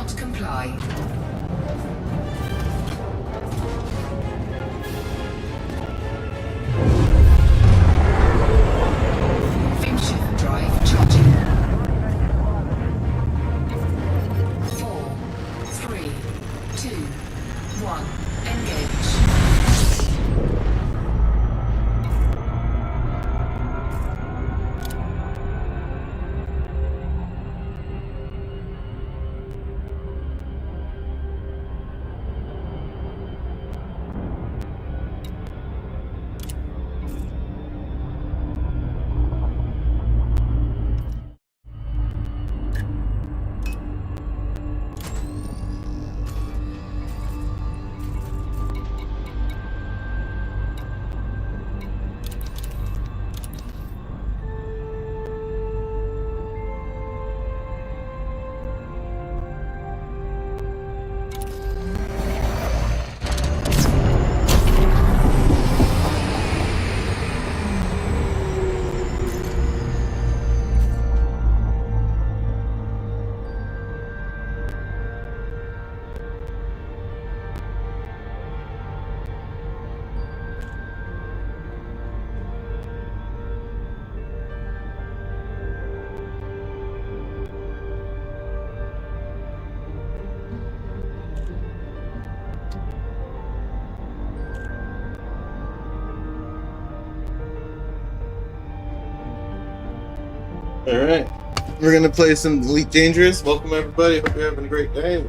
not comply. Frameshift drive charging. 4, 3, 2, 1. Engage. All right, we're gonna play some Elite Dangerous. Welcome everybody. Hope you're having a great day.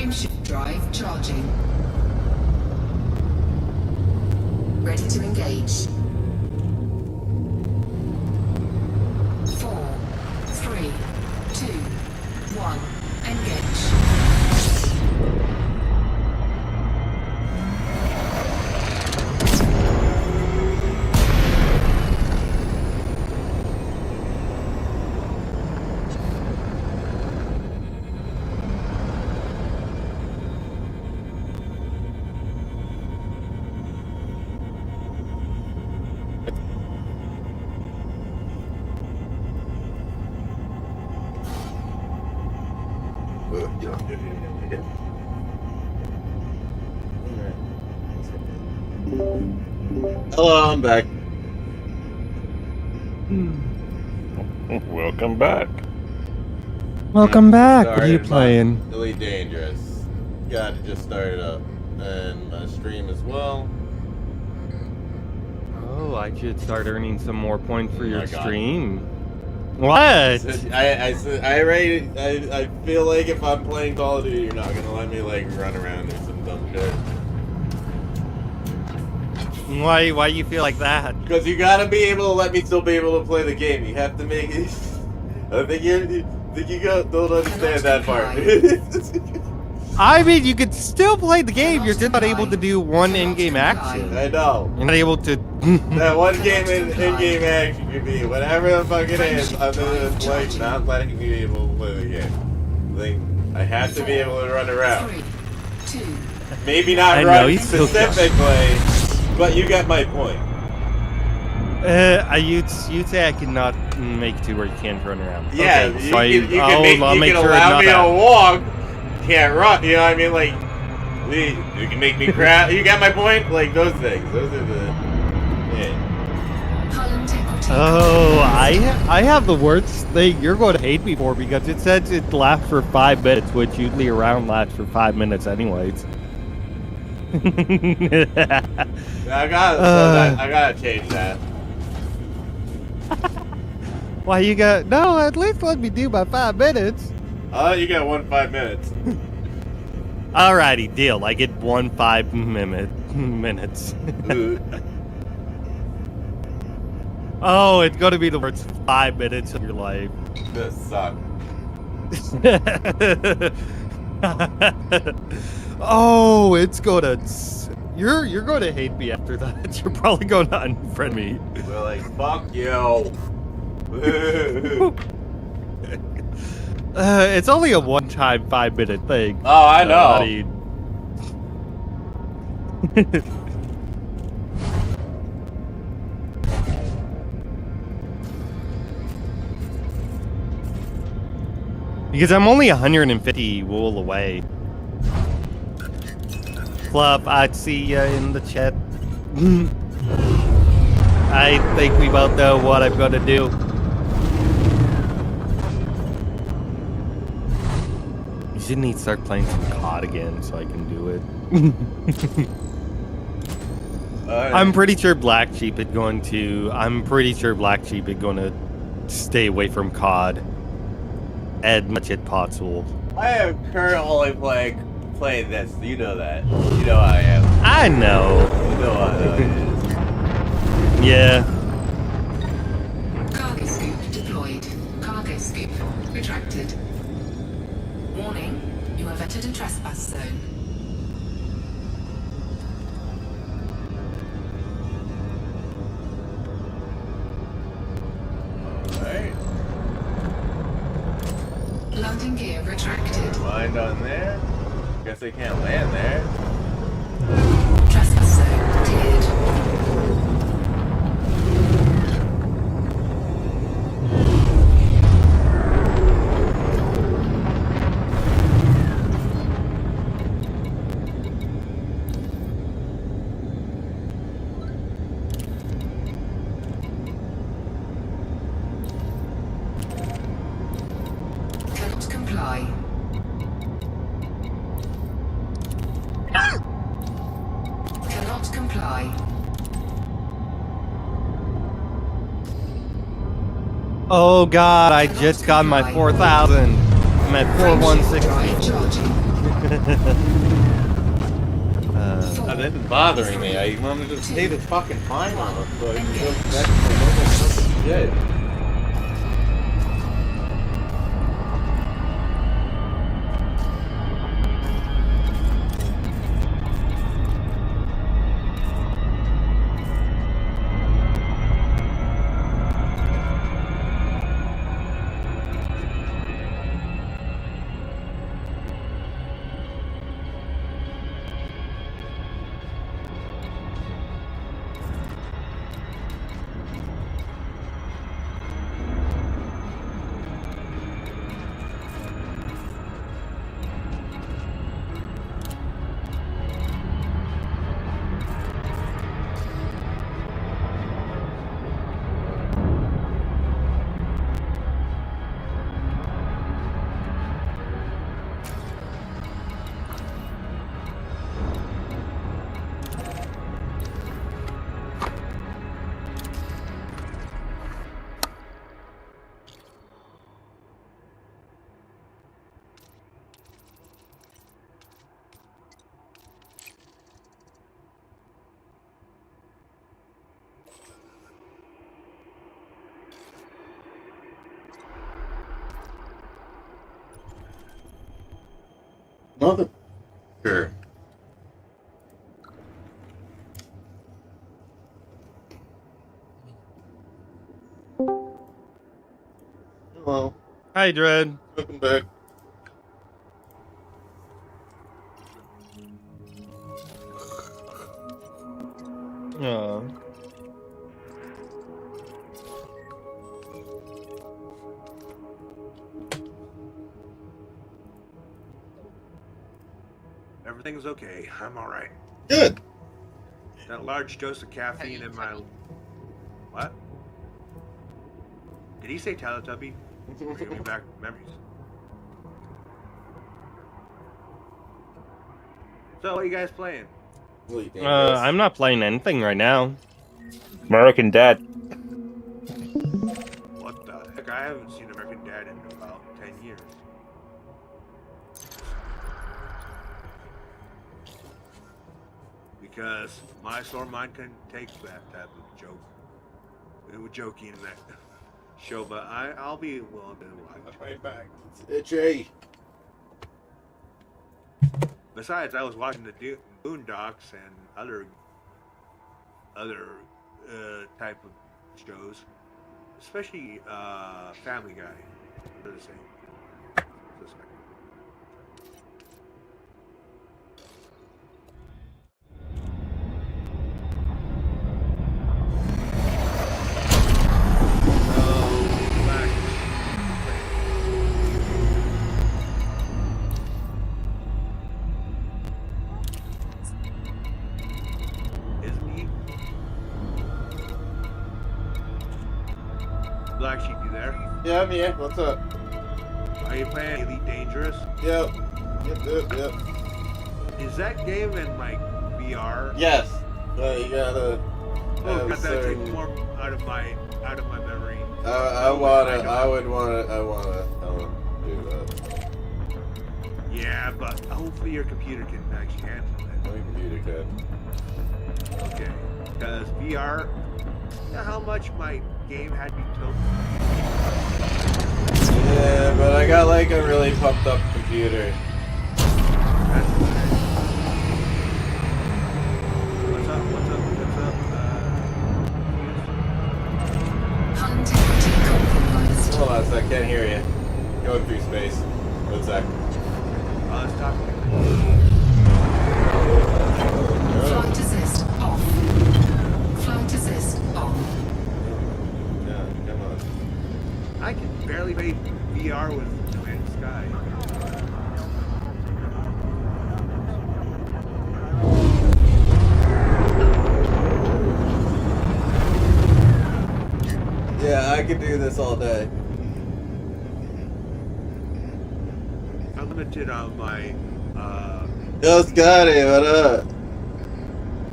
Frameshift drive charging. Ready to engage. 4, 3, 2, 1, engage. Hello, I'm back. Welcome back. Welcome back. What are you Started my playing? Elite Dangerous. Got to just start it up. And my stream as well. Oh, I should start earning some more points for Oh your my God. stream. What? I feel like if I'm playing Call of Duty, you're not gonna let me like run around or some dumb shit. Why you feel like that? Because you gotta be able to let me still be able to play the game. You have to make it. I think you don't understand that part. I mean, you could still play the game. You're just not able to do one in-game action. I know. You're not able to. That one game in-game action could be whatever the fuck it is, other than like not letting me be able to play the game. Like I have to be able to run around. 3, 2, Maybe not I know, run you still can. specifically, but you get my point. You'd say I could not make to where you can't run around. Yeah, Okay, you so can I'll make make you can sure allow it's me not to walk, can't run. You know what I mean? Like you can make me crash. You got my point? Like those things. Those are the yeah. Oh, I have the worst thing you're going to hate me for because it says it lasts for 5 minutes, which usually around lasts for 5 minutes anyways. I gotta change that. Why you got no? At least let me do my 5 minutes. Oh, you got 5 minutes. Alrighty, deal. I get 5 minutes. Oh, it's gonna be the worst 5 minutes of your life. This sucks. Oh, it's gonna. You're gonna hate me after that. You're probably gonna unfriend me. We're like, fuck you. It's only a one-time 5-minute thing. Oh, I know. Because I'm only 150 wool away. Fluff, I'd see ya in the chat. I think we both know what I'm gonna do. You should need to start playing some COD again so I can do it. I'm pretty sure Black Sheep is going to. I'm pretty sure Black Sheep is going to stay away from COD as much as possible. I am currently playing this. You know that. You know I am. I know. You know how it is. Yeah. Cargo scoop deployed. Cargo scoop retracted. Warning, you have entered a trespass zone. Alright. Landing gear retracted. Mind on there. Guess they can't land there. Trespass zone cleared. Cannot comply. Cannot comply. Oh god, I just got my 4,000. I'm at Frameshift 4,160. drive charging. That isn't bothering me. I wanted to stay the fucking time on it so I can go back to my normal fucking shit. Mother. Sure. Hello. Hi, Dread. Welcome back. Oh. Everything's okay. I'm all right. Good. That large dose of caffeine in my... What? Did he say Teletubby? Bringing me back memories. So, what are you guys playing? I'm not playing anything right now. American Dad. What the heck? I haven't seen American Dad in about 10 years. Because my sore mind couldn't take that type of joke. It was joking in that show, but I'll be willing to watch. Right back. It's itchy. Besides, I was watching the Boondocks and other type of shows, especially Family Guy. They're the same. Black Sheep, you there? Yeah, I'm here. What's up? Are you playing Elite Dangerous? Yep. Yep. Is that game in like VR? Yes. You gotta. Oh, got that take more out of my memory. I wanna do that. Yeah, but hopefully your computer can actually handle it. My computer can. Okay, because VR. You know how much my game had me tilted? Yeah, but I got like a really pumped up computer. That's okay. What's up? Connectivity compromised. Hold on a sec, I can't hear you. Going through space. 1 sec. Let's talk. Flight assist off. Flight assist on. Yeah, come on. I can barely make VR with No Man's Sky. Yeah, I could do this all day. I'm limited on my Yo, Scotty, what up?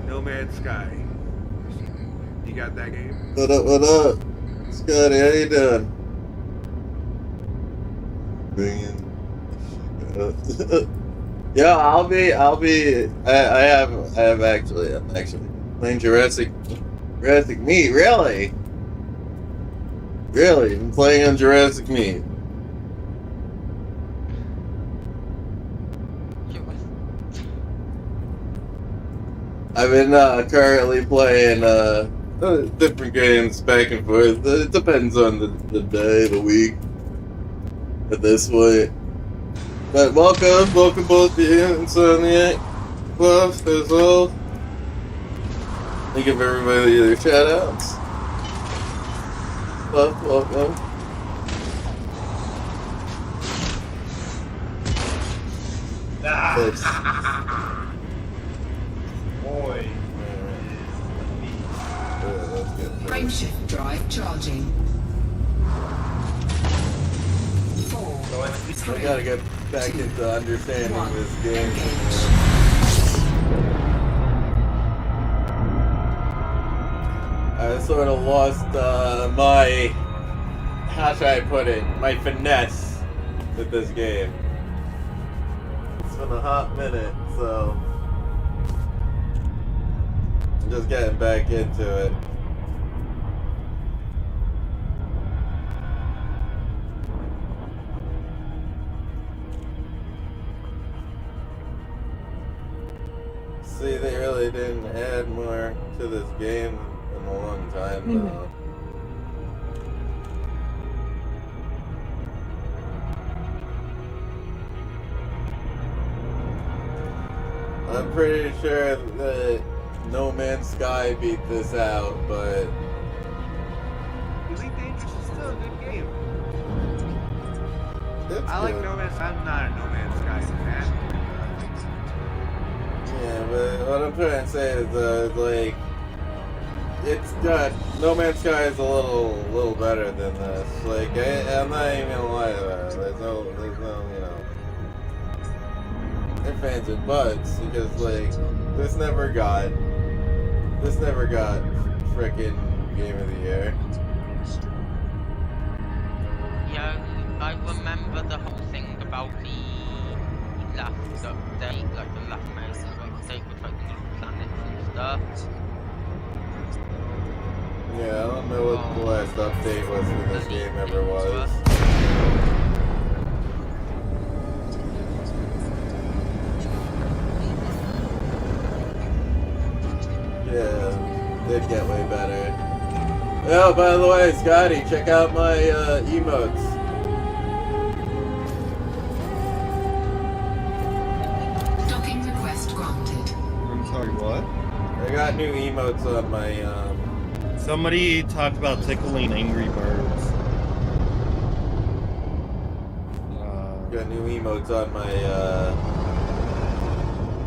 No Man's Sky. You got that game? What up? Scotty, how you doing? Yeah, I have actually, I'm actually playing Jurassic Meat, really? Really? I'm playing on Jurassic Meat. I've been currently playing different games back and forth. It depends on the day, the week, at this point. But welcome both of you, Insomniac, Fluff, as well. I'll give everybody their shout outs. Fluff, welcome. Boy. Frameshift drive charging. 4, I gotta get back into understanding this game. I sort of lost my, how should I put it, my finesse with this game. It's been a hot minute, so I'm just getting back into it. See, they really didn't add more to this game in a long time, though. I'm pretty sure that No Man's Sky beat this out, but Elite Dangerous is still a good game. it's I like good. No Man's. I'm not a No Man's Sky fan. Yeah, but what I'm trying to say is, like, it's got No Man's Sky is a little better than this. Like, I'm not even gonna lie to that. There's no, you know, they're fans and buds because, like, this never got frickin' Game of the Year. Yeah, I remember the whole thing about the last update, like the last major update with like new planets and stuff. Yeah, I don't know what the last update was for this game ever was. Yeah, did get way better. Oh, by the way, Scotty, check out my emotes. Docking request granted. I'm sorry, what? I got new emotes on my Somebody talked about tickling Angry Birds. got new emotes on my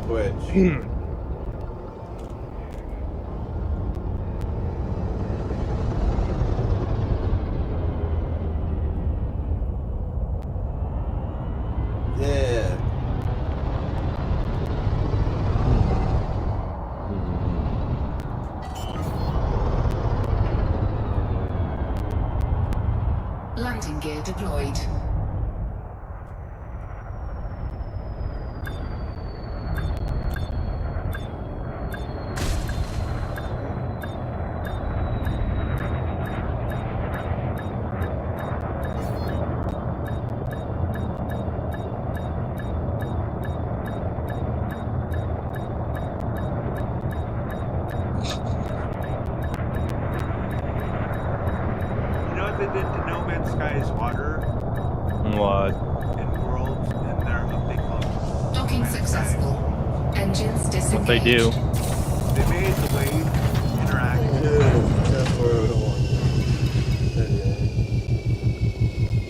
Twitch. Yeah. Landing gear deployed. You know what they did to No Man's Sky's water What? in Worlds in their update called Docking successful. Engines disengaged. What they do? They made the wave interactive. Yeah,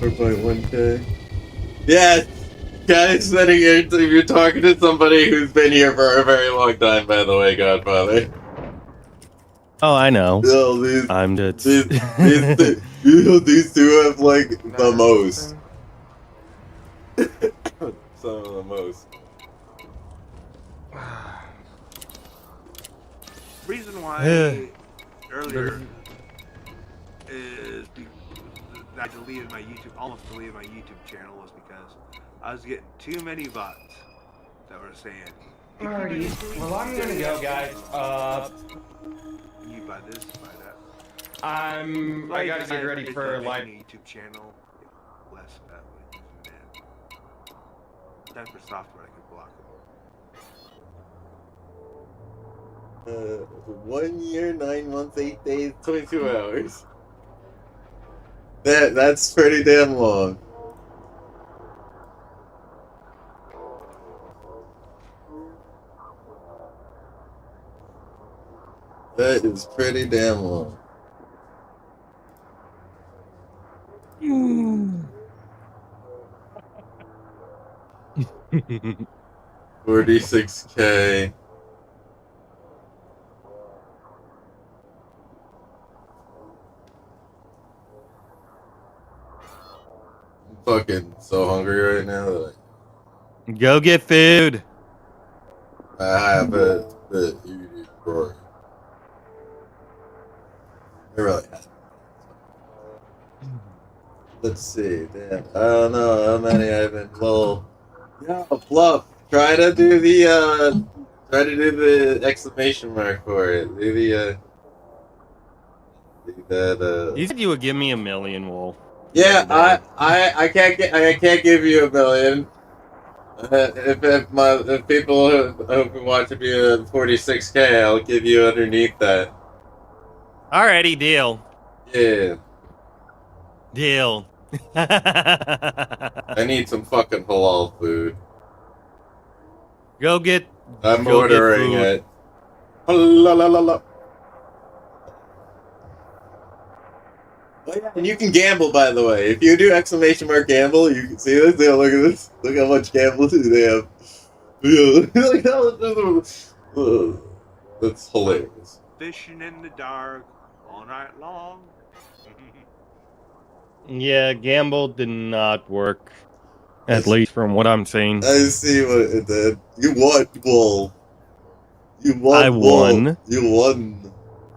4.1K. Yeah, guys, sitting here, you're talking to somebody who's been here for a very long time, by the way, Godfather. Oh, I know. Oh, these, I'm just. these two have, like, the most. Some of the most. Reason why earlier is I almost deleted my YouTube channel was because I was getting too many bots. that we're saying. Alrighty, well I'm gonna go, guys. You buy this, buy that. I gotta get ready for live. YouTube channel. Less of that way using that. Time for software I can block them. 1 year, 9 months, 8 days, 22 hours. That's pretty damn long. That is pretty damn long. 46K. I'm fucking so hungry right now that Go get food. I have it that you need for. I really have. Let's see. Damn. I don't know how many I've been. Well, yeah, Fluff. Try to do the exclamation mark for it. Do that. You said you would give me 1 million, Wolf. Yeah, I can't give you 1 million. If people who can watch it be 46K, I'll give you underneath that. Alrighty, deal. Yeah. Deal. I need some fucking halal food. Go get. I'm go ordering get it. La la la la. Oh yeah, and you can gamble, by the way. If you do exclamation mark gamble, you can see this. Yeah, look at this. Look how much gamble they have. Look how that's hilarious. Fishing in the dark all night long. Yeah, gamble did not work. At least from what I'm seeing. I see what it did. You won, Wolf. You won, I won. Wolf. You won.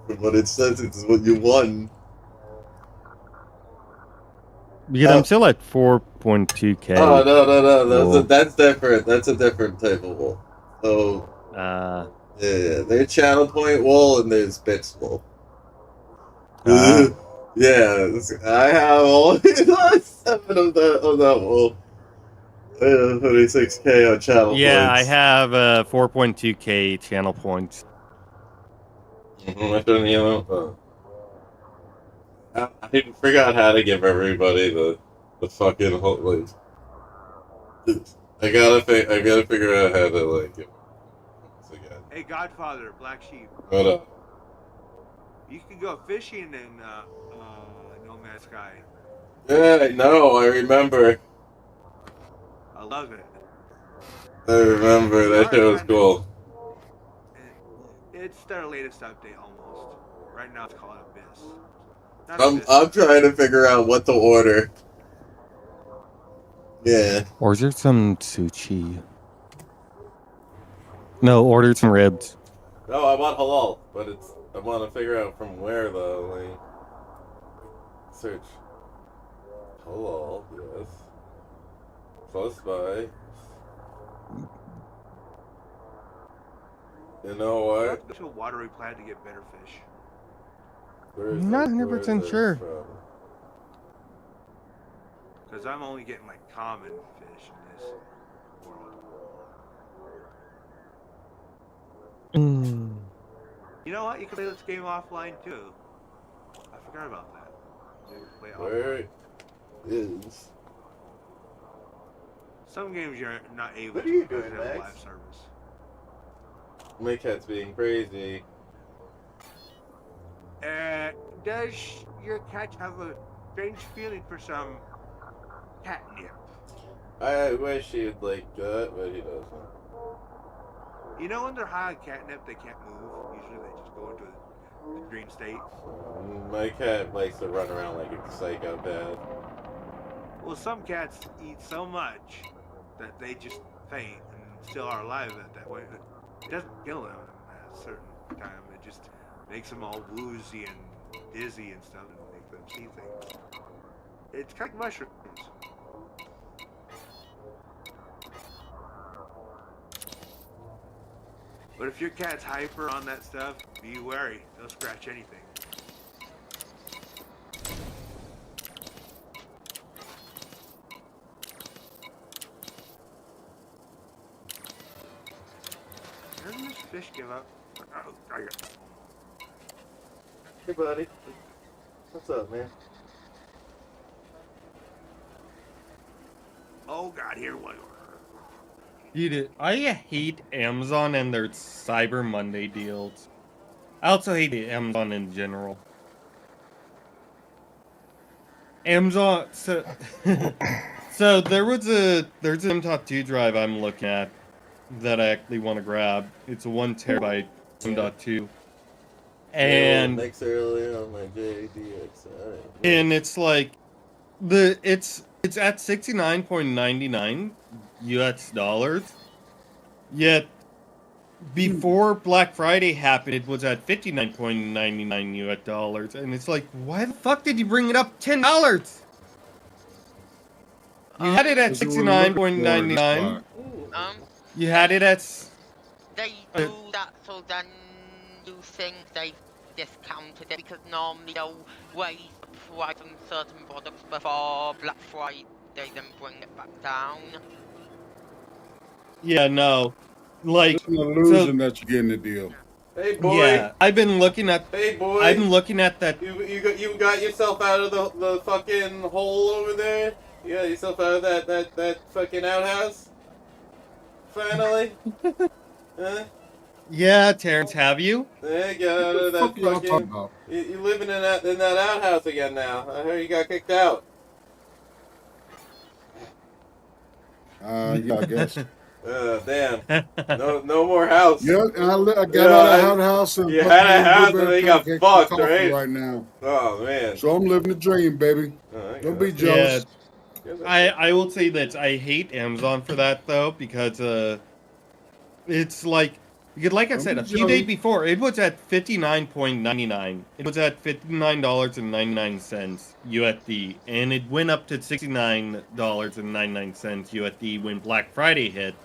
From what it says, it's what you won. Because I'm still at 4.2k. Oh, no. That's different. That's a different type of wool. So, yeah. There's channel point wool and there's bits wool. Yeah, I have all 7 of that wool. 36K on channel points. Yeah, I have 4.2k channel points. I forgot how to give everybody the fucking whole, like. I gotta figure out how to like give it again. Hey, Godfather, Black Sheep. What up? You can go fishing in No Man's Sky. Yeah, I know. I remember. I love it. I remember that shit was cool. It's their latest update almost. Right now it's called Abyss. I'm trying to figure out what to order. Yeah. Order some sushi. No, order some ribs. No, I want halal, but I want to figure out from where though. Like, search halal. Yes. Close by. You know what? Go to a watery plant to get better fish. Not 100% sure. Because I'm only getting like common fish in this world. You know what? You can play this game offline too. I forgot about that. Play Where it is? Some games you're not able What to are you because doing, they have Max? live service. My cat's being crazy. Does your cat have a strange feeling for some catnip? I wish he'd like that, but he doesn't. You know when they're high on catnip, they can't move. Usually they just go into a dream state. My cat likes to run around like a psychopath. Well, some cats eat so much that they just faint and still are alive at that point. It doesn't kill them at a certain time. It just makes them all woozy and dizzy and stuff and make them see things. It's kind of mushrooms. But if your cat's hyper on that stuff, be wary. They'll scratch anything. Doesn't this fish give up? Oh, I got. Hey, buddy. What's up, man? Oh God, here one. Dude, I hate Amazon and their Cyber Monday deals. I also hate Amazon in general. Amazon, so there's an M.2 drive I'm looking at that I actually want to grab. It's a 1 terabyte M.2. And Next earlier on my JDX. and it's like it's at 69.99 US dollars. Yet before Black Friday happened, it was at 59.99 US dollars, and it's like, why the fuck did you bring it up $10? You had it at 69.99. You had it at. They do that so then you think they've discounted it because normally they'll raise the price on certain products before Black Friday, then bring it back down. Yeah, no. Like, it's an illusion that you're getting the deal. Hey, boy. Yeah, I've been looking at. Hey, boy. I've been looking at that. You got yourself out of the fucking hole over there? You got yourself out of that fucking outhouse? Finally? Huh? Yeah, Terrence, have you? Yeah, get out of that What the fuck y'all talking fucking... about? You living in that outhouse again now. I heard you got kicked out. Yeah, I guess. Damn. No more house. Yeah, I got out of the house and you had a house and they got fucked, right now. Oh, man. So I'm living the dream, baby. Don't be jealous. Yeah, I will say that I hate Amazon for that though, because it's like I said, a few days before it was at 59.99. It was at $59.99 USD, and it went up to $69.99 USD when Black Friday hit.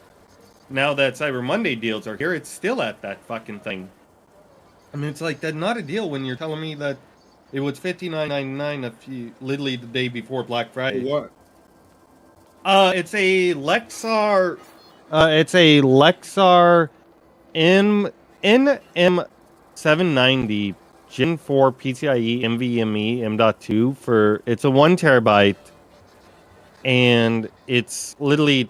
Now that Cyber Monday deals are here, it's still at that fucking thing. I mean, it's like, that's not a deal when you're telling me that it was $59.99 literally the day before Black Friday. What? It's a Lexar. It's a Lexar NM790 Gen 4 PCIe NVMe M.2 for. It's a 1 terabyte, and it's literally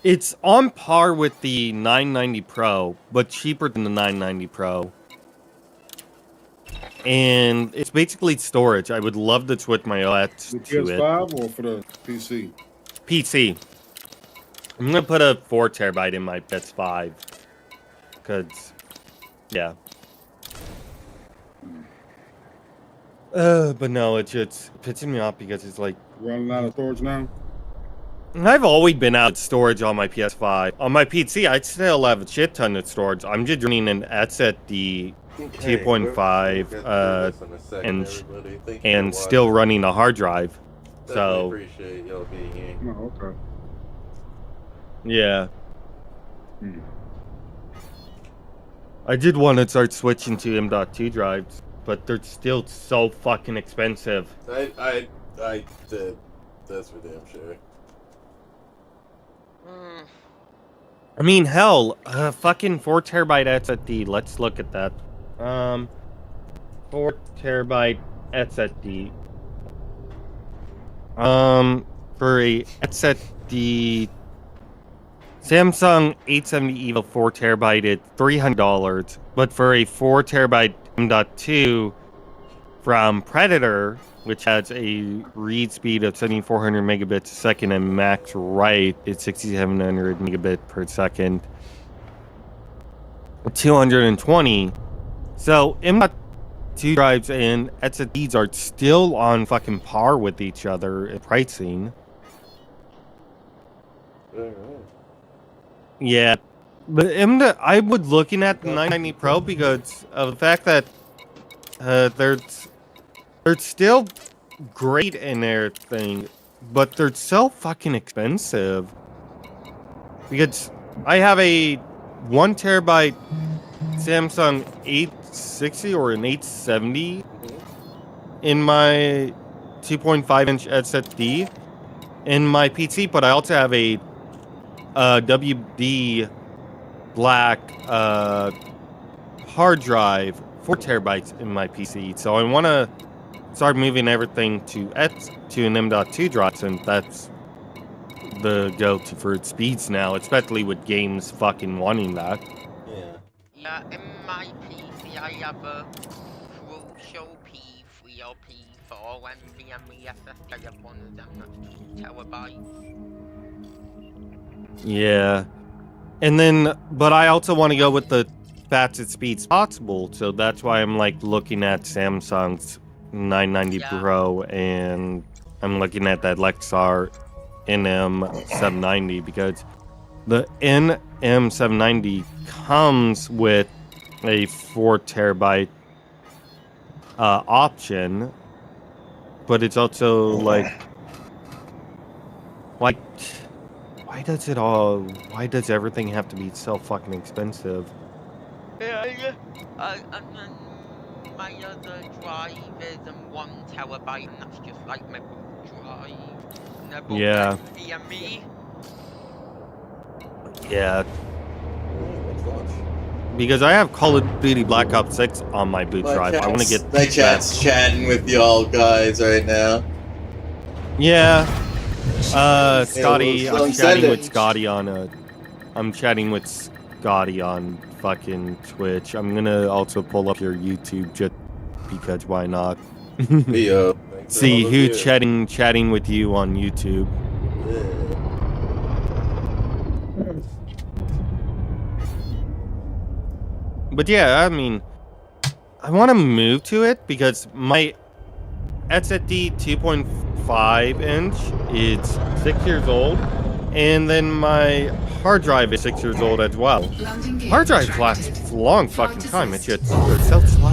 it's on par with the 990 Pro, but cheaper than the 990 Pro. And it's basically storage. I would love to switch my OS The to PS5 or for the PC? PC. I'm gonna put a 4 terabyte in my PS5. Cause, yeah. But no, it's pissing me off because it's like Running out of storage now? I've always been out of storage on my PS5. On my PC, I still have a shit ton of storage. I'm just running an SSD 2.5 inch and still running a hard drive. So appreciate y'all being here. Oh, okay. yeah. I did want to start switching to M.2 drives, but they're still so fucking expensive. I did. That's for damn sure. I mean, hell, fucking 4 terabyte SSD. Let's look at that. 4 terabyte SSD. For a SSD, Samsung 870 EVO 4 terabyte, it's $300. But for a 4 terabyte M.2 from Predator, which has a read speed of 7,400 megabits a second and max write is 6,700 megabit per second, 220. So M.2 drives and SSDs are still on fucking par with each other in pricing. Yeah, but I was looking at the 990 Pro because of the fact that they're still great in their thing, but they're so fucking expensive. because I have a 1 terabyte Samsung 860 or an 870 in my 2.5-inch SSD in my PC, but I also have a WD black hard drive, 4 terabytes in my PC. So I want to start moving everything to an M.2 drive, since that's the go-to for its speeds now, especially with games fucking wanting that. Yeah, in my PC I have a Crucial P3 or P4 NVMe SSD. I have one of them that's 2 terabytes. Yeah. And then, but I also want to go with the fastest speeds possible, so that's why I'm like looking at Samsung's 990 Pro, and I'm looking at that Lexar NM790, because the NM790 comes with a 4 terabyte option, but it's also like why does everything have to be so fucking expensive? Yeah. And then my other drive is 1 terabyte, and that's just like my boot drive. And they're both NVMe. Yeah. Because I have Call of Duty Black Ops 6 on my boot drive. I want to get my chat's chatting with y'all guys right now. Yeah. Scotty, I'm chatting with Scotty on fucking Twitch. I'm gonna also pull up your YouTube just because why not? See who chatting with you on YouTube. But yeah, I mean, I want to move to it because my SSD 2.5 inch is 6 years old, and then my hard drive is 6 years old as well. Hard drives last a long fucking time. It's just they're so slow.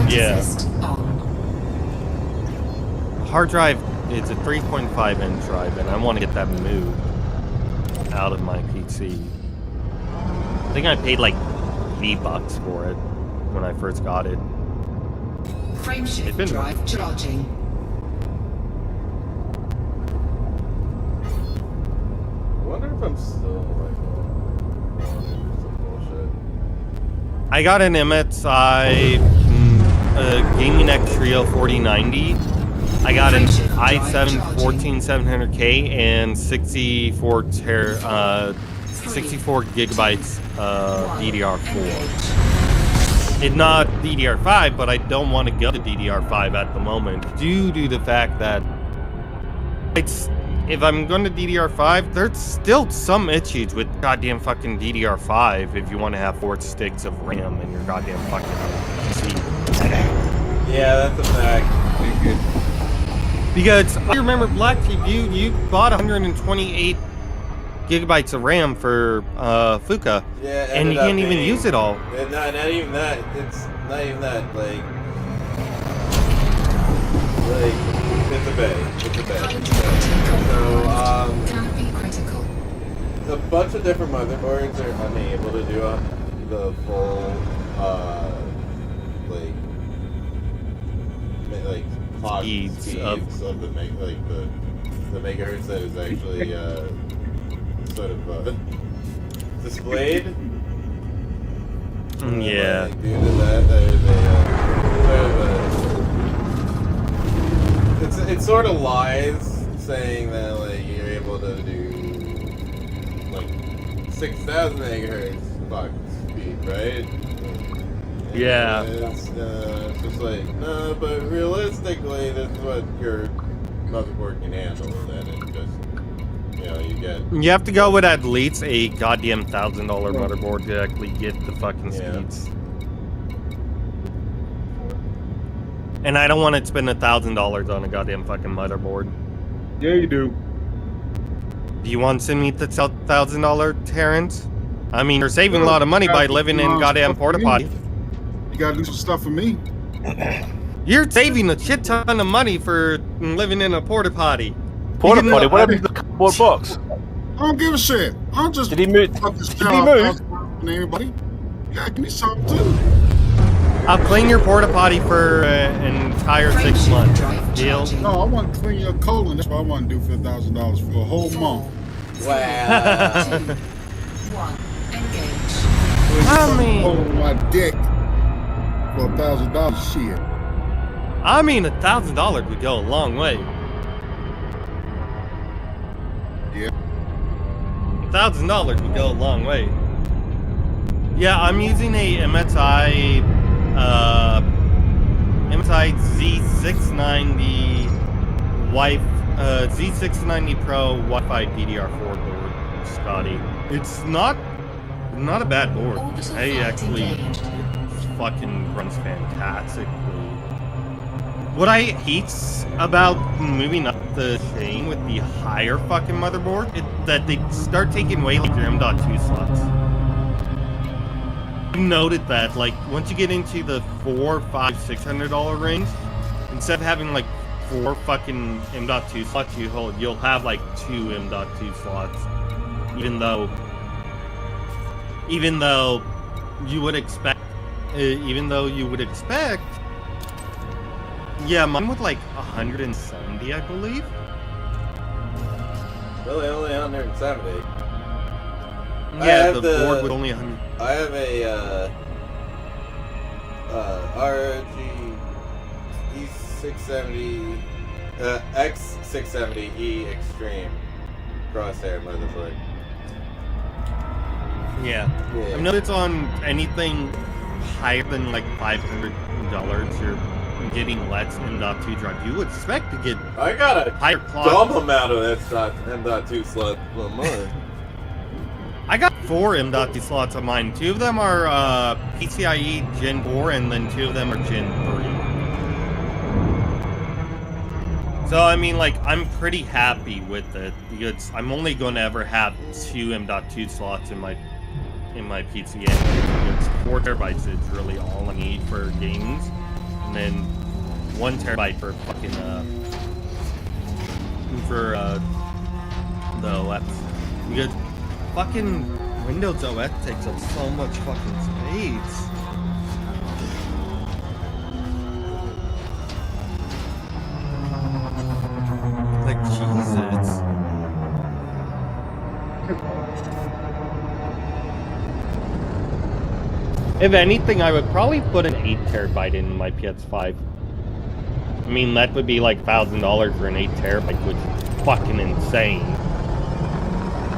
Yeah. Hard drive is a 3.5 inch drive, and I want to get that moved out of my PC. I think I paid like $80 for it when I first got it. Frameshift drive charging. I wonder if I'm still like some bullshit. I got an MSI Gaming X Trio 4090. I got an i7 14700K and 64 gigabytes DDR4. It's not DDR5, but I don't want to go to DDR5 at the moment due to the fact that if I'm going to DDR5, there's still some issues with goddamn fucking DDR5 if you want to have 4 sticks of RAM in your goddamn fucking PC. Yeah, that's a fact. Because I remember Black Sheep, you bought 128 gigabytes of RAM for Fuka, and you can't even use it all. Not even that. It's not even that. Like it's a bay. So, a bunch of different motherboards are unable to do the full clock speeds of the megahertz that is actually sort of displayed. Yeah. Due to that, there's it sort of lies saying that like you're able to do like 6,000 megahertz clock speed, right? Yeah. It's just like, no, but realistically, that's what your motherboard can handle. Then it just, you have to go with at least a goddamn $1,000 motherboard to actually get the fucking speeds. And I don't want to spend $1,000 on a goddamn fucking motherboard. Yeah, you do. Do you want to send me the $1,000, Terrence? I mean, you're saving a lot of money by living in goddamn porta potty. You gotta do some stuff for me. You're saving a shit ton of money for living in a porta potty. porta You potty. know, What happened to the cardboard box? I don't give a shit. I don't just Did he move? fucking Did sell he out move? to anybody. Yeah, give me something too. I'll clean your porta potty for an entire 6 months. Deal? No, I want to clean your colon. That's what I want to do for $1,000 for a whole month. Wow. 2, 1, engage. I mean, Colon my dick for $1,000. Shit. $1,000 would go a long way. Yeah. $1,000 would go a long way. Yeah, I'm using a MSI Z690 Z690 Pro Wi-Fi DDR4 board, Scotty. It's not a bad board. Orbital Hey, flight actually, engaged. it fucking runs fantastically. What I hate about moving up the chain with the higher fucking motherboard is that they start taking away like your M.2 slots. I noted that, like, once you get into the $400, $500, $600 range, instead of having like 4 fucking M.2 slots you'll have like 2 M.2 slots. Even though you would expect, yeah, mine with like 170, I believe. Really, only 170. Yeah, the board with only 100. I have a ROG E670 X670E Extreme crosshair motherboard. Yeah. I've noticed on anything higher than like $500, you're getting less M.2 drive. You would expect to get I got a higher clock. dumb amount of M.2 slots on mine. I got 4 M.2 slots on mine. 2 of them are PCIe Gen 4, and then 2 of them are Gen 3. So, I mean, like, I'm pretty happy with it, because I'm only going to ever have 2 M.2 slots in my PCIe. Because 4 terabytes is really all I need for games, and then 1 terabyte for fucking, the OS. Because fucking Windows OS takes up so much fucking space. Like, Jesus. If anything, I would probably put an 8 terabyte in my PS5. I mean, that would be like $1,000 for an 8 terabyte, which is fucking insane.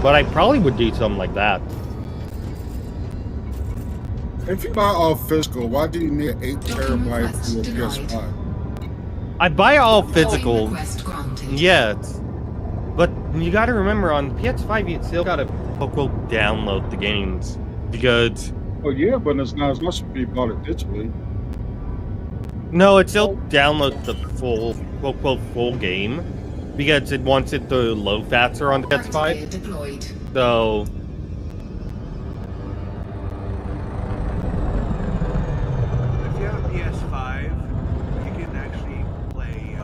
But I probably would do something like that. If you buy all physical, why do you need an 8 terabyte for a PS5? I buy all physical, Request granted. yes. But you gotta remember, on PS5, you still gotta quote download the games. Because, Oh yeah, but it's not as much if you bought it digitally. no, it still downloads the full, quote full game. Because it wants it to load faster on the PS5. Deployed. So, If you have a PS5, you can actually play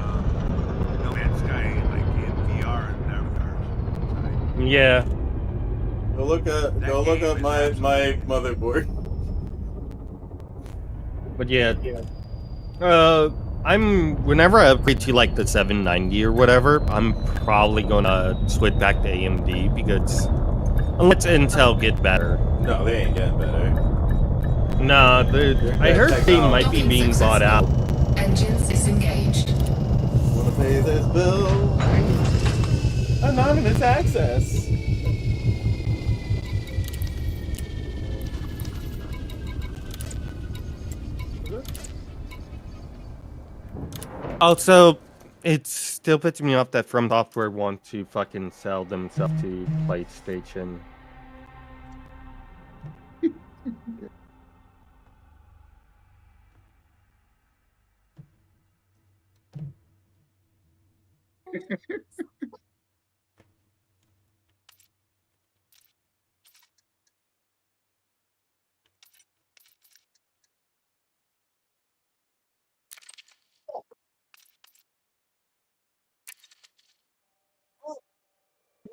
No Man's Sky like in VR and everything. yeah. Go look up my motherboard. But yeah. Whenever I upgrade to like the 790 or whatever, I'm probably gonna switch back to AMD, because unless Intel get better. No, they ain't getting better. Nah, I heard they might be being bought out. Engines disengaged. Wanna pay this bill? Anonymous access. Also, it still puts me off that From Software want to fucking sell themselves to PlayStation.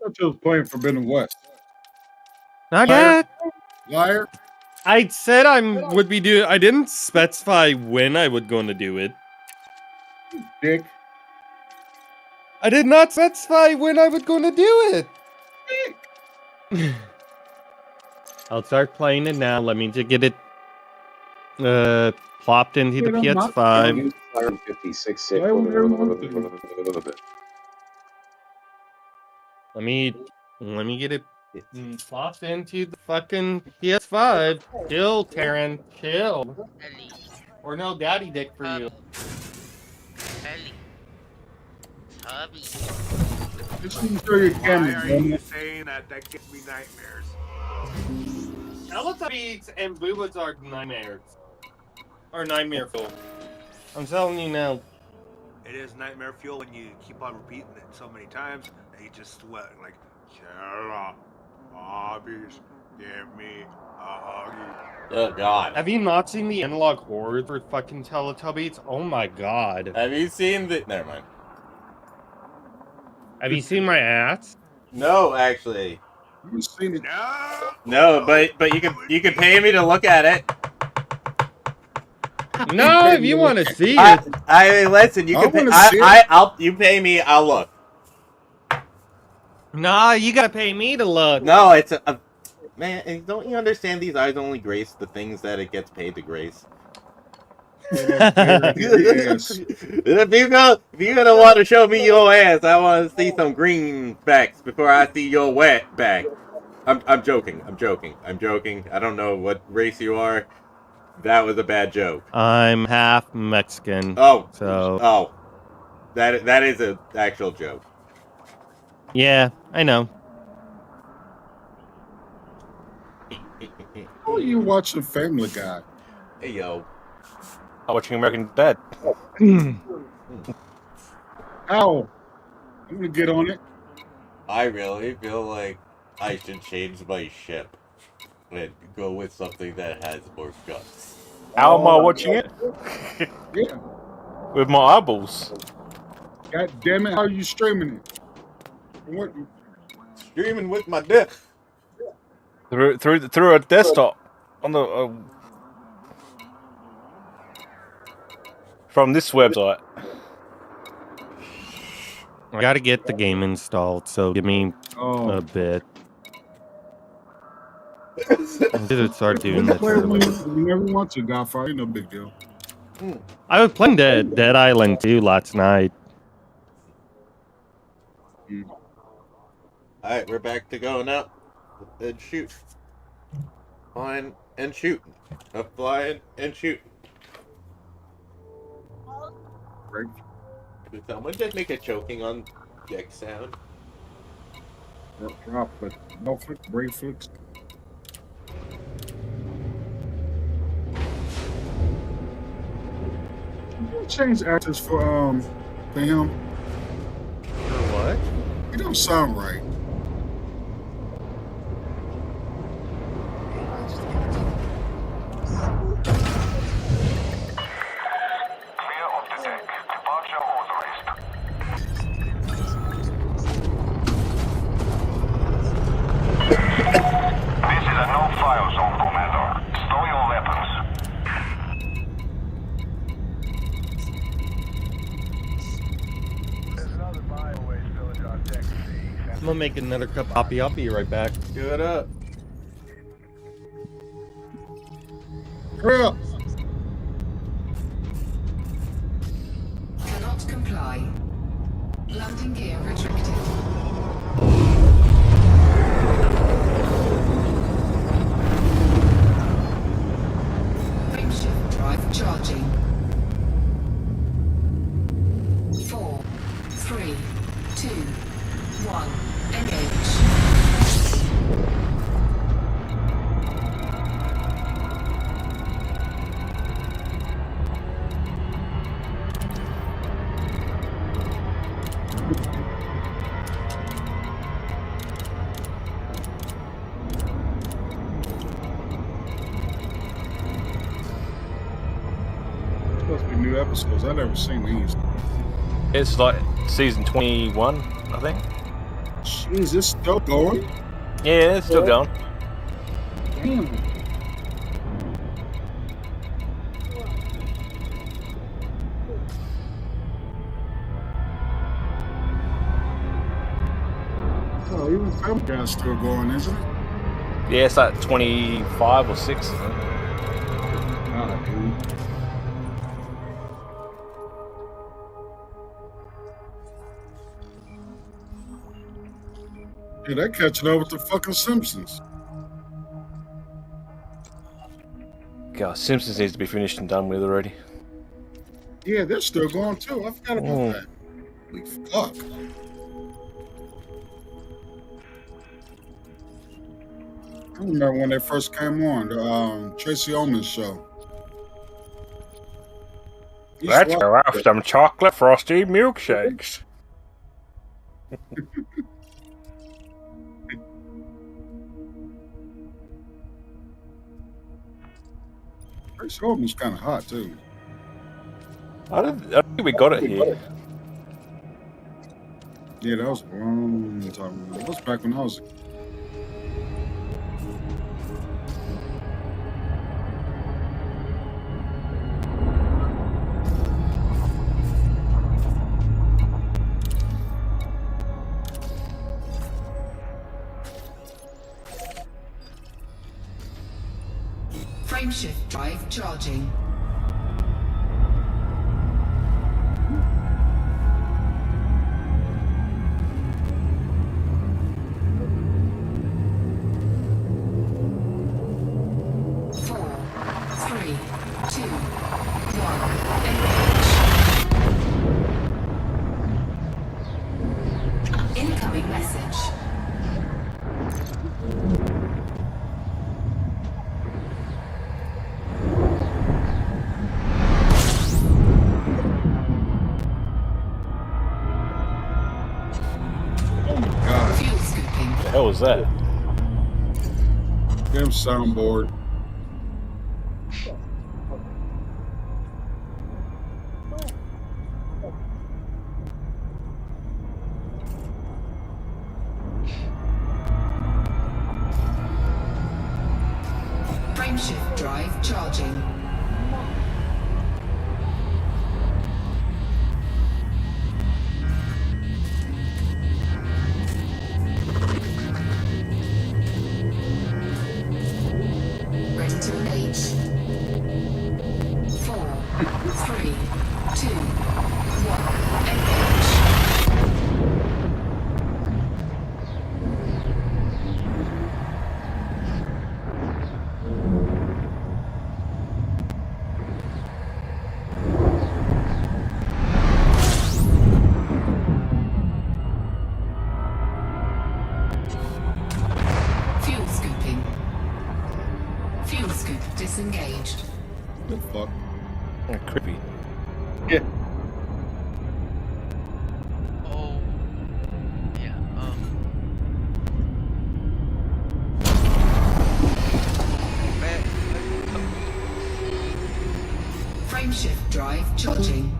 thought you was playing Forbidden West. Not Liar. yet. Liar. I said would be doing. I didn't specify when I would going to do it. Dick. I did not specify when I was going to do it. I'll start playing it now. Let me just get it plopped into the PS5. 56. Why would everyone do that? Let me get it plopped into the fucking PS5. Chill, Taryn. Chill. Ellie. Or no daddy dick for you. Ellie. Tubby. Just need to show your Why camera, are you man. saying that? That gives me nightmares. Teletubbies and boobas are nightmares. Or nightmare fuel. I'm telling you now. It is nightmare fuel when you keep on repeating it so many times that you just sweat. Like, Sarah, hobbies, give me a huggy. Oh God. Have you not seen the analog horror for fucking Teletubbies? Oh my god. Have you seen the? Never mind. Have you seen my ass? No, actually. You've seen it. No, but you can pay me to look at it. No, if you want to see it. I listen. You I can pay. wanna see it. I'll. You pay me. I'll look. Nah, you gotta pay me to look. No, it's a man. Don't you understand? These eyes only grace the things that it gets paid to grace. Yes. If you're gonna want to show me your ass, I want to see some greenbacks before I see your wet back. I'm joking. I'm joking. I don't know what race you are. That was a bad joke. I'm half Mexican. Oh, so that is an actual joke. yeah, I know. How are you watching Family Guy? Hey yo. I'm watching American Dad. How? I'm gonna get on it. I really feel like I should change my ship and go with something that has more guts. How am I watching it? Yeah. With my eyeballs. God damn it! How are you streaming it? What? Streaming with my dick. Through a desktop on the from this website. I gotta get the game installed, so give me a bit. I did start doing this early. You never want to, Godfather. No big deal. I was playing Dead Island 2 last night. Alright, we're back to going up and shoot. Flying and shooting. Flying and shooting. Right. Did someone just make a choking on deck sound? Drop, but no flick, brave flicks. You change actors for him. What? It don't sound right. I'm gonna make another cup of coffee. I'll be right back. Good up. Hurry up. Cannot comply. Landing gear retracted. Frameshift drive charging. 4, 3, 2, 1. Engage. Supposed to be new episodes. I've never seen these. It's like season 21, I think. Jeez, it's still going? Yeah, it's still going. Damn. Oh, even Family Guy's still going, isn't it? Yeah, it's like 25 or 6. I think. God, dude. Yeah, they're catching up with the fucking Simpsons. God, Simpsons needs to be finished and done with already. Yeah, they're still going too. I forgot about Oh. that. Holy fuck. I remember when they first came on, the Tracy Ullman show. Used to Let's watch go have some chocolate frosty milkshakes. Tracy Ullman's kind of hot too. I don't think we got it here. Yeah, that was a long time ago. That was back when I was. Frameshift drive charging. Incoming message. Fuel scooping. The hell was that? Damn soundboard. Frameshift drive charging. Ready to engage. 4, 3, 2, 1, engage. Fuel scooping. Fuel scoop disengaged. The fuck? Oh, creepy. Yeah. Oh. Yeah, Frameshift drive charging.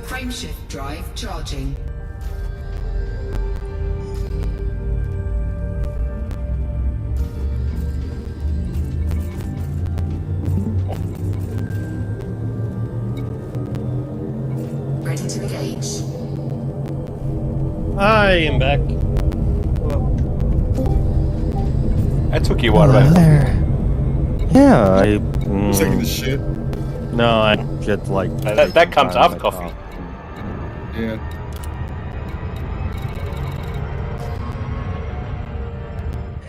Frameshift drive charging. Ready to engage. I am back. That took you a while Hello to there. Yeah, I. Taking the shit. No, I just like. That comes after coffee. Yeah.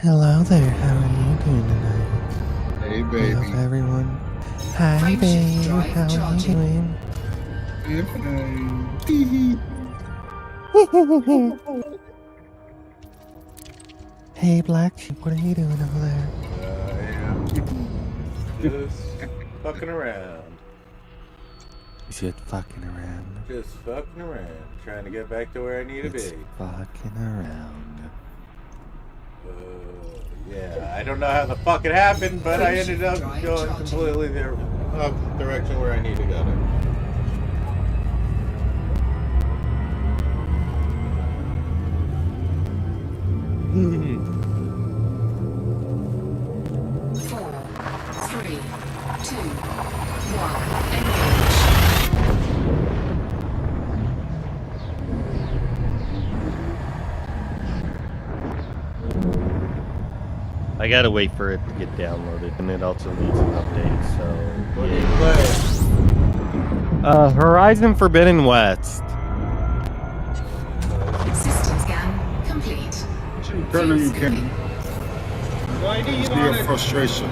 Hello there, how are you doing tonight? Hey, I baby. hope everyone. Hi, Frameshift babe. drive How are you charging. doing? Hey, Hey, Black Sheep, what are you doing over there? Just fucking around. Just fucking around. Just fucking around. Trying to get back to where I need to It's be. fucking around. Yeah, I don't know how the fuck it happened, but I ended up going completely the opposite direction where I need to go to. 4, 3, 2, 1, I gotta wait for it to get downloaded, and it also needs an update, so... What do you play? Horizon Forbidden West. System scan complete. Turn on your camera. Why do you See want your to... frustration.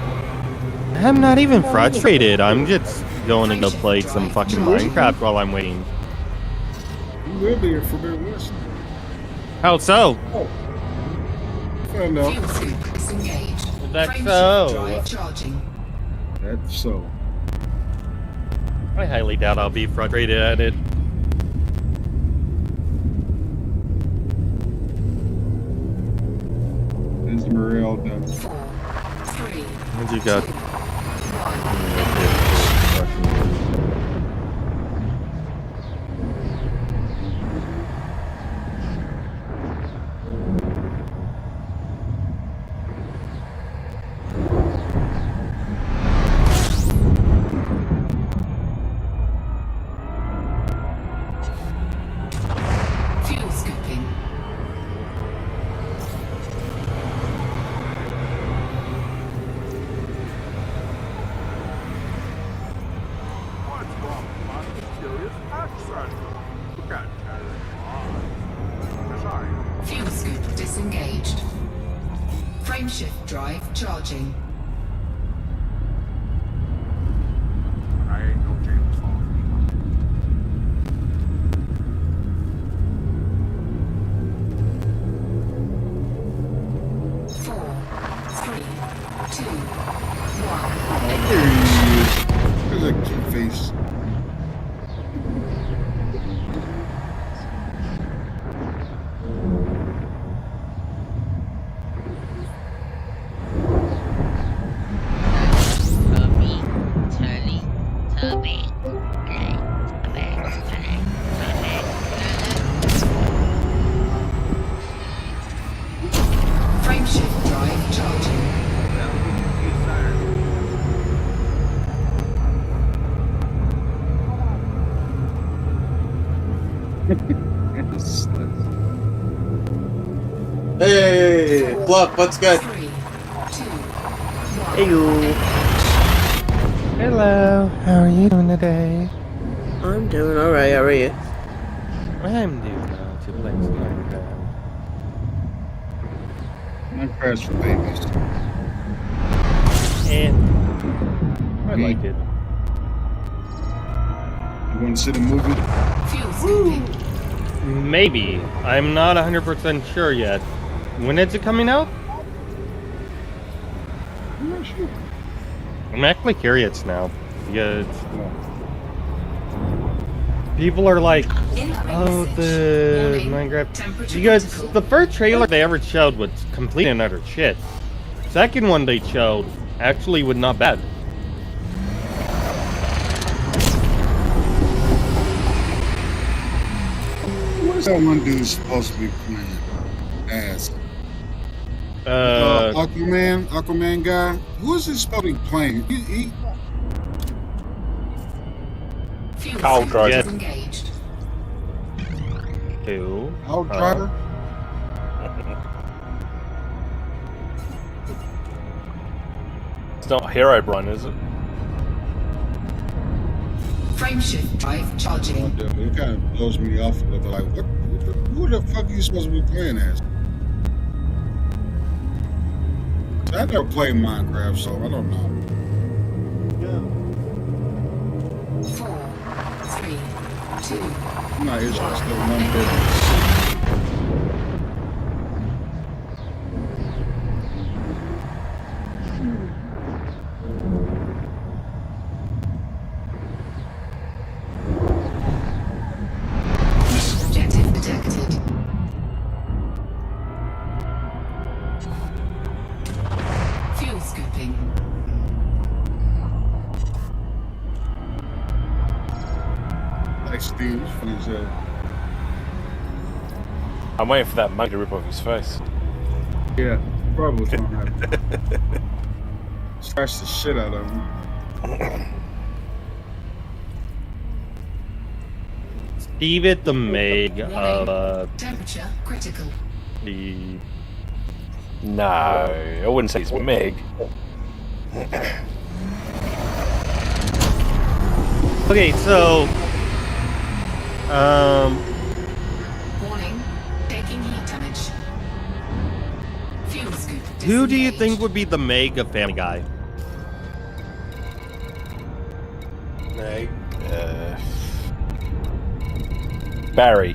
I'm not even frustrated, I'm just going to go play some fucking Minecraft while I'm waiting. You will be in Forbidden West. How so? Find out. Fuel soup disengaged. That's Frameshift so. drive charging. That's so. I highly doubt I'll be frustrated at it. Is Morel done? 4, 3, What you got? 1. Fuel scooping. What's wrong with my mysterious accent? You can't tell it apart. Sorry. Fuel scoop disengaged. Frameshift drive charging. I ain't no James Bond. 4, 3, 2, 1. There he is. There's a cute face. Tubby, Tully, Tubby. Frameshift drive charging. Hey, Fluff, what's good? 3, 2, 1. Hello, how are you doing today? I'm doing alright, how are you? I'm doing to play some Minecraft. Minecraft's for babies. And I like it. You want to see the movie? Fuel scooping. Maybe. I'm not 100% sure yet. When is it coming out? I'm not sure. I'm actually curious now. Because people are like, oh, the Minecraft. Because the first trailer they ever showed was complete and utter shit. Second one they showed actually was not bad. What is that one dude supposed to be playing? Ass. Aquaman guy. Who is he supposed to be playing? He Fuel Cow scoop driver. disengaged. Who? Out driver. It's not Herobrine, is it? Frameshift drive charging. It kind of blows me off a little. Like, who the fuck are you supposed to be playing as? I never played Minecraft, so I don't know. 4, 3, 2, I'm not interested in one bit. Like Steve, funny as hell. I'm waiting for that mug to rip off his face. Yeah, probably was gonna happen. Scratch the shit out of him. Steve it the Meg of Temperature critical. No, I wouldn't say it's Meg. Okay, so Warning, taking heat damage. Fuel scoop. who do you disengaged. think would be the Meg of Family Guy? Meg. Barry.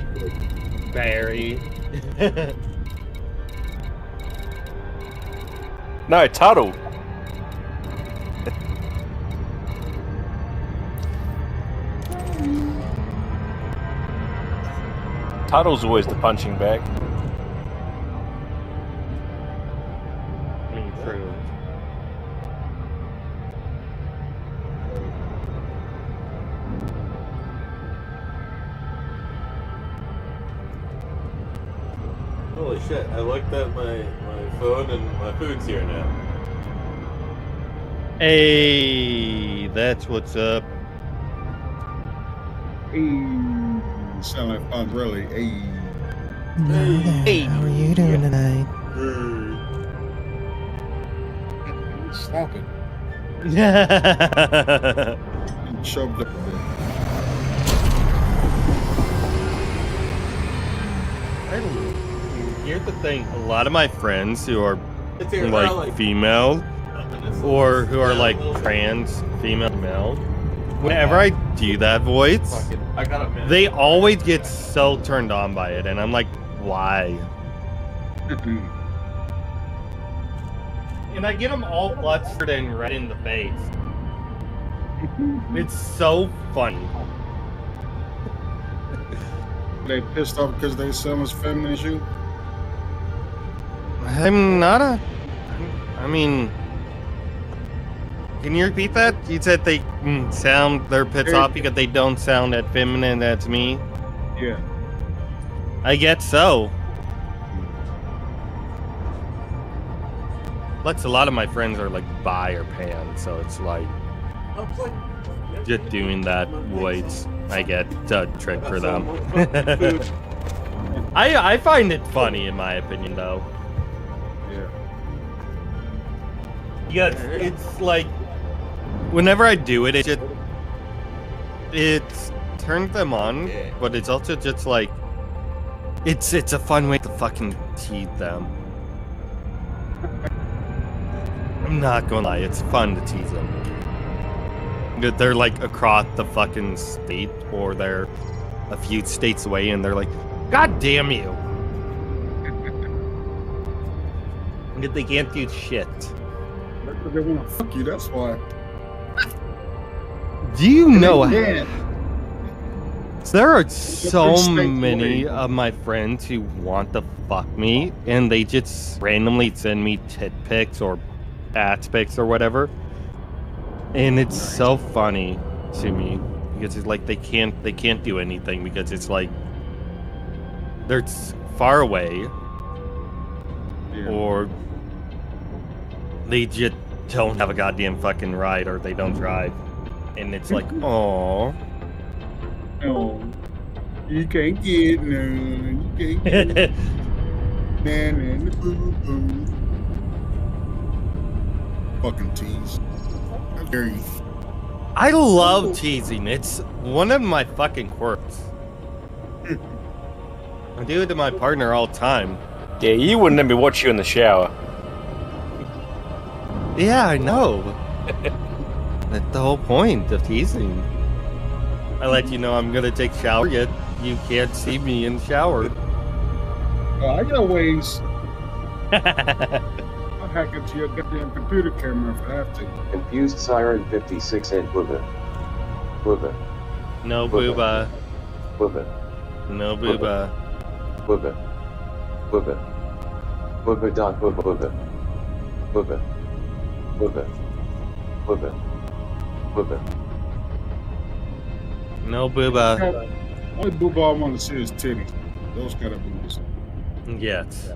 Barry. No, Tuttle. Tuttle's always the punching bag. I mean, true. Holy shit, I looked at my phone and my food's here now. Hey, that's what's up. Hey, sound like fun, really. Hey. Hello there, how are you doing tonight? Stop it. Yeah. Shoved up a bit. Here's the thing: a lot of my friends who are It's here, like female or who are like trans female male, whenever I do that voice, I got a minute. they always get so turned on by it, and I'm like, why? And I get them all flustered and red in the face. It's so funny. They pissed off because they sound as feminine as you? I'm not a. I mean, can you repeat that? You said they sound they're pissed off because they don't sound that feminine. That's me. Yeah. I guess so. Plus, a lot of my friends are like bi or pan, so it's like just doing that voice. I get a trick for them. I find it funny, in my opinion, though. Yeah. Yeah, it's like whenever I do it, it turns them on, but it's also just like it's a fun way to fucking tease them. I'm not gonna lie, it's fun to tease them. They're like across the fucking state, or they're a few states away, and they're like, "God damn you!" Yet they can't do shit. They want to fuck you, that's why. Do you know? Yeah. There are so State many away. of my friends who want to fuck me, and they just randomly send me tit pics or ass pics or whatever. And it's so funny to me because it's like they can't do anything because it's like they're far away, or they just don't have a goddamn fucking ride, or they don't drive, and it's like, oh. No, you can't get none. You can't get man and the boo-boo. Fucking tease. How dare you? I love teasing. It's one of my fucking quirks. I do it to my partner all the time. Yeah, you wouldn't let me watch you in the shower. Yeah, I know. That's the whole point of teasing. I let you know I'm gonna take a shower, yet you can't see me in the shower. Oh, I got ways. I'll hack into your goddamn computer camera if I have to. Confused Siren 56 and Booba. Booba. No booba. Booba. No booba. Booba. Booba. Booba dot booba booba. Booba. Booba. Booba. Booba. No booba. Only booba I want to see is titties. Those kind of boobas. Yes.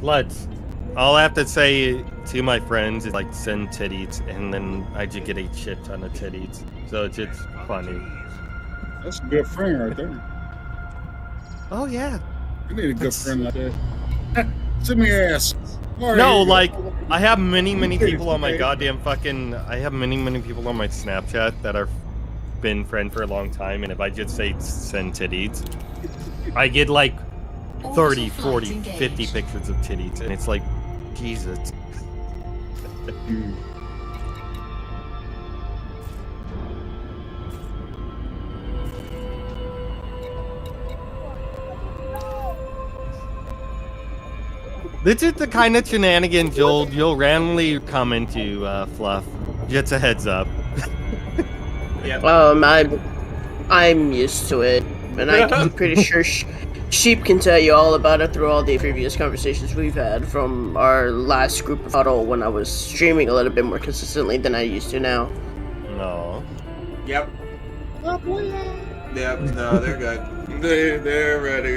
Let's. All I have to say to my friends is like send titties, and then I just get a shit ton of titties. So it's just funny. That's a good friend right there. Oh yeah. You need a good friend like that. Send me ass. No, like I have many people on my goddamn fucking. I have many people on my Snapchat that are been friends for a long time, and if I just say send titties, I get like 30, 40, 50 pictures of titties, and it's like, Jesus. This is the kind of shenanigans you'll randomly come into, Fluff. Just a heads up. I'm used to it, and I'm pretty sure Sheep can tell you all about it through all the previous conversations we've had from our last group of huddle when I was streaming a little bit more consistently than I used to now. No. Yep. Yep, no, they're good. They're ready.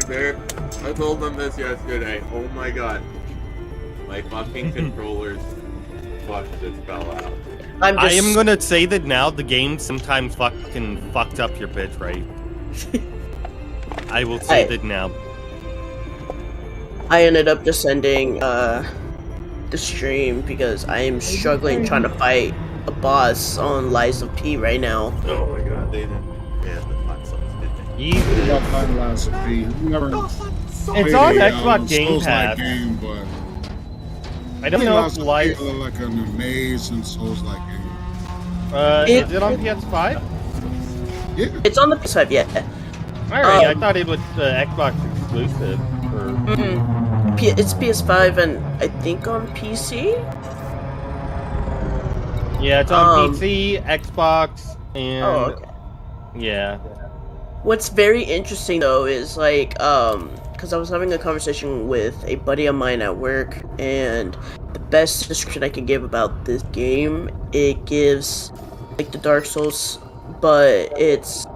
I told them this yesterday. Oh my god. My fucking controllers just fell out. I am gonna say that now the game sometimes fucking fucked up your pitch rate. I will say that now. I ended up just ending the stream because I am struggling trying to fight a boss on Lies of P right now. Oh my god, they didn't. Yeah, the fuck something did they? It's on Xbox Game Pass. Game, but I don't know if Lies like an amazing Souls-like game. Is it on PS5? Yeah. It's on the PS5, yeah. Alright, I thought it was Xbox exclusive. It's PS5 and I think on PC? Yeah, it's on PC, Xbox, and... Oh, okay. Yeah. What's very interesting, though, is, like, because I was having a conversation with a buddy of mine at work, and the best description I can give about this game, it gives, like, the Dark Souls, but it's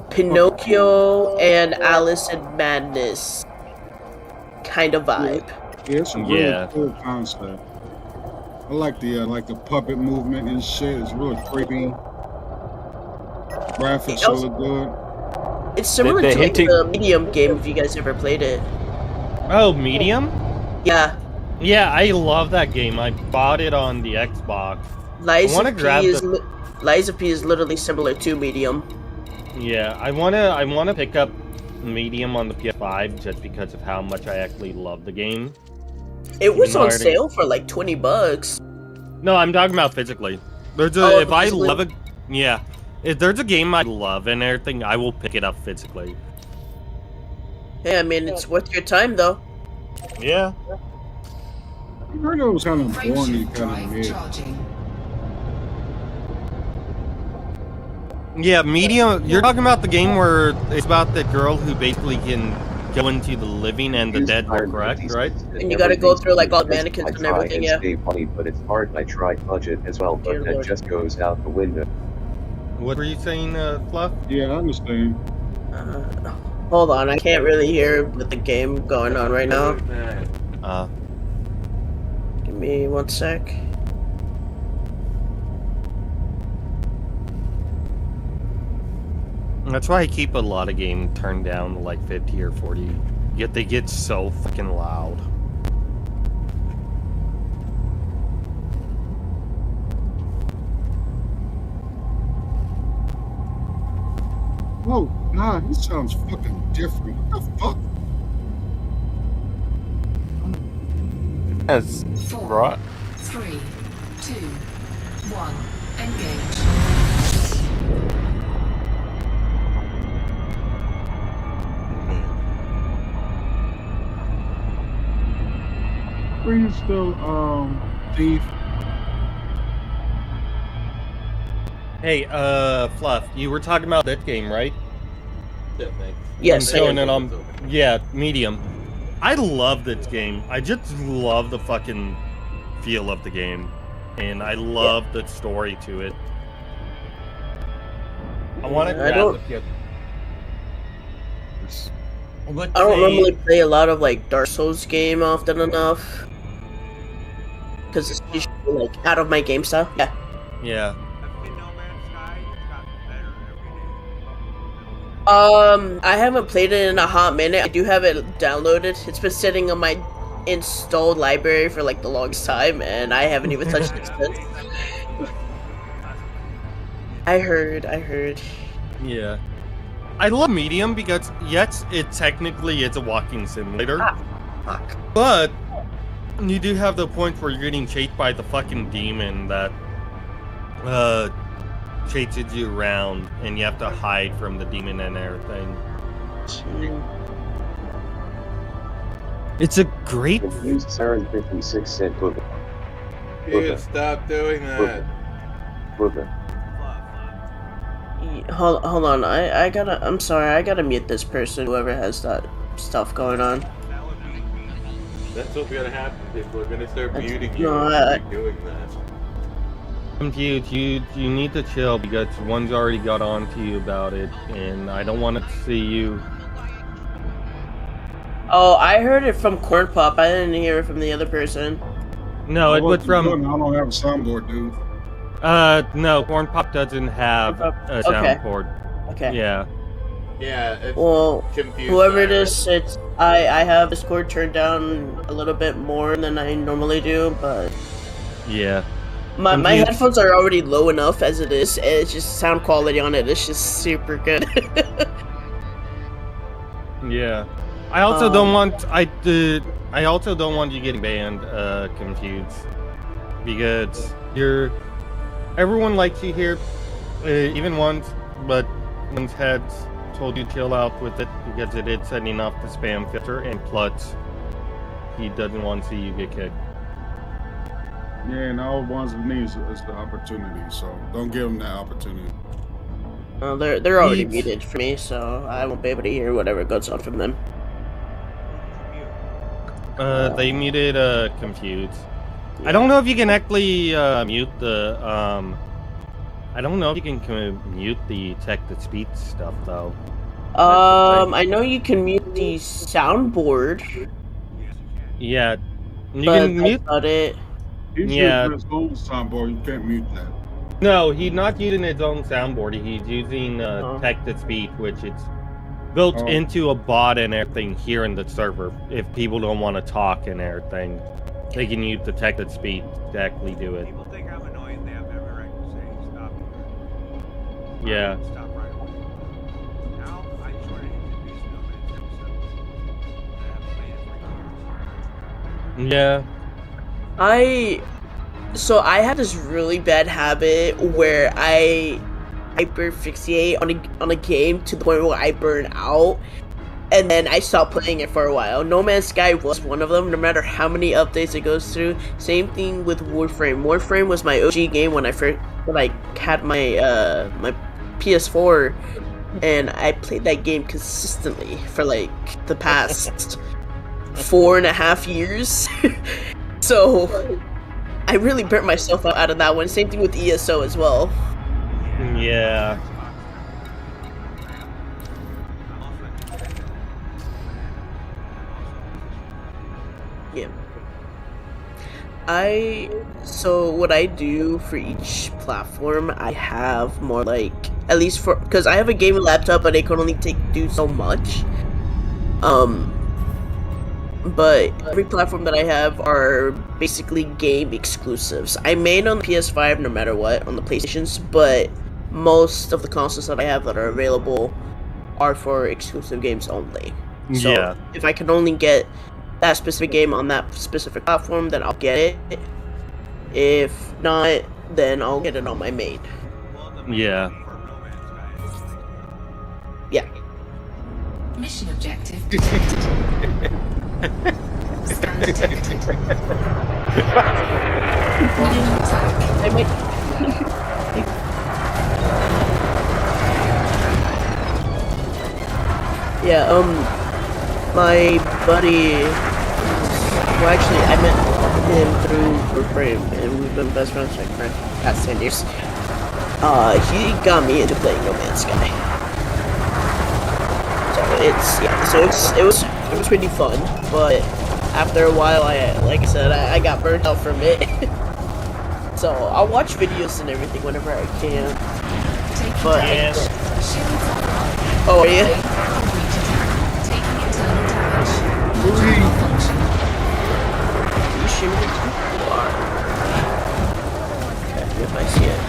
Pinocchio and Alice in Madness kind of vibe. Yeah, it's a really cool concept. I like the puppet movement and shit. It's really creepy. Graphics look good. It's similar to like the Medium game if you guys ever played it. Oh, Medium? Yeah. Yeah, I love that game. I bought it on the Xbox. Lies of P is literally similar to Medium. Yeah, I wanna pick up Medium on the PS5 just because of how much I actually love the game. It was on sale for like $20. No, I'm talking about physically. There's a if I love it, yeah. If there's a game I love and everything, I will pick it up physically. Yeah, I mean it's worth your time though. Yeah. I heard it was kind of boring, kind of weird. Yeah, Medium. You're talking about the game where it's about the girl who basically can go into the living and the dead, correct? Right? And you gotta go through like all the mannequins and everything, yeah. Stay funny, but it's hard. I tried budget as well, but that just goes out the window. What were you saying, Fluff? Yeah, I understand. Hold on, I can't really hear with the game going on right now. Give me 1 sec. That's why I keep a lot of games turned down to like 50 or 40. Yet they get so fucking loud. Oh, nah, he sounds fucking different. What the fuck? That's right. 3, 2, 1, engage. Bring still, thief. Hey, Fluff, you were talking about that game, right? Yes, I am. Yeah, Medium. I love this game. I just love the fucking feel of the game. And I love the story to it. I want to I grab don't- the PS. Let's I don't say- normally play a lot of like Dark Souls game often enough. Because it's usually like out of my game style. Yeah. Yeah. I've been No Man's Sky. It's gotten better every day. I haven't played it in a hot minute. I do have it downloaded. It's been sitting on my installed library for like the longest time, and I haven't even touched it since. I heard. Yeah. I love Medium because, yes, it's a walking simulator. Fuck. But you do have the point where you're getting chased by the fucking demon that chases you around, and you have to hide from the demon and everything. It's a great... Used Saren 56 cent book. You stop doing that. Booker. Hold on. I'm sorry. I gotta mute this person. Whoever has that stuff going on. That's what's gonna happen. People are gonna start muting you No, if you're doing that. Confused. You need to chill because one's already got on to you about it, and I don't want to see you. Oh, I heard it from Corn Pop. I didn't hear it from the other person. No, it was from. I don't have a soundboard, dude. No, Corn Pop doesn't have a soundboard. Okay. Yeah. Yeah, it's Well, confused. whoever it is, it's I have Discord turned down a little bit more than I normally do, but Yeah. my Confused. headphones are already low enough as it is. And it's just sound quality on it is just super good. Yeah. I also don't want I also don't want you getting banned, confused, because everyone likes you here, even once, but one's had told you chill out with it because it is setting off the spam filter, and plus he doesn't want to see you get kicked. Yeah, and all ones that needs is the opportunity, so don't give them that opportunity. They're already muted for me, so I won't be able to hear whatever goes on from them. They muted confused. I don't know if you can actually mute the I don't know if you can mute the text-to-speech stuff though. I know you can mute the soundboard. Yeah, you but can mute. That's about it. He's Yeah. using his own soundboard, you can't mute that. No, he's not using his own soundboard. He's using text-to-speech, which it's built into a bot and everything here in the server. If people don't want to talk and everything, they can use the text-to-speech to actually do it. People think I'm annoying. They have every right to say stop. Yeah. Stop right away. Now I just want to introduce No Man's Sky 7. I haven't played it for years. Yeah. So I have this really bad habit where I hyperfixate on a game to the point where I burn out, and then I stop playing it for a while. No Man's Sky was one of them, no matter how many updates it goes through. Same thing with Warframe. Warframe was my OG game when I had my my PS4, and I played that game consistently for like the past 4.5 years. So I really burnt myself out of that one. Same thing with ESO as well. Yeah. Yeah. So what I do for each platform, I have more like, at least for, because I have a gaming laptop, but it can only do so much. But every platform that I have are basically game exclusives. I main on the PS5 no matter what, on the PlayStations, but most of the consoles that I have that are available are for exclusive games only. So Yeah. if I can only get that specific game on that specific platform, then I'll get it. If not, then I'll get it on my main. Yeah. Yeah. Mission objective detected. Scan detected. Running attack. I might. Yeah, my buddy, well actually I met him through Warframe, and we've been best friends like for the past 10 years. He got me into playing No Man's Sky. So it was pretty fun, but after a while, like I said, I got burnt out from it. So I'll watch videos and everything whenever I can. But Yes. oh yeah. You shooting it too? You are. Okay, if I see it.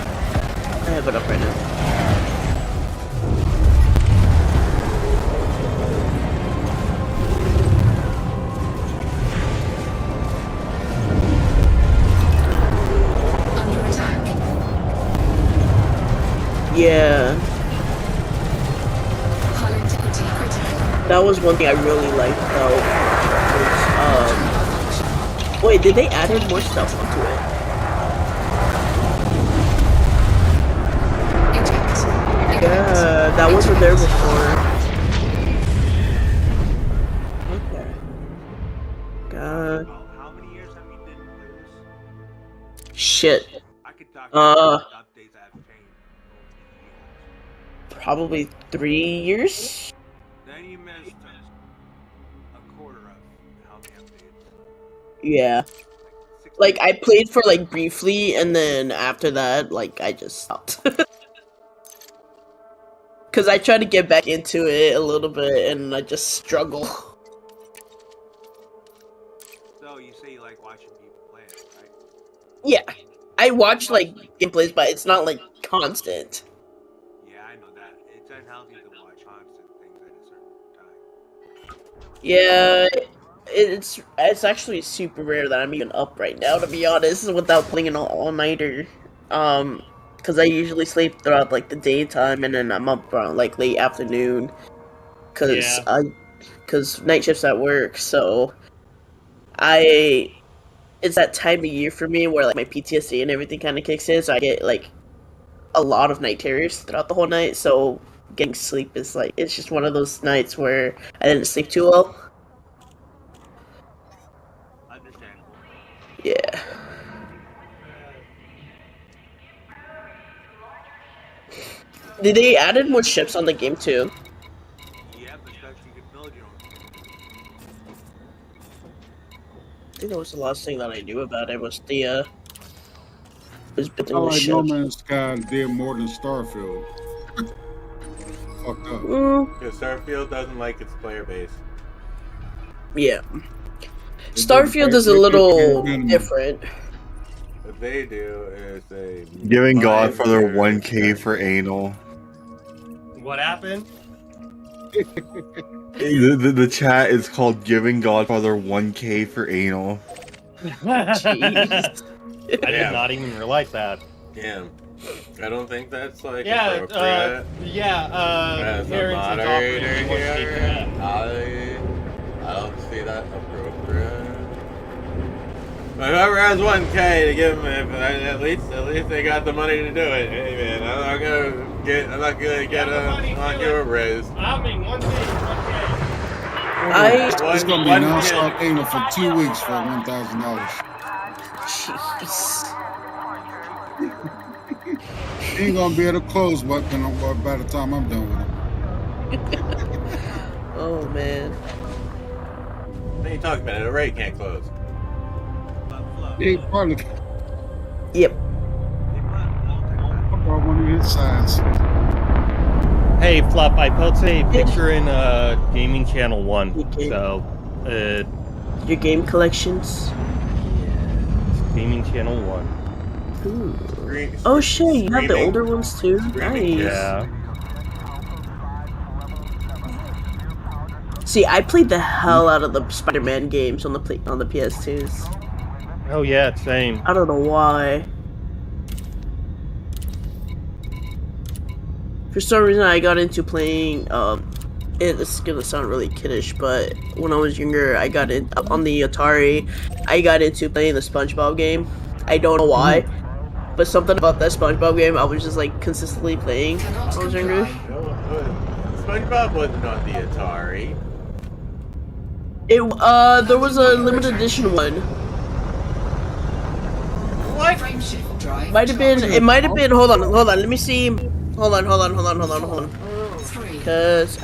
I have it up right now. Yeah. That was one thing I really liked though. Was, wait, did they add in more stuff onto it? Yeah, that wasn't there before. Okay. God. How many years have you been doing this? Shit. I could talk about the updates that have changed over the years. Probably 3 years? Then you missed a quarter of how many updates. Yeah. Like, I played for, like, briefly, and then after that, like, I just stopped. Because I tried to get back into it a little bit, and I just struggle. So, you say you like watching people play it, right? Yeah. I watch, like, gameplays, but it's not, like, constant. Yeah, I know that. It's unhealthy to watch constant things at a certain time. Yeah, it's actually super rare that I'm even up right now, to be honest, without playing an all-nighter. Because I usually sleep throughout, like, the daytime, and then I'm up around, like, late afternoon. Because night shifts at work, so it's that time of year for me where, like, my PTSD and everything kind of kicks in, so I get, like, a lot of night terrors throughout the whole night, so getting sleep is, like, it's just one of those nights where I didn't sleep too well. Understandable. Yeah. Did they added more ships on the game too? Yep, especially you can build your own ship. I think that was the last thing that I knew about it was the was building I the like No ships. Man's Sky did more than Starfield. Fucked up. Because Starfield doesn't like its player base. Yeah. Starfield is a little different. What they do is they Giving Godfather 1K for anal. What happened? The chat is called Giving Godfather 1K for anal. Jeez. I did not even realize that. Yeah. I don't think that's like Yeah, appropriate. As a parents is offering moderator me 1K for here, that. I don't see that appropriate. But whoever has 1K to give them, at least they got the money to do it. Hey man, I'm not gonna get on your raise. I mean, 1K. It's gonna be non-stop anal for 2 weeks for $1,000. Jeez. He ain't gonna be able to close by the time I'm done with him. Oh man. What are you talking about? The rate can't close. He probably. Yep. I brought one of his signs. Hey, Fluff, I posted a picture in Gaming Channel 1, so, your game collections? Gaming Channel 1. Ooh. Oh shit, you have the older ones too? Nice. Yeah. See, I played the hell out of the Spider-Man games on the PS2s. Oh yeah, same. I don't know why. For some reason, I got into playing. It's gonna sound really kiddish, but when I was younger, I got in on the Atari. I got into playing the SpongeBob game. I don't know why, but something about that SpongeBob game, I was just like consistently playing when I was younger. SpongeBob wasn't on the Atari. There was a limited edition one. What? drive. Might have been. It might have been. Hold on. Let me see. Hold on. Cause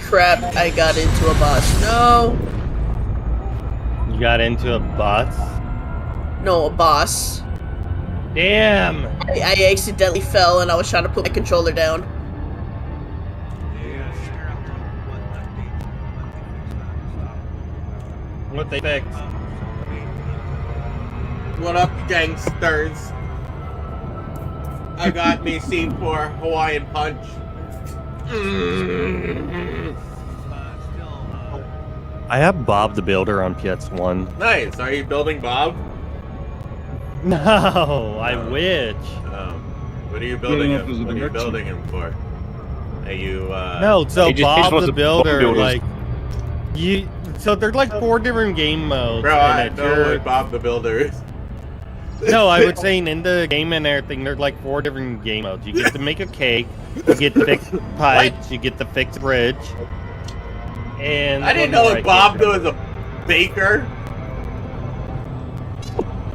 crap! I got into a boss. No. You got into a bus? No, a boss. Damn. I accidentally fell and I was trying to put my controller down. What they fixed? What up, gangsters? I got me C4 Hawaiian Punch. I have Bob the Builder on PS1. Nice. Are you building Bob? No, I wish. What are you building him? What are you building him for? Are you? No, so he just Bob wants the to Builder, build like you. So there's like 4 different game modes. Bro, and I it's know what Bob the Builder is. No, I was saying in the game and everything, there's like 4 different game modes. You get to make a cake, you get to fix pipes, you get to fix a bridge, and I didn't know that Bob was a baker.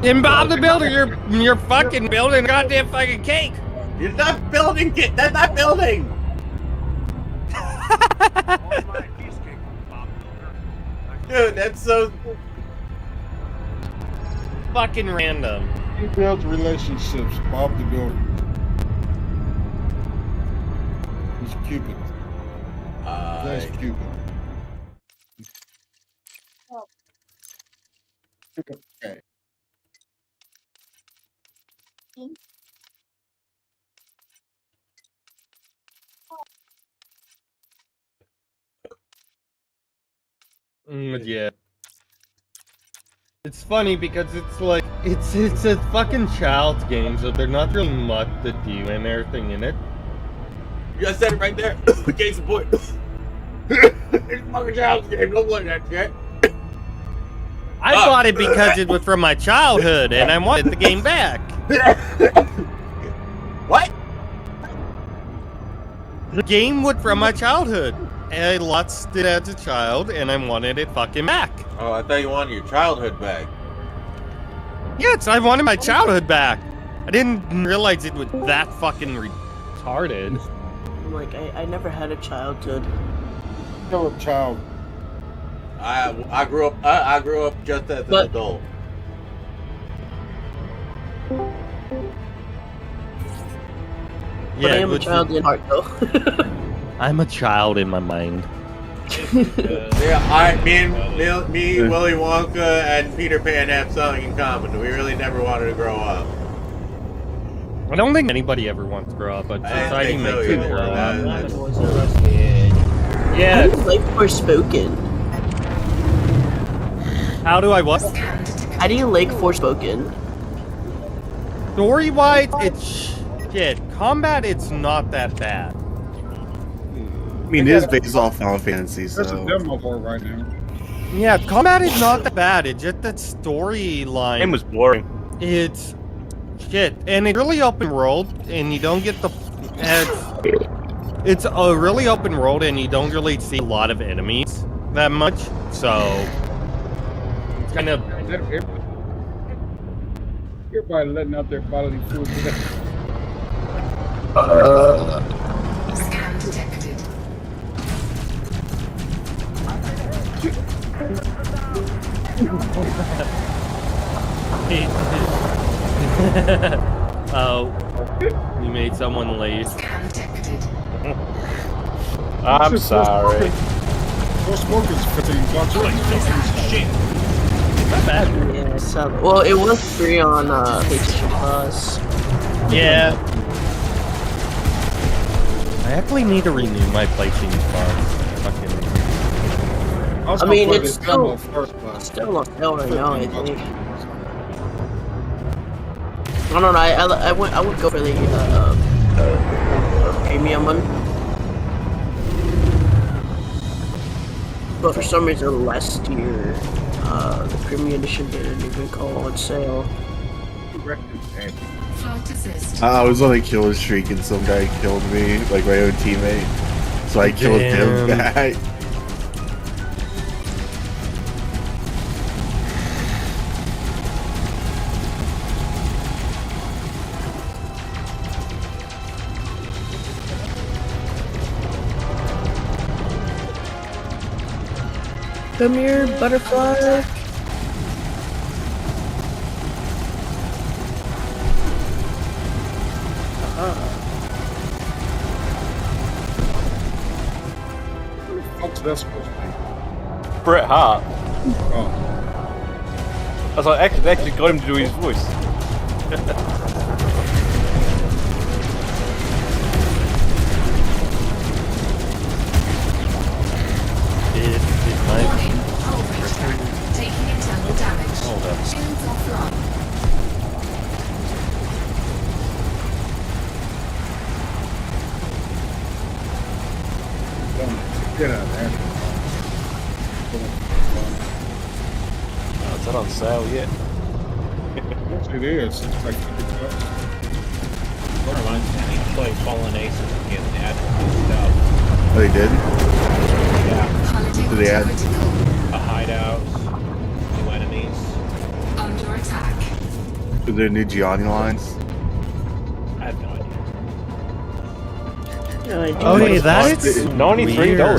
In Bob the Builder, you're fucking building a goddamn fucking cake. You're not building it. That's not building. Dude, that's so fucking random. He builds relationships, Bob the Builder. He's Cupid. That's Cupid. Okay. Yeah. It's funny because it's like it's a fucking child's game, so there's not really much to do and everything in it. You just said it right there. Case in point. It's a fucking child's game. Don't look at that shit. I bought it because it was from my childhood, and I wanted the game back. What? The game was from my childhood. And I lost it as a child, and I wanted it fucking back. Oh, I thought you wanted your childhood back. Yes, I wanted my childhood back. I didn't realize it was that fucking retarded. I'm like, I never had a childhood. Still a child. I grew up. I grew up just as an adult. But I am a child in heart, though. I'm a child in my mind. Yeah, me, Willy Wonka, and Peter Pan have something in common. We really never wanted to grow up. I don't think anybody ever wants to grow up, but society makes you grow up. Yeah. I like Forspoken. How do I what? How do you like Forspoken? Story-wise, it's shit. Combat, it's not that bad. I mean, it is based off Final Fantasy, so... There's a demo for it right now. Yeah, combat is not that bad. It's just that storyline. Game was boring. It's shit, and it's really open world, and you don't get the. It's a really open world, and you don't really see a lot of enemies that much. So it's kind of. Everybody letting out their quality food today. Scan detected. Oh, you made someone late. Scan detected. I'm sorry. Forspoken's $15. Shit. Not bad. Yeah, so, well, it was free on PlayStation Plus. Yeah. I actually need to renew my PlayStation Plus. Fucking. I mean, it's still on sale right now, I think. I don't know. I would go for the premium one, but for some reason last year, the premium edition didn't even go on sale. Flight assist. I was on a kill streak and some guy killed me, like my own teammate. So I killed him back. Come here, butterfly. What's that supposed to be? Bret Hart. Oh. I was like, they actually got him to do his voice. Warning, hull breach tank. Taking internal damage. Hold up. Shields offline. Get out of there. Oh, it's not on sale yet. Yes, it is. It's like $50. What reminds me, I need to play Fallen Aces and get the attribute stuff. Oh, they did? Yeah. Did they add? A hideout, new enemies. Under attack. Is there new Gianni lines? I have no idea. Okay, that is $93. Wow,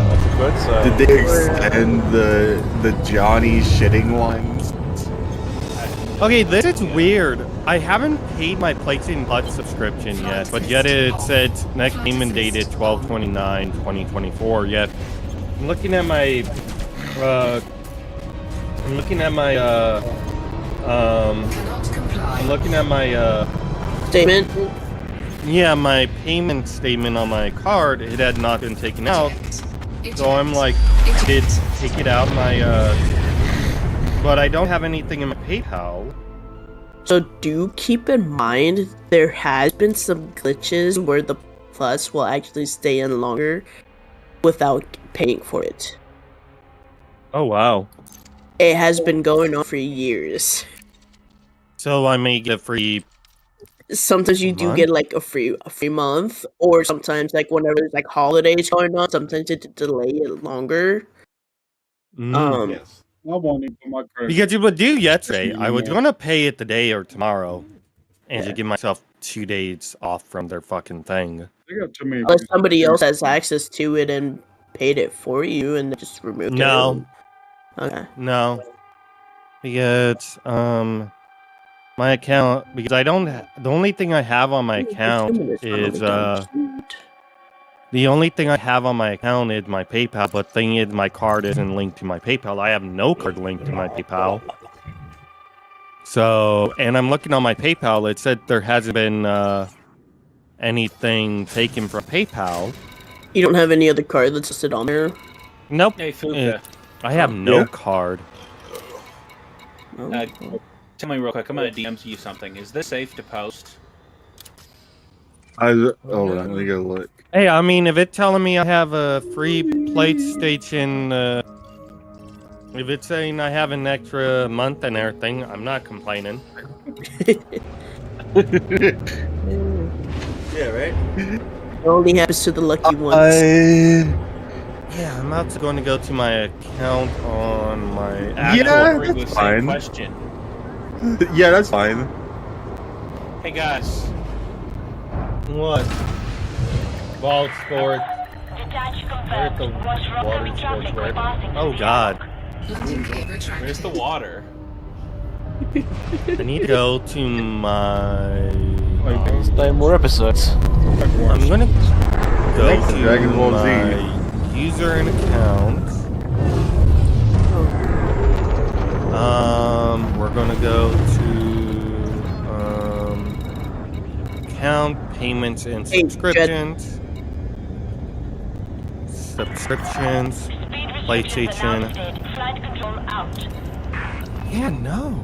that's a good sale. Did they extend the Johnny shitting ones? Okay, this is weird. I haven't paid my PlayStation Plus subscription yet, but yet it said next payment date is 12/29/2024. Yet I'm looking at my Statement. Yeah, my payment statement on my card, it had not been taken out. So I'm like, did take it out my but I don't have anything in my PayPal. So do keep in mind there has been some glitches where the Plus will actually stay in longer without paying for it. Oh wow. It has been going on for years. So I may get free. Sometimes you do month? get like a free month, or sometimes like whenever there's like holidays going on, sometimes it delay it longer. Yes. I won't even put my credit. Because it would do yesterday. I was Yeah. gonna pay it today or tomorrow, and to give myself 2 days off from their fucking thing. They got too many. Unless somebody else has access to it and paid it for you and they just removed No. it. Okay. No, because my account, because I don't. The only thing I have on my account is the only thing I have on my account is my PayPal. But thing is, my card isn't linked to my PayPal. I have no card linked to my PayPal. So, and I'm looking on my PayPal. It said there hasn't been anything taken from PayPal. You don't have any other card that's listed on there? Nope. Hey, Fuka. I have no card. Tell me real quick, I'm gonna DM you something. Is this safe to post? Hold on, let me go look. Hey, I mean, if it's telling me I have a free PlayStation, if it's saying I have an extra month and everything, I'm not complaining. Yeah, right? It only happens to the lucky ones. Yeah, I'm about to going to go to my account on my Yeah, With the that's same fine. question. Yeah, that's fine. Hey guys. What? Ball sport. Where's the water sports? Oh God. Where's the water? I need to go to my. Let's play more episodes. I'm gonna go Thanks, to Dragon Ball Z. my user and account. We're gonna go to account, payments, and subscriptions. Subscriptions, PlayStation. Yeah, no.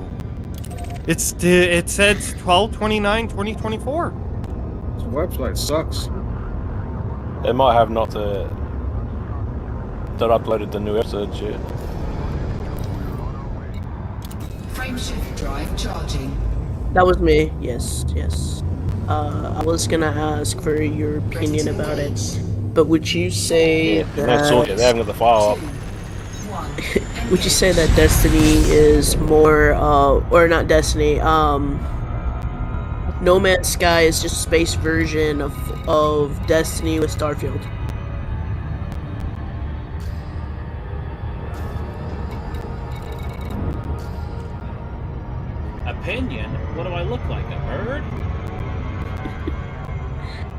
It says 12/29/2024. This website sucks. They might have not uploaded the new episodes yet. Frameshift drive charging. That was me. Yes. I was gonna ask for your opinion about it, but would you say That's all. They haven't got the file up. would you say that Destiny is more, or not Destiny? No Man's Sky is just a space version of Destiny with Starfield.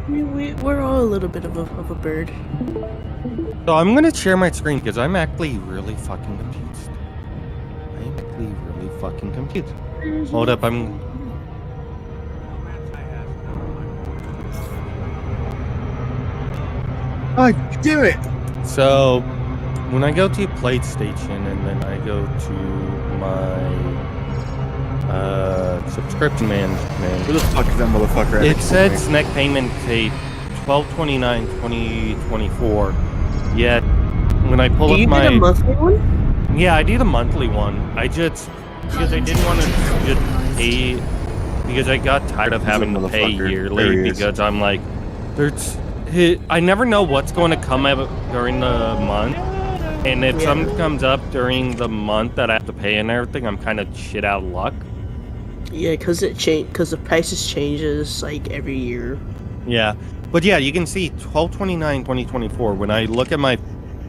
We're all a little bit of a bird. So I'm gonna share my screen because I'm actually really fucking confused. I'm actually really fucking confused. Hold up, I'm. Oh, damn it! So when I go to PlayStation and then I go to my subscription management, Where the fuck is that motherfucker at? it said snack payment date 12/29/2024. Yet when I pull Do up you my get a monthly one? yeah, I did a monthly one. I just because I didn't want to just pay because I got tired of having to pay yearly because I'm like, I never know what's going to come out during the month, and if something comes up during the month that I have to pay and everything, I'm kind of shit out of luck. Yeah, because the prices changes like every year. Yeah, but yeah, you can see 12/29/2024. When I look at my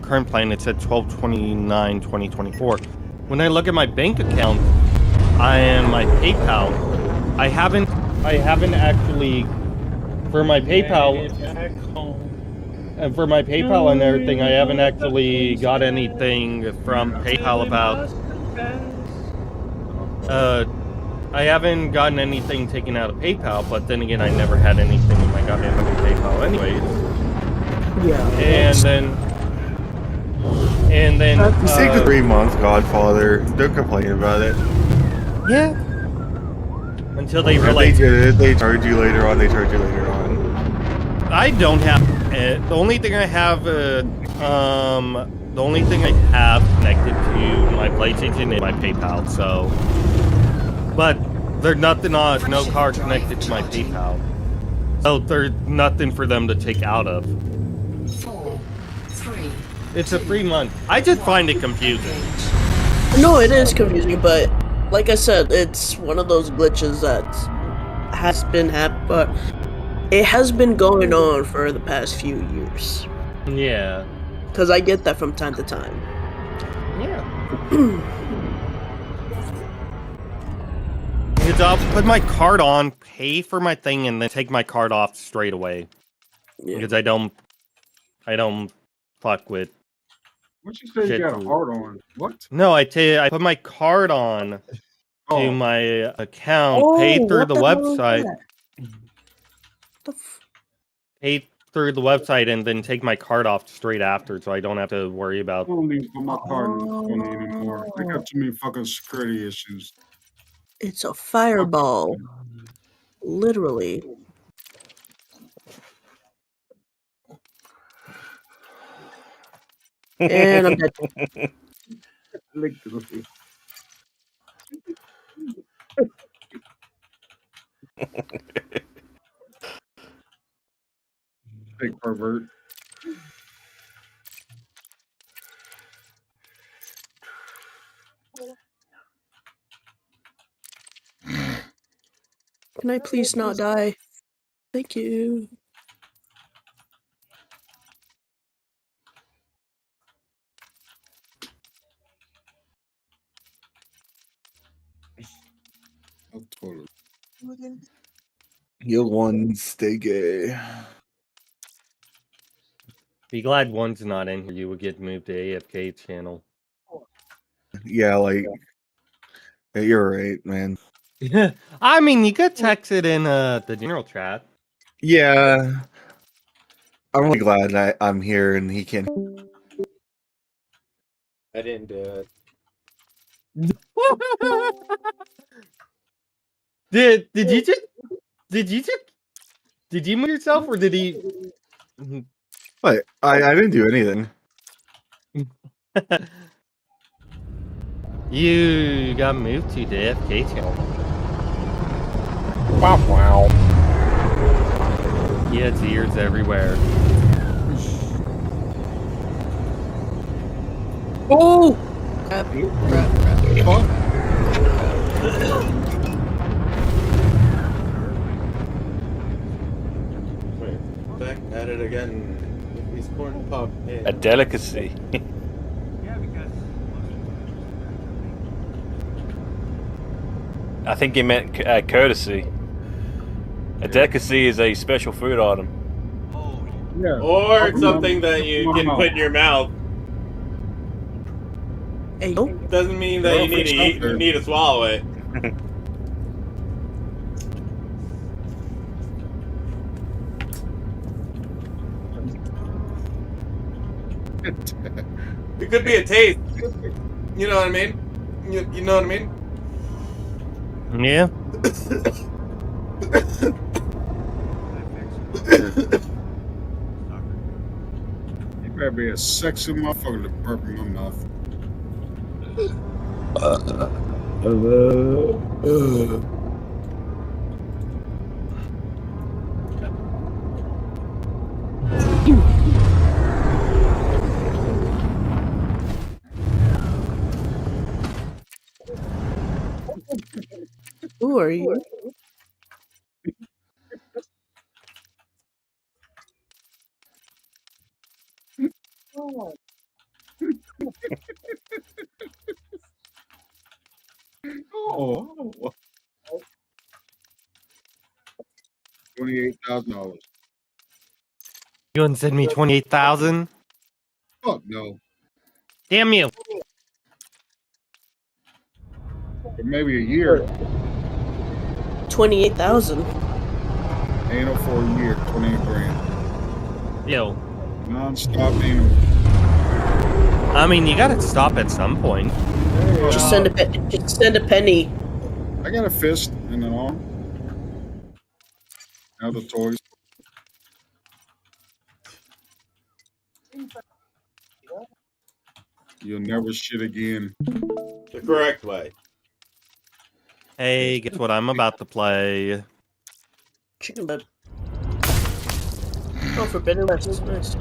current plan, it said 12/29/2024. When I look at my bank account and my PayPal, I haven't actually for my PayPal and for my PayPal and everything, I haven't actually got anything from PayPal about I haven't gotten anything taken out of PayPal, but then again, I never had anything in my goddamn PayPal anyways. Yeah. And then Just take the 3 months, Godfather. Don't complain about it. Yeah. Until they If realize they did it, they charge you later on. They charge you later on. I don't have the only thing I have connected to my PlayStation is my PayPal. So, but there's nothing on no card connected to my PayPal. So there's nothing for them to take out of. 4, 3. It's a free month. I just find it confusing. No, it is confusing, but like I said, it's one of those glitches that it has been going on for the past few years. Yeah. Because I get that from time to time. Yeah. Because I'll put my card on, pay for my thing, and then take my card off straight away. Yeah. Because I don't fuck with. What you say you got a heart on? What? No, I put my card on to my account, paid through the website. Paid through the website and then take my card off straight after, so I don't have to worry about. I don't even put my card in the phone anymore. They got too many fucking security issues. It's a fireball. Literally. And I'm dead. Big pervert. Can I please not die? Thank you. You'll one stay gay. Be glad one's not in here. You would get moved to AFK channel. Yeah, like you're right, man. I mean, you could text it in the general chat. Yeah, I'm really glad that I'm here and he can. I didn't do it. Did you move yourself or did he? What? I didn't do anything. You got moved to the AFK channel. Wow. Yeah, it's ears everywhere. Oh! Crap. Wait, back at it again. These corn pop. A delicacy. I think he meant courtesy. A delicacy is a special food item. Yeah. Or Open something that you my can mouth. put in your mouth. Hey, yo. Doesn't mean that you need to eat. You need to swallow it. It could be a taste. You know what I mean? You know what I mean? Yeah. You better be a sexy motherfucker to burp in my mouth. Who are you? Oh, $28,000. You gonna send me 28,000? Fuck no. Damn you! But maybe a year. 28,000. Ain't no for a year. 28 grand. Yo. Non-stop ain't no. I mean, you gotta stop at some point. Just send a penny. I got a fist and an arm. Other toys. You'll never shit again. The correct way. Hey, guess what I'm about to play? Chicken bed. Oh, Forbidden West. Nice.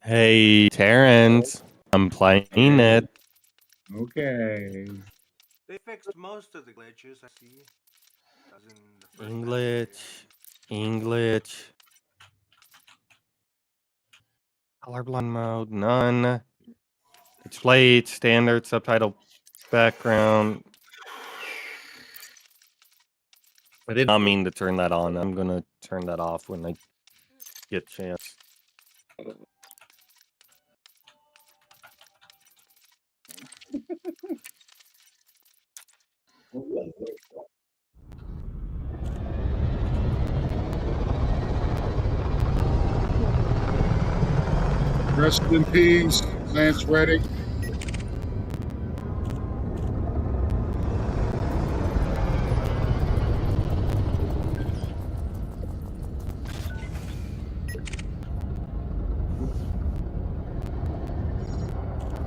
Hey, Terrence. I'm playing it. Okay. They fixed most of the glitches, I see. As in the first English. Colorblind mode, none. Display standard subtitle background. I did not mean to turn that on. I'm gonna turn that off when I get a chance. Rest in peace, Lance Reddick.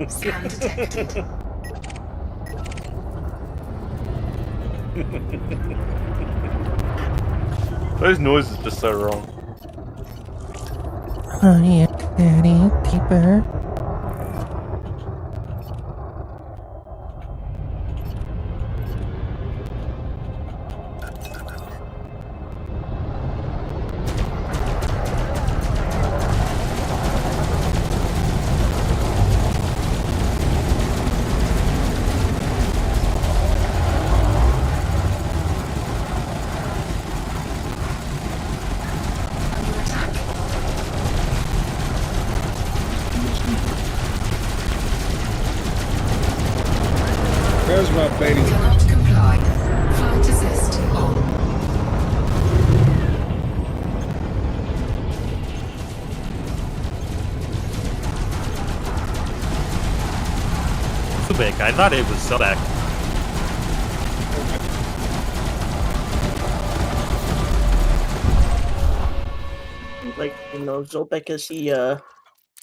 Scan detected. Those noises are just so wrong. Oh yeah, Daddy, keeper. There's my baby. Cannot comply. Flight assist on. Subik, I thought it was Subek. Like, you know, Zolbek is the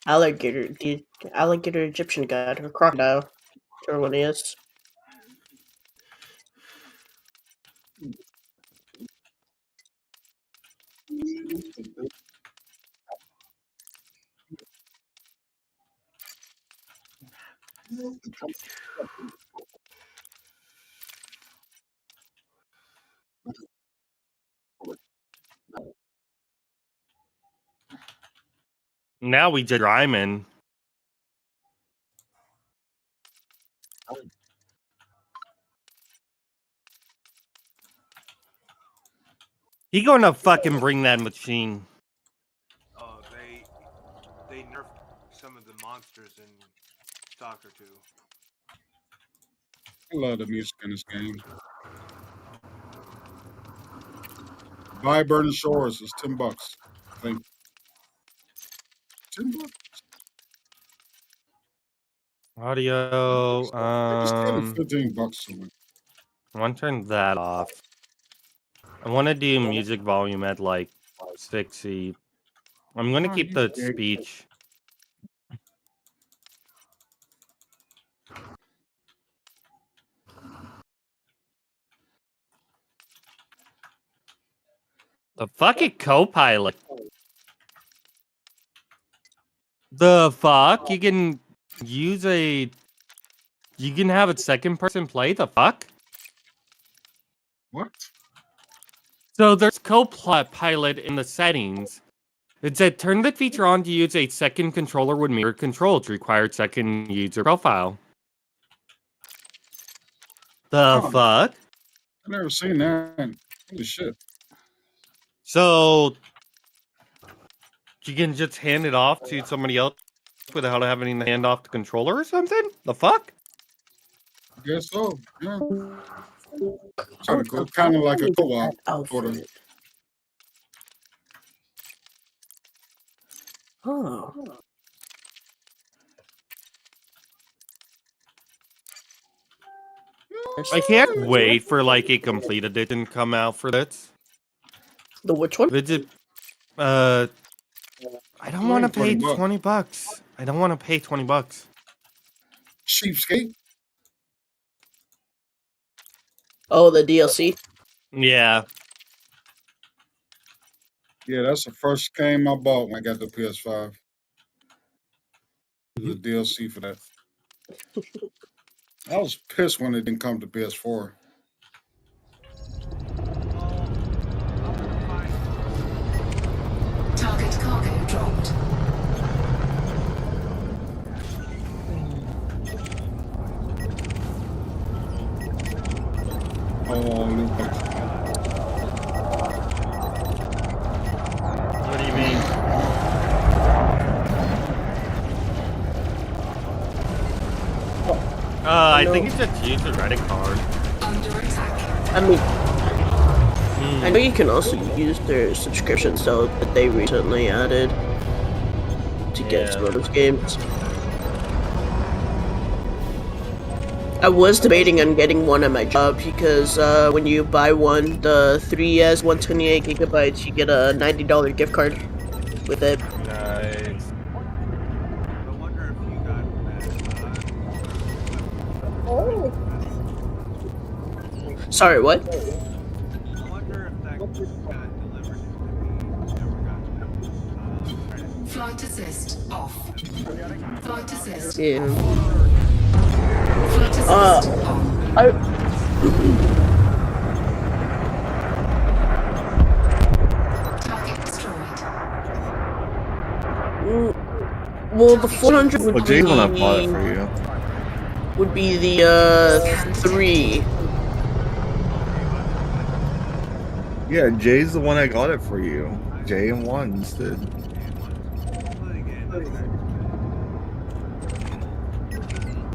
alligator Egyptian god, or crocodile, whichever one he is. Now we just Ryman. He gonna fucking bring that machine. Oh, they nerfed some of the monsters in Stalker 2. I love the music in this game. Buy Burning Shores is $10. I think. $10. Audio. It's 10 or $15 somewhere. I want to turn that off. I want to do music volume at like 60. I'm going to keep the speech. The fucking co-pilot. The fuck? You can use a... You can have a second person play? The fuck? What? So there's co-pilot in the settings. It said turn the feature on to use a second controller with mirror controls. Required second user profile. The fuck? I've never seen that. Holy shit. So you can just hand it off to somebody else without having to hand off the controller or something? The fuck? I guess so. Yeah. Kind of like a co-op. Sort of. Oh. I can't wait for like a complete edition to come out for this. The which one? I don't want to pay $20. I don't want to pay $20. Cheapskate? Oh, the DLC? Yeah. Yeah, that's the first game I bought when I got the PS5. The DLC for that. I was pissed when it didn't come to PS4. Target cargo dropped. Oh, What do you mean? I think it's just use the Reddit card. Under attack. I mean, I know you can also use their subscriptions though that they recently added to get some of those games. I was debating on getting one at my job because when you buy one, the 3S 128 gigabytes, you get a $90 gift card with it. Nice. Sorry, what? Flight assist off. Flight assist. Yeah. Flight assist on. Target destroyed. Well, the 400 would Well, be... Jay's gonna bought it for you. Would be the 3. Yeah, Jay's the one that got it for you. Jay and Ones did.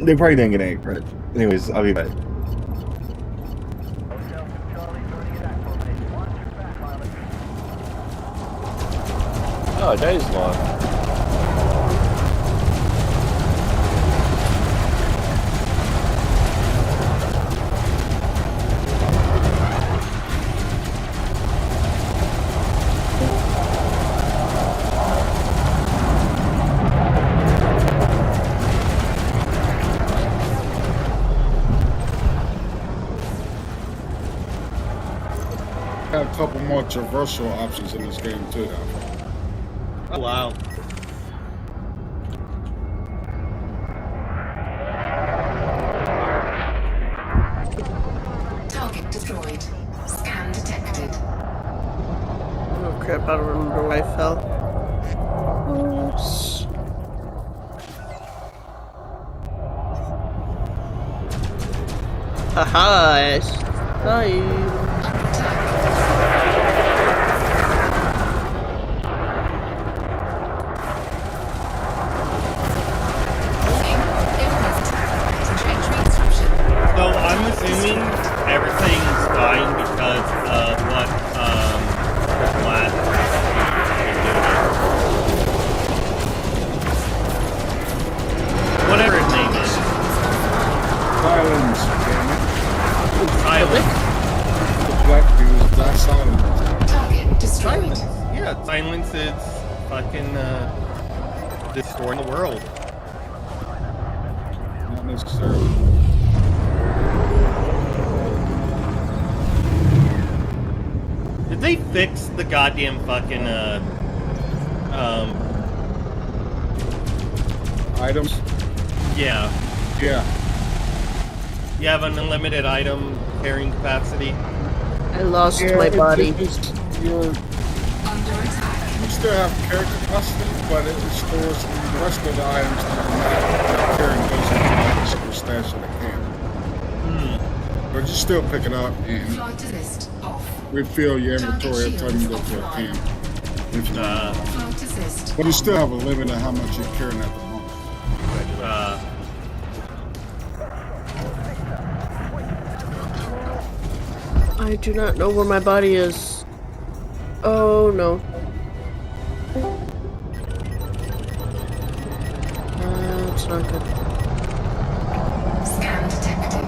They probably didn't get any credit. Anyways, I'll be back. Oh, Jay's locked. got a couple more traversal options in this game too. Oh wow. Target destroyed. Scan detected. Oh crap, I don't remember where I fell. Oops. Haha, hi. Yeah, silence is fucking destroying the world. Not necessarily. Did they fix the goddamn fucking items? Yeah. Yeah. You have an unlimited item carrying capacity. I lost my body. You still have character capacity, but it stores the rest of the items that are not carrying those into the stash of the camp. But you still pick it up and refill your inventory every time you go to a camp. If you but you still have a limit on how much you're carrying at the moment. I do not know where my body is. Oh no. That's not good. Scan detected.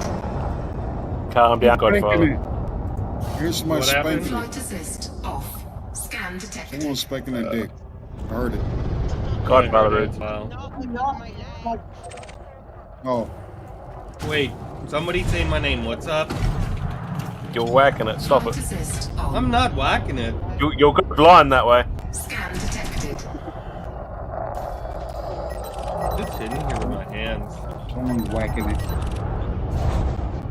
Calm down, Godfather. Here's my spanking. Flight assist off. Scan detected. Someone's spanking that dick. I heard it. Godfather. Oh. Wait, somebody's saying my name. What's up? You're whacking it. Stop it. I'm not whacking it. You're good line that way. Scan detected. Just sitting here with my hands. Someone's whacking it.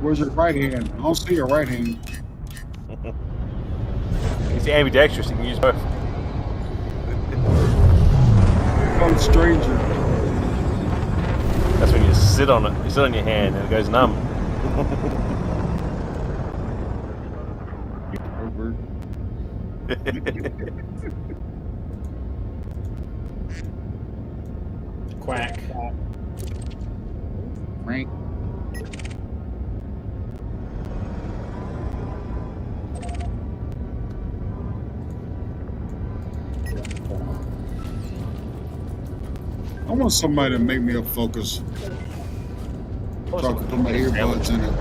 Where's your right hand? I don't see your right hand. It's ambidextrous. You can use both. Some stranger. That's when you sit on it. You sit on your hand and it goes numb. Quack. Right. I want somebody to make me a focus. So I can put my earbuds in it.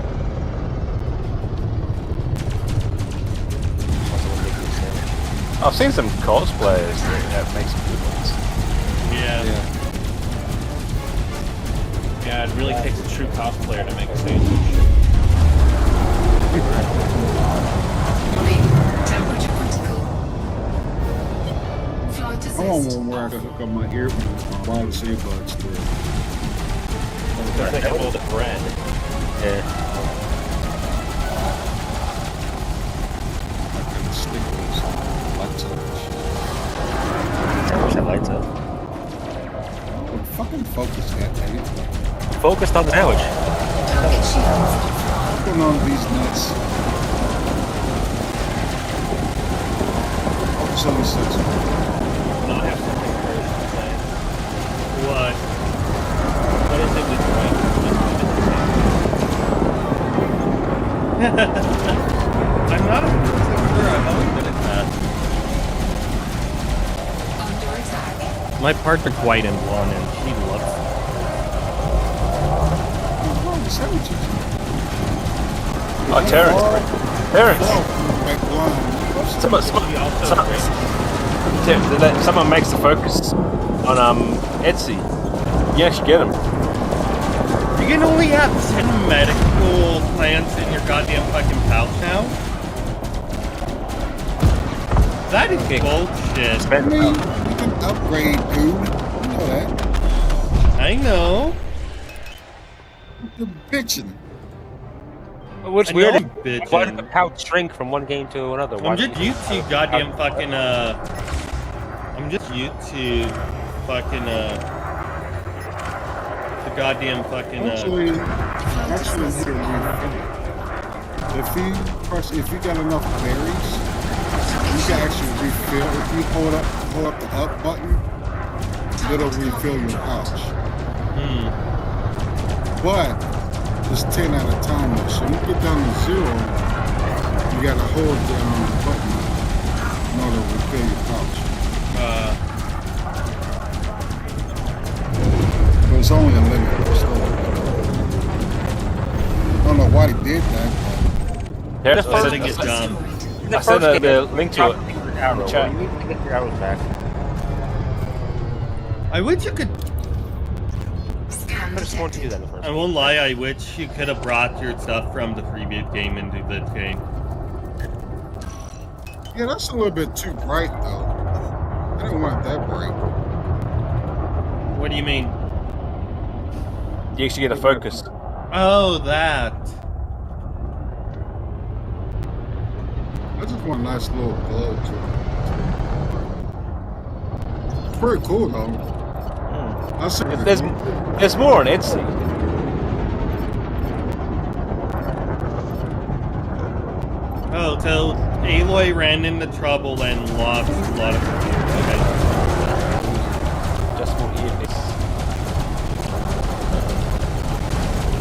I've seen some cosplayers that make some good ones. Yeah. Yeah, it really takes a true cosplayer to make a stage. Temperature critical. Flight assist. I want one where I can hook up my earbuds, my wireless earbuds to it. Looks like a bowl of bread. Yeah. I can stick those lights up. Where's that lights up? Fucking focus that, baby. Focused on the sandwich. What's going on with these nuts? Focus on the sensor. No, I have something first to say. What? What is it with Frank? I'm not 100% sure. I've always been at that. My parts are white and blonde, and she loves it. Oh, Terrence. Someone makes the focus on Etsy. You actually get them. You can only have 10 medical plants in your goddamn fucking pouch now? That is bullshit. I mean, you can upgrade, dude. You know that. I know. You're bitching. What's I weird? know I'm bitching. Why did the pouch shrink from one game to another? I'm just used to goddamn fucking I'm just used to fucking the goddamn fucking Actually, here, if you got enough berries, you can actually refill. If you hold up the up button, it'll refill your pouch. But it's 10 at a time. So when you get down to 0, you gotta hold down the button in order to refill your pouch. But it's only a limit. So I don't know why they did that. Yeah, I think it's dumb. I sent the link to it. Arrow. Chat. You need to get your arrows back. I wish you could. Scan I just want to do that in the detected. first I won't lie. I wish you could have brought your stuff from the previous game into this game. Yeah, that's a little bit too bright, though. I don't want it that bright. What do you mean? You actually get a focus. Oh, that. I just want a nice little glow to it. It's pretty cool, though. I see it. There's more on Etsy. Oh, so Aloy ran into trouble and lost a lot of her gear. Okay. Just what he is.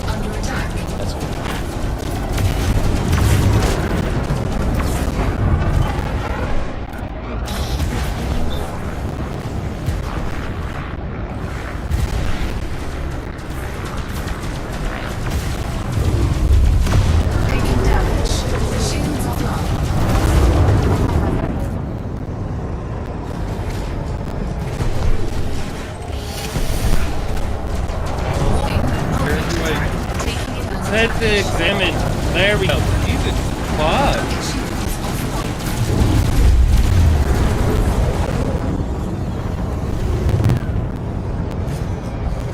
Under attack. That's all. Taking damage. Shields offline. Let's examine. There we go. Jesus. Fuck.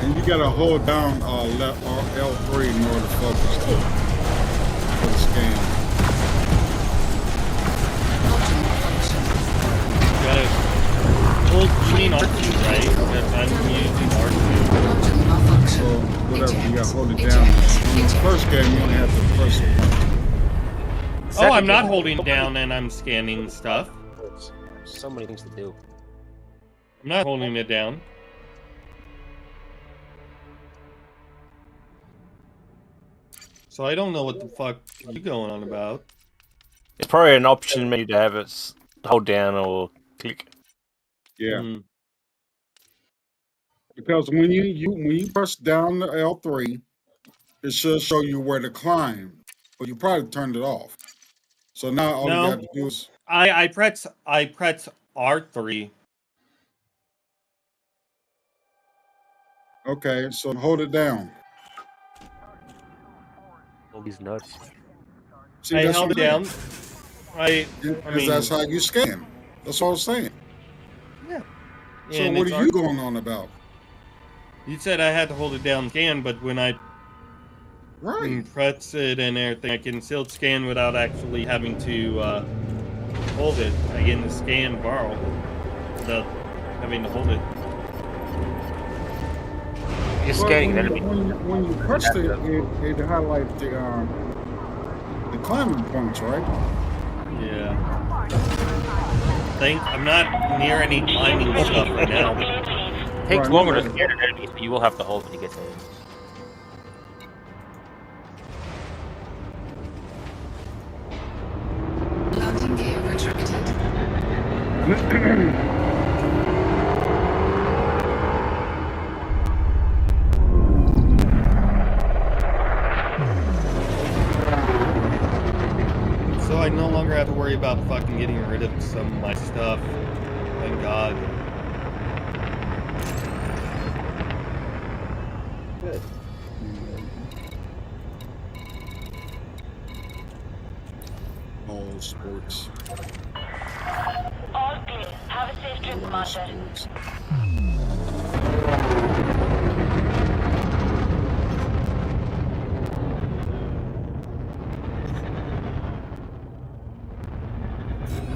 And you gotta hold down L3 in order to focus for the scan. Got it. Well, you mean R2, right? Because I'm using R2. So whatever, you gotta hold it down. In the first game, you only have to press it. Oh, I'm not holding down and I'm scanning stuff. So many things to do. I'm not holding it down. So I don't know what the fuck you going on about. It's probably an option maybe to have it hold down or click. Yeah. Because when you press down the L3, it should show you where to climb, but you probably turned it off. So now all you have to do is I press R3. okay. So hold it down. All these nuts. See, I that's held it what I'm down. saying. I Because mean, that's how you scan. That's all I'm saying. Yeah. So And what it's are you going on about? You said I had to hold it down scan, but when I press it and everything, I can still scan without actually having to hold it. I get the scan bar without having to hold it. You're Well, scanning an when, enemy. when you press it, it highlights the climbing points, right? Yeah. I'm not near any climbing stuff right now. It takes longer to scan an enemy, but you will have to hold when you get to it. Landing gear retracted. So I no longer have to worry about fucking getting rid of some of my stuff. Thank God. Good. All sports. All clear. Have a safe trip, Commander.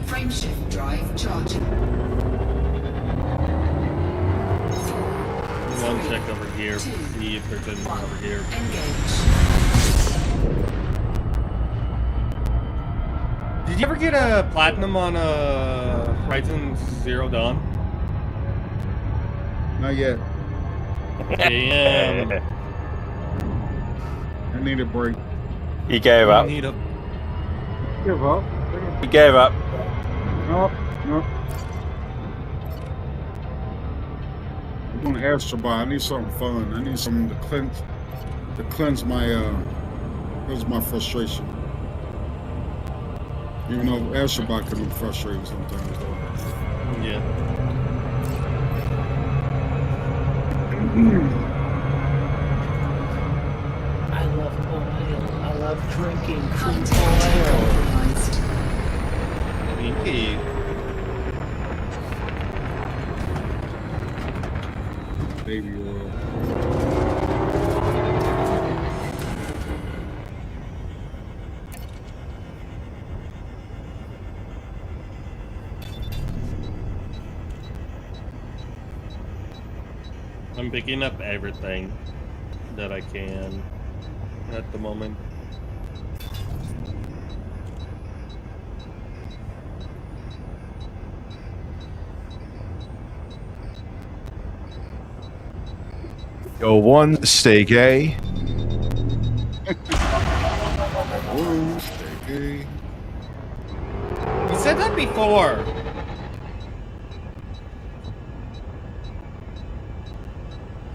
Frameshift drive charging. One check over here. See if there's anything over here. Did you ever get a platinum on Horizon Zero Dawn? Not yet. Damn. I need a break. He gave up. Need a... Give up. He gave up. No, no. I'm going to Astro Bot. I need something fun. I need something to cleanse my frustration. Even though Astrobot can be frustrating sometimes, though. Yeah. I love oil. I love drinking crude Contact oil. compromised. Indeed. Baby oil. I'm picking up everything that I can at the moment. Yo, one, stay gay. Whoa, stay gay. You said that before.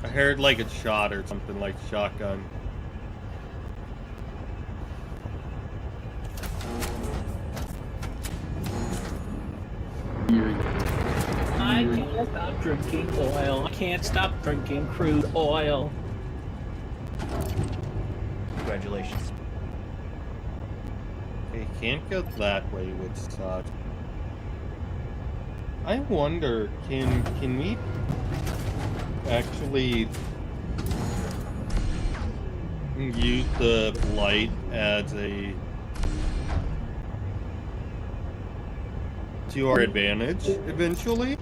I heard like a shot or something like shotgun. I can't stop drinking oil. I can't stop drinking crude oil. Congratulations. You can't go that way with such. I wonder, can we actually use the light as a to our advantage eventually?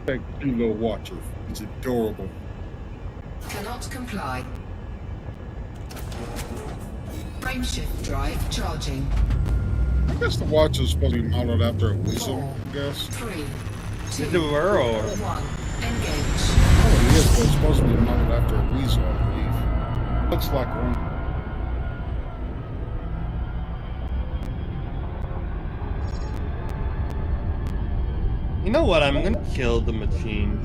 That cute little watcher. It's adorable. Cannot comply. Frameshift drive charging. I guess the watcher's supposed to be modeled after a weasel, I guess. 3, 2, It's a burrow. 1. Engage. Oh, it is, but it's supposed to be modeled after a weasel, I believe. Looks like one. You know what? I'm gonna kill the machine.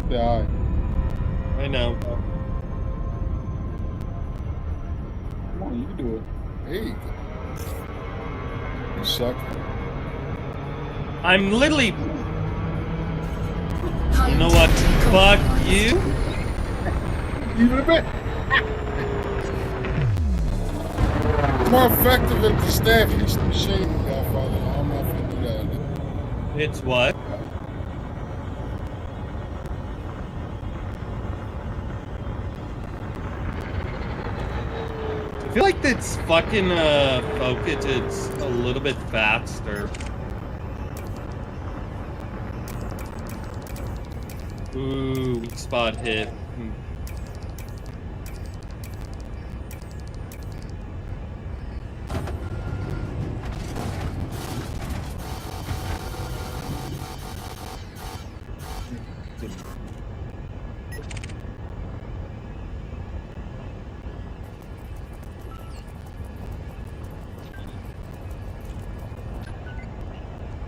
Yeah. I know. Come on, you can do it. Hey. You suck. I'm literally. You know what? Fuck you. Even a bit. More effective if the staff used the machine, Godfather. I don't know if you do that. It's what? I feel like this fucking focus is a little bit faster. Ooh, weak spot hit.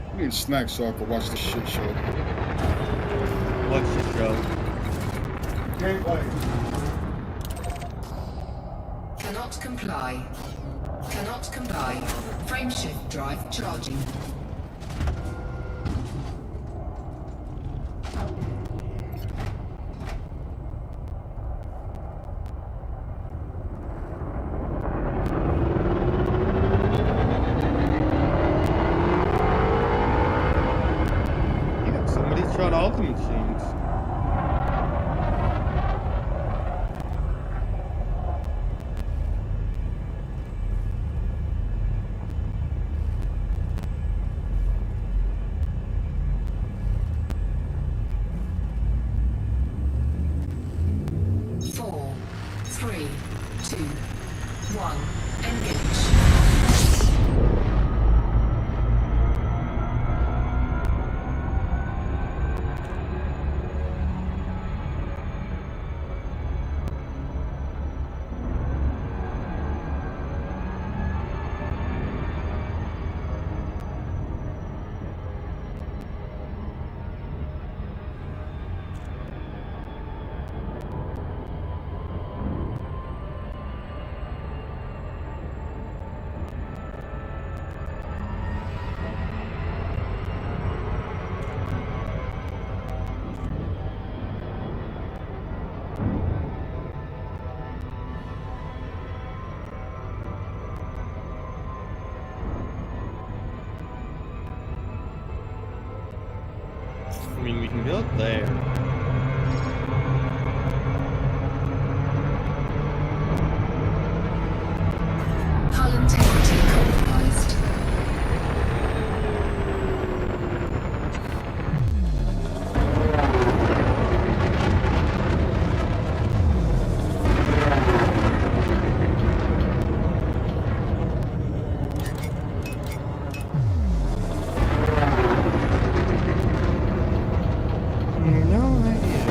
I need snacks so I can watch the shit show. What's the show? Cannot comply. Cannot comply. Frameshift drive charging. Yeah, somebody shot all the machines. Four, 3, 2, 1. Engage. I mean, we can go there. Hull integrity compromised. No idea.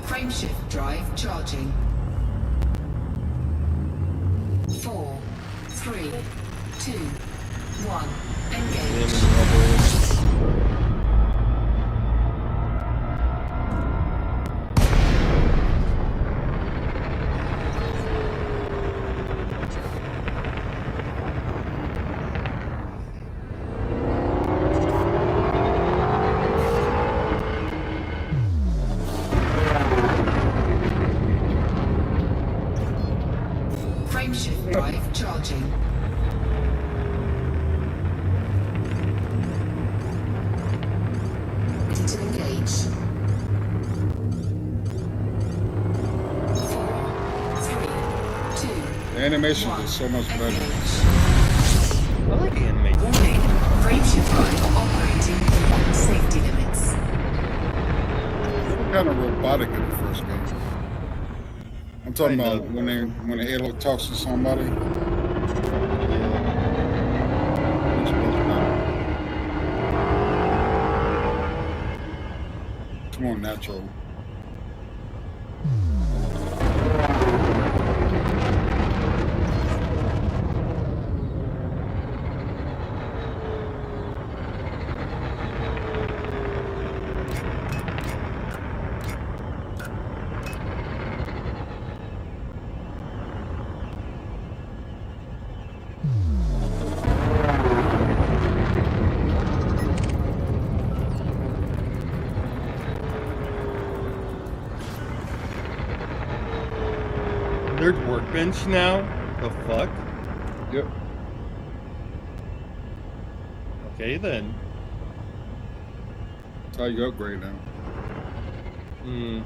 Frameshift drive charging. 4, 3, 2, 1. Engage. Frameshift drive charging. Ready to engage. 4, 3, 2. The animation is so much better. I like the animation. Warning. Frameshift drive operating beyond safety limits. They were kind of robotic in the first game. I'm talking about when the alien talks to somebody. It's more natural. There's workbench now? The fuck? Yep. Okay then. That's how you upgrade now. Hmm.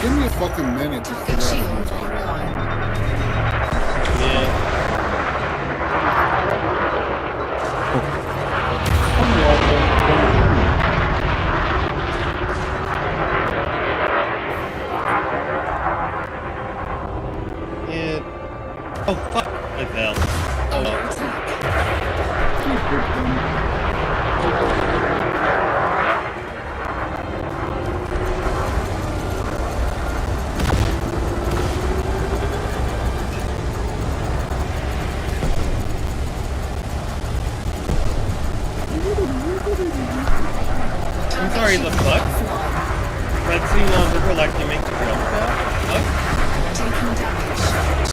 give me a fucking minute to figure out what's going on. Yeah. Oh fuck! I fell. Oh no. I'm sorry, the fuck? Red scene on river like you make the jump now? What? Taking damage.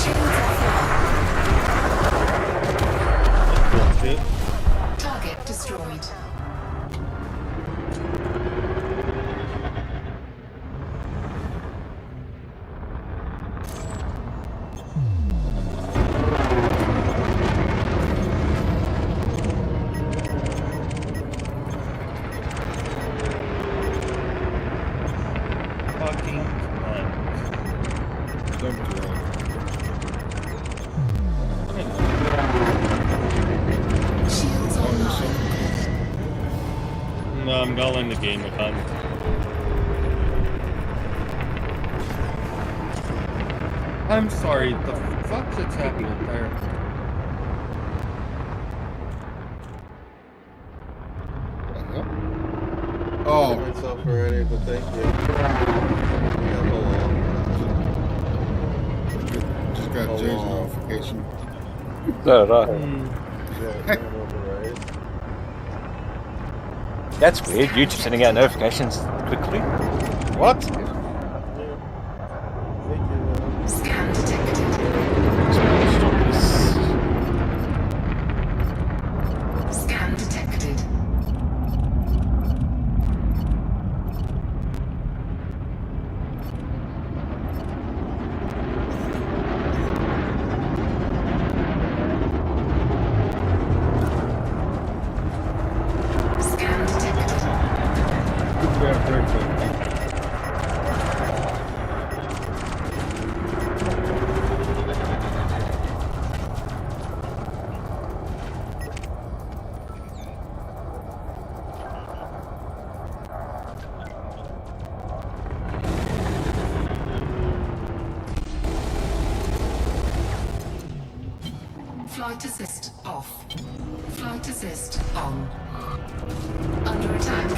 Shields offline. Bullshit. Target destroyed. Fucking cunt. Don't do it. Shields online. No, I'm calling the game a cunt. I'm sorry, the fuck just happened there? Oh. myself already, but thank you. Just got Jay's notification. So did I. That's weird. YouTube sending out notifications quickly. What? Scan detected. Scan detected. Scan detected. Flight assist off. Flight assist on. Under attack.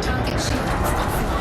Target shields offline.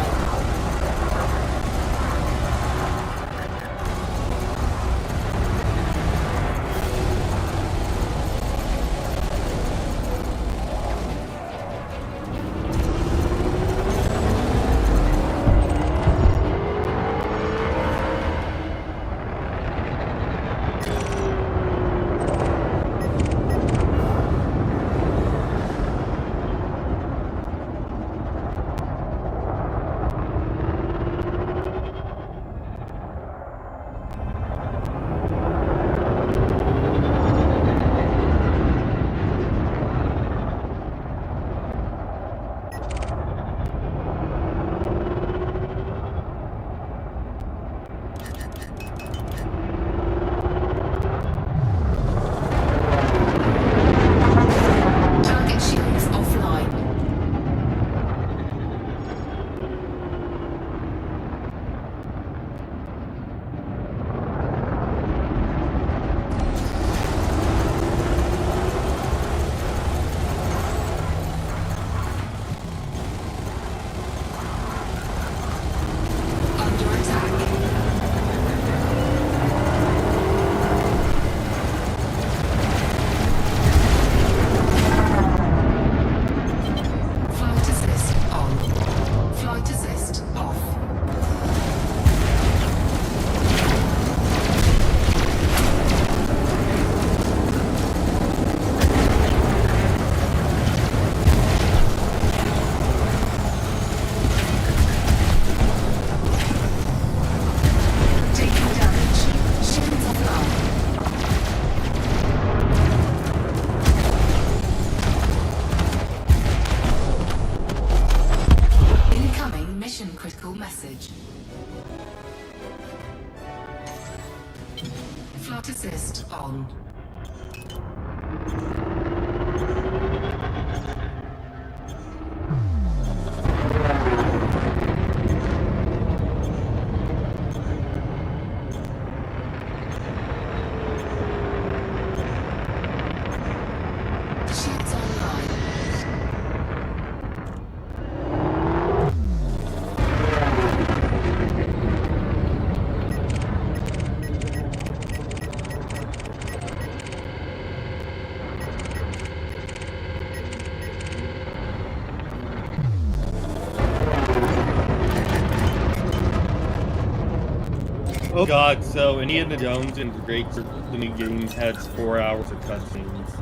Oh god, so Indiana Jones and the Great the new game has 4 hours of cutscenes.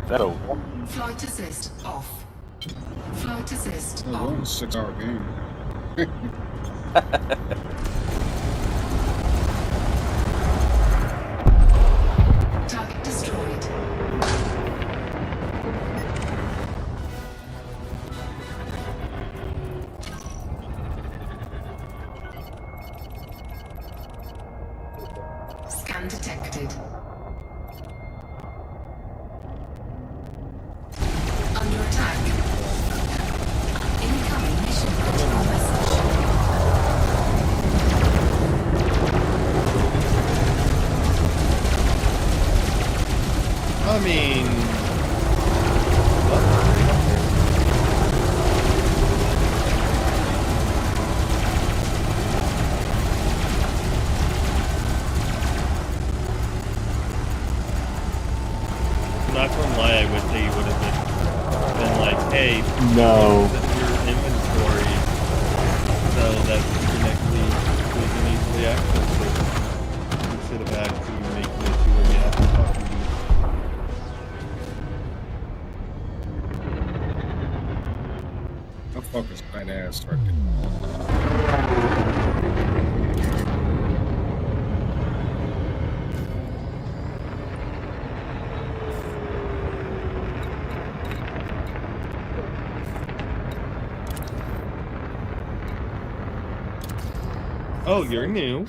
That'll. Flight assist off. Flight assist Well, on. it's a 6-hour game. Target destroyed. Scan detected. Under attack. Incoming mission control message. I mean... Not gonna lie, I wish they would have been like, hey, No. this is your inventory so that you can actually easily access it instead of actually making it to where you have to fucking That fuck is badass right there. Oh, you're new.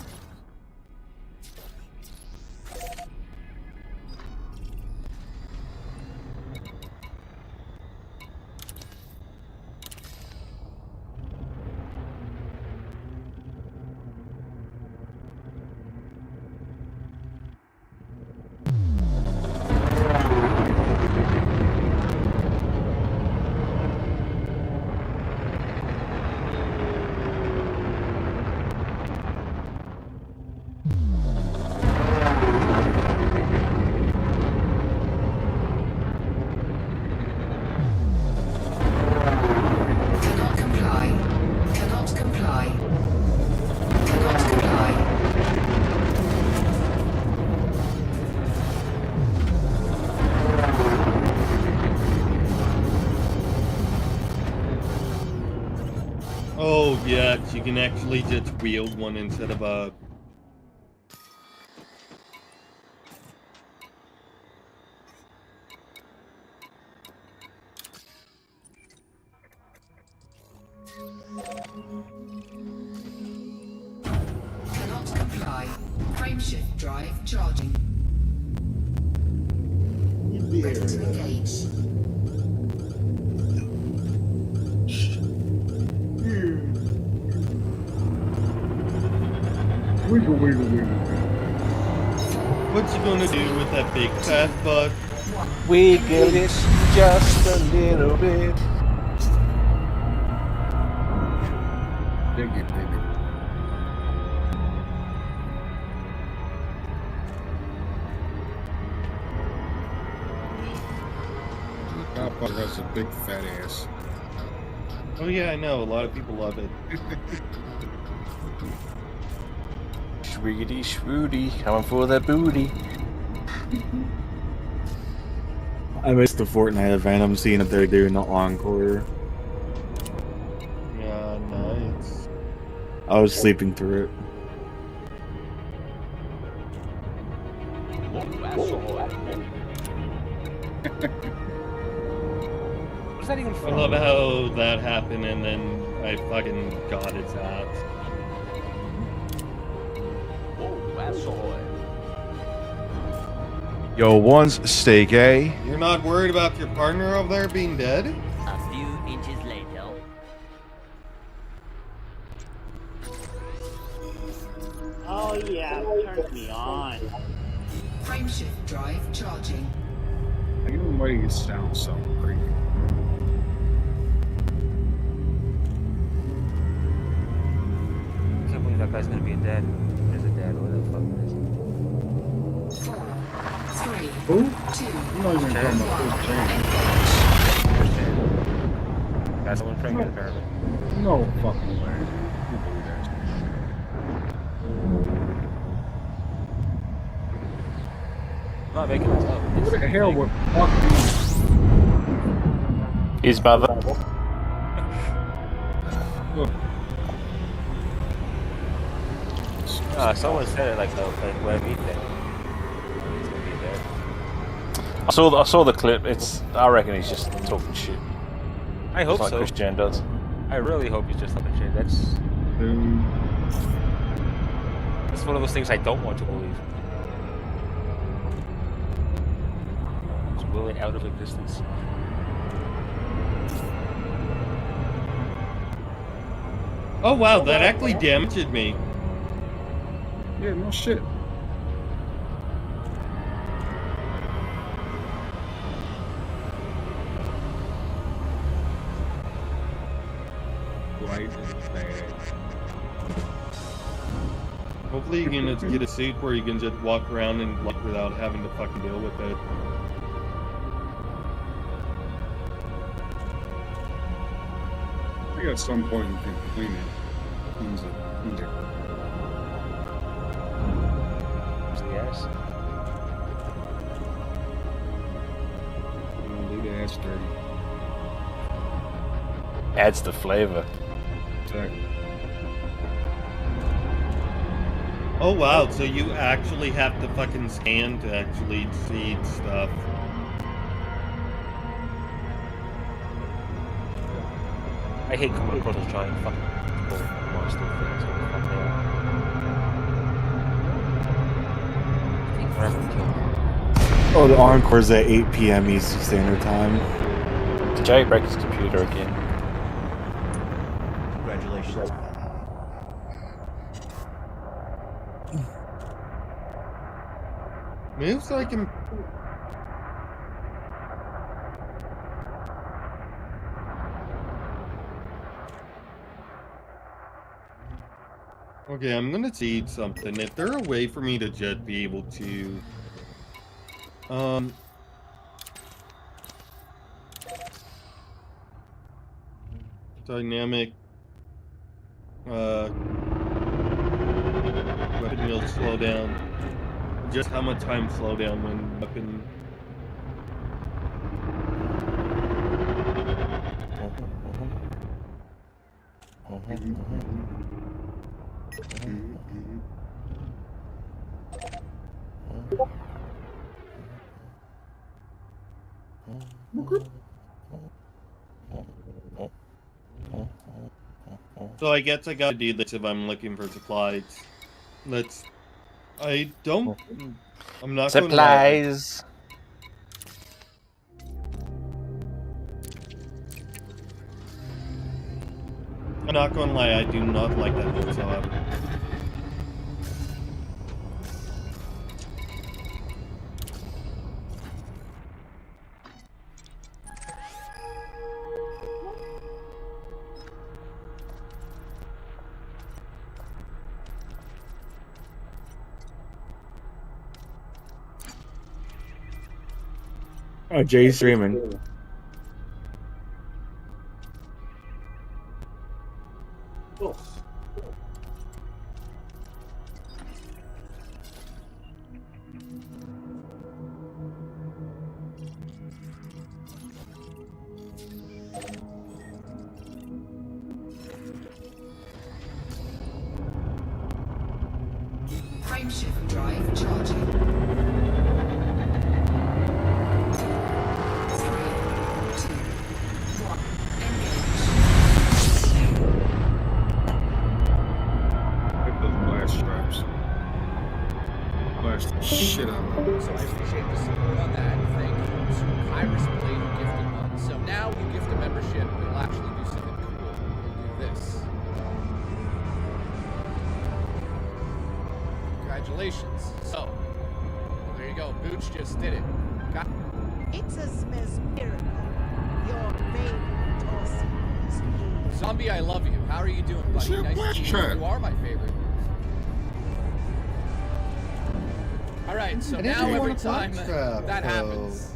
Cannot comply. Cannot comply. Cannot comply. Oh, yeah, you can actually just wield one instead of a... Cannot comply. Frameshift drive charging. Ready to engage. Wiggle, wiggle, wiggle. What you gonna do with that big fat butt? Wiggle it just a little bit. Dig it, dig it. That fucker has a big fat ass. Oh yeah, I know, a lot of people love it. Shriggity shrooty, coming for that booty. I missed the Fortnite event. I'm seeing if they're doing the encore. Yeah, nice. I was sleeping through it. Was that even I fun? love how that happened and then I fucking got its ass. Yo, one's steak, eh? You're not worried about your partner over there being dead? A few inches later. Oh yeah, turns me on. Frameshift drive charging. I don't know why you sound so creepy. I can't believe that guy's gonna be a dad. There's a dad, what the fuck is it? 4, 3, Who? 2, I'm not even talking about this change. That's someone pregnant apparently. No fucking way. You believe that. Not making it up. What the hell would fuck His mother. Someone said it like where we think. He's gonna be there. I saw the clip. I reckon he's just talking shit. I hope like so. Christian does. I really hope he's just talking shit. That's one of those things I don't want to believe. Just will it out of existence. Oh wow, that actually damaged me. Yeah, no shit. Life is bad. Hopefully you can get a suit where you can just walk around and without having to fucking deal with it. I think at some point you can clean it. Cleans it. Yes. Leave the ass dirty. Adds the flavor. Exactly. Oh wow, so you actually have to fucking scan to actually see stuff. I hate coming across those giant fucking monster things. What the fuck they are. Take forever to kill. Oh, the Encore's at 8 p.m. Eastern Standard Time. Did Jay break his computer again? Congratulations. Moves like him. Okay, I'm gonna see something. If there a way for me to just be able to, dynamic, weapon wheel slow down. Just how much time slow down when weapon. So I guess I gotta do this if I'm looking for supplies. I'm not supplies. I'm not gonna lie, I do not like that whatsoever. Oh, Jay's streaming. Frameshift drive charging. 3, 2, 1, engage. Get those blast straps. Blast the shit out of them. So I appreciate the support on that. Thank you to Iris Blade who gifted one. So now you gift a membership, we'll actually do something cool. We'll do this. Congratulations. So, there you go. Booch just did it. Got It's a miracle. Your favorite Aussie is here. Zombie, I love you. How are you doing, buddy? Shit, Nice to blast meet you. trap. You are my favorite. Alright, so now every time that happens.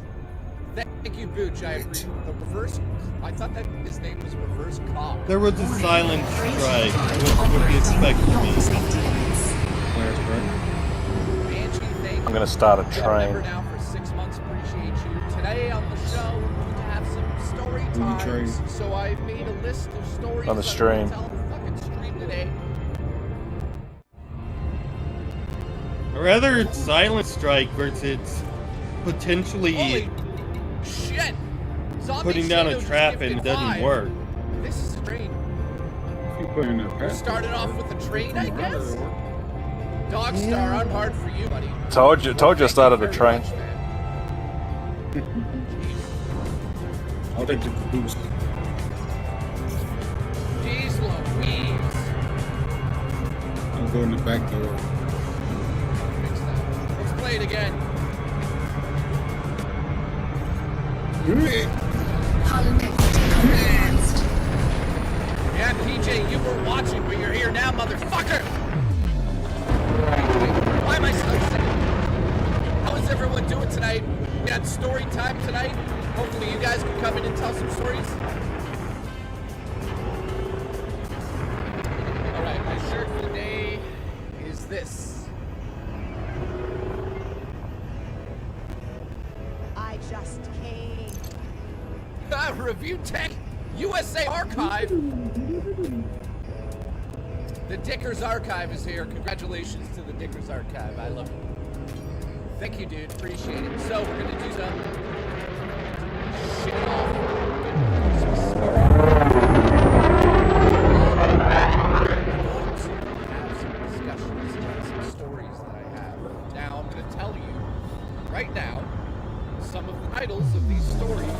Thank you, Booch. I appreciate the reverse. I thought that his name was Reverse Cock. There was a silent strike, which would be expected of me. Banshee, thank you. I'm gonna start a We have train. member now for appreciate you. Today on the show, we're going to have some story times. So I made a list of stories On the stream. that I'm going to tell on the fucking stream today. Rather it's Silent Strike versus potentially Holy shit! Zombie putting down a Shadow trap just and it gifted doesn't 5. work. This is a train. We started off with a train, I guess? Dogstar, I'm hard for you, buddy. Told you I started a train. I'll take the boost. Jeez Louise. I'll go in the back door. Let's play it again. Yeah, PJ, you were watching, but you're here now, motherfucker! Why am I so sick? How is everyone doing tonight? We got story time tonight. Hopefully you guys can come in and tell some stories. Alright, my shirt for the day is this. I just came. Review Tech USA Archive. The Dickers Archive is here. Congratulations to the Dickers Archive. I love it. Thank you, dude. Appreciate it. So we're gonna do some shit off. Have some discussions about some stories that I have. Now I'm gonna tell you right now some of the titles of these stories.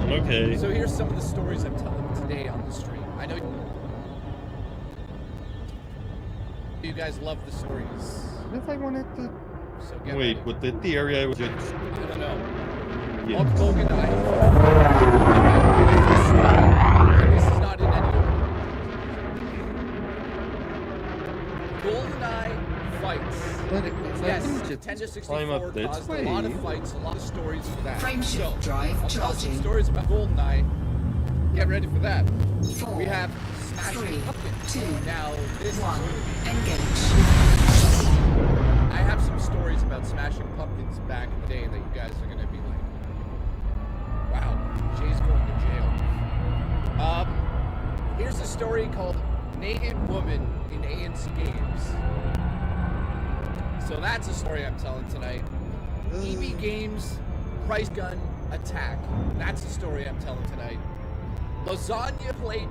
Okay. So here's some of the stories I'm telling today on the stream. I know you guys love the stories. If I wanted to. So get Wait, ready. with the theory I was just. I don't know. Yeah. Hulk Hogan died. This is not in any order. GoldenEye fights. Yes, Nintendo climb up 64 this caused way. a lot of fights, a lot of stories for that. Frameshift drive I'll tell some charging. stories about GoldenEye. Get ready for that. 4, We have 3, Smashing Pumpkins. 2, Now, this 1, engage. I have some stories about Smashing Pumpkins back in the day that you guys are gonna be like, wow, Jay's going to jail. Here's a story called Naked Woman in ANC Games. So that's a story I'm telling tonight. EB Games Price Gun Attack. That's the story I'm telling tonight. Lasagna plate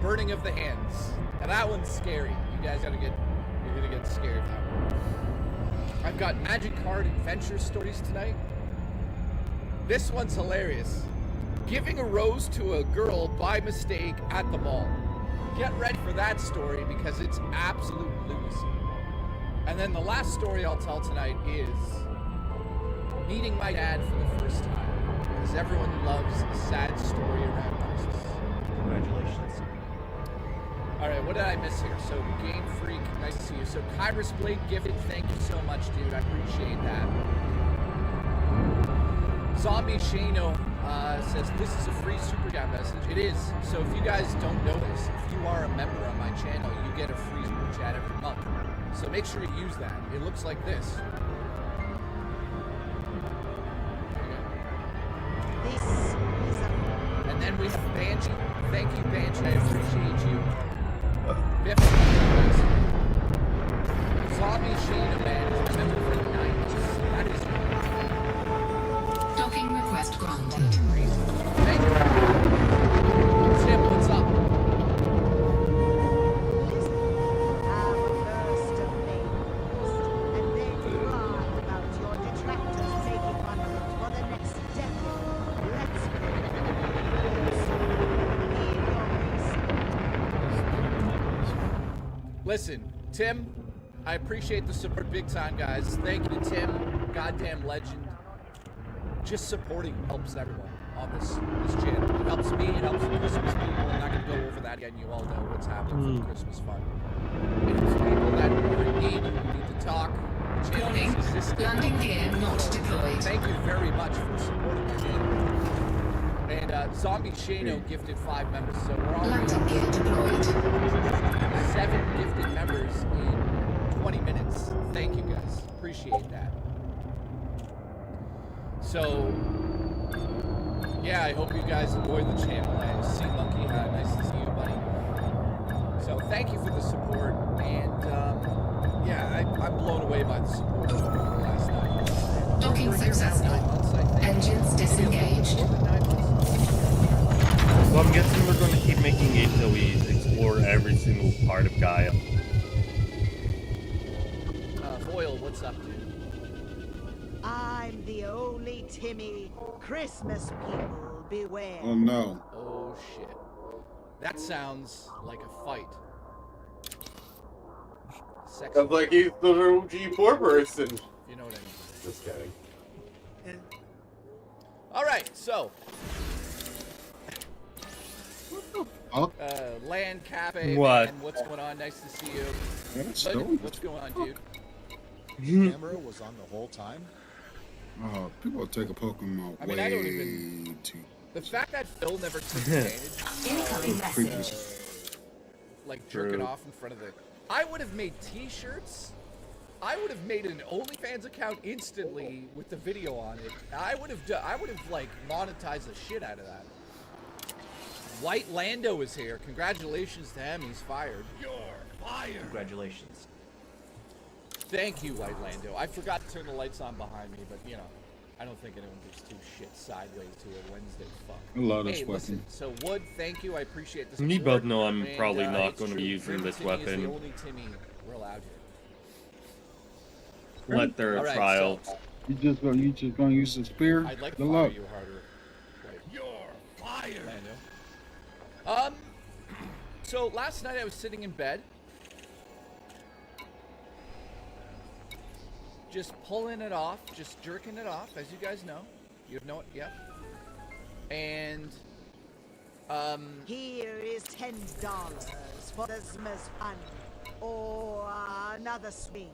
burning of the hands. And that one's scary. You guys you're gonna get scared of that one. I've got Magic Card Adventure stories tonight. This one's hilarious. Giving a rose to a girl by mistake at the mall. Get ready for that story because it's absolute lunacy. And then the last story I'll tell tonight is meeting my dad for the first time. Because everyone loves a sad story around Christmas. Congratulations. Alright, what did I miss here? So, Game Freak, nice to see you. So, Kyrus Blade gifted, thank you so much, dude. I appreciate that. Zombie Shano says, this is a free super chat message. It is. So, if you guys don't know this, if you are a member on my channel, you get a free super chat every month. So, make sure you use that. It looks like this. This is a... And then we have Banshee. Thank you, Banshee. I appreciate you. Zombie Shane Man is a member for the 90s. That is Docking request granted. Thank you. Tim, what's up? Have a burst of names, and then cry about your detractors making fun of it for the next decade. Let's Listen, Tim, I appreciate the support big time, guys. Thank you to Tim, goddamn legend. Just supporting helps everyone on this channel. It helps me, it helps the Christmas people. I'm not going to go over that again. You all know what's happening for the Christmas fund. It helps people that are in need to talk. The channel is existing. Landing gear not deployed. Thank you very much for supporting the channel. And Zombie Shano gifted 5 members, so we're already Landing gear deployed. 7 gifted members in 20 minutes. Thank you guys. appreciate that. So, yeah, I hope you guys enjoy the channel. I see Monkey. Nice to see you, buddy. So thank you for the support, and yeah, I'm blown away by the support over the last 9 months. Docking successful. 9 months, I think. Engines disengaged. More than 9 months. Well, I'm guessing we're going to keep making it till we explore every single part of Gaia. Foil, what's up, dude? I'm the only Timmy. Christmas people, beware. Oh no. Oh shit. That sounds like a fight. Sounds like he's the OG4 person. You know what I mean. Just kidding. Alright, so. Land Cafe, What? man, what's going on? Nice to see you. That's Bud, dope. what's going on, dude? Camera was on the whole time. People take a Pokemon I mean, way I don't even. too. The fact that Phil never took advantage of, like, jerking True. off in front of the. I would have made T-shirts. I would have made an OnlyFans account instantly with the video on it. I would have like monetized the shit out of that. White Lando is here. Congratulations to him. He's fired. You're fired. Congratulations. Thank you, White Lando. I forgot to turn the lights on behind me, but you know, I don't think anyone gives two shits sideways to a Wednesday fuck. I love this hey, weapon. Listen, so Wood, thank you. I appreciate the support. You both know I'm And, probably not it's going to be true. using Grim this Timmy is weapon. the only Timmy we're allowed here. Let their All right, trial. so You just gonna use the spear? I'd like to Good fire luck. you harder. Wait. You're fired. Lando. So last night I was sitting in bed, just pulling it off, just jerking it off, as you guys know. You know it, yeah. And Here is $10 for Christmas fun, or another swing.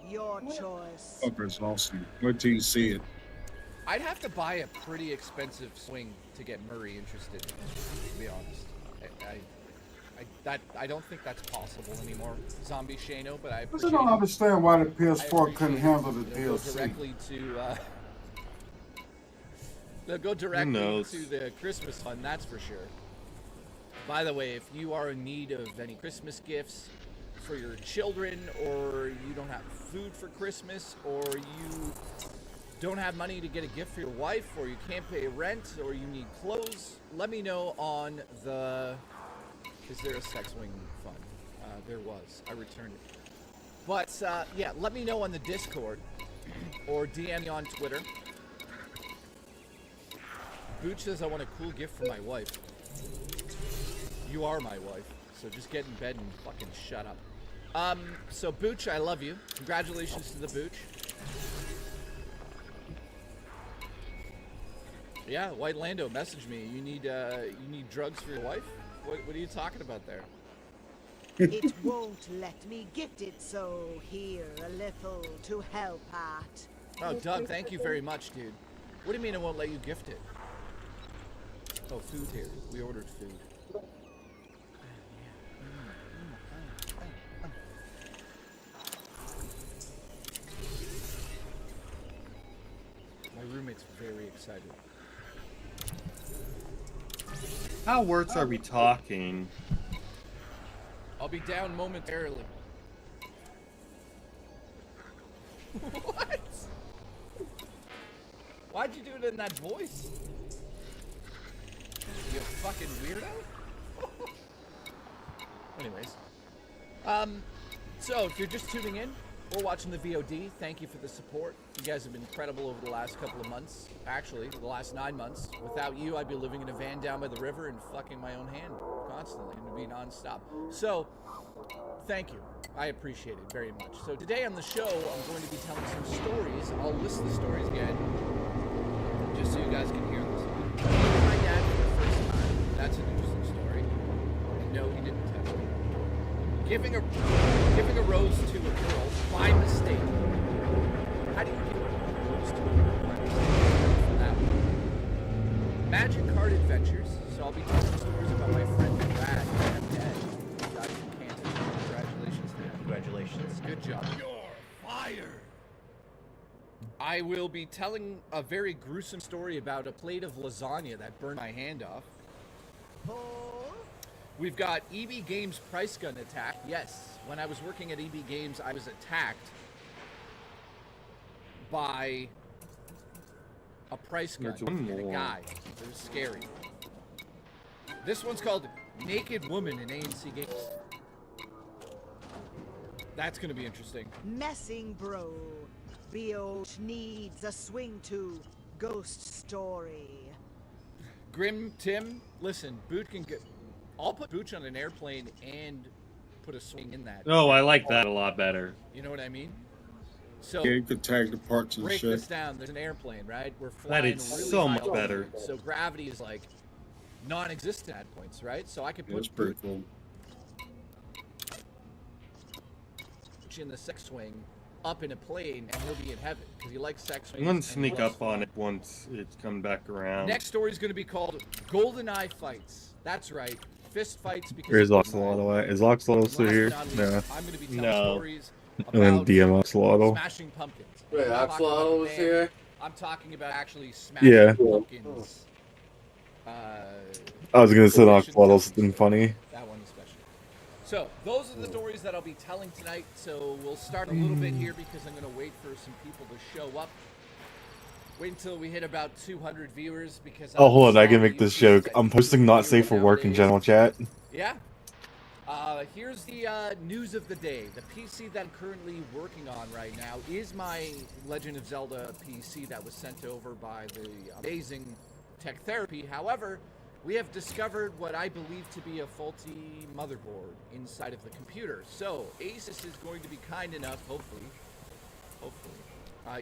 Your choice. Fucker's awesome. Wait till you see it. I'd have to buy a pretty expensive swing to get Murray interested, to be honest. I don't think that's possible anymore, Zombie Shano, but I I appreciate don't it. understand why the I PS4 couldn't appreciate handle the it'll DLC. Go directly to, they'll go directly to the Christmas fund, that's for sure. By the way, if you are in need of any Christmas gifts for your children, or you don't have food for Christmas, or you don't have money to get a gift for your wife, or you can't pay rent, or you need clothes, let me know on the... Is there a sex wing fund? There was. I returned it. But, yeah, let me know on the Discord, or DM me on Twitter. Booch says I want a cool gift for my wife. You are my wife, so just get in bed and fucking shut up. So Booch, I love you. Congratulations to the Booch. Yeah, White Lando, message me. You need drugs for your wife? What are you talking about there? It won't let me gift it, so here a little to help out. Oh, Doug, thank you very much, dude. What do you mean it won't let you gift it? Oh, food here. We ordered food. My roommate's very excited. How words are we talking? I'll be down momentarily. What? Why'd you do it in that voice? You fucking weirdo? Anyways. So if you're just tuning in or watching the VOD, thank you for the support. You guys have been incredible over the last couple of months. Actually, the last 9 months. Without you, I'd be living in a van down by the river and fucking my own hand constantly, and it'd be non-stop. So, thank you. I appreciate it very much. So today on the show, I'm going to be telling some stories. I'll list the stories again, just so you guys can hear this. Meeting my dad for the first time. That's an interesting story. And no, he didn't touch me. Giving a rose to a girl by mistake. How do you give a rose to a girl by mistake? For that one. Magic card adventures. So I'll be telling stories about my friend Brad, who I'm dead. He died from cancer. Congratulations to him. Congratulations. Good job. You're fired. I will be telling a very gruesome story about a plate of lasagna that burned my hand off. We've got EB Games price gun attack. Yes, when I was working at EB Games, I was attacked by a price gun and a guy. It was scary. This one's called Naked Woman in ANC Games. That's going to be interesting. Messing bro. Biot needs a swing to ghost story. Grim Tim, listen, Boot can get. I'll put Booch on an airplane and put a swing in that. Oh, I like that a lot better. You know what I mean? So Yeah, you could tag the parts and break shit. this down. There's an airplane, right? We're flying That is really so high much better. altitude, so gravity is like non-existent at points, right? So I could That's put pretty cool. Booch in the sex swing up in a plane, and he'll be in heaven because he likes sex swings. I'm gonna and he sneak loves up on it once it's come back around. Next story is going to be called GoldenEye Fights. That's right, fist fights. Because Where's Oxalotl at? Is Oxalotl still here? No. I'm going to be telling stories And then about DM Oxalotl. smashing pumpkins. Wait, I'm not talking Oxalotl about was man. here? I'm talking about actually smashing Yeah. pumpkins. I was gonna say Oxalotl's been funny. That one especially. So those are the stories that I'll be telling tonight. So we'll start a little bit here because I'm going to wait for some people to show up. Wait until we hit about 200 viewers because. Oh, hold on, I can make this joke. I'm posting not safe for work in general chat. Yeah. Here's the news of the day. The PC that I'm currently working on right now is my Legend of Zelda PC that was sent over by the amazing Tech Therapy. However, we have discovered what I believe to be a faulty motherboard inside of the computer. So Asus is going to be kind enough, hopefully.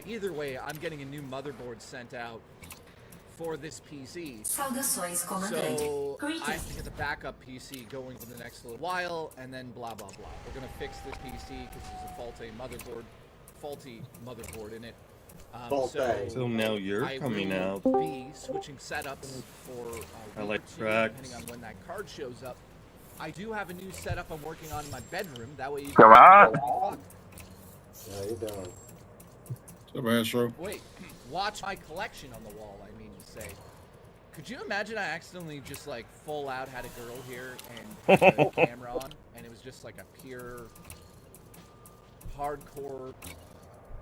Either way, I'm getting a new motherboard sent out for this PC. So I have to get the backup PC going for the next little while, and then blah blah blah. We're gonna fix this PC because there's a faulty motherboard in it. So now you're I coming will out. Be switching setups for I like two, tracks. depending on when that card shows up. I do have a new setup I'm working on in my bedroom. That way you Come on. can. How you doing? What's up, Astro? Wait, watch my collection on the wall, I mean to say. Could you imagine I accidentally just like full out had a girl here and put the camera on and it was just like a pure hardcore.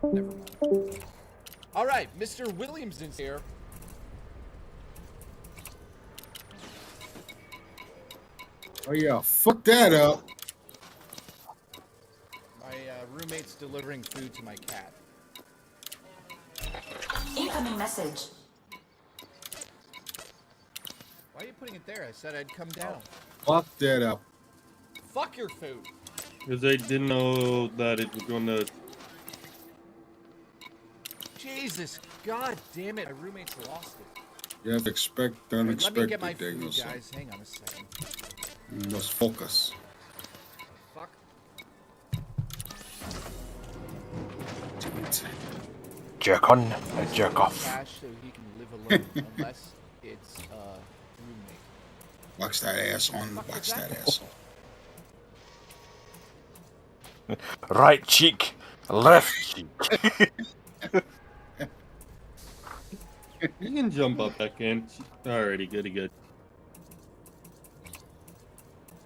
Never mind. Alright, Mr. Williamson's here. Oh yeah, fuck that up. My roommate's delivering food to my cat. Incoming message. Why are you putting it there? I said I'd come down. Fuck that up. Fuck your food. Because I didn't know that it was gonna. Jesus, god damn it, my roommate's lost it. You have to expect the Let me unexpected, get my food, Danielson. guys. Hang on a second. You must focus. Fuck. Jerk on, I jerk off. Cash so he can live alone unless it's roommate. Box that ass on. Box that ass on. Right cheek, left cheek. You can jump up back in. Alrighty, goody good.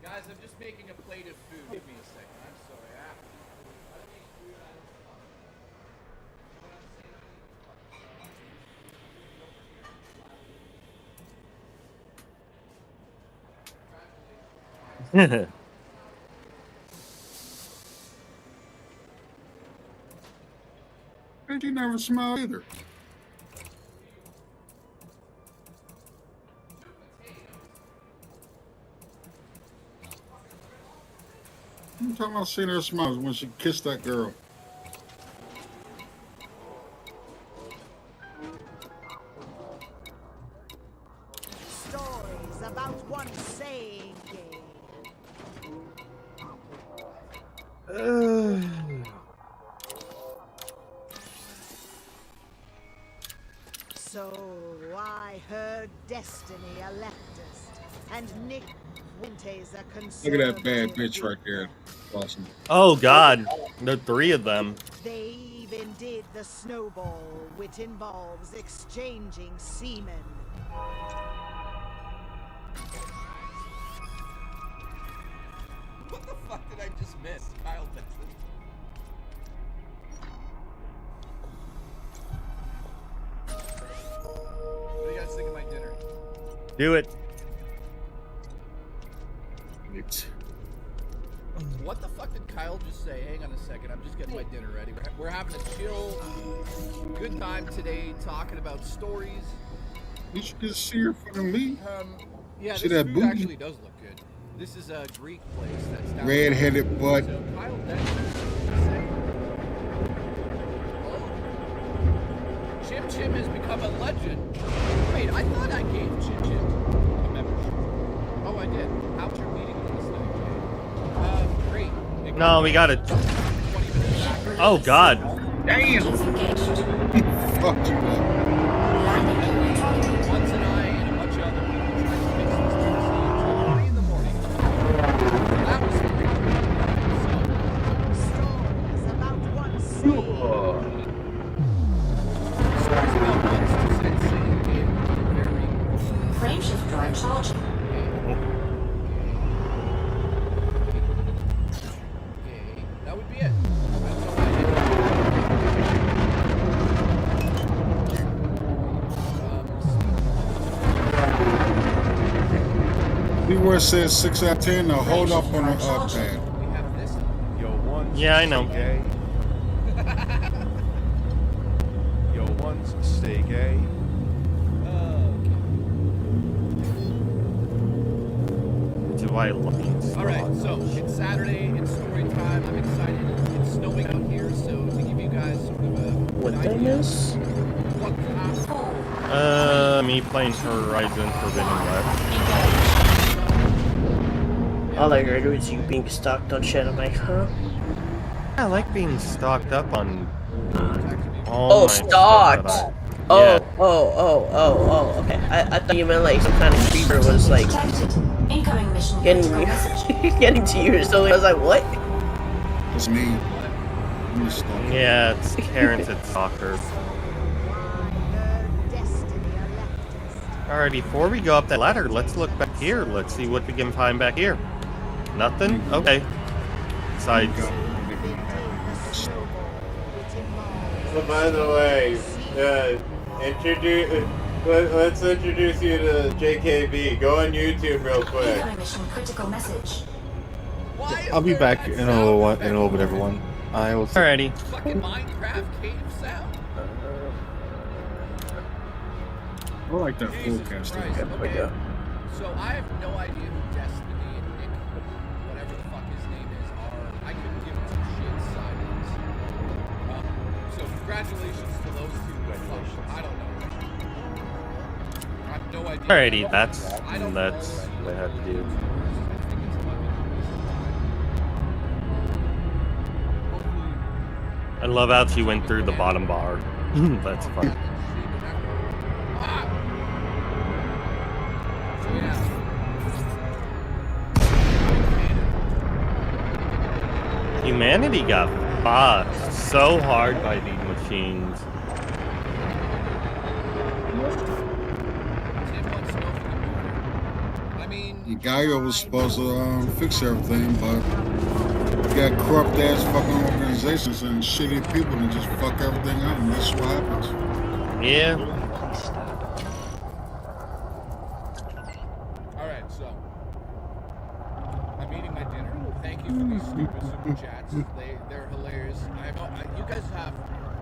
Guys, I'm just making a plate of food. Give me a second. I'm sorry. And you never smile either. I'm talking about seeing her smile when she kissed that girl. Stories about one saying game. So I heard Destiny a leftist, and Nick Winte's a conservative. Look at that bad bitch right there. Awesome. Oh god, the three of them. They indeed the snowball, which involves exchanging semen. What the fuck did I just miss? Kyle Benson. What do you guys think of my dinner? Do it. What the fuck did Kyle just say? Hang on a second, I'm just getting my dinner ready. We're having a chill, good time today, talking about stories. You should just see her in front of me. Yeah, See this that food booty? actually does look good. This is a Greek place that's down Red-headed butt. So Kyle Benson said, "Oh, Chim Chim has become a legend." Wait, I thought I gave Chim Chim a membership. Oh, I did. How's your meeting last night, Jay? Great. No, we got it. Oh God. Damn. Fuck you up. Once and I and a bunch of other people tried to fix this to 3 in the morning. That was Stories about one scene. stories about once to sensei in very Frameshift drive charging. That would be it. That's all I did. Beware says 6 out of 10. Now hold up on the pad. We have this. Yo, ones. Yeah, I know. Gay. Yo, ones. Stay gay. Do I love it? All right, so it's Saturday. It's story time. I'm excited. It's snowing out here, so to give you guys sort of a What did I miss? what could happen. Me playing Horizon Forbidden West. All I heard was you being stocked on shit. I'm like, huh? I like being stocked up on all my stuff stocked! that I- Oh, Yeah. oh, okay. I thought you meant like some kind of creeper was like Incoming mission. getting to you or something. I was like, what? It's me. I'm just stuck. Yeah, it's Terrence at soccer. Alright, before we go up that ladder, let's look back here. Let's see what we can find back here. Nothing? Okay. Besides... So by the way, let's introduce you to JKB. Go on YouTube real quick. Incoming mission critical message. I'll be back in a little bit, everyone. I will. Alrighty. Fucking Minecraft cave sound. I like that Jesus forecast. Christ, okay. So I have no idea who Destiny and Nick, whatever the fuck his name is, are. I couldn't give two shits sideways. So congratulations to those two. I don't know. I have no idea. Alrighty, that's I don't what I have to do. I love how she went through the bottom bar. That's fun. Humanity got fucked so hard by these machines. Gaia was supposed to fix everything, but you got corrupt ass fucking organizations and shitty people that just fuck everything up, and that's what happens. Yeah. Alright, so I'm eating my dinner. Thank you for these stupid super chats. They're hilarious. You guys have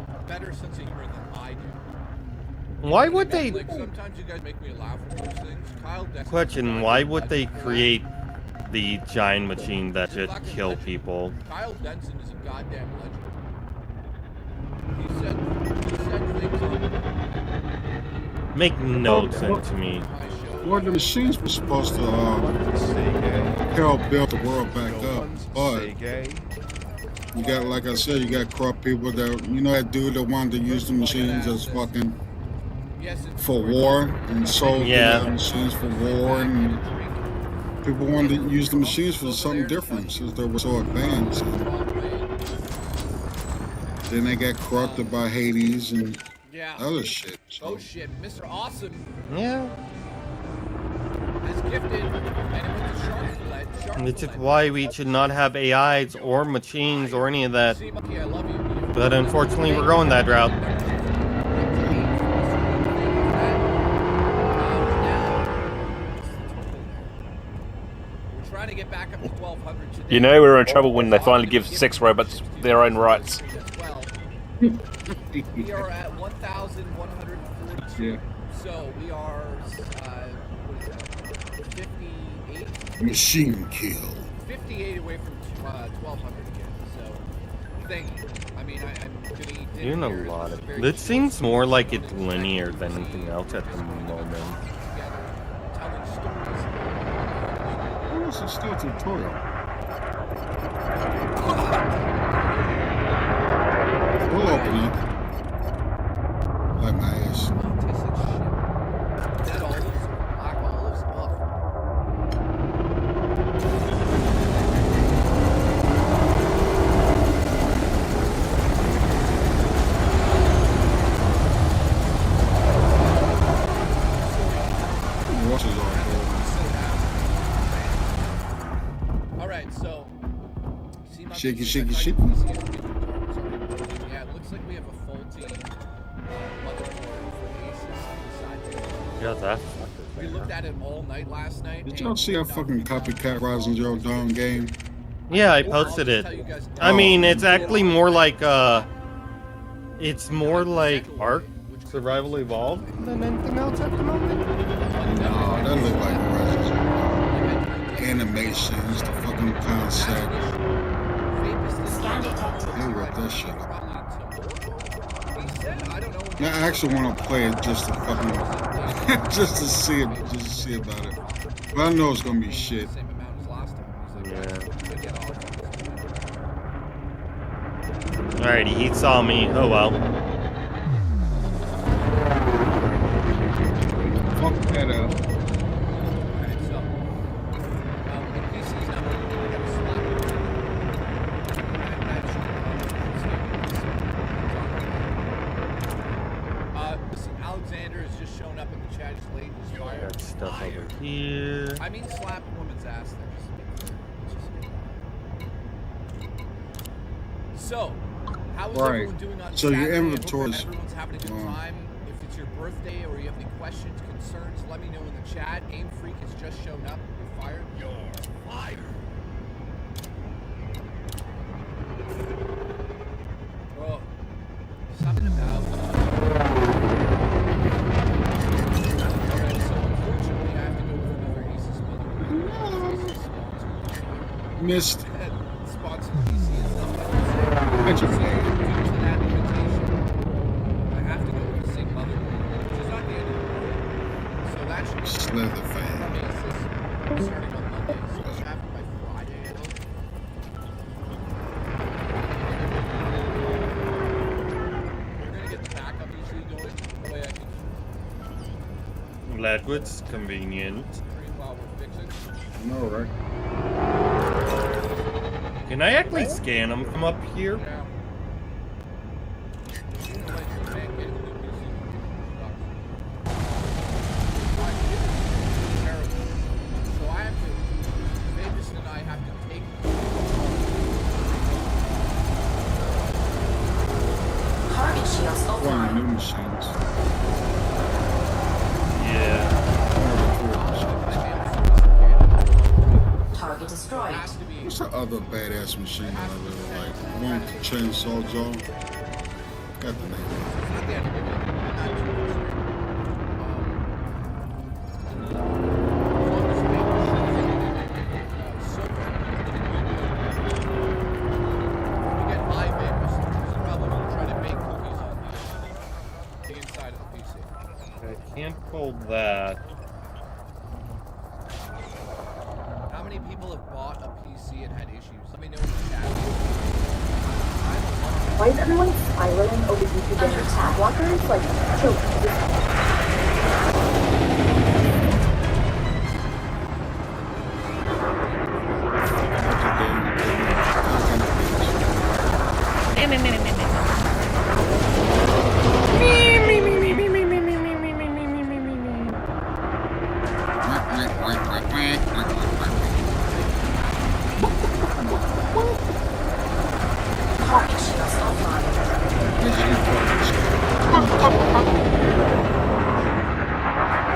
a better sense of humor than I do. Why would they... Like, sometimes you guys make me laugh at those things. Kyle Dexter. Question, why would they create the giant machine that should kill people? Kyle Benson is a goddamn legend. He said things on Make no sense to me. Well, the machines were supposed to help build the world back up, but you got, like I said, you got corrupt people that, you know, that dude that wanted to use the machines as fucking for war and sold the machines for war, and people wanted to use the machines for something different since they were so advanced. Then they got corrupted by Hades and Yeah. other shit. So. Oh shit, Mr. Awesome Yeah. has gifted, and it went to Shark Fillet. Which is why we should not have AIs or machines or any of that. See, Monkey, I love you. But unfortunately, we're going that route. We're trying to get back up to 1,200 today. You know we're in trouble when they finally give 6 robots their own rights. We are at 1,142. Yeah. So we are, what is that? 58? Machine kill. 58 away from 1,200 again. So thank you. I mean, I'm gonna eat dinner Doing a here. lot of. Very This seems more like it's linear than anything else at the moment. telling stories. Oh, this is still a tutorial. We'll open up. Like my ass. Dead olives, black olives, Alright, so shaky, shaky, shaky. Yeah, it looks like we have a full team. Motherboard for Aces inside there. Yeah, that's. We looked at it all night last night. Did y'all see that fucking copycat Rising Zero Dawn game? Yeah, I posted it. I mean, it's actually more like it's more like Ark Survival Evolved than anything else at the moment. No, that look like Rising Zero Dawn. Animations, the fucking concept. They ripped that shit up. I actually want to play it just to fucking just to see it, just to see about it. But I know it's gonna be shit. Alrighty, he saw me. Oh well. Fuck that up. Listen, Alexander has just shown up in the chat. He's late. He's fired. Got stuff over here. I mean, slap a woman's ass there. So, how is Right. everyone doing on So Saturday? your I hope inventory's everyone's having a good time. If it's your birthday or you have any questions, concerns, let me know in the chat. Game Freak has just shown up. You're fired. You're fired. Oh, something about. Alright, so unfortunately, I have to go with another Aces sponsor. Missed. Sponsor PC and stuff like that. I just Due to that invitation, I have to go with the same motherboard, which is not the end of the world. So that should be Slither fan. from Aces starting on Monday. So it should happen by Friday, I hope. We're gonna get the backup usually going. The way I can Ledwood's convenient. stream while we're fixing. No, right? Can I actually scan them from up here? Yeah. You know, like, you can't get a new PC. Terrible. So I have to, Vegas and I have to take Target shields One of the offline. new machines. Yeah. Target destroyed. What's the other badass machine that I really like? One with the chainsaw jaw. Got the name. We get live Vegas. He's probably going to try to bake cookies on the inside of the PC. I can't hold that. How many people have bought a PC and had issues? Let me know in the chat. Why is everyone spiraling over YouTube and their tab blockers? Like, chill.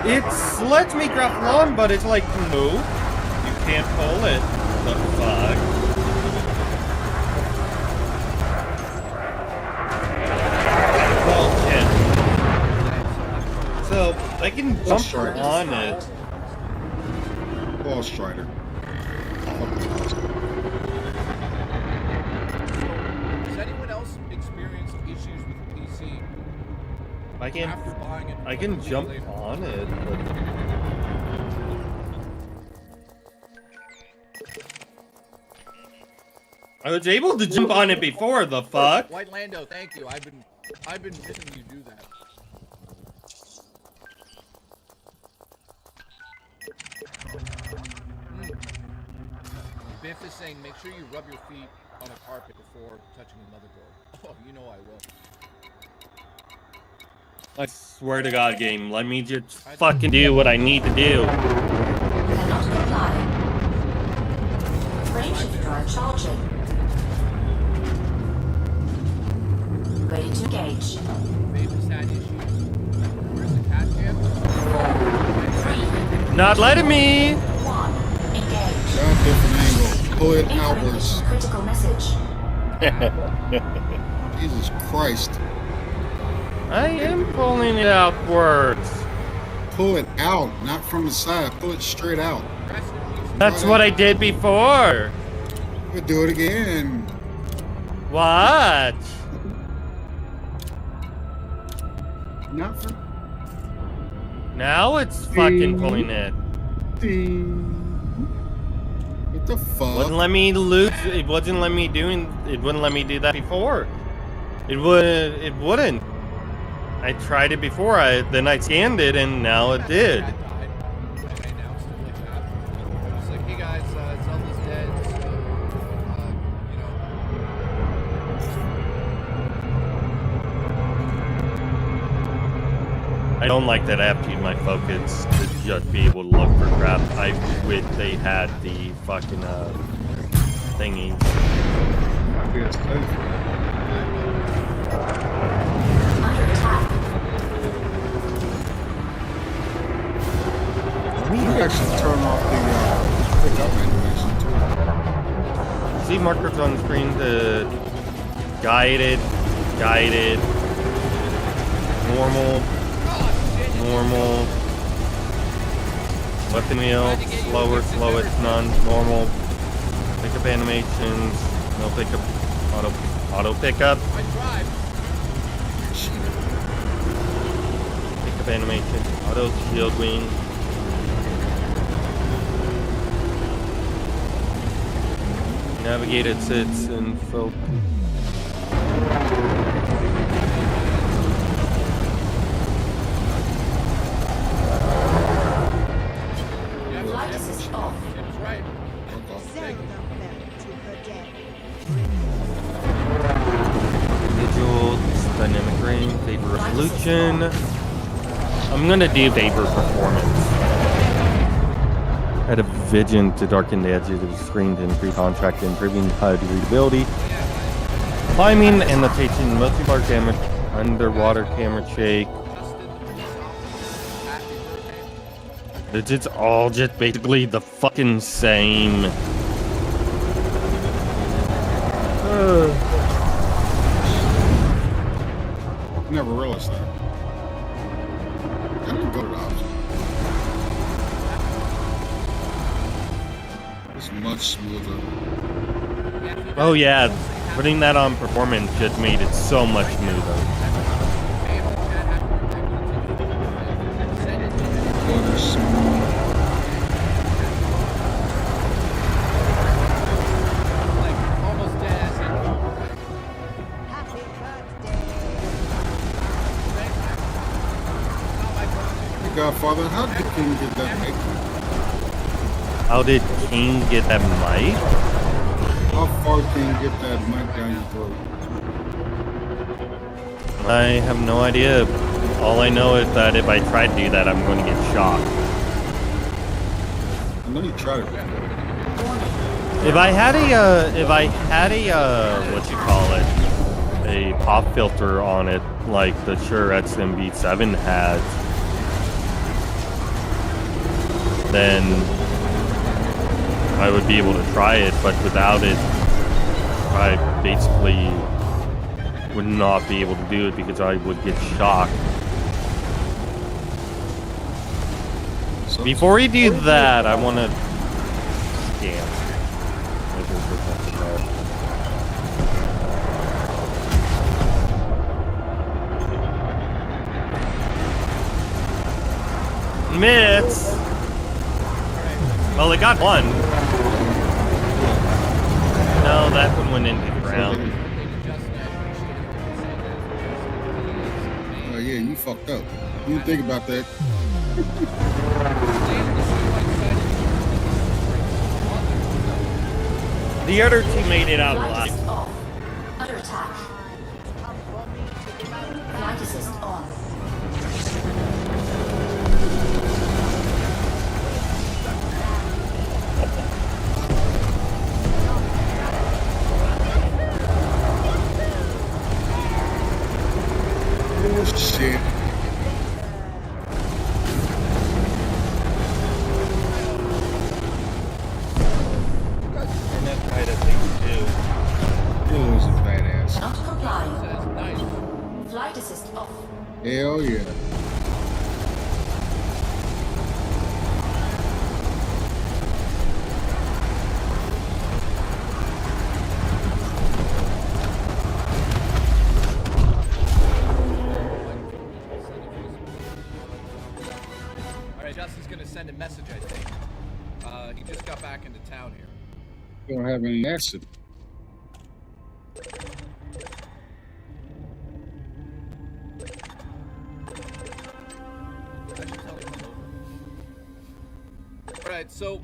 It lets me grab lawn, but it's like, no, you can't pull it. The fuck? Bullshit. So, I can jump on it. Ball Strider. Has anyone else experienced issues with the PC? I can jump on it, but... I was able to jump on it before, the fuck? White Lando, thank you. I've been missing you do that. Biff is saying make sure you rub your feet on a carpet before touching the motherboard. Oh, you know I will. I swear to God, game, let me just fucking do what I need to do. Cannot comply. Frameshift drive charging. Ready to engage. Baby's had issues. Where's the cat jam? 3. Not letting me! 1. Engage. Got a different angle. Pull it outwards. Critical message. Jesus Christ. I am pulling it outwards. Pull it out, not from the side. Pull it straight out. That's what I did before. We'll do it again. What? Not from... Now it's fucking pulling it. What the fuck? Wouldn't let me lose. It wasn't let me doing. It wouldn't let me do that before. It would. It wouldn't. I tried it before. Then I scanned it, and now it did. I announced it like that. I was like, hey guys, Zelda's dead, so, you know. I don't like that I have to use my focus to just be able to look for crap. I wish they had the fucking thingy. You actually turn off the pickup animation too. See markers on the screen to guided, normal, weapon wheel, slower, slowest, none, normal, pickup animations, no pickup, auto pickup, pickup animation, auto shield wing. Navigated sits and focus. Light assist off. It's right. Seldom fell to her death. Visual, dynamic range, favor resolution. I'm gonna do favor performance. Add a vision to darken the edges of the screen to increase contrast, improving HUD readability. Climbing, annotation, multi-bar camera, underwater camera shake. It's all just basically the fucking same. Never realized that. I didn't go to the option. It's much smoother. Oh yeah, putting that on performance just made it so much smoother. Godfather, how did King get that mic? How did King get that mic? How far can you get that mic down your throat? I have no idea. All I know is that if I try to do that, I'm going to get shot. I know you tried it before. If I had a, what you call it? a pop filter on it like the Shure XMB7 has, then I would be able to try it, but without it, I basically would not be able to do it because I would get shocked. Before we do that, I want to scan. Mitts! Well, they got one. No, that one went into the ground. Oh yeah, you fucked up. You didn't think about that. The other two made it out alive. Under attack. Flight assist on. Oh shit. And that kind of thing too. It was a badass. Not complying. Flight assist off. Hell yeah. Alright, Justin's gonna send a message, I think. He just got back into town here. You don't have any acid. Alright, so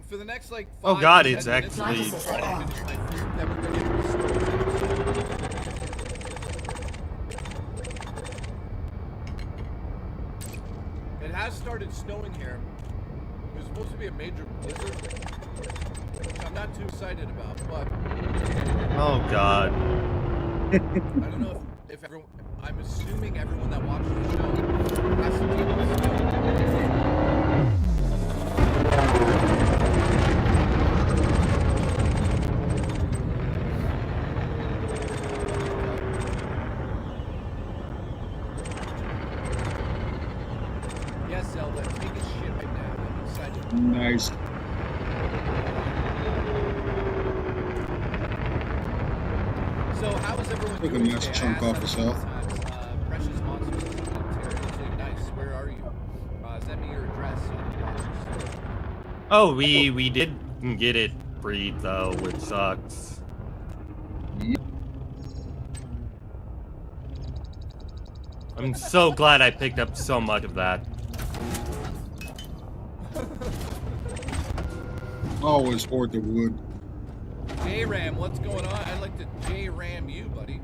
for the next like 5 Oh god, to it's 10 minutes, actually... I'm gonna finish my food, then we're gonna get to the store. It has started snowing here. It was supposed to be a major blizzard, which I'm not too excited about, but Oh god. I don't know if everyone, I'm assuming everyone that watches the show has to deal with snow. Yes, Zelda, take a shit right now. I'm excited. Nice. So how is everyone Took a doing nice today? chunk I off asked his that a health. couple times. Precious Monsters is doing nice. Where are you? Send me your address. Oh, we did get it free though, which sucks. I'm so glad I picked up so much of that. Always hoard the wood. J-Ram, what's going on? I'd like to J-Ram you, buddy.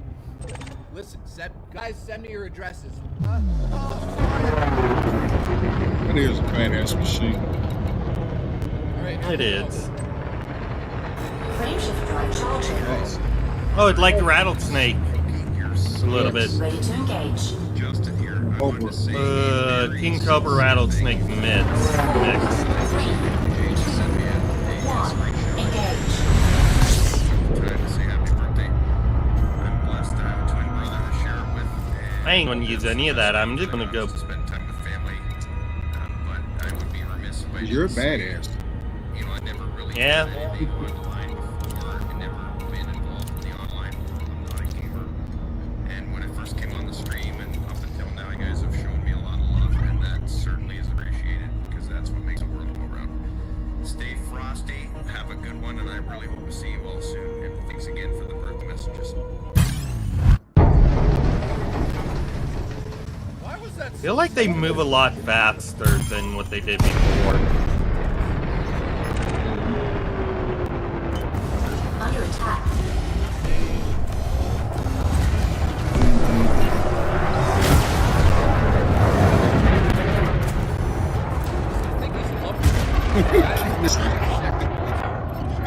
Listen, guys, send me your addresses. That is a badass machine. All right, It is. Frameshift drive charging. Oh, it's like the rattlesnake. A little bit. Ready to engage. Justin here. King Cobra rattlesnake mix. I ain't gonna use any of that. I'm just gonna go. You're a badass. Yeah. I feel like they move a lot faster than what they did before. Under attack.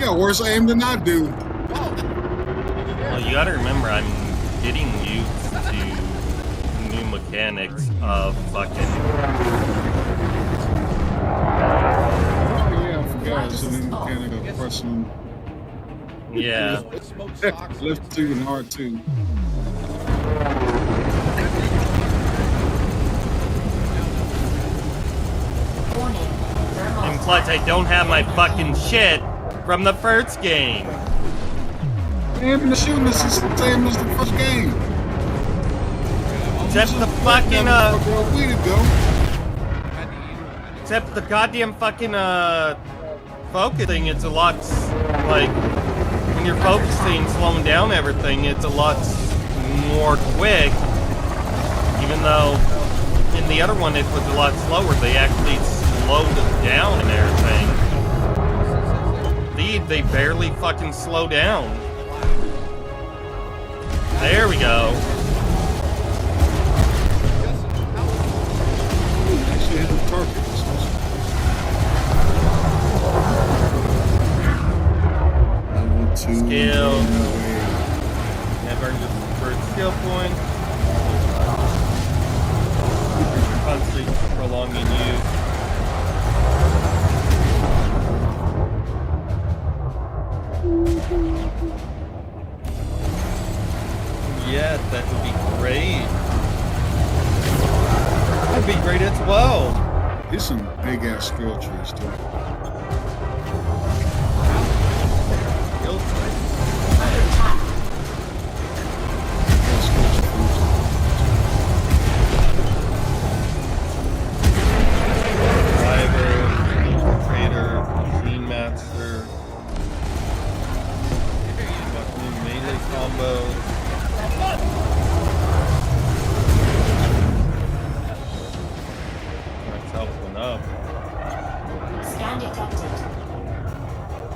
Yeah, worse aim than I do. Well, you gotta remember, I'm getting used to new mechanics of fucking. Oh yeah, I forgot. It's a new mechanic of pressing. Yeah. Left 2 and R2. And plus, I don't have my fucking shit from the first game. Damn, the shooting is the same as the first game. Except the fucking Except the goddamn fucking focusing. It's a lot like when you're focusing, slowing down everything. It's a lot more quick. Even though in the other one it was a lot slower. They actually slowed it down and everything. They barely fucking slow down. There we go. Actually hit the target. Level 2. Skill. Never just first skill point. Constantly prolonging use. Yeah, that would be great. That'd be great as well. There's some big ass skill trees too. Driver, trader, machine master, melee combo. Scan detected.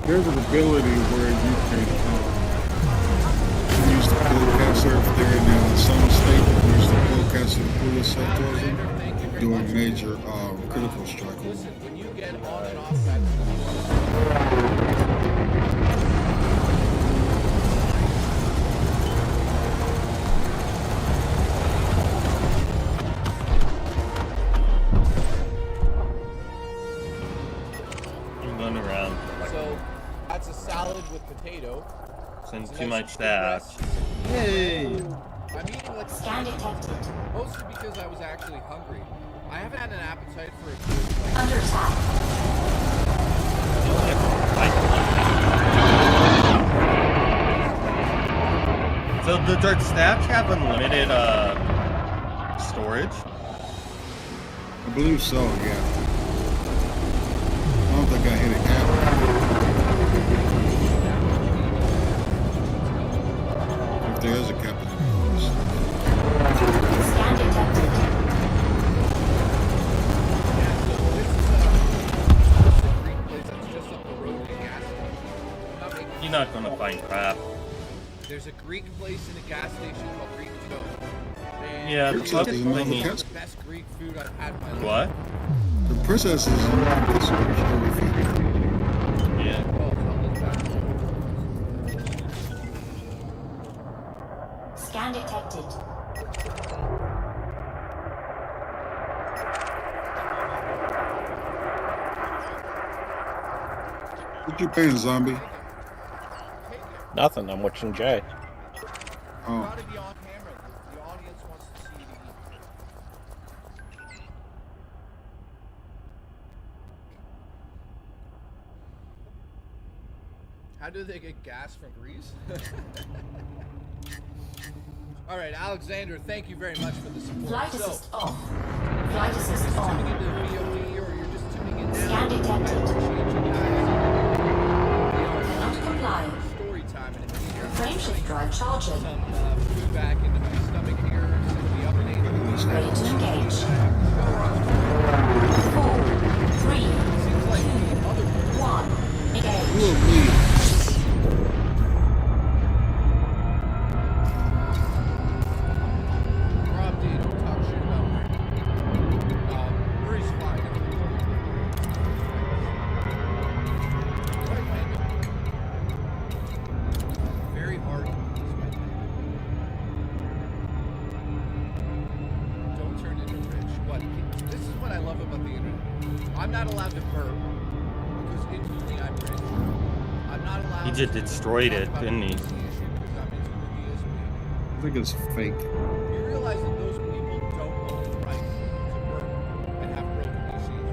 There's an ability where you can use the pull caster if they're in some state, use the pull caster to pull yourself towards them, doing major critical strike. When you get on and off that. Around. So that's a salad with potato. Send too much staff. Yay! I'm eating like scan detected. Mostly because I was actually hungry. I haven't had an appetite for a food. Under attack. So the dirt staff have unlimited storage? I believe so, yeah. I don't think I hit it half. If there is a captain. Scan detected. You're not gonna find crap. There's a Greek place in a gas station called Greek to Go. And Yeah, it's the best Greek food I've had in my life. What? The princess is yeah. Scan detected. What you paying, zombie? Nothing. I'm watching Jay. Oh. How do they get gas from Greece? All right, Alexander, thank you very much for the support. Flight assist off. Flight assist on. Tuning into VOD or you're just tuning in now. Scan detected. I appreciate you guys. Not compliant. Story time in a minute. Frameshift drive charging. Some food back into my stomach here. Send the update. Ready to engage. 4, 3, 2, 1. Engage. This is what I love about the internet. I'm not allowed to burp because instantly I'm ready. I'm not allowed. He just destroyed it, didn't he? I think it's fake. You realize that those people don't own the right to burp and have broken PCs,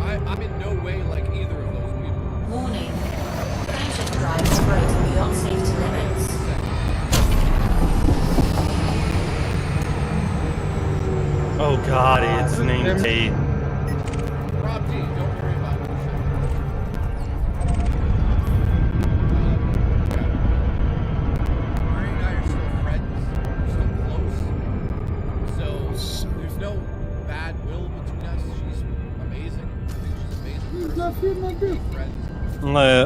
right? I'm in no way like either of those people. Warning. Crash drive operating beyond safety limits. Oh god, it's named Tate. Rob D, don't worry about it. Mary and I are still friends. We're still close. So there's no bad will between us. She's amazing. I think she's amazing. He's not feeling my good. Friends.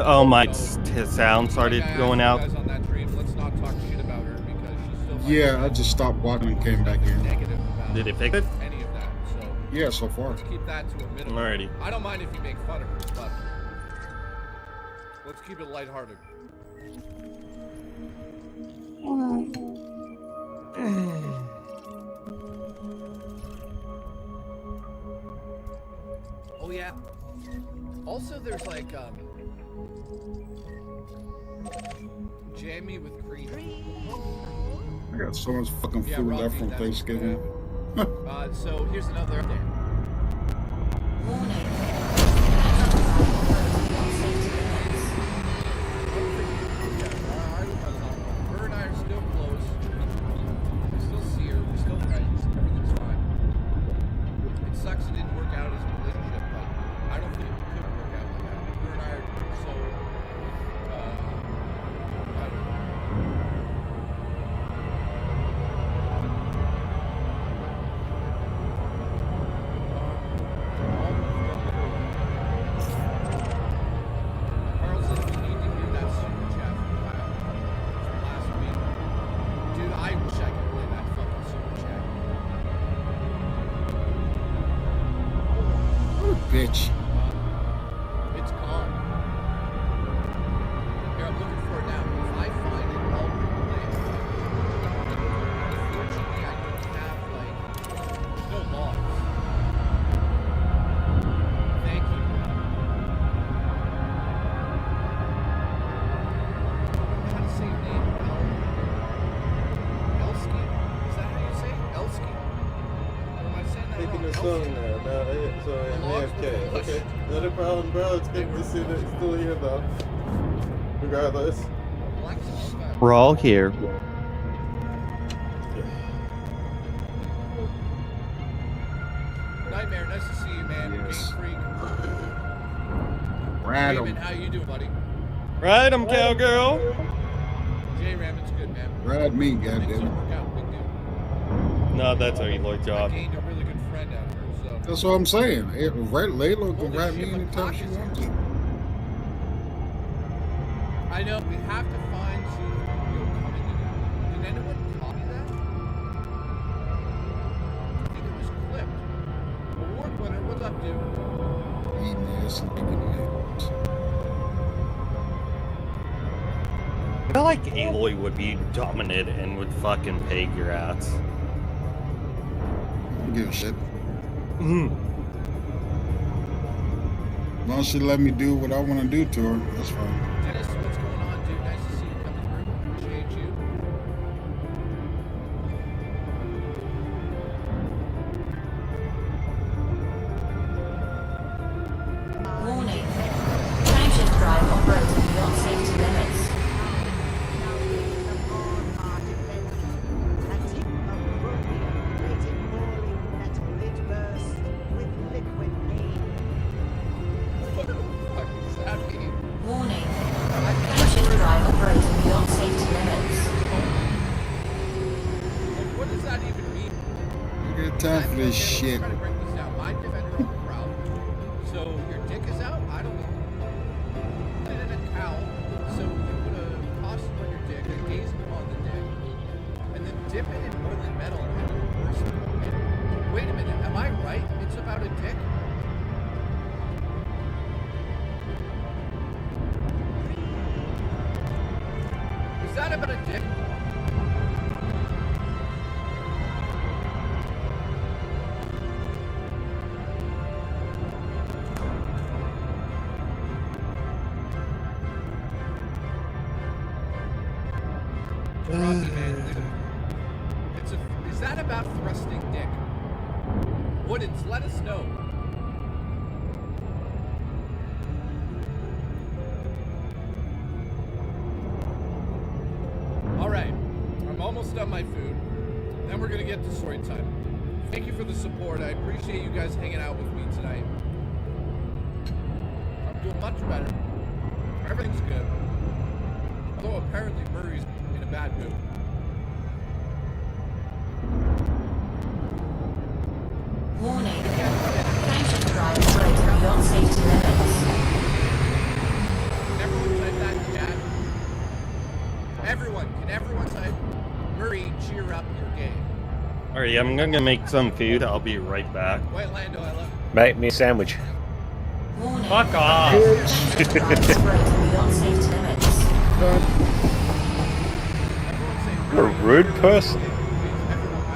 Oh my, his sound started going out. Guys on that dream, let's not talk shit about her because she's still Yeah, I just stopped watching and came back in. negative about Did it fix it? any of that. So Yeah, so far. let's keep that to a minimum. Alrighty. I don't mind if you make fun of her, but let's keep it lighthearted. Oh yeah. Also, there's like Jamie with green. I got so much fucking Yeah, food Rocky, left from that's- Thanksgiving. So here's another update. Her and I are still close. We still see her. We're still friends. Everything's fine. It sucks it didn't work out as a relationship, but I don't think it could work out like that. Her and I are so. I don't know. Carl says we need to hear that super chat from Kyle from last week. Dude, I wish I could play that fucking super chat. What a bitch. It's gone. Here, I'm looking for it now. If I find it, I'll replay it. Unfortunately, I don't have, like, there's no logs. Thank you. How to say your name? Elski? Is that how you say it? Elski? Or am I saying that Taking wrong? the song now. So I'm AFK. Okay, not a problem, bro. It's good to see that it's still here, though. Regardless. We're all here. Nightmare, nice to see you, man. Yes. Game Freak. Random. Raymond, how you doing, buddy? Right, I'm cowgirl. Jay Raymond's good, man. Ride me, Things don't goddamn. work out, big deal. No, that's our Eloy job. Gained a really good friend out of her, so. That's what I'm saying. Layla can Holy ride shit, me my anytime she pockets are wants to. I know, we have to find Zoom video coming in. Did anyone copy that? I think it was clipped. Award winner, what's up, dude? Eating ass and kicking ass. I feel like Aloy would be dominant and would fucking peg your ass. I don't give a shit. Mm. As long as she let me do what I want to do to her, that's fine. Dennis, what's going on, dude? Nice to see you coming through. Appreciate you. Warning. Crash drive operating beyond safety limits. What the fuck does that mean? Warning. Crash drive operating beyond safety limits. Like, what does that even mean? I got time for this shit. Try to break this down. My defender of the crowd. So your dick is out? I don't know. Put it in a cowl. So you put a costume on your dick and gaze upon the dick. And then dip it in molten metal and immerse it. Wait a minute. Am I right? It's about a dick? Is that about a dick? Woodens, let us know. Alright, I'm almost done my food. Then we're gonna get to story time. Thank you for the support. I appreciate you guys hanging out with me tonight. I'm doing much better. Everything's good. Although apparently Murray's in a bad mood. Warning. Attention drive operator beyond safety limits. Can everyone type that in chat? Everyone, can everyone type Murray, cheer up, you're gay? Alright, I'm gonna make some food. I'll be right back. Wait, Lando, I love you. Make me a sandwich. Warning. Fuck off! Attention drive operator beyond safety limits. You're a rude person. At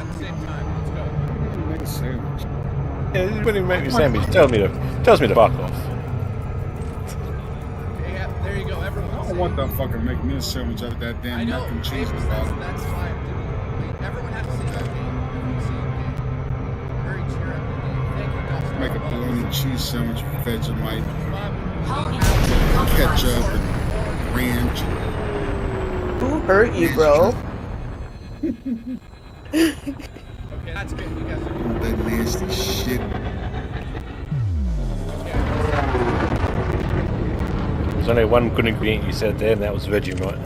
the same time, let's go. Make a sandwich. Yeah, when you make me a sandwich, tells me to fuck off. Yeah, there you go, everyone. I don't want that fucking make me a sandwich out of that I damn know, mac and cheese. James, that's fine. Everyone has to say that game. Very cheer up. Thank you, Dustin. Make a bologna cheese sandwich with Vegemite, Holding ketchup, and ranch. Who hurt you, bro? Okay, that's good. You guys are All that nasty shit. There's only one good ingredient you said there, and that was Vegemite.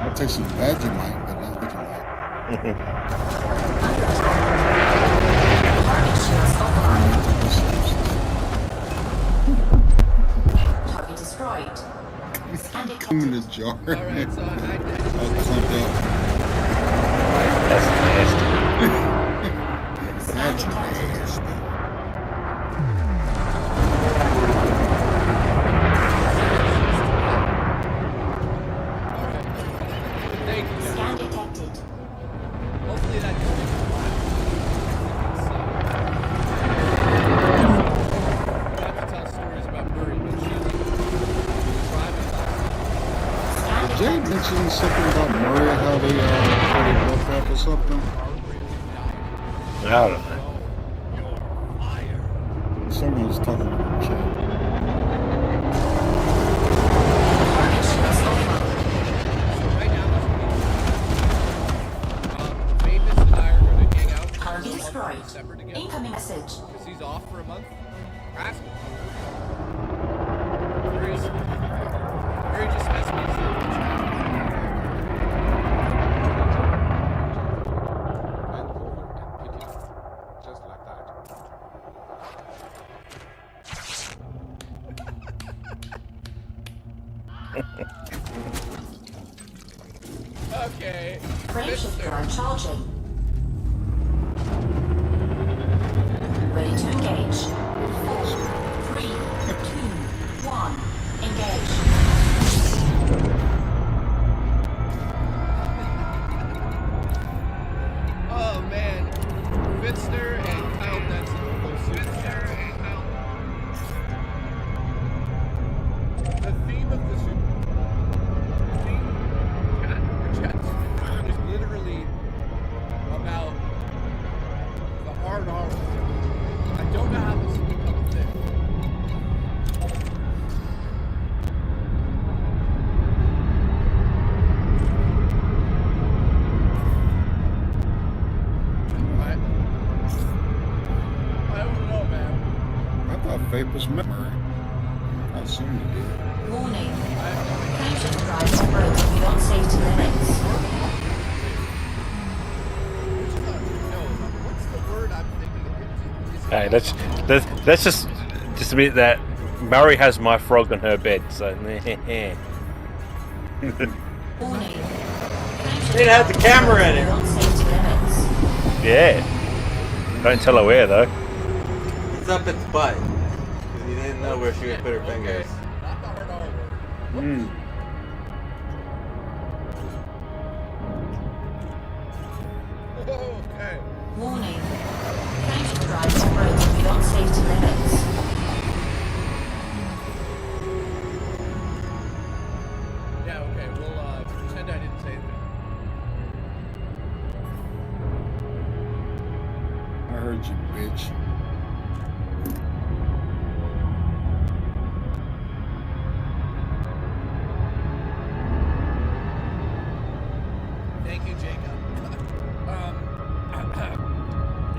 I'll take some Vegemite, but not Vegemite. target destroyed. Come in this jar. Alright, so All clumped up. That's nasty. That's nasty. Thank you. Scan detected. Hopefully that just makes you laugh. Not to tell stories about Murray, but she's private class. Did Jay mention something about Murray, how they broke up or something? I don't know. Someone was talking about Jay. So right now, Mavis and I are going to hang out. Target destroyed. December together. Incoming message. Because he's off for a month. Ask him. Murray just messaged me in the chat. Just like that. Okay. Frameshift drive charging. Ready to engage. 4, 3, 2, 1. Engage. Oh man, Finster and Kyle Benson will Finster and Kyle. The theme of the chat is literally about the hard R. I don't know how this will become a thing. I don't know, man. I thought Faith was Murray. I assumed he did. Warning. Frameshift drive operating beyond safety limits. What's the word I'm thinking of? Hey, let's just admit that Murray has my frog on her bed, so Warning. It has the camera in it. Beyond safety limits. yeah. Don't tell her where though. It's up its butt. Because you didn't know where she would put her fingers. Not the hard R word. Mm. Okay. Warning. Frameshift drive operating beyond safety limits. Yeah, okay, we'll pretend I didn't say anything. I heard you, bitch. Thank you, Jacob.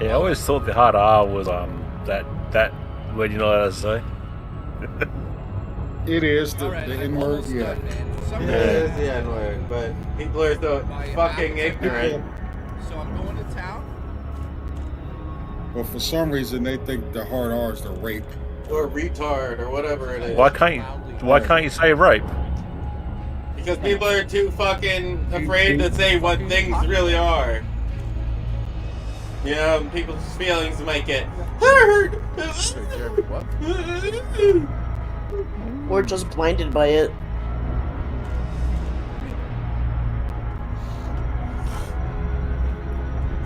Yeah, I always thought the hard R was that word you're not allowed to say. It is the Alright, I'm N-word, almost yeah. done, man. For some It reason, is the N-word, but people are so my fucking app is ignorant. so I'm going to town. Well, for some reason, they think the hard R is the rape. Or retard, or whatever it is. Why can't you say rape? Because people are too fucking afraid to say what things really are. You know, people's feelings might get hurt. What? Or just blinded by it.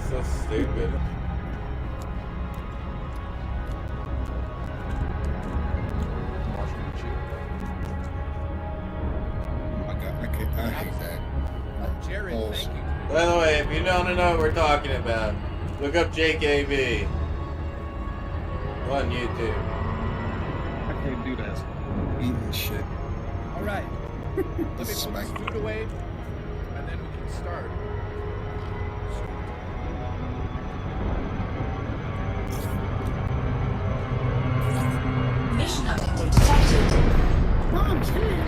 So stupid. Oh my god, I hate that. Jared, thank you. By the way, if you don't know what we're talking about, look up JKB on YouTube. I can't do that. Eating shit. Alright. Let me put this food away, and then we can start. Mission objective detected. Mom's here.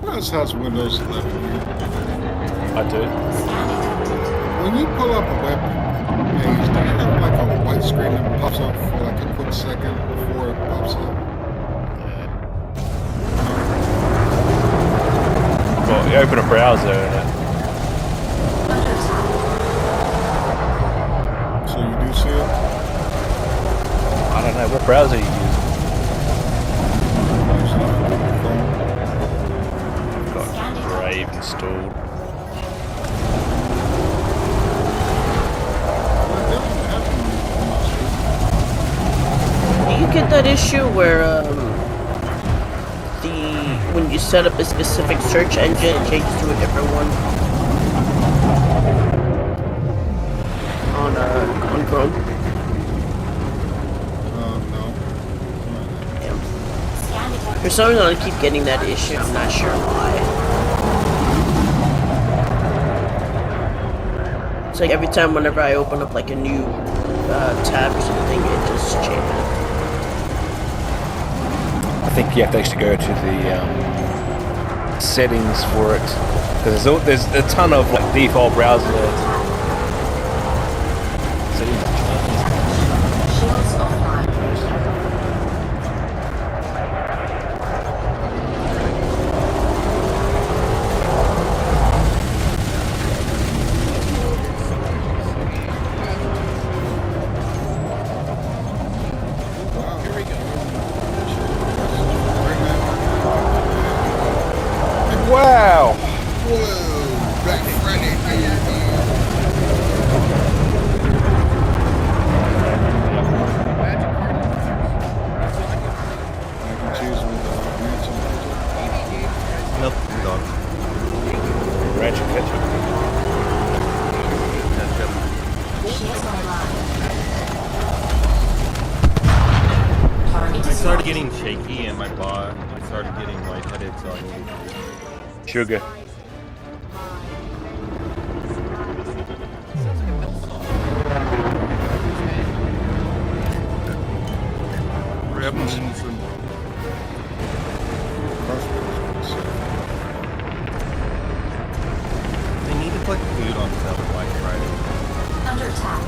Who else has Windows 11 here? I do. When you pull up a web page, do you have like a white screen that pops up for like a quick second before it pops up? Well, you open a browser and So you do see it? I don't know what browser you use. Got Brave installed. Do you get that issue where when you set up a specific search engine, it changes to a different one on Chrome? No. Yeah. For some reason, I keep getting that issue. I'm not sure why. It's like every time whenever I open up like a new tab or something, it just changes. I think you have to actually go to the settings for it, because there's a ton of like default browser settings. Shields offline. Here we go. Wow! Whoa! Black Friday, I can choose with Ransom. Nope, dog. Ransom ketchup. Shields online. I started getting shaky and my body. I started getting lightheaded, so I needed Sugar. Rebels and they need to put food on sale for Black Friday. Under attack.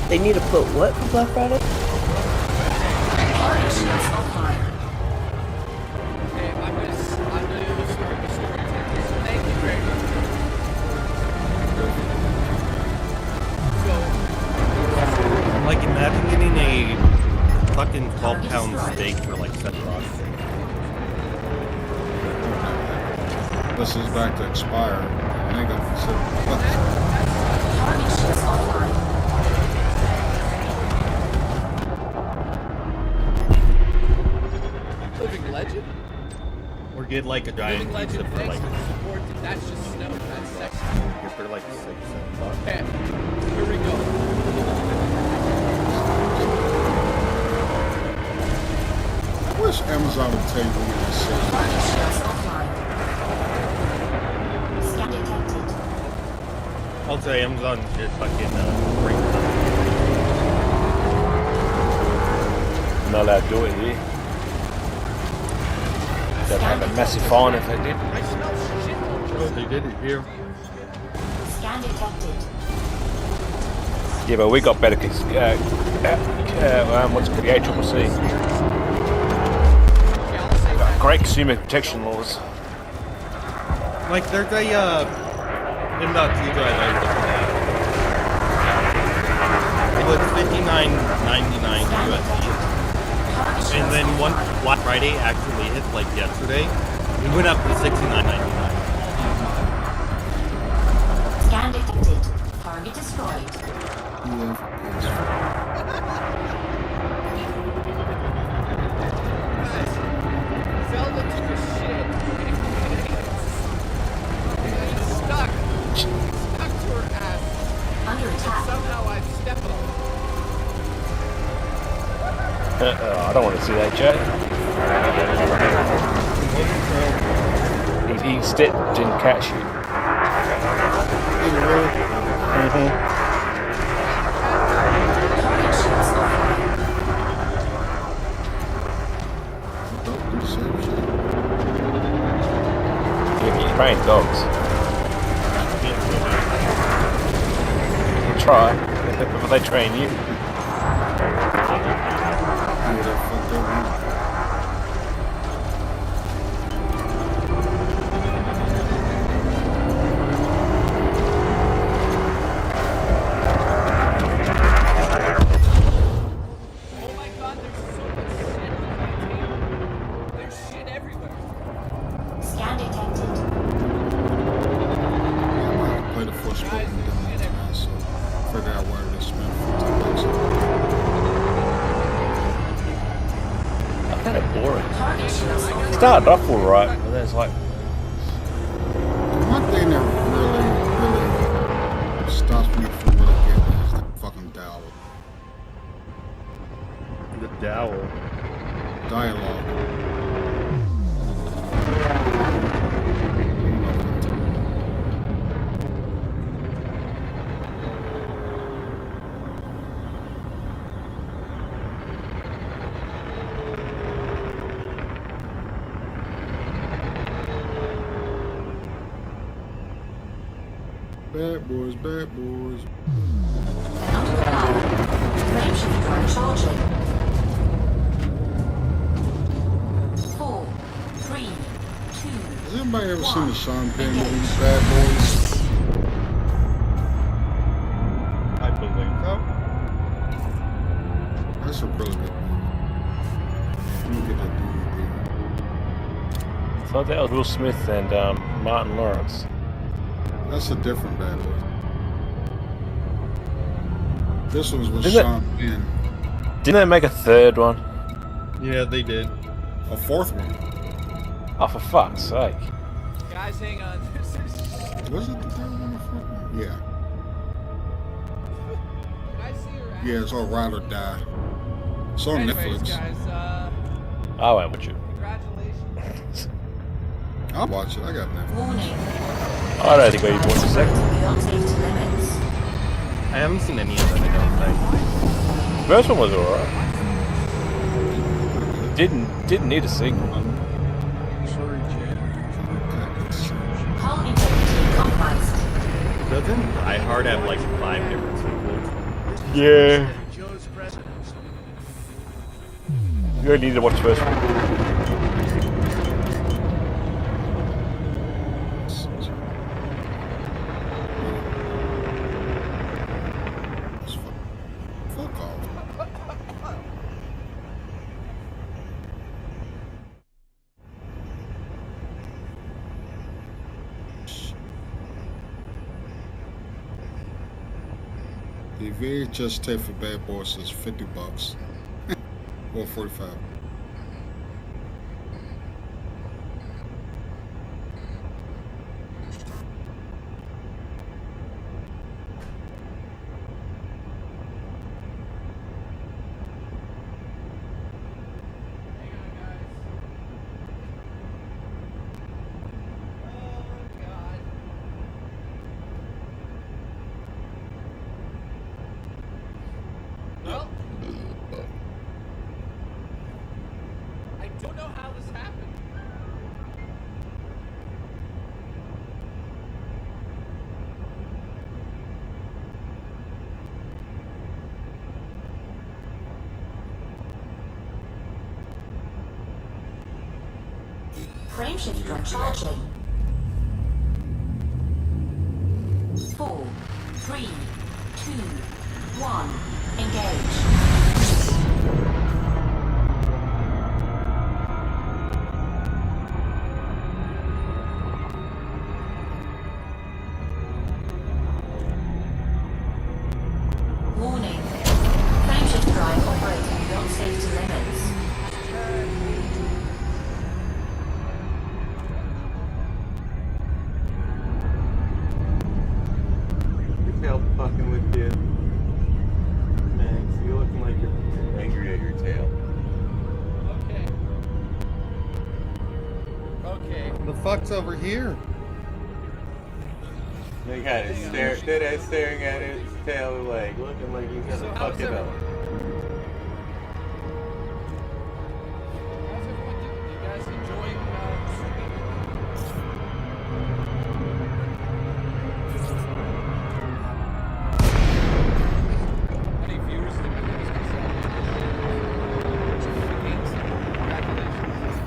They need to put what for Black Friday? Target shields offline. Okay, I'm gonna start the story. So thank you, Greg. Like, imagine getting a fucking 12-pound steak for like $7. This is back to expire. I ain't gonna consider Living Legend? Or get like a giant Living pizza Legend for next like, to support. That's just snow. That's sexy. get for like $6. Okay, here we go. I wish Amazon would tell you when you're sick. I'll say Amazon should fucking break Not allowed to do it here. They'd have a massive fine if they did. Oh, they did it here. Scan detected. Yeah, but we got better. What's it called? The ACCC. Got great consumer protection laws. Like, there's a, M.2 drive I was looking at. It was $59.99 USD. And then once Black Friday actually hit, like yesterday, it went up to $69.99. Scan detected. Target destroyed. Zelda took a shit. It's stuck. Stuck to her ass. Under attack. Somehow I've stepped on it. I don't want to see that, Jay. He stepped, didn't catch you. You're trained dogs. You try, but they train you. Started off alright, but then it's like one thing that really stops me from really getting is the fucking dowel. The dowel. Dialogue. Bad boys, bad boys. Charging. 4, 3, 2. Has anybody ever seen the Sean Penn movie, Bad Boys? I believe so. That's a really good movie. Let me get that DVD. I thought that was Will Smith and Martin Lawrence. That's a different Bad Boy. This was with Didn't Sean Penn. Didn't they make a third one? Yeah, they did. A fourth one. Oh, for fuck's sake. Guys, hang on. Was it the third one or fourth one? Yeah. Can I see her ass? Yeah, it's all Ride or Die. It's on Anyways, Netflix. guys, I went with you. congratulations. I'll watch it. I got Netflix. Warning. I don't think we bought the second. Beyond safety limits. I haven't seen any of them, I don't think. First one was alright. Didn't need a sequel. Hull integrity compromised. Doesn't Die Hard have like 5 different sequels? Yeah. You only need to watch the first one. Fuck off. The VHS tape for Bad Boys is $50. Or 45. Well, I don't know how this happened. Frameshifter charging. 4, 3, 2, 1. Engage. Warning. Frameshift drive operating beyond safety limits. Tail fucking with you. Max, you're looking like you're angry at your tail. Okay. The fuck's over here? They got it dead ass staring at its tail, like looking like he's gonna fuck it up. How's everyone doing? You guys enjoying How many viewers did we lose this Congratulations.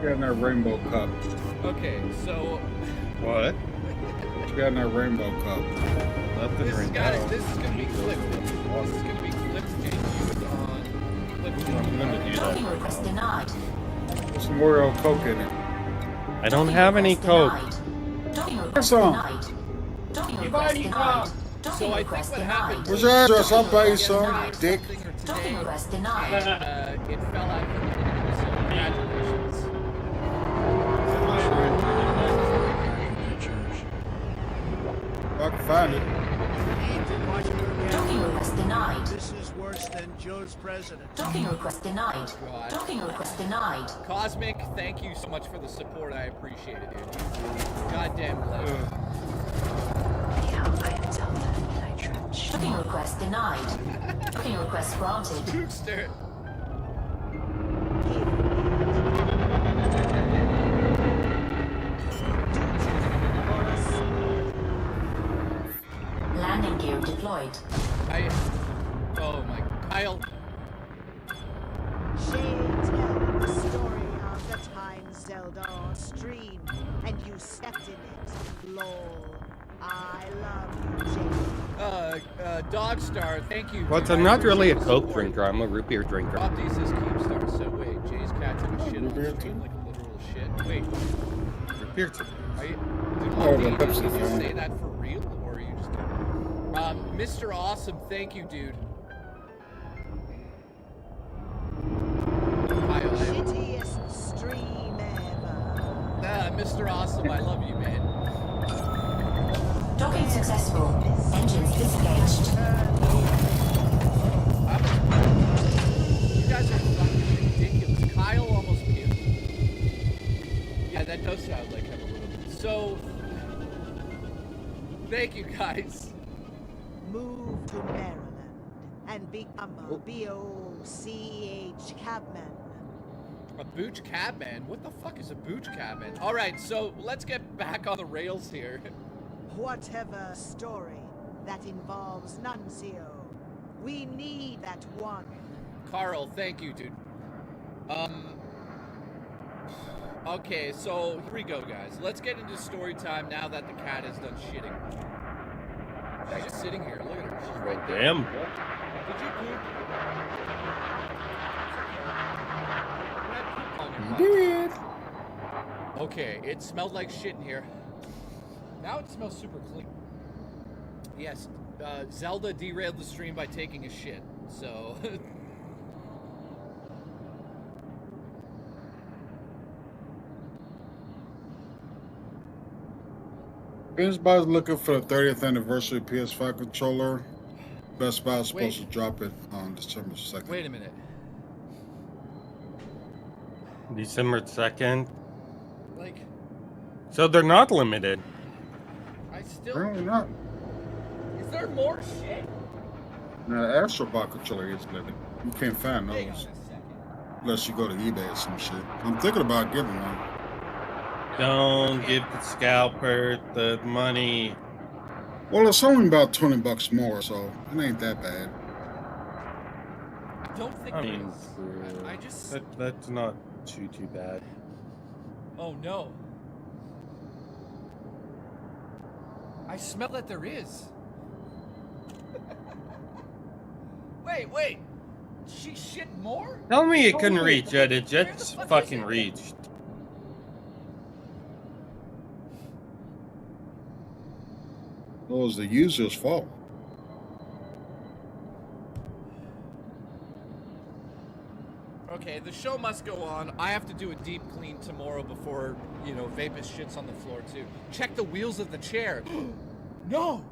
Got in our rainbow cup. Okay, so What? What you got in our rainbow cup? Nothing this is right gonna now. this is gonna be clipped. This is gonna be clipped and used on clipped. I'm gonna do that. Docking request denied. There's some Oreo Coke in it. I don't have any coke. Docking What's request on? denied. Docking request denied. Docking request denied. Where's your address? I'll buy you some, dick. Docking request denied. It fell out from the menu, so congratulations. I can find it. Docking request denied. This is worse than Joe's president. Docking request denied. God. Docking request denied. Cosmic, thank you so much for the support. I appreciate it, dude. You goddamn legend. Docking request denied. Docking request granted. Bootster. Landing gear deployed. Oh my, Kyle. Shay, tell the story of the time Zeldar stream, and you stepped in it. Lol. I love you, Jay. Dogstar, thank you. Well, I'm not really a coke drinker. I'm a root beer drinker. Bounties says Keepstar. So wait, Jay's cat took a shit on the stream, like a literal shit. Wait, Root beer too. are you? Oh, Did the Pepsi you fan. say that for real, or are you just kidding? Mr. Awesome, thank you, dude. Shittiest stream ever. Mr. Awesome, I love you, man. Docking successful. Engines disengaged. You guys are fucking ridiculous. Kyle almost puked. Yeah, that does sound like him a little bit. So, thank you guys. Move to Maryland and become a BOCH cabman. A booch cabman? What the fuck is a booch cabman? Alright, so let's get back on the rails here. Whatever story that involves Nuncio, we need that one. Carl, thank you, dude. Okay, so here we go, guys. Let's get into story time now that the cat is done shitting. She's just sitting here. Look at her. She's right there. Damn. Did you poop? Did. Okay, it smelled like shit in here. Now it smells super clean. Yes, Zelda derailed the stream by taking a shit, so... Everybody's looking for the 30th anniversary PS5 controller. Best Buy is supposed to drop it on December 2nd. Wait a minute. December 2nd. Like, So they're not limited. I still... Apparently not. Is there more shit? Now, the Astrobot controller is limited. You can't find those. Unless you go to eBay or some shit. I'm thinking about getting one. Don't give the scalper the money. Well, it's only about $20 more, so it ain't that bad. I don't think I it mean, is. I just... that's not too bad. Oh no. I smell that there is. Wait. She shit more? Tell me it couldn't Holy reach, Ed. It just fucking reached. It was the user's fault. Okay, the show must go on. I have to do a deep clean tomorrow before, Vapus shits on the floor too. Check the wheels of the chair. No!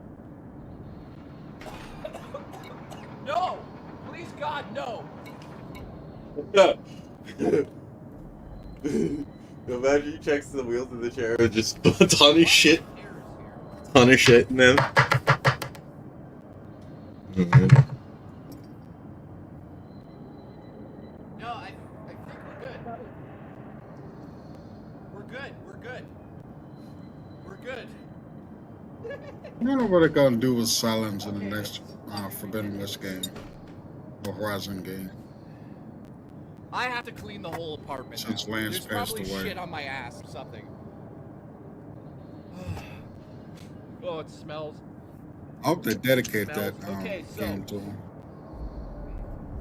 No! Please God, no! Imagine he checks the wheels of the chair and just a ton of shit. Ton of shit in them. No, I think we're good. We're good. I don't know what they're gonna do with Silence in the next Forbidden West game. Or Horizon game. I have to clean the whole apartment. Since Lance There's passed probably away. shit on my ass or something. Oh, it smells. I hope they dedicate that Okay, so- game to him.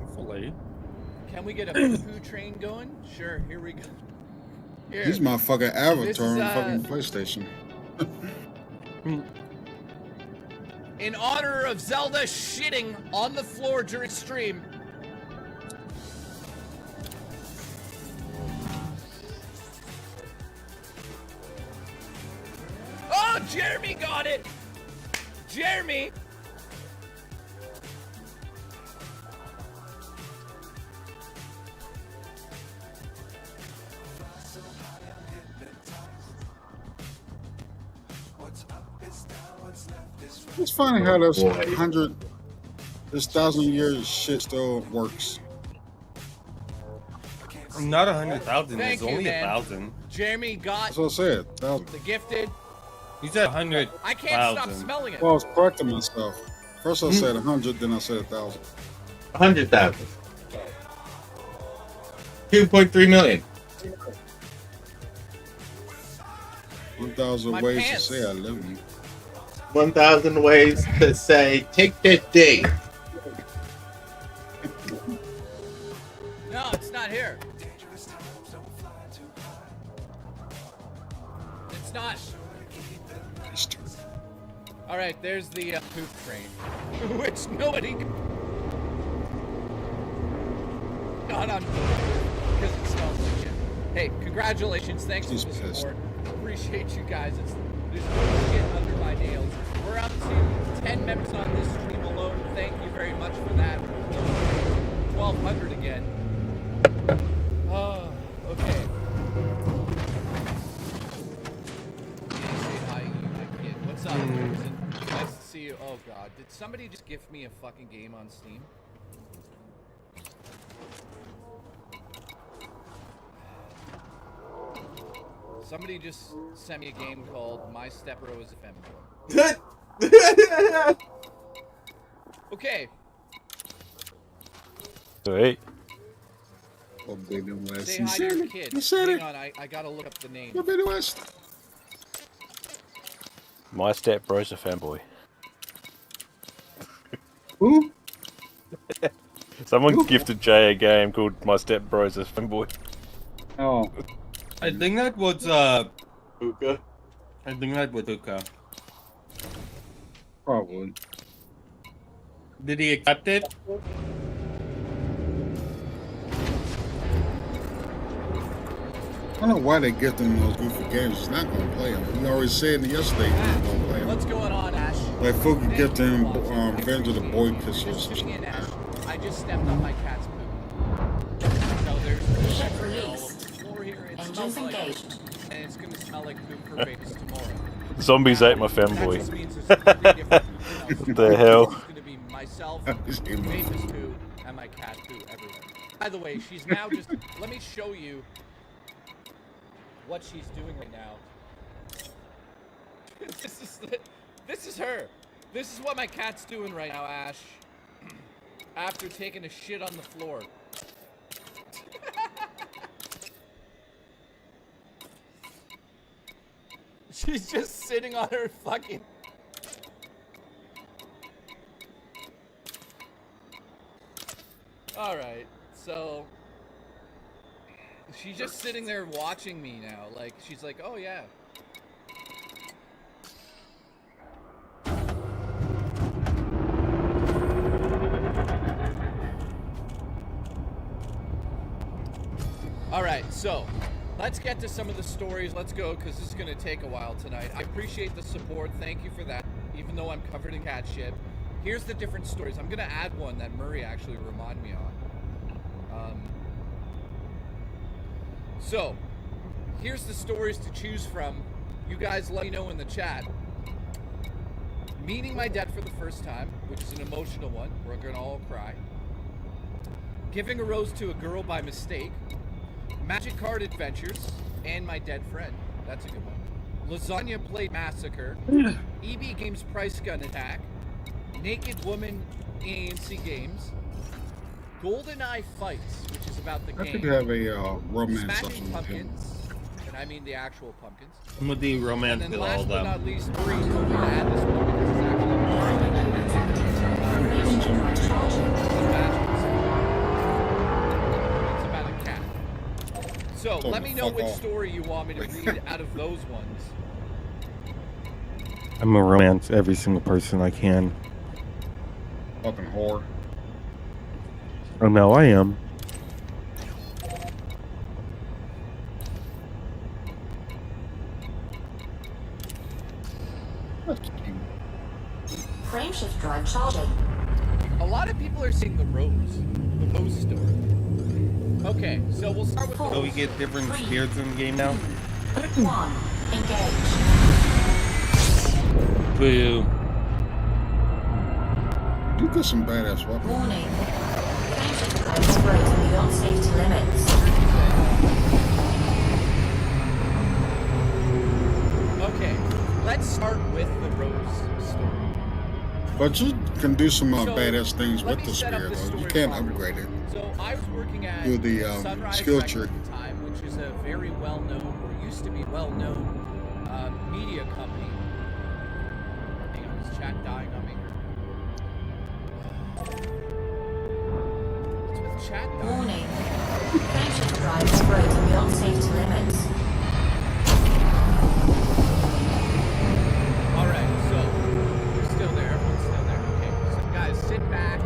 Hopefully. Can we get a poo train going? Sure, here we go. Here. He's my fucking This avatar is, on fucking PlayStation. In honor of Zelda shitting on the floor during stream. Oh, Jeremy got it! Jeremy! It's funny how this 1,000 years shit still works. Not 100,000. Thank It's you, only man. 1,000. Jeremy got That's what I said. 1,000. the gifted. You said 100,000. I can't stop smelling it. Well, I was correcting myself. First I said 100, then I said 1,000. 100,000. 2.3 million. 1,000 My ways pants. to say I love you. 1,000 ways to say, take this dick. No, it's not here. It's not. All right, there's the poop train, which nobody got on because it smells like shit. Hey, congratulations! Thanks for the support. Appreciate you guys. It's getting under my nails. We're up to 10 members on this stream alone. Thank you very much for that. 1,200 again. Oh, okay. Say hi, my kid. What's up, Susan? Nice to see you. Oh God, did somebody just gift me a fucking game on Steam? Somebody just sent me a game called My Stepbro is a Femboy. Okay. Sweet. Oh, baby West. Say You hi to said your it. kid. You said Hang it. on, I gotta look up the name. Oh, baby West. My stepbro's a fanboy. Who? Someone gifted Jay a game called My Stepbro's a Fanboy. Oh. I think that was Hookah. I think that was Hookah. Probably. Did he accept it? I don't know why they give them those goofy games. He's not going to play them. He already said yesterday he was going to play them. What's going on, Ash? Like, folk could get them Revenge of the Boy Kisses. Just sitting in, Ash. I just stepped on my cat's poop. So there's Ship all released. over the floor here. It Engines smells like, engaged. and it's going to smell like poop for babies tomorrow. Zombies ate my femboy. The hell? It's going to be myself, Mavis poo, and my cat poo everywhere. By the way, she's now just... Let me show you what she's doing right now. This is her. This is what my cat's doing right now, Ash. After taking a shit on the floor. She's just sitting on her fucking... Alright, so... She's just sitting there watching me now. Like, she's like, oh yeah. Alright, so let's get to some of the stories. Let's go, because this is going to take a while tonight. I appreciate the support. Thank you for that, even though I'm covered in cat shit. Here's the different stories. I'm going to add one that Murray actually reminded me on. So, here's the stories to choose from. You guys let me know in the chat. Meeting my dad for the first time, which is an emotional one. We're going to all cry. Giving a rose to a girl by mistake. Magic card adventures. And my dead friend. That's a good one. Lasagna plate massacre. EB Games price gun attack. Naked woman ANC games. GoldenEye Fights, which is about the game. I could have a romance Smashing Pumpkins, and I mean the actual pumpkins. I'm with the romance and then with all last of but them. not least, Breeze. We're going to add this one because it's about a cat. So, let me know which story you want me to read out of those ones. I'm gonna romance every single person I can. Fucking whore. Oh no, I am. Frameshift drive charging. A lot of people are seeing the Rose story. Okay, so we'll start with. So we get different spirits in the game now. 1. Engage. Boo. You got some badass weapons. Warning. Frameshift drive operating beyond safety limits. Okay, let's start with the Rose story. But you can do some So, badass things let with me the set up spear, the though. You story can't properly. upgrade it. So I was working at Do the Sunrise skill Records tree. at the time, which is a very well-known, or used to be well-known, media company. Hang on, is chat dying on me here? What's with chat dying? Warning. Frameshift drive operating beyond safety limits. Alright, so we're still there. Everyone's still there. Okay, so guys, sit back.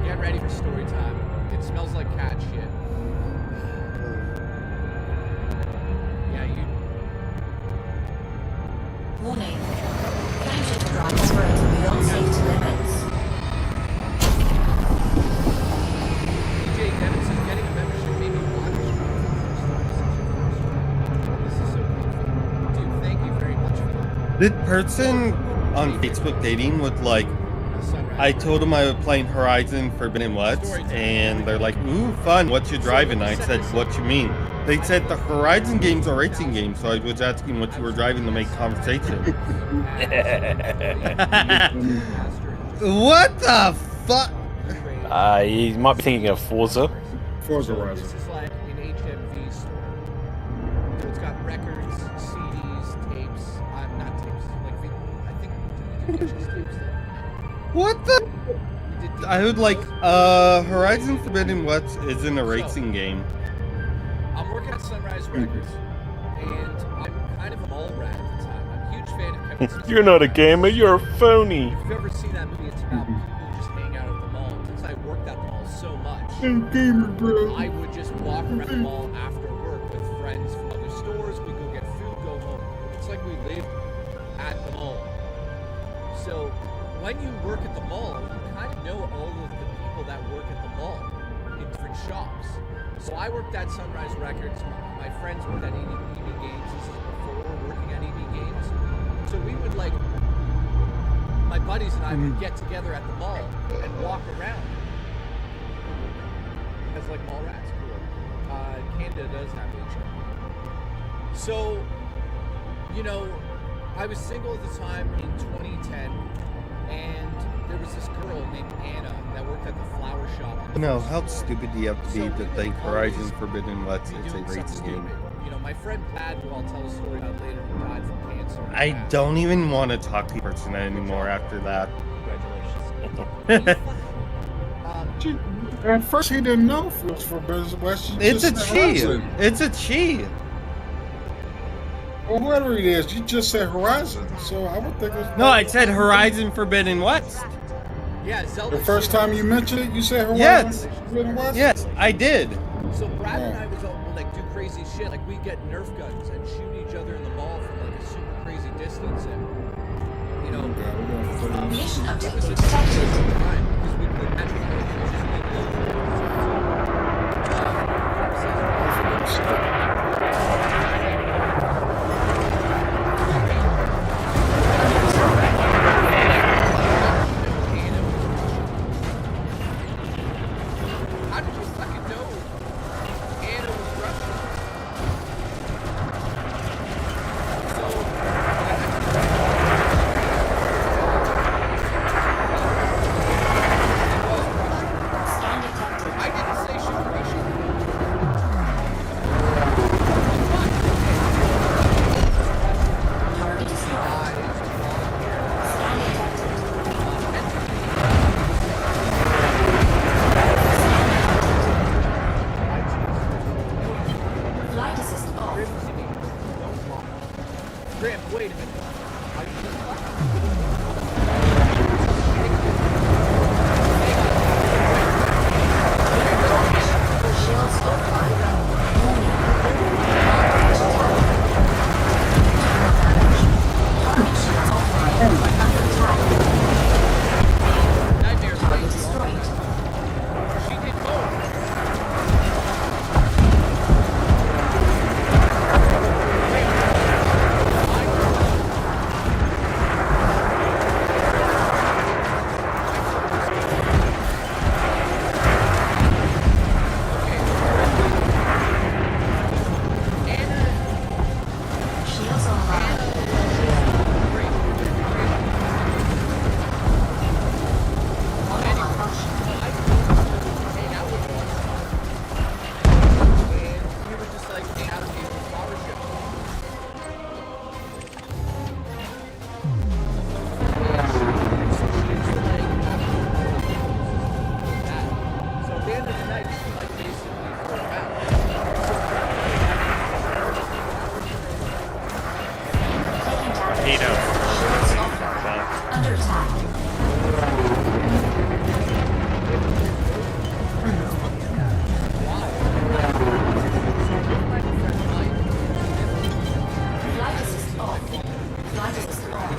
Get ready for story time. It smells like cat shit. Yeah, you. Warning. Frameshift drive operating beyond safety limits. DJ Devin says getting a membership made me watch. This is so cool. Dude, thank you very much for that. Did person on Facebook dating with like, I told them I was playing Horizon Forbidden West, and they're like, ooh, fun, what you driving? I said, what you mean? They said the Horizon games are racing games, so I was asking what you were driving to make conversation. What the fuck? You might be thinking of Forza. Forza This Horizon. is like an HMV store. So it's got records, CDs, tapes. Not tapes. Like, I think we did VHS tapes though. What the? I would like, Horizon Forbidden West isn't a racing game. I'm working at Sunrise Records, and I'm kind of a mall rat at the time. I'm a huge fan of Kevin Smith's You're not a gamer, you're a phony. If you've ever seen that movie, it's about people who just hang I would just walk around the mall after work with friends from other stores. We go get food, go home. It's like we live at the mall. So when you work at the mall, you kind of know all of the people that work at the mall in different shops. So I worked at Sunrise Records. My friends worked at EB Games. This is before working at EB Games. So we would my buddies and I would get together at the mall and walk around. As mall rats, cool. Canada does have HR. So, I was single at the time in 2010, and there was this girl named Anna that worked at the flower shop. No, how stupid do you have to be to think Horizon Forbidden West is a racing game? My friend Pat, who I'll tell a story about later, who died from cancer. I don't even want to talk to the person anymore after that. Congratulations. At first, he didn't know if it was Forbidden West. It's a she. It's a she. Well, whoever it is, you just said Horizon, so I would think it was. No, I said Horizon Forbidden West. Yeah, Zelda. The first time you mentioned it, you said Horizon Yes. Forbidden West? Yes, I did. So Brad and I would do crazy shit. We get Nerf guns and shoot each other in the mall from a super crazy distance, and Mission it was a objective detected. time because we played Magic How did you fucking know Anna was Russian? I didn't say she was Russian. Flight assist off. Grim, wait a minute. Are you Shields offline. Nightmare's Target destroyed. She did both. Shields online. Online function. And we were just navigating the flower ship. So at the end of the night, she basically threw him Taking damage. Shields offline. Under attack. Flight assist off. Flight assist off.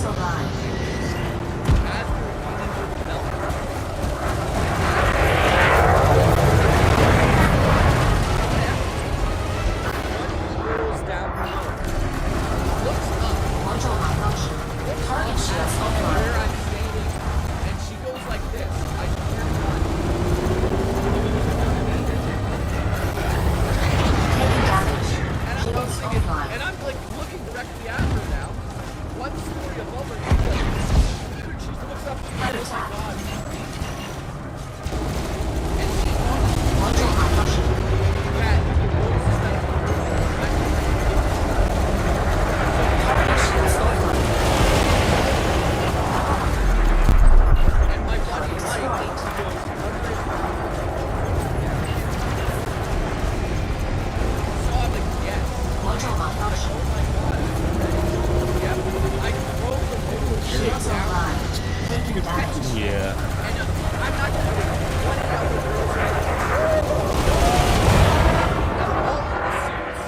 Shields online. As we were running through the belt, rolls down below, looks up, Module malfunction. Target shields where offline. I'm standing, and she goes like this. I swear to God. Taking damage. And I'm Shields thinking, offline. and I'm like looking directly at her now. One story above her, she's like, she looks up to me, oh my God. And she Module malfunction. that voices that Target shields offline. and my body Target light destroyed. goes so I'm like, yes. Module malfunction. Oh my God. Yep. I throw the motor Shields down. online. Taking damage. Yeah. And I'm not just one of the other girls right all in the suits.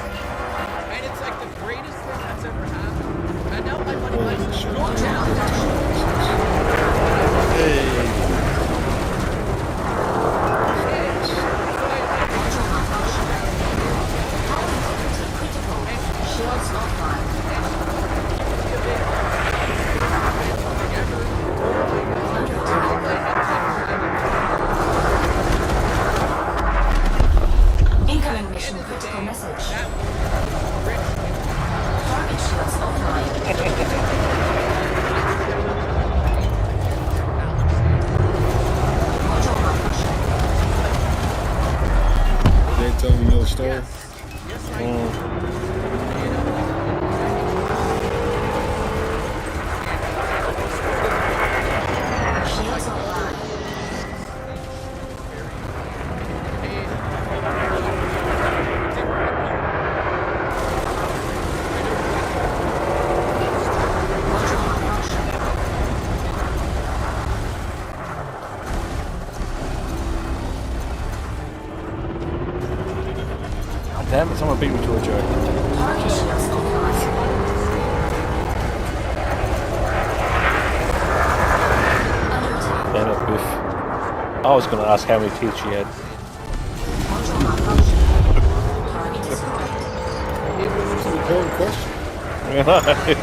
And it's like the greatest thing that's ever happened. And now my buddy likes to Module malfunction. Module malfunction. Power integrity critical. Shields offline. Under attack. Incoming mission critical message. Target shields offline. Module malfunction. They tell me another story. Yes, I Shields online. Module malfunction. God damn it, someone beat me to a joke. Target shields offline. Under attack. Damn it, Biff. I was going to ask how many teeth she had. Module malfunction. Target destroyed. It's an important question. Power retracted.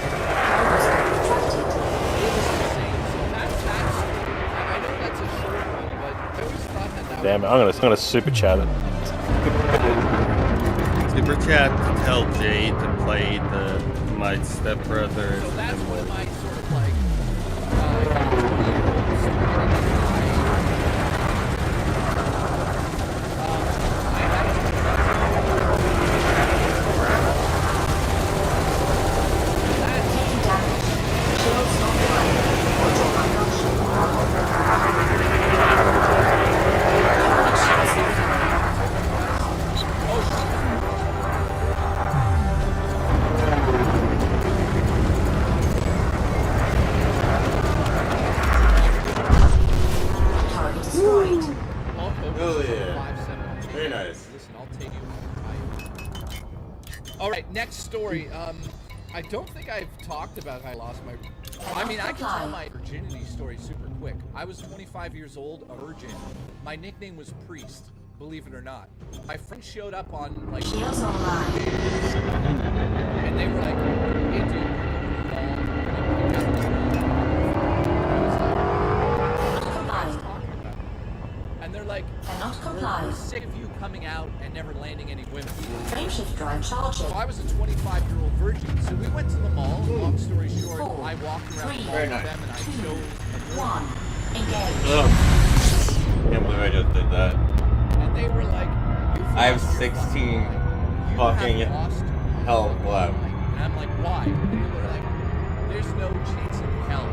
Damn it, I'm gonna super chat it. Super chat to tell Jade to play my stepbrother. So that's one of my sort of like Taking damage. Shields offline. Module malfunction. Target shields offline. Target destroyed. Oh yeah. Very nice. Listen, I'll take you. All right, next story. I don't think I've talked about how I lost my. I mean, I can tell my virginity story super quick. I was 25 years old, a virgin. My nickname was Priest, believe it or not. My friends showed up on like. Shields online. And they were like, "Hey, dude, and they're like, Cannot we're comply. sick of you coming out and never landing any women." Frameshift drive charging. So I was a 25-year-old virgin. So we went to the mall. Long story short, 4, I walked around the 3, mall with them and I chose a 1. Engage. Ugh. Can't believe I just did that. And they were like, I have 16 fucking hell left. and I'm like, why? And they were like, there's no chance in hell.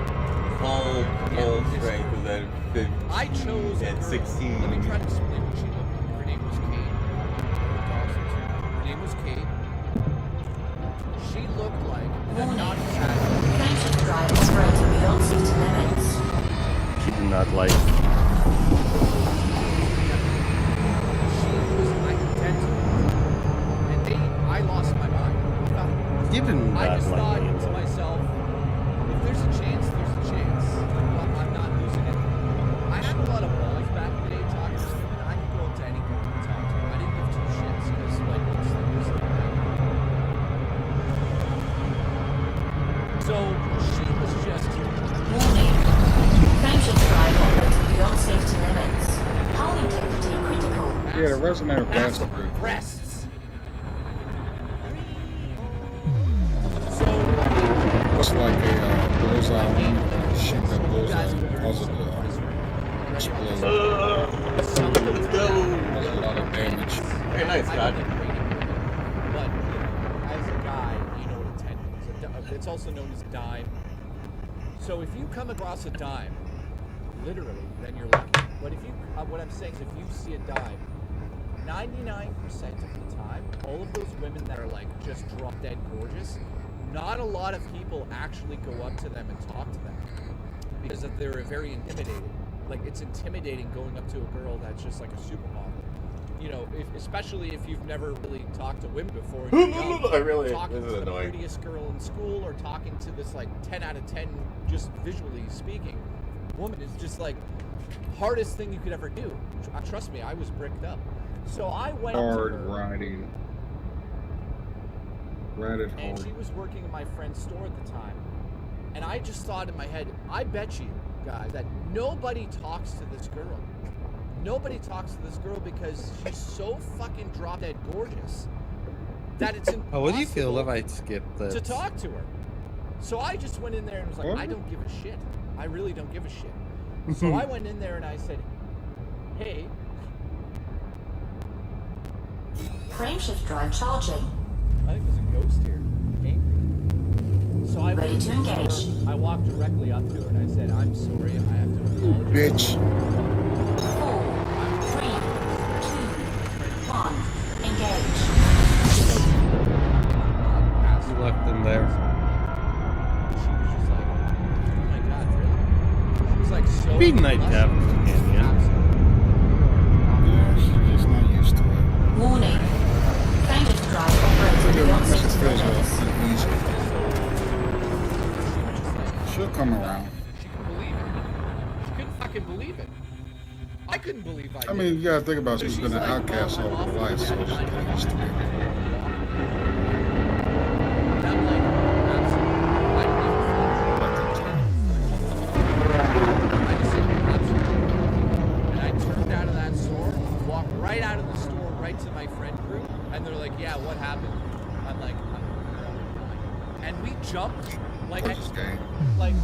Full strength is at 15. I chose a at girl. 16. Let me try to explain what she looked like. Her name was Kate. Her name was Kate. She looked like, and I'm not exaggerating. Frameshift drive operating beyond safety limits. She did not like. She was identical. And I lost my mind. You did I not just like thought me. to myself, if there's a president or bastard? Breasts. What's like a bullseye one? Shoot that bullseye and cause it to explode. Cause a lot of damage. Very nice, God. But as a guy, you know what a 10 is. It's also known as a dime. So if you come across a dime, literally, then you're lucky. But if you, what I'm saying is if you see a dime, 99% of the time, all of those women that are like just drop dead gorgeous, not a lot of people actually go up to them and talk to them because they're very intimidating. Like, it's intimidating going up to a girl that's just like a supermodel. You know, especially if you've never really talked to women before. You know, talking to the prettiest girl in school or talking to this like 10 out of 10, just visually speaking, woman is just like hardest thing you could ever do. Trust me, I was bricked up. So I went hard to her, riding. Riding hard. and she was working in my friend's store at the time. And I just thought in my head, I bet you guys that nobody talks to this girl. Nobody talks to this girl because she's so fucking drop dead gorgeous that it's impossible What do you feel if I skip this? to talk to her. So I just went in there and was like, I don't give a shit. I really don't give a shit. So I went in there and I said, hey. Frameshift drive charging. I think there's a ghost here. Angry. So I Ready to engage. I walked directly up to her and I said, I'm sorry, I have to apologize. Bitch. 4, 3, 2, 1, engage. You left them there. She was just like, oh my god, really? She was like so... Be nice to have a companion. Yeah, she's just not used to it. Warning. Frameshift drive operating beyond It 6 feels minutes. uneasy. She'll come around. She couldn't believe it. She couldn't fucking believe it. I couldn't believe I mean, you gotta think about it. She's been an outcast all her life, so she's getting used to it. And I turned out of that store, walked right out of the store, right to my friend group, and they're like, yeah, what happened? I'm like, and we jumped, like, I saw it was like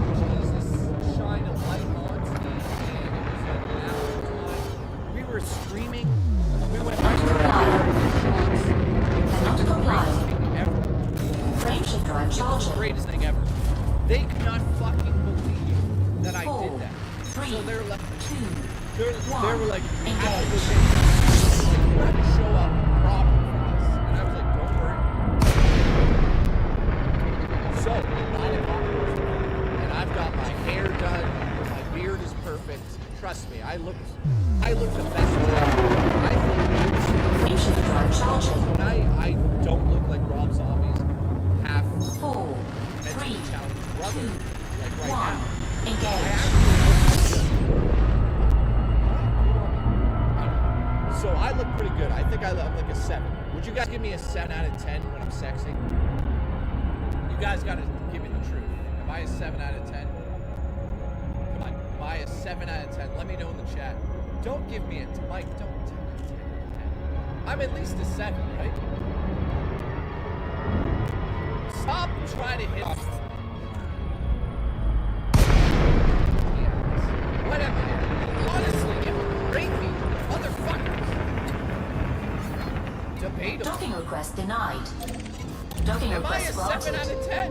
Jesus shine a light onto me, and it was like an hour time. We were screaming, we went right to Frameshift drive charging. Greatest thing ever. They could not fucking believe that I 4, did that. 3, So they're like, 2, they were like, you have to engage. you have to show up proper for this. And I was like, don't worry. So, 9 o'clock goes by, and I've got my hair done, my beard is perfect. Trust me, I look the best way I think. Frameshift drive charging. When I don't look like Rob Zombie's half 4, 3, mentally challenged brother, like right 1, now. engage. So I look pretty good. I think I'm like a 7. Would you guys give me a 7 out of 10 when I'm sexy? You guys gotta give me the truth. Am I a 7 out of 10? Come on. Am I a 7 out of 10? Let me know in the chat. Don't give me a Mike, don't tell me 10 out of 10. I'm at least a 7, right? Stop trying to hit off. Whatever. Honestly, rate me, motherfuckers. Debatable. Docking request denied. Docking Am I a request 7 out granted. of 10?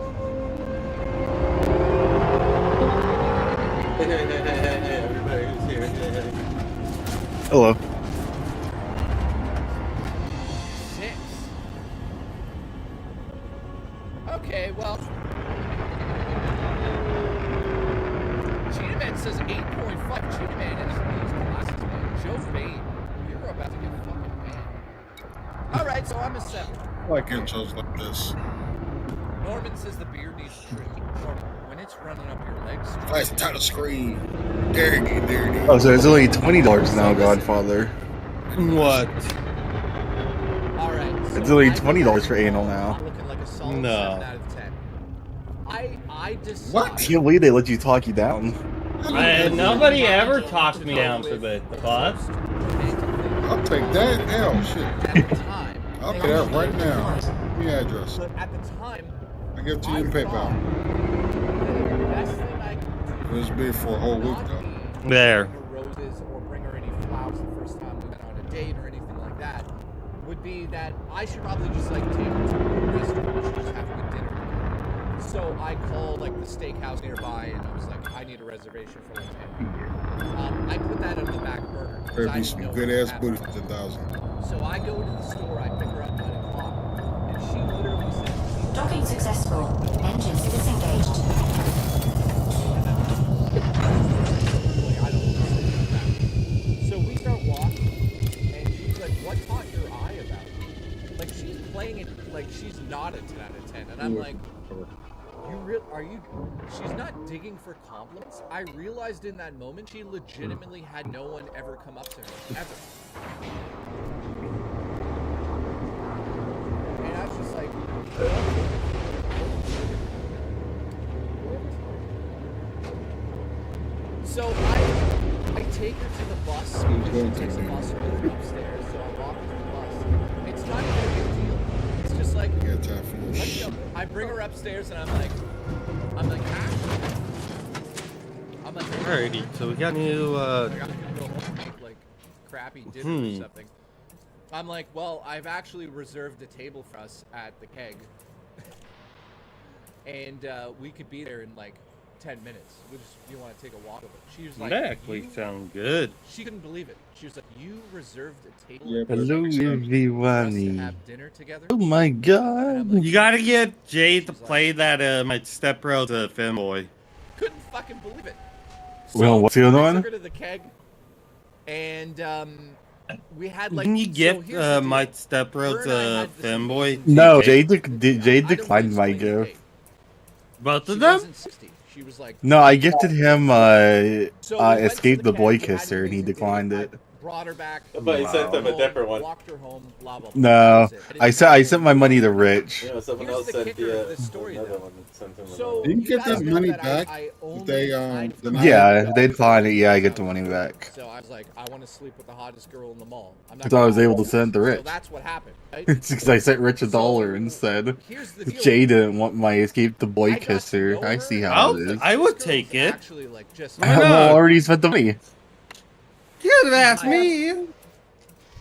Hey, everybody who's here. Hello. 6. Okay, well. Cheetah Man says 8.5. Cheetah Man is these glasses, man. Joe Bane, you're about to get fucking banned. Alright, so I'm a 7. I like intros like this. Norman says the beard needs trimming. Norman, when it's running up your legs. Nice title screen. There it is. Oh, so it's only $20 now, Godfather. What? Alright. It's only $20 for anal now. Looking like a solid 7 No. out of 10. I decide. I can't believe they let you talk you down. Nobody ever talked me down for the boss. I'll take that. Hell, shit. At the time, I'll pay that right now. Give me your address. but at the time, I give it to you in PayPal. the best thing I could do It's been for a whole week though. There. bring her roses or bring her any flowers the first time we went on a date or anything like that would be that I should probably just like take her to a restaurant. We should just have a good dinner together. So I called like the steakhouse nearby and I was like, I need a reservation for like 10. I put that on the back burner. There'd be some good ass booty for 10,000. So I go to the store, I pick her up at 9 o'clock, and she literally says, Docking successful. Engines disengaged. So we start walking, and she's like, what caught your eye about it? Like, she's playing it like she's not a 10 out of 10. And I'm like, she's not digging for compliments. I realized in that moment, she legitimately had no one ever come up to her, ever. And I was just like, so I take her to the bus. She takes the bus with her upstairs, so I walk her to the bus. It's not even a big deal. It's just like, let's go. I bring her upstairs and I'm like, Alrighty, so we got new, I gotta go home and make like crappy dinner or something. I'm like, well, I've actually reserved a table for us at the keg. And we could be there in like 10 minutes. You want to take a walk over? She was like, that actually sound good. She couldn't believe it. She was like, you reserved a table Hello, for us to everyone. have dinner together? Oh my god. You gotta get Jay to play that, my stepbro's a fanboy. Couldn't fucking believe it. Well, what's the other I one? took her to the keg, and we had like. Can you get so here's the deal. my stepbro's a fanboy? No, Jay declined my gift. Both of She them? wasn't 60. She was like. No, I gifted him So we went to Escape the keg, Boy we had Kisser, and he declined it. Brought her back. But he sent them a different one. Walked her home. Blah blah. No, I sent my money to Rich. Yeah, someone Here's else the sent kicker the of this story, another though. one. Sent him So Did you get guys that know money that back? I If they denied Yeah, it? they declined it. Yeah, I get the money back. So I was like, I want to sleep with the hottest girl in the mall. I'm I not thought I was gonna able to lie. send it to So Rich. that's what happened. Right? It's because I sent Rich $1 instead. Here's the deal. Jay didn't want my Escape the Boy Kisser. I see how it is. I would take it. Actually, like just. Why not? Well, I already spent the money. You could have asked me.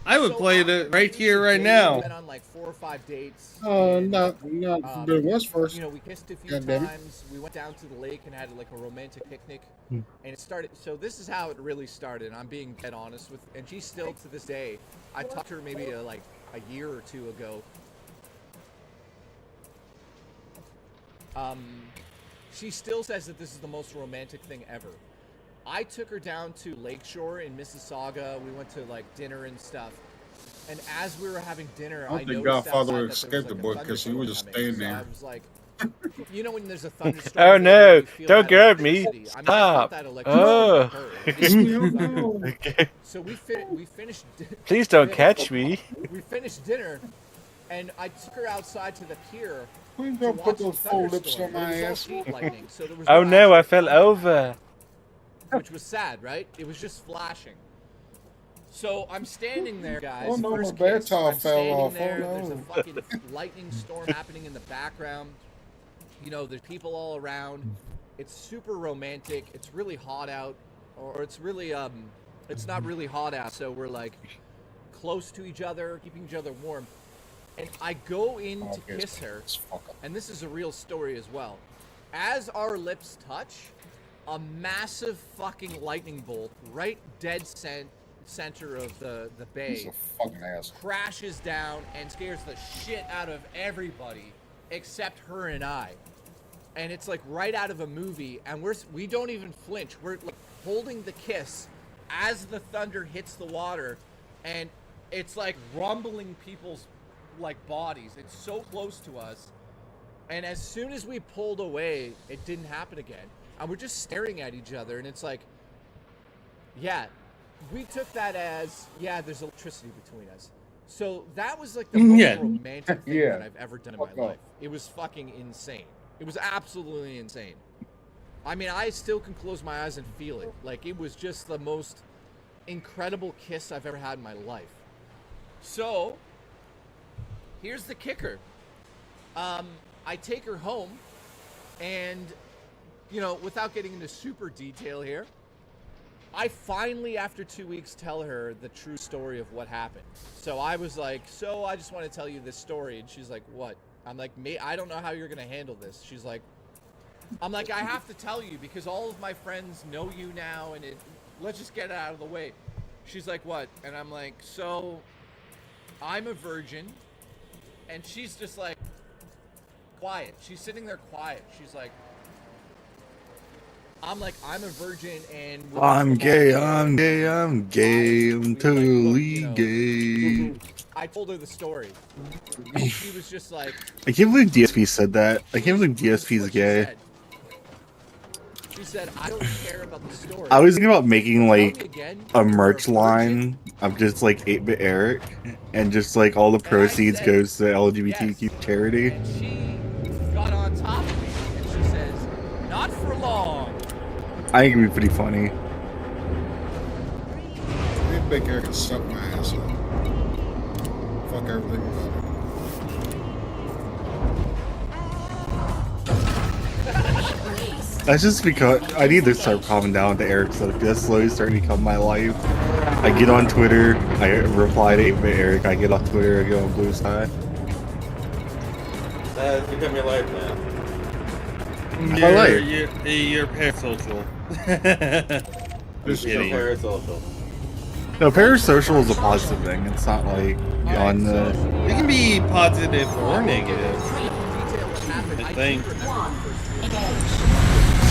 I would play it right here, right now. We went on like 4 or 5 dates. No, but it was first. You know, we kissed a few God damn it. times. We went down to the lake and had like a romantic picnic. Hmm. And it started. So this is how it really started. And I'm being dead honest with. And she still to this day. I talked to her maybe like a year or two ago. She still says that this is the most romantic thing ever. I took her down to Lakeshore in Mississauga. We went to like dinner and stuff. And as we were having dinner, I I don't think noticed Godfather would outside that there escape the was, boy like, a because he was just thunderstorm staying coming. there. So I was like, you know when there's a thunderstorm? Oh you no! feel Don't that grab me! electricity. I mean, I felt Stop! that electricity with her. Okay. So we finished. Please don't catch me. We finished dinner, and I took her outside to the pier. Please to don't watch put the those full lips thunderstorm. on my It was all ass. heat lightning, so there was Oh no! I actual fell thunder, over. which was sad, right? It was just flashing. So I'm standing there, guys. Oh no, first my bed kiss. towel I'm fell standing off. there. Oh There's a no. fucking lightning storm happening in the background. You know, there's people all around. It's super romantic. It's really hot out, or it's really it's not really hot out. So we're like close to each other, keeping each other warm. And I go in to kiss her, and this is a real story as well. As our lips touch, a massive fucking lightning bolt right dead center of the bay He's a fucking ass. crashes down and scares the shit out of everybody except her and I. And it's like right out of a movie, and we don't even flinch. We're like holding the kiss as the thunder hits the water, and it's like rumbling people's like bodies. It's so close to us, and as soon as we pulled away, it didn't happen again. And we're just staring at each other, and it's like, yeah, we took that as, yeah, there's electricity between us. So that was like the most romantic thing that I've ever done in my life. It was fucking insane. It was absolutely insane. I mean, I still can close my eyes and feel it. Like, it was just the most incredible kiss I've ever had in my life. So, here's the kicker. I take her home, and, you know, without getting into super detail here, I finally, after 2 weeks, tell her the true story of what happened. So I was like, so I just want to tell you this story. And she's like, what? I'm like, I don't know how you're going to handle this. She's like, I'm like, I have to tell you because all of my friends know you now, and let's just get it out of the way. She's like, what? And I'm like, so I'm a virgin. And she's just like, quiet. She's sitting there quiet. She's like, I'm like, I'm a virgin, and I'm gay, I'm totally gay. I told her the story, and she was just like, I can't believe DSP said that. I can't believe DSP is gay. She said, I don't care about the story. I was thinking about making like a merch line of just like 8-Bit Eric, and just like all the proceeds goes to LGBTQ charity. And she got on top of me, and she says, not for long. I think it'd be pretty funny. Hey, Big Eric can suck my ass up. Fuck everything about it. That's just because I need to start calming down to Eric stuff. That's slowly starting to become my life. I get on Twitter, I reply to 8-Bit Eric, I get on Twitter, I get on Blue Sky. That's become your life now. You're parasocial. Just parasocial. No, parasocial is a positive thing. It's not like on the. It can be positive or negative. I think.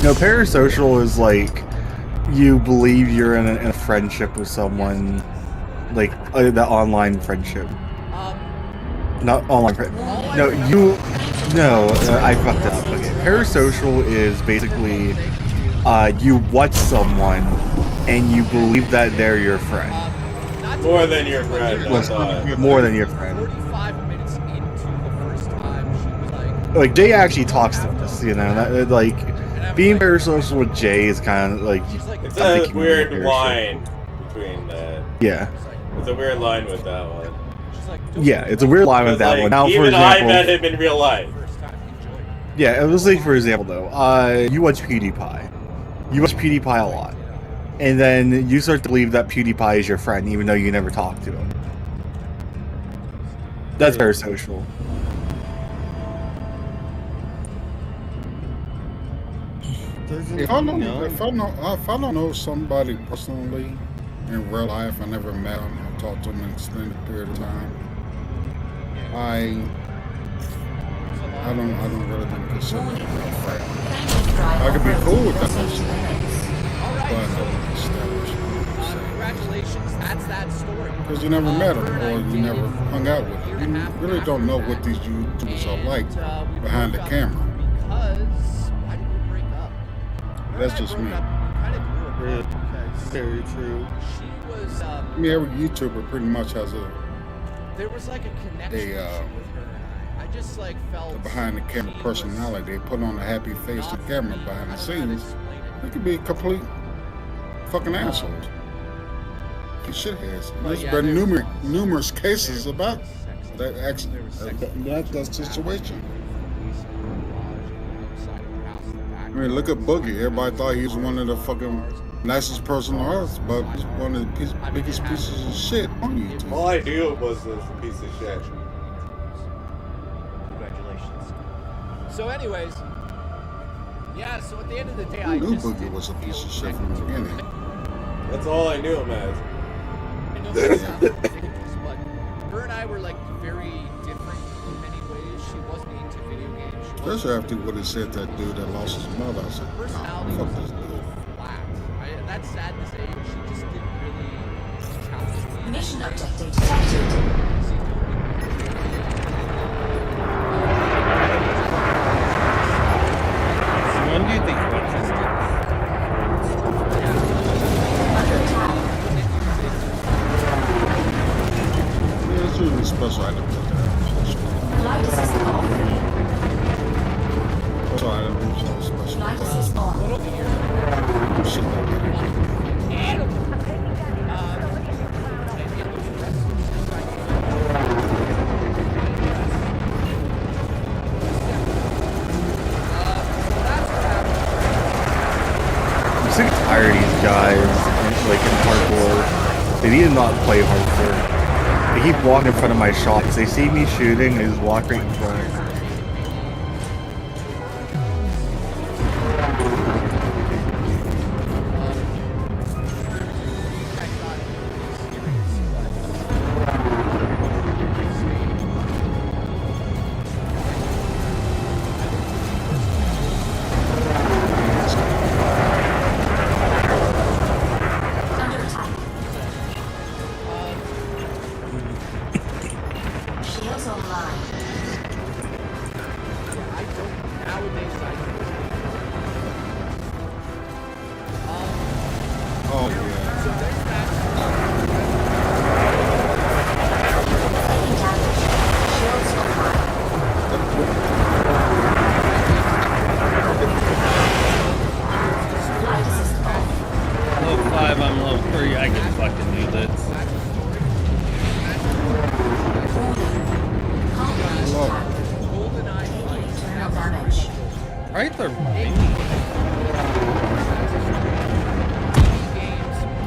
No, parasocial is like you believe you're in a friendship with someone, like the online friendship. Not online friend. No, you. No, I fucked up. Okay, parasocial is basically you watch someone and you believe that they're your friend. More than your friend. More than your friend. 45 minutes into the first time, she was like Jay actually talks to us, you know. That, like being parasocial with Jay is kind of like it's a weird line between that. Yeah, it's a weird line with that one. Yeah, it's a weird line with that one. Now, even for example, I met him in real life. Yeah, it was like, for example, though, you watch PewDiePie. You watch PewDiePie a lot. And then you start to believe that PewDiePie is your friend, even though you never talk to him. That's parasocial. If I don't know somebody personally in real life, I never met them, I talked to them in an extended period of time. I don't really consider them a friend. I could be cool with that person, but I don't establish. Congratulations, that's that story. Because you never met them, or you never hung out with them. You really don't know what these YouTubers are like behind the camera. Because why did we break up? That's just me. Very true. She was. I mean, every YouTuber pretty much has there was like a connection with her. I just like felt a behind the camera personality. They put on a happy face to camera behind the scenes. They could be complete fucking assholes. Shitheads. There's been numerous cases about that accident, that situation. I mean, look at Boogie. Everybody thought he was one of the fucking nicest person on earth, but he's one of the biggest pieces of shit on YouTube. All I knew was this piece of shit. Congratulations. So, anyways, yeah. So at the end of the day, I knew Boogie was a piece of shit from the beginning. That's all I knew him as. But her and I were like very different in many ways. She wasn't into video games. Especially after what he said, that dude that lost his mother. I said, nah, fuck this dude. Flat. That's sad to say, but she just didn't really challenge me. Mission objective detected. When do you think It's usually special items. Light assist off. Special items, special Light assist on. fire these guys like in hardcore. They need to not play hardcore. They keep walking in front of my shops. They see me shooting, they just walk right in front. Shields online. Oh, yeah. Low 5, I'm low 3. I can fucking do this. Right there,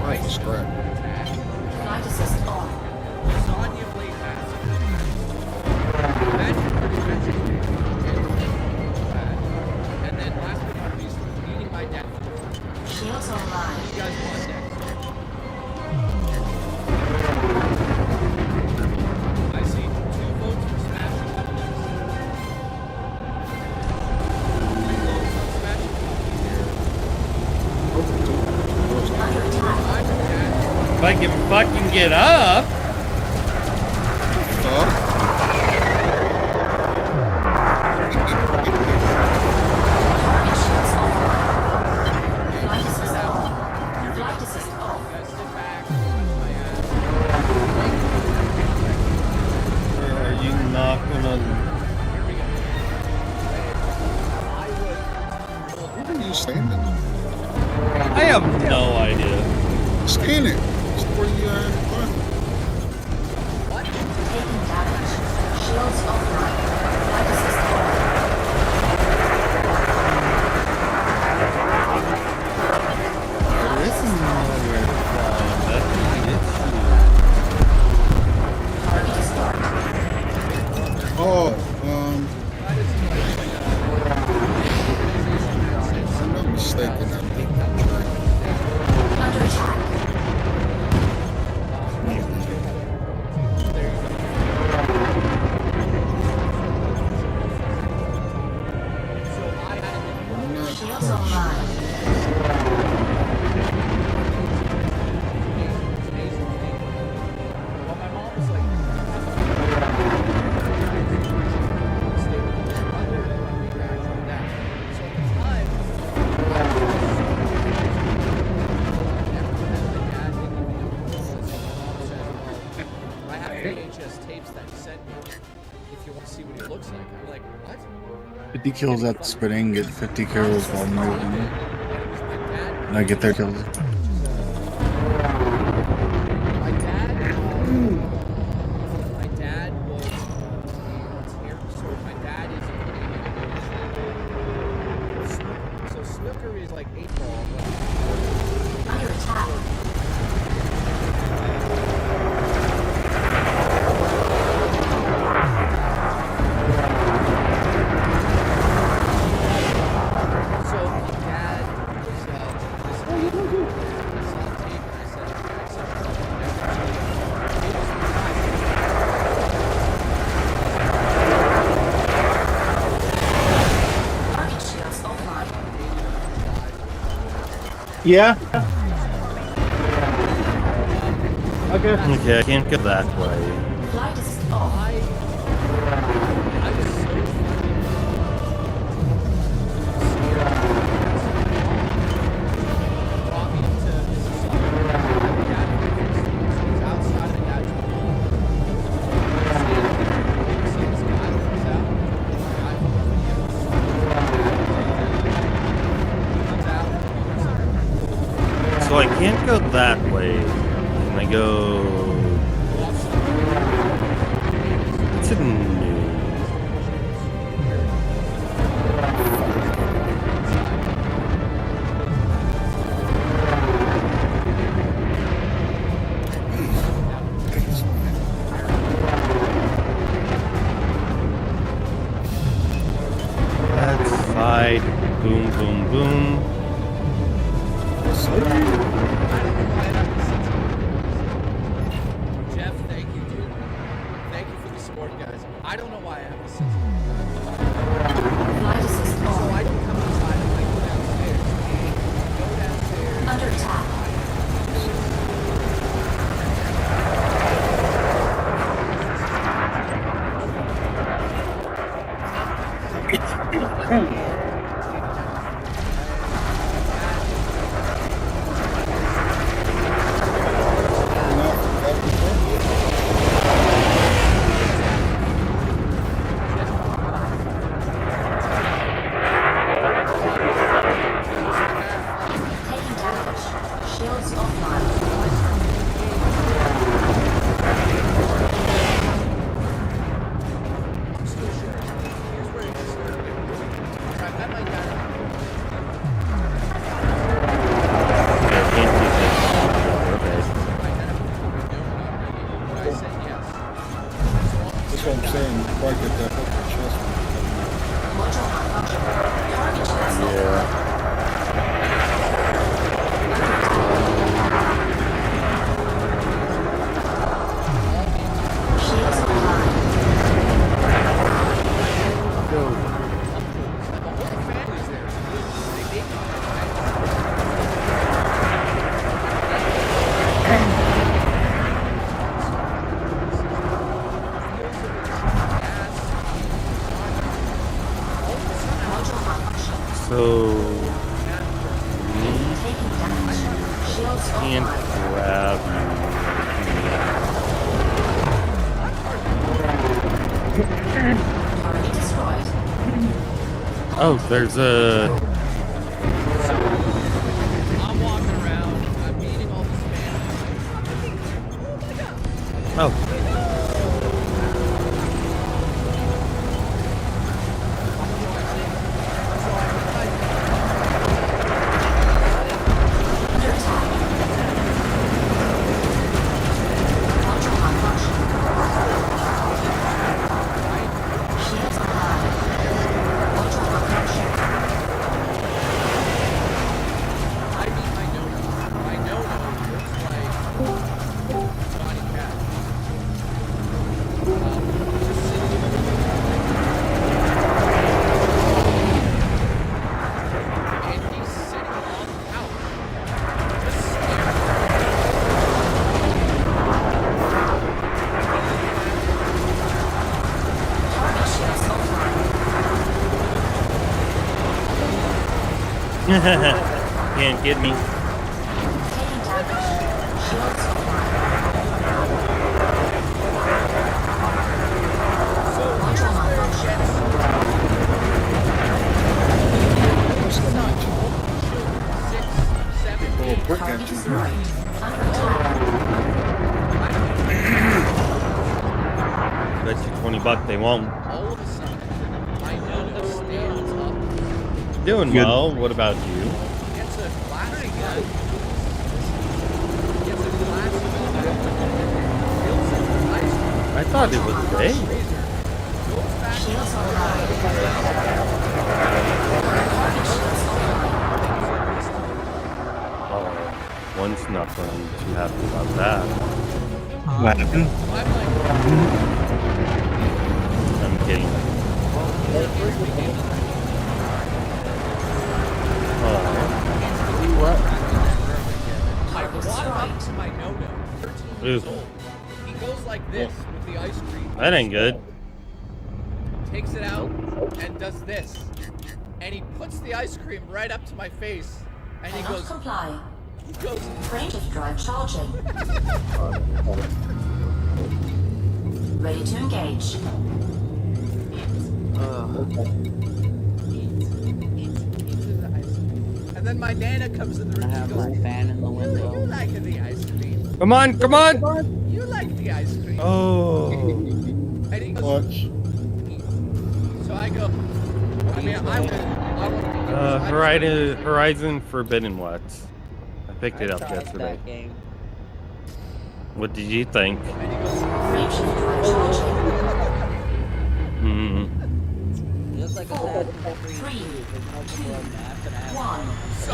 Rifle scrap. Flight assist on. And then last but not least, leading by death. Shields online. You guys want next? I see 2 votes for smashing weapons. 3 votes for smashing weapons. if I can fucking get up. Are you not gonna? Where are you standing? I have no idea. Scan it. It's where you are. Taking damage. Shields offline. Flight assist on. This is nowhere to fly. That's the issue. Oh, I'm not mistaken. I think that's right. Under attack. Shields online. I have VHS tapes that he sent me. If you want to see what he looks like, I'm like, what? 50 kills at sprinting, get 50 kills while moving. And I get their kills. My dad was here. So my dad is so snooker is like 8 ball. Under attack. Yeah. Okay, I can't go that way. Flight assist off. So I can't go that way. Can I go? It's a new. Slide. Boom, boom, boom. Jeff, thank you, dude. Thank you for the support, guys. I don't know why I have this sense. So I can come inside and like go downstairs. Go downstairs. Under attack. Taking damage. Shields offline. That's what I'm saying. Before I get that fucking chest. Yeah. So can't grab you. Oh, there's a. I'm walking around. I'm meeting all the spam. Oh. Can't get me. Bet you $20 they won't. All of a sudden, my Nona stands up. Doing Good. well. What about you? Gets a glass gun. Gets a glass gun. I thought it was they. Oh, one's not going to be too happy about that. What happened? I'm kidding. I walk up to my Nono, 13 years old. He goes like this with the ice cream. That ain't good. Takes it out and does this. And he puts the ice cream right up to my face. And he Cannot goes, comply. he goes, Range of drive charging. Ready to engage. and then my Nana comes in the room. I have my fan in the window. You like the ice cream. Come on, come on! You like the ice cream. Oh. And he goes, so I go, I mean, I would. Horizon Forbidden West. I picked it up yesterday. What did you think? Range of drive charging. It looks 4, 3, 2, 1. So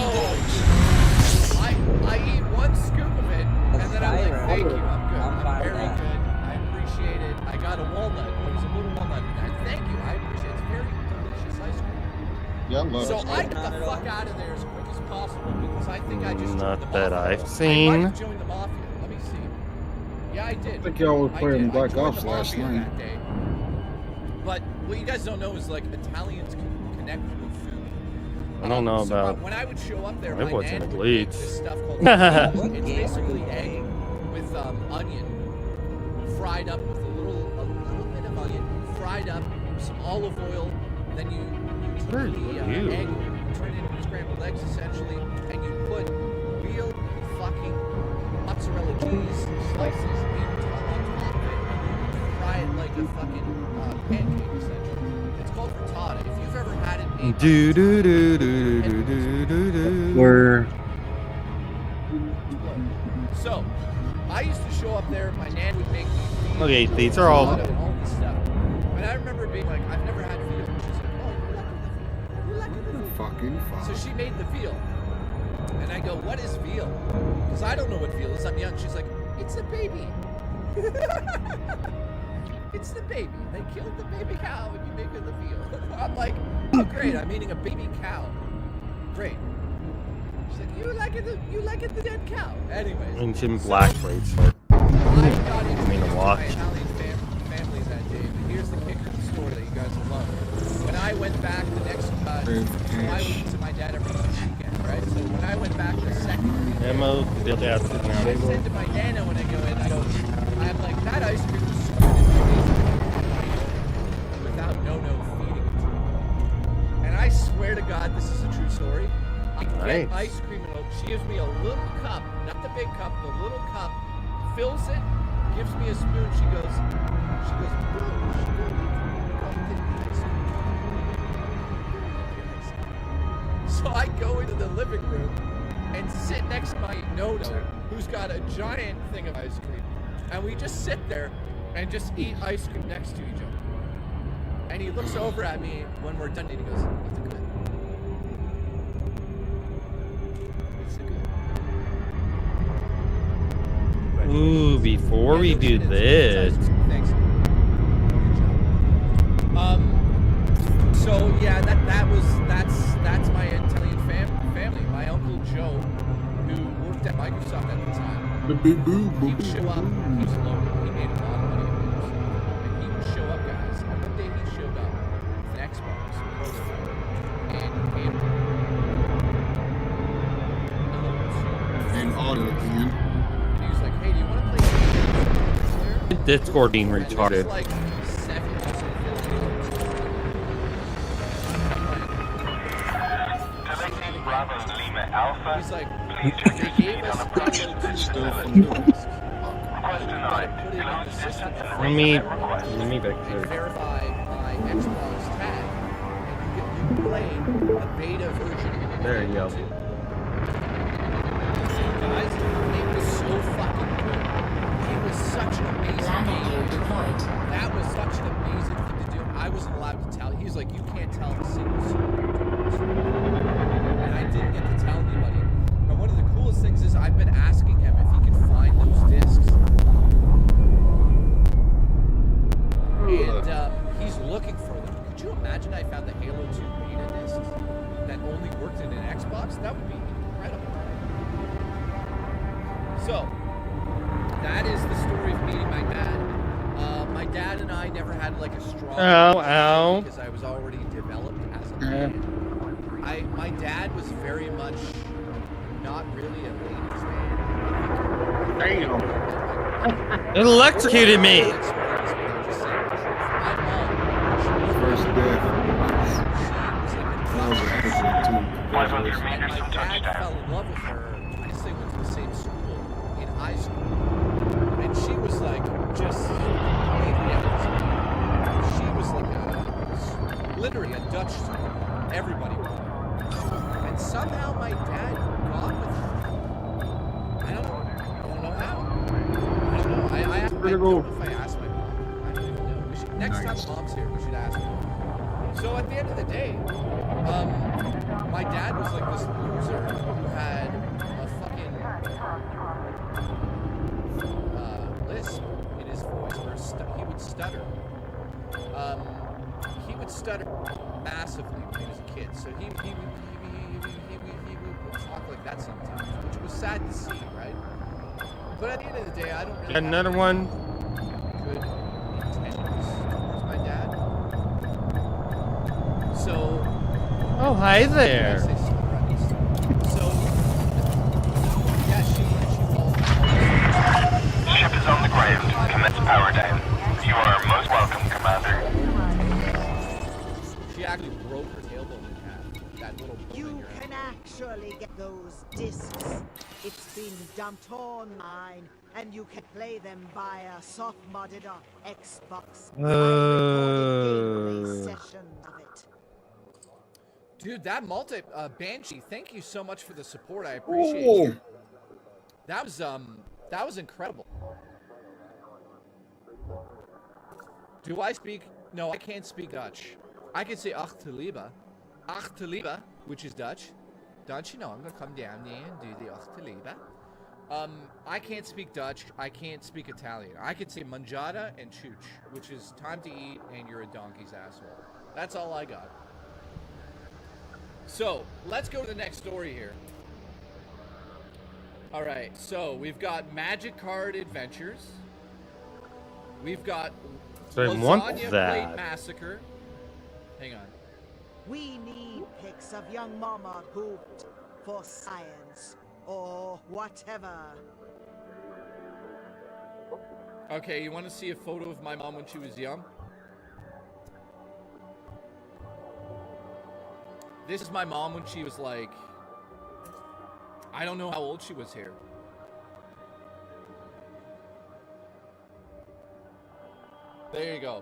I eat one scoop of it, and then I'm like, thank you, I'm good. I'm very good. I appreciate it. I got a walnut. There's a little walnut in there. Thank you. I appreciate it. It's very delicious ice cream. Yeah, I love So it. I get the fuck out of there as quick as possible because I think I just joined the Not that mafia. I've I seen. might have joined the mafia. Let me see. Yeah, I did. I think y'all were playing Black joined Ops the last mafia night. that day. But what you guys don't know is like Italians can connect with food. I don't know So about. when I would show up there, It my wasn't nan a would make glitch. this stuff called it's basically egg with onion fried up with a little bit of onion fried up, some olive oil. Then you take the egg, turn it into scrambled eggs essentially, and you put real fucking mozzarella cheese slices on top of it, and you fry it like a fucking pancake essentially. It's called frittata. If you've ever had it made, Do do do do do do do do. Where? So, I used to show up there. My nan would make me. Okay, these are all. And all this stuff. And I remember being like, I've never had veal. She's like, oh, you like the veal? Fucking fine. So she made the veal. And I go, what is veal? Because I don't know what veal is. I'm young. She's like, it's a baby. It's the baby. They killed the baby cow and you make it the veal. I'm like, oh great, I'm eating a baby cow. Great. She's like, you like it the dead cow. Anyways. Ancient black plates. I mean, to watch. Italian family that day. But here's the kicker of the story that you guys will love. When I went back the next so I would visit my dad every weekend, right? So when I went back the second weekend, Ammo, built out to I said to my nana when I go in, I'm like, that ice cream was so amazing without no feeding it to me. And I swear to God, this is a true story. I get ice cream and she gives me a little cup, not the big cup, the little cup, fills it, gives me a spoon. She goes, bro, so I go into the living room and sit next to my Nono, who's got a giant thing of ice cream, and we just sit there and just eat ice cream next to each other. And he looks over at me when we're done and he goes, "It's good. Ooh, before we do this. Thanks. So yeah, that's my Italian family. My uncle Joe, who worked at Microsoft at the time. The big boo. He would show up. He was local. He made a lot of money in games, and he would show up, guys. And one day he showed up with an Xbox prototype, and he came. And auto again. And he was like, "Hey, do you want to play games?" Discord being And this retarded. is like 7 years old. He's like, they gave us Halo 2 Still put from it in the system. Let me back They there. verify my Xbox tag, and you can play the beta version of There you go. Halo 2. Guys, it was so fucking good. It was such an amazing game. That was such an amazing thing to do. I wasn't allowed to tell. He was like, you can't tell a single soul. And I didn't get to tell anybody. But one of the coolest things is I've been asking him if he can find those discs. And he's looking for them. Could you imagine I found the Halo 2 beta discs that only worked in an Xbox? That would be incredible. So, that is the story of meeting my dad. My dad and I never had like a strong relationship because I was already developed as a man. My dad was very much not really a ladies' man. Damn. It electrocuted me. First death. That was an accident too. My dad fell in love with her. I just think went to the same school in high school, and she was like just completely everything. She was like literally a Dutch student. Everybody was. And somehow my dad got with her. I don't know how. I don't know. I don't know if I asked my mom. I don't even know. Next time mom's here, we should ask her. So at the end of the day, my dad was like this loser who had a fucking lisp in his voice, or he would stutter. He would stutter massively when he was a kid. So he would talk like that sometimes, which was sad to see, right? But at the end of the day, I don't really have Another one. good intentions towards my dad. So. Oh, hi there. So, yeah, she falls. Ship is on the ground. Commence power down. You are most welcome, Commander. She actually broke her tailbone in half. That little bone in You your can actually get those discs. It's been dumped online, and you can play them via soft-modded Xbox. I've recorded gameplay sessions of it. Dude, that Banshee, thank you so much for the support. I appreciate it. That was incredible. Do I speak? No, I can't speak Dutch. I can say ach te liebe, which is Dutch. Don't you know I'm gonna come down there and do the ach te liebe. I can't speak Dutch. I can't speak Italian. I could say mangiata and chooch, which is time to eat and you're a donkey's asshole. That's all I got. So, let's go to the next story here. Alright, so we've got Magic Card Adventures. We've got Lasagna Plate Massacre. Hang on. We need pics of young mama pooped for science or whatever. Okay, you want to see a photo of my mom when she was young? This is my mom when she was like, I don't know how old she was here. There you go.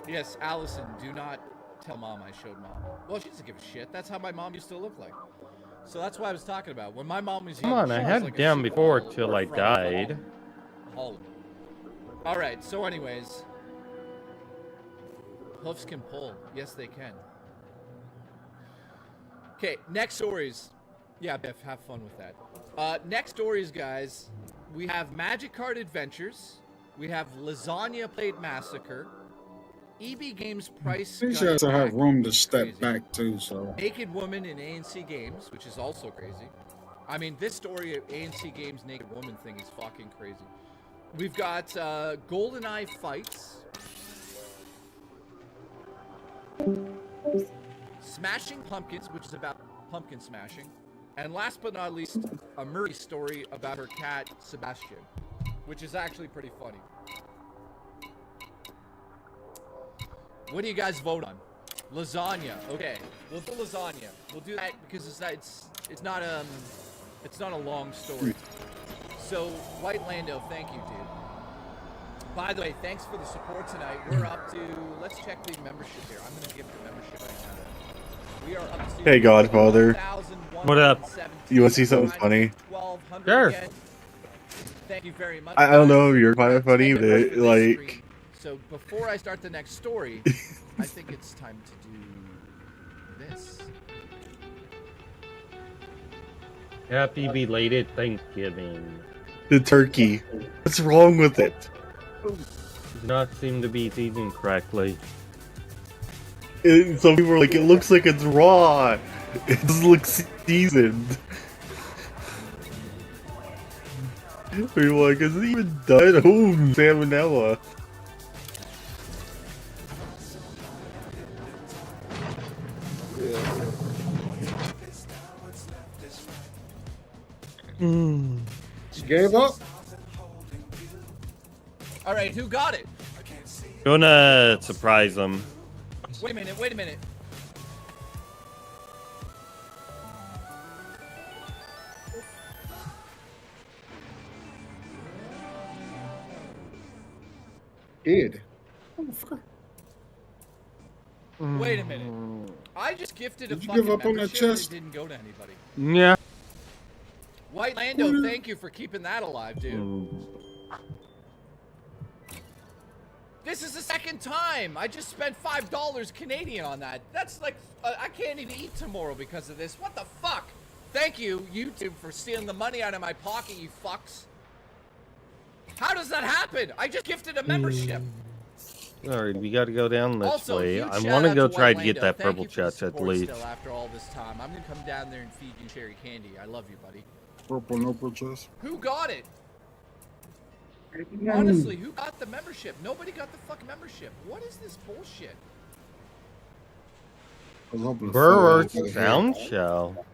Yes, Allison, do not tell mom I showed mom. Well, she doesn't give a shit. That's how my mom used to look like. So that's what I was talking about. When my mom was young, Come on, I had it down before till I died. Alright, so anyways. Hoofs can pull. Yes, they can. Okay, next stories. Yeah, Biff, have fun with that. Next stories, guys. We have Magic Card Adventures. We have Lasagna Plate Massacre. EB Games Price. She has to have room to step back too, so. Naked Woman in ANC Games, which is also crazy. I mean, this story of ANC Games Naked Woman thing is fucking crazy. We've got GoldenEye Fights. Smashing Pumpkins, which is about pumpkin smashing. And last but not least, a Murray story about her cat, Sebastian, which is actually pretty funny. What do you guys vote on? Lasagna. Okay, we'll do lasagna. We'll do that because it's not a long story. So, White Lando, thank you, dude. By the way, thanks for the support tonight. We're up to, let's check the membership here. I'm gonna give the membership right now. We are up to Hey, Godfather. What up? You want to see something funny? Sure. Thank you very much. I don't know if you're kind of funny, but like. So before I start the next story, I think it's time to do this. Happy belated Thanksgiving. The turkey. What's wrong with it? Does not seem to be seasoned correctly. Some people are like, it looks like it's raw. It doesn't look seasoned. People are like, is it even done? Oh, salmonella. She gave up? Alright, who got it? Gonna surprise them. Wait a minute, wait a minute. Did. Wait a minute. I just gifted Did a you fucking give up on that membership and chest? it didn't go to anybody. Yeah. White Lando, thank you for keeping that alive, dude. This is the second time. I just spent $5 Canadian on that. That's like, I can't even eat tomorrow because of this. What the fuck? Thank you, YouTube, for stealing the money out of my pocket, you fucks. How does that happen? I just gifted a membership. Alright, we gotta go down this Also, way. huge I shout want to out go to try to White get Lando. that Thank purple you for the chest at support least. still after all this time. I'm gonna come down there and feed you cherry candy. I love you, buddy. Purple nopal chest. Who got it? Honestly, who got the membership? Nobody got the fucking membership. What is this bullshit? I was hoping to Burr find out sound here. shell.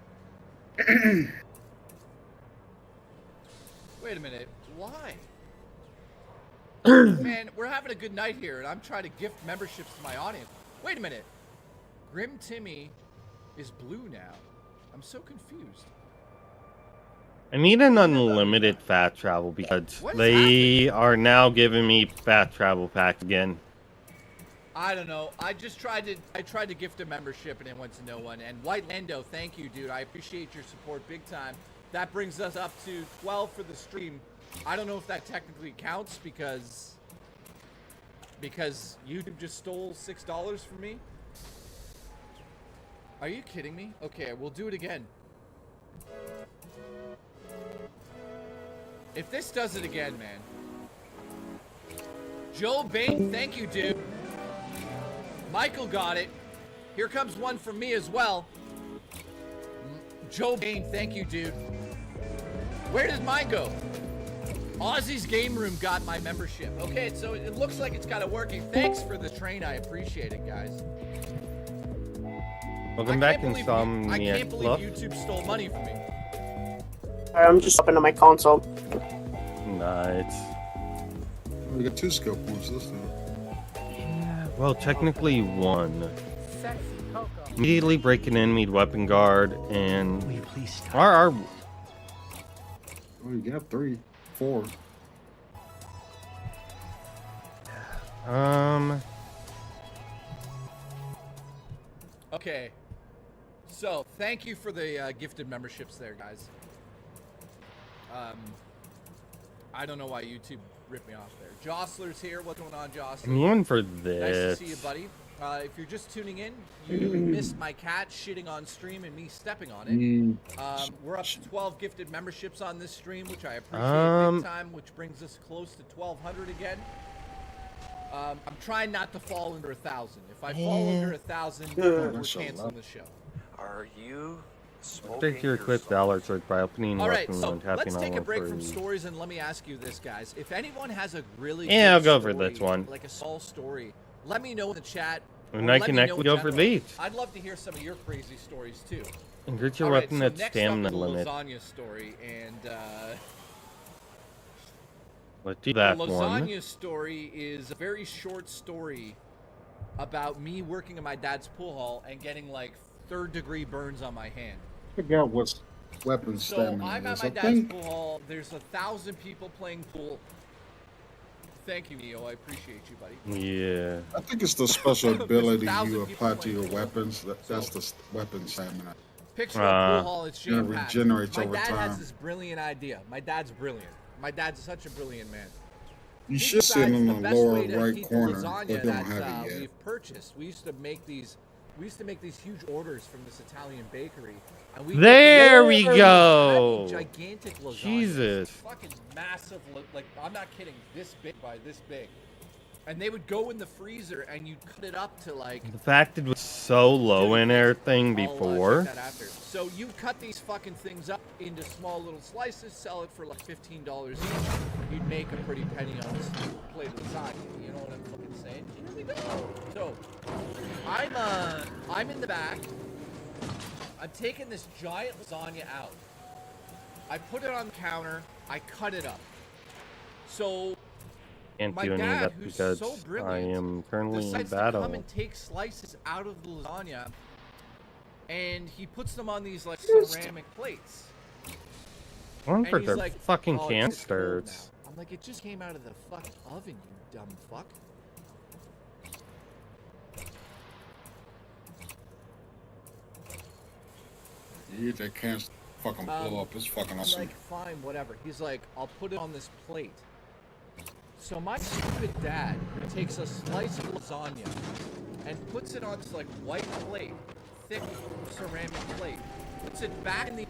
Wait a minute. Why? Man, we're having a good night here, and I'm trying to gift memberships to my audience. Wait a minute. Grim Timmy is blue now. I'm so confused. I need an unlimited fat travel because they are now giving me fat travel packs again. I don't know. I tried to gift a membership and it went to no one. And White Lando, thank you, dude. I appreciate your support big time. That brings us up to 12 for the stream. I don't know if that technically counts because YouTube just stole $6 from me. Are you kidding me? Okay, we'll do it again. If this does it again, man. Joe Bain, thank you, dude. Michael got it. Here comes one from me as well. Joe Bain, thank you, dude. Where did mine go? Ozzy's Game Room got my membership. Okay, so it looks like it's kind of working. Thanks for the train. I appreciate it, guys. Welcome back, I Insomniac can't believe Fluff. YouTube stole money from me. I'm just up into my console. Nice. We got 2 skill points this time. Well, technically one. Immediately break an enemy weapon guard and our Oh, you got 3, 4. Okay. So, thank you for the gifted memberships there, guys. I don't know why YouTube ripped me off there. Jostler's here. What's going on, Jostler? I'm going for Nice this. to see you, buddy. If you're just tuning in, you missed my cat shitting on stream and me stepping on it. We're up to 12 gifted memberships on this stream, which I appreciate big time, which brings us close to 1,200 again. I'm trying not to fall under 1,000. If I fall under 1,000, we're canceling the show. Are you Take your equipped dollar sword by opening All right, weapon so and tapping let's on take a one break for from each. stories and let me ask you this, guys. If anyone has a really Yeah, I'll good go for story, this one. like a small story, let me know in the chat. And or I let can me know actually in go for general. these. I'd love to hear some of your crazy stories too. Increase your All right, weapon so at next stamina up is the limit. lasagna story, and Let's do that the one. lasagna story is a very short story about me working in my dad's pool hall and getting like 3rd-degree burns on my hand. I forgot what weapon So stamina I'm at is. my I dad's think pool hall. There's 1,000 people playing pool. Thank you, Neo. I appreciate you, buddy. Yeah. I think it's the special ability 1,000 you people apply to your playing weapons. That's the weapon stamina. Picture a pool hall. It's and it jam-packed. regenerates My over dad time. has this brilliant idea. My dad's brilliant. My dad's such a brilliant man. You He should see it decides in the the best lower way to right heat the corner, lasagna but they don't that, have it yet. we've purchased. We used to make these huge orders from this Italian bakery. And we There we had go. a gigantic lasagna. Jesus. Fucking massive, like I'm not kidding, this big by this big. And they would go in the freezer and you'd cut it up to like The fact it was so low in everything I'll, before. check that after. So you cut these fucking things up into small little slices, sell it for like $15 each. You'd make a pretty penny on this plate of lasagna. You know what I'm fucking saying? Here we go. So I'm in the back. I'm taking this giant lasagna out. I put it on the counter. I cut it up. So Can't my do any of dad, that who's because so I brilliant, am currently in decides to battle. come and take slices out of the lasagna, and he puts them on these like ceramic plates. One And for he's their like, fucking "Oh, it's just cold canisters. now." I'm like, it just came out of the fucking oven, you dumb fuck. Yeah, they can't fucking blow up. It's fucking I'm awesome. like, fine, whatever. He's like, I'll put it on this plate. So my stupid dad takes a slice of lasagna and puts it on this like white plate, thick ceramic plate, puts it back in the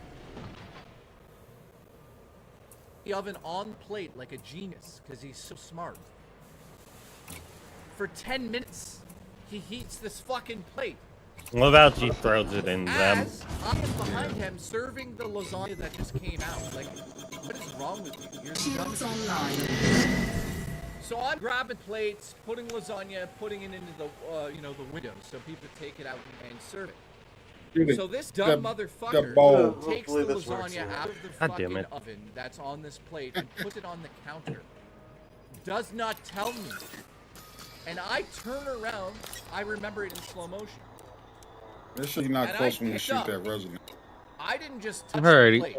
oven on the plate like a genius because he's so smart. For 10 minutes, he heats this fucking plate. What about she throws it in them? As I am behind him serving the lasagna that just came out. Like, what is wrong with you? You're Shields online. So I'm grabbing plates, putting lasagna, putting it into the, the window so people take it out and serve it. Dude, So this dumb motherfucker bowl. takes the lasagna out of the God damn fucking it. oven that's on this plate and puts it on the counter. Does not tell me. And I turn around, I remember it in slow motion. Make sure you're not And close I when you picked shoot up. that resident. I didn't just touch Alrighty. the plate.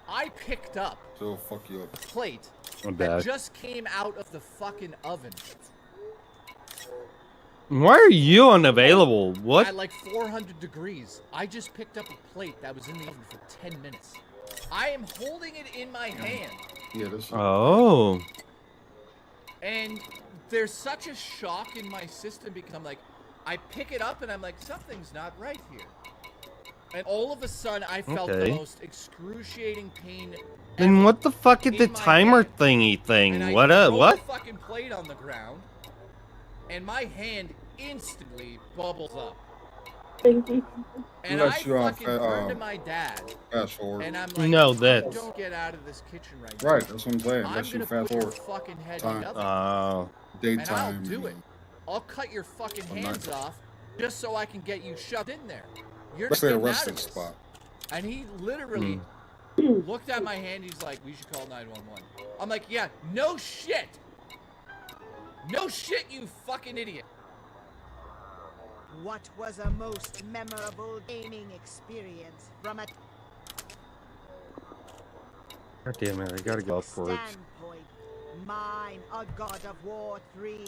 I picked up So fuck you up. a plate I'm that back. just came out of the fucking oven. Why are you unavailable? What? At like 400 degrees. I just picked up a plate that was in the oven for 10 minutes. I am holding it in my hand. Yeah, this. Oh. And there's such a shock in my system because I'm like, I pick it up and I'm like, something's not right here. And all of a sudden, I felt the Okay. most excruciating pain. Then what the fuck is the in my timer hand. thingy And thing? I What throw what? the fucking plate on the ground, and my hand instantly bubbles up. And Unless I you fucking turn to my dad, fast forward. and I'm like, No, if you that's- don't get out of this kitchen right now. Right, that's what I'm saying. I'm Unless you gonna fast put your forward. fucking head Time. in the oven. Oh. And I'll Daytime. do it. I'll cut your fucking hands off just so I can get you shoved in there. You're Let's say a getting out resting of this. spot. And he literally looked at my hand. He's like, we should call 911. I'm like, yeah, no shit. No shit, you fucking idiot. What was a most memorable gaming experience from a God damn it, I gotta go upwards. standpoint? Mine, a God of War 3,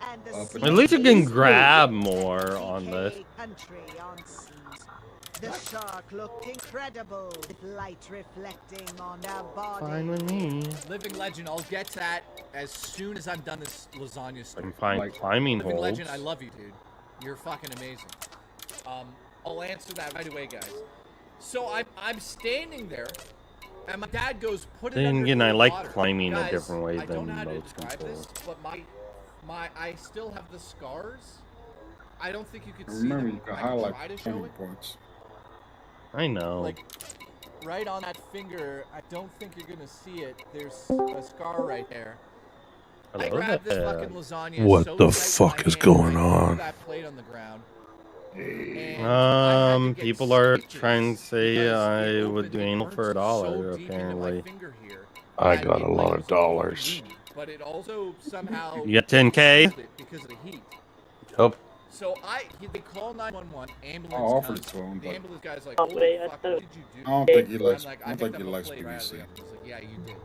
and the At least you can CK grab more on this. country on seas. The shark looked incredible, with light reflecting on their body. Fine with me. Living Legend, I'll get to that as soon as I'm done this lasagna I story. can find climbing Living holes. Legend, I love you, dude. You're fucking amazing. I'll answer that right away, guys. So I'm standing there, and my dad goes, put it Then under again, the I like water. climbing a Guys, different way I don't than know how to most describe people. this, but I still have the scars. I don't think you could see Remember, them. you can I can highlight try to show turning it. points. I know. Like, right on that finger, I don't think you're gonna see it. There's a scar right there. I Hello grabbed this there. fucking lasagna. What so the tight with fuck my is hand, going I on? threw that plate on the ground. And I had to get People are stitches trying to say because I it would opened do the anal burns for $1, so deep into my apparently. finger here I that got a it, lot like, of was dollars. bleeding, but it also somehow You got 10K? healed it because of the heat. Yup. So they call 911, ambulance I offered comes. it to him, The but ambulance guy's like, Oh, "Holy wait, I fuck, thought- what did you do?" I don't think he I'm likes. like, I don't picked think up he a likes plate right out of PVC. the oven. He's like, "Yeah, you did."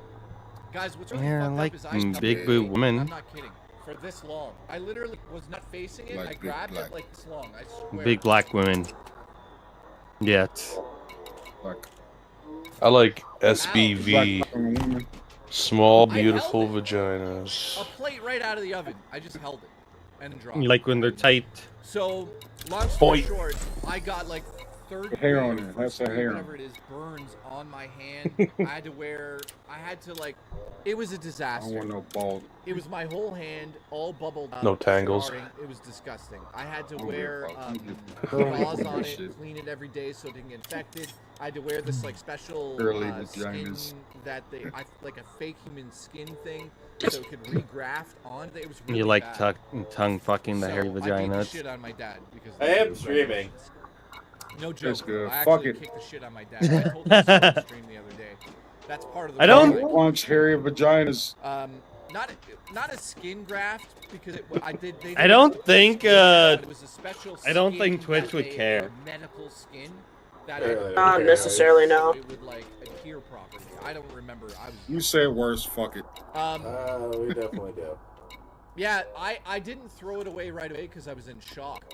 Guys, what's really Yeah, I fucked like up is I big held boob it, women. I'm not kidding. For this long, I literally was not facing it. Like I big grabbed black. it like this long. I swear. Big black women. Yet. Like I like black SBV. women. Small, I held beautiful it. vaginas. A plate right out of the oven. I just held it and then dropped. You it. like when they're tight. So, long story Boy. short, I got like third Hair on degree it. or That's first a degree, hair. whatever it is, burns on my hand. I had to like, it was a I don't disaster. want no bald. It was my whole hand all bubbled up. No tangles. scarring. It was disgusting. I had to Oh, wear yeah, fuck. gauze on it, Shit. clean it every day so it didn't get infected. I had to wear this like special Early skin vaginas. that like a fake human skin thing so it could regraft on. It was really You like bad. tongue fucking the So, hairy I beat the vaginas. shit on my dad because I am streaming. no joke. That's good. I Fuck actually it. kicked the shit on my dad. I told him so on stream the other day. That's part of the I don't- reason Punch hairy vaginas. not a skin graft because I did. They I don't didn't- think, it was a special I don't skin think Twitch that would they- care. Medical skin that Not necessarily, no. It would like adhere properly. I don't remember. I was. You say worse. Fuck it. We definitely do. Yeah, I didn't throw it away right away because I was in shock.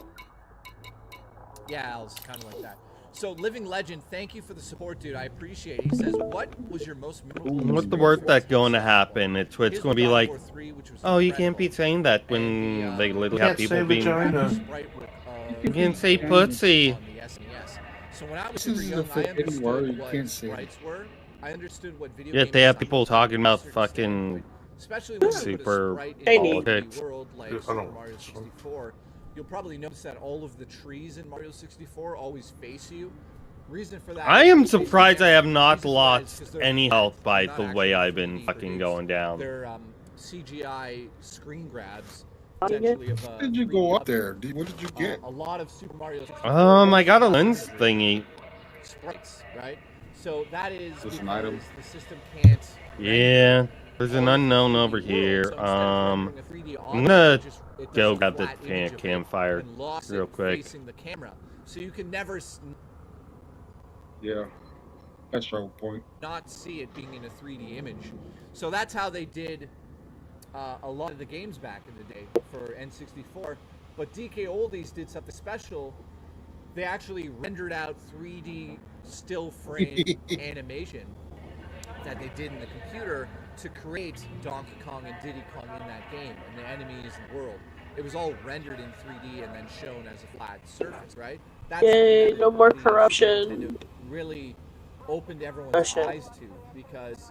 Yeah, I was kind of like that. So, Living Legend, thank you for the support, dude. I appreciate it. He says, what was your most memorable What's the word that's going to happen? It's going to be like, oh, you can't be saying that when they literally have people being. You can't say pussy. So when I was This is super a young, I forbidden understood word. You what can't say it. sprites were. I understood what video Yet they have people talking about fucking especially when super you put a sprite in a politics. 3D world like Super Mario 64, you'll probably notice that all of the trees in Mario 64 always face you. Reason for that. I am surprised I have not lost any health by the way I've been fucking going down. They're CGI screen grabs. Essentially of, How did you go up there? What did you get? A lot of Super Mario 64 I got a lens thingy. sprites, right? So that is Just an because item. the system can't. Yeah, there's an unknown over here. I'm gonna go grab the campfire real quick. Facing the camera, so you can never Yeah, that's your point. not see it being in a 3D image. So that's how they did a lot of the games back in the day for N64. But DK Oldies did something special. They actually rendered out 3D still frame animation that they did in the computer to create Donkey Kong and Diddy Kong in that game and the enemies in the world. It was all rendered in 3D and then shown as a flat surface, right? That's Yay, no more corruption. really opened everyone's eyes to, because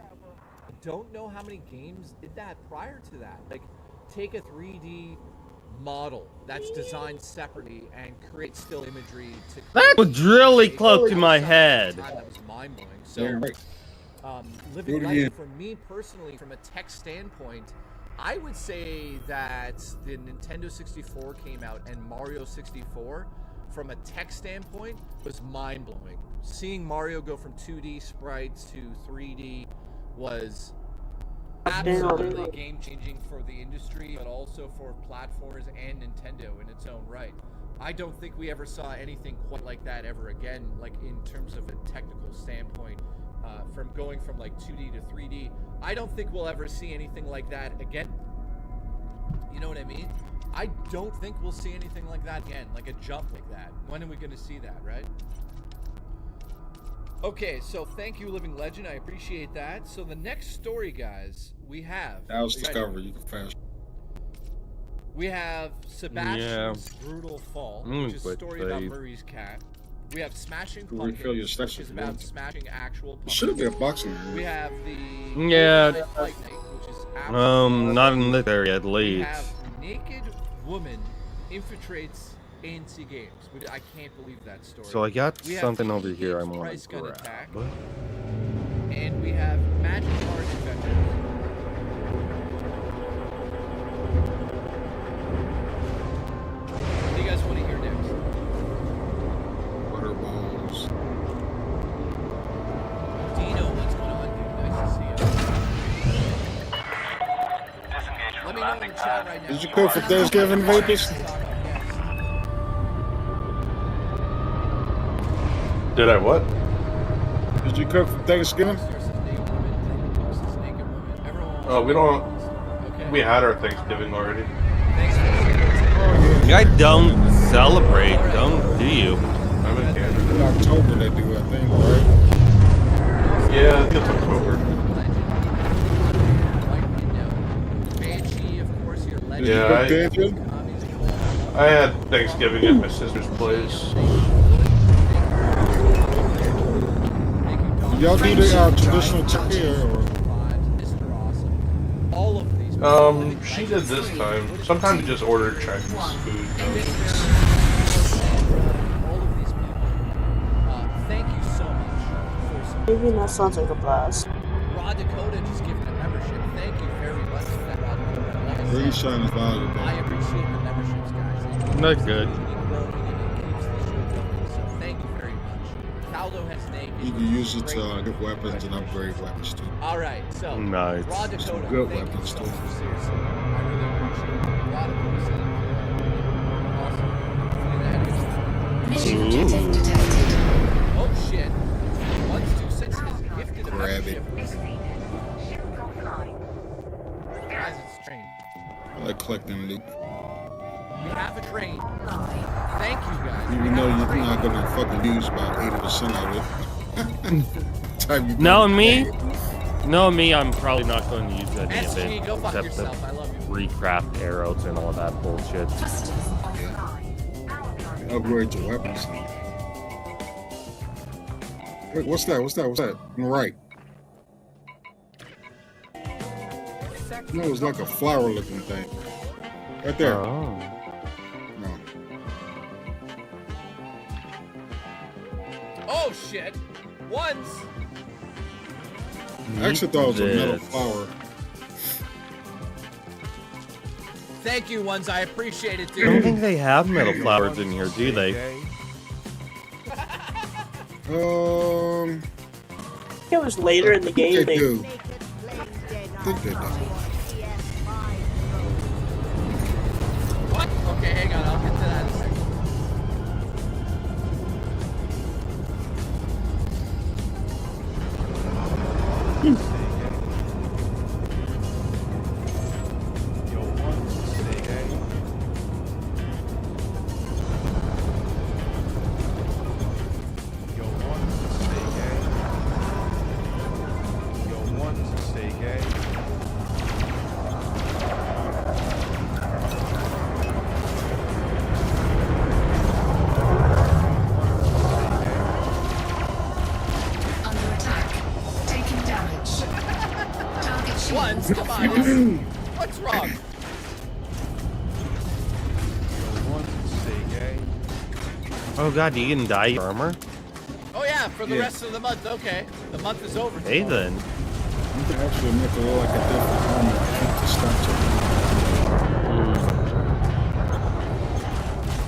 I don't know how many games did that prior to that. Like, take a 3D model that's designed separately and create still imagery to That was really close to my head. that was mind-blowing. So Living Legend, for me personally, from a tech standpoint, I would say that the Nintendo 64 came out and Mario 64, from a tech standpoint, was mind-blowing. Seeing Mario go from 2D sprites to 3D was absolutely game-changing for the industry, but also for platformers and Nintendo in its own right. I don't think we ever saw anything quite like that ever again, like in terms of a technical standpoint, from going from like 2D to 3D. I don't think we'll ever see anything like that again. You know what I mean? I don't think we'll see anything like that again, like a jump like that. When are we going to see that, right? Okay, so thank you, Living Legend. I appreciate that. So the next story, guys, we have... That was Discovery. You can fast. We have Sebastian's Brutal Fall, which is a story about Murray's cat. We have Smashing Pumpkins, which is about smashing actual pumpkins. Should have been a boxing. We have the... Which is not in this area at least. We have Naked Woman infiltrates ANC Games. I can't believe that story. So I got something over here I want to grab. And we have Magic Card Adventures. What do you guys want to hear next? Butterballs. Dino, what's going on, dude? Nice to see you. Let me know in the chat right now. Did you cook for Thanksgiving, Vegas? Did I what? Did you cook for Thanksgiving? Oh, we don't. We had our Thanksgiving already. I don't celebrate, don't do you? I'm in Canada. In October they do, I think, right? Yeah, I think it's October. Yeah, I had Thanksgiving at my sister's place. Y'all do the traditional turkey or? She did this time. Sometimes we just ordered Chinese food. Thank you so much. Maybe that sounds like a blast. Raw Dakota just given a membership. Thank you very much for that, Raw Dakota. Moonshine is valuable. I appreciate the memberships, guys. Not good. So thank you very much. Caldo has naked. You can use it to get weapons and upgrade weapons too. All right, so nice. Raw Dakota, some good weapons too. Seriously, I really appreciate it. Raw Dakota said, awesome. Oh shit! 126 has gifted a membership. Guys, it's strange. I like collecting loot. We have a train. Thank you guys. Even though you're not gonna fucking use about 80% of it. Time you Knowing me, I'm probably not going to use any of SG, it go fuck except yourself. I love you. recraft arrows and all that bullshit. Upgrade your weapons. Wait, what's that? What's that? What's that? On the right. No, it was like a flower looking thing. Right there. Oh. No. Oh shit! Once. I actually thought it was a metal flower. Thank you, ones. I appreciate it, I dude. don't think they have metal flowers in here, do they? It was later in the game. They do. I think they do. What? Okay, hang on. I'll get to that in a second. Ones, come on. What's wrong? Oh god, you can dye your armor? Oh yeah, for the rest of the month. Okay, the month is over. Hey then. You can actually make it look like a different armor and keep the structure.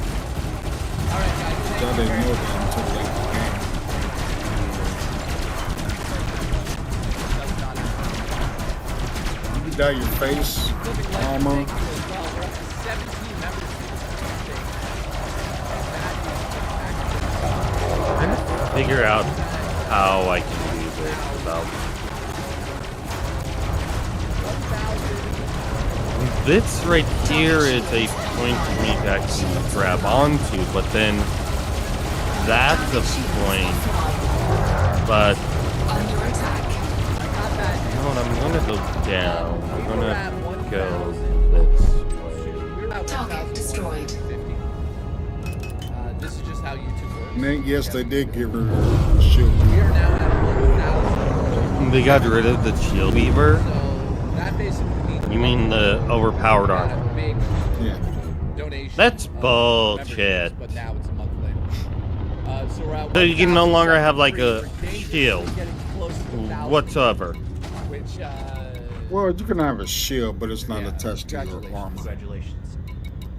Alright guys. I didn't know that until late in the game. You can dye your face, armor. Figure out how I can use it without. This right here is a point for me to actually grab onto, but then that's a point. But you know what? I'm gonna go down. I'm gonna go this way. Target destroyed. This is just how YouTube works. And then, yes, they did give her a shield. We are now at 1,000. They got rid of the shield weaver. So that basically means You mean the overpowered got a armor? big Yeah. donation. That's of bullshit. memberships, But now it's a month later. So we're at So you can no longer have like 1,073. a We're shield getting close to 1,000, whatsoever. Which Well, you can have a shield, but it's not yeah, attached to your congratulations. armor. Congratulations.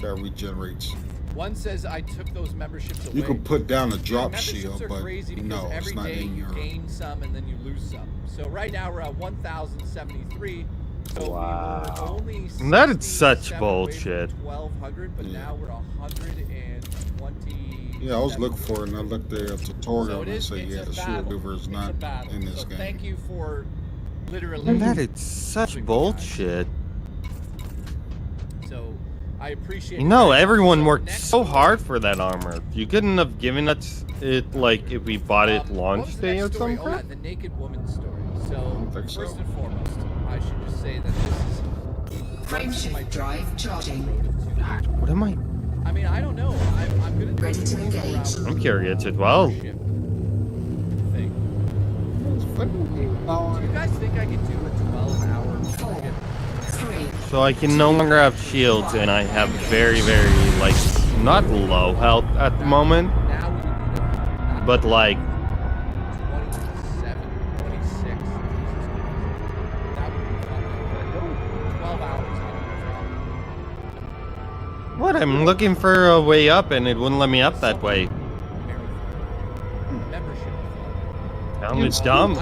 That regenerates. One says I took those memberships away. You can put down a Dude, drop memberships shield, are but crazy because no, it's every not day in you your. gain some and then you lose some. So right now we're at 1,073. So Wow. we were only That is such 67 away from bullshit. 1,200, but now we're 120. Yeah, I was looking for it, and I looked at a tutorial So and it it is. said, It's yeah, a the shield battle. weaver is It's a not battle. in this so game. thank you for literally. That is such bullshit. So I appreciate. You know, it. everyone So worked next so one- hard for that armor. You couldn't have given us it like if we bought it What launch was the day or next story? something. Oh, yeah, the naked woman story. So think so. first and foremost, I should just say that this is. Frameshift drive charging. What am I? I mean, I don't know. I'm gonna Ready to engage. I'm curious as well. Thing. Do you guys think I could do a 12-hour? 4, 3. So I can no longer have shields, and I have very, very like not low health at the moment, Now we need but like 27, 26. That would be fun. 12 hours. what? I'm looking for a way up, and it wouldn't let me up that way. Membership. Down the dump.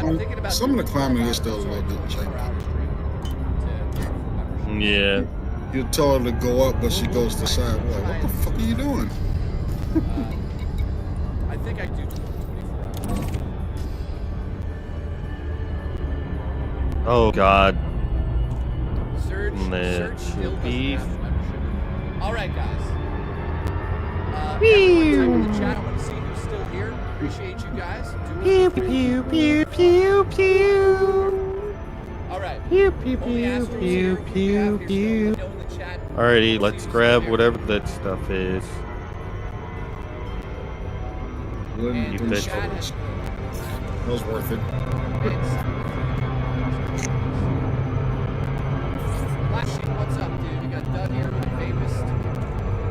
Some of the climbing is still a little bit janky. Yeah. You tell her to go up, but she goes to the side. Like, what the fuck are you doing? I think I do 24 hours. Oh God. Surge That should still be. doesn't have a membership. All right, guys. Everyone type in the chat. I want to see who's still here. Appreciate you guys. Pew pew pew pew pew. All right. Pew pew pew pew pew pew. Alrighty, let's grab whatever that stuff is. You And bitch. that was worth it. Flashy, what's up, dude? We got Doug here, famous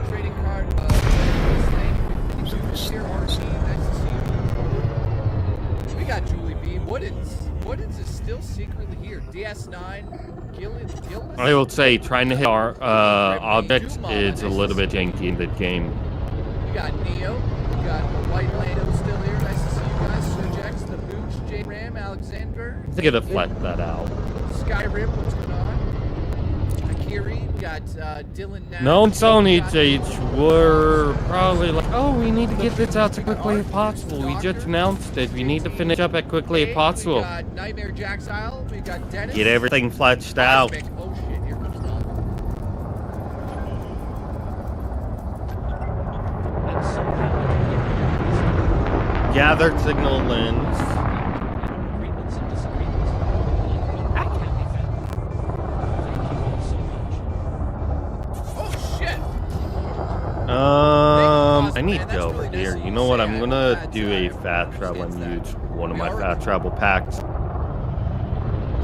trading card. Here, RT, nice to see you. We got Julie B. Woodens is still secretly here. DS9, Gillis. I will say, trying to hit our objects is a little bit janky in the game. We got Neo. We got the White Lando still here. Nice to see you guys. Surgex, the Booch, J Ram, Alexander. I gotta flat that out. Skyrim, what's going on? Akiri, we got Dylan Nash. No, Sony H. We're probably like, oh, we need to get this out as quickly as possible. We just announced it. We need to finish up as quickly as possible. We got Nightmare Jaxile. We got Dennis. Get everything fleshed out. Oh shit, here comes Doug. Gathered signal lens. Oh shit! I need to go over here. You know what? I'm gonna do a fast travel and use one of my fast travel packs.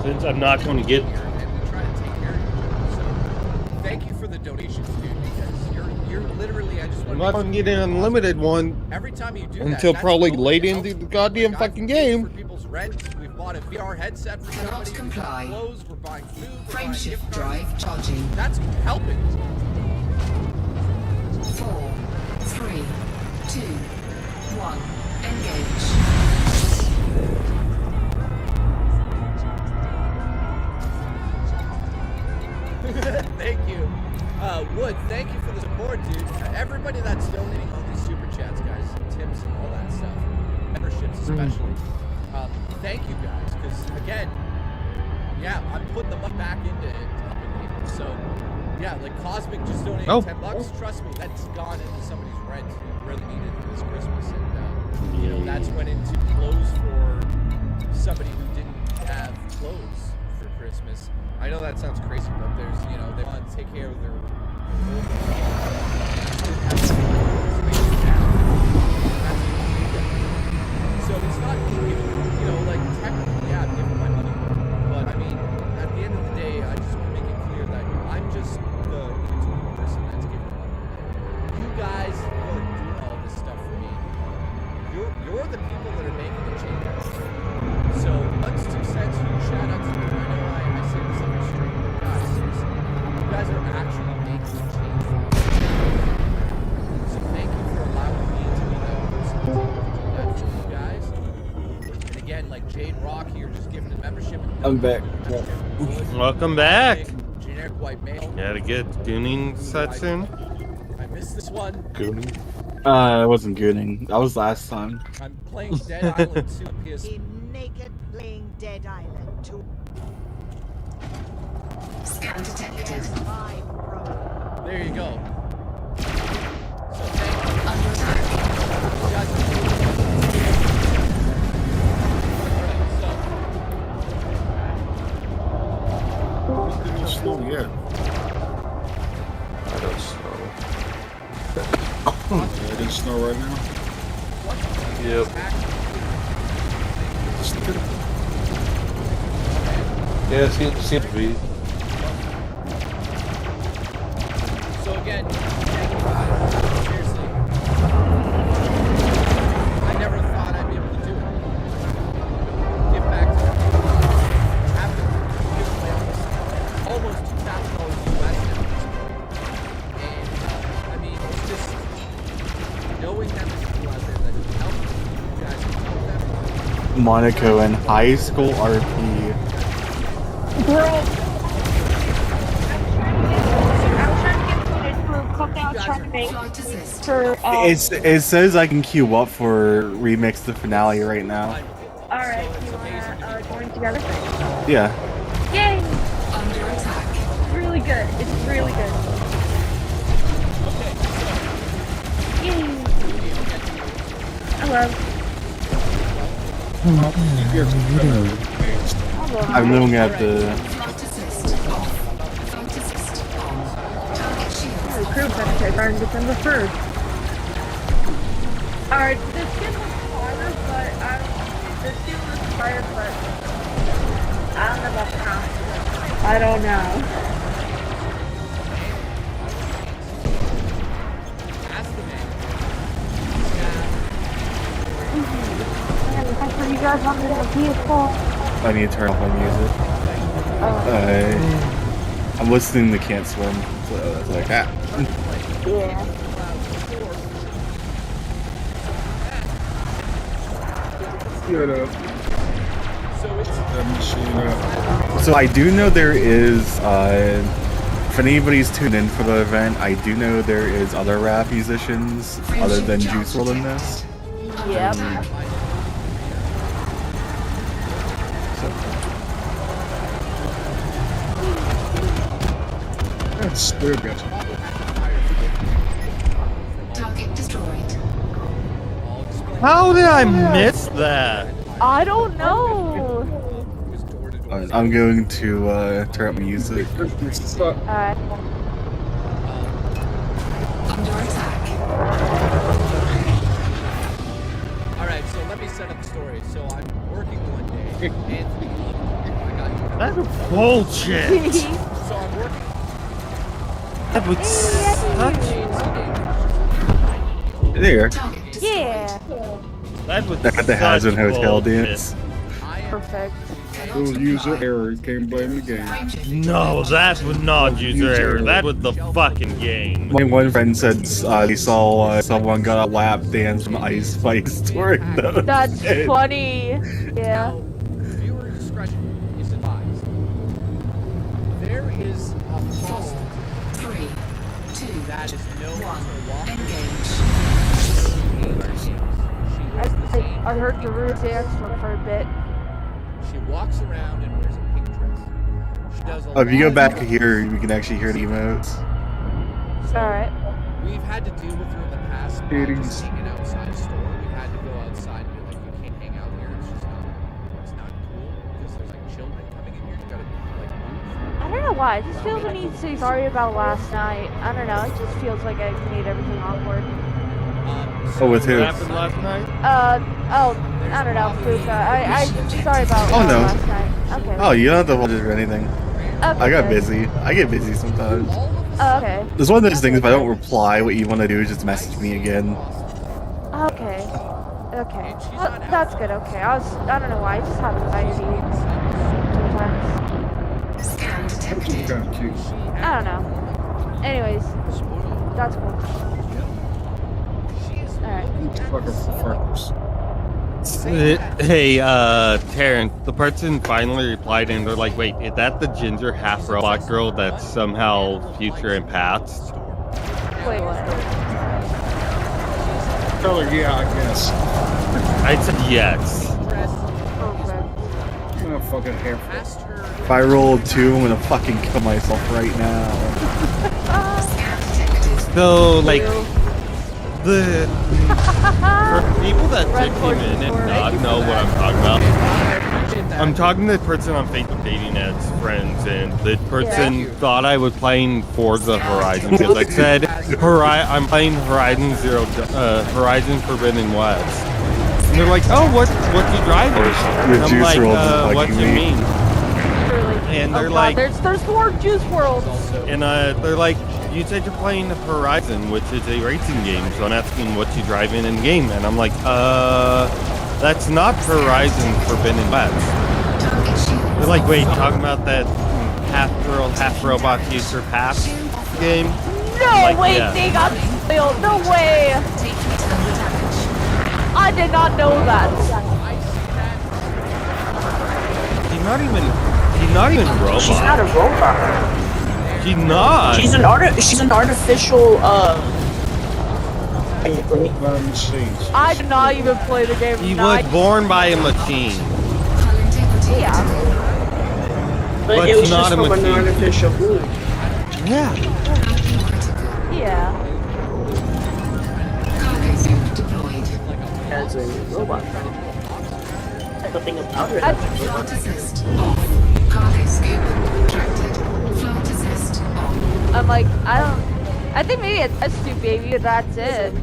Since I'm not going to get. Thank you for the donations, dude. Because you're literally. I just I'm want not going to get an unlimited one. Every time you do that, until that's probably totally late into the goddamn fucking game. For people's rent, we've bought a VR headset for somebody. Comply. We're buying clothes. We're buying food. We're buying Frameshift gift drive cards. charging. That's helping. 4, 3, 2, 1. Engage. Thank you. Wood, thank you for the support, dude. Everybody that's donating all these super chats, guys, tips and all that stuff, memberships especially. Thank you guys, because again, yeah, I'm putting the money back into it, helping people. So, yeah, like Cosmic just donated $10. Trust me, that's gone into somebody's rent who really needed this Christmas, and you know, that's went into clothes for somebody who didn't have clothes for Christmas. I know that sounds crazy, but there's, you know, they want to take care of their so it's not giving, you know, like technically, yeah, I'm giving my money, but I mean, at the end of the day, I just want to make it clear that I'm just the in-between person that's giving money. You guys who are doing all this stuff for me, you're the people that are making the changes. So, what's 2 cents? Huge shout out to you. I know I say this every stream, but guys, seriously, you guys are actually making a change. So, thank you for allowing me to be that person to do that for you guys. And again, like Jade Rock here, just giving a membership. I'm back. Welcome back. Generic white male. You had a good gooning session. I missed this one. Gooning? I wasn't gooning. That was last time. I'm playing Dead Island 2 PS. In naked playing Dead Island 2. Scan detected. There you go. So Under attack. It didn't slow yet. I don't snow. Yeah, it didn't snow right now. Yep. Yeah, it seems to be. So again, thank you guys. Seriously. I never thought I'd be able to do it. Give back to everyone. After giving away almost $2,000 US at this point. And I mean, it's just knowing that there's people out there that can help you guys can help them. Monaco in high school RP. Bro. I was trying to make for It says I can queue up for Remix the Finale right now. Alright, you wanna join together? Yeah. Yay! Under attack. It's really good. It's really good. Yay! I'm looking at the. Crew benefit on December 1st. Alright, the skin was fire, but the skin was fire, but I don't know about the costume. I don't know. You guys want me to PS4? I need to turn off my music. I'm listening to Can't Swim, so that's like that. Yeah. So I do know there is, if anybody's tuned in for the event, I do know there is other rap musicians other than Juice WRLD in this. Yep. That's stupid. Target destroyed. How did I miss that? I don't know. I'm going to turn up music. Alright. Alright, so let me set up the story. So I'm working one day. Anthony, That's bullshit. so I'm working. That would suck. There. Yeah. That would At the Hazard Hotel bullshit. dance. Perfect. It was user error. You can't blame the game. No, that would not user error. That was the fucking game. My one friend said he saw someone got a lap dance from Ice Spice during the That's event. funny. Yeah. Viewer discretion is advised. There is a post 3, 2, that is known to walk. I heard the rude dance for a bit. She walks around and wears a pink dress. She does a Oh, if you go lot back of- here, we can actually hear the emotes. Alright. We've had to deal with her in the past by just hanging outside a store. We've had to go outside and be like, you can't hang out here. It's just not cool because there's like children coming in here. You gotta like move. I don't know why. It just feels I need to say sorry about last night. I don't know. It just feels like I made everything awkward. Oh, with who? What happened last night? I don't know. Fuka. I'm sorry about Oh, no. last night. Okay. Oh, you don't have to apologize for anything. Okay, I got good. busy. I get busy sometimes. Oh, okay. It's one of those things, if I don't reply, what you want to do is just message me again. Okay. Okay. Well, that's good. Okay. I don't know why. I just have anxiety sometimes. Scan detected. Kind of cute. I don't know. Anyways, that's cool. Alright. Fucker for fuckers. Hey, Terrence, the person finally replied and they're like, wait, is that the ginger half robot girl that's somehow future and past? Wait, what? Tell her, yeah, I guess. I said yes. Perfect. I'm gonna fucking hair. If I roll 2, I'm gonna fucking kill myself right now. So, like, the for people that did come in and not know what I'm talking about, I'm talking to the person on Facebook dating as friends, and the person thought I was playing Forza Horizon because I said I'm playing Horizon Forbidden West. And they're like, oh, what you driving? And I'm Juice like, WRLD is what do you fucking me. mean? And they're like, there's more Juice WRLD. and they're like, you said you're playing Horizon, which is a racing game, so I'm asking what you drive in game, and I'm like, that's not Horizon Forbidden West. They're like, wait, talking about that half girl, half robot future past game? No Like, way, yeah. they got spoiled. No way. I did not know that. She's not even a robot. She's not a robot. She's not. She's an artificial I did not even play the game. He was born by a machine. Yeah. But it was just from an artificial food. Yeah. Yeah. As in, robot friendly. Nothing about her. Flight assist off. Cargo scoop retracted. Flight assist off. I'm like, I think maybe a test tube baby, but that's it.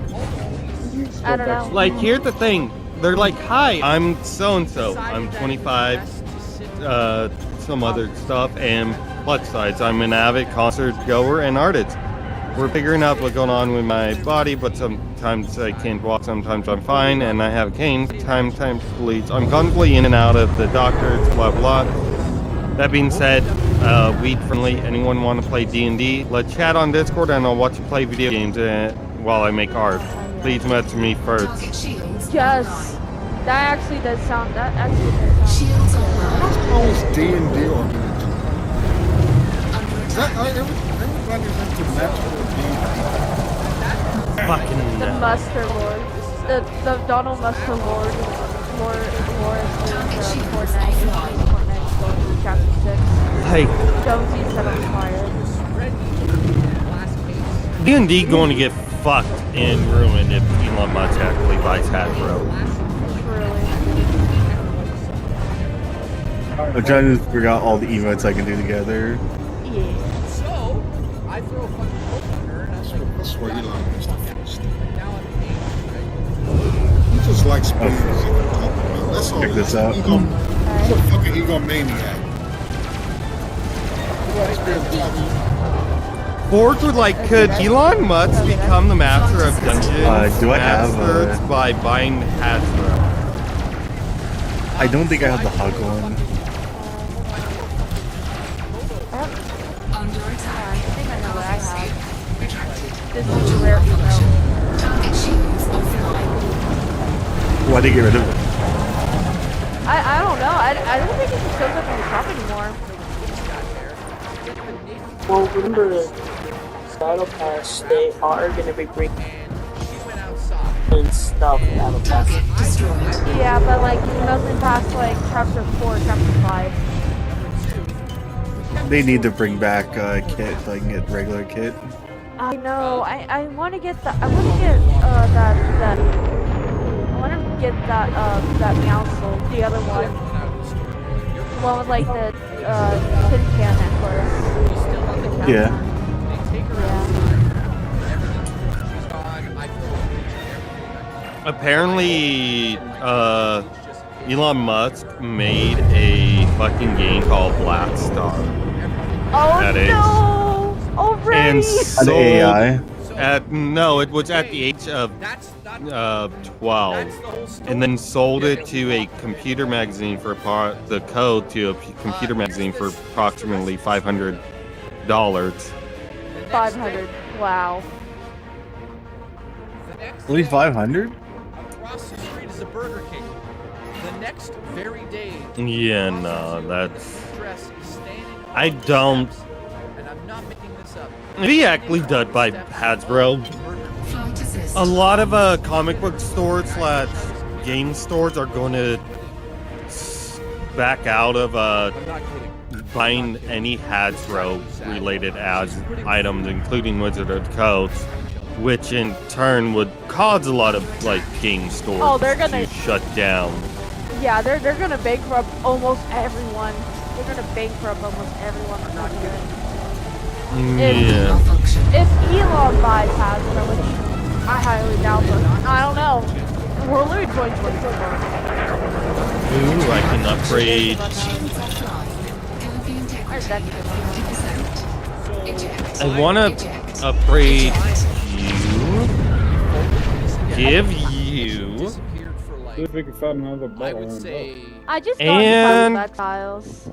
I don't know. Like, here's the thing. They're like, hi, I'm so-and-so. I'm 25, some other stuff, and plus sides. I'm an avid concert goer and artist. We're figuring out what's going on with my body, but sometimes I can't walk, sometimes I'm fine, and I have a cane. Sometimes bleeds. I'm constantly in and out of the doctors, blah, blah. That being said, weed friendly. Anyone want to play D&D? Let's chat on Discord, and I'll watch you play video games while I make art. Please message me first. Yes. That actually does sound. Shields What's D&D or everybody's into natural D&D. Fucking the Mustard Lord. The Donald Mustard Lord. Lord is Fortnite. Fortnite going through chapter 6. Hey. Jonesy set on fire. D&D going to get fucked and ruined if Elon Musk actually buys Hasbro. I'm trying to figure out all the emotes I can do together. Yeah. So, I throw a fucking hook on her, and I was like, That's where Elon is the first. He just likes speed. That's all. Check this out. He's a fucking egomaniac. Boards would like, could Elon Musk become the master of dungeons? Do I have by buying Hasbro? I don't think I have the hug one. Under attack. I think I know what I have. Retracted. This is a rare email. Target shields offline. Why'd they get rid of it? I don't know. I don't think it just shows up in the shop anymore. Well, remember the Battle Pass, they are going to be bringing and stuff in Battle Pass. Yeah, but like nothing past like chapter 4, chapter 5. They need to bring back kit, like get regular kit. I know. I want to get that. I want to get that. I want to get that Meowscle, the other one. The one with like the tin can necklace. Yeah. Apparently, Elon Musk made a fucking game called Black Star. Oh at no! Already! And sold AI? No, it was at the age of 12, and then sold it to a computer magazine for the code to a computer magazine for approximately $500. 500. Wow. Only 500? Across the street is a Burger King. The next very day, Yeah, no, that's. dress is standing on I the don't. steps, and I'm not making this up. Maybe actually done by Hasbro. A lot of comic book stores / game stores are going to back out of buying any Hasbro related items, including Wizard of the Coast, which in turn would cause a lot of like game stores to shut down. Yeah, they're gonna bankrupt almost everyone. They're gonna bankrupt almost everyone or not good. Yeah. If Elon buys Hasbro, which I highly doubt, but I don't know. We're literally 2024. Ooh, I can upgrade. I want to upgrade you. Give you. See if we can find another ball. I would say I just got And- the tiles.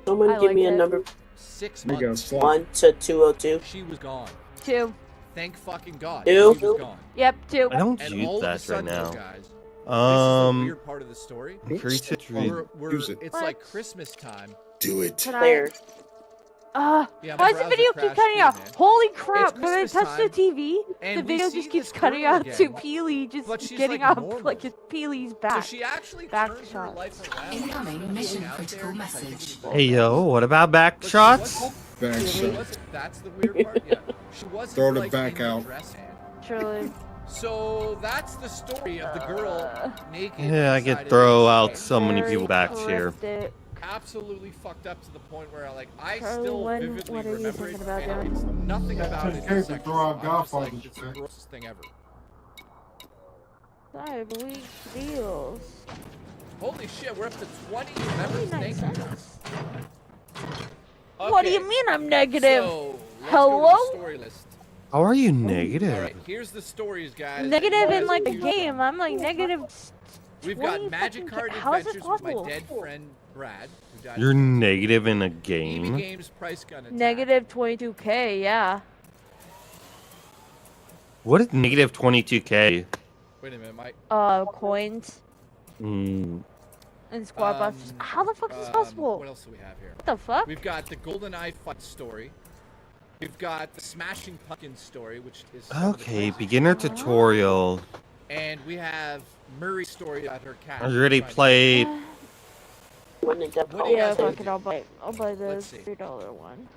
Someone I give like me a it. number 6 We got months. slot. 1 to 202. She was gone. 2. Thank fucking God. Two? She was gone. Yep, 2. I don't And use all of a that right sudden, now. guys, this is the Um, weird part of the story. Use it. It's like Christmas time. Do it. There. Yeah, my Why does the browser video keep crashed cutting too, out? man. Holy crap! It's When I Christmas touch the time, TV, and the we video see just keeps this cutting girl out to again, Peely but just she's, getting like, up normal. like it's Peely's So back. she actually Back turned her shot. life around. Incoming mission critical message. hey yo, what about back shots? Back shot. That's the weird part. Yeah. She wasn't Throw the like back in her out. dress. Truly. So that's the story of the girl naked. Yeah, I inside could of throw a out train. so many people backs here. Absolutely fucked up to the point where I Charlie, still what vividly are you remember it, thinking about and doing? it's nothing That about it 10K is to sexual. throw out I'm just Godfather, like, you it's the say? grossest thing ever. Sorry, bleach deals. Holy shit, we're up to 20 members. Thank you guys. What do you Okay, mean I'm negative? So, let's Hello? go to the story list. How are you negative? Alright, here's the stories, guys. Negative that in you like guys the can choose game. from. I'm like negative. We've got 20 Magic fucking Card How is this Adventures with my possible? dead friend Brad. Who died You're in negative in a EB game? Games Price Gun Attack. Negative 22K, yeah. What is negative 22K? Wait a minute, Mike. Coins Hmm. and squad busters. How the fuck is this possible? What else do we have here? What the fuck? We've got the GoldenEye fight story. We've got the Smashing Pumpkins story, which is Okay, beginner tutorial. and we have Murray's story about her cat. I already played. What do you Yeah, guys fuck want it. to I'll buy the Let's see. $3 one.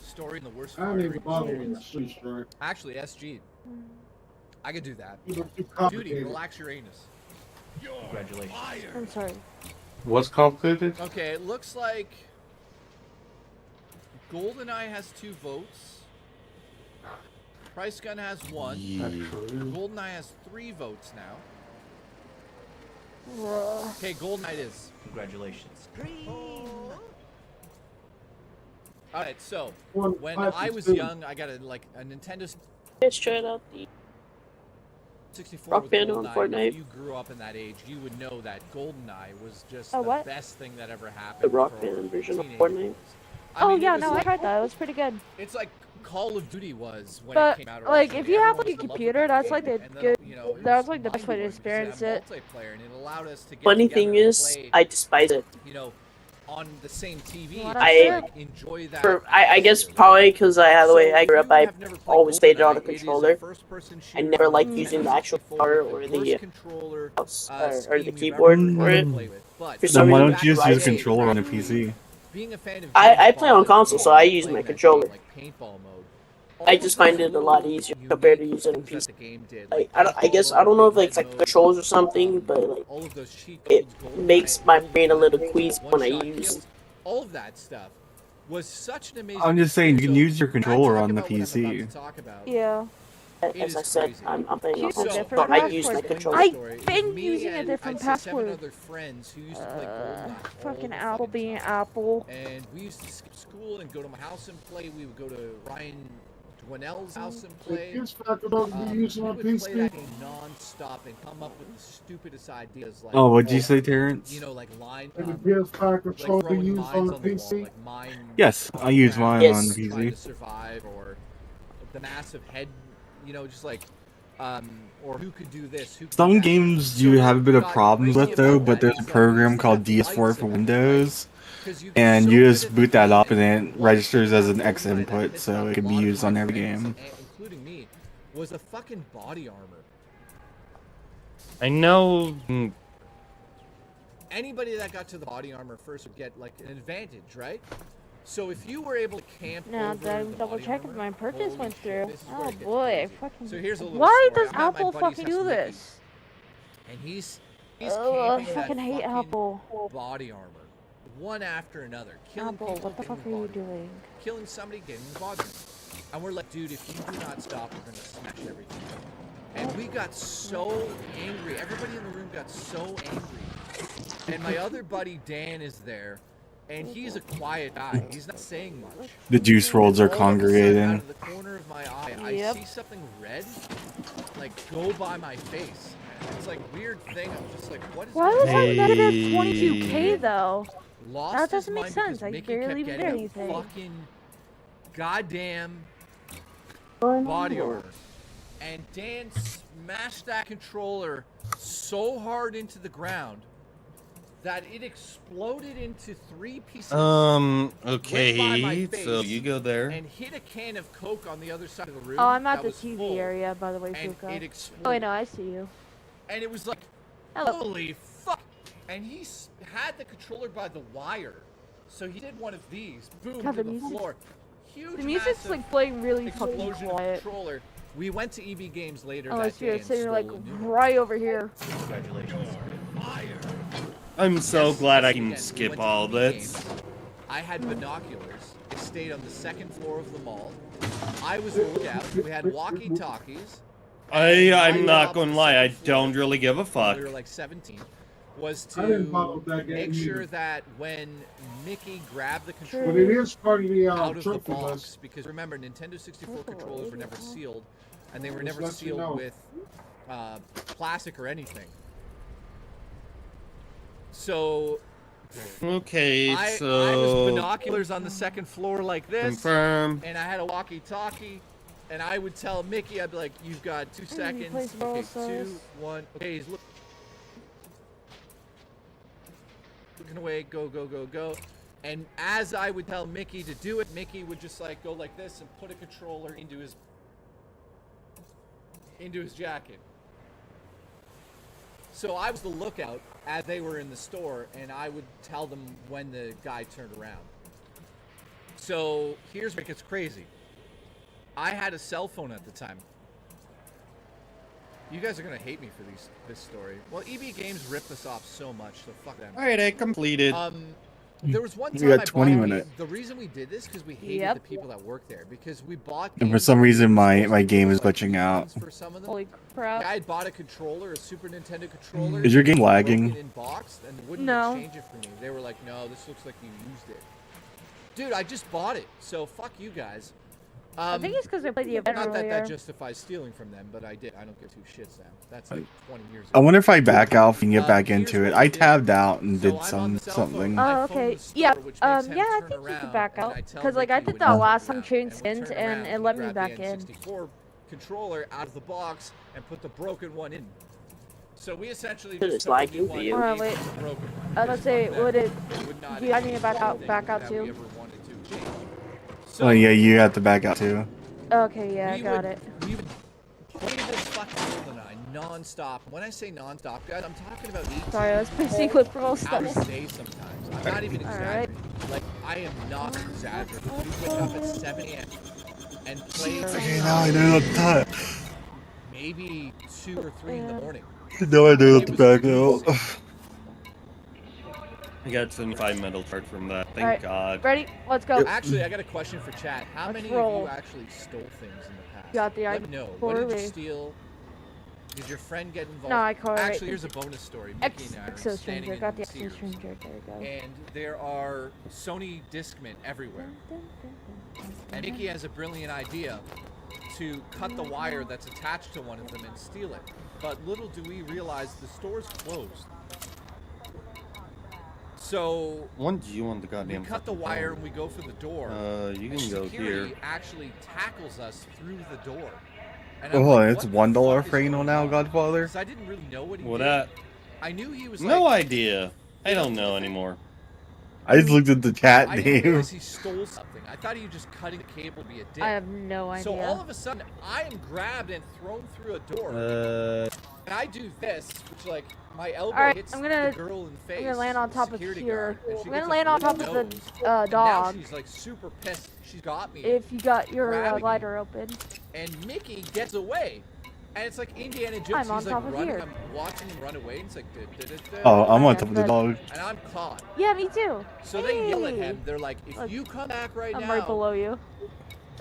Story in the worst I don't fire even bother with experience. the street story. Actually, SG. I could do that. You look too Duty, complicated. relax your anus. Congratulations. I'm sorry. What's complicated? Okay, it looks like GoldenEye has 2 votes. Price Gun has 1. GoldenEye has 3 votes now. Okay, GoldenEye it is. Congratulations. Alright, so One, when five, I was 2. young, I got a Nintendo Let's try out the 64 Rock with Band on GoldenEye. Fortnite. If you grew up in that age, you would know that GoldenEye was just Oh, the what? best thing that ever happened. The Rock for Band version of teenage Fortnite. boys. Oh mean, it yeah, was no, I like- tried that. It was pretty good. It's like Call of Duty was when But it came out. like, originally. if you have Everyone like a was in love with computer, that that's game, like the and then, good. you know, it That's was like the best way to mind-blowing because experience you had it. multiplayer, and it allowed us to get Funny together thing and is, play, I despise it. you know, on the same TV. What and, I- like, enjoy that. I guess probably because the way I grew up, I always played it on a controller. I never liked using the actual power or the mouse or the keyboard for it. For some Then why reason, don't you just use a I- controller on a PC? Being a fan of I James play on Bond, console, so I use my playing that controller. game, like paintball mode. I just find it a lot easier compared to using a PC. Like, I guess I don't know if it's like controls or something, but like all of those cheat it codes, makes my brain a little queasy when I one-shot use. kills, all of that stuff was such an amazing. I'm just saying you can So, use your when I controller talk on the about what I'm about PC. to talk about, Yeah. As I said, I'm playing on Use a console, different but I use my password. controller. I've been Me using a and different I'd say 7 password. other friends who used to play GoldenEye all Fucking the Apple fucking being time. Apple. And we used to skip school and go to my house and play. We would go to Ryan Dwinell's house and play. The kids factor don't be using we on would play PC. that game non-stop and come up with the stupidest ideas like. Oh, what'd you say, Terrence? You know, like line. And the PS5 controller throwing be used mines on the on the wall, PC. like mine. Yes, I use mine Yes. on Trying to PC. survive, or the massive head. You know, just like, or who could do this? Who could do Some that? games you have a bit of problems with though, but there's a program called DS4 for Windows, and you just boot that up and it registers as an X input, so it can be used on every game. Including me, was a fucking body armor. I know. Anybody that got to the body armor first would get like an advantage, right? So if you were able to camp Now over that I'm the double body checking armor, my purchase holy went shit, through. this is where Oh it gets boy, crazy. fucking. So here's a little Why story. does I'm at my Apple buddy's fucking house do in Mickey, this? And he's Oh, I camping that fucking hate fucking Apple. body armor, one after another, killing Apple, people, what the getting fuck the are you body armor, doing? killing somebody, getting the body armor. And we're like, dude, if you do not stop, we're gonna smash everything. And we got so angry. Everybody in the room got so angry. And my other buddy Dan is there, and he's a quiet guy. He's not saying much. The juice worlds are All of a sudden, out congregating. of the corner of my eye, Yep. I see something red, like go by my face. It's like weird thing. I'm just like, what is Why was that? that negative 22K though? Lost That his doesn't make mind sense. because I Mickey barely kept even did getting a anything. fucking goddamn body armor. And Dan smashed that controller so hard into the ground that it exploded into 3 pieces. went by my Okay, so face, you go there. and hit a can of Coke on the other side of the room. Oh, I'm at that the was TV full, area, by the way, and Fuka. it exploded. Oh, wait, no, I see you. And it was like, Hello. holy fuck! And he had the controller by the wire, so he did one of these. Boom God, to the the music's floor. huge, The music's massive like playing really fucking explosion of quiet. controller. We went to EB Games later Unless that day you're and sitting like stole a new one. right over here. Congratulations. I'm so Yes, glad I again, can we skip went to all EB this. Games. I had binoculars. I stayed on the second floor of the mall. I was a lookout. We had walkie-talkies. I'm not gonna lie, I don't really give a fuck. We were like 17. Was I didn't to bother with that game make sure either. that when Mickey grabbed the But controller it is part of the out of the trophy box, list. because remember, Nintendo 64 controllers were never sealed, and they were Just never let you sealed know. with plastic or anything. So Okay, I was so binoculars on the second floor like this, confirm. and I had a walkie-talkie, and I would tell Mickey, I'd be like, "You've got 2 seconds." plays Okay, Brawl 2, 1. Okay, he's looking away. Go, go, go, go. And as I would tell Mickey to do it, Mickey would just like go like this and put a controller into his jacket. So I was the lookout as they were in the store, and I would tell them when the guy turned around. So here's where it gets crazy. I had a cell phone at the time. You guys are gonna hate me for this story. Well, EB Games ripped us off so much, so fuck them. Alright, I completed. There was one You time got I 20 bought minutes. The reason we did this because we hated Yep. the people that worked there, because we bought. And for games some that reason, were my supposed to game be is like glitching out. for some of them. Holy crap. I had bought a controller, a Super Nintendo controller. Is your game broken lagging? in box, and wouldn't No. exchange it for me. They were like, "No, this looks like you used it." Dude, I just bought it, so fuck you guys. I think it's because I played the event Not that earlier. that justifies stealing from them, but I did. I don't give two shits now. That's like 20 years ago. I wonder if I back out and get back into it. I tabbed out and did something. Oh, okay. Yeah. Yeah, I think you could back out. Because, like, I did that last time changed skins, and it let me back in. N64 controller out of the box and put the broken one in. So we essentially It's just like took the for one you. and Oh, wait. the broken one. I was gonna say, would it? Would not Do I need to back out anything that we too? ever wanted to change. Oh yeah, you have to back out too. Okay, yeah, I we got would, it. We would play this fucking GoldenEye non-stop. When I say non-stop, guys, I'm talking about 18 Sorry, I was busy with Brawl hours Stars. a day sometimes. I'm not even Alright. exaggerating. Like, I am not exaggerating. We wake up at 7 a.m. and play Okay, now I know what time. maybe 2 or 3 in the morning. Now I know what to back out. I got 75 medal chart from that. Thank Alright, God. ready? Let's go. Actually, I got a question for chat. How Let's many roll. of you actually stole things in the past? Got the Let me know. What did you poorly. steal? Did your friend get involved? No, I caught it. Actually, here's a bonus story. Mickey and I are Exo standing Stranger. in Got the Sears, Exo Stranger. There we go. and there are Sony Discmen everywhere. And Mickey has a brilliant idea to cut the wire that's attached to one of them and steal it. But little do we realize the store's closed. So When do you want the goddamn? we cut the fucking wire phone? and we go for the door. You and can go security here. actually tackles us through the door. And I'm Oh, like, it's what the $1 fuck is for anal going now, on? Godfather. 'Cause I didn't really know what he What did. that? I knew he was No like, idea. I don't know anymore. I just looked at the chat I didn't name. realize he stole something. I thought he was just cutting the cable to be a dick. I have no idea. So all of a sudden, I am grabbed and thrown through a door. And I do this, which like my elbow Alright, hits I'm gonna- the girl in the face. I'm gonna land on the top of security here. guard, and she I'm gets gonna a land on bloody top of the nose. And dog. Now she's like super pissed. She's got me. If you got your grabbing me. lighter open. And Mickey gets away. And it's like Indiana Jones. I'm on He's like top of running. here. I'm watching him run away. And it's like, Oh, I'm on top of the dog. And I'm caught. Yeah, me too. So they yell at Hey. him. They're like, if Look, you come back right I'm now, right below you.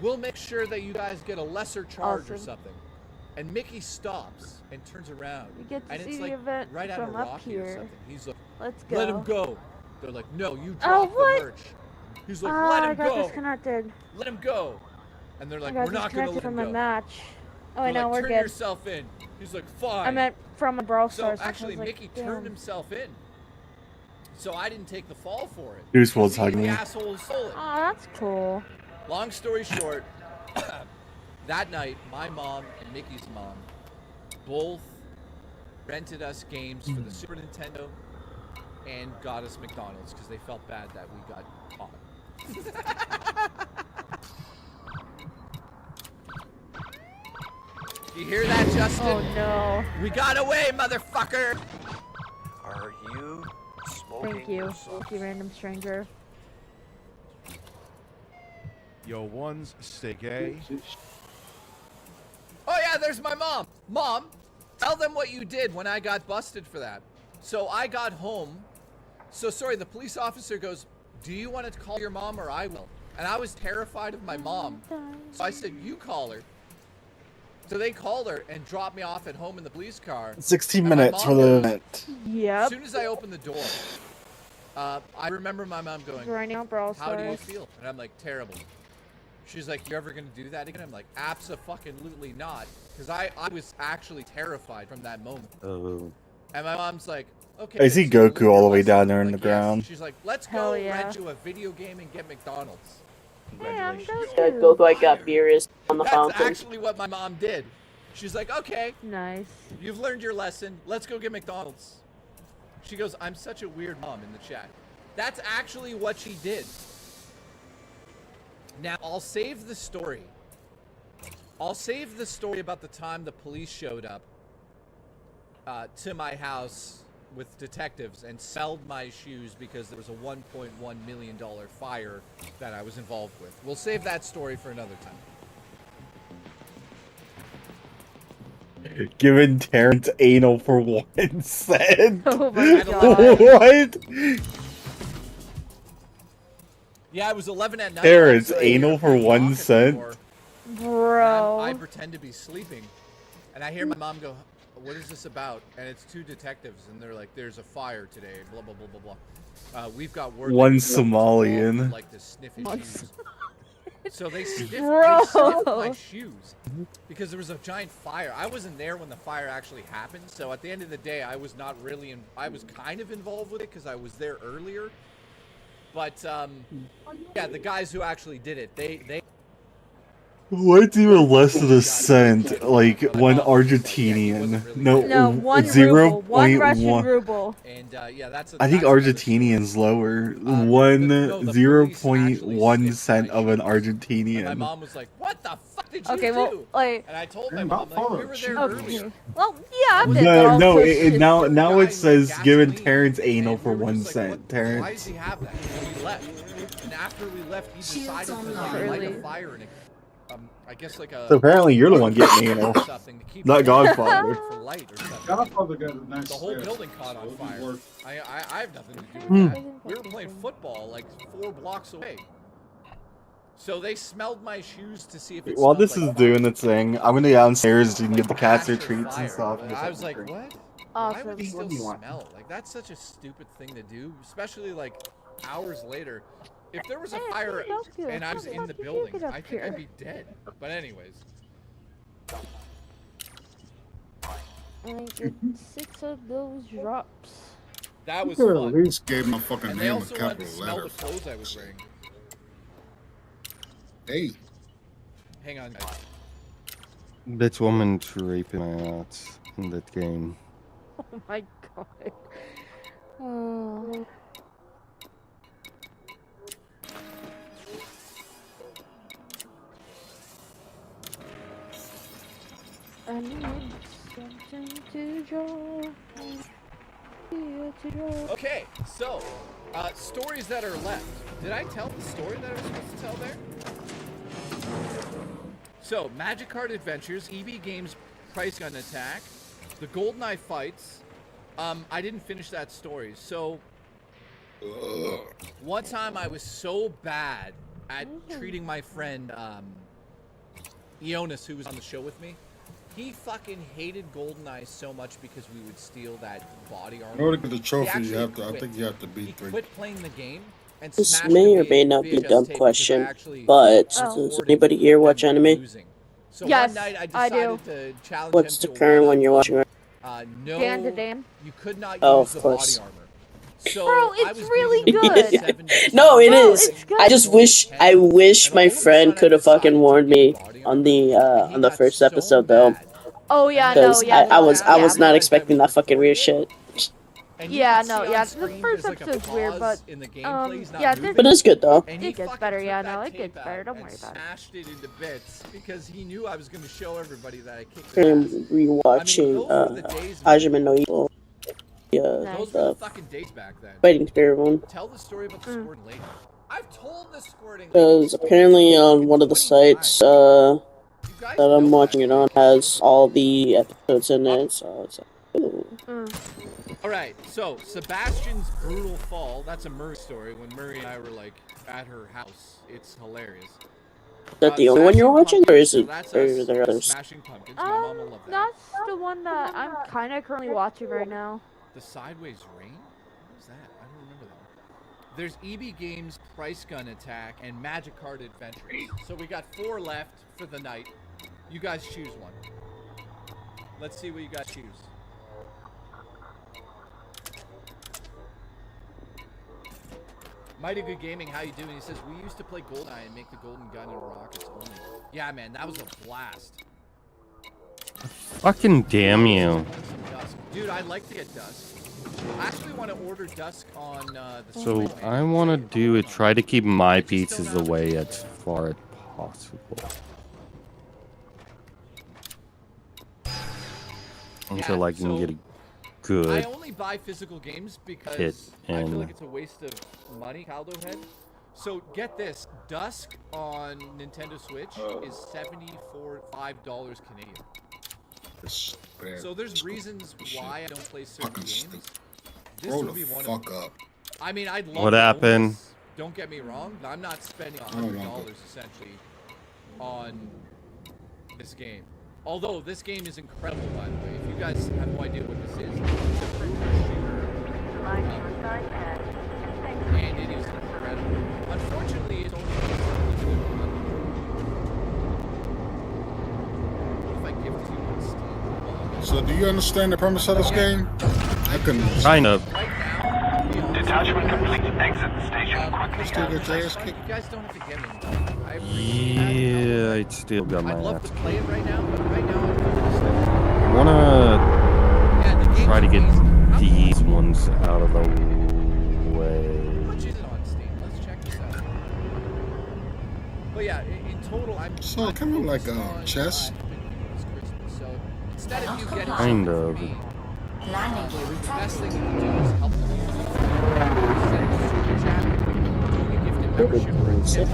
we'll make sure that you guys get a lesser charge or Awesome. something. And Mickey stops and turns around. We get to and see it's the like event right out of from up Rocky or here. something. He's like, Let's go. let him go. They're like, no, you Oh, dropped what? the merch. He's like, Ah, let I him got go. disconnected. Let him go. And they're like, I got we're not going to disconnected let from him the go. match. Oh, I They're know, like, we're turn good. yourself in. He's like, fine. I meant from a Brawl So Stars. actually, like, Mickey damn. turned himself in. So I didn't take the fall for it. Juice WRLD's See, hugging the me. asshole stole it. Oh, that's cool. Long story short, that night, my mom and Mickey's mom both rented us games for the Super Nintendo and got us McDonald's because they felt bad that we got caught. You hear that, Justin? Oh no. We got away, motherfucker! Are you smoking? Thank you. Thank you, random stranger. Yo, ones, stay gay. Oh yeah, there's my mom. Mom, tell them what you did when I got busted for that. So I got home. So sorry, the police officer goes, do you want to call your mom or I will? And I was terrified of my mom. So I said, you call her. So they called her and dropped me off at home in the police car. 16 minutes for the event. As soon as I opened the door, I remember my mom going, how do you feel? And I'm like, terrible. She's like, you ever gonna do that again? I'm like, abso-fucking-lutely not. Because I was actually terrified from that moment. Oh. And my mom's like, okay. I see Goku all the way down there in the ground. She's like, let's go rent you a video game and get McDonald's. Go I got beers on the fountain. That's actually what my mom did. She's like, okay. Nice. You've learned your lesson. Let's go get McDonald's. She goes, I'm such a weird mom in the chat. That's actually what she did. Now, I'll save the story. I'll save the story about the time the police showed up to my house with detectives and sold my shoes because there was a $1.1 million fire that I was involved with. We'll save that story for another time. Giving Terrence anal for 1 cent. Oh my god. What? Yeah, it was 11 at night. Terrence anal for 1 cent? Bro. I pretend to be sleeping. And I hear my mom go, what is this about? And it's 2 detectives, and they're like, there's a fire today, blah, blah, blah, blah, blah. We've got word. One Somalian. Like to sniff his shoes. So they sniffed my shoes because there was a giant fire. I wasn't there when the fire actually happened. So at the end of the day, I was not really, I was kind of involved with it because I was there earlier. But, yeah, the guys who actually did it, they What's even less than a cent? Like 1 Argentinian. No, 1 0. ruble. 1 Russian ruble. And yeah, that's. I think Argentinian's lower. 0.1 cent of an Argentinian. My mom was like, "What the fuck did you Okay, do?" well, like. And I told my mom, like, "We were there earlier." Well, yeah, I did. No, now it says giving Terrence anal for 1 cent. Terrence. Why does he have that? And we left. And after we left, he decided to like, light a fire and I guess like a. So apparently you're the one getting anal, not Godfather. For light or something. Godfather got a nice. The whole building caught on fire. I have nothing to do with that. We were playing football like 4 blocks away. So they smelled my shoes to see if it While this smelled is doing its thing, I'm gonna go downstairs so you can get the cats their treats and stuff. And I was like, what? Awesome. Why would it still smell? Like, that's such a stupid thing to do, especially like hours later. If there was a fire and I was in the building, I think I'd be dead. But anyways. I get 6 of those drops. That was You could fun. at least gave my fucking And they name a also wanted to capital smell letter. the clothes I was wearing. Hey. Hang on, guys. That woman's raping my ass in that game. Oh my god. Oh. I need something to draw. Okay, so, stories that are left. Did I tell the story that I was supposed to tell there? So, Magic Card Adventures, EB Games Price Gun Attack, the GoldenEye fights. I didn't finish that story. So, one time I was so bad at treating my friend, Ionis, who was on the show with me. He fucking hated GoldenEye so much because we would steal that body armor. In order to get the He trophy, actually you have to. I quit. think you have to beat He 3. quit playing the game and This smashed may the or may not be a VHS dumb tape because I question, actually but does recorded anybody here watch them anime? losing. So Yes, one night I I decided do. to challenge What's him the to current one you're watching? Right? No, Dan to Dan. you could not Oh, use of the course. body armor. So Bro, I it's was really beating him good. 7-7. No, it Bro, is. it's good. I just wish my friend could have fucking warned me on the first episode though. Oh yeah, no, Because yeah. I was yeah. not expecting that fucking weird shit. And you Yeah, can no, see yeah. on The screen first there's, like, a episode's weird, but pause in the gameplay, he's not yeah, moving. But it's good though. And he It gets fucking better, took yeah, that no, it tape gets better, out don't and worry about it. smashed it into bits because he knew I was going to show everybody that I kicked I'm his ass. rewatching Hajime no Ippo. Those were the The fucking days back then. fighting spirit one. Tell the story about the sword later. I've told the squirting. Because apparently on one of the sites that I'm watching it on has all the episodes in it, so it's like, ooh. Alright, so Sebastian's brutal fall, that's a Murray story when Murray and I were like at her house. It's hilarious. Is that the only one you're watching, or is So it? that's Or us are there others? smashing pumpkins. My mom will love that. That's the one that I'm kind of currently watching right now. The Sideways Rain? What is that? I don't remember that one. There's EB Games, Price Gun Attack, and Magic Card Adventures. So we got 4 left for the night. You guys choose one. Let's see what you guys choose. Mighty Good Gaming, how you doing? He says, we used to play GoldenEye and make the golden gun and rockets only. Yeah, man, that was a blast. Fucking damn you. Dusk. Dude, I'd like to get Dusk. I actually want to order Dusk on the So I want to do it. Try to keep my pizzas away as far as possible. Until I can get a good. I only buy physical games because I feel like it's a waste of money, Caldo head. So get this, Dusk on Nintendo Switch is $75 Canadian. So there's reasons why I don't play certain games. This would be one of them. Up. I mean, I'd love. What happened? Don't get me wrong. I'm not spending $100 essentially on this game. Although this game is incredible, by the way. If you guys have no idea what this is, it's a first-person shooter. And it is incredible. Unfortunately, it's only if I give it to you on Steam. So, do you understand the premise of this game? I couldn't. Kind of. Detachment complete. Exit the station quickly. Still get your ass kicked. You guys don't have to get me. Yeah, I'd still got my I'd love ass. to play it right now, but right now I wanna try to get these ones out of the way. How much is it on Steam? Let's check this out. But yeah, in total, I'm So, kind of like chess. So instead of you getting Kind of. Landing gear the best thing detected. you can do is help them use it. Send it to your chat, doing a gifted membership for a tip.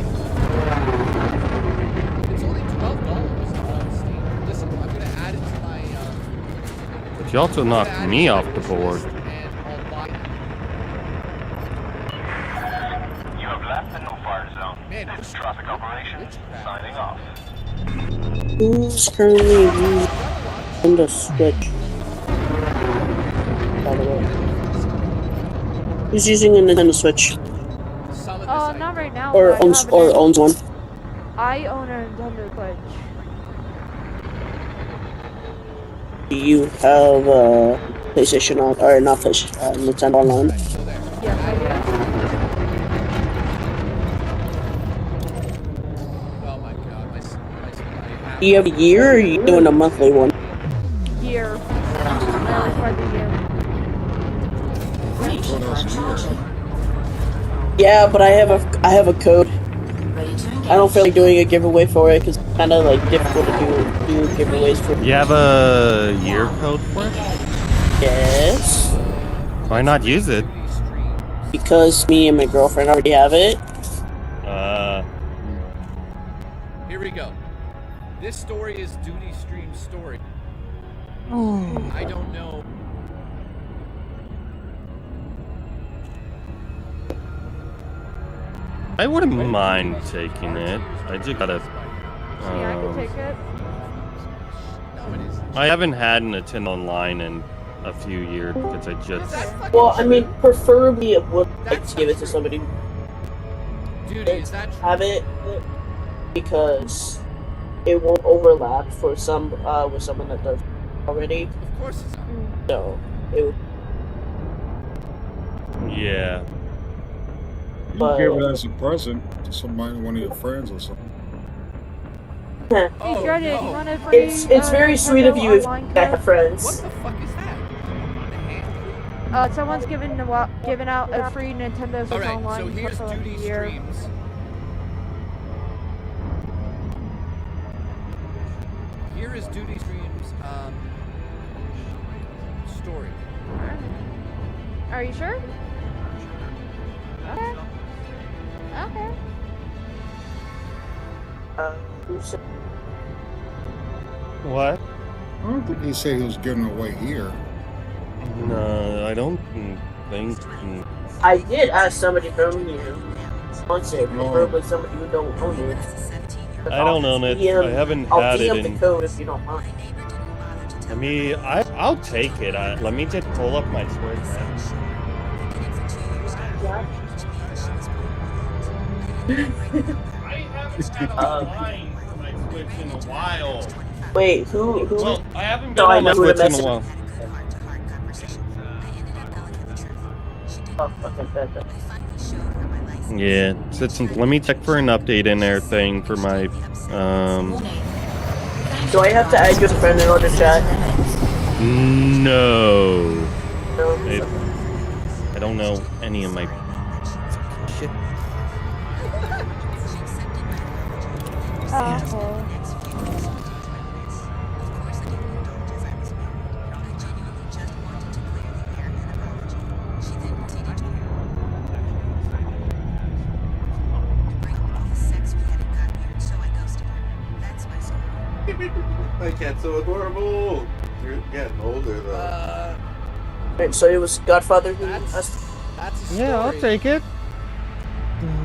It's only $12 on Steam. Listen, I'm gonna add it to my. But you also knocked me off the board. And I'll buy it. You have left the no-fire zone. Man, This is traffic operations signing off. Who's currently using Nintendo Switch? By the way, who's using a Nintendo Switch? Not right now. Or but I owns one? I own a Nintendo Switch. Do you have PlayStation on, or not PlayStation, Nintendo Online? Yes, I do. Oh my god, Do you have a year, or are you doing a monthly one? Year. I only start the year. Yeah, but I have a code. I don't feel like doing a giveaway for it because it's kind of like difficult to do giveaways for. You have a year code for it? Yes. Why not use it? Because me and my girlfriend already have it. Here we go. This story is Duty Stream's story. I don't know. I wouldn't mind taking it. I just gotta. Yeah, I can take it. I haven't had Nintendo Online in a few years because I just. Well, I mean, preferably I would like to give it to somebody who have it because it won't overlap for some with someone that does already. Of course it's not. So it would. Yeah. You can give it as a present to somebody, one of your friends or something. Hey, Dreaded, you want to bring, It's very sweet of you if you have friends. What the fuck is that? Someone's giving out a free Nintendo Switch Alright, Online so here's for Duty a year. Streams. Here is Duty Streams story. Are you sure? Okay. Okay. Who said? What? I don't think he said he was giving away here. No, I don't think. I did ask somebody from here. Once it, No. preferably somebody who don't own it. But I don't own it. DM, I haven't I'll had it DM the in. code if you don't mind. I'll take it. Let me just pull up my Switch. I haven't had a line for my Switch in a while. Wait, who? Well, I haven't So been I on know my who to Switch in a message. while. Oh, okay. Yeah, let me check for an update in there thing for my Do I have to add you as a friend in order to chat? No. No. I don't know any of my shit. Oh. My cat's so adorable. You're getting older though. Wait, so it was Godfather who asked? That's a story. Yeah, I'll take it.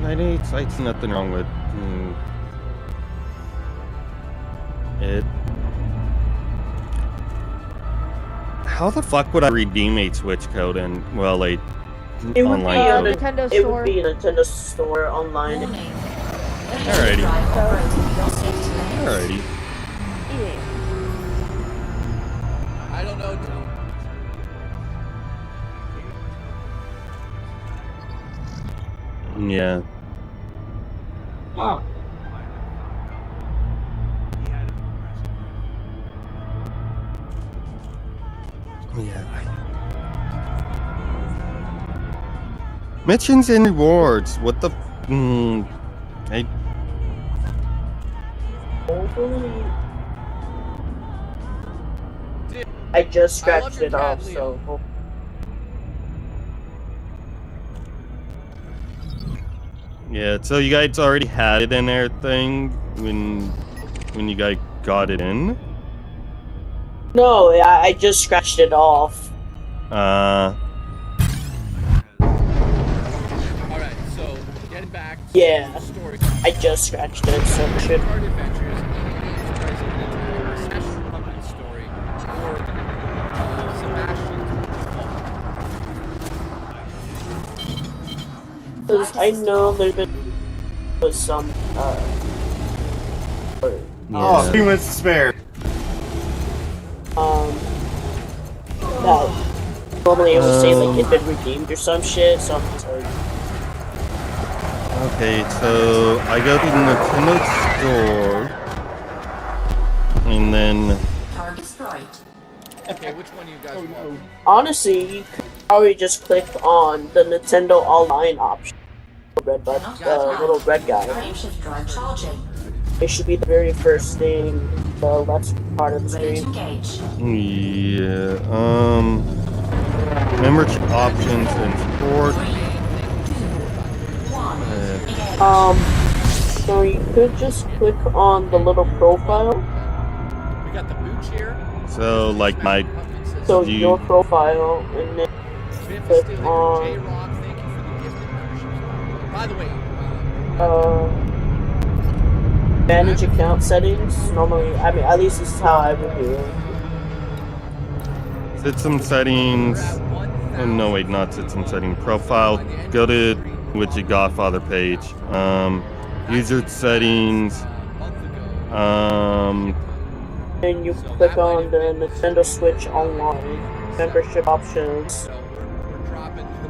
98 sites, nothing wrong with it. How the fuck would I redeem a Switch code and It would online be code? Nintendo It Store. would be a Nintendo Store online. Alrighty. Alrighty. Yeah. I don't know. Yeah. Wow. Yeah. Missions and rewards. What the? Hey. I just scratched it off, so. Yeah. So you guys already had it in there thing when you guys got it in. No, I just scratched it off. Alright, so getting back to Yeah, the story. I just scratched it, so it should. Card Adventures, ED's tries to get a Smash Pumpkin story, or Sebastian's Because I know there's been some, Oh, 3 minutes to spare. that normally it would say like it'd been redeemed or some shit, so I'm just like, Okay, so I go to the Nintendo store, and then Target's right. Okay, which one do you guys want? honestly, you could probably just click on the Nintendo Online option. Red button, little red guy. Frameshift drive charging. It should be the very first thing, the left part of the Ready to screen. engage. yeah, membership options and support. So you could just click on the little profile. We got the Mooch here. So like my So your profile, and then click on J-Rock, thank you for the gifted membership. By the way, manage account settings. Normally, I mean, at least this is how I would do it. System settings. Oh, no, wait, not system setting. Profile. Go to Widget Godfather page. User settings. And you click on the Nintendo Switch Online membership options.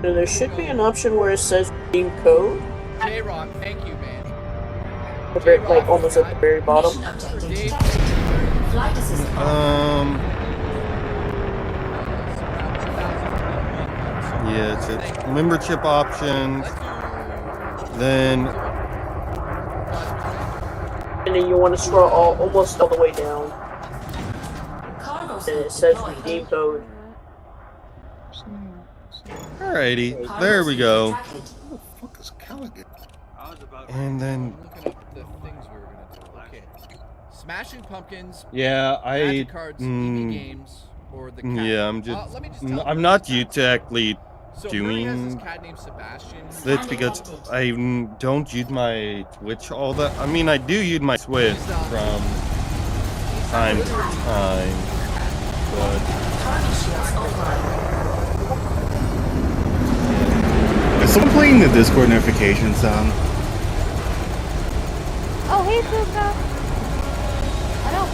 So there should be an option where it says redeem code. J-Rock, thank you, man. Like almost at the very bottom. Flight assistant. Yeah, it's membership options. Then And then you want to scroll almost all the way down. And it says redeem code. alrighty, there we go. What the fuck is Callaghan? And then Looking up the things we were gonna do. Okay. Smashing Pumpkins. yeah, Magic Cards, EB Games, or the cat. yeah, I'm just let me just tell I'm you not exactly So Murray has this doing cat named Sebastian. this because I don't use my Switch all the. I mean, I do use my Switch from time to time, but Is someone playing the Discord notification sound? Oh, hey, Suka. I don't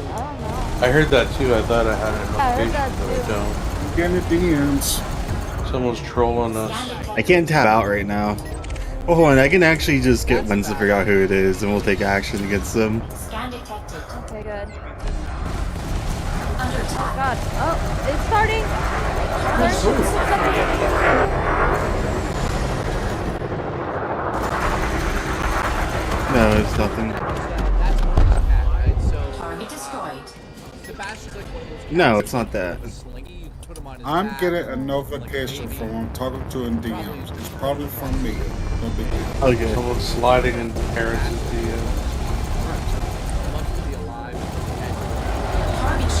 know. I heard that too. I thought I had a I heard notification, that but I don't. Getting the DMs. Someone's trolling us. I can't tap out right now. Oh, hold on, I can actually just get Lens to figure out who it is, and we'll take action against them. Scan detected. Okay, good. Under attack. God. Oh, it's starting. No, it's nothing. Target destroyed. No, it's not that. I'm getting a notification from I'm talking to in DMs. It's probably from me. No big deal. Okay. Someone's sliding in Terrence's DM.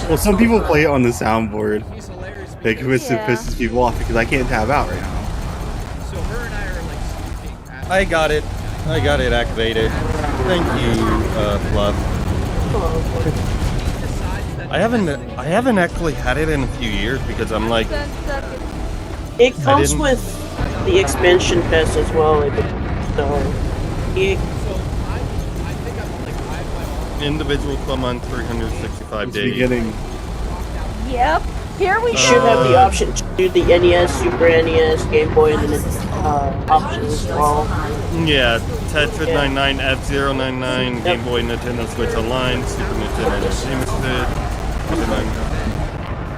Well, some people play it on the soundboard. Like, which pisses people off because I can't tab out right now. I got it. I got it activated. Thank you, Fluff. I haven't actually had it in a few years because I'm like. It comes with the expansion pass as well. Individual 12 month, 365 days. Beginning. Yep. Here we You should have the option to do the NES, Super NES, Game Boy, and then options as well. Yeah, Tetris 99, F-Zero 99, Game Boy, Nintendo Switch Online, Super Nintendo Entertainment System,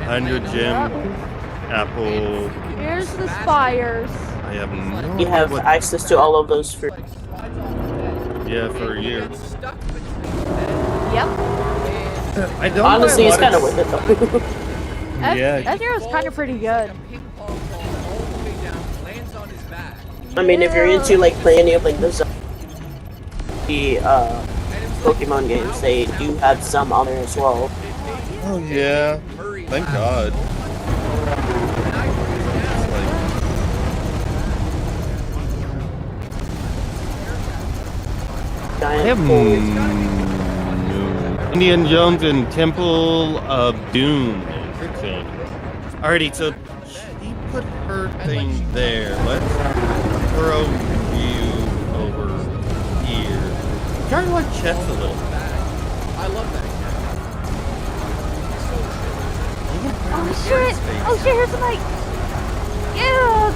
100 Gem, Apple. Here's the spires. I have no You have access to all of those for. Yeah, for a year. Yep. I don't Honestly, it's kind of worth it though. Yeah. F-Zero's kind of pretty good. I mean, if you're into like playing any of like the Pokemon games, they do have some on there as well. Oh yeah, thank God. I have Indiana Jones and Temple of Doom. Alrighty, so she put her thing there. Let's throw you over here. Kind of like chess a little. I love that. Oh shit! Oh shit! Here's the mic. Yeah.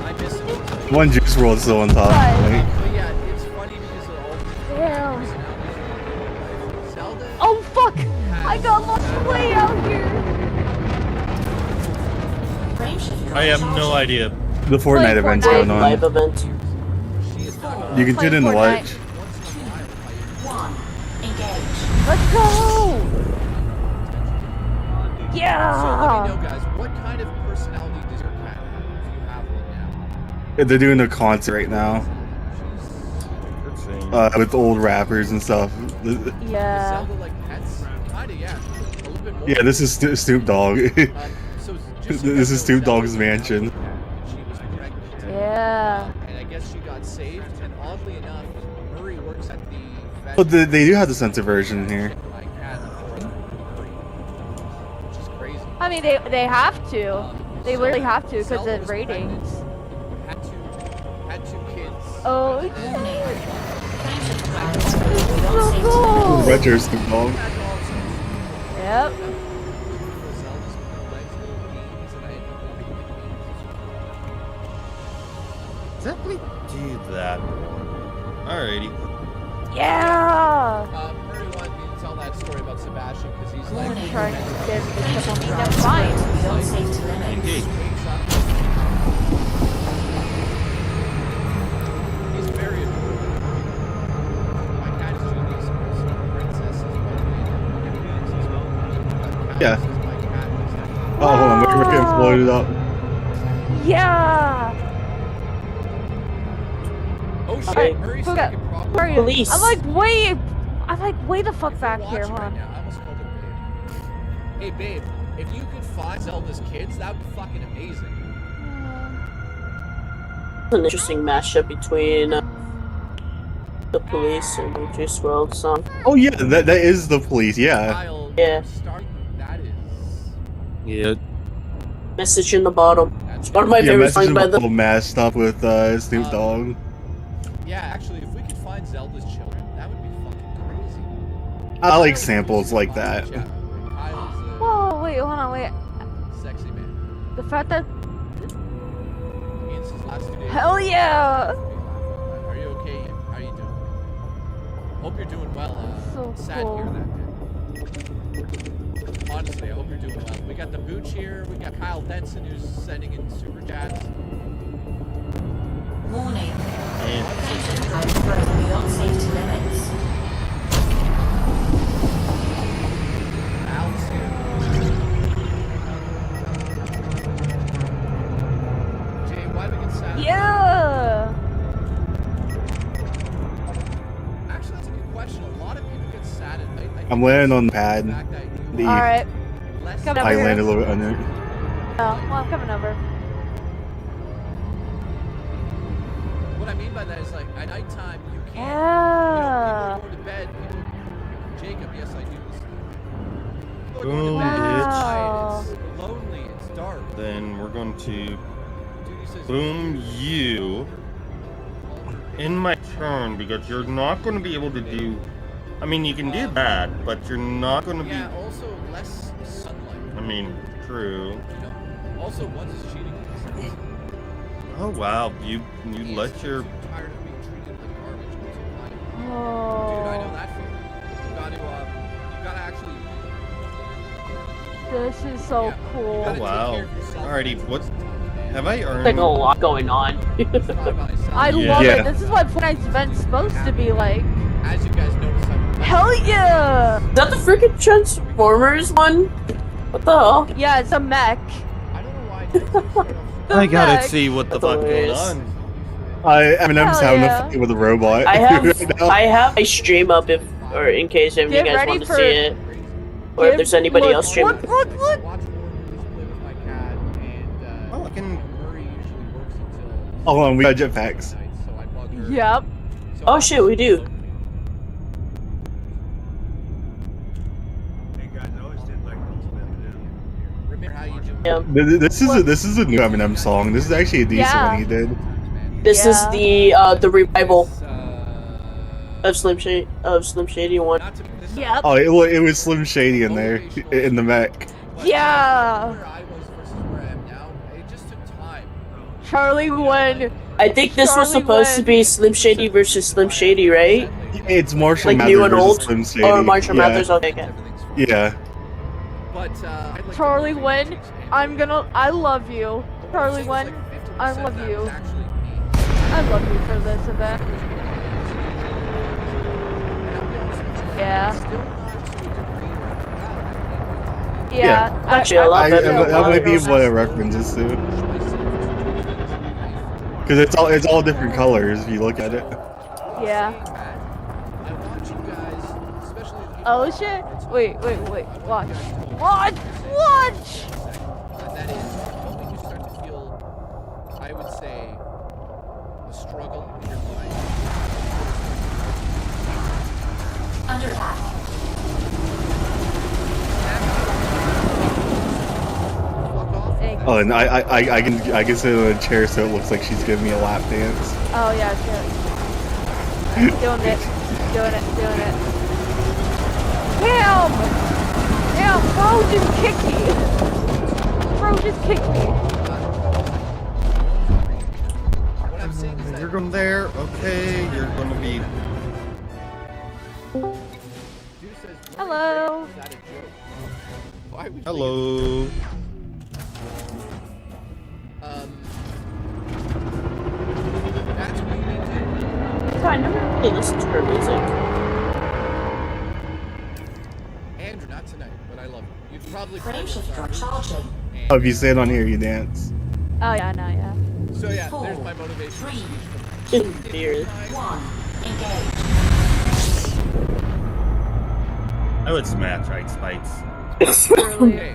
I miss it. One Juice WRLD still on top. Right? But yeah, it's funny because of all the Damn. Oh fuck! I got lost way out here. I have no idea. The Fortnite event's going on. Live event. You can tune in to watch. Let's go! So let me Yeah! know, guys, what kind of personality does your cat have? If you have one now. They're doing a concert right now. With old rappers and stuff. Yeah. Zelda like pets? Kinda, yeah. A little bit more. Yeah, this is Snoop Dogg. This is Snoop Dogg's mansion. Yeah. And I guess she got saved, and oddly enough, Murray works at the vet. But they do have the censor version here. I mean, they have to. They literally have to because of ratings. Had two kids. Oh, so cool. Retro Snoop Dogg. Yep. Definitely do that one. Alrighty. Yeah. Murray wanted me to tell that story about Sebastian because he's like Trying to get this on me. That's fine. Indeed. He's very adorable. My cat is Julius, princess as well. Yeah. Oh, hold on, we're getting floated up. Yeah. Oh shit, Okay. Murray's Who second problem. Where are you? Police. I'm like way the fuck back here, Watching hold right on. now, I almost called her babe. Hey babe, if you could find Zelda's kids, that would be fucking amazing. It's an interesting mashup between the police and Juice WRLD song. Oh yeah, that is the police. Yeah. Kyle, Yeah. that is. Yeah. Message in the Bottle. It's one of my favorite Message songs in by the the. Bottle mashed up with Snoop Dogg. Yeah, actually, if we could find Zelda's children, that would be fucking crazy. I like samples like that. Kyle's Whoa, wait, hold on, wait. a sexy man. The fact that Me and his last 2 days. hell yeah! Are you okay? How are you doing? Hope you're doing well. So Sad cool. to hear that, man. Honestly, I hope you're doing well. We got the Booch here. We got Kyle Denson who's sending in super chats. Warning. Location has broken beyond safety limits. Al's here. Jay, why do we get sad? Yeah! Actually, that's a good question. A lot of people get sad at night. I think I'm landing on the pad. Alright. Coming I over landed a here. little bit under. Oh, well, I'm coming over. What I mean by that is like at nighttime you can't. Yeah. You know, people are going to bed. Jacob, yes I do. People are Boom, going to bed. Wow. It's lonely. It's dark. Then we're going to Dude, he says, boom you in my turn because you're not going to be able to do. I mean, you can do that, but you're not going to be. Yeah. Also, less sunlight. I mean, true. You know. Also, one's is cheating. Oh wow, you let your. Tired of being treated like garbage. Oh. Dude, I know that feeling. You gotta actually. This is so cool. Oh wow. Alrighty, what have I earned? Like a lot going on. I love it. This is what Fortnite's event's supposed to be like. As you guys notice, hell yeah! Is that the freaking Transformers one? What the hell? Yeah, it's a mech. I gotta see what the fuck going hilarious. on. Eminem's Hell having yeah. a fight with a robot. I have right now. I have a stream up if or in case if you Get guys ready want to for- see it. Or if there's anybody look, else streaming. Look! Oh, I can. Hold on, we got jetpacks. Yep. Oh shit, we do. Yeah. This is a new Eminem song. This is actually a decent Yeah. one he did. This Yeah. is the revival of Slim Shady one. Yep. Oh, it was Slim Shady in there in the mech. Yeah. Charlie won. I think this was Charlie supposed to be Slim Shady versus Slim Shady, right? It's Marshall Like Mathers new and versus old, Slim Shady. or Marshall yeah. Mathers. Okay. Yeah. Charlie win. I love you. Charlie win. I love you. I love you for this event. Yeah. Yeah. Actually, I love it. That might be what it references to. Because it's all different colors if you look at it. Yeah. Oh shit! Wait! Watch! Watch! And that is the moment you start to feel, I would say, a struggle in your mind. Under attack. Oh, and I can sit in a chair so it looks like she's giving me a lap dance. Oh yeah, good. Doing it. Damn! Bro just kicked me. You're going there. Okay, you're gonna be. Hello. Hello. So I never really listened to her music. Andrew, not tonight, but I love you. You've probably Frameshifter charging. Oh, if you stand on here, you dance. Oh yeah, I know, yeah. So yeah, there's my motivation. Weird. I would smash right spikes. Really?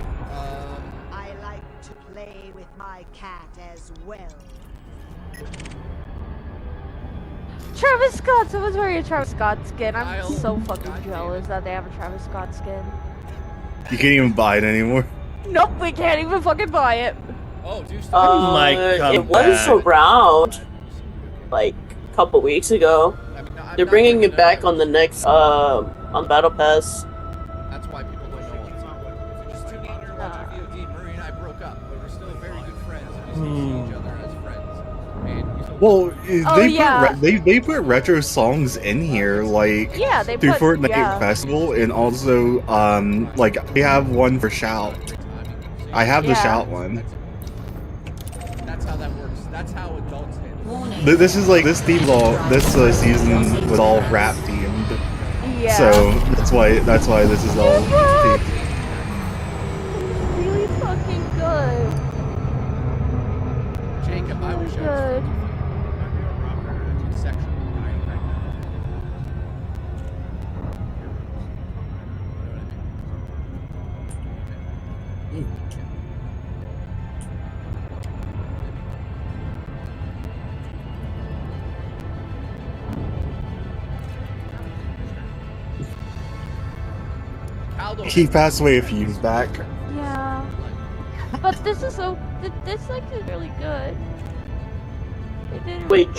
I like to play with my cat as well. Travis Scott! Someone's wearing a Travis Scott skin. I'm so fucking jealous that they have a Travis Scott skin. You can't even buy it anymore. Nope, we can't even fucking buy it. Oh, do It was around like a couple weeks ago. They're bringing it back on the next on Battle Pass. That's why people don't know all the time. So just 2 months after watching VOD, Murray and I broke up, but we're still very good friends, and we still see each other as friends. And we still Well, they put retro songs in here, like Yeah, they through put- Fortnite yeah. Festival, and also like they have one for Shout. I have the Yeah. Shout one. That's how that works. That's how adults handle it. This is like this theme season was all rap themed. Yeah. So that's why this is all themed. Really fucking good. Jacob, I wish Good. sexual. He passed away a few years back. Yeah. But this is so. This like is really good. They did it Wait, really good.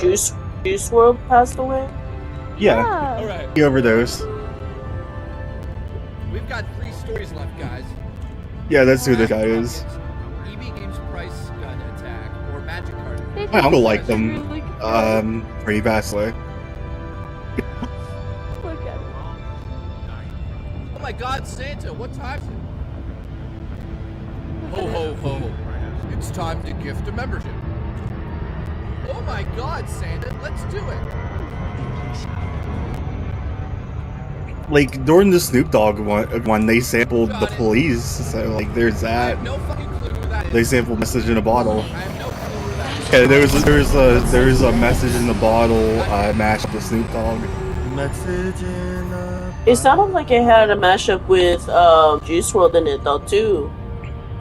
Juice WRLD passed away? Yeah. Yeah. Alright. He overdosed. We've got 3 stories left, guys. Yeah, that's who this guy is. EB Games price gun attack or magic card. My uncle liked them. Before he passed away. Look at it. Oh my God, Santa! What time is it? Ho ho ho! It's time to gift a membership. Oh my God, Santa! Let's do it. Like during the Snoop Dogg one, they sampled the Police. So like, there's that. No fucking clue who that is. They sampled "Message in a Bottle." I have no clue who that is. Yeah, there was a "Message in the Bottle" mashup with Snoop Dogg. Message in a... It sounded like it had a mashup with Juice WRLD in it though too.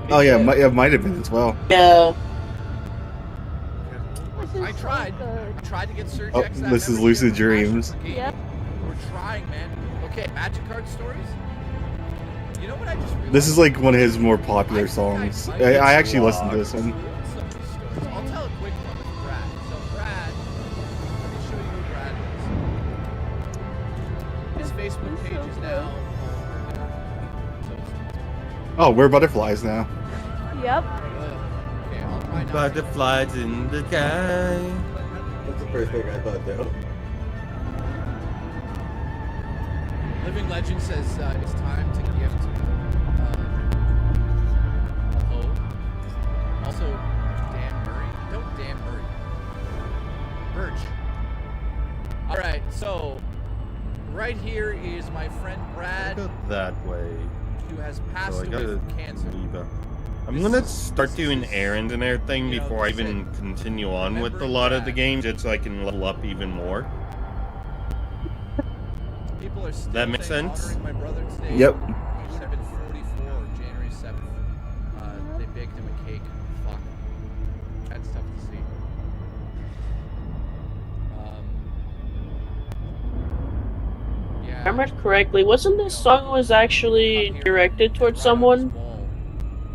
Oh yeah, it might have been as well. Yeah. I tried. I tried to get Surge Oh, X that this is membership Lucid and Dreams. mashup the game. Yep. We're trying, man. Okay, magic card stories. You know what I just realized? This is like one of his more popular songs. I actually listened to this one. Some of these stories. I'll tell a quick one with Brad. So Brad, let me show you who Brad is. His Facebook page is now. Oh, we're butterflies now. Yep. Okay, I'll try not to. Butterflies in the sky. That's the first thing I thought, though. Living Legend says it's time to gift. Also, Dan Murray. Don't Dan Murray. Birch. All right, so right here is my friend Brad, Go that way. who has passed So I away gotta from cancer. leave. I'm gonna start doing errands and everything before I even continue on with a lot of the games, just so I can level up even more. People are still That makes saying sense? honoring my brother today. Yep. He would have been 44 January 7th. They baked him a cake. Fuck. That's tough to see. If I remember correctly, wasn't this song was actually directed towards someone?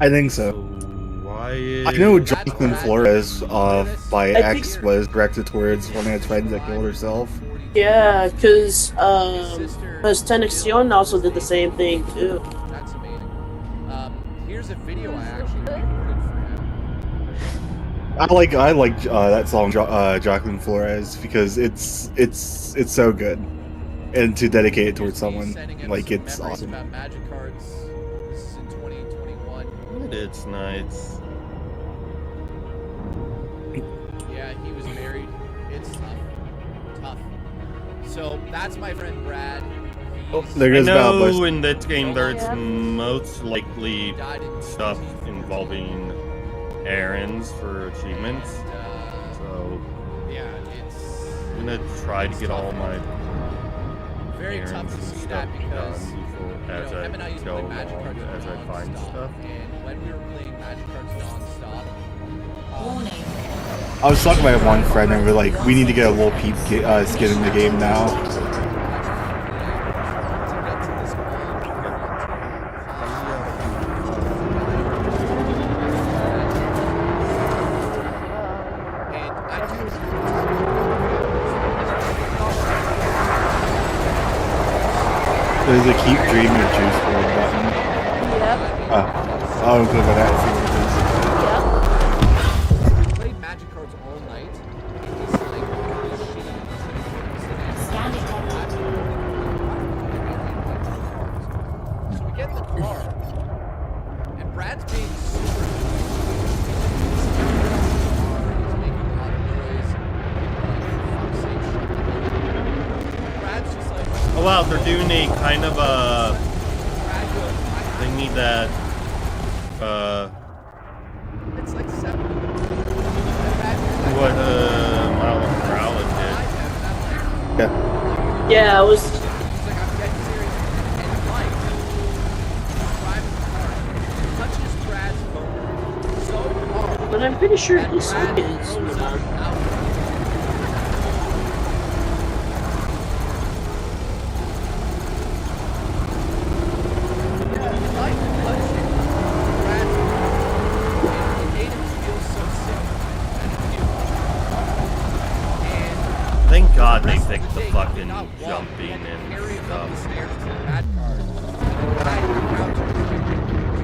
I think so. Why? I know Jonathan Flores by X was directed towards one of his friends that killed herself. Yeah, because Tenexion also did the same thing too. That's amazing. Here's a video I actually recorded for him. I like that song, Jonathan Flores, because it's so good, and to dedicate it towards someone, like, it's awesome. About magic cards. This is in 2021. It's nice. Yeah, he was married. It's tough. Tough. So that's my friend Brad. There I goes Val know Bush. in that game there's most likely stuff involving errands for achievements. So Yeah, it's gonna try to get all my Very tough errands to and see stuff that because as him and I I used to go play Magic along, Cards as I find non-stop, stuff. and when we were playing Magic Cards non-stop, I was talking to my one friend and we're like, we need to get a little peep skin in the game now. There's a keep dreaming of juice board button. Yep. I'll click on that and see what it is. we played Magic Cards all night. It's like so we get in the car, and Brad's being super. He's making a lot of noise. Brad's just like. Oh wow, they're doing a kind of a thingy that It's like 7. what Miles Morales did. Yeah. Yeah, I was. He's like, I'm getting serious. And Mike, driving the car, touches Brad's phone so hard. But I'm pretty sure that this Brad is. throws up out. Thank God they fixed the fucking jumping and stuff. Do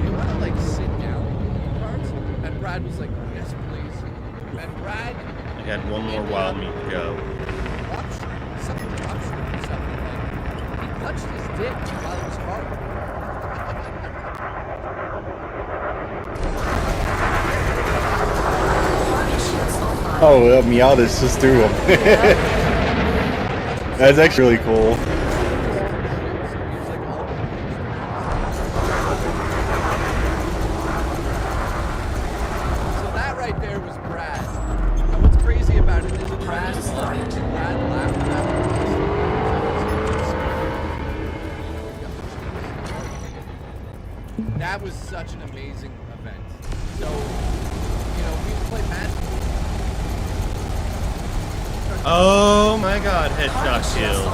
you want to like sit down in cards? And Brad was like, yes, please. And Brad, I got one more wild meat to go. something. He touched his dick while it was hard. Oh, Meowthis just threw him. That's actually really cool. So that right there was Brad. And what's crazy about it is Brad laughed at that was such an amazing event. So, you know, we play Magic. Oh my God, headshot kill.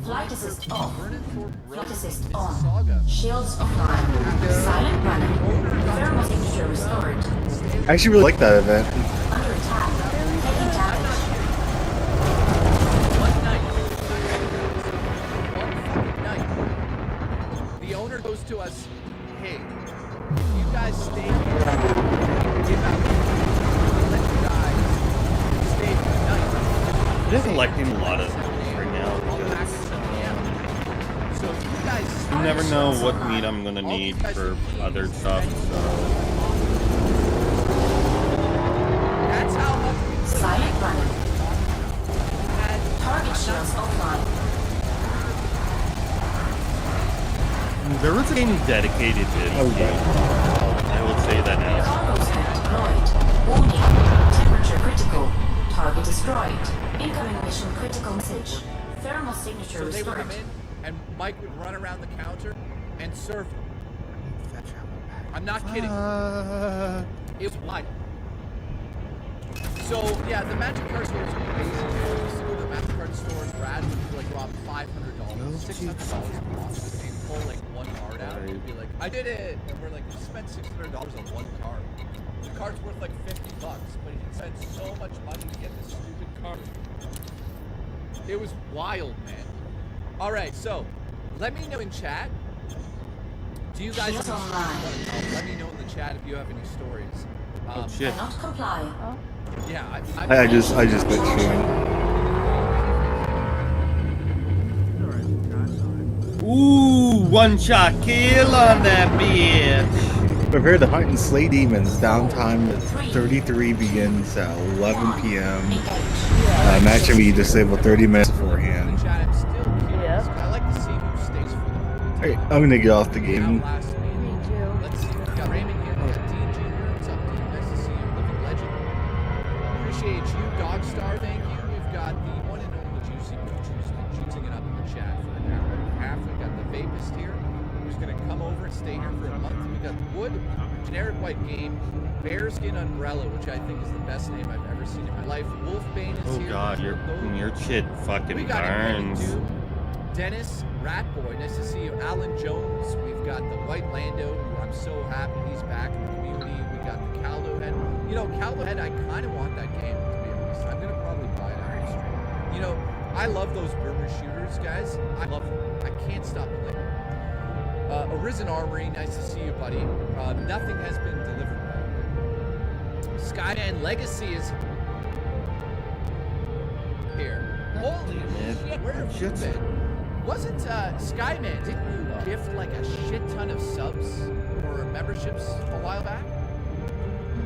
Flight assist off. Flight assist on. Shields offline. Silent running. Thermal signature restored. I actually really like that event. Under attack. Taking damage. One night, the owner goes to us, hey, you guys stay here, give out, let you guys stay for the night. It is electing a lot of right now because so you guys you never know what meat I'm gonna need for other stuff. So. That's how much silent running. Target shields offline. There was a game dedicated to this game. I will say that now. Deployed. Warning. Temperature critical. Target destroyed. Incoming mission critical message. Thermal signature So they would restored. come in, and Mike would run around the counter and serve them. I'm not kidding. It was wild. So yeah, the Magic Card stores are crazy. I used to go to the Magic Card store and Brad would like drop $500, $600 and pull like one card out. And he'd be like, I did it! And we're like, you spent $600 on one card. The card's worth like $50, but he spent so much money to get this stupid card. It was wild, man. Alright, so let me know in chat. Do you guys let me know in the chat if you have any stories. Oh shit. Cannot comply. Yeah, I just quit streaming. Ooh, one shot kill on that bitch. Prepare to hunt and slay demons. Downtime at 33 begins at 11 p.m. Match will be disabled 30 minutes beforehand. I like to see who stays for the Alright, I'm gonna get off the game. last meeting. Let's see. We got Raymond here. We got Dean Jr. What's up, Dean? Nice to see you. Living legend. wood, generic white game, bearskin umbrella, which I think is the best name I've ever seen in my life. Wolfbane is Oh here. god, your shit We fucking got burns. Dennis, Ratboy, nice to see you. Alan Jones, we've got the White Lando, who I'm so happy he's back in the community. We got the Caldo Head. You know, Caldo Head, I kind of want that game, to be honest. I'm going to probably buy it after the stream. You know, I love those boomer shooters, guys. I love them. I can't stop playing. Arisen Armory, nice to see you, buddy. Nothing has been delivered, by the way. Skyman Legacy is here. Holy shit, where have you been? Wasn't Skyman, didn't you gift like a shit ton of subs or memberships a while back?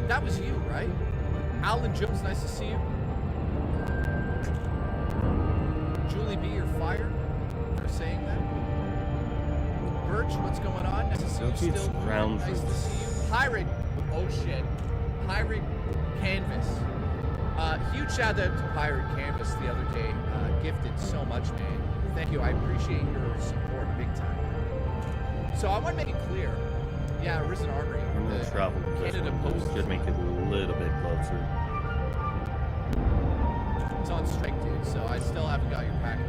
That was you, right? Alan Jones, nice to see you. Julie B, you're fired for saying that. Birch, what's going on? Nice to see you still. Nice to see you. Pirate, oh shit. Pirate Canvas. Huge shout out to Pirate Canvas the other day. Gifted so much, man. Thank you. I appreciate your support big time. So I want to make it clear. Yeah, Arisen Armory. I'm gonna travel to this Canada one. Post. Should make it a little bit closer. It's on strike, dude, so I still haven't got your packages.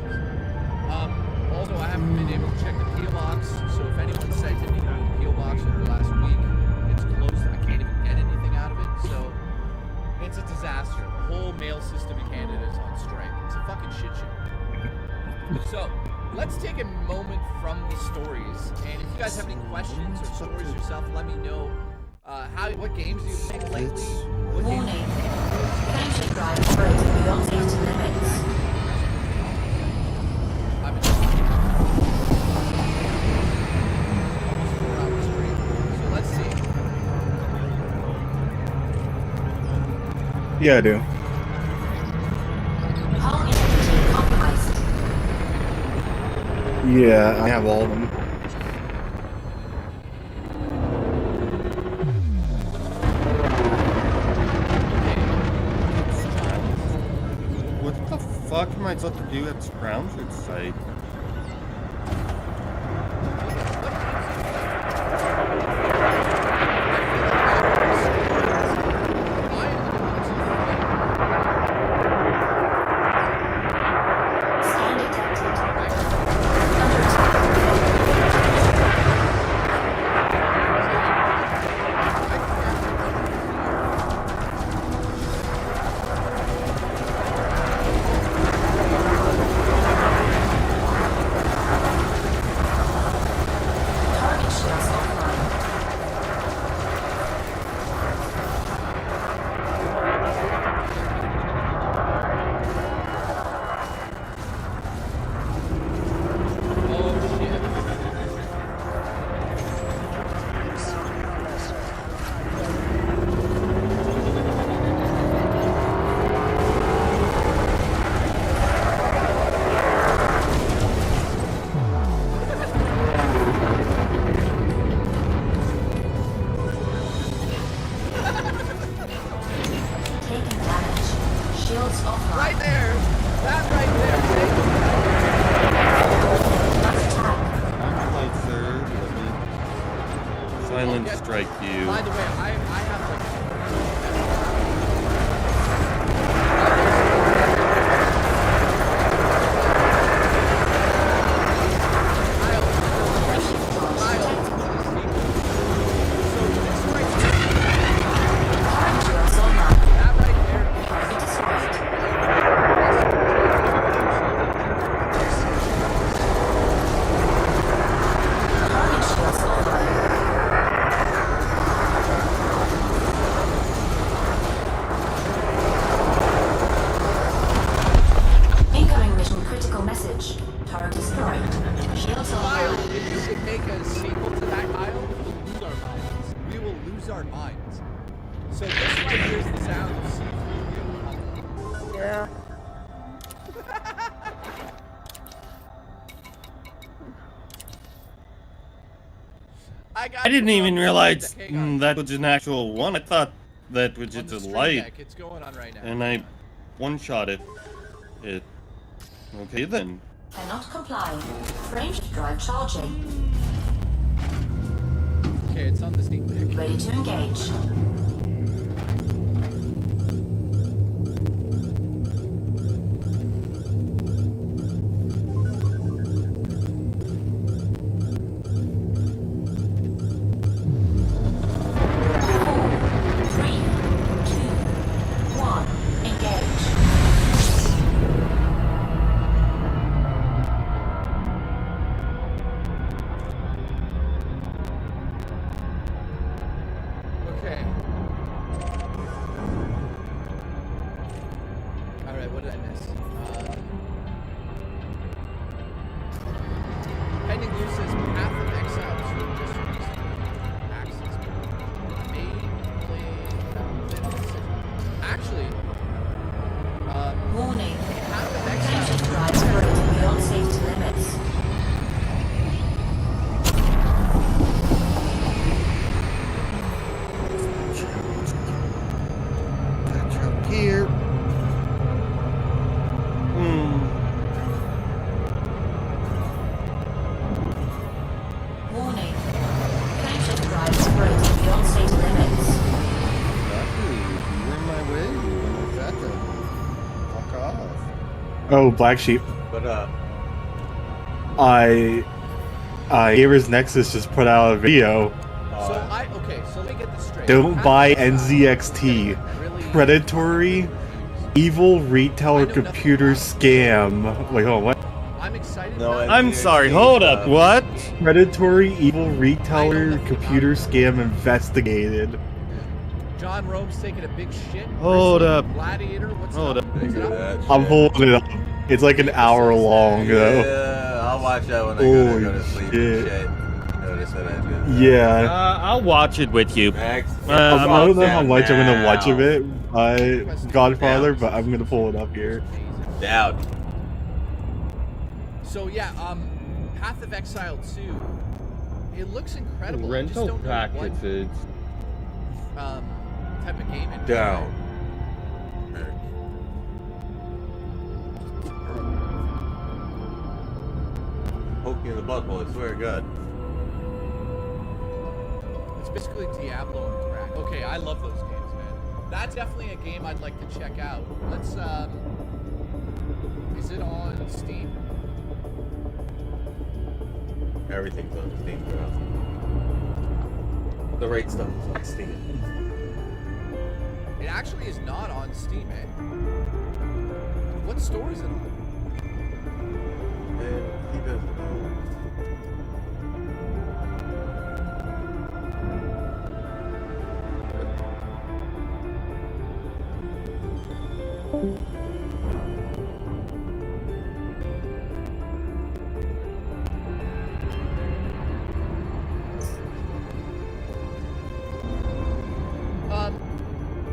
Also, I haven't been able to check the PO box, so if anyone sent me a PO box over the last week, it's closed. I can't even get anything out of it, so it's a disaster. The whole mail system in Canada is on strike. It's a fucking shit show. So, let's take a moment from the stories, and if you guys have any questions or stories yourself, let me know. What games do you play lately? What games do you play? Friendship drive operating beyond safety limits. I've been almost 4 hours straight. So let's see. Yeah, I do. Hull integrity compromised. Yeah, I have all of them. What the fuck am I supposed to do at Scrounger's site? Right there! That right there! Silent strike you. By the way, I have like... Incoming mission critical message. Turret destroyed. Shields Kyle, online. if you could make a sequel to that, Kyle, we'll lose our minds. We will lose our minds. So this right here is the sound of C4. Yeah. I didn't even realize that was an actual one. I thought that was just a light. It's going on right now. And I one-shot it. Okay then. Cannot comply. Friendship drive charging. Okay, it's on the Steam Deck. Ready to engage. Okay. Alright, what did I miss? Pending use says Path of Exile 2 districts. Access. May play. Actually, Warning. Path of Attention Exile. drives operating beyond safety limits. Here. Warning. Attention drives operating beyond safety limits. Exactly. You're in my way. Exactly. Fuck off. Oh, Black Sheep. But Gamer's Nexus just put out a video. So let me get this straight. Don't Path buy of Exile. NZXT. Predatory, evil retailer computer scam. Wait, hold on, what? I'm excited. No, I'm sorry, hold up, what? Predatory, evil retailer computer scam investigated. John Rome's taking a big shit. Hold Grizzly, up. Gladiator, what's Hold up? up. Is it up? I'm pulling it up. It's like an hour long, though. Yeah, I'll watch that when I Holy go to sleep shit. and shit. Notice that I did. Yeah. I'll watch it with you. I don't know how much I'm gonna watch of it, Godfather, but I'm gonna pull it up here. Down. So yeah, Path of Exile 2. It looks incredible. I just Rental don't know packages. what type of game it is. Down. Poke you in the butthole, I swear to God. It's basically Diablo and crack. Okay, I love those games, man. That's definitely a game I'd like to check out. Let's is it on Steam? Everything's on Steam, bro. The right stuff is on Steam. It actually is not on Steam, eh? What store is it on? He doesn't know.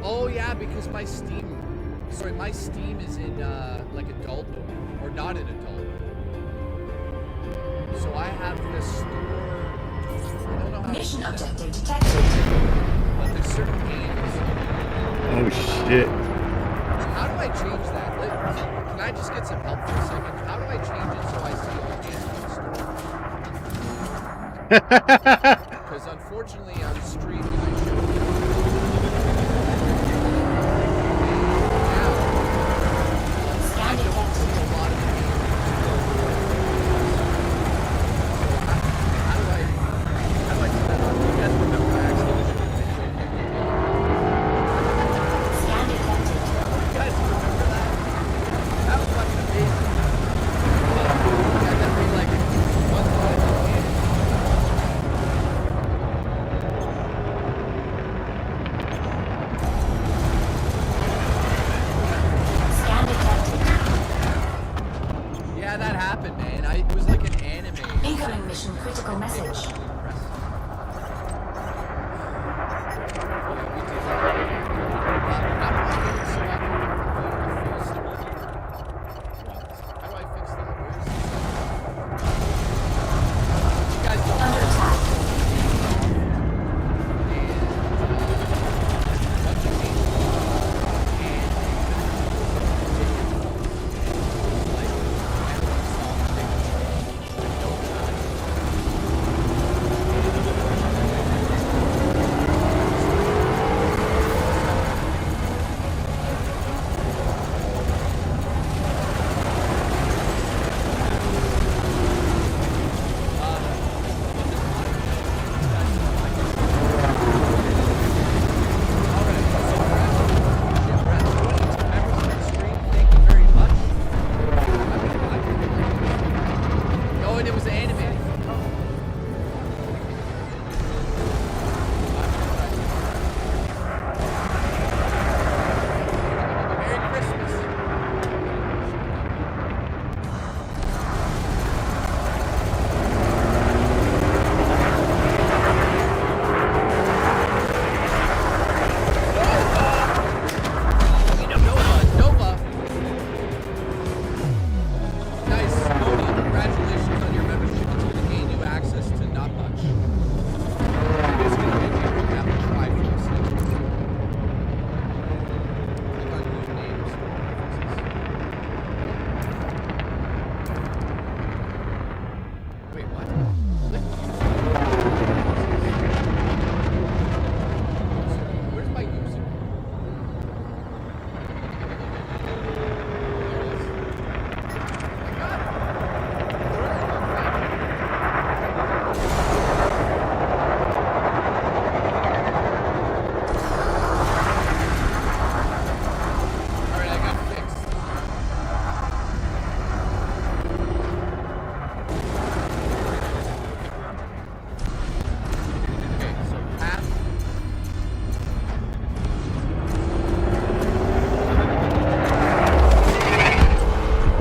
Oh yeah, because my Steam is in like adult or not an adult. So I have this store. I don't know how Mission to do that. objective detected. But there's certain games. Oh shit. How do I change that? Can I just get some help for a second? How do I change it so I see all games in the store? Because unfortunately on stream I show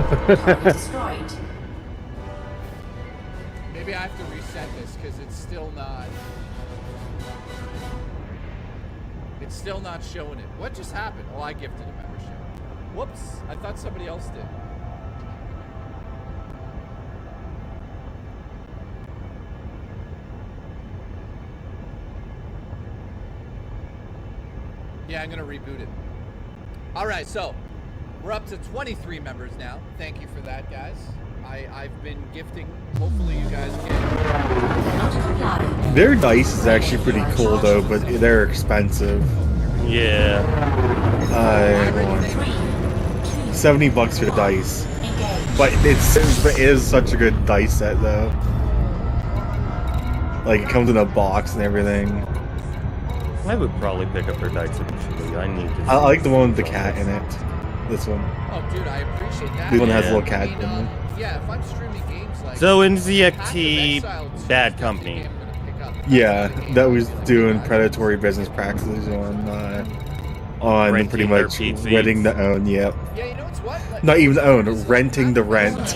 Target destroyed. Maybe I have to reset this because it's still not. It's still not showing it. What just happened? Oh, I gifted a membership. Whoops! I thought somebody else did. Yeah, I'm gonna reboot it. All right, so we're up to 23 members now. Thank you for that, guys. I've been gifting. Hopefully, you guys can. Their dice is actually pretty cool though, but they're expensive. Yeah. $70 for the dice, but it is such a good dice set though. Like it comes in a box and everything. I would probably pick up her dice eventually. I need to. I like the one with the cat in it. This one. Oh, dude, I appreciate that. The one that has a little cat in it. Yeah, if I'm streaming games like. So in ZXT, bad company. Yeah, that was doing predatory business practices on Renting pretty their much PCs. renting the own. Yep. Yeah, you know what's what? Like, Not even the own, renting the rent.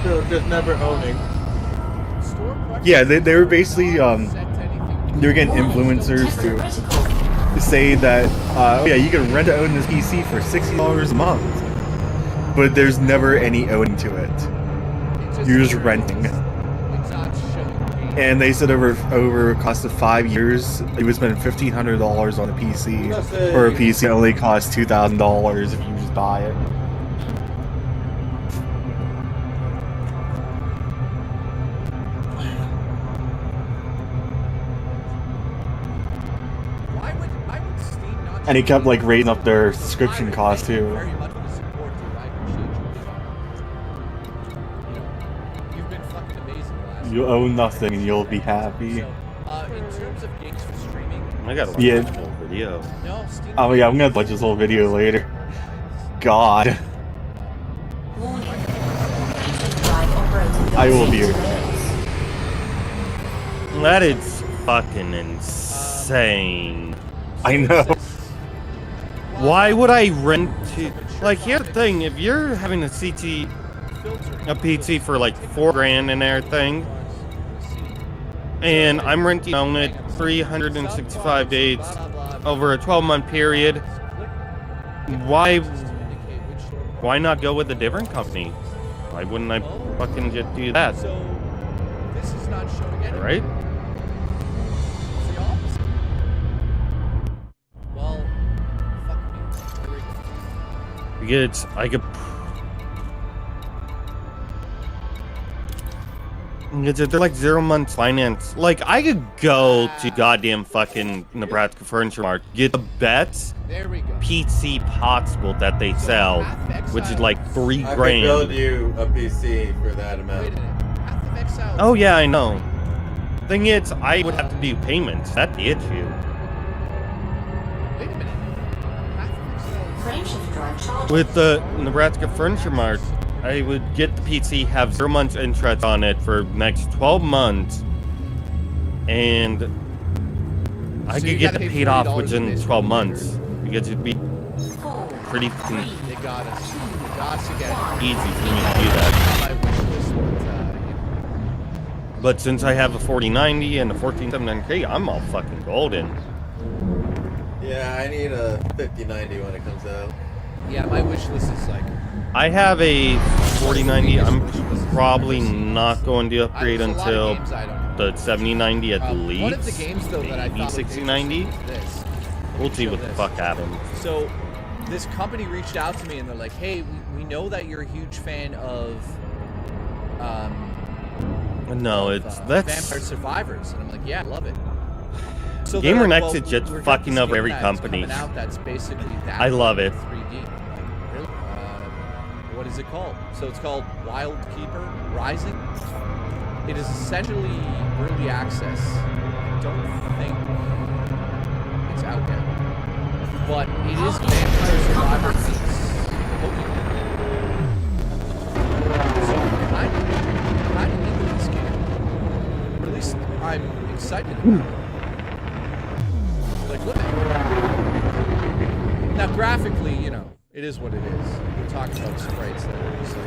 So just never owning. Yeah, they were basically they were getting influencers to say that oh yeah, you can rent to own this PC for $60 a month, but there's never any owning to it. You're just renting. And they said over a cost of 5 years, you would spend $1,500 on a PC, or a PC that only costs $2,000 if you just buy it. And he kept like rating up their subscription cost too. You own nothing and you'll be happy. In terms of games for streaming, I gotta watch Yeah. this whole video. Oh yeah, I'm gonna watch this whole video later. God. I will be here. That is fucking insane. I know. Why would I rent to? Like, here's the thing: if you're having a PC for like $4,000 and everything, and I'm renting on it 365 days over a 12-month period, why not go with a different company? Why wouldn't I fucking just do that? Right? Because I could. Because they're like 0 months finance. Like, I could go to goddamn fucking Nebraska Furniture Mart, get the best PC possible that they sell, which is like $3,000. I could build you a PC for that amount. Oh yeah, I know. Thing is, I would have to do payments. That's the issue. With the Nebraska Furniture Mart, I would get the PC, have 0 months interest on it for the next 12 months, and I could get it paid off within 12 months, because it'd be pretty They got us. They got us again. easy for me to do that. But since I have a 4090 and a 14700K, I'm all fucking golden. Yeah, I need a 5090 when it comes out. Yeah, my wish list is like. I have a 4090. I'm probably not going to upgrade until the 7090 at least. One of the games though that I maybe thought 6090. was this. We'll see what the fuck happens. So, this company reached out to me and they're like, "Hey, we know that you're a huge fan of No, it's that's Vampire Survivors," and I'm like, "Yeah, I love it." So Gamer they're like, Next "Well, is just we're fucking getting over this every game that's company. coming out that's basically that I love it. 3D. Like, really? What is it called? So it's called Wild Keeper Rising. It is essentially early access. I don't think it's out yet, but it is Vampire Survivors. So I'm kind of into this game. Or at least I'm excited about it. Like, look at it. Now, graphically, you know, It is what it is. We're talking about sprites that are just like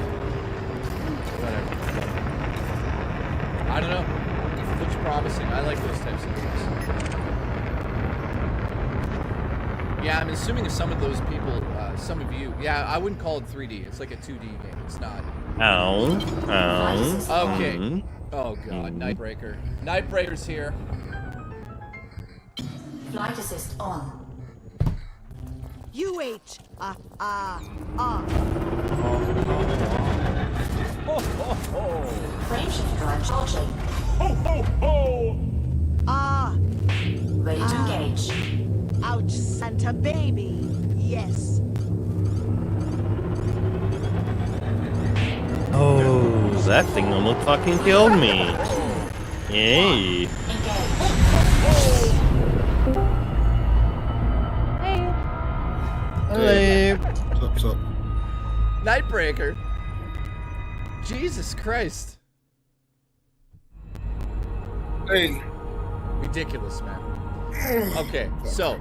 whatever. I don't know. It looks promising. I like those types of games. Yeah, I'm assuming some of those people, some of you, yeah, I wouldn't call it 3D. It's like a 2D game. It's not. Ow. Okay. Oh god, Nightbreaker. Nightbreaker's here. Flight assist on. UH. Frameshift drive charging. Ready to engage. Ouch, Santa baby. Yes. Oh, that thing almost fucking killed me. Yay. Hey. What's up? Nightbreaker. Jesus Christ. Hey. Ridiculous, man. Okay, so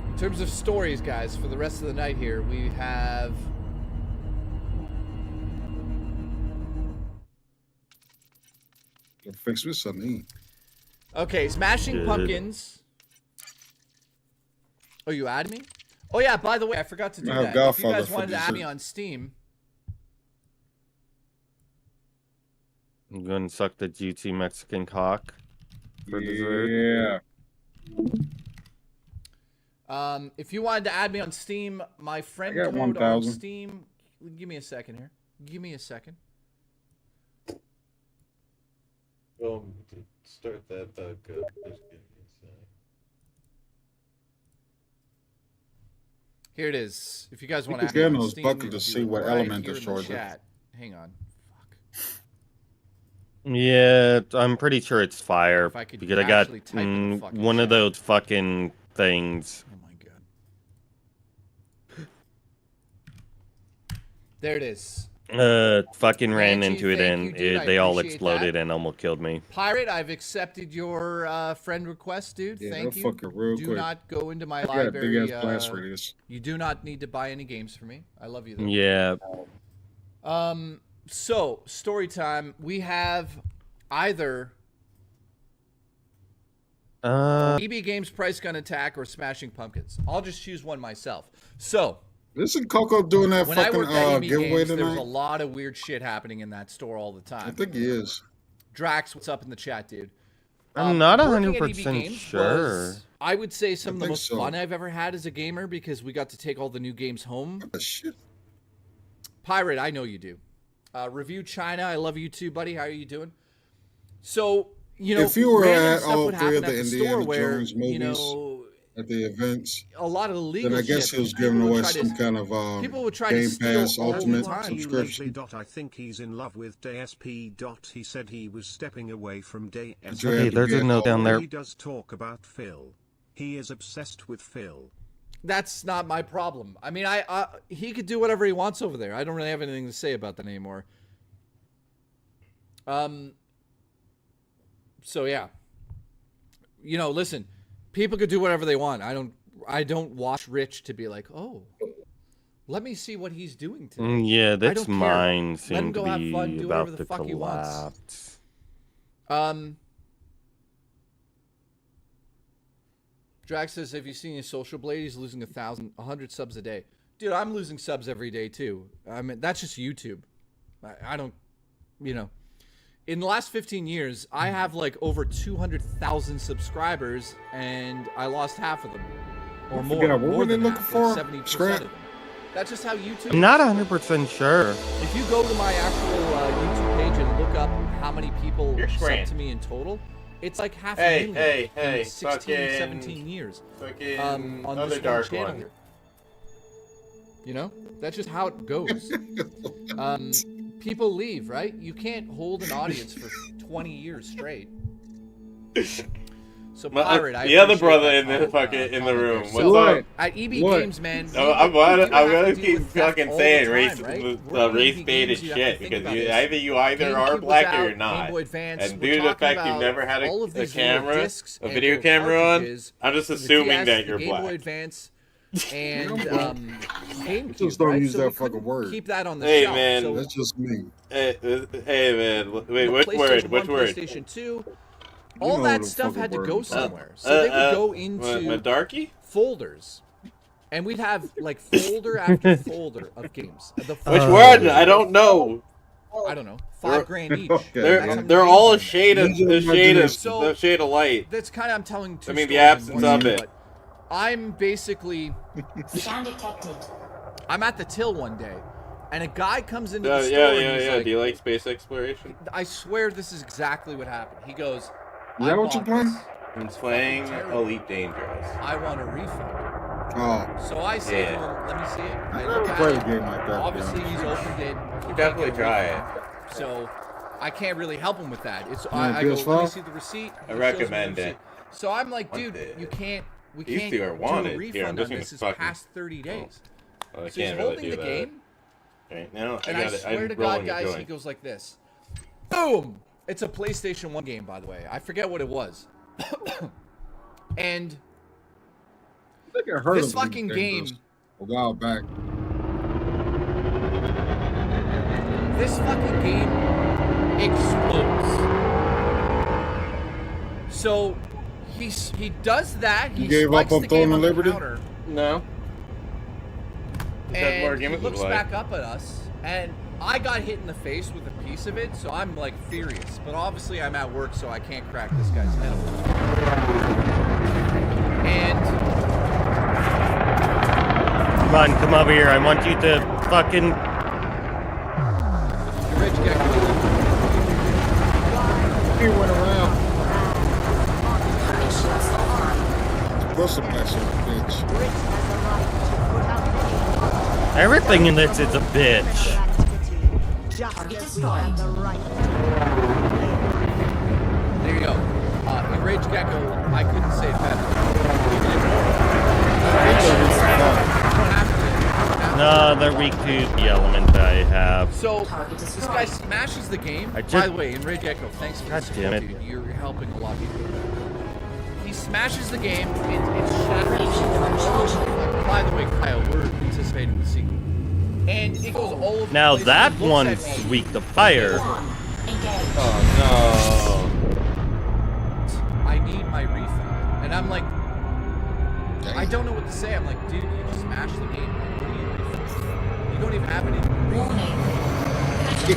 in terms of stories, guys, for the rest of the night here, we have Fix me something. okay, Smashing Pumpkins. Oh, you add me? Oh yeah, by the way, I forgot to do I have that. If you Godfather guys for wanted to add me dessert. on Steam, I'm going to suck the juicy Mexican cock for dessert. Yeah. if you wanted to add me on Steam, my friend I got code on 1,000. Steam. Give me a second here. Give me a second. Well, start that back up. Just give me a sec. Here it is. If you guys You want can to add me get on those Steam, buckets you to can see do it what right element here it in the shows it. chat. Hang on. Yeah, I'm pretty sure it's fire If I could because I got actually type in the fucking one of chat. those fucking things. Oh my god. There it is. Fucking ran Angie, into it thank and you, dude. I they all appreciate exploded that. and almost killed me. Pirate, I've accepted your friend request, dude. Yeah, Thank they'll you. fuck it real Do quick. not go into my I got a library. big-ass blast radius. You do not need to buy any games for me. I love you though. Yeah. So story time. We have either EB Games Price Gun Attack or Smashing Pumpkins. I'll just choose one myself. So Isn't Coco doing that when I fucking worked at EB giveaway Games, there was a tonight? lot of weird shit happening in that store all the time. I think he is. Drax, what's up in the chat, dude? I'm not working at 100% EB Games sure. was, I would say some of the think most so. fun I've ever had as a gamer because we got to take all the new games home. Shit. Pirate, I know you do. Review China, I love you too, buddy. How are you doing? So, you know, If you were random at stuff all would three happen of the at the store Indiana where, Jones you movies know, at the events, a lot of the legal then I guess shit, he was people giving would away try to- some kind of people would try to Game steal Pass all the Ultimate time. subscription. I think he's in love with DSP. He said he was stepping away from DSP. Okay, there's a note down there. He does talk about Phil. He is obsessed with Phil. That's not my problem. I mean, he could do whatever he wants over there. I don't really have anything to say about that anymore. So yeah. You know, listen, people could do whatever they want. I don't watch Rich to be like, oh, let me see what he's doing today. Yeah, I that's don't care. mine Let him seemed go to have fun, be do whatever about the to fuck he wants. collapse. Drax says, have you seen his social blade? He's losing 100 subs a day. Dude, I'm losing subs every day too. I mean, that's just YouTube. I don't, you know. In the last 15 years, I have like over 200,000 subscribers, and I lost half of them, or more. forgot, what more were they than looking half, for? like 70% Scrap? of them. That's just how YouTube. I'm not 100% sure. If you go to my actual YouTube page and look up how many people Your sub screen. to me in total, it's like half Hey, a million hey, in 16, fucking- 17 years. fucking on other this dark channel one. here. You know, that's just how it goes. People leave, right? You can't hold an audience for 20 years straight. So Pirate, I the other appreciate brother that in the comment, fucking in the comment room. there. What's So, up? at EB What? Games, man. No, I'm gonna have to deal keep with theft fucking all saying the race, time, right? the Working race EB baited Games, you have to shit think because about you this. either are GameCube black was or out, you're not. Game Boy Advance. And We're due to the talking fact you've about never had all of a these little camera, discs a and video little camera on, cartridges I'm just for the assuming DS, that the you're Game Boy black. Advance. and GameCube. Just don't right? use So that we fucking couldn't word. Keep that on the Hey, shelf. man. So That's just me. Hey man. Wait, which word? PlayStation 1, Which word? PlayStation 2, You all know that the stuff fucking had to word go I'm talking somewhere. So they would go into my darky? folders. And we'd have like folder after folder of games. Which word? I don't know. I don't know. $5,000 each. Okay, That's how many They're games all are a in shade there. of the shade of light. That's kind of I'm telling two I mean the stories in absence one of scene, it. but I'm basically I'm at the till one day, and a guy comes into the store and he's like, Do you like space exploration? I swear this is exactly what happened. He goes, Is that what you're playing? I'm playing Elite Dangerous. I want a refund. Oh. So I say to him, let me see it. I never look at played it. a game like that, Obviously, to be he's honest. opened it. You definitely try it. So I can't really help him with that. It's Yeah, I go, PS5? let me see the receipt. I He shows me recommend the it. receipt. So I'm like, dude, you can't. We These can't two are do wanted. a Here, I'm refund just on gonna this. It's fucking- past 30 days. Well, I So he's can't really holding do the that. game. Right now, And I swear to God, guys, he goes like this. Boom! It's a PlayStation 1 game, by the way. I forget what it was. And I think I heard this of fucking Elite game, Dangerous a while back. this fucking game explodes. So he does that. You He gave up spikes on the game Throne on of the Liberty? counter, No. and he looks back up at us, and I got hit in the face with a piece of it, so I'm like furious. But obviously I'm at work, so I can't crack this guy's head open. And Come over here. I want you to fucking. the rich guy. He went around. What's a bitch? Everything in this is a bitch. There you go. Enraged Gecko, I couldn't say it better. No, they're weak to the element I have. So, this guy smashes the game. I just- By the way, Enraged Gecko, thanks for God the damn support, it. dude. You're helping a lot of people. He smashes the game. It shatters. By the way, Kyle, we're anticipating the sequel. And it goes all over Now the place. that He looks one's at me. weak to fire. Oh I need my refund. And I'm like, I don't know what to say. I'm like, dude, you just smashed the game. Like, what do you refund? You don't even have any warning.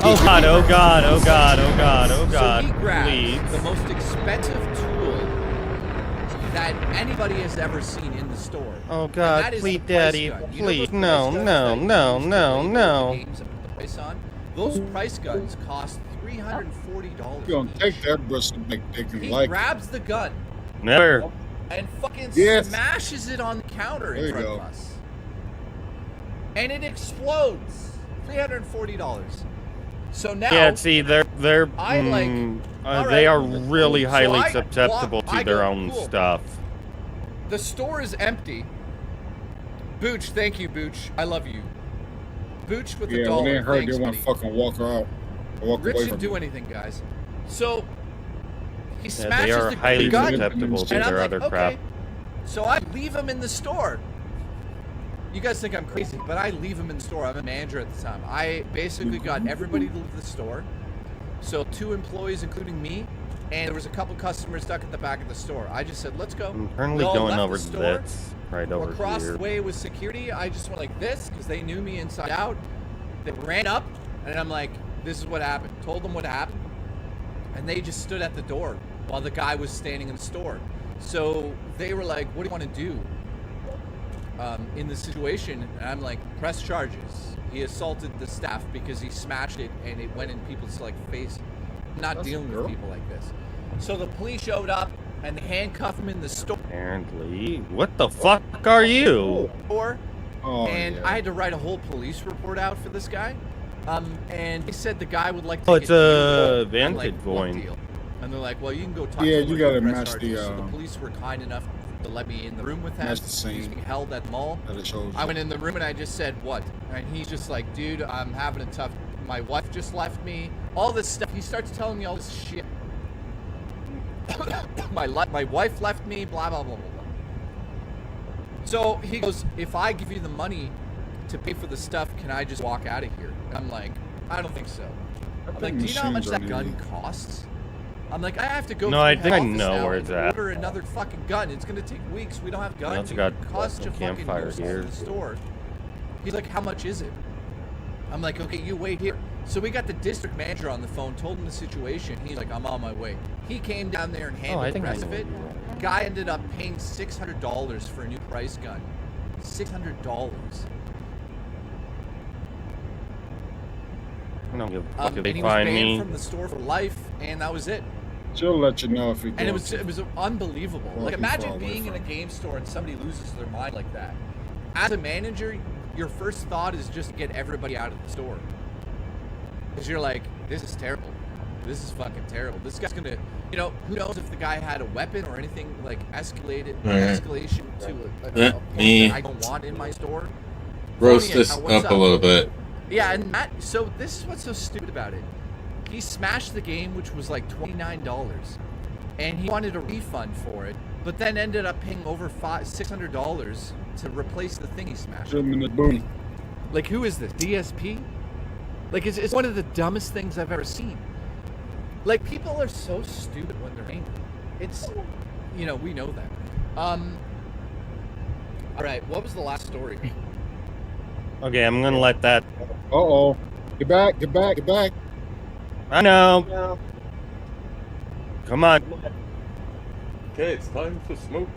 Oh god, oh god, oh god, oh god, oh god. So he grabs Please. the most expensive tool that anybody has ever seen in the store. Oh And god, that is please, the price daddy. gun. You know Please. those No, price guns no, that you no, use to no, label no. games and put the price on? Those price guns cost $340. You gonna take that bristle dick and He like grabs the gun Never. and fucking Yes. smashes it on the counter There in you front go. of us. And it explodes. $340. So now Yeah, see, they're I like- they are alright. really So highly I susceptible walk- I to their go, own cool. stuff. the store is empty. Booch, thank you, Booch. I love you. Booch with the Yeah, when dollar. they heard Thanks, they want buddy. to fucking walk her out. Walk Rich away didn't from do her. anything, guys. So he Yeah, smashes they are the highly gun, susceptible to and I'm their like, other okay. crap. So I leave him in the store. You guys think I'm crazy, but I leave him in the store. I'm a manager at the time. I basically got everybody to leave the store. So 2 employees, including me, and there was a couple customers stuck at the back of the store. I just said, let's go. I'm currently We all going left over the to store. this. Right over Across here. the way was security. I just went like this because they knew me inside out. They ran up, and I'm like, this is what happened. Told them what happened, and they just stood at the door while the guy was standing in the store. So they were like, what do you want to do in this situation? And I'm like, press charges. He assaulted the staff because he smashed it and it went in people's like face. I'm not dealing with people like this. So the police showed up and they handcuffed him in the store. Apparently. What the fuck are you? And I had to write a whole police report out for this guy. And they said the guy would like to Oh, get it's a deal, Vantage like, point. one deal. And they're like, well, you can go talk Yeah, to him you or gotta press match charges. the, So the police were kind enough to let me in the room with him. match the scene He's being held at the mall. that it shows I you. went in the room and I just said, what? And he's just like, dude, I'm having a tough... My wife just left me. All this stuff. He starts telling me all this shit. my wife left me, blah, blah, blah, blah, blah. So he goes, if I give you the money to pay for the stuff, can I just walk out of here? I'm like, I don't think so. I'm like, do you know how much that gun costs? I'm like, I have to go. No, I think I know where it's at. Order another fucking gun. It's gonna take weeks. We don't have guns. I also got It costs you fucking campfire here. in the store. He's like, how much is it? I'm like, okay, you wait here. So we got the district manager on the phone, told him the situation. He's like, I'm on my way. He came down there and handled the rest of it. Guy ended up paying $600 for a new price gun. $600. No, And he was banned from the store for life, and that was it. She'll let you know if he. And it was unbelievable. Like, imagine being in a game store and somebody loses their mind like that. As a manager, your first thought is just to get everybody out of the store. Because you're like, this is terrible. This is fucking terrible. This guy's gonna, you know, who knows if the guy had a weapon or anything like escalation to a point that I don't want in my store. Roast this up a little bit. Yeah, and Matt, so this is what's so stupid about it. He smashed the game, which was like $29, and he wanted a refund for it, but then ended up paying over $600 to replace the thing he smashed. Like, who is this? DSP? Like, it's one of the dumbest things I've ever seen. Like, people are so stupid when they're angry. It's, you know, we know that. All right, what was the last story? Okay, I'm gonna let that. Uh-oh. Get back, get back, get back. I know. Come on. Okay, it's time to smoke.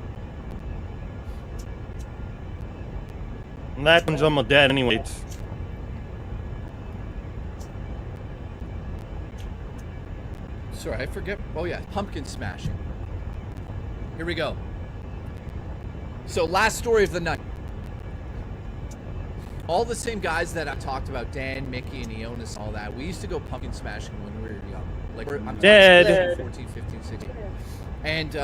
That one's almost dead anyway. Sorry, I forget. Oh yeah, pumpkin smashing. Here we go. So, last story of the night. All the same guys that I talked about, Dan, Mickey, and Eonis, all that, we used to go pumpkin smashing when we were young. Like, I'm dead. 14, 15, 16. And,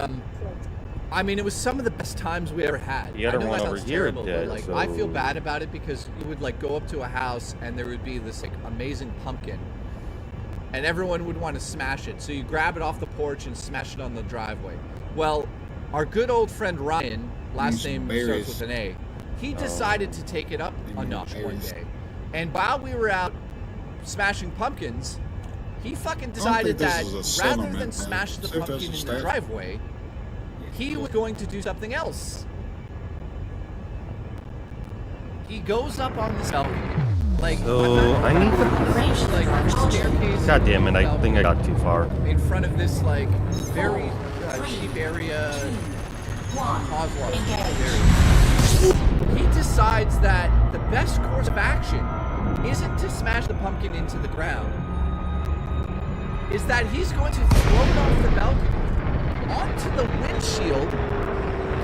I mean, it was some of the best times we ever had. The other I know one that over sounds here terrible, dead, but, like, so... I feel bad about it because you would, like, go up to a house and there would be this, like, amazing pumpkin. And everyone would want to smash it. So you grab it off the porch and smash it on the driveway. Well, our good old friend Ryan, last name starts with an A, he decided to take it up a notch one day. And while we were out smashing pumpkins, he fucking decided that rather than smash the pumpkin in the driveway, he was going to do something else. He goes up on this balcony. Like, so I need to. Like, staircase. God damn it! I think I got too far. In front of this like very cheap area, Oswald area. He decides that the best course of action isn't to smash the pumpkin into the ground. Is that he's going to throw it off the balcony onto the windshield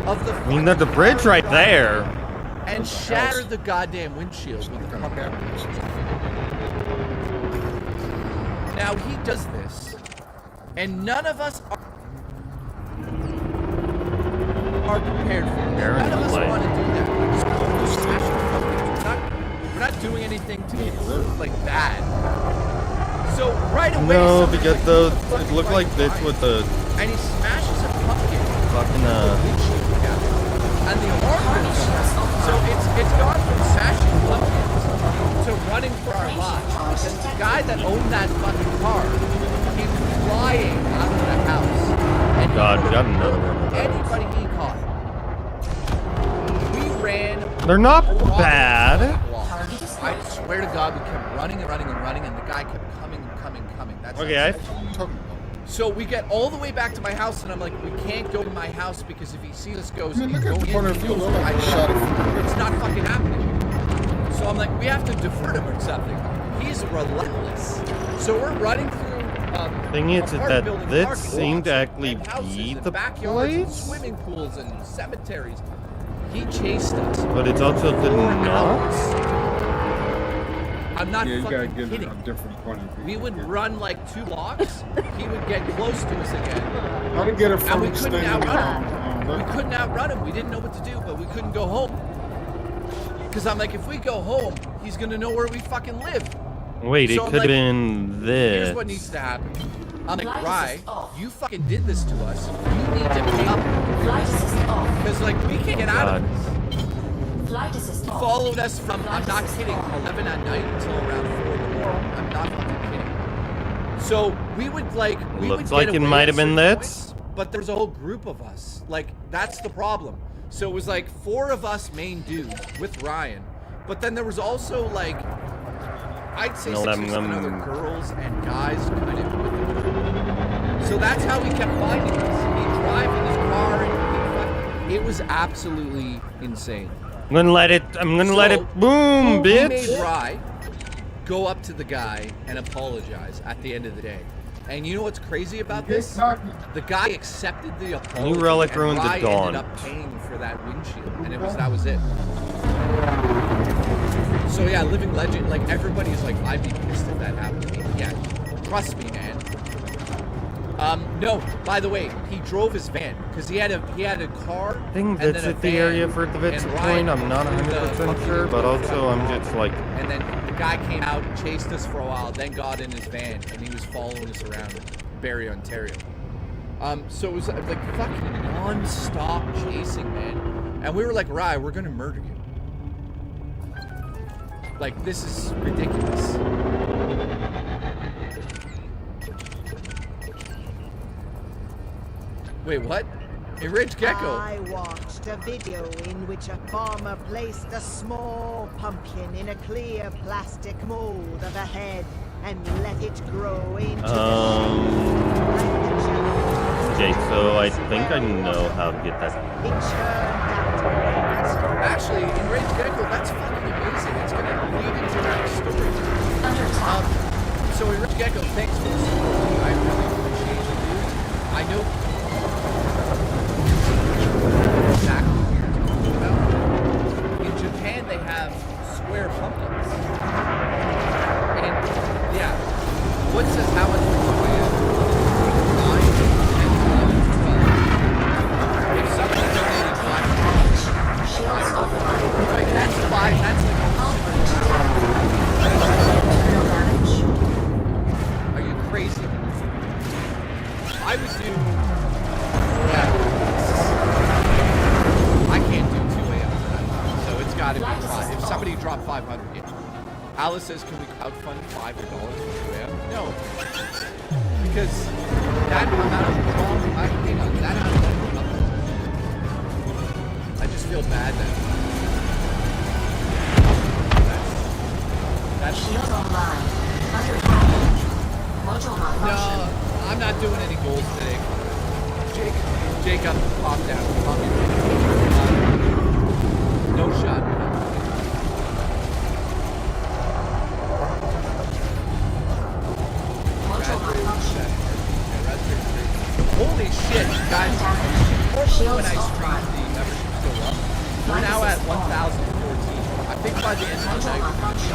of the. I mean, there's a bridge right there. And shatter the goddamn windshield with the pumpkin. Now he does this, and none of us are prepared for it. None of us want to do that. We're just going to smash the pumpkins. We're not doing anything to be like bad. So right away, No, because it looked like this with the. And he smashes a pumpkin. Fucking And the alarm goes off. So it's gone from smashing pumpkins to running for our lives. And the guy that owned that fucking car came flying out of the house. And God, we got another one. Anybody he caught. We ran. They're not bad. I swear to God, we kept running and running and running, and the guy kept coming and coming and coming. That's Okay, So we get all the way back to my house, and I'm like, we can't go to my house because if he sees us go, Look at the corner of view. it's not fucking happening. So I'm like, we have to divert him or something. He's relentless. So we're running through. Thing is that this seemed to actually houses be and the backyards and place, swimming pools and cemeteries. He chased us. but it's also the not. I'm not Yeah, you gotta fucking get kidding. a different point of view. We would run like 2 blocks. He would get close to us again. How to get it And from we couldn't standing outrun down. him. We couldn't outrun him. We didn't know what to do, but we couldn't go home. Because I'm like, if we go home, he's gonna know where we fucking live. Wait, So it I'm could have like, been this. Here's what needs to happen. I'm like, Rye, you fucking did this to us. You need to pay up. Because like we can't get out of this. Flight assist He off. followed us from, I'm not kidding, 11 at night until around 4 in the morning. I'm not fucking kidding. So we would like, we Looks would like get it away might at have been certain that. points, but there's a whole group of us. Like, that's the problem. So it was like 4 of us main dudes with Ryan, but then there was also like, I'd say 6 or 7 other girls and guys kind of with him. So that's how he kept finding us. He'd drive in his car and it was absolutely insane. I'm gonna let it boom, He bitch. made Rye go up to the guy and apologize at the end of the day. And you know what's crazy about this? The guy accepted the apology. New relic and ruined the Rye dawn. ended up paying for that windshield, and that was it. So yeah, living legend. Like everybody's like, I'd be pissed if that happened to me. Yeah, trust me, man. No. By the way, he drove his van because he had a car. I think and that's then a at the van, area for the Vitz and Ryan point. I'm not drove the 100% fucking sure, but also I'm just like. And then the guy came out, chased us for a while, then got in his van, and he was following us around Barrie, Ontario. So it was like fucking non-stop chasing, man. And we were like, Rye, we're gonna murder you. Like, this is ridiculous. Wait, what? Enraged Gecko. I watched a video in which a farmer placed a small pumpkin in a clear plastic mold of a head and let it grow into Okay, so I think I know how to get that. Actually, Enraged Gecko, that's fucking amazing. It's gonna lead into that story. So Enraged Gecko, thanks for the support. I really appreciate it, dude. I know exactly what you're talking about. In Japan, they have square pumpkins. And yeah, what says how much for Japan? 9, 10, 11, 12. If somebody donated 5, right, that's 5, that's like Are you crazy? I was due. Yeah. I can't do 2 a.m. tonight, so it's got to be 5. If somebody dropped 500, yeah. Alice says, can we crowdfund $5 for 2 a.m.? No. Because that amount of hang on, that amount of I just feel bad that that's Shield online. Under module malfunction. No, I'm not doing any goals today. Jacob popped out. No shot. Holy shit, guys. When I streamed, the membership still up. We're now at 1,014. I think by the end of the night, we're going to be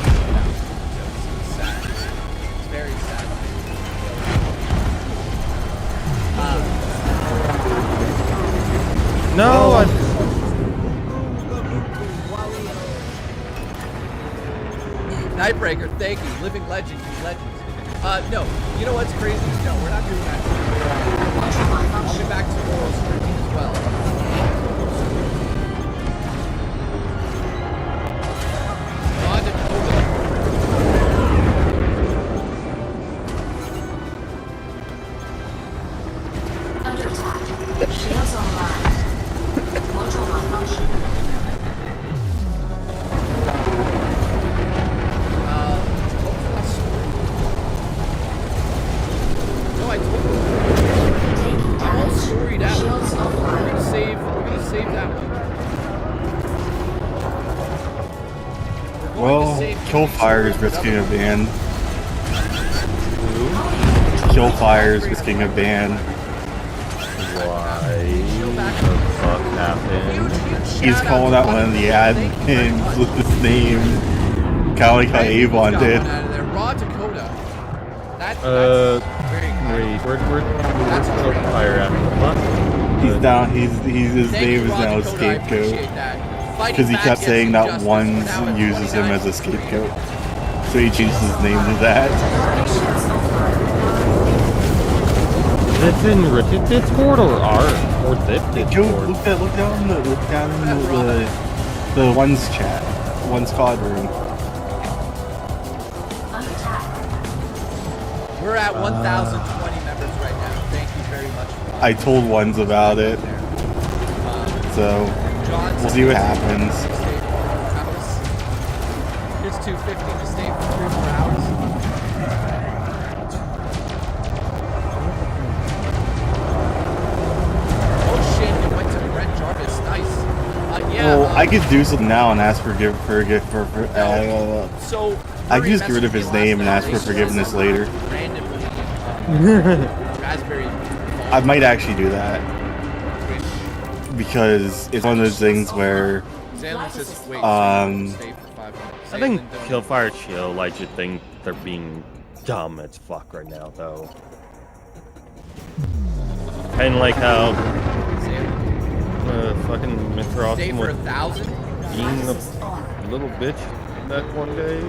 it's sad. It's very sad. No, Nightbreaker, thank you. Living legend, legends. No. You know what's crazy? No, we're not doing that. I'll be back tomorrow streaming as well. On to Dakota. Under attack. Shields online. Module malfunction. No, I told you. I'm all storied out. We're gonna save that one. Well, Killfire is risking a ban. Killfire is risking a ban. Why the fuck happened? He's calling out one of the admins with his name, kind of like how Avon did. Raw Dakota. That's wait, where's Killfire at? He's down. His name is now Scapegoat because he kept saying that one uses him as a scapegoat, so he changed his name to that. It's in Rick's Discord or our or Zip Discord? Joe, look down in the The one's chat. One squad room. We're at 1,020 members right now. Thank you very much. I told ones about it. So, we'll see what happens. It's 250 to stay for 3 more hours. Oh shit, you went to Brent Jarvis. Nice. Yeah. Well, I could do something now and ask for So I can just get rid of his name and ask for forgiveness later. Raspberry. I might actually do that. Because it's one of those things where I think Killfire Chill, I should think they're being dumb as fuck right now, though. And like how fucking Mr. Awesome was being a little bitch that one day.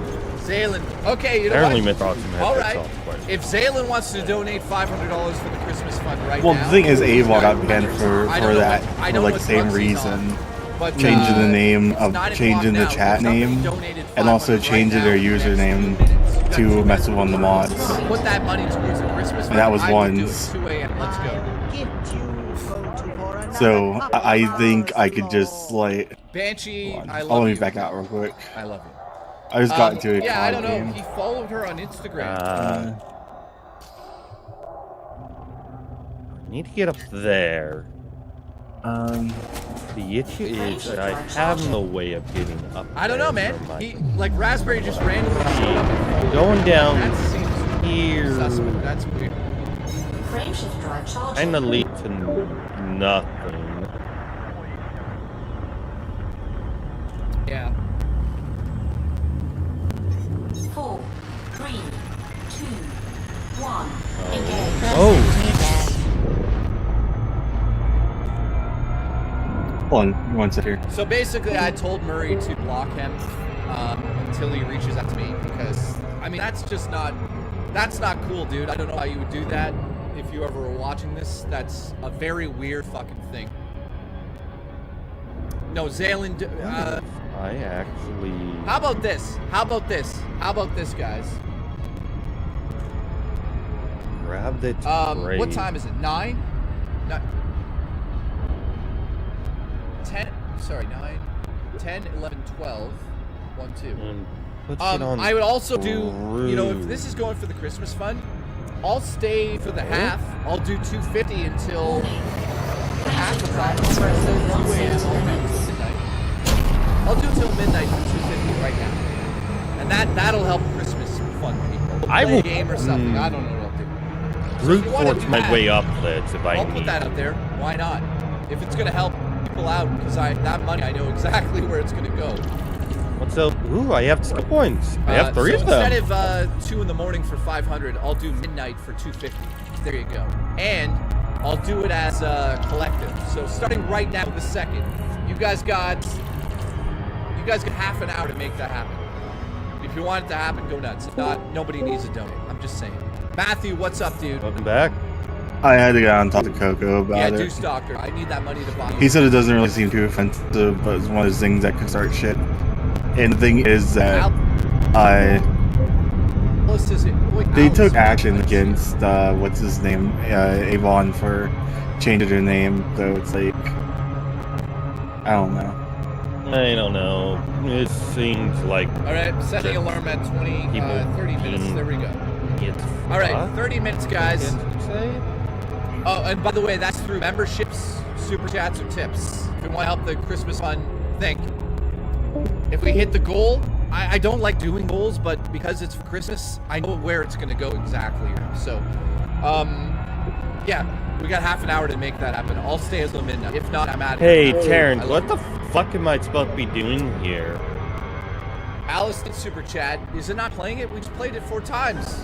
Zaylen. Okay, you know Apparently what? Mr. Awesome had All that right. song quite. If Zaylen wants to donate $500 for the Christmas fund right well, now. the thing is, Avon got banned for that for like the same reason. Changing the name of changing the chat name, and also changing their username to mess with one of the mods. Put that money towards a Christmas fund. And that was I would do it ones. 2 a.m. Let's go. So I think I could just like. Banshee, I love I'll let me you. back out real quick. I love you. I just got into a Yeah, I COD don't know. game. He followed her on Instagram. I need to get up there. The issue is that I have no way of getting up. I don't know, man. there. He like Raspberry just randomly showed up. And Going down that seems here. suspect. That's weird. Frameshift drive charging. Kind of lead to nothing. Yeah. 4, 3, 2, 1. Oh. Hold on, one second here. So basically, I told Murray to block him until he reaches out to me because I mean that's not cool, dude. I don't know how you would do that if you ever were watching this. That's a very weird fucking thing. No, Zaylen. I actually. How about this? How about this? How about this, guys? Grab the What time is it? 9? 10? Sorry, 9, 10, 11, 12, 1, 2. I would also do, you know, if this is going for the Christmas fund, I'll stay for the half. I'll do 250 until half of that. I'll do until midnight for 250 right now. And that'll help Christmas fund people. I Play will a game or something. I don't know what I'll do. So brute if you wanna force do my that, way up this if I I'll need. put that up there. Why not? If it's gonna help people out, because that money, I know exactly where it's gonna go. What's up? Ooh, I have skill points. I have 3 of them. Instead of 2 in the morning for 500, I'll do midnight for 250. There you go. And I'll do it as a collective. So starting right now, the second, you guys got half an hour to make that happen. If you want it to happen, go nuts. If not, nobody needs to donate. I'm just saying. Matthew, what's up, dude? Welcome back. I had to get on top of Coco about Yeah, it. do Stalker. I need that money to buy. He said it doesn't really seem too offensive, but it's one of those things that could start shit. And the thing is that they took action against what's his name, Avon, for changing their name. So it's like, I don't know. I don't know. It seems like. All right, setting alarm at 30 minutes. There we go. All right, 30 minutes, guys. Oh, and by the way, that's through memberships, super chats, or tips. If you want to help the Christmas fund, think. If we hit the goal, I don't like doing goals, but because it's for Christmas, I know where it's going to go exactly. So, yeah, we got half an hour to make that happen. I'll stay until midnight. If not, I'm out of Hey, here. Terrence, what the fuck am I supposed to be doing here? Alice did super chat. Is it not playing it? We just played it 4 times.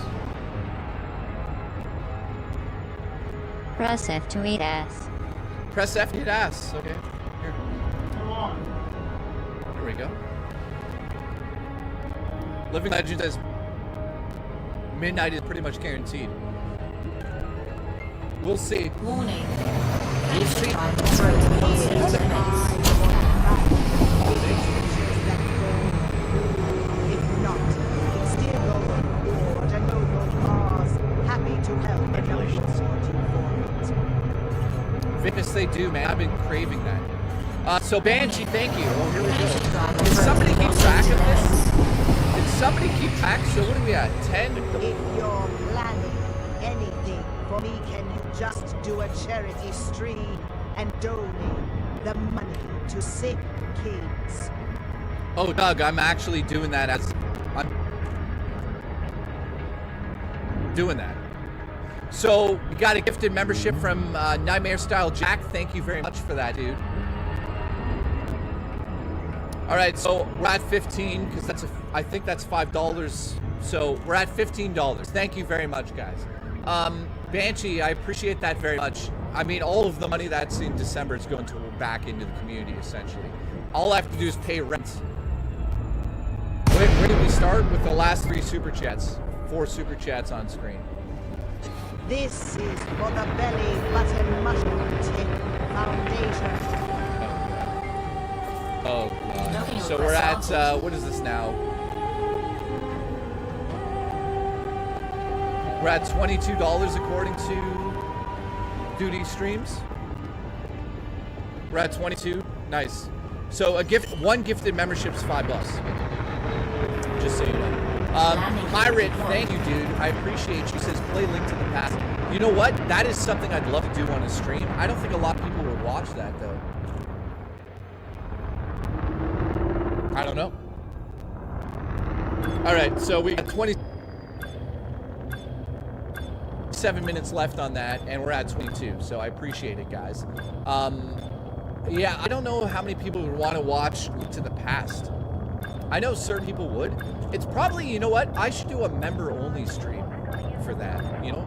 Press F to eat ass. Press F to hit ass. Okay. Here. There we go. Living Legend says midnight is pretty much guaranteed. We'll see. Warning. We'll see. I do, man. I've been craving that. So Banshee, thank you. Oh, here we go. Did somebody keep track of this? Did somebody keep track? So what are we at? 10? If you're planning anything for me, can you just do a charity stream and donate the money to sick kids? Oh, Doug, I'm actually doing that as I'm doing that. So we got a gifted membership from Nightmare Style Jack. Thank you very much for that, dude. All right, so we're at 15 because I think that's $5. So we're at $15. Thank you very much, guys. Banshee, I appreciate that very much. I mean, all of the money that's in December is going to back into the community, essentially. All I have to do is pay rent. Where did we start? With the last 3 super chats. 4 super chats on screen. This is for the Belly Button Mushroom Tip Foundation. Oh, God. So we're at, what is this now? We're at $22 according to Duty Streams. We're at 22. Nice. So one gifted membership's $5. Just so you know. Pirate, thank you, dude. I appreciate you. Says play Link to the Past. You know what? That is something I'd love to do on a stream. I don't think a lot of people would watch that though. I don't know. All right, so we got 27 minutes left on that, and we're at 22. So I appreciate it, guys. Yeah, I don't know how many people would want to watch Link to the Past. I know certain people would. It's probably, you know what? I should do a member-only stream for that, you know?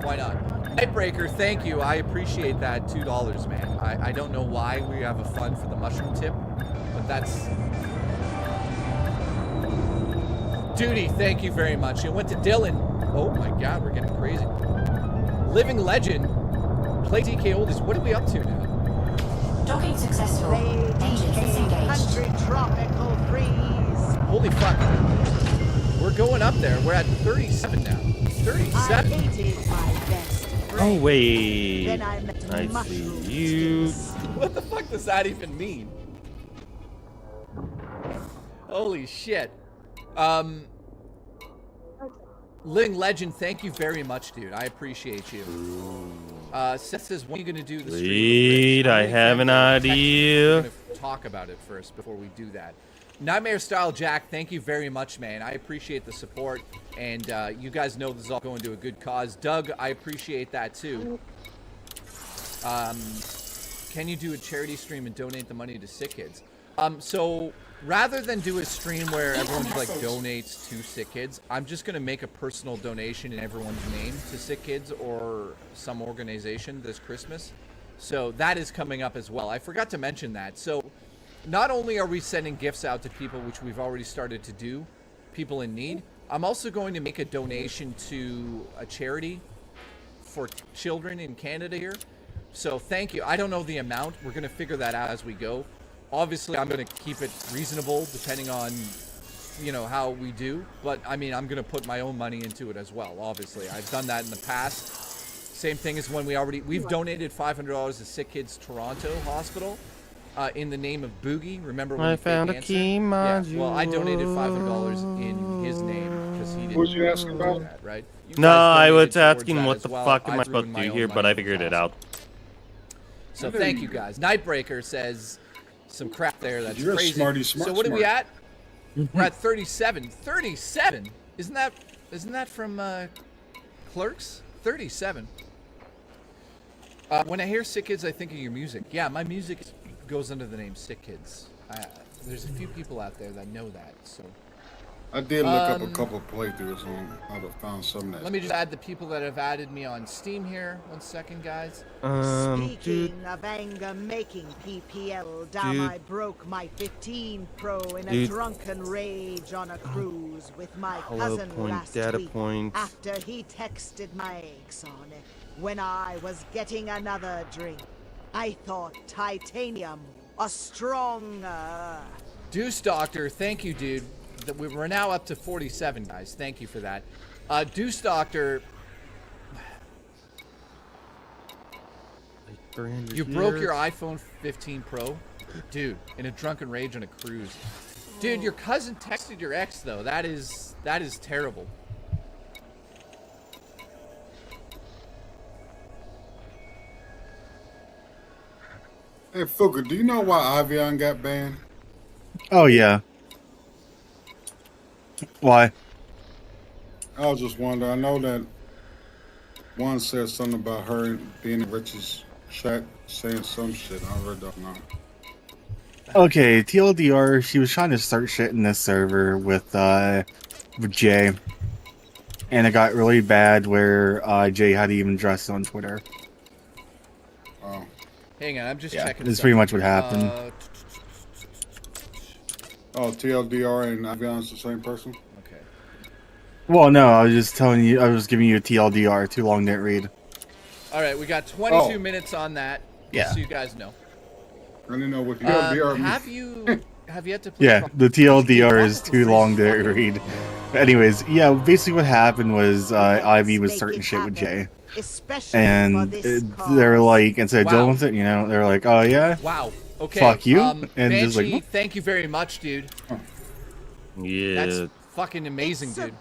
Why not? Nightbreaker, thank you. I appreciate that $2, man. I don't know why we have a fund for the mushroom tip, but that's... Duty, thank you very much. It went to Dylan. Oh my God, we're getting crazy. Living Legend. Play DK Oldies. What are we up to now? Docking successful. Engines disengaged. Country tropical freeze. Holy fuck. We're going up there. We're at 37 now. 37. Oh, wait. I see you. What the fuck does that even mean? Holy shit. Living Legend, thank you very much, dude. I appreciate you. Seth says, when are you going to do the stream? Wait, I have an idea. We're going to talk about it first before we do that. Nightmare Style Jack, thank you very much, man. I appreciate the support, and you guys know this is all going to a good cause. Doug, I appreciate that too. Can you do a charity stream and donate the money to sick kids? So rather than do a stream where everyone just like donates to sick kids, I'm just gonna make a personal donation in everyone's name to sick kids or some organization this Christmas. So that is coming up as well. I forgot to mention that. So not only are we sending gifts out to people, which we've already started to do, people in need, I'm also going to make a donation to a charity for children in Canada here. So thank you. I don't know the amount. We're going to figure that out as we go. Obviously, I'm going to keep it reasonable depending on, you know, how we do. But, I mean, I'm going to put my own money into it as well, obviously. I've done that in the past. Same thing as when we've donated $500 to Sick Kids Toronto Hospital in the name of Boogie. Remember when I found a key module. Yeah, well, I donated $500 in his name because he didn't. What was you asking about? That, right? No, I was asking what the fuck am I supposed to do here, but I figured it out. So thank you guys. Nightbreaker says some crap there. That's You're crazy. Smarty, So what are we at? We're at 37. 37. Isn't that from Clerks? 37. When I hear Sick Kids, I think of your music. Yeah, my music goes under the name Sick Kids. There's a few people out there that know that. So I did look up a couple playthroughs on how to find some that. let me just add the people that have added me on Steam here. 1 second, guys. Speaking of anger making PPL, damn, I broke my 15 Pro in a drunken rage on a cruise with my cousin last week after he texted my ex on it when I was getting another drink. I thought titanium a stronger. Deuce Doctor, thank you, dude. We're now up to 47, guys. Thank you for that. Deuce Doctor, 300 You broke your years. iPhone 15 Pro? Dude, in a drunken rage on a cruise. Dude, your cousin texted your ex, though. That is terrible. Hey, Fuka, do you know why Avion got banned? Oh yeah. Why? I was just wondering. I know that one said something about her being in Rich's chat, saying some shit. I really don't know. Okay, TLDR, she was trying to start shit in this server with Jay. And it got really bad where Jay had to even address it on Twitter. Oh. Hang on, I'm just Yeah, checking. that's pretty much what happened. Oh, TLDR and Avion's the same person? Okay. Well, no, I was just telling you, I was giving you a TLDR, too long didn't read. All right, we got 22 minutes on that. Yeah. Just so you guys know. I didn't know what TLDR means. Have you had to play? Yeah, the TLDR is too long to read. Anyways, yeah, basically what happened was Ivy was starting shit with Jay. And they're like, instead of dealing with it, you know, they're like, oh yeah? Wow. Okay. Fuck you. And Banshee, just like, thank you very much, dude. Yeah. That's fucking amazing, dude.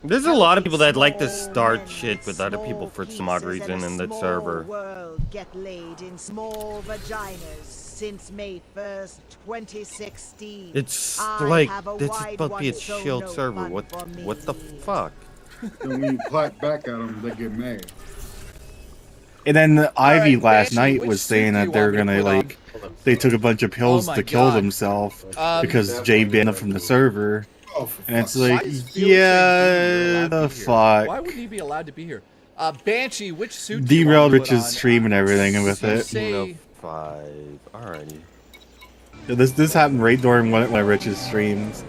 There's a lot of people that like to start shit with other people for some odd reason in the server. World get laid in small vaginas since May 1st, 2016. It's I like, have a this is wide supposed to be a one, so shield no server. fun What for me. the fuck? And when you clap back at them, they get mad. And then Ivy last Banshee, night which was suit saying do you that they're want me to gonna put on? like, they took a bunch of pills my to kill God. themselves because Jay banned them from the server. Oh, And it's Why like, is Felix saying yeah, allowed the to be here? fuck. Why wouldn't he be allowed to be here? Banshee, which suit? Derailed do you want me to put Rich's on? stream and everything with it. Say, 5. Alrighty. Yeah, this happened right during one of Rich's streams.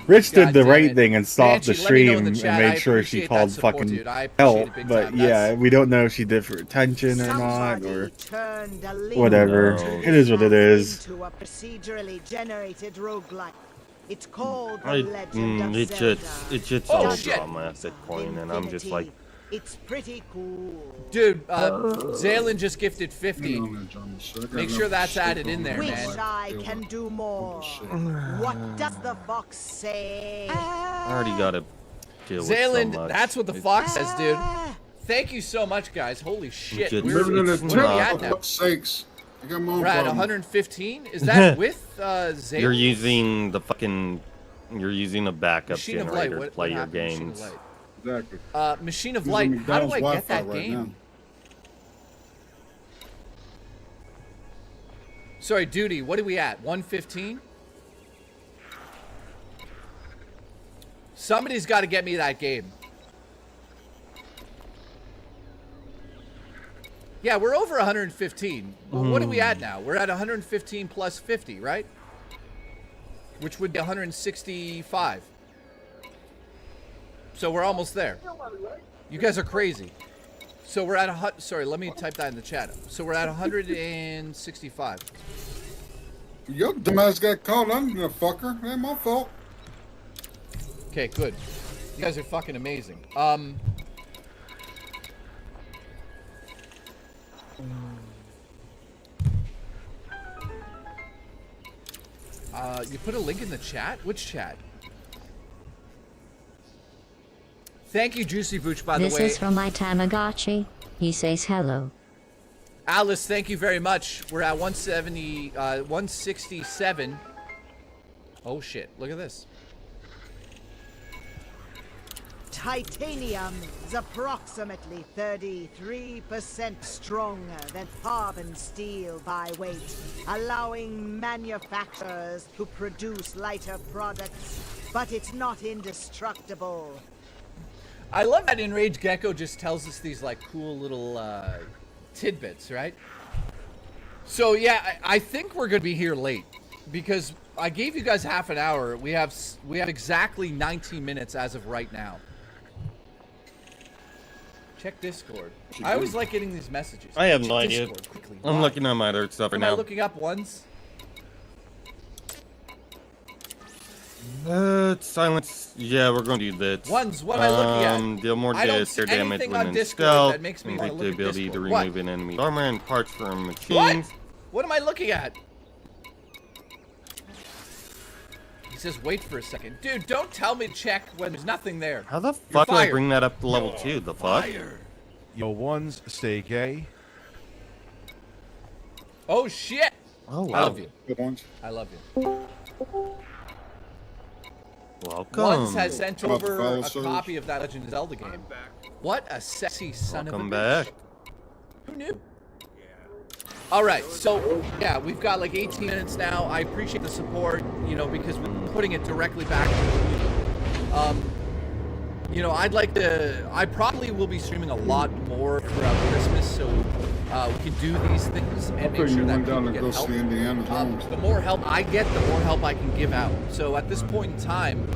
Rich did God the damn right it. thing and stopped Banshee, the let me know in stream the and chat. I made sure she appreciate called that support, fucking dude. I appreciate help. it big But time. yeah, That's- we don't know if she did for attention or not, or Turned a link whatever. to It is what it is. into a procedurally generated roguelike. It's called The I, Legend of it's Zelda. just Oh, all shit. drama at that point, and I'm just like, It's pretty cool. Dude, Zalen just gifted 50. Make sure that's added in there, Wish man. I can do more. What does the fox say? I already gotta deal with so Zalen, much. that's what the fox says, dude. Thank you so much, guys. Holy shit. It's Living in a it's tent, where are we for at now? fuck's sakes. I got my own We're at problem. 115? Is that with Zalen? You're using the fucking, you're using a backup Machine of Light. generator to What play your happened to Machine of games. Light? Exactly. Machine of Using Light. How do McDonald's I get Wi-Fi that right game? now. Sorry, Duty, what are we at? 115? Somebody's got to get me that game. Yeah, we're over 115. Well, what are we at now? We're at 115 plus 50, right? Which would be 165. So we're almost there. You guys are crazy. So we're at sorry, let me type that in the chat. So we're at 165. Your dumbass got caught under the fucker. That ain't my fault. Okay, good. You guys are fucking amazing. You put a link in the chat? Which chat? Thank you, Juicy Booch, by the way. This is from my Tamagotchi. He says hello. Alice, thank you very much. We're at 167. Oh shit, look at this. Titanium is approximately 33% stronger than carbon steel by weight, allowing manufacturers to produce lighter products, but it's not indestructible. I love that Enraged Gecko just tells us these like cool little tidbits, right? So yeah, I think we're gonna be here late because I gave you guys half an hour. We have exactly 19 minutes as of right now. Check Discord. I always like getting these messages. I have no Check idea. Discord, quickly. I'm Why? looking at my other stuff right Am I now. looking up once? Silence. Yeah, we're going to do that. Ones, what am I looking at? Deal more I don't see air damage anything when on in Discord stealth. that makes me Increase wanna the look at ability to Discord. remove What? an enemy armor and parts from What? machines. What am I looking at? He says, wait for a second. Dude, don't tell me to check when there's nothing there. How the fuck do I bring that up to level 2? The fuck? Yo, ones, stay gay. Oh, shit! Oh, wow. I love you. Good ones. I love you. Welcome. Once has sent How about the over follow a service? copy of that Legend of Zelda game. What a sexy son Welcome of a bitch. back. Who knew? Alright, so, yeah, we've got like 18 minutes now. I appreciate the support, you know, because we're putting it directly back to the you know, I'd like to... I probably will be streaming a lot more throughout Christmas, so we can do these things and make sure that people get help. Indiana Jones. The more help I get, the more help I can give out. So at this point in time,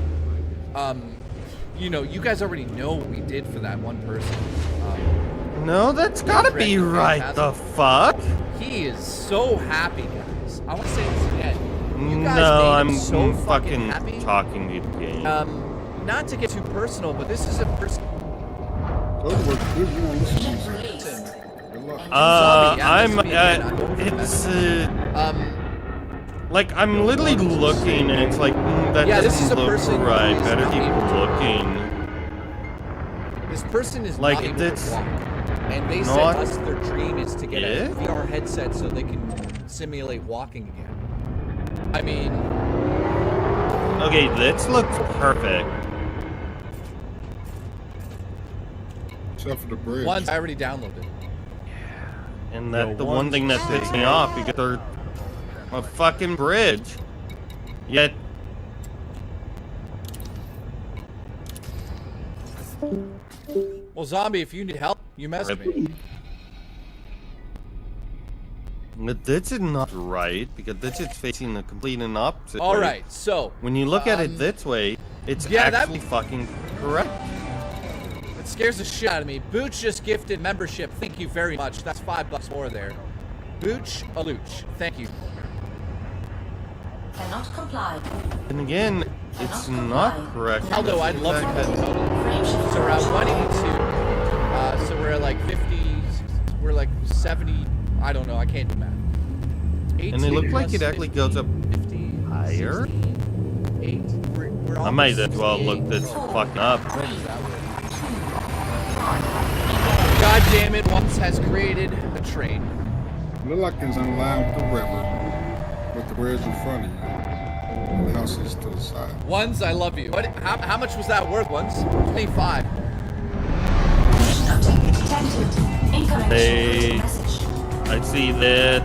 you know, you guys already know what we did for that one person. No, that's gotta be right. The fuck? He is so happy, guys. I want to say this again. You guys No, made him I'm so fucking happy. talking to the game. Not to get too personal, but this is a person. It's like I'm literally looking, and it's like that Yeah, this doesn't is a look person who right. is Better not keep able to looking. This person is Like, not able it's to walk, and they said not- us their dream is to get a Yeah? VR headset so they can simulate walking again. I mean, Okay, this looks perfect. Except for the bridge. ones I already downloaded. And that's the one thing that pissed me off because they're a fucking bridge. Yet. Well, zombie, if you need help, you message me. But this is not right because this is facing the complete and opposite All way. right, so when you look at it this way, it's actually fucking correct. It scares the shit out of me. Booch just gifted membership. Thank you very much. That's $5 more there. Booch Alooch. Thank you. Cannot comply. And again, it's not correct. Although I'd love to because- So we're at 182. So we're at like 50. We're like 70. I don't know. I can't do math. And it looks like it actually goes up 50, higher. 8. We're I might as well look this fucking up. God damn it! Once has created a train. Look like it's in line with the river, with the bridge in front of you. And the houses to the side. Ones, I love you. What? How much was that worth? Ones? 25. Hey, I see that.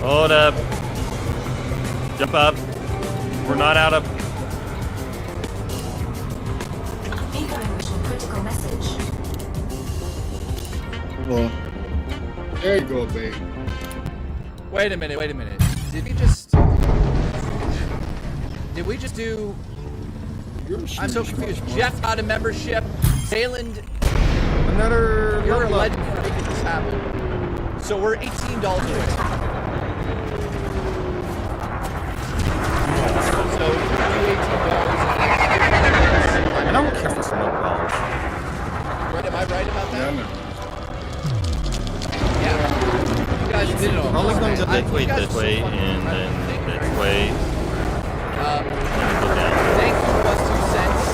Hold up. Jump up. We're not out of. Incoming mission critical message. Well, there you go, babe. Wait a minute. Did we just do... I'm so confused. Jeff got a membership. Zayland... Another... You're a legend for making this happen. So we're $18 away. So we can do $18. I don't care for smoke bombs. Right, am I right about that? Yeah. You guys did it all. Probably going to go this way, and then this way. And go down. Thank you for 2 cents.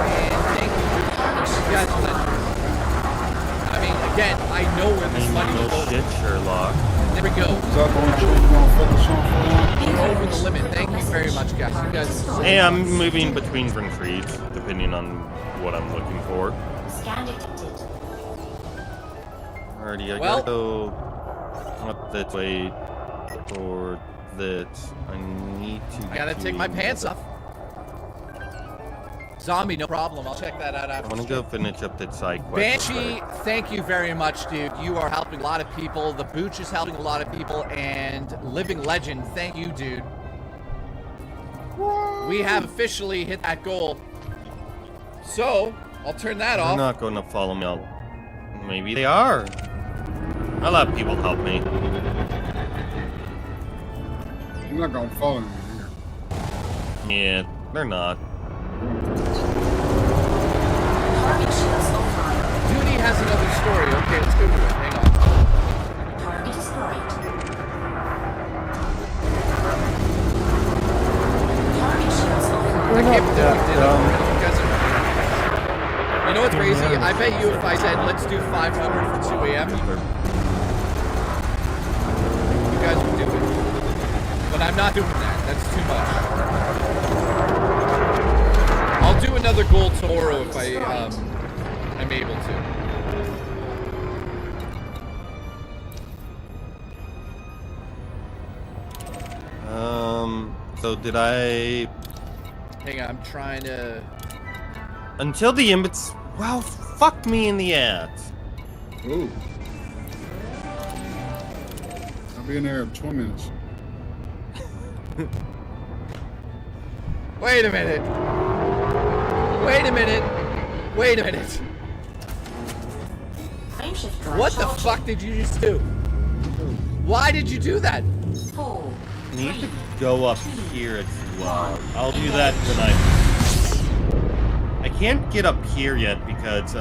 And thank you guys for that. I mean, again, I know where this money will go. Shit, Sherlock. There we go. Is that the one you're going to focus on? We're over the limit. Thank you very much, guys. You guys are so Hey, I'm moving between different trees, depending on what I'm looking for. Scan detected. Alrighty, I Well- gotta go up this way for this. I need to. I gotta take my pants off. Zombie, no problem. I'll check that out I after. want to go finish up that side quest. Banshee, thank you very much, dude. You are helping a lot of people. The Booch is helping a lot of people. And Living Legend, thank you, dude. We have officially hit that goal. So, I'll turn that They're off. not going to follow me. Maybe they are. I'll have people help me. not gonna follow you here. Yeah, they're not. Duty has another story. Okay, let's go to it. Hang on. Target destroyed. Target shields offline. I can't believe we did it already. You guys are... You know what's crazy? I bet you if I said, let's do 500 for 2 a.m., you guys would do it. But I'm not doing that. That's too much. I'll do another goal tomorrow if I'm able to. So did I... Hang on, I'm trying to... Until the imbits... Well, fuck me in the ass. Ooh. I'll be in there in 20 minutes. Wait a minute. Wait a minute. Wait a minute. What the fuck did you just do? Why did you do that? I need to go up here as well. I'll do that when I can't get up here yet because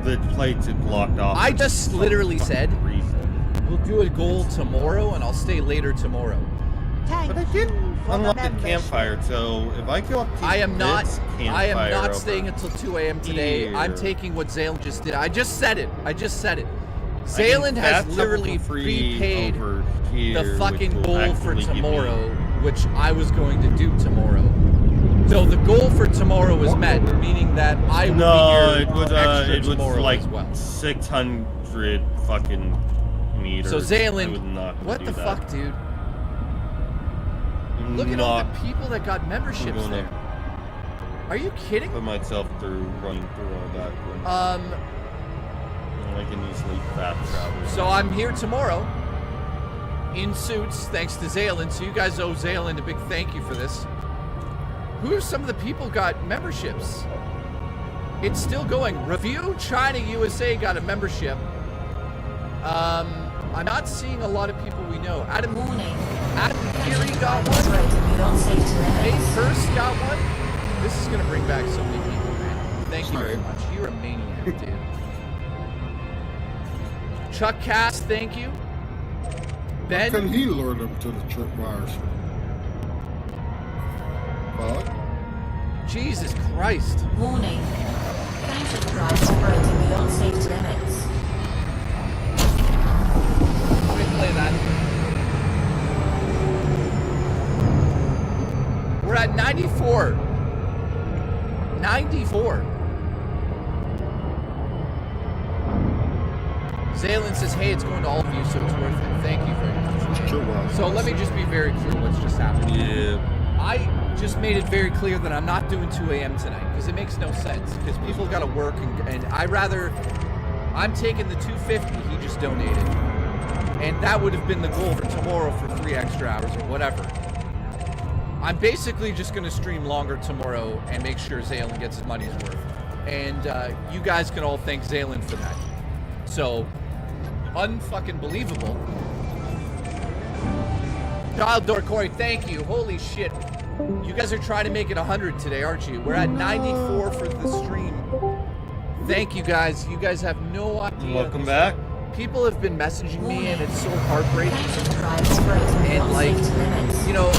the plates are blocked off. I just literally said we'll do a goal tomorrow and I'll stay later tomorrow. But I did unlock the campfire, so if I go up to I am not over staying until 2 a.m. today. here. I'm taking what Zaylen just did. I just said it. Zaylen has literally prepaid the fucking goal for tomorrow, which I was going to do tomorrow. So the goal for tomorrow was met, meaning that I would be here it was tomorrow like as well. 600 fucking meters. So Zaylen, I would not what do the that. fuck, dude? Look at all the people that got memberships there. Are you kidding? Put myself through running through all that. I can easily fast travel. So I'm here tomorrow in suits, thanks to Zaylen. So you guys owe Zaylen a big thank you for this. Who are some of the people got memberships? It's still going. Review China USA got a membership. I'm not seeing a lot of people we know. Adam Geary got one. Nate Hurst got one. This is gonna bring back so many people, man. Thank you very much. You're a maniac, dude. Chuck Cass, thank you. Ben. How can he lure them to the tripwires? What? Jesus Christ. Warning. Counter drives operating beyond safety limits. Let me play that. We're at 94. 94. Zaylen says, hey, it's going to all of you, so it's worth it. Thank you very much. So let me just be very clear what's just happened. Yeah. I just made it very clear that I'm not doing 2 a.m. tonight, because it makes no sense, because people got to work, and I'm taking the $250 he just donated, and that would have been the goal for tomorrow for 3 extra hours or whatever. I'm basically just going to stream longer tomorrow and make sure Zaylen gets his money's worth. And you guys can all thank Zaylen for that. So, unfucking believable. Child Door Corey, thank you. Holy shit. You guys are trying to make it 100 today, aren't you? We're at 94 for the stream. Thank you guys. You guys have no idea. Welcome back. People have been messaging me and it's so heartbreaking. And like, you know,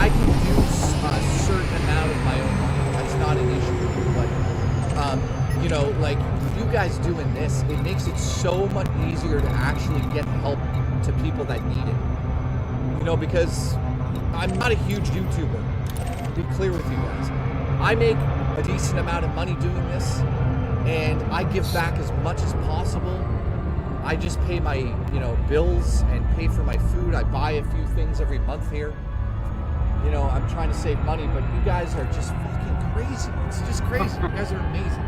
I can do a certain amount of my own money. That's not an issue. But, you know, like, you guys doing this, it makes it so much easier to actually get help to people that need it. You know, because I'm not a huge YouTuber. I'll be clear with you guys. I make a decent amount of money doing this, and I give back as much as possible. I just pay my, you know, bills and pay for my food. I buy a few things every month here. You know, I'm trying to save money, but you guys are just fucking crazy. It's just crazy. You guys are amazing.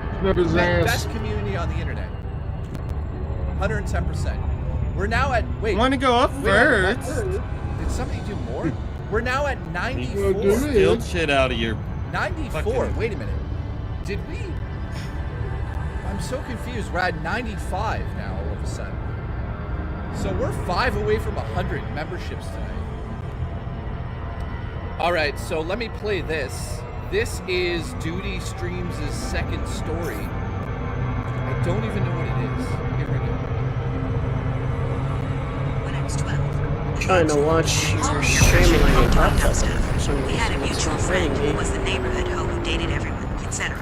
Best community on the internet. 110%. We're now at, wait. Want to go up first? Did somebody do more? We're now at 94. Steal shit out of your 94. fucking... Wait a minute. Did we? I'm so confused. We're at 95 now all of a sudden. So we're 5 away from 100 memberships tonight. All right, so let me play this. This is Duty Streams' second story. I don't even know what it is. Here we go. When I was 12, Trying to watch your stream and I get talked about that for some we had a reason. It's mutual not friend letting who me. was the neighborhood hoe who dated everyone, etc.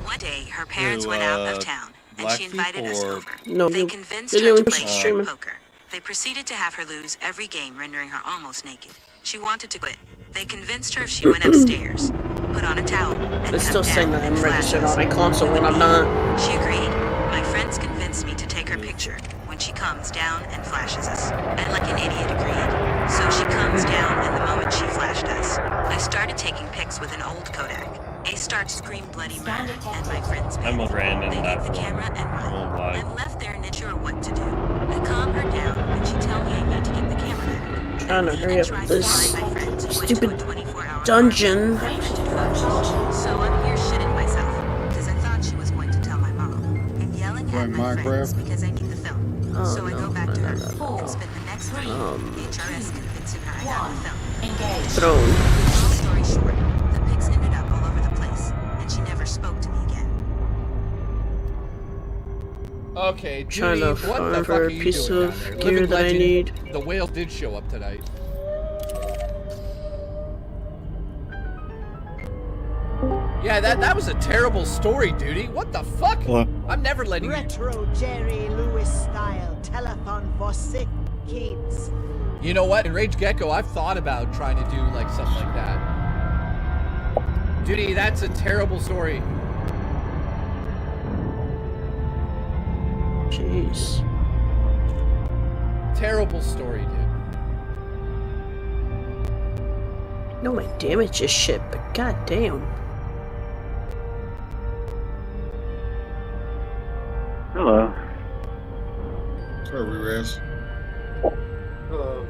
One day, her parents went out of town, and she invited us over. No, They you- convinced you're her to doing play streaming. poker. They proceeded to have her lose every game, rendering her almost naked. She wanted to quit. They convinced her if she went upstairs, put on a towel, and It's come still down saying that I'm and registered flash on my us. console when I'm not. She agreed. My friends convinced me to take her picture when she comes down and flashes us. I, like an idiot, agreed. So she comes down, and the moment she flashed us, I started taking pics with an old Kodak. A start screamed bloody murder, and my friends I'm a Brandon. They That's take the one. camera and I won't run. lie. I'm left there not sure what to do. I calm her down, and she tells me I need to get the camera back. Trying to hurry up Tried with to this find my friends who went stupid to a 24-hour dungeon. I rented photos. So I'm here shitting myself, because I thought she was going to tell my mom, and yelling at my friends because I need the film. Oh, So I no, go back to her no. and spend the next week HRS convincing her I got the film. Throne. Long story short, the pics ended up all over the place, and she never spoke to me again. Okay, Trying Judy, to what the find fuck for are a you piece doing of down there? gear Living that I legend, need. The whale did show up tonight. Yeah, that was a terrible story, Duty. What the fuck? What? I'm never letting you... Retro Jerry Lewis style telethon for sick kids. You know what? In Rage Gecko, I've thought about trying to do like something like that. Duty, that's a terrible story. Jeez. Terrible story, dude. No, my damage is shit, but goddamn. Hello. Sorry, Rez. Hello.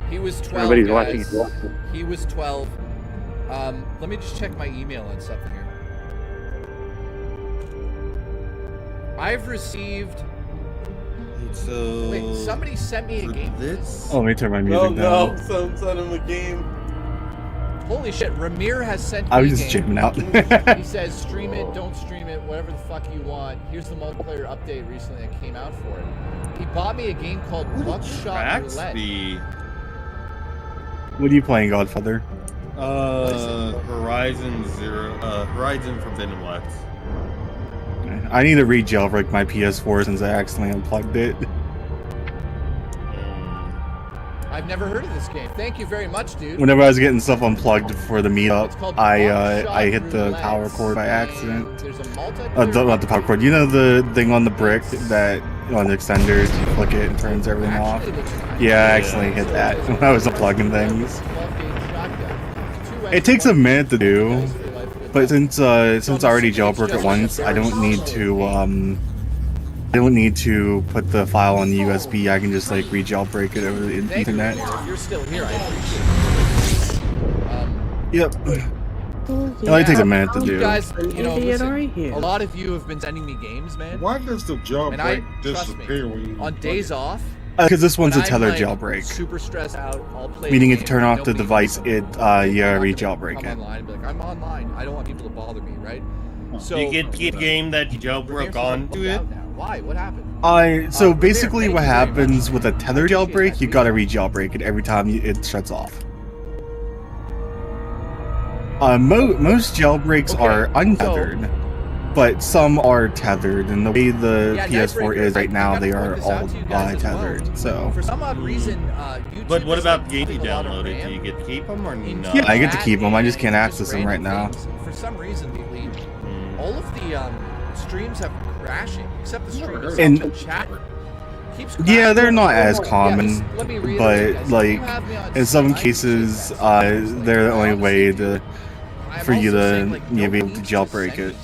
He was 12, Everybody's guys. watching. He was 12. Let me just check my email on something here. I've received... So... Wait, somebody sent me a game. This? Oh, let me turn my music No, down. someone sent him a game. Holy shit, Ramir has sent me I was a just game. jamming out. He says, stream it, don't stream it, whatever the fuck you want. Here's the multiplayer update recently that came out for it. He bought me a game called Buckshot Roulette. What are you playing, Godfather? Horizon Forbidden West. I need to re-jailbreak my PS4 since I accidentally unplugged it. I've never heard of this game. Thank you very much, dude. Whenever I was getting stuff unplugged for the It's meetup, called I hit the Buckshot power Roulette, cord by accident. There's a multiplayer... Not the power cord. You know the thing on the brick that on the extenders, you flick it and turns everything off? Yeah, I accidentally hit that when I was unplugging things. It takes a minute to do, but since I already jailbroke it once, I don't need to put the file on the USB. I can just like re-jailbreak it over the internet. If you're still here, I appreciate it. Yep. It only takes a minute to You do. guys, you know, Idiot, listen, are you? a lot of you have been sending me games, man. Why does the And I, jailbreak trust disappear me, when you on days off, Because this one's a when I'm, tethered like, jailbreak. super stressed out, I'll play Meaning the if you game, turn off the nobody device, knows it re-jailbreak I'm it. online and be like, I'm online. I don't want people to bother me, right? So you get the game that you jailbroke onto it? Why? What happened? So basically what happens with a tethered jailbreak, you gotta re-jailbreak it every time it shuts off. Most jailbreaks are untethered, but some are tethered, and the way the PS4 is right now, they are all tethered, so... For some odd reason, YouTube But what is, about like, the games you putting a lot of downloaded? RAM Do you get to keep them or not? Yeah, I get to keep them, I just can't access them right now. For some reason, lately, all of the streams have been crashing, except the stream itself, And- the chat keeps Yeah, they're not as crashing. common, Yeah, just let me reiterate, but guys, if like, you have me on in some Skype, cases, they're the only way for you to be able to jailbreak it.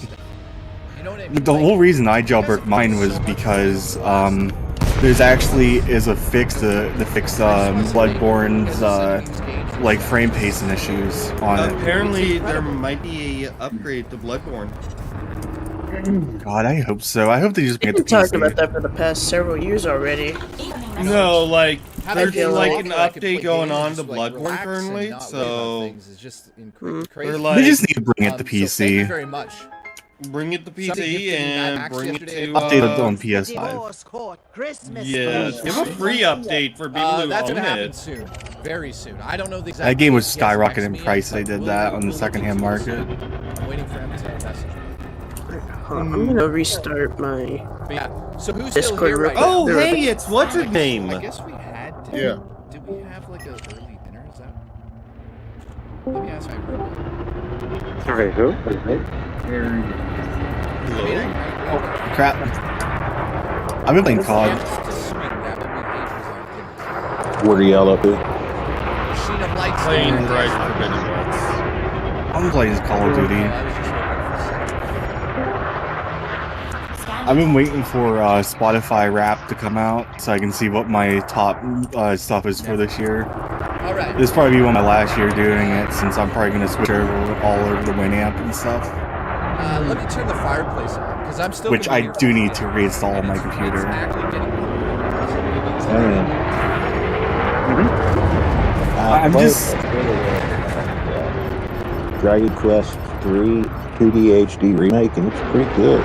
The whole reason I jailbroke mine was because there's actually is a fix to fix Bloodborne's like frame pacing issues on it. Apparently, there might be a upgrade to Bloodborne. God, I hope so. I hope they just We've make it been to talking PC. about that for the past several years already. No, like How there's they feel like like an I could play update going games on and to just, like, Bloodborne relax and currently, not worry about so things is just crazy. they're like They just need to bring it to So thank you PC. very much. bring it to Somebody PC gifted me Mad and Max bring it yesterday. to Update it on PS5. yeah, give a free update for people who That's own gonna happen it. soon, very soon. I don't know the exact. That game was date he has next skyrocketing in to me, price. They but did we'll- that on the we'll secondhand look into it market. soon. I'm waiting for him to message me. I'm gonna restart my But yeah. So who's still Discord here real right quick. Oh, now? hey, it's what's his name? I guess we had. Yeah. Did we have like an early dinner? Is that? Let me ask my roommate. Sorry, who? Oh, crap. I've been playing COD. What are y'all up to? Machine of Lights. Playing Horizon Forbidden West. I'm playing Call of Duty. I've been waiting for Spotify Wrap to come out so I can see what my top stuff is for this year. Alright. This will probably be one of my last year doing it since I'm probably going to switch over all over the Winamp and stuff. Let me turn the fireplace on because I'm still. Which I do need to reinstall on my computer. I'm just... Dragon Quest 3 2D HD remake, and it's pretty good.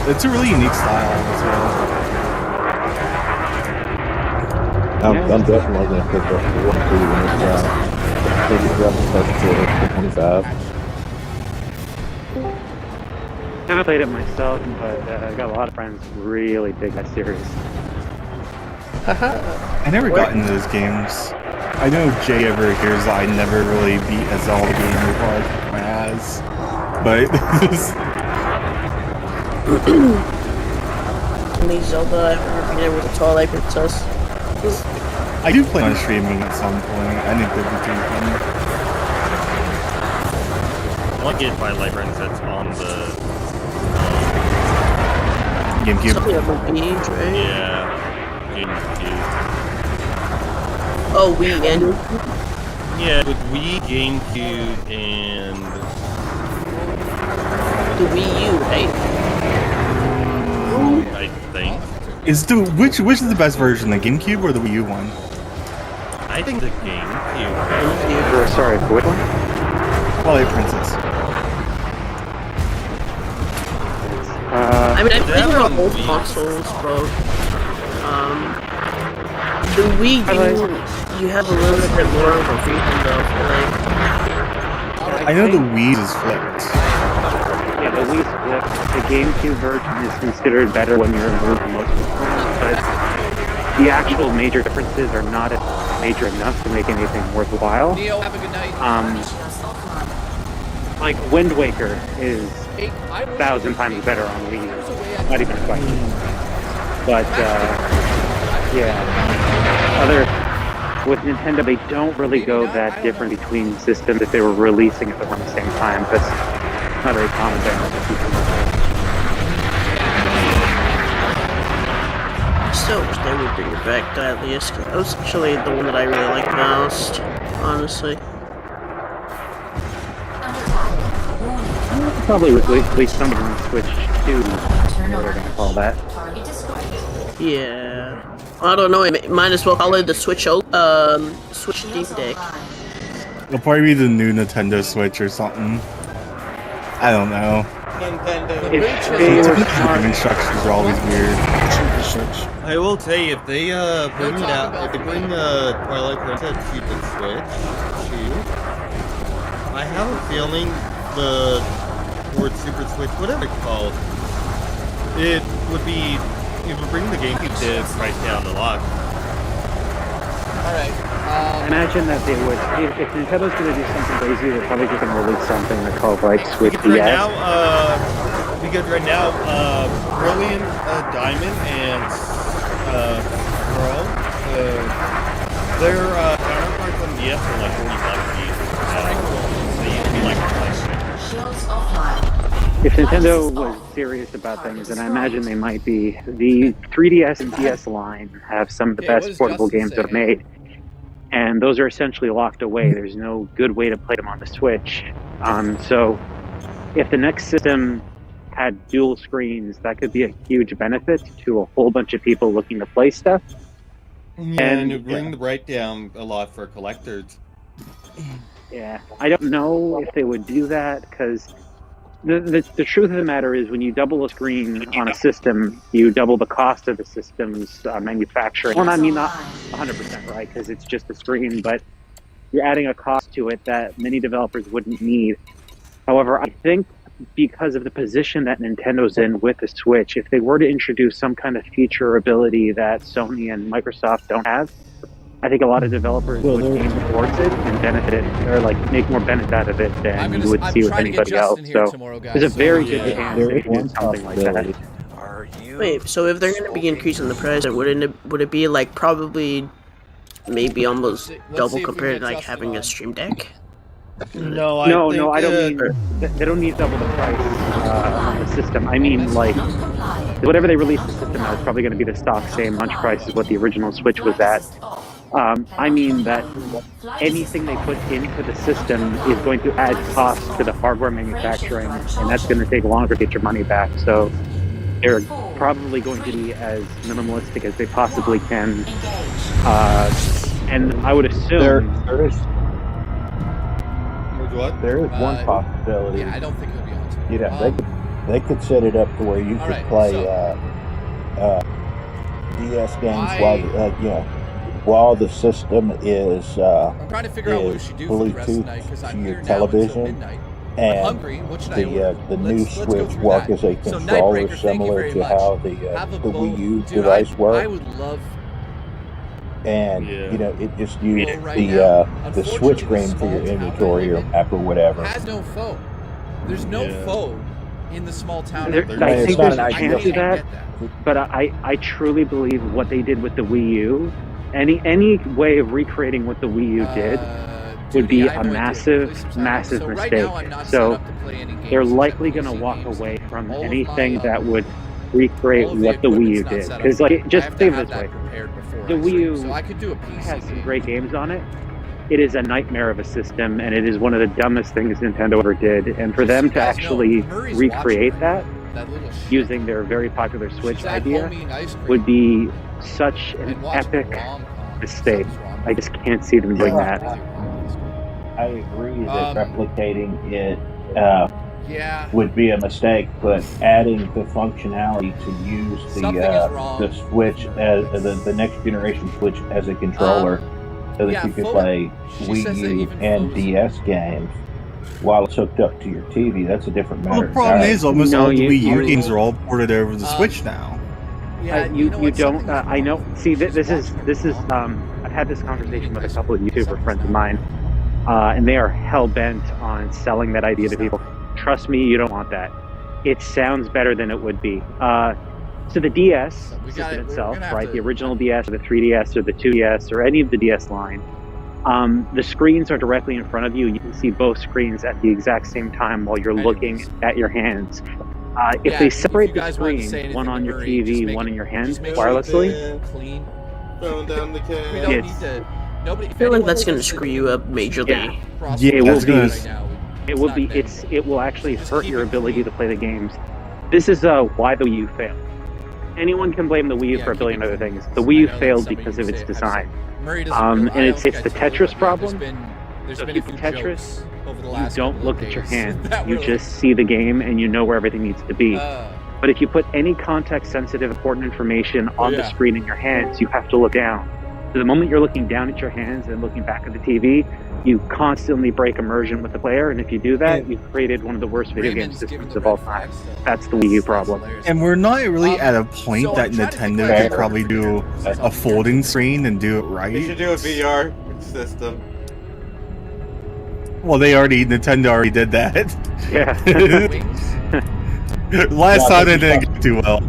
It's a really unique style as well. I'm definitely going to pick up 4 when it's out. I think it's up to 25. I haven't played it myself, but I've got a lot of friends who really dig that series. I never got into those games. I know Jay ever hears that I never really beat a Zelda game before I has. But only Zelda I've ever beat it with a Twilight Princess. I do plan on streaming at some point. I think that'd be pretty fun. I want to get Twilight Princess on the GameCube. Something of a beach, right? yeah GameCube. Oh, Wii and Yeah, with Wii, GameCube, and the Wii U, right? I think. Is which is the best version, the GameCube or the Wii U one? I think the GameCube. Sorry, which one? Twilight Princess. I mean, I played it on both Wii? consoles, bro. The Wii U, you have a little bit more of a freedom though. I know the Wii is flipped. Yeah, the Wii split. The GameCube version is considered better when you remove most components, but the actual major differences are not major enough to make anything worthwhile. Neo, have a good night. Like Wind Waker is 1,000 times better on Wii U. Not even a question. But with Nintendo, they don't really go that different between systems if they were releasing it at the same time. That's not a very common thing. I still wish they would bring it back to at least, 'cause that was actually the one that I really liked most, honestly. Probably release something on Switch 2, whatever they're gonna call that. Yeah. I don't know, might as well call it the Switch Switch Deep Deck. It'll probably be the new Nintendo Switch or something. I don't know. The instructions are always weird. I will say if they bring it out, if they bring Twilight Princess to the Switch too, I have a feeling the or Super Switch, whatever it's called, it would bring the GameCube to price down a lot. Alright. Imagine that they would, if Nintendo's gonna do something crazy, they're probably just gonna release something that's called like Switch DS. Because right now, Brilliant Diamond and Pearl, their counterparts on DS are like $40 each. So you can be like Shields offline. If Nintendo was serious about things, then I imagine they might be. The 3DS and DS line have some of the best portable games that are made. And those are essentially locked away. There's no good way to play them on the Switch. So if the next system had dual screens, that could be a huge benefit to a whole bunch of people looking to play stuff. Yeah, and it bring the right down a lot for collectors. Yeah, I don't know if they would do that because the truth of the matter is when you double a screen on a system, you double the cost of the system's manufacturing. Well, I mean, not 100%, right? Because it's just a screen, but you're adding a cost to it that many developers wouldn't need. However, I think because of the position that Nintendo's in with the Switch, if they were to introduce some kind of feature or ability that Sony and Microsoft don't have, I think a lot of developers would aim towards it and benefit it, or like make more benefit out of it than you would see with anybody else. So there's a very good chance they could do something like that. Wait, so if they're going to be increasing the price, would it be like probably maybe almost double compared to like having a Stream Deck? No, I don't mean they don't need double the price on the system. I mean, like whatever they release the system at is probably going to be the stock same launch price as what the original Switch was at. I mean that anything they put into the system is going to add cost to the hardware manufacturing, and that's going to take longer to get your money back. So they're probably going to be as minimalistic as they possibly can. And I would assume there is one possibility. Yeah, I don't think he'll be on to it. Yeah, they could set it up to where you could play DS games while the system is I'm trying to figure out what we should do for the rest of the night because I'm here now until midnight. And hungry. What should I order? the new Let's go Switch through work that. as a So, controller, Nightbreaker, thank you similar very to much. how the Wii U device works. I would love. And you know, it just used the switch screen for your inventory or map or whatever. Has no foe. There's no foe in the small town. I think there's a chance of that, but I truly believe what they did with the Wii U, any way of recreating what the Wii U did, would be a massive mistake. So they're likely going to walk away from anything that would recreate what the Wii U did. Because like, just think of it this way: the Wii U has some great games on it. It is a nightmare of a system, and it is one of the dumbest things Nintendo ever did. And for them to actually recreate that using their very popular Switch idea would be such an epic mistake. I just can't see them doing that. I agree that replicating it would be a mistake, but adding the functionality to use the Switch as the next generation Switch as a controller, so that you could play Wii U and DS games while it's hooked up to your TV. That's a different matter. Well, the problem is almost all the Wii U games are all ported over to the Switch now. You don't. I know. See, this is. I've had this conversation with a couple of YouTuber friends of mine, and they are hell bent on selling that idea to people. Trust me, you don't want that. It sounds better than it would be. So the DS system itself, right? The original DS, or the 3DS, or the 2DS, or any of the DS line, the screens are directly in front of you. You can see both screens at the exact same time while you're looking at your hands. If they separate the screen, one on your TV, one in your hands, wirelessly, clean. Throwing down the can. I feel like that's going to screw you up majorly. Yeah, it will be. It will be. It will actually hurt your ability to play the games. This is why the Wii U failed. Anyone can blame the Wii U for a billion other things. The Wii U failed because of its design. And it's the Tetris problem. So if you play Tetris, you don't look at your hands. You just see the game and you know where everything needs to be. But if you put any context-sensitive, important information on the screen in your hands, you have to look down. So the moment you're looking down at your hands and looking back at the TV, you constantly break immersion with the player, and if you do that, you've created one of the worst video game systems of all time. That's the Wii U problem. And we're not really at a point that Nintendo could probably do a folding screen and do it right. You should do a VR system. Well, Nintendo already did that. Yeah. Last time it didn't go too well.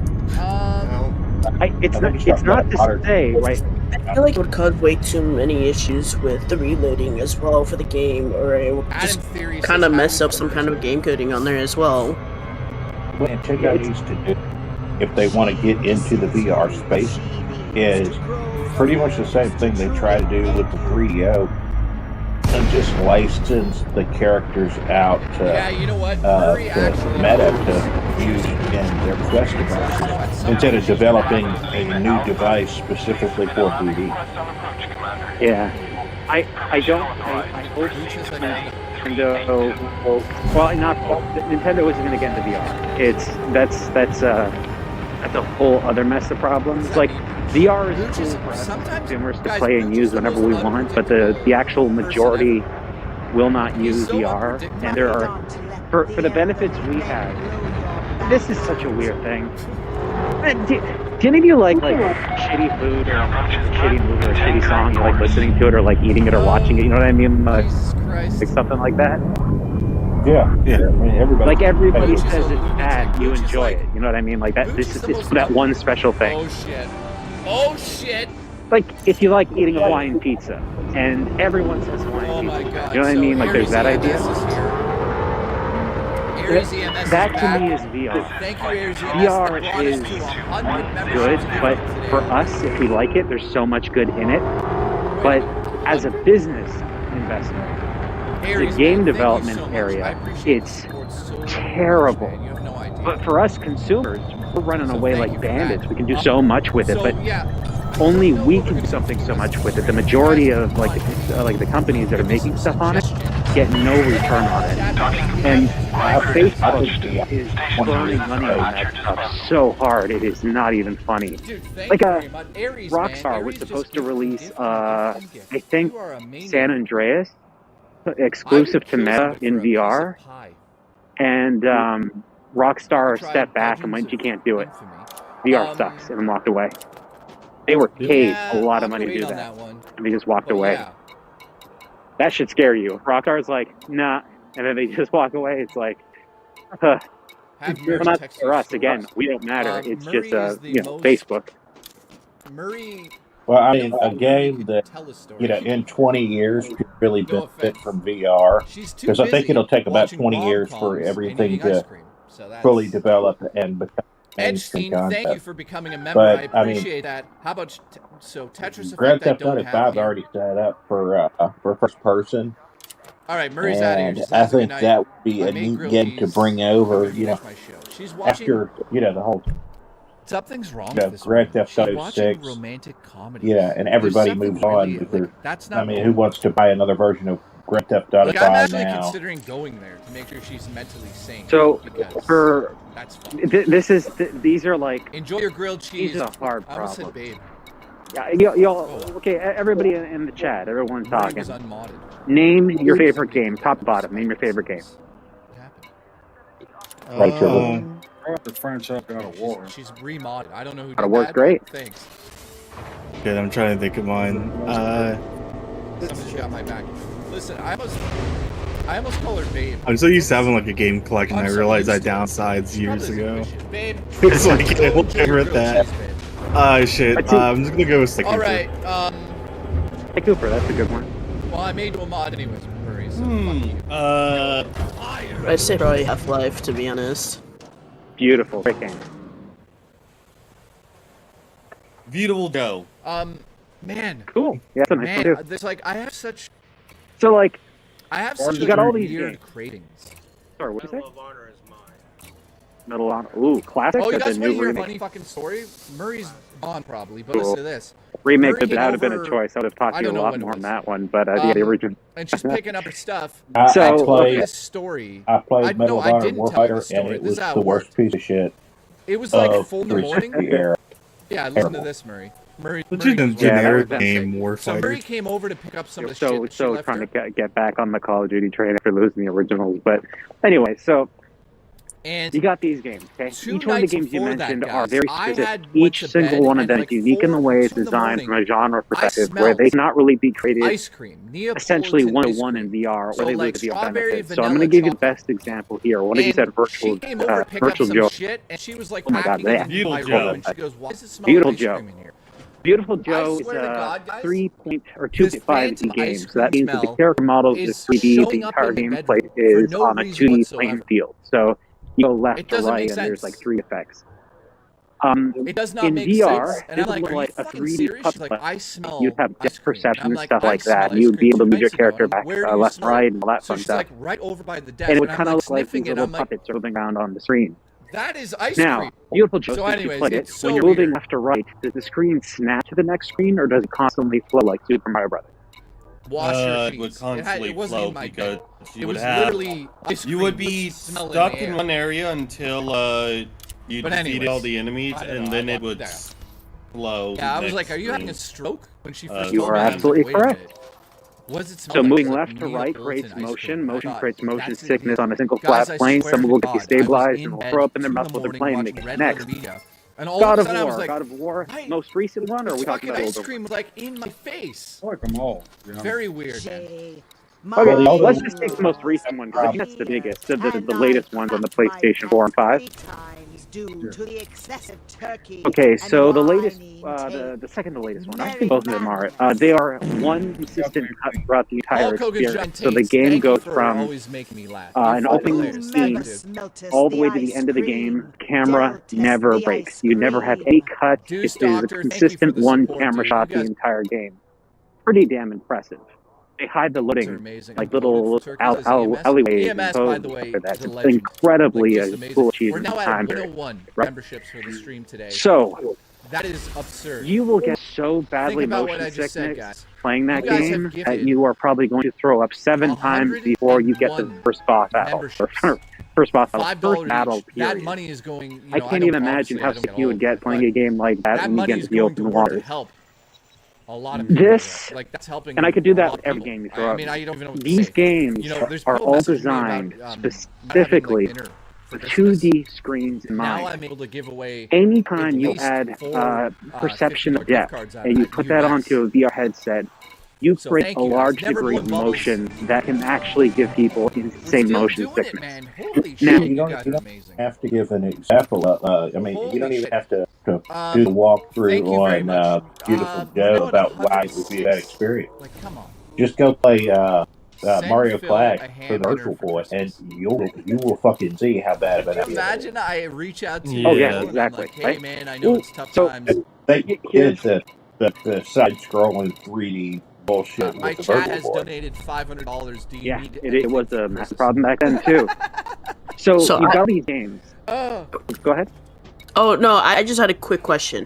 It's not to say, right? I feel like it would cause way too many issues with the reloading as well for the game, or it would just kind of mess up some kind of game coding on there as well. What Nintendo needs to do, if they want to get into the VR space, is pretty much the same thing they try to do with the 3DO. just license the characters out to you know what? Murray the meta to use in their Quest devices instead of developing a new device specifically for 3D. Yeah, I hope Nintendo. Well, not Nintendo isn't going to get into VR. That's a whole other mess of problems. Like VR is cool for us consumers to play and use whenever we want, but the actual majority will not use VR. And there are for the benefits we have. This is such a weird thing. Do any of you like shitty food or shitty movie or a shitty song? You like listening to it or like eating it or watching it? You know what I mean? Like something like that. Yeah. I mean, everybody says it's bad, you enjoy it. You know what I mean? Like that. This is that one special thing. Oh shit! Like if you like eating a Hawaiian pizza, and everyone says Hawaiian pizza. God. You know what I mean? Like there's that idea. That to me is VR. Thank you, Aries VR is good, but for us, if we like it, there's so much good in it. But as a business investment, the game development area, it's terrible. But for us consumers, we're running away like bandits. We can do so much with it, but only we can do something so much with it. The majority of the companies that are making stuff on it get no return on it, and Facebook is burning money on that stuff so hard it is not even funny. Rockstar was supposed to release, I think, San Andreas exclusive to Meta in VR, and Rockstar stepped back and went, "You can't do it. VR sucks," and walked away. They were paid a lot of money to do that, and they just walked away. That should scare you. Rockstar's like, nah, and then they just walk away. It's like, well, not for us. Again, we don't matter. It's just Facebook. Well, I mean, a game that in 20 years could really benefit from VR, because I think it'll take about 20 years for everything to fully develop and become mainstream concept. Thank you for becoming a member. I appreciate that. How about Tetris Effect? Grand Theft Auto 5 already set up for first person. All right, Murray's out of here. I think that would be a neat game to bring over. After the whole. Something's wrong with this Grand Theft Auto 6. Romantic comedy. Yeah, and everybody moves on because who wants to buy another version of Grand Theft Auto 5 now? I'm actually considering going there to make sure she's mentally sane. So for these are like enjoy your grilled cheese. These are hard I almost said problems. Yeah, okay. Everybody in the chat, everyone's talking. Name your favorite game, top to bottom. Name your favorite game. The franchise God of War. She's remodded. I don't know who God of War's great. Thanks. Good, I'm trying to think of mine. Somebody's got my back. Listen, I almost called her Babe. I'm so used to having like a game collection. I realized I downsized years ago. Babe. It's like I will never at that. Shit. I'm just gonna go with Stick Cooper. Alright, Stick Cooper, that's a good one. Well, I made you a mod anyways, Murray, so I'd say probably Half-Life, to be honest. Beautiful. Great game. Beautiful Joe. Man. Cool. Yeah, that's a nice one too. There's I have such. So I have such you got all these weird games. cravings. Sorry, what did you say? Medal of Honor. Ooh, classic. Oh, you That's guys a want new to hear a remake. funny fucking story? Murray's on probably, but listen to this. Remake Murray would have been over- a choice. I would have talked I to you a don't know lot when it more on was. that one, but the original. And she's picking up her stuff. I played this story. I played Medal of I Honor didn't tell you the Warfighter, story. and it This was is how the it worst worked. piece of shit. It was like of 4 in the morning. 360 era. Yeah, listen to this, Murray. Murray. Such a generic game, So Murray Warfighter. came over to pick up some of the So shit. She left trying her. to get back on the Call of Duty train after losing the originals. But anyway, so And you got these games, okay? two Each one of the nights games you before that, mentioned are guys, very I specific. had went Each to single bed one of at them like is unique in the way it's 4 in the designed from a morning. genre perspective, where smelled they cannot really be created ice cream, Neapolitan essentially ice one-to-one cream. in VR, So, or they like, lose the strawberry, benefits. So I'm vanilla, going to give you the chocolate. best example here. One of you said She came over to pick up virtual some Joe. shit, and she was like Oh my God, packing they it have in my Beautiful room, Joe. and she goes, "Why does it smell Beautiful like ice Joe. cream in here?" Beautiful Joe is swear to a God, guys, 2.5D phantom game, ice so that cream means that the smell character models is is 3D, showing the up entire in the gameplay bedroom for is no on a reason 2D whatsoever. playing field. So you go left It to doesn't right, make and there's sense. like 3 effects. It does not in make VR, sense. And it I'm like, would are like you a fucking 3D serious? She's puzzle. like, I smell You'd have ice depth cream. perception I'm and like, stuff I like smell that. ice You'd be cream able to 2 move your nights ago. character And I'm like, back where do you left, smell right, it? and all that So fun she's stuff. like right over by the desk. And it would I'm kind of like look like sniffing these it. little I'm like, puppets moving around on the screen. that is ice Now, cream. beautiful Joseph, So you anyways, played it. it's so When you're moving weird. left to right, does the screen snap to the next screen, or does it constantly flow like Super Mario Brothers? Wash your It would sheets. constantly It wasn't flow in my because bed. you It would was have literally ice you cream would be smell in stuck the in air. one area until you But defeated all anyways, the enemies, I don't and know, then I it would yeah. flow. Yeah, I was next like, are you having a screen. stroke? When she first You told are me, I was absolutely like, wait a correct. minute. What does it smell So like? moving She's like, left to right Neapolitan creates ice motion. cream. I Motion thought, creates motion that's it. sickness on a single Guys, flat I plane. swear Some to will get God, destabilized I was and in will bed throw up in their 2 mouth in the with their morning plane and watching make Red it Letter next. Media. And all God of of a sudden I was War. like, God of War. right, Most recent one, or the are we talking fucking about ice older? cream was like in my face. I like them all. Very weird, man. Okay, Well, let's just take the most recent one because I think that's the biggest. The latest ones on the PlayStation 4 and 5. Okay, so the latest, the second to latest one, I think both of them are. They are one consistent cut throughout the entire Hulk Hogan's experience. giant So the tates. game Thank you goes for from always making me laugh. an You're opening hilarious. scene all the way to the end of the game. Camera never breaks. You never have any cuts. Deuce It is a Doctor, thank you for consistent the one support, camera dude. shot You the guys entire game. Pretty damn impressive. They hide the are loading, amazing. like I'm voted little for Turkey as EMS. alleyways and EMS, by codes the and way, stuff like that. the It's legend. incredibly Like, just a amazing. cool We're achievement now at time. 101 Right. memberships for the stream today. So, that is absurd. you will get so badly Think about what motion I just said, sickness guys. playing that You guys have game that gifted you are probably going to throw up 7 times before you get to the first boss battle. Or first boss battle. $5 First battle, each. period. That money is going. You know, I can't don't even imagine promise how I don't sick get you all would of get it, playing a game like that that when you money get is to the going to open work to waters. help a lot of people. This, like that's helping. and I could do a that lot with of every people. game you throw I up. mean, I don't even know what to These say. games You know, there's are people all messaging me designed about, specifically having, like, dinner for for Christmas. 2D screens in Now mind. I'm able to give away Anytime you least add 4 perception $50 of gift depth cards out and of you that put that US. onto a VR headset, you So create thank a you, guys. large Never degree blow of bubbles. motion that can actually give people insane still motion doing it, sickness. man. Holy Now, shit, You don't, guys you are don't amazing. have to give an example. I mean, you don't Holy even shit. have to do the Thank walkthrough you very on much. Beautiful We're Joe now at about why it would be a bad 106. experience. Like, come on. Just go play Send Mario Phil Clash a for ham the dinner Virtual for Boy, and Christmas. you will fucking see how bad of Could an you idea that is. imagine I reach out to Oh you yeah, and I'm exactly. like, hey Right? man, I know it's tough So times. They here's did the side-scrolling 3D bullshit My with the chat Virtual has Boy. donated $500. Do you yeah, need it anything was for a massive Christmas? problem back then too. So So you've I- got these games. Oh. Go ahead. Oh no, I just had a quick question.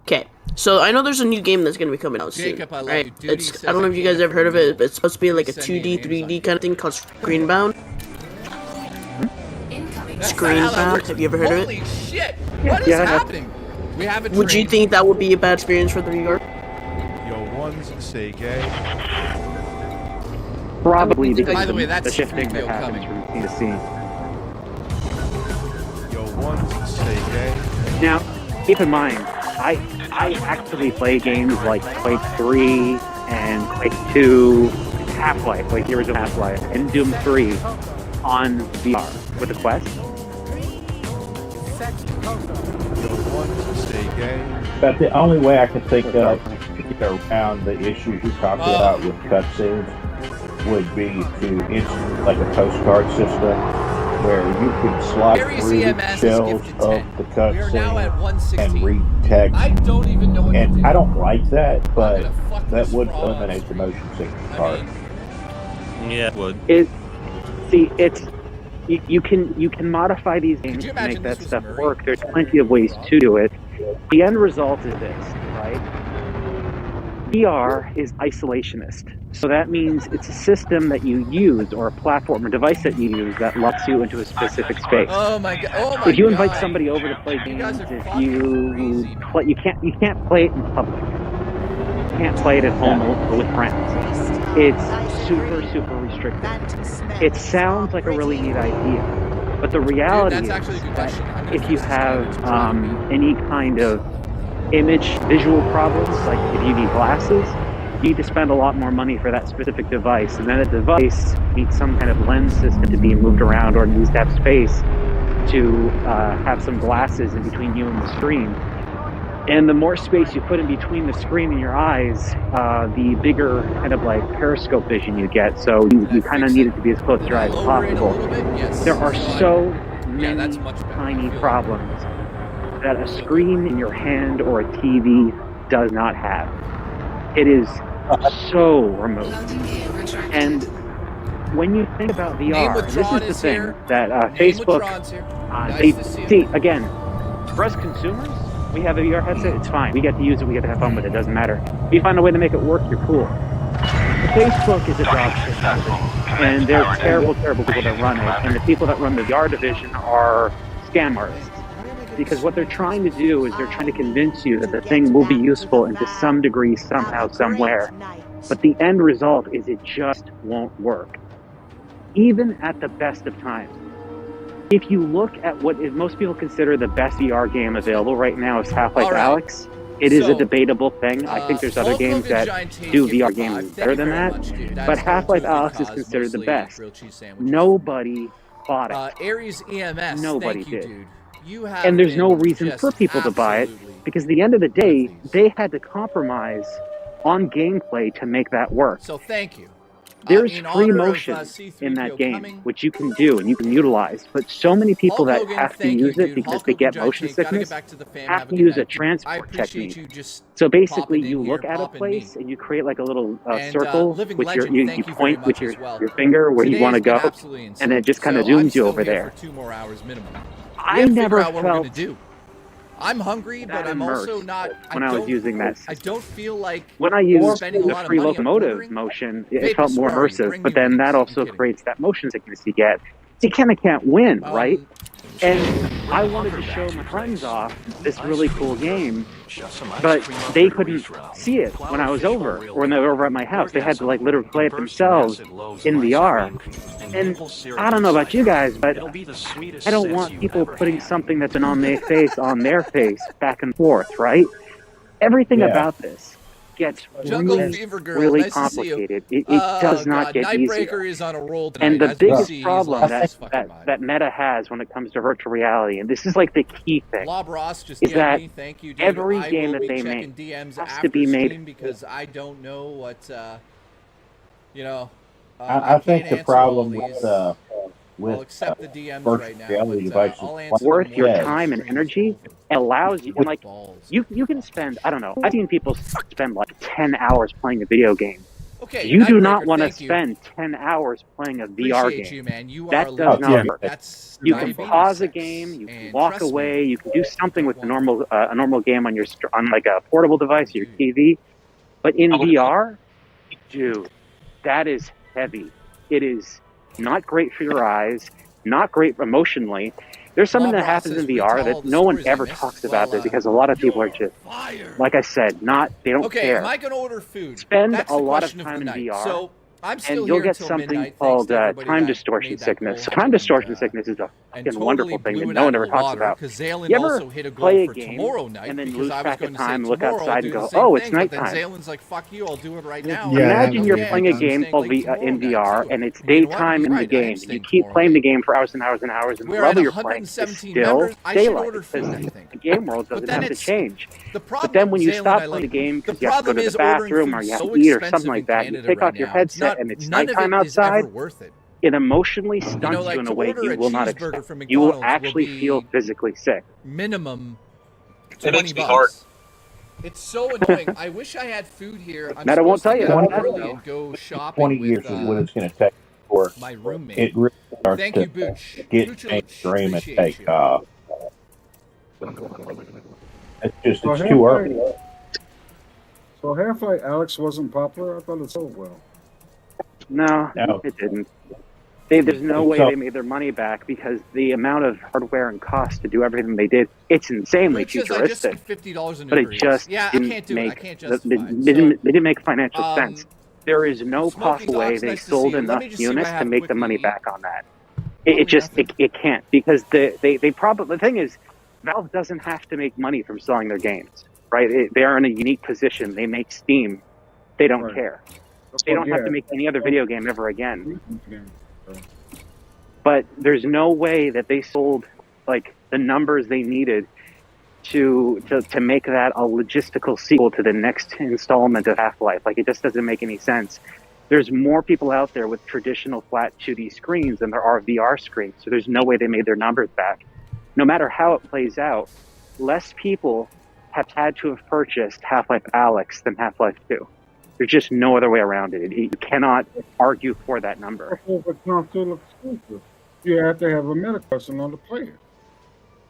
Okay, so I know there's a new game that's gonna be coming out Jacob, I soon, love right? you. Duty It's says I don't know I if you can't guys ever heard of afford it, but it's supposed to be like a Send me 2D, names on 3D kind of thing called Screenbound. That's not how that Screenbound. works. Have you ever heard of Holy it? shit! What is Yeah. happening? We have a Would you train. think that would be a bad experience for the VR? Yo, ones say gay. Probably By because the way, of the that's shifting that 3PO happens coming. from scene to scene. Yo, ones say gay. Now, keep in mind, I actually play games like Quake 3 and Quake 2, Half-Life, like the original Half-Life, and Doom 3 on VR with the Quest. Yo, ones say gay. But the only way I can think of to get around the issues you talked about with cutscenes would be to insert like a postcard system where you could slide Gary's through EMS is shells gifted of 10. the We are now at cutscene 116. and read text. I don't even know what to And do. I don't like that, but gonna fuck that this would fraud eliminate up. the motion sickness I part. mean, Yeah, it would. It's you can modify these games you to make imagine that this was stuff Murray? work. There's plenty of ways to do it. The end result is this, right? VR is isolationist. So that means it's a system that you use or a platform or device that you use that locks you into a specific space. oh my god! Oh my If you invite God. somebody over to play You games, guys are if fucking you crazy. you can't play it in public. You can't play it at home or with friends. It's super restricted. It sounds like a really neat idea, but the reality Dude, is that's actually a good that question. I'm gonna if you use this have guy to try to be- any kind of visual problems, like if you need glasses, you need to spend a lot more money for that specific device, and then the device needs some kind of lens system to be moved around or needs to have space to have some glasses in between you and the screen. And the more space you put in between the screen and your eyes, the bigger kind of like periscope vision you get. So you kind of need it to be as close to your eyes as possible. There are so many tiny problems that a screen in your hand or a TV does not have. It is so remote. And when you think about VR, this is the thing that Facebook, see, again, for us consumers, we have a VR headset, it's fine. We get to use it, we get to have fun with it, doesn't matter. If you find a way to make it work, you're cool. Facebook is a dog shit company, and they're terrible, terrible people that run it, and the people that run the VR division are scam artists. Because what they're trying to do is they're trying to convince you that the thing will be useful and to some degree, somehow, somewhere. But the end result is it just won't work. Even at the best of times. If you look at what most people consider the best VR game available right now is Half-Life Alyx. It is a debatable thing. I think there's other games that do VR games better than that. But Half-Life Alyx is considered the best. Nobody bought it. Ares EMS, Nobody thank you, did. dude. You have And there's no been reason just for people to buy it, because at the end of the day, they had to compromise on gameplay to make that work. So thank you. There's in free honor of, motion in that C3PO game, coming, which you can do and you can utilize. But so many people Hulk that Hogan, have to thank use you, it dude. because Hulk they Hogan, get Giant motion Tank, gotta sickness get back to the fam. have Have a to good use a night. I transport appreciate technique. you just So basically, popping in you here, look at a popping place me. and you create like a little And, circle Living with Legend, you thank you very point with much as well. your finger where you Today want to has been go, absolutely and insane. it just kind of So I'm zooms you still over here there. for 2 more hours minimum. We I have to never figure out what we're felt gonna do. I'm hungry, but I'm immersed also not. when I was using that I don't feel like when I used spending a the lot of free money on locomotive ordering. motion, it Vapus, felt more where are you? immersive. Bring But me then wings. that I'm also kidding. creates that motion sickness you get. So you kind of can't win, right? And I wanted to show my friends off this really cool game, but they couldn't see it when I was over, or when they were over at my house. They had to like literally play it themselves in VR. And I don't know about you guys, but I don't want people putting something that's been on their face back and forth, right? Everything about this gets Jungle really, Fever Girl, really nice to see you. complicated. It does not God, get Nightbreaker easier. is on a roll tonight. And the As we biggest see, he's problem lost his fucking mind. that Meta has when it comes to virtual reality, and this is like the key thing, Lob Ross just is that me. Thank you, dude. every I game will that be they checking make DMs has after to be made. stream because I don't know what you know. I think can't the answer problem all with I'll accept the DMs virtual right now, reality but, devices I'll is answer worth them your when the time and stream is energy. over. It allows you, and like Balls. you can spend, I don't know, I've seen people spend like 10 hours playing a video game. Okay, You do not Nightbreaker, want to thank you. spend 10 hours playing a VR Appreciate game. you, man. You That are does not legit. work. That's You can diabetes pause a sex. game, you can And walk trust me, away, you can do something with a normal game on on like a portable device or your TV. But in VR, dude, that is heavy. It is not great for your eyes, not great emotionally. There's something that happens in VR that no one ever talks about there because a lot of people are just, like I said, they don't Okay, care. am I going to order food? Spend That's a the lot of question time in the night. VR, So I'm still and you'll here get till something midnight. called Thanks to everybody time that distortion made that sickness. goal Time happen distortion and, sickness is a and fucking totally wonderful thing blew that it no out one of ever the talks water, about. 'cause Zalen You ever also hit a goal play a for game tomorrow night and then because lose I was track going of to say time, look tomorrow I'll outside do and the go, same oh, thing, it's but then nighttime? Zalen's like, fuck you, I'll do it right now. Imagine you're Okay, playing a I'm game staying called late tomorrow in night, VR, too. and it's And you know what? daytime You're in the right, I am game. You staying keep tomorrow playing night. the game for hours and hours and hours, and the We're at level you're playing is 117 still members. I should daylight order because food, I think. the game world But doesn't then have to it's change. the problem But then when with you Zalen, stop I playing the like- game the because you have to go problem to the is ordering bathroom or food you have so to eat or expensive something in like that, you Canada take right off your now. headset and it's None of nighttime it is ever outside. worth it. It emotionally stunts You know, like you in to a way order you a will not cheeseburger expect. from You will McDonald's will actually be feel physically sick. minimum It 20 makes me hard. bucks. It's so annoying. I wish I had food here. I'm Meta won't supposed to tell you get up that, early though. and go shopping 20 with years is what it's going to take for my roommate. it really starts Thank to you, Booch. get Booch, mainstream and appreciate take you. off. It's So too early. So Half-Life Alyx wasn't popular? I thought it sold well. No, No. it didn't. There's no way So- they made their money back because the amount of hardware and cost to do everything they did, it's insanely Booch says I just futuristic. spent $50 in But it Uber Eats. just Yeah, I didn't can't do it. I make can't they justify it. didn't make financial So, sense. There is no Smoky possible way Dogs, they nice to see sold you. Let enough me just see what I units to have make the quickly money eat. back on that. It can't because they probably, the thing is, Valve doesn't have to make money from selling their games, right? They are in a unique position. They make Steam. They don't care. They don't have to make any other video game ever again. But there's no way that they sold like the numbers they needed to make that a logistical sequel to the next installment of Half-Life. Like, it just doesn't make any sense. There's more people out there with traditional flat 2D screens than there are VR screens, so there's no way they made their numbers back. No matter how it plays out, less people have had to have purchased Half-Life Alyx than Half-Life 2. There's just no other way around it. You cannot argue for that number. If it's console exclusive, you have to have a meta person on to play it.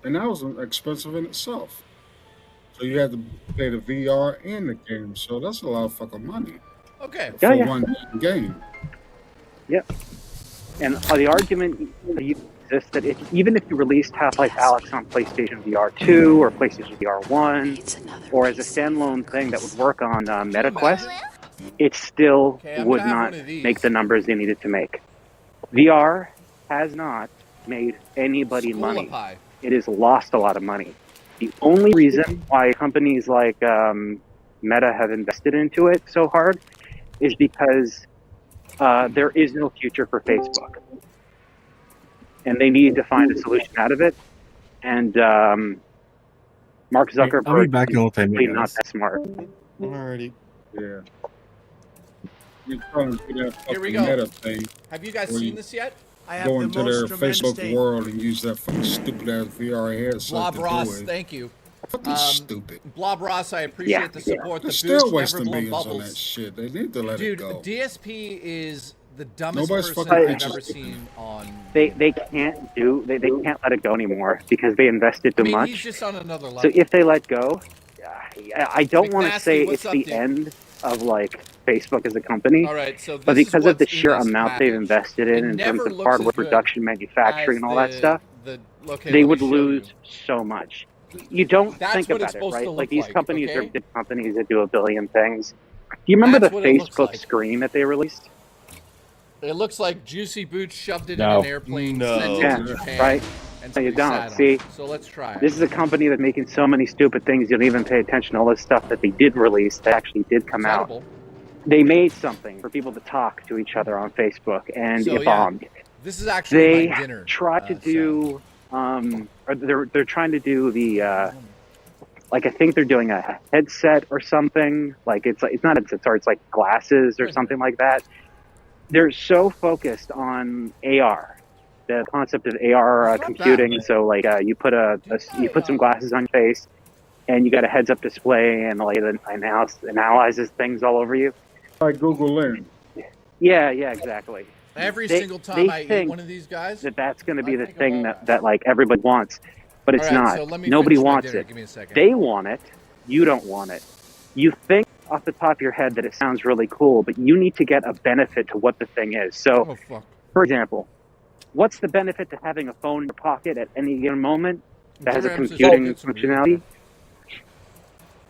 And that was expensive in itself. So you had to pay the VR and the game. So that's a lot of fucking money. Okay. For one game. Yep. And the argument exists that even if you released Half-Life Alyx on PlayStation VR 2 or PlayStation VR 1, or as a standalone thing that would work on MetaQuest, it still would not make the numbers they needed to make. VR has not made anybody money. It has lost a lot of money. The only reason why companies like Meta have invested into it so hard is because there is no future for Facebook. And they need to find a solution out of it. And Mark Zuckerberg is really not that smart. Alrighty. Yeah. Here we go. Have you guys seen this yet? Go into their Facebook world and use that fucking stupid ass VR headset. Blob to Ross, do it. thank you. Fucking stupid. Blob Ross, I appreciate the support. They're The still boost, wasting never blow millions on bubbles. that shit. They need to let it go. Dude, DSP is the dumbest Nobody's person fucking I've interested. ever seen on. They can't they can't let it go anymore because they invested too I mean, much. he's just on another level. So if they let go, I don't want to McNasty, say what's it's up, the dude? end of like Facebook as a company. All right, so but this is because of the what's in sheer this amount they've invested in terms never of looks hardware as good production, manufacturing, and all that stuff, okay, they let me would show lose so much. You don't That's think what about it's it, supposed right? to Like look these like, companies are okay? big companies that do a billion things. Do you remember That's the what it looks Facebook like. screen that they released? It looks like Juicy Boots shoved it No. in an airplane, sent it Yeah, to Japan, right. and No, you somebody don't. sat on See, it. So let's try it. this is a company that's making so many stupid things you don't even pay attention to all this stuff that they did release that actually did come It's out. edible. They made something for people to talk to each other on Facebook, and So, it yeah, bombed. this is actually They my dinner. tried to do, or they're trying to do the, like I think they're doing a headset or something. Like it's not headsets, or it's like glasses or something like that. They're so focused on AR, the concept of AR computing. So like you put you put some glasses on your face, and you got a heads-up display, and like it analyzes things all over you. Like Google Lens. Yeah, exactly. Every They- single time they I eat think one of these guys, that's going to be the thing that like everybody wants, but it's All right, not. so let me Nobody finish my wants dinner. it. Give me a second. They want it. You don't want it. You think off the top of your head that it sounds really cool, but you need to get a benefit to what the thing is. So, Oh, fuck. for example, what's the benefit to having a phone in your pocket at any given moment that has a Grams is computing get some functionality?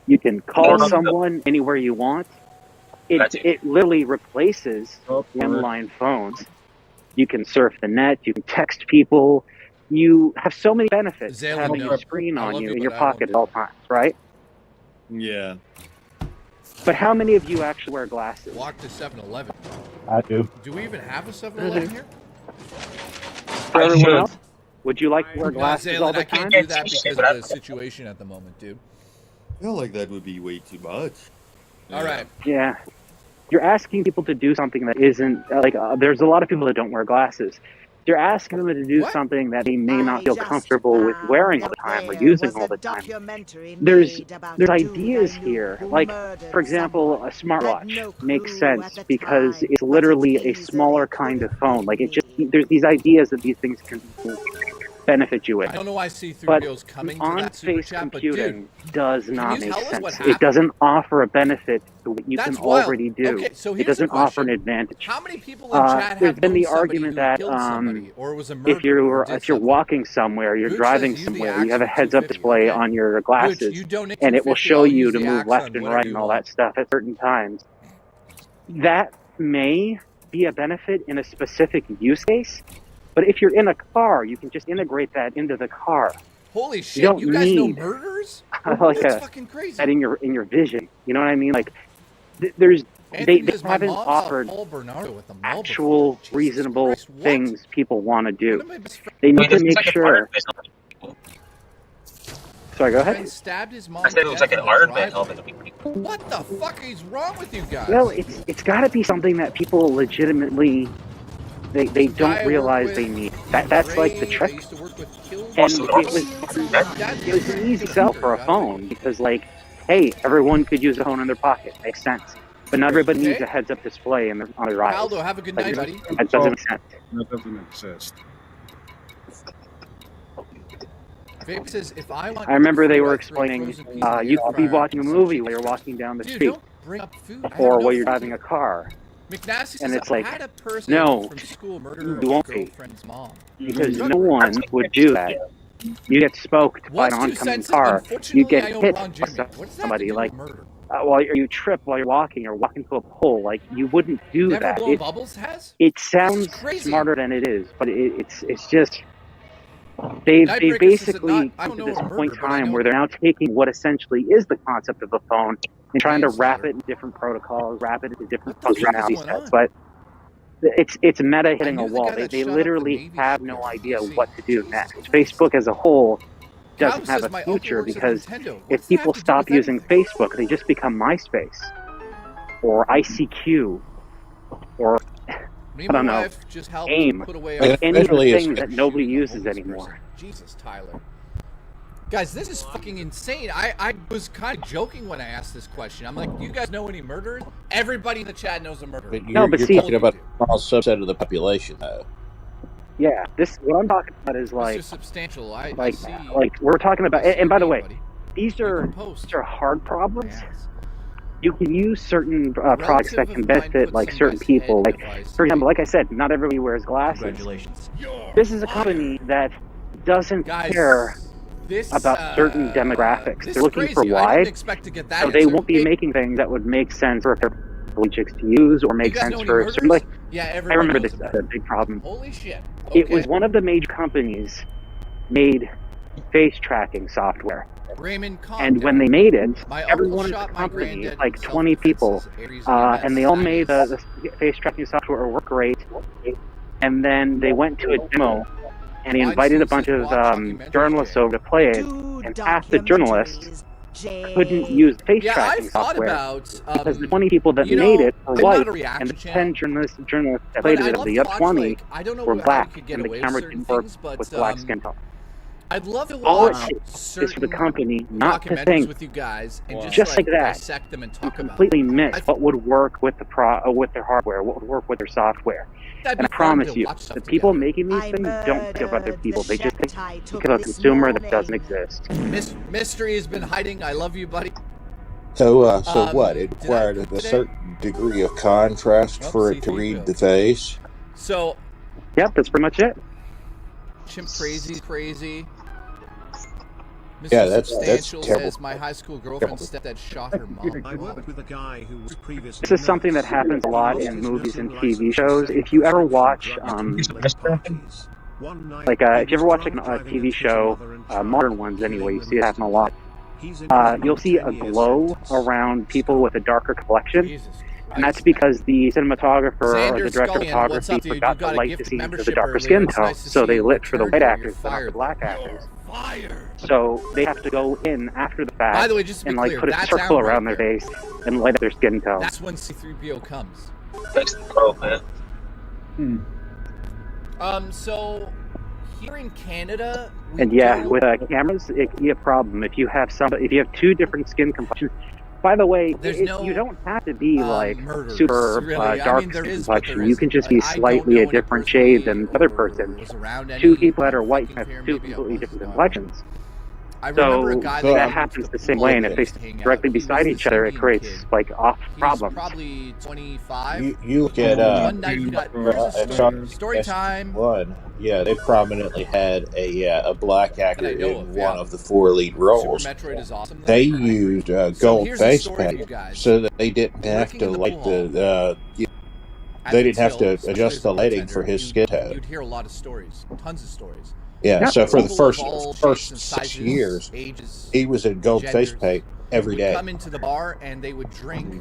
You can call someone anywhere you want. It literally replaces landline phones. You can surf the net. You can text people. You have so many benefits Zayla, having no. a screen I on love you you, in but your I won't pocket do at all times, right? Yeah. But how many of you actually wear glasses? Walk to 7-Eleven. I do. Do we even have a 7-Eleven here? For everyone else, would you like to wear No, glasses Zaylen, all the I can't time? do that because of the situation at the moment, dude. I feel like that would be way too much. All right. Yeah. You're asking people to do something that isn't, like, there's a lot of people that don't wear glasses. You're asking them to do something that they may not feel comfortable with wearing all the time or using all the time. There's ideas here. Like, for example, a smartwatch makes sense because it's literally a smaller kind of phone. Like, there's these ideas that these things can benefit you with. I don't know why C3PO But is coming to that super on-face chat, but computing dude, does can not you make tell us what sense. happened? It doesn't offer a benefit to what you That's can wild. already do. Okay, so It here's doesn't the offer an question. advantage. How many people in chat There's have been known the somebody argument who that killed somebody or was a murderer if you're or did if you're walking somewhere, you're Booch driving says use the somewhere, you have a Axe heads-up 250, display okay? on your glasses, you donate and it will 250, show I'll you use to the move Axe left on and whatever right you and all want. that stuff at certain times. That may be a benefit in a specific use case, but if you're in a car, you can just integrate that into the car. Holy You shit, don't you guys know need murderers? like That's a, fucking crazy. that in your vision. You know what I mean? Like they Anthony says, my haven't mom saw offered Paul Bernardo with a Marlboro. actual reasonable Christ, what? things people want to do. One of my best friends- They need to It make looks like an sure. art based Sorry, go friend ahead. stabbed his mom I said it looks like an death in the art driveway. helmet. What the fuck is wrong with you guys? Well, it's got to be something that people legitimately they don't realize they need it. That's like the trick. And it was an easy sell for a phone because, like, hey, everyone could use a phone in their pocket. Makes sense. But not everybody needs a heads-up display on their eyes. Aldo, have a good night, buddy. That doesn't make sense. That doesn't exist. Vape says, if I want. I remember they were explaining you could be watching a movie while you're walking down the street, bring up food. or while you're driving a car. McNasty And says, it's like, I had a person no, from school murder you a won't be. girlfriend's mom. Because no one would do that. You get smoked by an oncoming car. You get hit by somebody. Like, while you trip while you're walking or walk into a pole. Like, you wouldn't do Never that. blown bubbles has? It sounds smarter than it is, but it's just they basically come to this point in time where they're now taking what essentially is the concept of a phone and trying to wrap it in different protocols, wrap it into different functionality sets. But it's meta hitting a wall. They literally have no idea what to do next. Facebook as a whole doesn't have a future because if people stop using Facebook, they just become MySpace or ICQ or I don't know, AIM, like any of the things that nobody uses anymore. Jesus, Tyler. Guys, this is fucking insane. I was kind of joking when I asked this question. I'm like, do you guys know any murderers? Everybody in the chat knows a murderer. But you're talking about a small subset of the population, though. Yeah, what I'm talking about is like substantial. Like we're talking about, and by the way, these are hard problems. You can use certain products that can benefit like certain people. Like, for example, like I said, not everybody wears glasses. Congratulations. This is a company that doesn't care about certain demographics. They're looking for wide, so they won't be making things that would make sense for chicks to use or make sense for certain. Like, I remember this a big problem. Holy shit! It was one of the major companies made face tracking software. And when they made it, everyone in the company, like 20 people, and they all made the face tracking software work great. And then they went to a demo, and he invited a bunch of journalists over to play it, and half the journalists couldn't use face tracking software because the 20 people that made it were white, and the 10 journalists that played it, the other 20 were black, and the camera didn't work with black skin tone. I'd love to All it watch takes is for the company not to documentaries think with you guys and just like that. dissect them and You talk about completely miss what would work with with their hardware, what would work with their software. That'd And I be fun promise to you, watch stuff the people making these things don't think about other people. They just think of a consumer that doesn't exist. Mystery has been hiding. I love you, buddy. So, what? It required a certain degree of contrast for it to read the face? So, yep, that's pretty much it. Chimp crazy. Mr. Yeah, that's Substantial terrible. says my high school girlfriend's stepdad shot her mom. I worked with a guy who was previously. This is something that happens a lot in movies and TV shows. If you ever watch, if you ever watch like a TV show, modern ones anyway, you see it happen a lot. You'll see a glow around people with a darker complexion. And that's because the cinematographer or the director of photography forgot to light the scenes of the darker skin tone, so they lit for the white actors but not the black actors. So they have to go in after the fact By the way, just to be and like clear, put a that's circle Aaron around right their face and light up their skin tone. That's when C-3PO comes. That's the problem, Hmm. So here in Canada, And yeah, with cameras, it can be a problem if you have two different skin complexions. By the way, you don't have to be like super really. dark skin complexion. You can just be slightly a different shade than the other person. Two people that are white have two completely different complexions. remember a guy that that happens the same way, and if they stand directly beside each other, it creates like off problems. Probably 25. You look at One night you got story time. One, yeah, they prominently had a black actor in one of the 4 lead roles. Super Metroid is awesome. They used gold here's the face story for you paint guys. so that they didn't have to light they didn't have to adjust the lighting for his skin tone. You'd hear a lot of stories, tons of stories. Yeah, so for the People of all first shapes 6 and years, sizes, ages, he was in gold face genders. paint every Would day. come into the bar and they would drink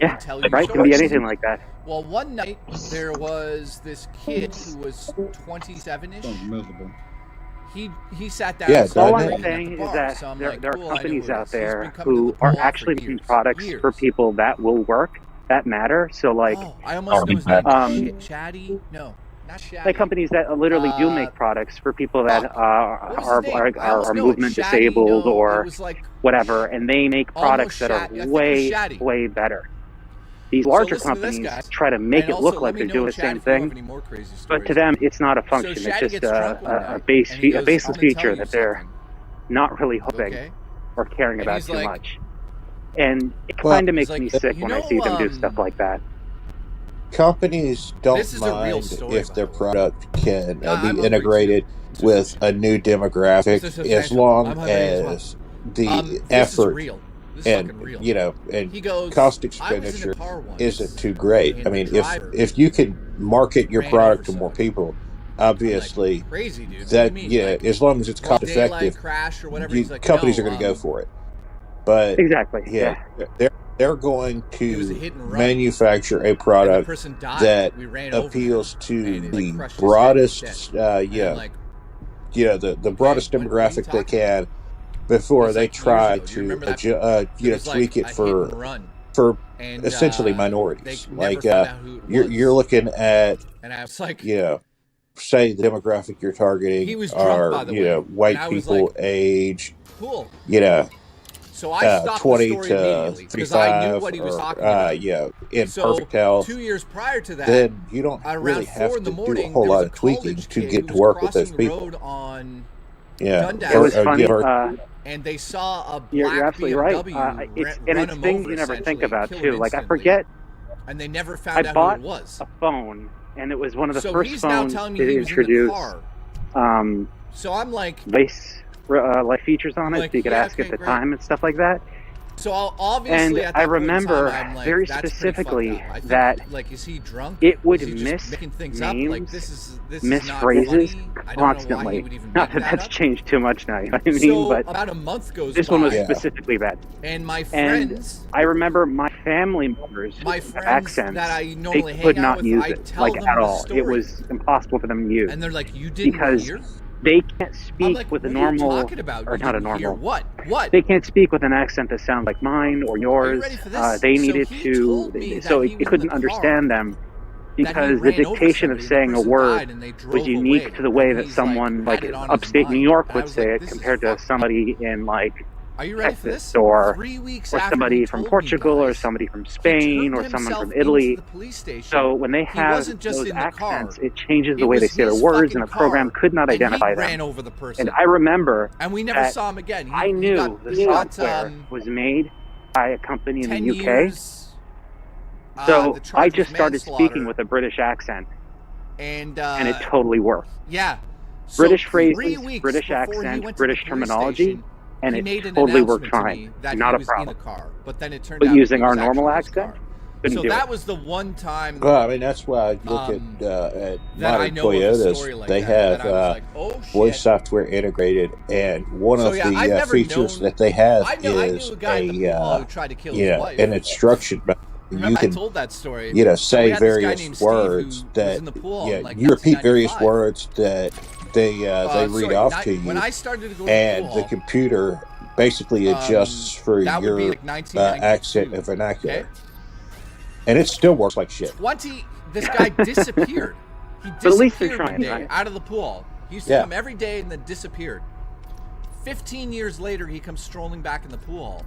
Yeah, and tell you right? stories. Can be anything like that. Well, one night there was this kid who was 27-ish. Miserable. He sat down. Yeah, and started All I'm drinking at saying the is bar. that So I'm there like, are cool, I know companies who it out is. He's there been coming to who the are bar actually for making years. products for people that will work, that matter. So like, I almost know his name. Chatty? No. like companies that literally do make products for people that are movement disabled or whatever, and they make products that are way better. These larger companies try to make it look like they're doing the same thing, but to them, it's not a function. It's just a baseless feature that they're not really hoping or caring about too much. And it kind of makes me sick when I see them do stuff like that. Companies don't mind if their product can be integrated with a new demographic as long as the effort and and cost expenditure isn't too great. I mean, if you can market your product to more people, obviously that as long as it's cost effective, companies are going to go for it. But they're going to manufacture a product that appeals to the broadest the broadest demographic they can before they try to tweak it for essentially minorities. Like you're looking at say the demographic you're targeting are white people age So I stopped 20 the story to immediately because I knew what he was talking about. In so perfect health. 2 years prior to that, then you don't really have to do a whole lot of tweaking to get to work with those people. It was funny. And they saw a black you're absolutely BMW right. It's things you never think about too. Like I forget. And they never found out bought who it was. a phone, and it was one of the first he's now phones telling me that he was in the introduced car. So I'm like, like features on it, so you could ask at the time and stuff like that. So obviously, and I remember very specifically that is he drunk? It would miss names, like, this miss phrases constantly. Not that that's changed too much now, you know what I mean? But about a month goes this one was specifically bad. And my friends, I remember my family members, accents, that I normally they could hang out not with, use I it tell like them at the all. story. It was impossible for them to use. And they're like, you didn't because hear? they can't speak like, with a what are you normal, talking about? or You not a didn't hear normal. What? They can't speak with an accent that sounds like mine or yours. ready for this? They So needed he to, told me so that he it was couldn't in the car, understand them because the ran over dictation of somebody, the saying a person word died, and they drove was unique away. to the way And that he's someone like, like had it on his upstate New mind. York And I would was say like, it this is compared to somebody in like Are you ready for Texas this? or 3 weeks or after somebody he from told me, Portugal or guys, somebody from Spain or someone himself from Italy. into the police station. So when they He have wasn't just those in the car. accents, it changes the It way they was say their his words, fucking and the program car, could not and he identify them. ran over the person. And I remember, And we never that saw him again. I knew the software was made by a company in the 10 UK. years, So the charge I was just started manslaughter. speaking with a British accent, and it totally worked. Yeah. British So phrases, 3 weeks British before he accent, went to British the police terminology, station, and he it made an totally worked announcement to me fine. that Not he a was problem. in the car. But then it turned But out using he our was normal actually in his accent, car. couldn't So do that it. was the one time. Well, I mean, that's why I look at that I modern know of a story Toyotas. like They that, have that I was like, oh, voice shit. software integrated, and one So, of yeah, I've the never features known- that they have I knew is a guy at the pool who tried to kill his wife. an instruction manual. Remember, You I can, told that story. you know, So we say had this guy various named Steve words who was that, in the pool yeah, in, like, you repeat various 1995. words that they read off to you, when I started to go to the and pool the hall, computer basically adjusts for that would your be like 1992, accent and vernacular. okay? And it still works like shit. This guy disappeared. He But at least they're disappeared one trying, day right? out of the pool hall. He used to Yeah. come every day and then disappeared. 15 years later, he comes strolling back in the pool hall.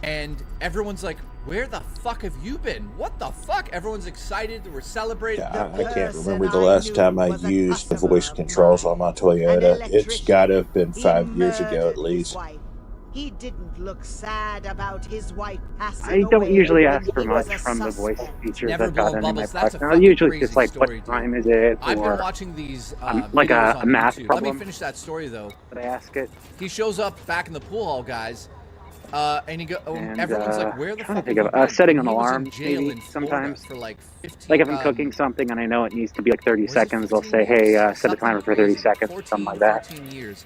And everyone's like, where the fuck have you been? What the fuck? Everyone's excited. We're celebrating. Yeah, I can't remember the last time I used the voice controls on my Toyota. It's got to have been 5 years ago at least. He didn't look sad about his wife passing I don't away usually when ask for he much was a from the voice suspect. features Never I've got blowing in my bubbles. That's a product. Now, fucking usually crazy just like, story, what time dude. is it? I've been Or watching these like videos a on math YouTube. problem. Let me finish that story though. Did I ask it? He shows up back in the pool hall, guys, and he And, everyone's like, "Where the trying to fuck?" think have of you been? setting an And he was in alarm jail maybe in Florida sometimes. for like 15. Like if I'm cooking something and I know it needs to be like 30 seconds, I'll say, hey, set a timer for 30 seconds or something like that. 14 years.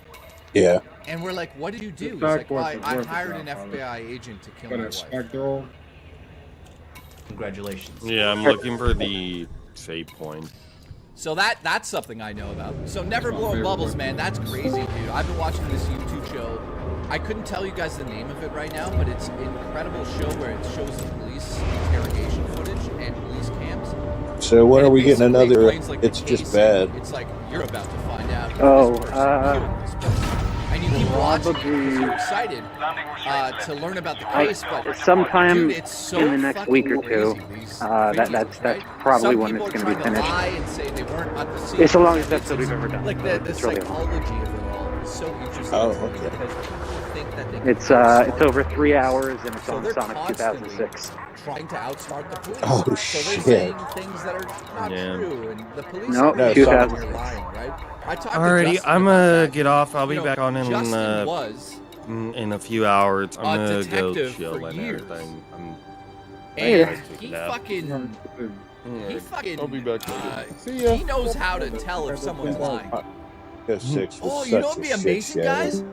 Yeah. And we're like, "What did you do?" He's Back like, well, wasn't I worth it hired now, an probably. FBI agent to kill But my it's wife. back door. Congratulations. Yeah, I'm looking for the save point. So that's something I know about. So never blowing bubbles, man. That's crazy, dude. I've been watching this YouTube show. I couldn't tell you guys the name of it right now, but it's an incredible show where it shows the police interrogation footage and police cams. So when And are it we getting basically another? explains, like, the It's just case, bad. and it's like you're about to find out if Oh, this person killed this person. And you keep watching because you're excited to learn about the case, but sometime dude, it's so in the next fucking week or two, crazy, these that's videos, right? probably Some when people it's are going to trying be to finished. lie and say they weren't at the scene. It's the longest episode we've ever done. Like so the it's really long. psychology of it all is so interesting Oh, to me okay. because people think that they can It's outsmart over the 3 police. hours and it's So on they're Sonic constantly 2006. trying to outsmart the police. Oh So they're shit! saying things that are not Yeah. true, and the police No, are No, saying Sonic. you're lying, right? I talked to Alrighty, Justin I'm about gonna that. get off. I'll be You know, back on Justin was in a few hours. I'm a gonna go detective chill for and years. everything. And he fucking I'll be back later. See ya. he knows how to tell if someone's lying. 6 was Oh, you know such what'd a be shit amazing, show. guys?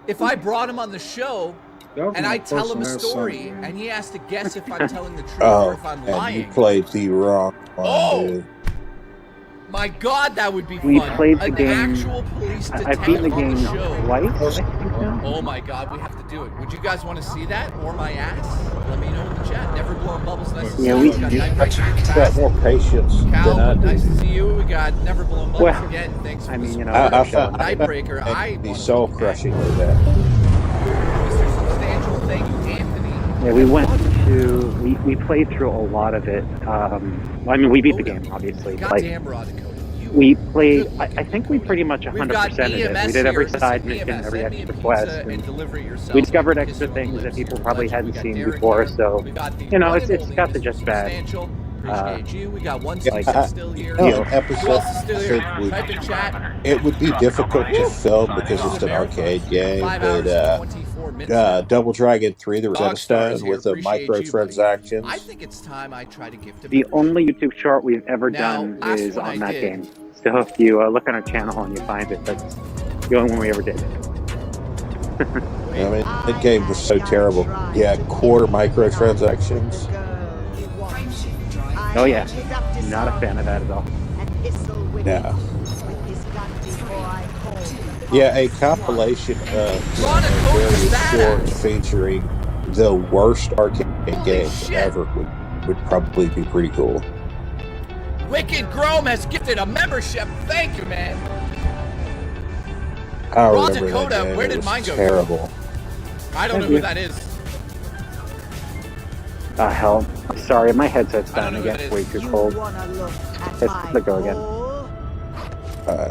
If I brought him on the show and I tell him a story son. and he has to guess if I'm telling the truth or Oh, if I'm and you lying. played the wrong one, Oh! dude. My God, that would be fun. We played the An game. actual police I've detective beaten the on game the show. twice, I think now. Oh my God, we have to do it. Would you guys want to see that or my ass? Let me know in the chat. Never blowing bubbles. Nice to see Yeah, you. we- We got You Nightbreaker. got more patience Cal, than I do. nice to see you. We got Never Blowing Bubbles Well, again. Thanks for I the mean, you know, support. I found Nightbreaker, I the want to soul look at crushing with that. Mr. Substantial. Thank you, Anthony. Yeah, we went to we played through a lot of it. Well, I mean, we beat the game, obviously. But, like, Goddamn, Rod Dakota. we played. I think we pretty much We've got 100%ed it. EMS We did every here. side Listen, mission, EMS, every send me a extra pizza quest, and deliver it yourself. we discovered Kiss extra you on the things that lips people here. probably Legend. hadn't We got seen Derek before. here. So, We got the you know, one it's and it's only got to Mr. just bad. Substantial. Appreciate you. We got one Yeah, Six still here. you know, an Who episode else is still I here? think Type in chat. it would be difficult to Woo! film because This is it's a an marathon arcade stream, game, 5 but hours and 24 minutes now. Double Dragon 3, the Rosetta Dog Stars Stone here. with the Appreciate you, buddy. microtransactions. I think it's time I try to gift a The membership. only YouTube short we've ever Now, done last is one on I that did. game. So if you look on our channel and you find it, that's the only one we ever did. I mean, that game was so terrible. Yeah, quarter microtransactions. Oh yeah, not a fan of that at all. No. Yeah, a compilation of various shorts featuring the worst arcade games ever would probably be pretty cool. Wicked Grome has gifted a membership. Thank you, man. I Raw remember Dakota, that game. where It did was mine go? terrible. I don't know who that is. Hell, sorry, my headset's I don't dying know who again. that Way is. too cold. Let's go again.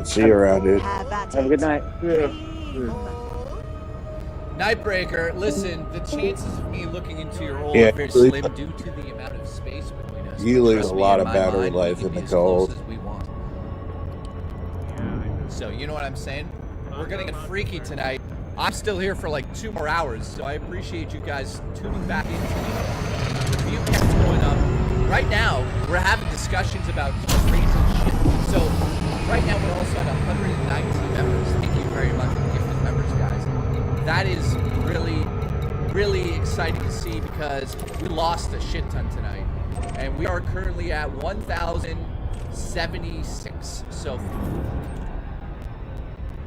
See you around, dude. Have a good night. Nightbreaker, listen, the chances of me looking into your role Yeah, are very slim due to the amount of space between us. You But lose trust a me, lot in of my battery mind, we life can in be the as close cold. as we want. So, you know what I'm saying? We're gonna get freaky tonight. I'm still here for like 2 more hours, so I appreciate you guys tuning back into me. The view kept going up. Right now, we're having discussions about crazy shit. So, right now we're also at 119 members. Thank you very much for the gifted members, guys. That is really, really exciting to see because we lost a shit ton tonight. And we are currently at 1,076 so far.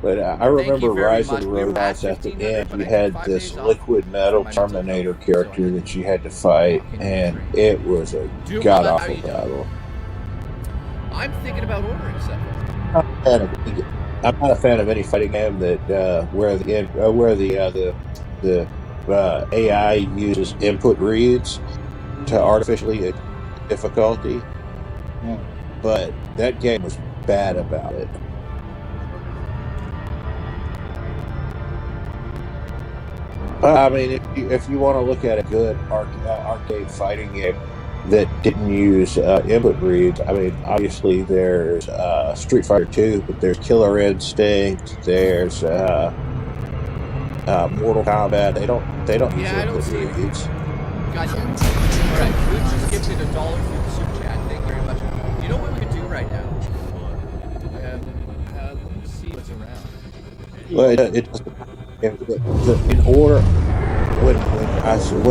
But I remember Rise of the Robots at the end, you had this liquid metal Terminator character that you had to fight, and it was a god-awful battle. I'm thinking about ordering something. I'm not a fan of any fighting game that where the AI uses input reads to artificially difficulty. But that game was bad about it. I mean, if you want to look at a good arcade fighting game that didn't use input reads, I mean, obviously there's Street Fighter 2, but there's Killer Instinct, there's Mortal Kombat. They don't use input reads. Gotcha. Alright, Luke just gifted $1 for the super chat. Thank you very much. You know what we could do right now? Let me see what's around. Well, in order, when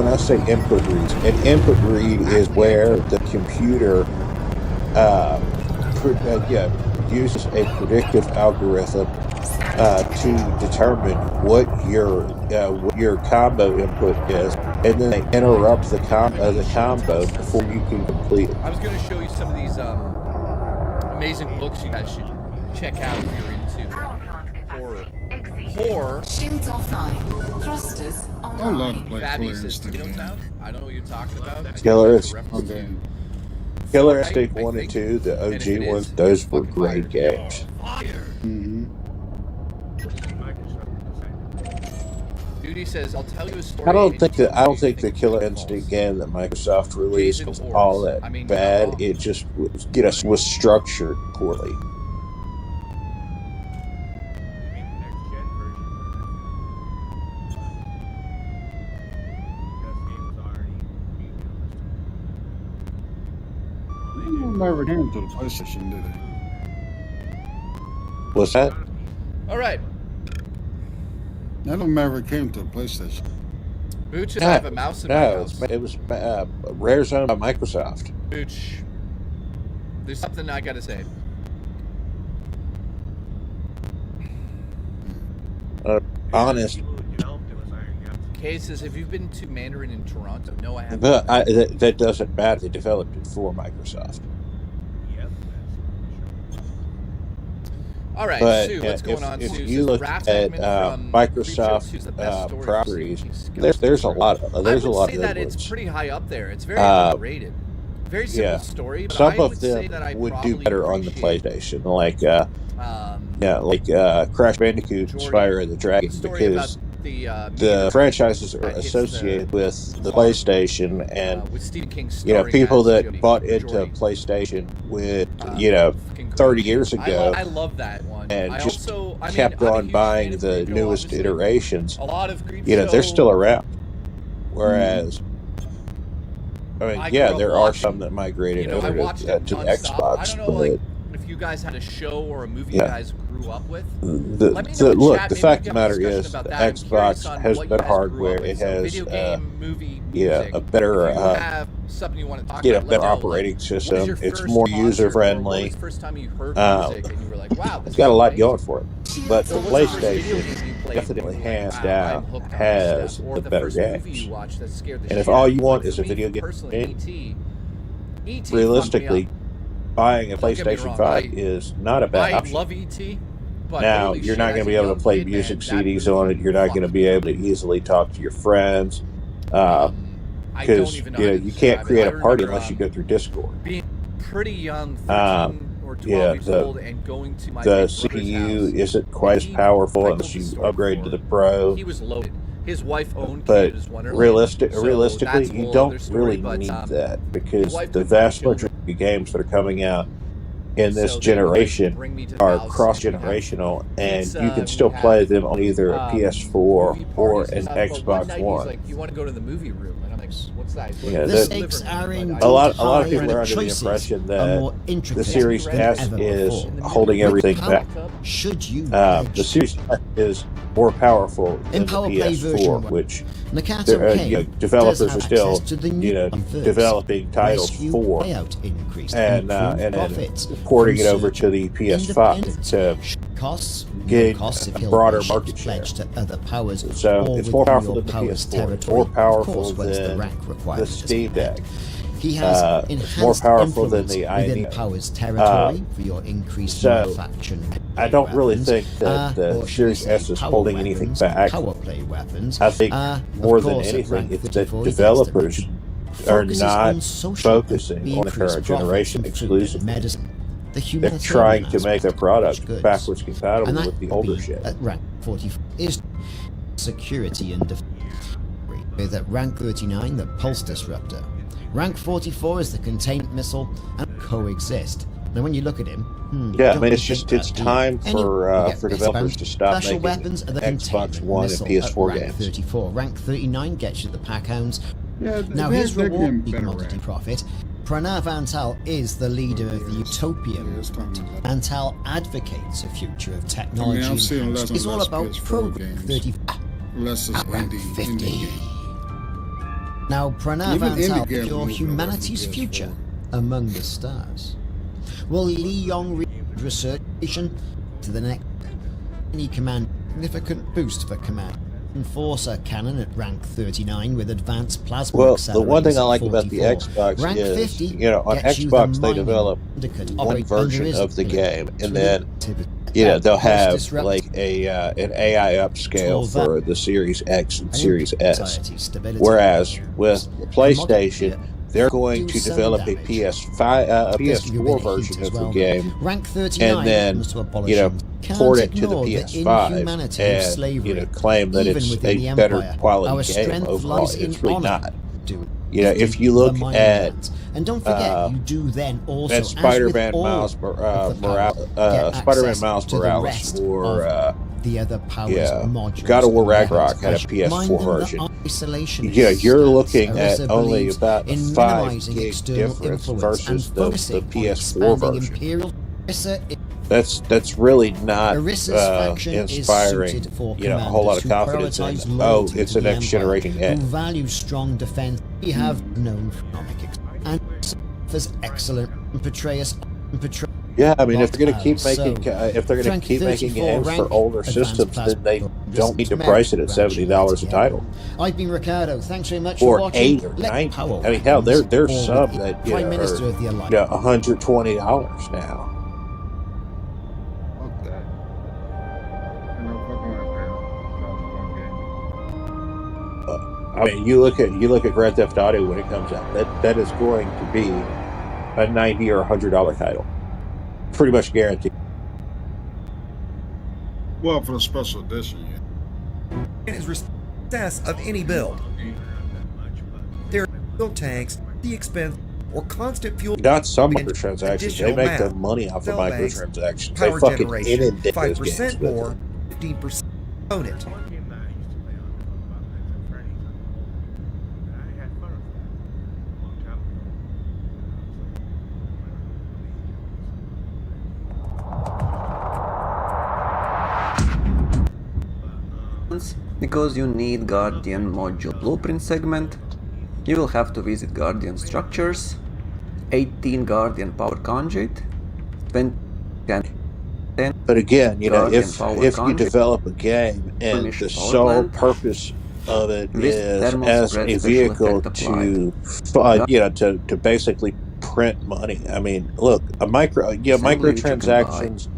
I say input reads, an input read is where the computer uses a predictive algorithm to determine what your combo input is, and then they interrupt the combo before you can complete it. I was going to show you some of these amazing books you guys should check out if you're into horror. Horror. Shields offline. Thrusters I online. love to play Fabby Killer says Instinct. Tomato Town. I don't know what you're talking about. Killer Killer Instinct 1 and 2, the OG ones, those were great games. Duty says, "I'll tell you a story." I don't think the Killer Instinct game that Microsoft released was all that bad. It just was structured poorly. Never came to the PlayStation, did it? What's that? All right. None of them ever came to the PlayStation. Booch, I have a mouse in my house. It was Rare Zone by Microsoft. Booch, there's something I gotta say. Honest. Kay says, "Have you been to Mandarin in Toronto?" No, I haven't. But that doesn't matter. They developed it for Microsoft. All right, But Sue, what's going on, if Sue? you look at Microsoft properties, there's a lot of I would say good that ones. it's pretty high up there. It's very underrated. Very simple story, but Some I of would say them that I would probably do better on the appreciate, PlayStation, like Crash Bandicoot, Spyro the Dragon, because the franchises are associated with the PlayStation, and with Stephen King people starring that as bought into PlayStation with 30 years ago. I love that one. And I just also, kept I'm a on huge buying fan of the Creepshow, newest obviously. iterations. A lot of Creepshow. They're still around. Whereas, I mean, I yeah, grew up there are watching, some that migrated I over watched to it the nonstop. Xbox. I don't know, but if you guys had a show or a movie Yeah. you guys grew up with. look, Chat, the maybe fact we of the can have a matter discussion is, about the that. I'm curious Xbox on has what you better guys grew hardware. up with. It So has, video game, movie, a music. better, If you have something you want to talk a about, let better me know. operating What is system. your It's first more concert, or user what friendly. was the first time you heard music and you were like, wow, this It's got a is lot amazing? going for it. But the Or what's the first video PlayStation game you played definitely, and you were hands like, wow, down, I'm hooked on this has stuff? Or the the better first movie games. you watched that scared the And if shit all out you of want you. is a For me, video game, personally, E.T. fucked me realistically, up. buying a Don't get me PlayStation wrong, 5 is not a bad I option. love E.T., but Now, holy you're shit, not as going to a be able young to play kid, music man, that CDs movie on it. You're not going to be able to easily talk to your friends. I don't Because even know how to you can't describe it. create I a party remember, unless you go through Discord. being pretty young, 13 or 12 years old, and going to my the big brother's CPU house. isn't quite as powerful unless you upgrade to the Pro. He was loaded. His wife owned But Canada's Wonderland. realistically, that's a you whole don't other story, really but, need that his because wife the couldn't have vast killed him. majority of games that are coming out in this So they would, like, generation bring me to the are house cross-generational, and pizza, you can we still have, play them on either a PS4 or parties an and stuff, but one Xbox night One. He's like, "You want to go to the movie room?" And I'm like, "What's that?" He's like, Yeah, "The that- stakes are in a lot of high people and are the under the choices impression are that more the intricate Series than S ever is before. holding everything back. Should you The Series S is more powerful than the Power Play PS4, version which Nakato K developers does are have still, access to the new converts, developing titles rescue for, payout increase, and improved then profits porting from it over search to the PS5 to costs, gain costs if a he'll broader be market share. pledged to other powers, So or it's more within powerful your than the powers PS4. It's territory. more powerful Of course, where's the than rank the requirement Steam Deck. He has It's more enhanced powerful than influence the within INEO. powers territory for your increased So, manufacturing. I don't really weapons, think that the or should we Series say S is power holding weapons, anything back. Power play weapons. I think of more than course, at anything, rank it's that 34, he gets developers to are focuses not on social focusing on the increased current profits generation in food and exclusively. medicine. The They're humanitarian trying to make their aspect of product goods. backwards compatible And that with the would older be shit. at rank 44 is security and defense. With at rank 39 the pulse disruptor. Rank 44 is the containment missile and coexist. Now when you look at him, Yeah, I don't mean, it's think just that, it's do you? time Anyway, for developers to stop special making weapons are the Xbox containment One and missile PS4 at rank games. 34. Rank 39 gets you the pack hounds. Yeah, Now they're- his they're reward getting the better commodity at it. profit. Pranav Antal is the leader of the Utopia movement. Antal advocates a future of technology. I'm seeing enhanced. less and It's all less about PS4 program games. 30 Less is at rank indie 50. game. Now Pranav Even indie Antal, games your moving away humanity's from future PS4. among the stars. Will Lee Yong research station to the next any command significant boost for command Enforcer cannon at rank 39 with advanced plasma Well, accelerators the one thing I at like about 44. the Xbox Rank is, 50 you know, on gets you the Xbox they mining develop syndicate one operate under version his of the island game, and through then activity. they'll Pulse have disrupt like an AI upscale Torval for the Series X and and Series S. society stability. Whereas with the PlayStation, they're going do to some develop a damage. PS5, a This give you a bit PS4 of heat version as of the well. game, Rank 39 and then comes to you know abolishing. port Can't it to the ignore the PS5, inhumanity of and slavery. claim that Even it's within a the better Empire, quality our game strength overall. lies in It's really honor. not. Do You know, if you the look mining at lands. And don't forget, you do then also, at as with Spider-Man all Miles, of the powers, get Spider-Man access Miles to the Morales, rest or of the other powers modules. God of War and Ragnarok weapons. had a I remind PS4 them version. that isolation Yeah, you're stance. looking at Arisa only believes about a in 5 minimizing gig external difference influence and versus the focusing on PS4 expanding version. Imperial. Arisa That's really not Arisa's faction is inspiring, suited for a whole lot commanders of who confidence in. prioritize Oh, loyalty it's to a the next Empire, generation who game. value strong defense. We have known for economic and offers excellent and portray us. Yeah, I mean, if they're going to keep So, making, if they're going rank to keep making 34 games for rank, older advanced systems, then they don't need to price it at $70 a title, I've been Ricardo. Thanks very much for or watching. 8 or Let 90. power I mean, hell, weapons there's or some with that Prime Minister of the are Alliance. $120 now. Fuck that. You know, fucking with that. I mean, you look at Grand Theft Auto when it comes out. That is going to be a $90 or $100 title, pretty much guaranteed. Well, for the special edition, yeah. It is success of any build. There are build tanks, the expense, or constant fuel. Not some microtransactions. They make their money off of microtransactions. They fucking inundate those games 5% with more, it. 15% own it. Because you need Guardian module blueprint segment, you will have to visit Guardian structures, 18 Guardian power conduit, 20 But again, if conduit, you develop a game and the sole purpose of it is as a vehicle to to basically print money. I mean, look, microtransactions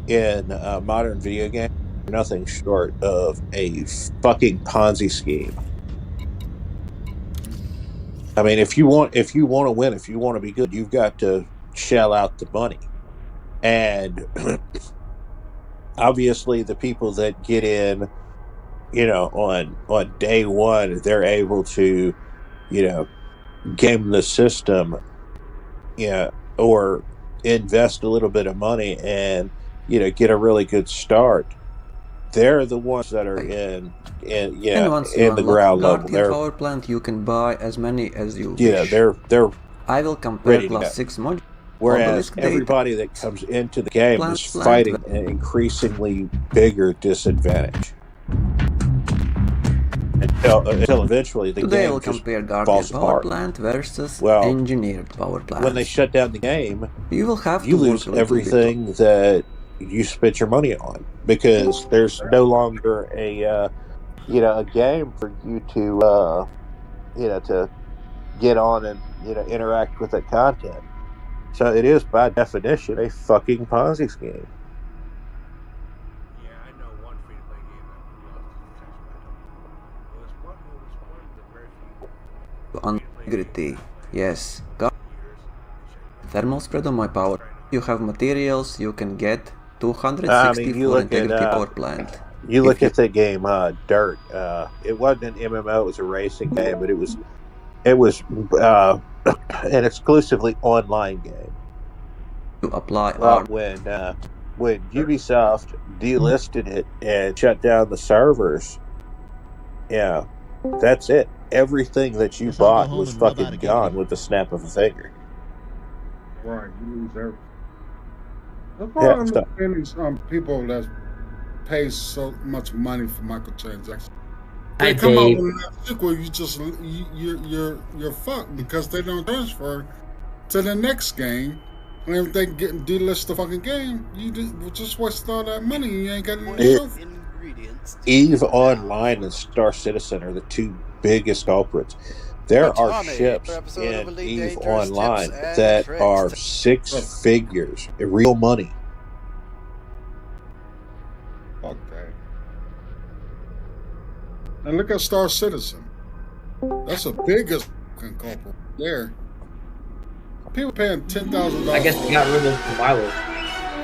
in modern video games are nothing short of a fucking Ponzi scheme. I mean, if you want to win, if you want to be good, you've got to shell out the money. And obviously the people that get in, on day one, they're able to, game the system, or invest a little bit of money and, get a really good start. They're the ones that are in once you in the unlock ground level. Guardian power plant, you can buy as many as you wish. They're I will compare class 6 modules. Whereas everybody that comes into the game is fighting an increasingly bigger disadvantage until eventually the Today game we'll just compare Guardian falls power apart. plant versus Well, engineered power plant. When they shut down the game, you will have you to lose work a little everything that you spent your money on, because there's no longer a game for you to to get on and interact with that content. So it is by definition a fucking Ponzi scheme. integrity. Yes. Thermal spread on my power. You have materials, you can get 260 you for look integrity at power plant. You look at the game Dirt. It wasn't an MMO; it was a racing game, but it was an exclusively online game. To apply when Ubisoft delisted it and shut down the servers, that's it. Everything that you bought was fucking gone with the snap of a finger. Right, you lose everything. That's why I'm understanding some people that pay so much money for microtransactions. They come out with a sequel, you're fucked because they don't transfer to the next game. And if they delist the fucking game, you just wasted all that money. You ain't got any show. EVE Online and Star Citizen are the two biggest culprits. There are ships in EVE Online that are six figures, real money. Okay. And look at Star Citizen. That's the biggest culprit there. People paying $10,000. I guess they got rid of the Violet.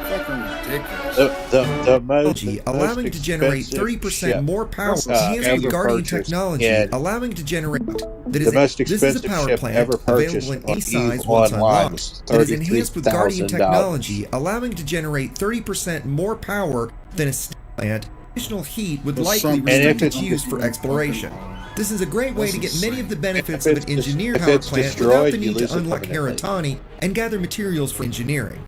Fucking ridiculous. The most allowing to generate 30% more power, enhanced with Guardian technology, allowing to generate. That is, the most this is a expensive power ship plant ever purchased available in any on size EVE once Online unlocked. was That is enhanced with Guardian $33,000. technology, allowing to generate 30% more power than a steel plant. Additional heat would likely restrict its use for exploration. This is a great way to get many of the benefits of an engineered power plant without the need to unlock Heratani and gather materials for engineering.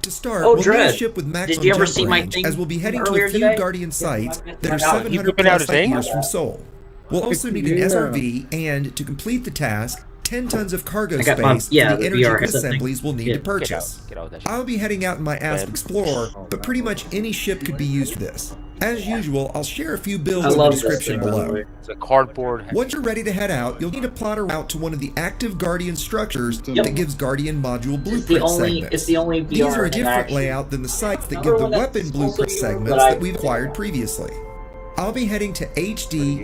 To start, we'll need a ship with maximum jump range, as we'll be heading to a few Guardian sites that are 700 plus light years from Sol. We'll also need an SRV, and to complete the task, 10 tons of cargo space for the energy assemblies we'll need to purchase. I'll be heading out in my Asp Explorer, but pretty much any ship could be used for this. As usual, I'll share a few builds in the description below. It's a cardboard. Once you're ready to head out, you'll need to plot a route to one of the active Guardian structures that gives Guardian module blueprint segments. It's the only VR These are a different interaction. layout than the sites that give the weapon blueprint segments that we've acquired previously. I'll be heading to HD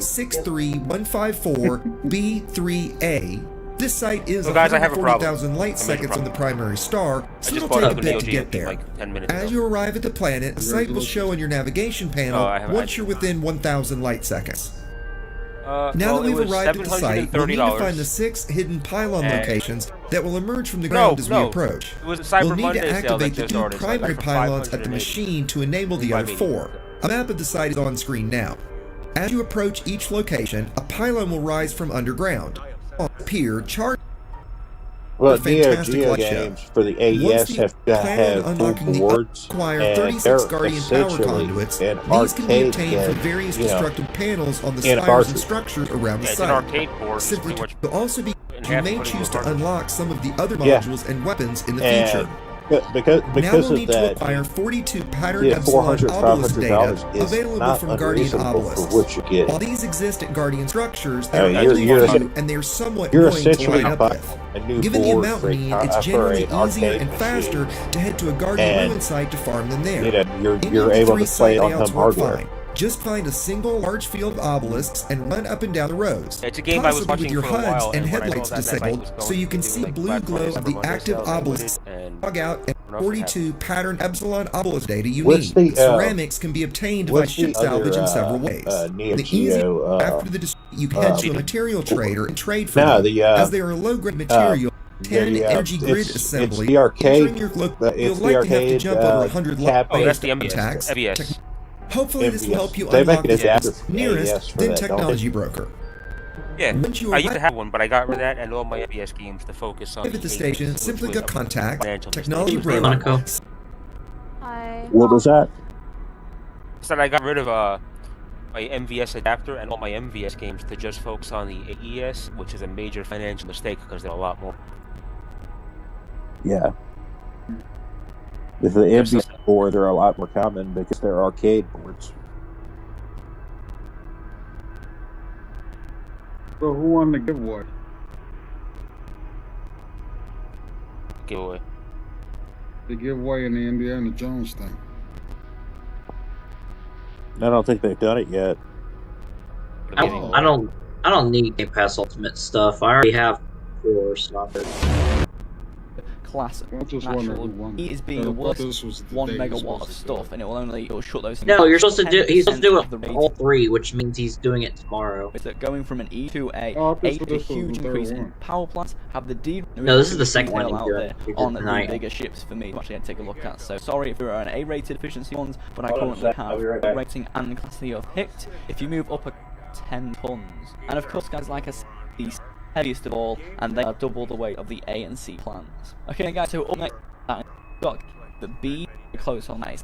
63154B3A. This site is So guys, I have a problem. 140,000 light seconds from the primary star, so it'll take a bit to get there. Like 10 minutes As ago. you arrive at the planet, a site will show on your navigation panel once you're within 1,000 light seconds. Now that we've arrived at the site, we'll need to find the 6 hidden pylon locations that will emerge from the ground as we approach. It was a Cyber We'll need Monday to sale that activate the just 2 started, so I got primary it for pylons at the 580. machine to enable the other 4. A map of the site is on screen now. As you approach each location, a pylon will rise from underground. On the pier, charged. Well, Neo Geo games for the AES have to have full boards, acquire and 36 they're Guardian power essentially conduits. an These can be arcade obtained game, from various you know, destructive panels on the in a spires and cartridge. structures around the Yeah, it's an site. arcade board. Simply It's pretty to also be, you half may put it in choose the to cartridge. unlock some of the other Yeah. modules and weapons in the And future. because Now we'll of need to that, acquire 42 patterned yeah, Epsilon $400, obelisk data $500 is available not from Guardian unreasonable obelisks. for what you get. While these exist at Guardian structures, I they're mean, only you're few, and they're somewhat you're annoying to essentially line up buying with. a new Given the board amount for we a need, car- it's for generally an easier arcade and faster to head to a Guardian And, ruin site to farm them there. you know, Any you're of the able 3 to play site on layouts home work hardware. fine. Just find a single large field of obelisks and run up and down the rows. It's a game I was Possibly with watching your for a HUDs while, and and when I headlights saw that disabled, was going so you can to see like blue Black glow Monday of the Cyber Monday active sale, I obelisks. did, and Log out and I don't know if it 42 patterned Epsilon obelisk data you What's need. the, Ceramics can be obtained via what's the ship salvage other, in several ways. Neo The easy Geo, after the you can head to a material trader and trade for No, them, the, as they are a low-grade material. 10 the, energy grid it's assembly. the arcade, Entering your look, it's you'll the likely have to arcade, jump over 100 cap- Oh, that's based the MBS. attacks. MBS. Hopefully this will help you They unlock make an the adapter for nearest AES for then that, don't technology they? broker. Yeah, Once you I used to arrive have one, but I got rid of that and all my MBS games to focus on. at the games, station, which simply was go a contact financial technology mistake. broker. Hi. What was that? Said I got rid of my MVS adapter and all my MVS games to just focus on the AES, which is a major financial mistake because there are a lot more. Yeah. With the MBS board, they're a lot more common because they're arcade boards. So who won the giveaway? Giveaway. The giveaway in the Indiana Jones thing. I don't think they've done it yet. I don't need Game Pass Ultimate stuff. I already have 4 soccer. Class I just wonder who won. he is being I the thought worst this was the 1 day he was megawatt of supposed to do stuff, and it'll shut those. No, you're supposed to do. He's supposed to do 10% of the it rate. all 3, which means he's doing it tomorrow. Is that going from an E to a Oh, this 8 was a the huge third increase in one. power plants? Have the D. No, this is the second one detail he's out doing. there He did on the tonight. bigger ships for me to actually take a look at. So sorry if you're an A-rated efficiency ones, but I Hold on a currently sec, have I'll be right back. rating and capacity of picked. If you move up a 10 tons, and of course, guys, like I said, these heaviest of all, and they are double the weight of the A and C plans. Okay, guys, so up next, got the B close on that.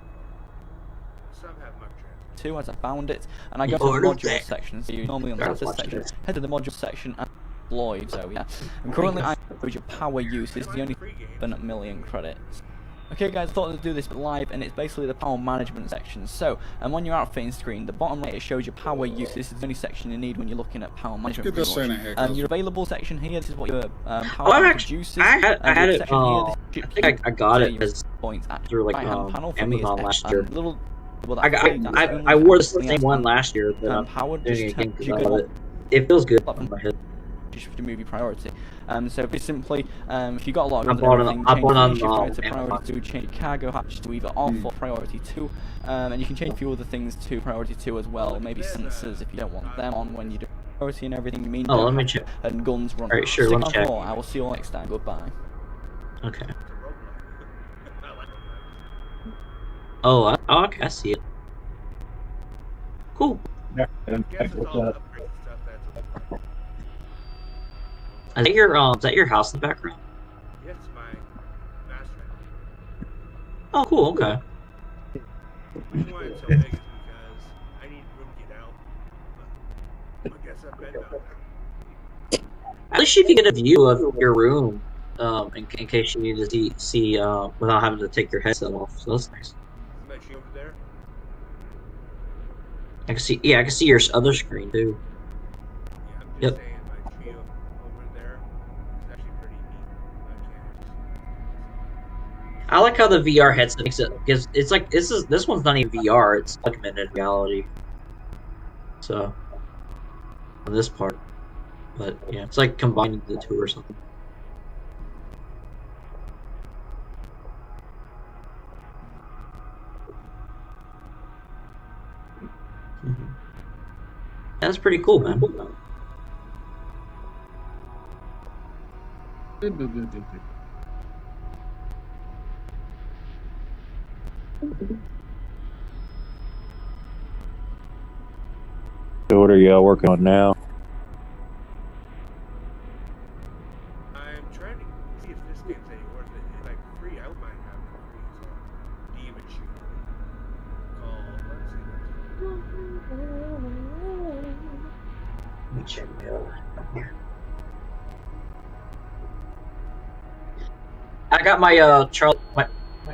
2 as I found it, and I go to the module section. So you normally on the data section, head to the module section and deploy. So yeah, and currently I average power use is the only 7 million credits. Okay guys, I thought I'd do this live, and it's basically the power management section. So, and on your outfitting screen, the bottom right, it shows your power use. This is the only section you need when you're looking at power management. Get this in here, Your available section here, this is what your power produces. I had it, I think I got it as points through like panel for Amazon last year. I wore the same one last year, but I'm powered doing just it again to- 'cause you I can- love it. It feels good on my head. to move your priority. So very simply, if you got a lot of I guns bought and an- everything, I change bought the on, issue priority to Amazon. priority 2, change your cargo hatch to either off or priority 2, and you can change a few other things to priority 2 as well, maybe sensors if you don't want them on when you do priority and everything. You mean Oh, don't let me have to- check. And guns run. Alright, sure, Stick let me on check. more. I will see you all next time. Goodbye. Okay. Oh, okay, I see it. Cool. Is that your house in the background? Yes, my master. Oh, cool. Okay. The reason why it's so big is because I need room to get out. But I guess I've been down now. At least you can get a view of your room, in case you need to see without having to take your headset off. So that's nice. Isn't that you over there? I can see. Yeah, I can see your other screen too. Yeah, I'm just Yep. saying my trio over there is actually pretty neat. I like how the VR headset makes it, because it's like this one's not even VR, it's augmented reality. So on this part, but yeah, it's like combining the two or something. That's pretty cool, man. So what are y'all working on now? I'm trying to see if this game's any worth it. It's like free. I would mind having it free. It's a demon shooter called. Let's see. Let me check it out. I got my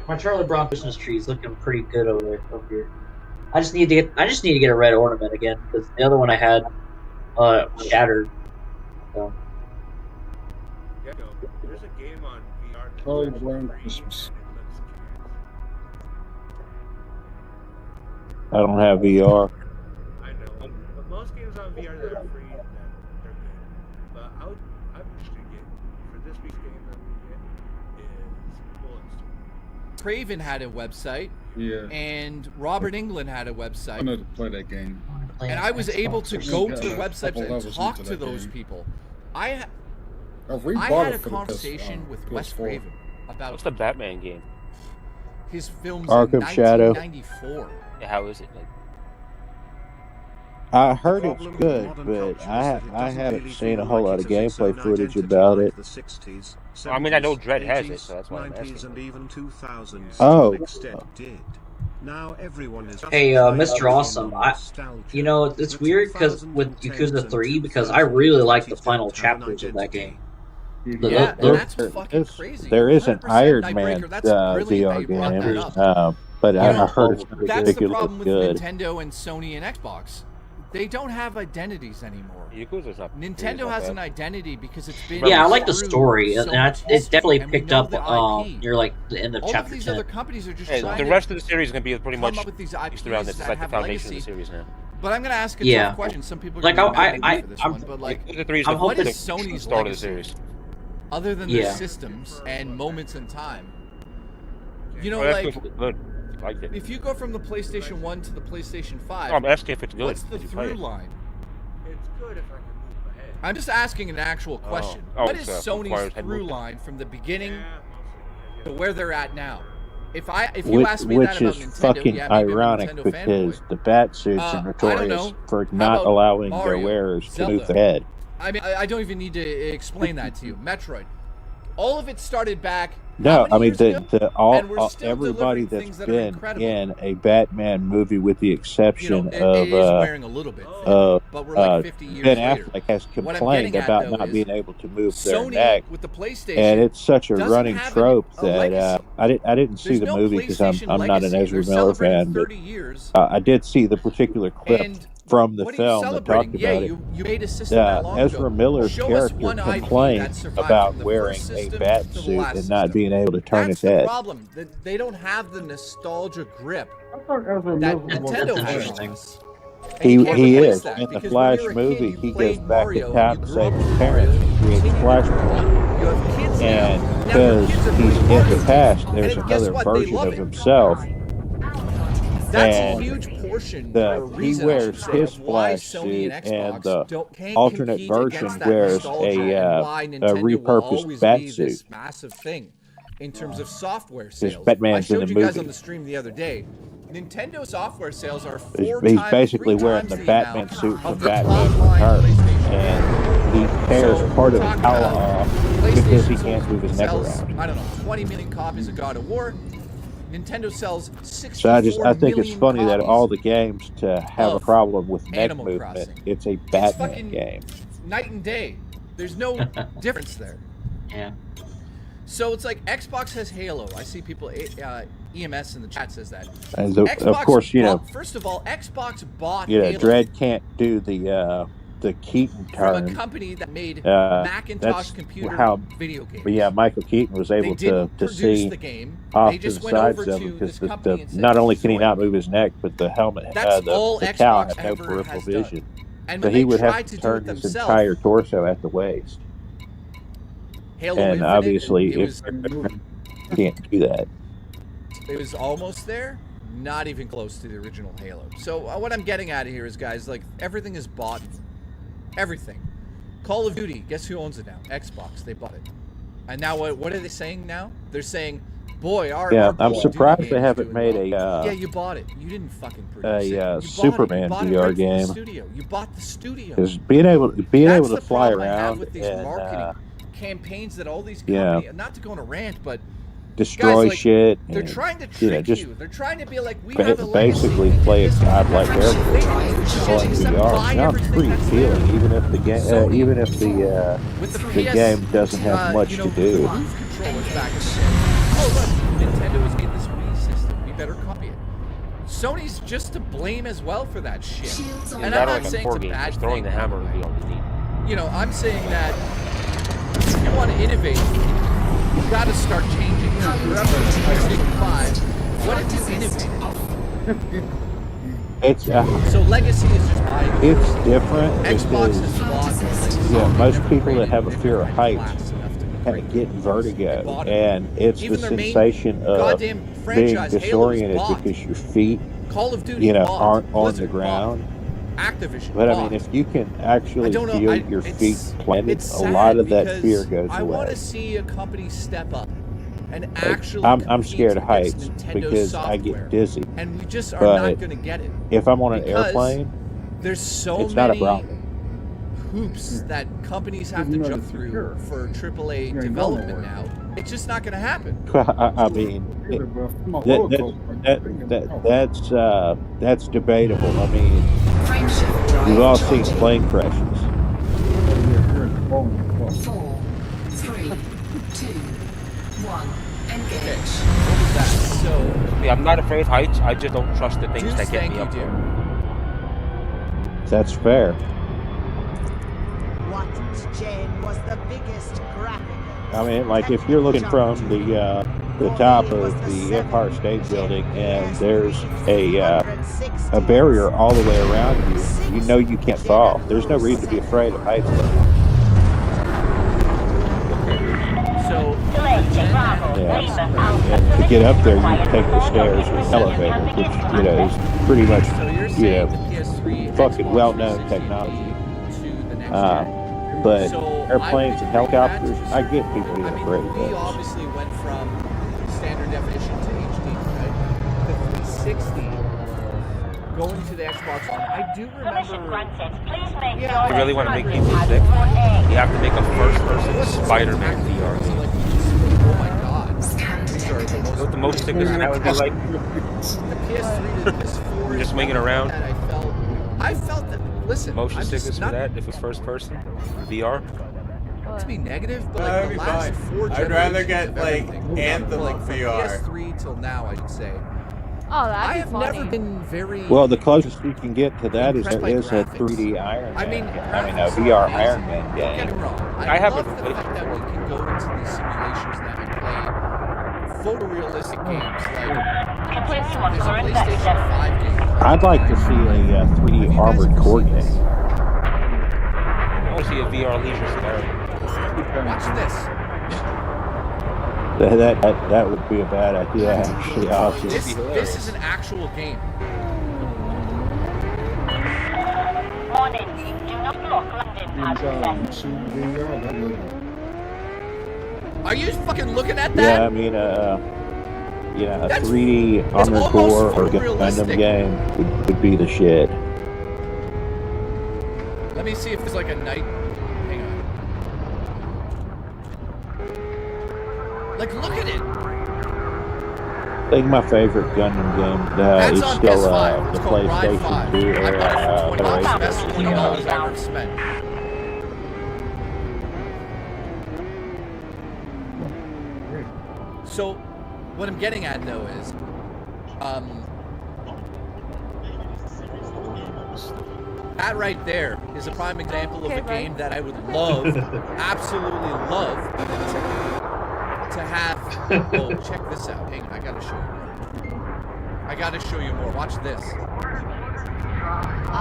my Charlie Brown Christmas tree is looking pretty good over here. I just need to get a red ornament again because the other one I had shattered. So. Yeah, no, there's a game on VR. Oh, Brown Christmas. I don't have VR. I know, but most games on VR that are free, they're good. But I'm just gonna get for this week's game that we get is Bullets. Craven had a website. Yeah. And Robert Englund had a website. I know to play that game. And I was able to go to the Yeah, websites couple and levels talk into to that those game. people. I I rebought had it a for the conversation with Wes PS4. Craven about What's the Batman game? his films Arkham in Shadow. 1994. Yeah, how is it? Like, I heard it's good, but I haven't seen a whole lot of gameplay footage about it. I mean, I know Dredd has it, so that's why I'm asking. And even 2000s Oh. to an extent did. Now everyone is Hey, Mr. Awesome, you know, it's weird because with Yakuza 3, because I really like the final chapters of that game. Yeah, and that's fucking crazy. There is an 100% Iron Man Nightbreaker, that's brilliant that VR you brought that game, up. but You I know, heard it's that's the ridiculously problem with good. Nintendo and Sony and Xbox. They don't have identities anymore. Yakuza's not. Nintendo has an identity because it's been. Yeah, I like the through story, so and much it definitely history, and we picked know up the IP. near like the end of All of chapter these 10. other companies are just Hey, trying the to rest of the series is going to be pretty come much up with these based around this. IPs It's that like the have foundation legacy. of the series now. But I'm gonna ask a Yeah. tough question. Some people are Like, gonna be mad at me I- for this I'm- one, but like, Yakuza 3 is I'm the, what hoping is the Sony's start of the legacy series. other than Yeah. their systems and moments in time? You know, Oh, that's like good. I liked it. if you go from the PlayStation 1 to the PlayStation 5, Oh, I'm asking if it's good. what's the Did you play through it? line? It's good if I can move my head. I'm just asking an actual question. Oh, What is so Sony's requires head through movement. line from the beginning Yeah, to where they're at now? If you Which, ask me that about is Nintendo, fucking yeah, maybe I'm a ironic Nintendo because fanboy. the bat suits are I don't notorious know. for How not about allowing their Mario, wearers to Zelda? move their head. I mean, I don't even need to explain that to you. Metroid. All of it started back. No, I mean And we're still everybody delivering that's things that are been incredible. in a Batman movie, with the exception it of is wearing a little bit thin, but we're like 50 years Ben later. Affleck has What I'm complained getting at, about though, not is being able to move their Sony neck, with the PlayStation and it's such a doesn't running have trope a that legacy. I didn't see There's the no movie because PlayStation I'm not an legacy. Ezra They're Miller celebrating fan, but 30 years. I did see the particular clip And from the what are you film that celebrating? talked Yeah, about it. you made a system that long Ezra ago. Miller's Show us character one IP complained that survived about from the wearing first a system bat to the suit last and not system. being able to turn That's his the head. problem. They don't have the nostalgia grip that That's Nintendo has interesting. on us. And you can't He replace is. that In the because Flash when you're a movie, kid, he you goes played back in Mario, time and to you grew save up his with Mario, parents and and you creates continue to Flashpoint. grow up. You have kids And now. Now because your kids are he's playing in Mario the past, games. there's And guess another what? They version love of it. himself. That's a And huge portion, or a he reason, I should wears say, his of why Flash Sony suit, and and Xbox the can't alternate compete version against that wears nostalgia, and why a Nintendo will repurposed always bat be suit. this massive thing in terms of software Because sales. I Batman's in showed the you guys on movie. the stream the other day. Nintendo software sales are He's basically three wearing times the the Batman amount suit from of the Batman top-line Returns, PlayStation. and he tears So part we're of his talking collar about off because he PlayStation can't move his neck sells, around. I don't know, 20 million copies of God of War. Nintendo sells So 64 I think it's million funny that all copies the games to have a of problem with neck Animal movement, Crossing. it's a It's Batman fucking game. night and day. There's no difference there. Yeah. So it's like Xbox has Halo. I see people, EMS in the chat says that. And Xbox of course, first of all, Xbox bought you know, Halo Dredd can't do the Keaton from a turn. company that made That's Macintosh computer how, video games. but yeah, Michael Keaton was They able didn't to produce see the game. off They to just the went over sides of him to because this company and said, not only can he "Zoink." not move his neck, but the helmet, That's all the cowl Xbox had no ever peripheral has done. vision, And so when he they would have tried to to do turn it his themselves, entire torso at the waist. Halo And Infinite, obviously, it if can't do that. It was almost there, not even close to the original Halo. So what I'm getting at here is, guys, like, everything is bought. Everything. Call of Duty, guess who owns it now? Xbox. They bought it. And now what are they saying now? They're saying, boy, our Yeah, our I'm Call of surprised Duty they game is haven't doing made well. a yeah, you bought it. You didn't fucking produce it. You bought Superman it. You bought VR it right from game. the studio. You bought the studio. Because being able That's to the fly problem I have around with these and marketing campaigns that all these yeah, companies, not to go on a rant, but destroy guys, like, shit, they're and, trying to trick just you. They're trying to be like, we have a basically legacy. play a This godlike friendship, character playing VR. Now it's pretty appealing, even if the game, even if the game doesn't have much to do. Move controllers back in the day. Oh look, Nintendo has made this Wii system. We better copy it. Sony's just to blame as well for that shit. And I'm not saying it's a bad throwing thing. the hammer would be all we need. You know, I'm saying that if you want to innovate, you got to start changing. You're up to PlayStation 5. What have you innovated? It's So legacy is just buying. it's different Xbox because has bought yeah, most people that have a fear of heights kind of get vertigo, and it's Even the their main sensation of goddamn being franchise, Halo's disoriented bought. because your feet, Call of Duty you know, bought. aren't on the Blizzard ground. Activision But I bought. mean, if you can actually I don't know, feel your feet planted, it's a lot of that sad fear because goes I want away. to see a company step up and Like, actually I'm compete scared of against heights Nintendo because software. I get dizzy. And we just are But not going to get it. if I'm on an Because airplane, there's so it's not a many problem. hoops that companies have to jump through for AAA development now. It's just not going to happen. I mean, that's debatable. I mean, we've all seen plane crashes. 4, 3, 2, 1, engage. What was that? So, Yeah, I'm not afraid of heights. I just don't trust the things Juice, that get thank me you, up dear. there. That's fair. What gen was the biggest graphic? I mean, like if you're looking from the top of the Empire State Building and there's a barrier all the way around you, you know you can't fall. There's no reason to be afraid of heights. So, Yeah. And to get up there, you take the stairs or the elevator, which you know is pretty much fucking well-known technology. But airplanes and helicopters, I get people getting afraid of We those. obviously went from standard definition to HD, right? The 360 going to the Xbox One, I do remember. If you really want to make people sick, you have to make a first-person Spider-Man VR game. Oh my god. The most sickest that would be like The PS3 to PS4 just swinging around. that I felt that. Listen, Motion I'm sickness just for not that if it's first person VR. to be negative, but That'd like the be last fine. 4 I'd rather generations get of like everything, Anthem like on from VR. PS3 till now, I should say. Oh, that'd I be have funny. never been very. Well, the closest you can get to that is impressed by a graphics. 3D Iron Man. I mean, a graphics VR are Iron amazing. Man Don't get game. me wrong. I haven't love the played fact that we can go into these simulations that we play photorealistic games like there's a PlayStation 5 game. I'd like to see a 3D Armored Core game. I want to see a VR Leisure Suit. Watch this. That would be a bad idea, actually. Awesome. This is an actual game. Warning, do not block landing pad. Are you fucking looking at Yeah, that? I mean, a That's- 3D it's Armored almost Core or photorealistic. Gundam game would be the shit. Let me see if there's like a night. Hang on. Like, look at it. I think my favorite Gundam game is on still PS5. It's the called Ride PlayStation 5. 2 I bought it era. for $20. Federation Best versus $20 the, I ever spent. So, what I'm getting at though is, that right there is a prime example of a game that I would love, absolutely love, to have. Oh, check this out. Hang on, I gotta show you more. I gotta show you more. Watch this. I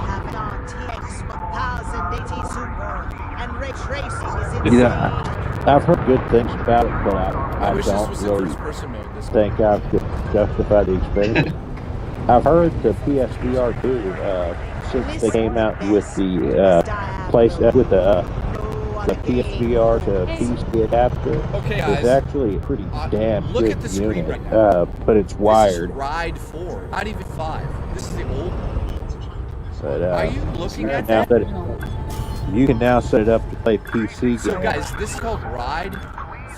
have an RTX 1080 Super, and ray tracing is insane. Yeah, I've heard good things about it, but I wish this don't was in really first-person mode, this think I could justify the expense. I've heard the PSVR 2 since they came out with the the PSVR to PC adapter. Okay, It's guys. actually a pretty damn look good at the screen unit, right now. but it's wired. This is Ride 4, not even 5. This is the old. But, Are you looking at now that? you can now set it up to play PC So games. guys, this is called Ride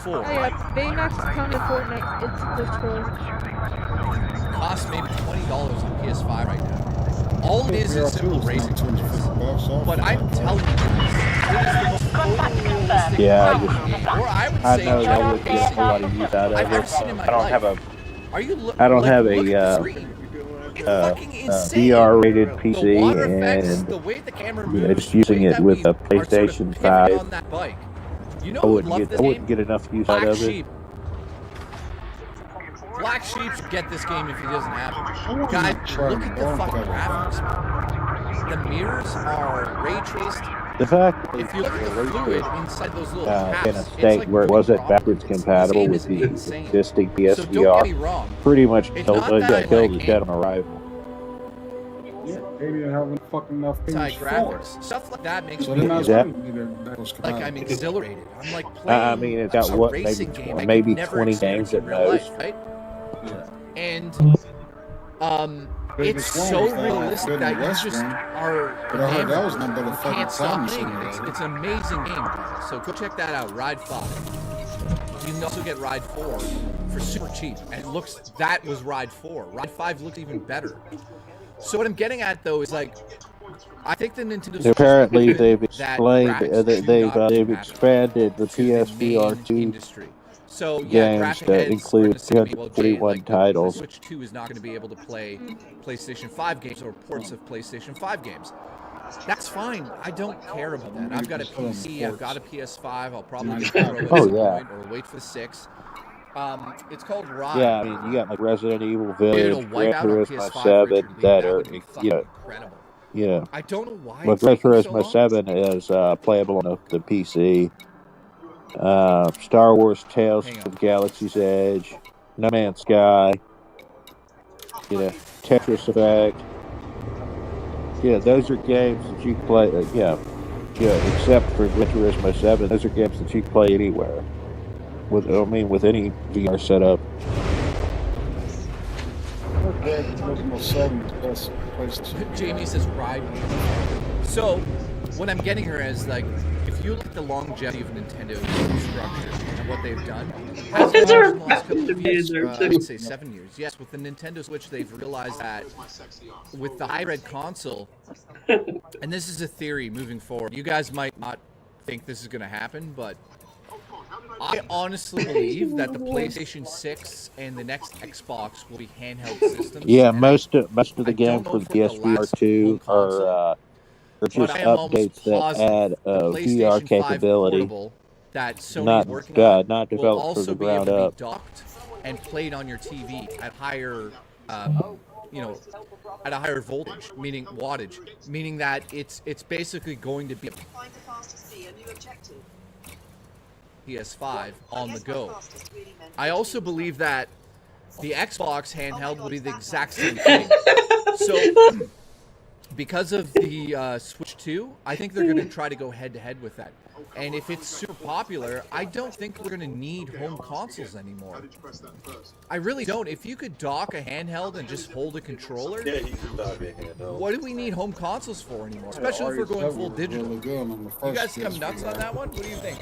4. Oh yeah, Baymax is coming to Fortnite. It's the Costs maybe $20 on PS5 right now. All it is simple racing. But I'm telling you guys, it is the most photorealistic Yeah, game, or I would I say know that would racing get a lot of use out of I've ever it. seen in my I don't life. have a Are you I don't like, have look a at the screen. VR rated The PC, water effects, and the way the camera you know, moves, just using the way it that with we a are sort of PlayStation pivoting 5. on that bike. You know I who would wouldn't love get this I wouldn't game? get enough use Black out of Sheep. it. Black Sheep should get this game if he doesn't have it. Guys, look at the fucking graphics, man. The mirrors are ray traced. The fact that If you look at the fluid inside those little in a caps, state it's like where it wasn't proper. backwards compatible with the insane. existing So don't get me PSVR, wrong. pretty much It's killed not that killed like the dead on arrival. Yeah, they didn't have fucking enough Type things for graphics, stuff like that makes So me they're not Yeah. like I'm exhilarated. I'm like playing I mean, it's got a what, racing game I maybe could never 20 experience games in at real most. life, right? And Big it's Swamp so was that realistic good that in you West just Wing. are But I heard that was enamored. nothing but a You fucking can't stop time playing it. simulator. It's an amazing game, guys. So go check that out, Ride 5. You can also get Ride 4 for super cheap, and it looks, that was Ride 4. Ride 5 looks even better. So what I'm getting at though is like, I think the Nintendo Apparently, they've that explained graphics do they've not matter expanded the PSVR 2 industry. So yeah, games graphic to heads include are gonna say to me, well, Jay, 241 like, titles. The Switch 2 is not going to be able to play PlayStation 5 games or ports of PlayStation 5 games. That's fine. I don't care about that. I've got a PC. I've got a PS5. I'll probably get Pro at some point or wait for the 6. It's called Ride. Yeah, I mean, you got like Resident Evil It'll Village, wipe Gran out on Turismo PS5 7 Richard Lee. that That are, would be fucking incredible. Yeah. I don't know why Well, it's Gran taking so Turismo long. 7 is playable on the PC. Star Wars Tales from Galaxy's Edge, No Man's Sky, Tetris Effect. Yeah, those are games that you can play. Except for Gran Turismo 7, those are games that you can play anywhere. With any VR setup. Jamie says ride. So, what I'm getting here is like, if you look at the longevity of Nintendo's structure and what they've done, has it changed in the last couple of years? I would say 7 years. Yes, with the Nintendo Switch, they've realized that with the hybrid console, and this is a theory moving forward. You guys might not think this is going to happen, but I honestly believe that the PlayStation 6 and the next Xbox will be handheld systems. Yeah, and most of the I games don't know for if we're gonna last home PSVR2 console, are but just I am almost updates that positive add the VR PlayStation 5 capability. portable that Sony's working on Not will developed also from the be able ground to be up. docked and played on your TV at higher, you know, at a higher voltage, meaning wattage, meaning that it's basically going to be PS5 on the go. I also believe that the Xbox handheld will be the exact same thing. So, because of the Switch 2, I think they're going to try to go head-to-head with that. And if it's super popular, I don't think we're going to need home consoles anymore. I really don't. If you could dock a handheld and just hold a controller, Yeah, you can dock a handheld. what do we need home consoles for anymore? Especially if we're going full digital. You guys come nuts on that one? What do you think?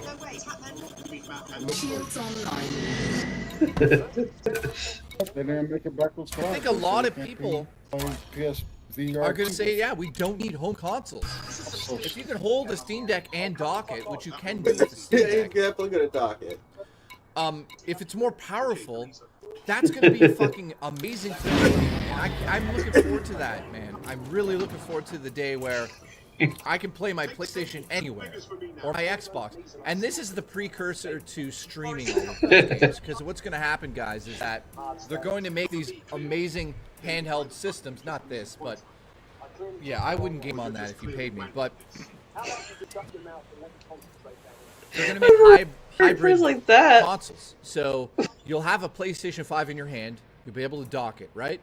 Shields online. I think a lot of people are going to say, yeah, we don't need home consoles. If you can hold a Steam Deck and dock it, which you can do with the Steam Deck. Yeah, look at a dock it. If it's more powerful, that's going to be fucking amazing for me. I'm looking forward to that, man. I'm really looking forward to the day where I can play my PlayStation anywhere, or my Xbox. And this is the precursor to streaming all of those games. Because what's going to happen, guys, is that they're going to make these amazing handheld systems. Not this, but yeah, I wouldn't game on that if you paid me. But they're going to make hybrid like that consoles. So you'll have a PlayStation 5 in your hand. You'll be able to dock it, right?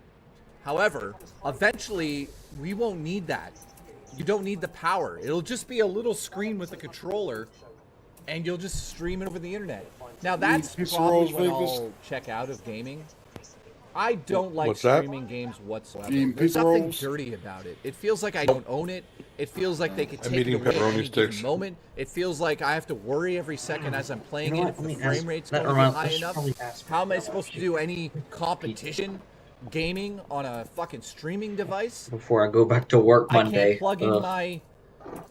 However, eventually, we won't need that. You don't need the power. It'll just be a little screen with a controller, and you'll just stream it over the internet. Now, that's probably when I'll check out of gaming. I don't like streaming games whatsoever. There's nothing dirty about it. It feels like I don't own it. It feels like they could take it away at any given moment. It feels like I have to worry every second as I'm playing it if the frame rate's going to be high enough. How am I supposed to do any competition gaming on a fucking streaming device before I go back to work Monday? I can't plug in my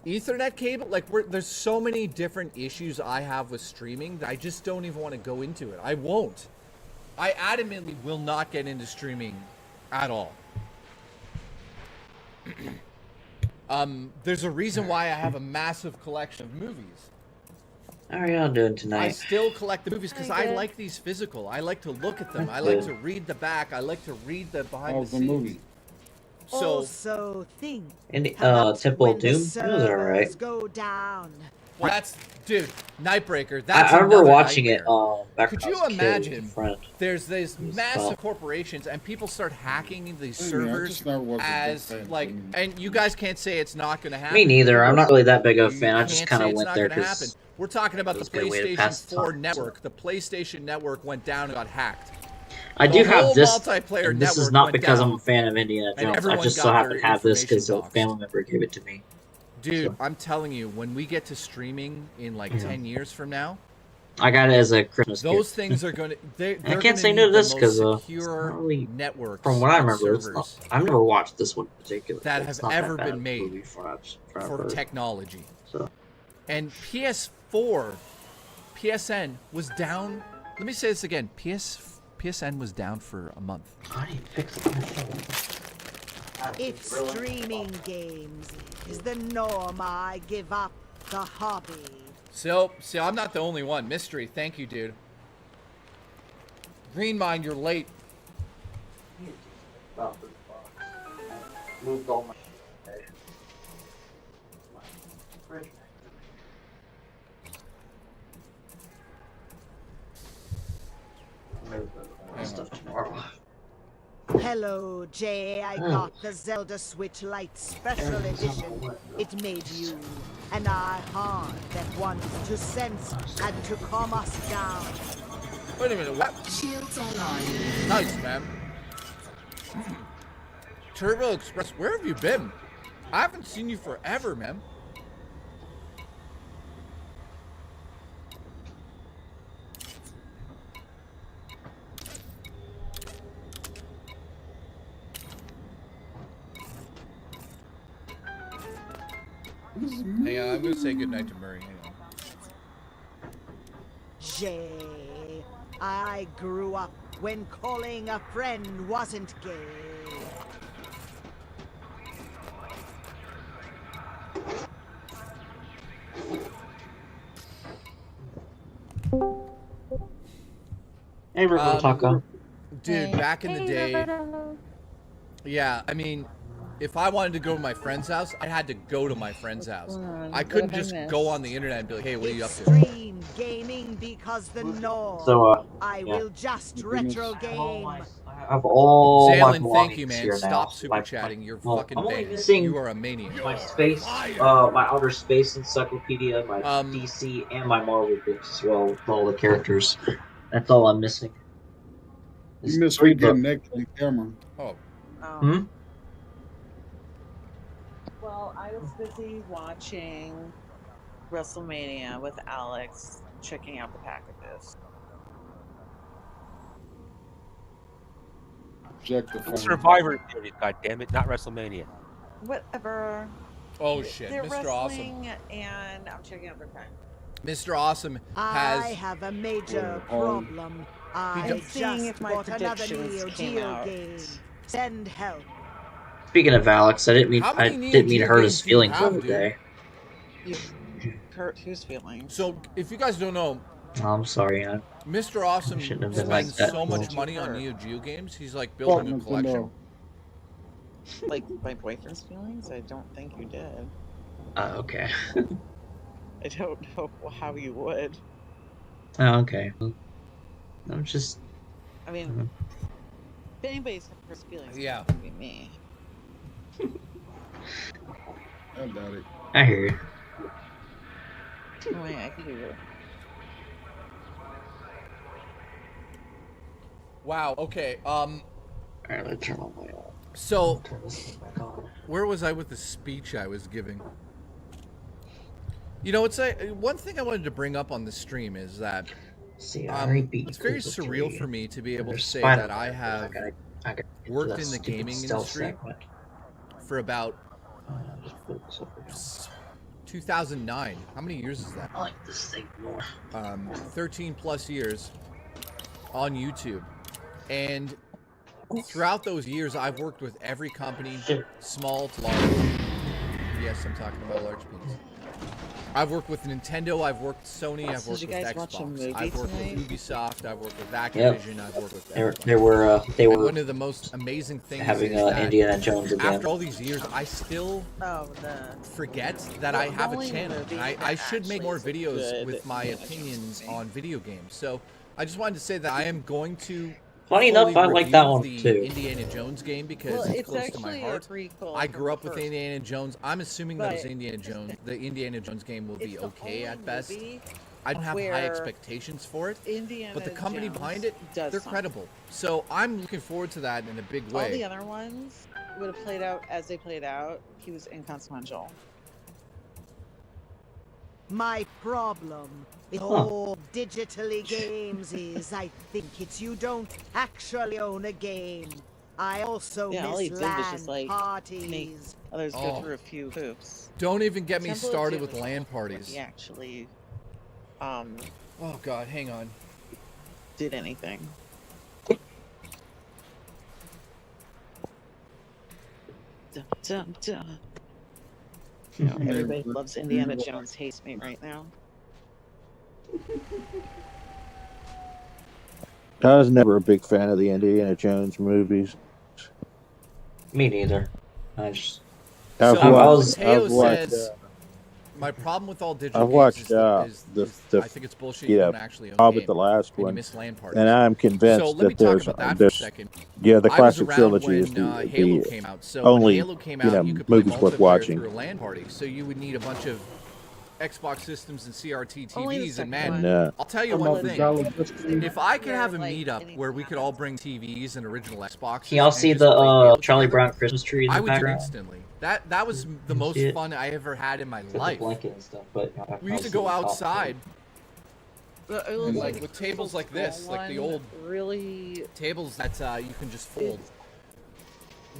Ethernet cable. Like, there's so many different issues I have with streaming that I just don't even want to go into it. I won't. I adamantly will not get into streaming at all. There's a reason why I have a massive collection of movies. How are y'all doing tonight? I still collect the movies because I like these physical. I like to look at them. I like to read the back. I like to read the behind the scenes. So think. And Temple of Doom, it was alright. Go down. Well, that's, dude, Nightbreaker. That's I remember watching nightmare. it. Back Could when you I was a kid imagine? with a friend. There's these massive corporations, and people start hacking these servers as like, and you guys can't say it's not going to happen. Me neither. I'm not really that big of a fan. I just kind of went there because because we're talking about the PlayStation 4 network. The PlayStation network went down and got hacked. I do have this, multiplayer and this is not because I'm a fan of Indiana Jones. I just so happen to have this because a family member gave it to me. Dude, so. I'm telling you, when we get to streaming in like 10 years from now, I got it as a Christmas gift. Those things are going to. I can't say no to this because really networks. From what I remember, I've never watched this one in particular. That have ever been made for technology. So. And PS4, PSN was down. Let me say this again. PSN was down for a month. If streaming games is the norm, I give up the hobby. So I'm not the only one. Mystery, thank you, dude. Green Mind, you're late. Moved all my stuff tomorrow. Hello, Jay. I got the Zelda Switch Lite Special Edition. It made you and I hard that wants to sense and to calm us down. Wait a minute, what? Shields online. Nice, man. Turbo Express, where have you been? I haven't seen you forever, man. Hang on, I'm gonna say goodnight to Murray. Hang on. Jay, I grew up when calling a friend wasn't gay. Hey, Roberto Taco. Dude, back in the day, yeah, I mean, if I wanted to go to my friend's house, I had to go to my friend's house. I couldn't just go on the internet and be like, hey, what are you up to? Extreme gaming because the norm. So, I yeah. will just retro game. I have all my Zalen, thank belongings you, man. here Stop now. super chatting. You're well, fucking I'm only banned. missing You are a maniac. my space, my outer space encyclopedia, my DC, and my Marvel books as well with all the characters. That's all I'm missing. You missed me getting naked on camera. Oh. Hmm? Well, I was busy watching WrestleMania with Alex, checking out the packages. Survivor Series, goddammit, not WrestleMania. Whatever. Oh shit, They're Mr. wrestling, Awesome. and I'm checking out their package. Mr. Awesome I has. have a major problem. I seeing just if my bought another predictions Neo came Geo out. game. Send help. Speaking of Alex, I didn't mean How many Neo to Geo hurt games his do you feelings the have, other dude? day. Hurt whose feelings? So, if you guys don't know, Oh, I'm sorry, Mr. Awesome shouldn't have been like spends that. so much Well, money on Neo Geo games, he's like building a collection. Like my boyfriend's feelings? I don't think you did. Okay. I don't know how you would. Oh, okay. I'm just. I mean, if anybody's hurt his feelings, Yeah. it would be me. I doubt it. I hear you. Oh, yeah, I can do it. Wow. Okay. Alright, let's turn on my. So, where was I with the speech I was giving? You know, it's one thing I wanted to bring up on the stream is that it's very surreal for me to be able to say that I have worked in the gaming industry for about 2009. How many years is that? I like this thing more. 13 plus years on YouTube. And throughout those years, I've worked with every company, small to large. Yes, I'm talking about large penis. I've worked with Nintendo, I've worked with Sony, I've worked with Xbox, I've worked with Ubisoft, I've worked with Activision, I've worked with everybody. They were And one of the most amazing things having is that Indiana Jones again. after all these years, I still forget that I have a channel. I should make more videos with my opinions on video games. So I just wanted to say that I am going to Funny enough, I like that one the too. Indiana Jones game because it's close to my heart. I grew up with Indiana Jones. I'm assuming that the Indiana Jones game will be okay at best. I don't have high expectations for it, but the company behind it, they're credible. So I'm looking forward to that in a big way. All the other ones would have played out as they played out. He was inconsequential. My problem with all digitally games is I think it's you don't actually own a game. I also Yeah, all he miss did was LAN just like parties. make others go through a few hoops. Don't even get me Temple of started Doom with was LAN when parties. He actually, Oh God, hang on. did anything. Dun, dun, dun. You know, everybody loves Indiana Jones hates me right now. I was never a big fan of the Indiana Jones movies. Me neither. I just. I've watched, my problem with all digital I've watched games is the I think it's bullshit. You don't actually own Hobbit, game, the last and you one, miss LAN parties. and I'm convinced So let me that talk there's about that for a second. the I was classic around trilogy is when, Halo the came out. So only when Halo came out, you could play movies worth multiplayer watching. through a LAN party. So you would need a bunch of Xbox systems and CRT Only the TVs, and second man, one. I'll tell you one thing. If I could have a meetup where we could all bring TVs and original Xboxes, Can y'all see the Charlie Brown Christmas tree in I the would do it background? instantly. That was the most see it? fun I ever had in my With the life. blanket and stuff, but We used to go outside, It looks like with tables like this, like the old really tables that you can just fold.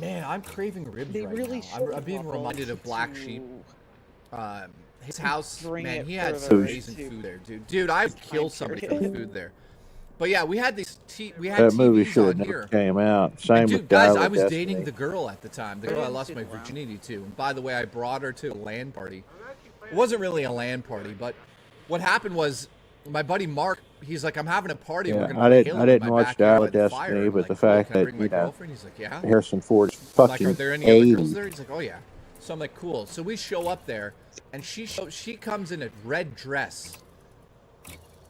Man, I'm craving ribs They right really now. I'm being should reminded of Black Sheep. His house, bring man, it he had further some amazing to food there, dude. Dude, I'd kill somebody for the food there. But yeah, we had these. We had That movie TVs should have on never here. came out. Same And with dude, guys, Dial I of was Destiny. dating the girl at the time. The girl I lost my virginity to. And by the way, I brought her to a LAN party. It wasn't really a LAN party, but what happened was my buddy Mark. He's like, I'm having a party. We're Yeah, gonna I play didn't. Halo I in didn't my watch backyard Dial by of the fire. Destiny, I'm but like, the cool, fact can I that bring my girlfriend? He's like, yeah. Harrison Ford is I'm like, fucking are there any other 80. girls there? He's like, oh yeah. So I'm like, cool. So we show up there, and she comes in a red dress.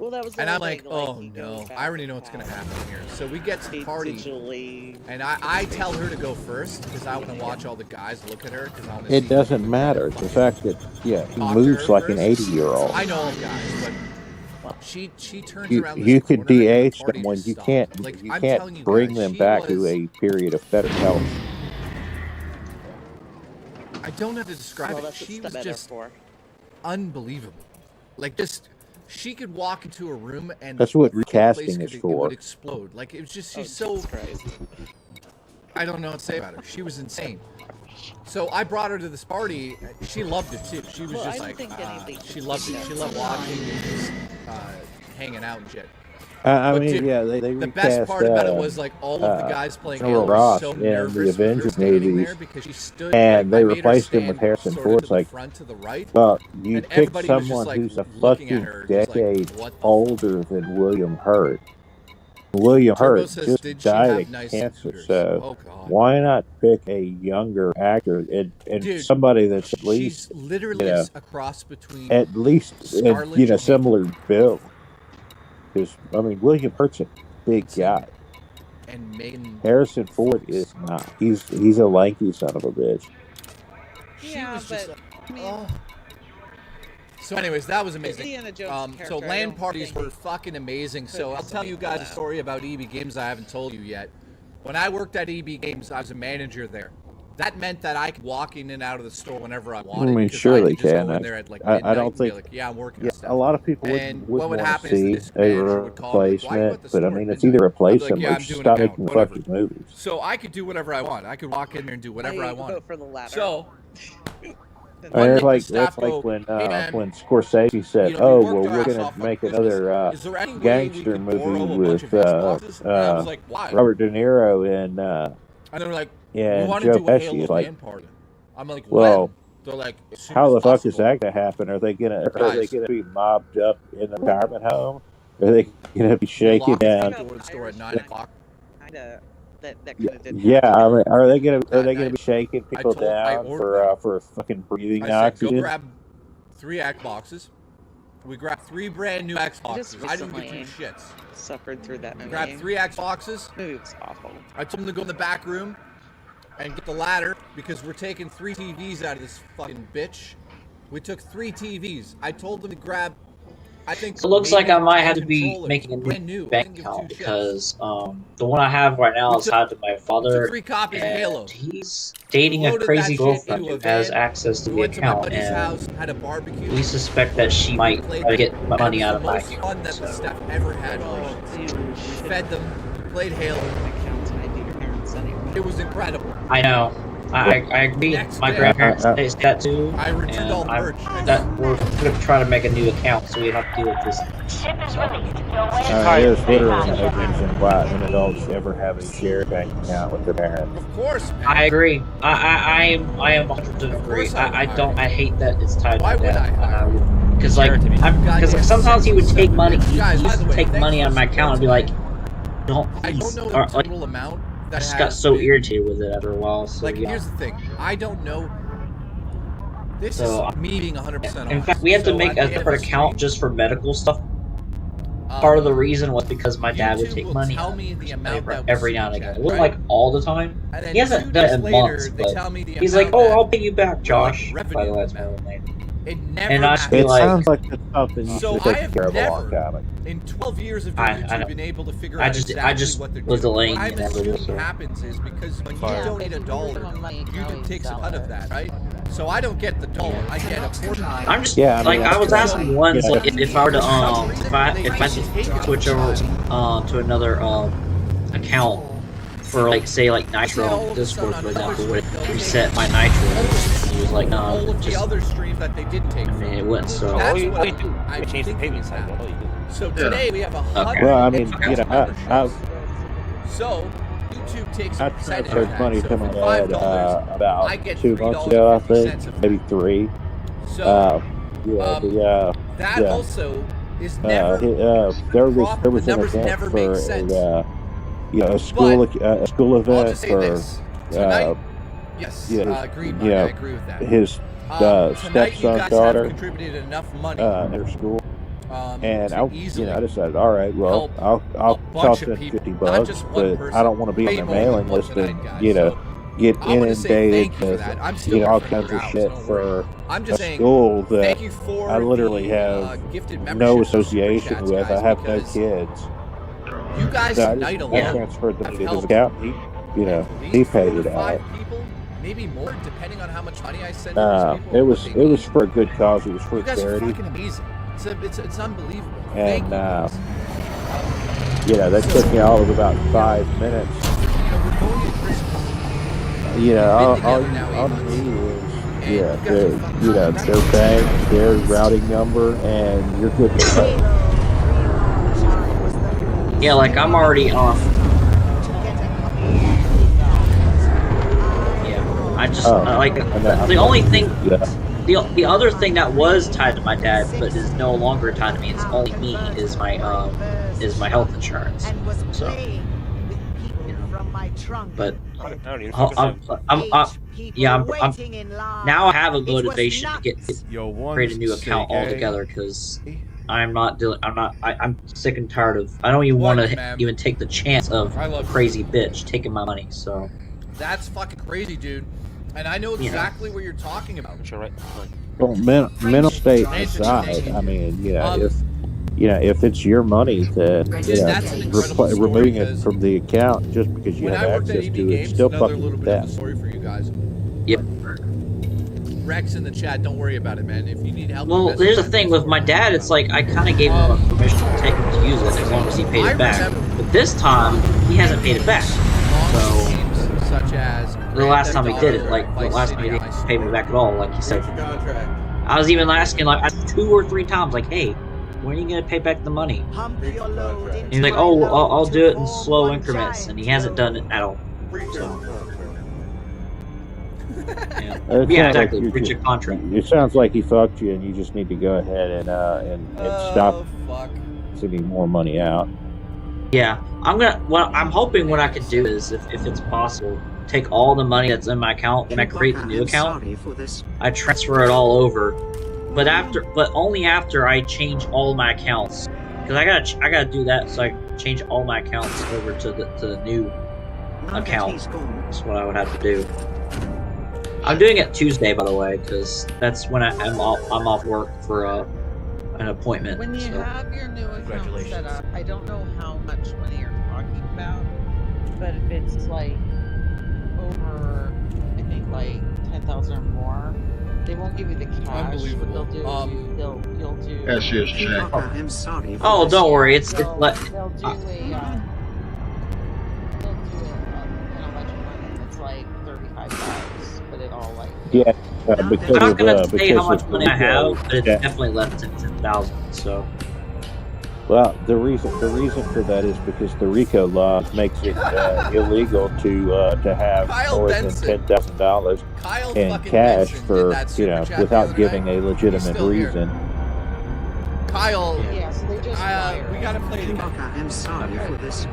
Well, that was the And whole I'm like, thing, oh he no, goes back I already to know what's gonna the happen here. So we get to the party, digitally and I tell her to go first because I want to watch all the guys look at her because I want to see. It doesn't matter. The fact that he Talk to moves her like an first. 80-year-old. I know all the guys, but she turns You around this you could corner and the DH party them when just you stopped. can't Like, you I'm can't telling you bring guys, them she back to was- a period of better health. I don't know how to describe Well, it. that's what She it's was better just for. unbelievable. Like, just she could walk into a room and That's what the place recasting is it for. would explode. Like, it was just she's so. I don't know what to say about her. She was insane. So I brought her to this party. She loved it too. She was Well, I just don't like, think anything she loved it. She loved watching and just hanging out and shit. I But mean, dude, yeah, they the recast, best part about it was like all of the guys playing General Halo were Ross so in nervous the when we were Avengers standing movies, there because she stood and like, they I made her replaced him with stand Harrison sort Ford. of It's to the like, front to the right. well, you And picked everybody was just, someone like, who's a looking at fucking her, just like, decade what the older than William Hurt. William Turbo Hurt says, just did she died have of nice cancer, scooters? so Oh, God. why not pick a younger actor and Dude, somebody that's at she's least literally a cross between at least Scarlett Johansson similar build? Because I mean, William Hurt's a big guy. and Megan. Harrison Ford is not. He's a lanky son of a bitch. She was just like, oh. So anyways, that was amazing. Indiana Jones So character, I LAN don't parties think were fucking amazing. So I'll be tell you something guys like a that. story about EB Games I haven't told you yet. When I worked at EB Games, I was a manager there. That meant that I could walk in and out of the store whenever I wanted. I mean, 'cause sure I they could just can. go in there at like I midnight don't and think. be like, yeah, I'm working Yeah, on stuff. a lot of people And would what would want happen to is the see disk a manager would call me, like, why are you at replacement, the but I store mean, at it's either midnight? replace I'd be like, them yeah, or I'm just doing stop an account, making whatever. fucking movies. So I could do whatever I want. I could walk in there and do whatever I wanted. Vote for the latter. So I mean, one it's day the like staff go, when hey man, Scorsese said, you know, "Oh we worked well, our we're ass gonna off on make Christmas. another Is there any way we gangster could borrow movie a bunch with of Xboxes?" And I was like, why? Robert De Niro and And they're like, we and want to Joe do a Pesci." Halo It's like, LAN party. I'm like, well, when? They're like, as soon how as the fuck is possible. that gonna happen? Are they gonna Guys. be mobbed up in the retirement home? Are they gonna be shaking Lock the down? front door to the store at 9 o'clock. Kinda, that Yeah, kind of didn't yeah. I mean, are they gonna That be night, shaking people I down ordered for fucking breathing I said, go oxygen? grab 3 Xboxes. We grabbed 3 brand new Xboxes. just I didn't give recently 2 shits. suffered through that movie. Grabbed 3 Xboxes. Movie was awful. I told them to go in the back room and get the ladder because we're taking 3 TVs out of this fucking bitch. We took 3 TVs. I told them to grab, I think. So it looks like I maybe might 10 have to be controllers, making a brand new new. I bank didn't give account 2 shits. because the one I have right now is tied to my father, took 3 copies of Halo. and he's dating a Loaded crazy that shit girlfriend into a who has van. access to We the went to my account, buddy's and house, had a barbecue. we suspect that she might try to get And money it out was of the my most fun account. that the So. staff ever had. We fed them, played Halo. It was incredible. I know. I agree. Next My day- grandparents say that too. I returned all the merch. That we're gonna try to make a new account so we don't have to deal with this. Here's literally no reason why an adults ever have a shared bank account with their parents. Of course, man. I agree. I am 100% agree. I hate that it's tied to that. Because because sometimes he would take money. He used to take money out of my account and be like, "Don't I please." don't know Or, the like, total amount I that just got has so been- irritated with it after a while. So Like, yeah. here's the thing. I don't know. This So, is me being 100% In honest. fact, we had to So make at the a end of separate the account just for medical stuff. Part of the reason was because my dad would YouTube take will money tell out me the amount that was every now and again. It wasn't right? like all the time. And then He hasn't 2 done it days in later, months, they but tell me the he's like, amount "Oh, that I'll pay you back, like Josh." By the revenue way, that's my own name. It never And I happens. feel It like sounds like it's something you So should I take have care of a long never, time ago. in 12 years of I doing know. YouTube, been able to figure I out just exactly what they're was doing. delaying What I'm the assuming episode. happens is because when you Yeah, donate if you give them $1, money, you can YouTube always takes a sell cut of it. that, right? So I don't get the dollar. I get a portion. I'm just Yeah, I mean, like I was that's asking once, yeah. like if I were to if I switch over to another account for like say like Nitro on Discord for example, would it reset my Nitro? And he was like, no, All of the just other streams that they didn't take. I mean it wouldn't. So That's what you do. I Change the think payment is side. That's all you happening. do. So today we have Okay. Well, I mean, you know, I've So YouTube takes I a percentage of transferred that. money So to if my it's dad $5, about I get 2 months ago, I think, $3.50 of maybe 3. So Yeah, that also is never there was an numbers event never for make sense. a school I'll event just say for this. Tonight, yes, Green Money, I agree with that. his tonight you stepson's guys daughter have contributed enough money in her school. And to easily I decided, all right, well, help I'll bunch toss of in people, $50, not just one but person, I don't want to be on way their more than mailing one list tonight, and guys. get I want to say inundated thank you for with that. I'm still all here for kinds your of hours, shit don't worry. for I'm a just saying school that thank you for I literally the, have gifted no memberships and super association chats, with. I guys, have no because kids. you guys So tonight I alone transferred the have money to his helped account. He paid it or 5 out. people, maybe more, depending on how much money I send to these people. It was for a good cause. It was for You guys are charity. fucking amazing. It's unbelievable. And Thank that took me all of about 5 minutes. All you need is their bank, their routing number, and you're good to go. yeah, like I'm already off. Yeah, I just like the only thing. The other thing that was tied to my dad, but is no longer tied to me, it's only me, is my health insurance. So, but now I have a motivation to create a new account altogether because I'm sick and tired of. I don't even want to even take the chance of a crazy bitch taking my money. So that's fucking crazy, dude. And I know exactly what you're talking about. Sure, right. Well, mental state aside, I mean, if it's your money, then removing it from the account just because you have access to it, still fucking that. Sorry for you guys. Yep. Rex in the chat, don't worry about it, man. If you need help, well, here's the thing with my dad. It's like I kind of gave him permission to take it to use it as long as he paid it back. But this time, he hasn't paid it back. So such as the last time he did it, like the last time he didn't pay me back at all, like he said. I was even asking like 2 or 3 times, like, hey, when are you gonna pay back the money? And he's like, oh, I'll do it in slow increments, and he hasn't done it at all. So. Yeah, exactly. Breach of contract. It sounds like he fucked you, and you just need to go ahead and stop sending more money out. Yeah, I'm hoping what I could do is, if it's possible, take all the money that's in my account when I create the new account. I transfer it all over, but only after I change all my accounts, because I gotta do that so I can change all my accounts over to the new account. That's what I would have to do. I'm doing it Tuesday, by the way, because that's when I'm off work for an appointment. When you have your new account set up, I don't know how much money you're talking about, but if it's like over, I think like 10,000 or more, they won't give you the cash. What they'll do is you'll do cashier's check. Oh, don't worry, it's like they'll do an electric money that's like $35, but it all like yeah. I'm not gonna say how much money I have, but it's definitely less than 10,000. So. Well, the reason for that is because the RICO law makes it illegal to have more than $10,000 in cash for without giving a legitimate reason. Kyle, yeah, so they just we gotta play the game. I'm sorry for this.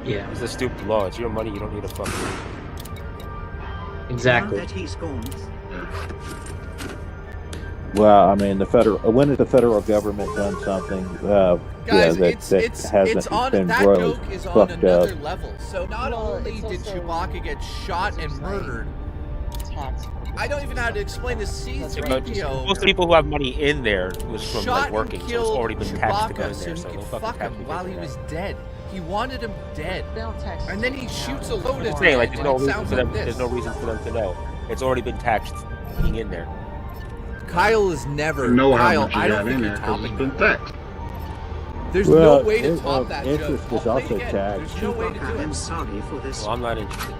Yeah. It's a stupid law. It's your money. You don't need a fucking. Exactly. Now that he's gone. Well, I mean, when has the federal government done something? Guys, that hasn't been that really joke is on fucked another up? level. So not only did Chewbacca get shot and murdered, tax. I don't even know how to explain the C-3PO. Most people who have money in there was from shot like working, and so it's killed already been taxed to go in Chewbacca there. so So he no could fucking fuck tax him we while pay he for was that. dead. He wanted him dead. And then he shoots a load I'm at saying, like, him, there's no and it reason sounds for them. like this. There's no reason for them to know. It's already been taxed being in there. Kyle is never. You know how Kyle, much you I don't got think in you're there because topping it's been that. taxed. There's Well, no way to top that joke. interest I'll is play also it again. taxed. There's no way to do it. I'm sorry for this. Well, I'm not interested.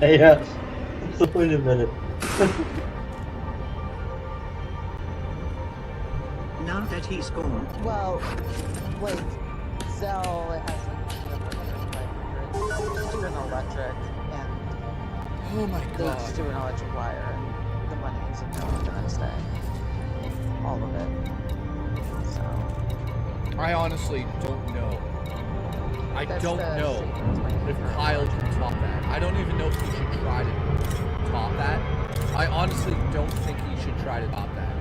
Yeah. So wait a minute. Now that he's gone. Well, like, Zell, it has like do an electric, and oh my they god, just do an electric wire, and the money is in the next day. All of it. So. I honestly don't know. I That's don't the know if Kyle can top that. I don't even know if he should try to top that. I honestly don't think he should try to top that.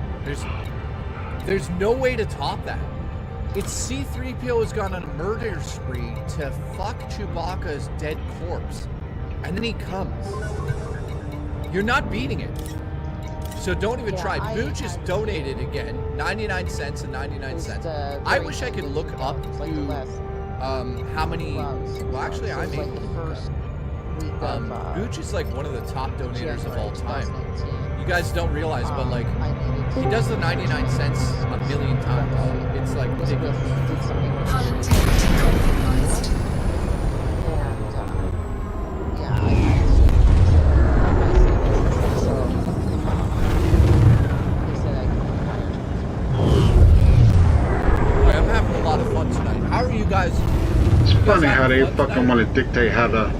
There's no way to top that. It's C-3PO has gone on a murder spree to fuck Chewbacca's dead corpse. And then he comes. You're not beating it. So don't even try. Booch is donated again. 99 cents and 99 cents. I wish I could look up to how many. Well, actually, I may. Booch is like one of the top donators of all time. You guys don't realize, but like he does the 99 cents a million times. It's like ridiculous. I'm having a lot of fun tonight. How are you guys? It's funny how they fucking want to dictate how to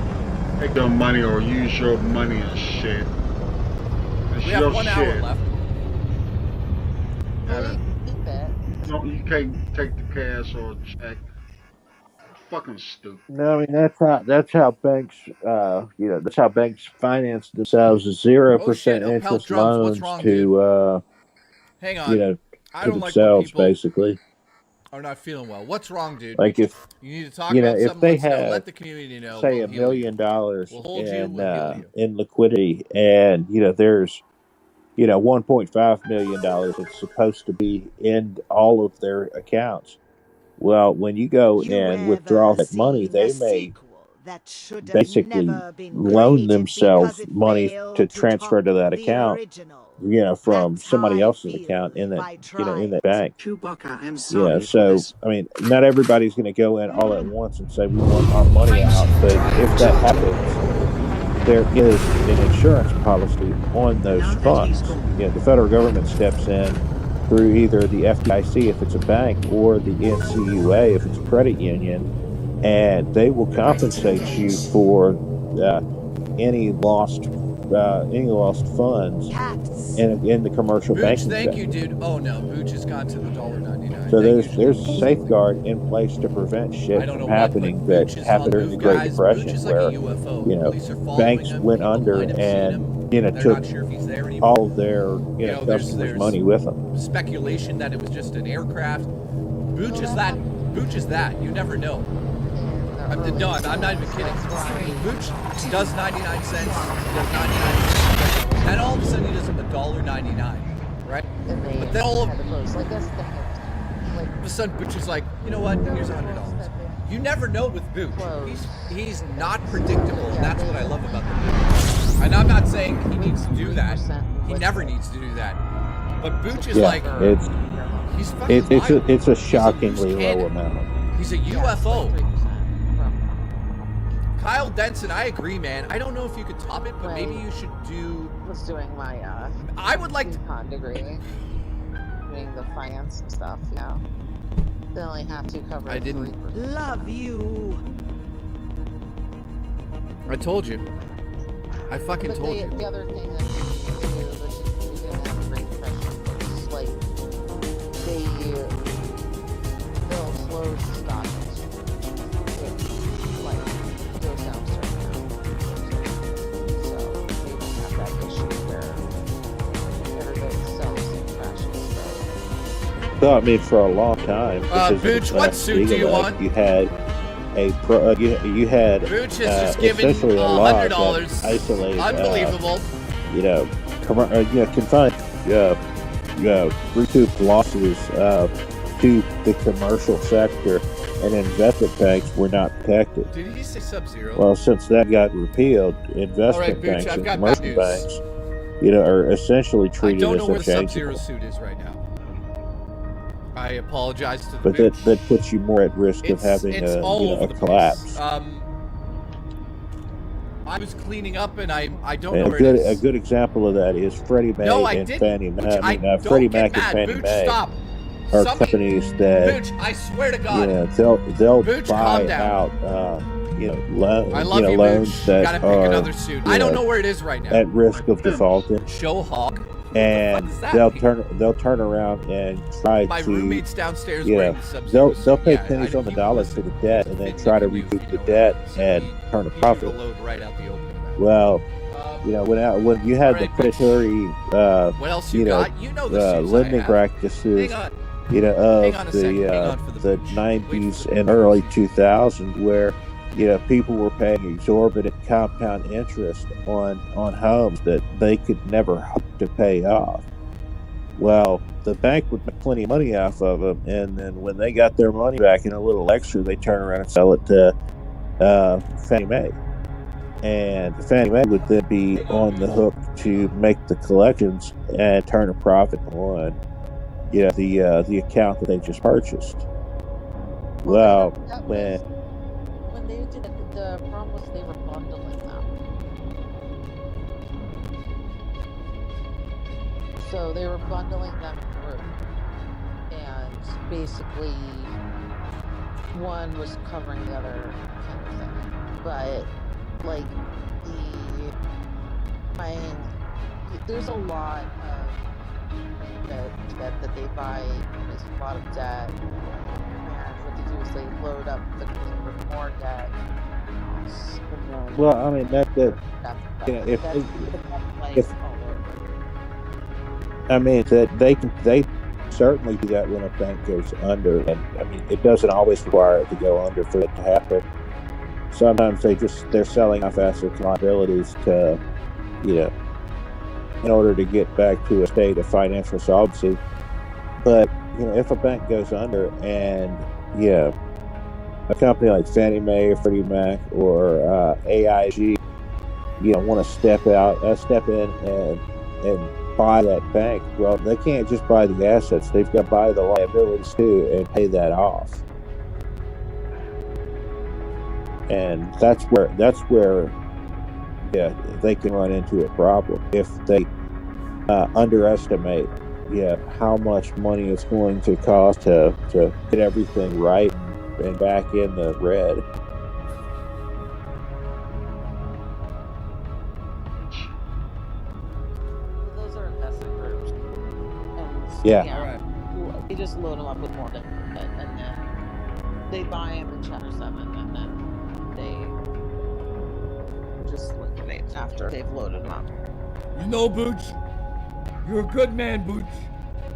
take your money or use your money and shit. It's We your have 1 hour shit. left. No, you can't take the cash or check. It's fucking stupid. No, I mean that's how banks that's how banks finance themselves is 0% interest drums. What's loans wrong, to Hang on. I to don't like when themselves people basically. are not feeling well. What's wrong, dude? Like if You need to talk you know about if something. they Let's know. have Let the community know. say We'll $1 heal you. million We'll hold you. We'll heal you. in liquidity, and there's $1.5 million that's supposed to be in all of their accounts. Well, when you go and withdraw that money, they may basically loan themselves money to transfer to that account, from somebody else's account in that, in that bank. Chewbacca, I'm sorry for So, this. I mean, not everybody's going to go in all at once and say, we want our money out. But if that happens, there is an insurance policy on those funds. The federal government steps in through either the FDIC if it's a bank or the NCUA if it's a credit union, and they will compensate you for any lost funds in the commercial Booch, banking thank sector. you, dude. Oh no, Booch has gone to the $1.99. So there's a safeguard in place to prevent shit from happening that happened during the Great Depression, where banks went under and took all of their customers' money with them. Speculation that it was just an aircraft. Booch is that. Booch is that. You never know. I'm not even kidding. Booch does 99 cents. He does 99 cents. Then all of a sudden he does $1.99, right? But then all of a sudden Booch is like, you know what? Here's $100. You never know with Booch. He's not predictable, and that's what I love about the Booch. And I'm not saying he needs to do that. He never needs to do that. But Booch is like, he's fucking wild. It's a shockingly low amount. He's a UFO. Kyle Denson, I agree, man. I don't know if you could top it, but maybe you should do. I was doing my I would like econ degree, doing the finance and stuff. Yeah, they only have to cover. I didn't. Love you. I told you. I fucking told you. The other thing that you do, which is going to have a great impression, is like they'll close the stock which like goes down a certain amount. So they don't have that issue where everybody sells and crashes. So, I mean, for a long time, Booch, what suit do you want? You had you had Booch has just given essentially a law that $100. isolated Unbelievable. confined recouped losses to the commercial sector, and investment banks were not protected. Did he say Sub-Zero? Well, since that got repealed, investment Booch, banks I've and got commercial bad news. banks, are essentially I treated don't as know where the Sub-Zero unchangeable. suit is right now. I apologize to the But Booch. that puts you more at risk of having It's all over a the collapse. place. I was cleaning up and I don't know And where it is. a good example of that is Freddie Mae No, I and didn't. Fannie Mae. Booch, Freddie don't get Mac and mad. Fannie Booch, Mae stop. are Somebody- companies that Booch, I swear to God. they'll Booch, buy calm down. out I love you, loans Booch. that Gotta pick are another suit. I don't know where it is right now. at risk of defaulting. Show hog. And does that they'll turn around and try My to roommate's downstairs wearing the Sub-Zero they'll pay suit. pennies Yeah, on the dollar for the debt and then try to recoup the debt and turn a profit. Load right out the opening. Well, when you had the predatory What else you got? You know the suits I lending have. practices Hang on. of Hang on a second. Hang on for the 90s and early 2000s, where people were paying exorbitant compound interest on homes that they could never hope to pay off. Well, the bank would make plenty of money off of them, and then when they got their money back and a little extra, they turn around and sell it to Fannie Mae. And Fannie Mae would then be on the hook to make the collections and turn a profit on the account that they just purchased. Well, when they did it, the problem was they were bundling them. So they were bundling them through, and basically one was covering the other kind of thing. But like there's a lot of that they buy. There's a lot of debt, and what they do is they load up the thing with more debt. well, I mean if I mean that they certainly do that when a bank goes under, and I mean it doesn't always require it to go under for it to happen. Sometimes they're selling off assets and liabilities to in order to get back to a state of financial solvency. But if a bank goes under and a company like Fannie Mae or Freddie Mac or AIG want to step in and buy that bank, well, they can't just buy the assets, they've got to buy the liabilities too and pay that off. And that's where they can run into a problem if they underestimate how much money it's going to cost to get everything right and back in the red. Those are investment groups, and they just load them up with more debt, and then they buy them in Chapter 7, and then they just liquidate after they've loaded them up. Booch, you're a good man, Booch.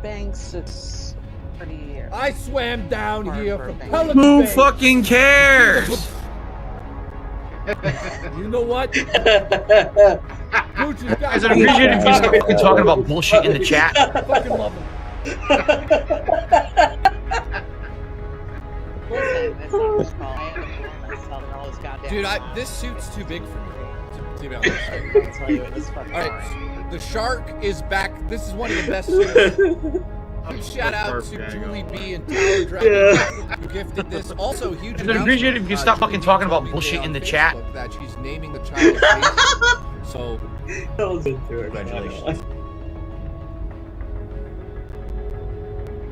Banks, it's pretty. I swam down here from Pelican Who Bay. fucking cares? You know what? Booch has got Guys, I'd appreciate if you stop fucking talking about bullshit in the chat. I fucking love him. Listen, it's not my fault. I end up doing myself and all this goddamn. Dude, this suit's too big for me. To be honest. I'll tell you, it's fucking Alright, the shark is back. This is one of the best suits. Shout out to Julie B and Tower Dragon who gifted this. Also, huge. I'd appreciate if you stop fucking talking about bullshit in the chat. That she's naming the child. So, congratulations.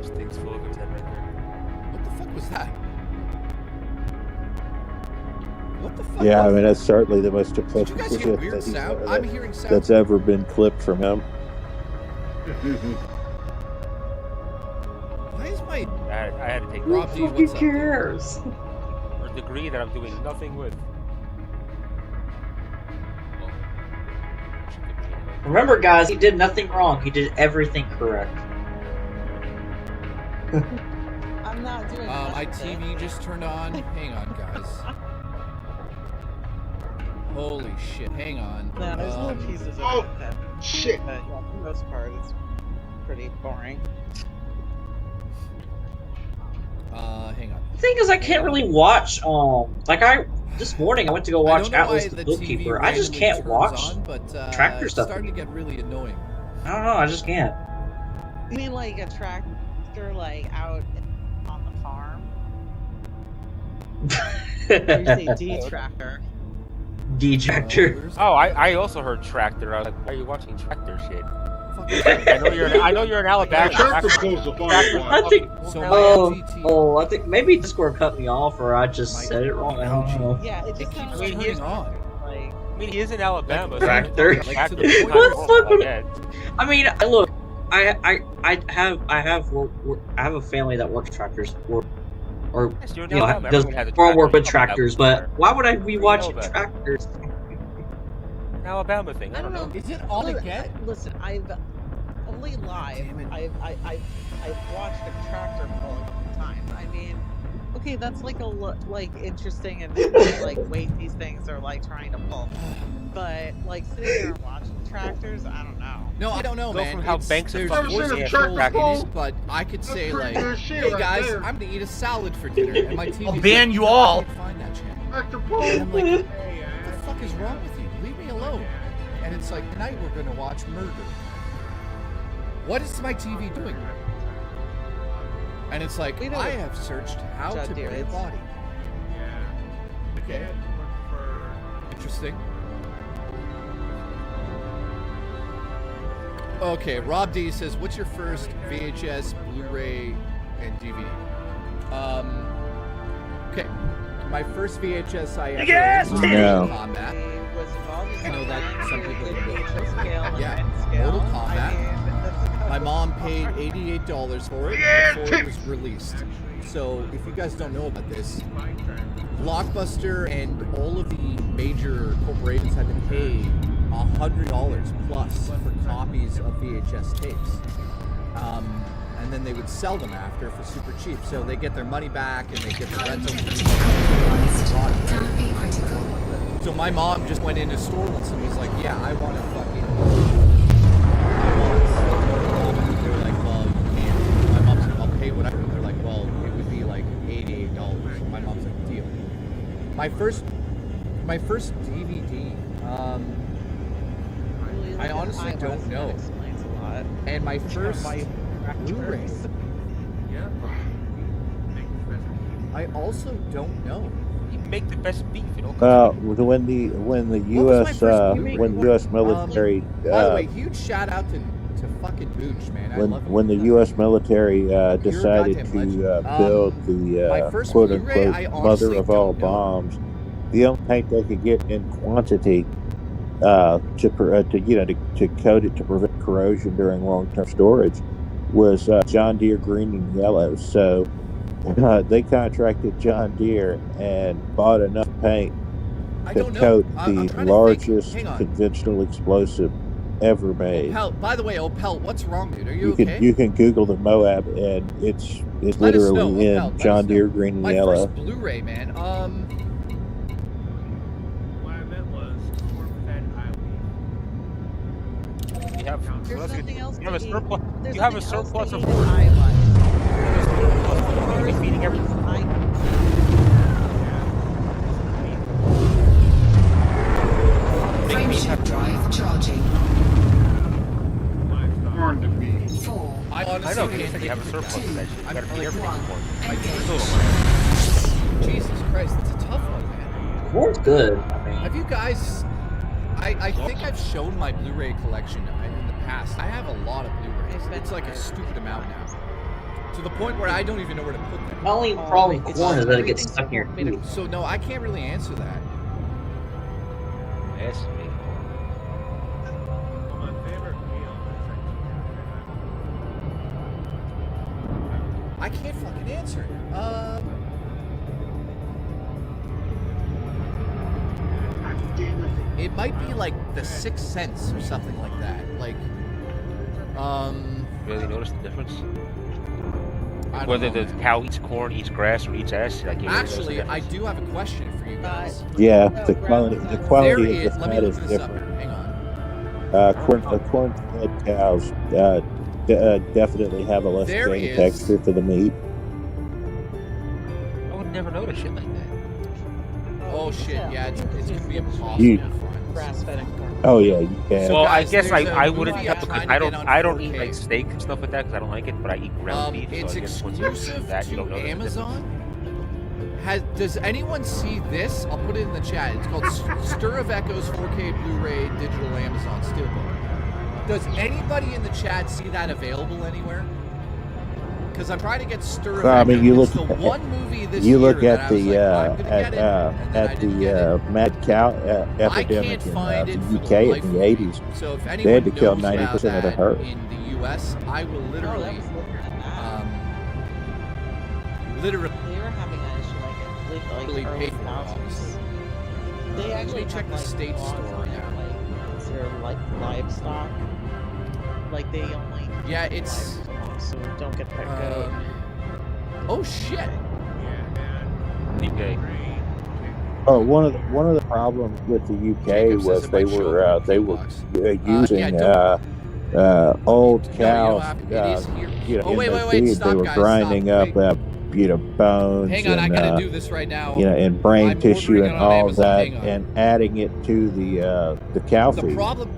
This thing's full of his head right there. What the fuck was that? What the fuck? Yeah, I mean that's certainly the most offensive Did you guys hear weird sound? I'm hearing sound. that's ever been clipped from him. Why is my... I had to take Rob D, what's up? cares? For a degree that I'm doing nothing with. Remember, guys, he did nothing wrong. He did everything correct. I'm not doing My TV just turned on. Hang on, guys. Holy shit, hang on. No, there's little pieces of it that... Shit! But yeah, for the most part, it's pretty boring. Hang on. The thing is, I can't really watch. This morning I went to go watch Atlas the Bookkeeper. I just can't watch tractor stuff. It's starting to get really annoying. I don't know. I just can't. You mean like a tractor, like out on the farm? Or you say D-tractor? D-tractor. Oh, I also heard tractor. I was like, why are you watching tractor shit? I know you're in Alabama. I think maybe Discord cut me off, or I just said it wrong. I don't know. Yeah, it just keeps turning on. I mean, he is in Alabama. Tractor. So What the fuck? I mean, look, I have a family that works tractors, or Yes, you're in you know, Alabama. does Everyone has a or work tractor. with tractors. But why would I be watching tractors? An Alabama thing. I don't know. Is it on again? Listen, I've only live. I've watched a tractor pull a couple times. I mean, okay, that's like interesting and like wait, these things are like trying to pull. But like sitting there and watching tractors, I don't know. No, I don't know, Go man. from how banks are there's fucking voice shit control tractors. in it, but I could say like, hey guys, I'm gonna eat a salad for dinner, and my TV. I'll ban you all. I can't find that channel. And I'm like, what the fuck is wrong with you? Leave me alone. And it's like, tonight we're gonna watch murder. What is my TV doing? And it's like, I have searched how to bury a body. Okay. Interesting. Okay, Rob D says, what's your first VHS, Blu-ray, and DVD? Okay. My first VHS I ever Yes, owned was no. Mortal Kombat. Was involved in I know that some people will. scale, Yeah, scale. Mortal Kombat. My mom paid $88 for it before it was released. So, if you guys don't know about this, Blockbuster and all of the major corporations had to pay $100 plus for copies of VHS tapes. And then they would sell them after for super cheap. So they get their money back and they get the rental fee. So my mom just went into a store once and was like, yeah, I want a fucking... They were like, well, you can't. My mom's like, I'll pay whatever. And they're like, well, it would be like $88. My mom's like, deal. My first DVD, I honestly don't know. And my first Blu-ray, I also don't know. You make the best beef. You know. When the U.S. military by the way, huge shout out to fucking Booch, man. I love when the U.S. military decided to build the quote unquote mother of all bombs, the only tank they could get in quantity to coat it to prevent corrosion during long-term storage was John Deere green and yellow. So they contracted John Deere and bought enough paint to coat the largest conventional explosive ever made. Opel, by the way, Opel, what's wrong, dude? Are you okay? You can Google the Moab, and it's literally in John Deere green and yellow. My first Blu-ray, man. You have a surplus of food. You're feeding everything. Frameshift drive charging. I honestly know, you said you have a surplus of that shit. You gotta feed everything for. Jesus Christ, that's a tough one, man. Corn's good. Have you guys... I think I've shown my Blu-ray collection in the past. I have a lot of Blu-rays. It's like a stupid amount now. To the point where I don't even know where to put them. My only problem with corn is that it gets stuck in your teeth. So no, I can't really answer that. Yes, me. I can't fucking answer it. It might be like The Sixth Sense or something like that. Like, Really notice the difference? don't Whether know, the man. cow eats corn, eats grass, or eats ass. Like, it really does Actually, the I difference. do have a question for you guys. Yeah, the quality of the Let me fat look is this up different. here. Hang on. Corn-fed cows definitely have a less There gamey is- texture to the meat. I would never notice shit like that. Oh shit, yeah, it's gonna be impossible You- to find. Grass-fed and corn. Oh yeah, you can. Well, I guys, guess there's a I wouldn't movie know I'm because trying to get on I don't eat 4K. like steak and stuff like that because I don't like it, but I eat ground beef. It's so I guess once you exclusive that, you to don't know the difference. Amazon. Does anyone see this? I'll put it in the chat. It's called Stir of Echoes 4K Blu-ray Digital Amazon Steelbook. Does anybody in the chat see that available anywhere? Because I'm trying to get Stir of I Echoes. mean, you look It's the one movie this you year look that at I was the like, I'm gonna get it, and then I at didn't get it. the mad cow epidemic can't in find it the for the UK life in of the me. 80s. So if They anyone had to kill knows about 90% of the that herd. in the US, I will literally, literally They were having an issue like really early pay for it. 2000s. They Let actually me check have, the like, state laws store on now. Like their like livestock. Like they only. Yeah, it's. So don't get that goat. Oh shit! Okay. Oh, one of the problems with the UK was they were using old cows, Oh, in wait, their wait, feed. stop, They were guys, grinding stop, up bones Hang on, I and gotta do this right now. and brain I'm tissue ordering and it on all of Amazon. that, Hang on. and adding it to the cow The feed. problem,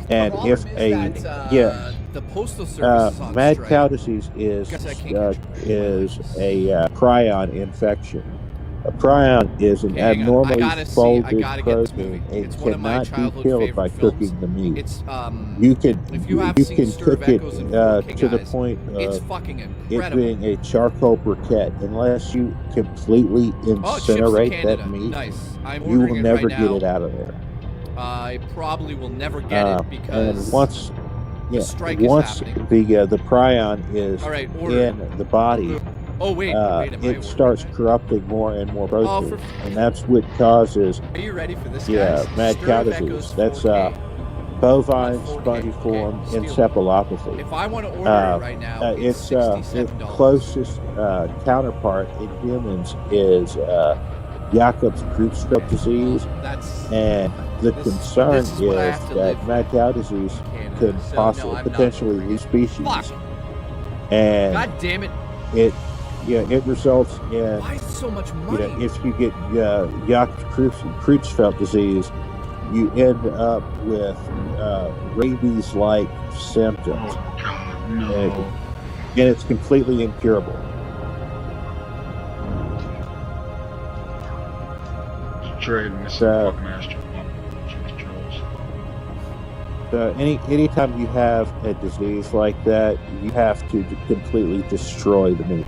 And the if problem is that, the postal service is on mad strike. cow disease is Guess I can't a prion infection. A prion is an Okay, hang on. I abnormally gotta see- folded I gotta get this protein. movie. It It's one of my cannot be childhood killed by favorite films. cooking the meat. It's you can if you have seen can Stir of cook it Echoes in 4K, to the guys, point it's of fucking it incredible. being a charcoal briquette. Unless you completely Oh, it ships to incinerate Canada. that meat, Nice. I'm you will ordering it never right get now. it out of there. I probably will never get it because and once the strike is once happening. the prion is All right, order. in the body, Oh wait, wait, am I it starts corrupting more and more protein, for- and that's what causes Are you ready for this, yeah guys? mad Stir cow of disease. Echoes That's 4K. bovine 4K, spongiform okay, encephalopathy. If I want to order it right now, it's its $67. closest counterpart in humans is Jacobs-Creutzfeldt disease, and the concern this is what I is have to that live mad cow disease could So, possibly no, I'm not potentially ordering it. lose species, Fuck. and God damn it! it results in Why so much money? if you get Jacobs-Creutzfeldt disease, you end up with rabies-like symptoms, and it's completely incurable. Trading this So- fucking ass job. So anytime you have a disease like that, you have to completely destroy the meat.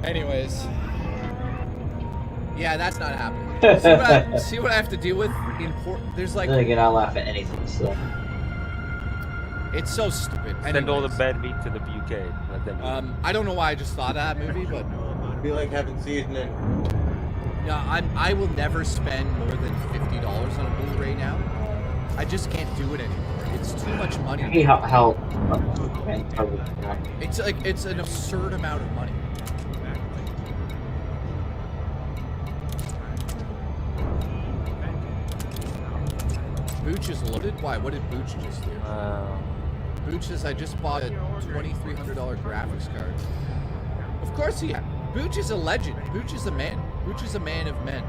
Anyways, yeah, that's not happening. See what I have to deal with? There's like Then again, I laugh at anything. So it's so stupid. Send all the Anyways, bad meat to the UK. Let them eat. I don't know why I just thought of that movie, but It'd be like having seasoning. no, I will never spend more than $50 on a Blu-ray now. I just can't do it anymore. It's too much money. I hate how It's like it's an absurd amount of money. Booch is loaded? Why? What did Booch just do? Booch says, I just bought a $2,300 graphics card. Of course he has. Booch is a legend. Booch is a man. Booch is a man of men.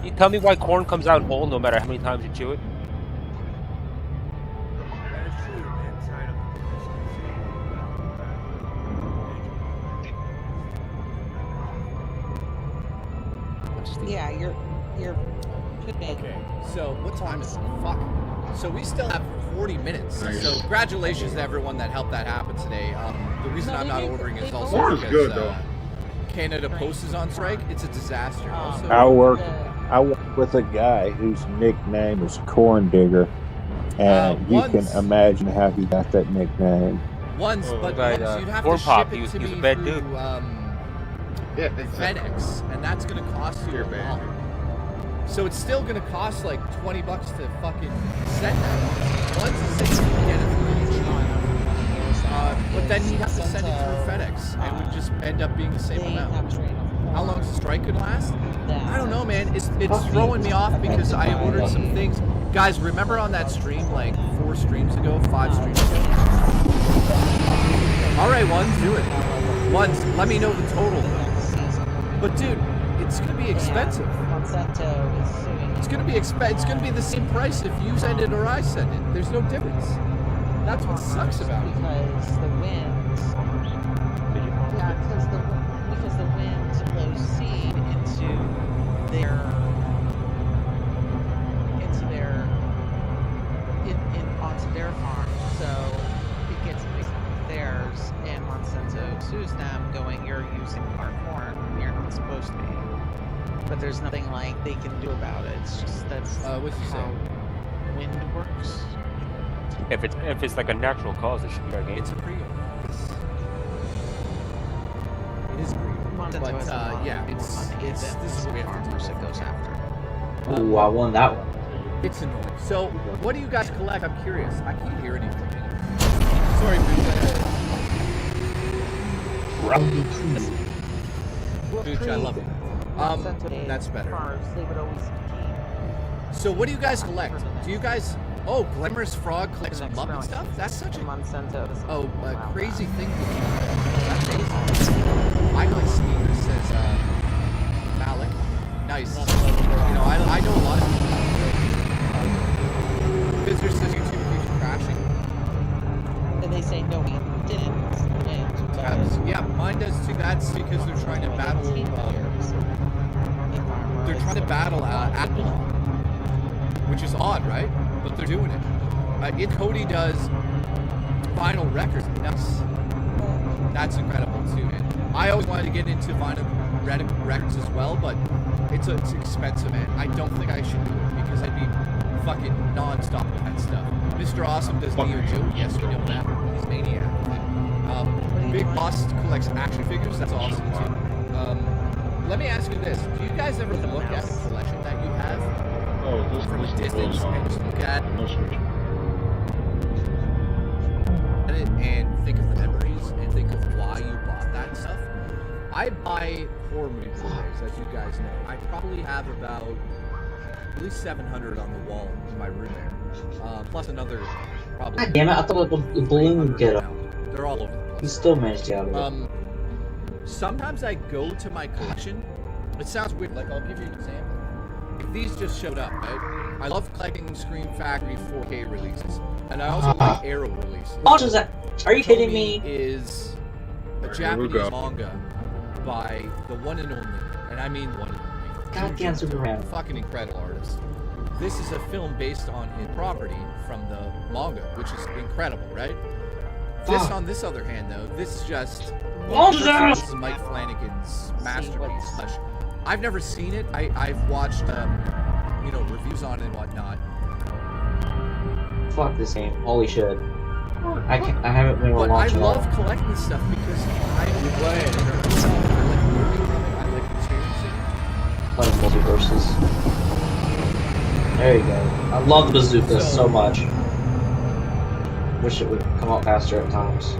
You tell me why corn comes out whole no matter how many times you chew it? Yeah, you're Okay, so what time is it? Fuck. So we still have 40 minutes. Nice. So congratulations to everyone that helped that happen today. The reason I'm not ordering is also Corn is because good, though. Canada Post is on strike. It's a disaster. Also, I work with a guy whose nickname is Corn Digger, and you can once- imagine how he got that nickname. Once, Oh, but guy, once you'd have Corn to Pop, ship it he was to a me bad through, dude. FedEx, and that's going to cost you a lot. So it's still going to cost like $20 to fucking send that. Once it's safe, you can get it from but then he'd have to send it through FedEx, and it would just end up being the same amount. How long does the strike could last? I don't know, man. It's throwing me off because I ordered some things. Guys, remember on that stream, like 4 streams ago, 5 streams ago? All right, Ones, do it. Ones, let me know the total. But dude, it's gonna be expensive. It's gonna be It's gonna be the same price if you send it or I send it. There's no difference. That's what sucks about it. Because the wind. Yeah, because the wind blows seed onto their farm, so it gets mixed with theirs, and Monsanto sues them, going, "You're using our corn, you're not supposed to be." But there's nothing like they can do about it. It's just that's how wind works. If it's like a natural cause, it should be okay. It's a pre. It is pre. But yeah, this is what we have to do. It goes after. Ooh, I won that one. It's annoying. So, what do you guys collect? I'm curious. I can't hear anything. Sorry, Booch, I love you. That's better. So, what do you guys collect? Do you guys? Oh, Glamorous Frog collects Muppet stuff? That's such a crazy thing to do. That's crazy. I like Sneaker says Malik. Nice. You know, I know a lot of people. Visitor says YouTube keeps crashing. And they say no, we didn't. Yeah, mine does too. That's because they're trying to battle. They're trying to battle Apple, which is odd, right? But they're doing it. Cody does vinyl records. That's incredible too. And I always wanted to get into vinyl records as well, but it's expensive, man. I don't think I should do it because I'd be fucking non-stop with that stuff. Mr. Awesome does Neo Joe. Yes, we know that. He's Maniac. Big Boss collects action figures. That's awesome too. Let me ask you this: do you guys ever look at the collection that you have from a distance and just look at it and think of the memories and think of why you bought that stuff? I buy horror movie Blu-rays, as you guys know. I probably have about at least 700 on the wall in my room there, plus another probably. God damn it! I thought the balloon would get him. They're all over the place. He still managed to get out of it. Sometimes I go to my collection. It sounds weird. Like, I'll give you an example. If these just showed up, right? I love collecting Scream Factory 4K releases, and I also like Arrow releases. How much is that? Are you kidding me? Is a Japanese manga by the one and only, and I mean one and only. Goddamn Superman. Fucking incredible artist. This is a film based on his property from the manga, which is incredible, right? This, on this other hand, though, this is just this is Mike Flanagan's masterpiece. I've never seen it. I've watched, you know, reviews on it and whatnot. Fuck this game. Holy shit. I haven't been able to watch it. But I love collecting this stuff because I like experiencing it. Like multiverses. There you go. I love the bazooka so much. Wish it would come out faster at times.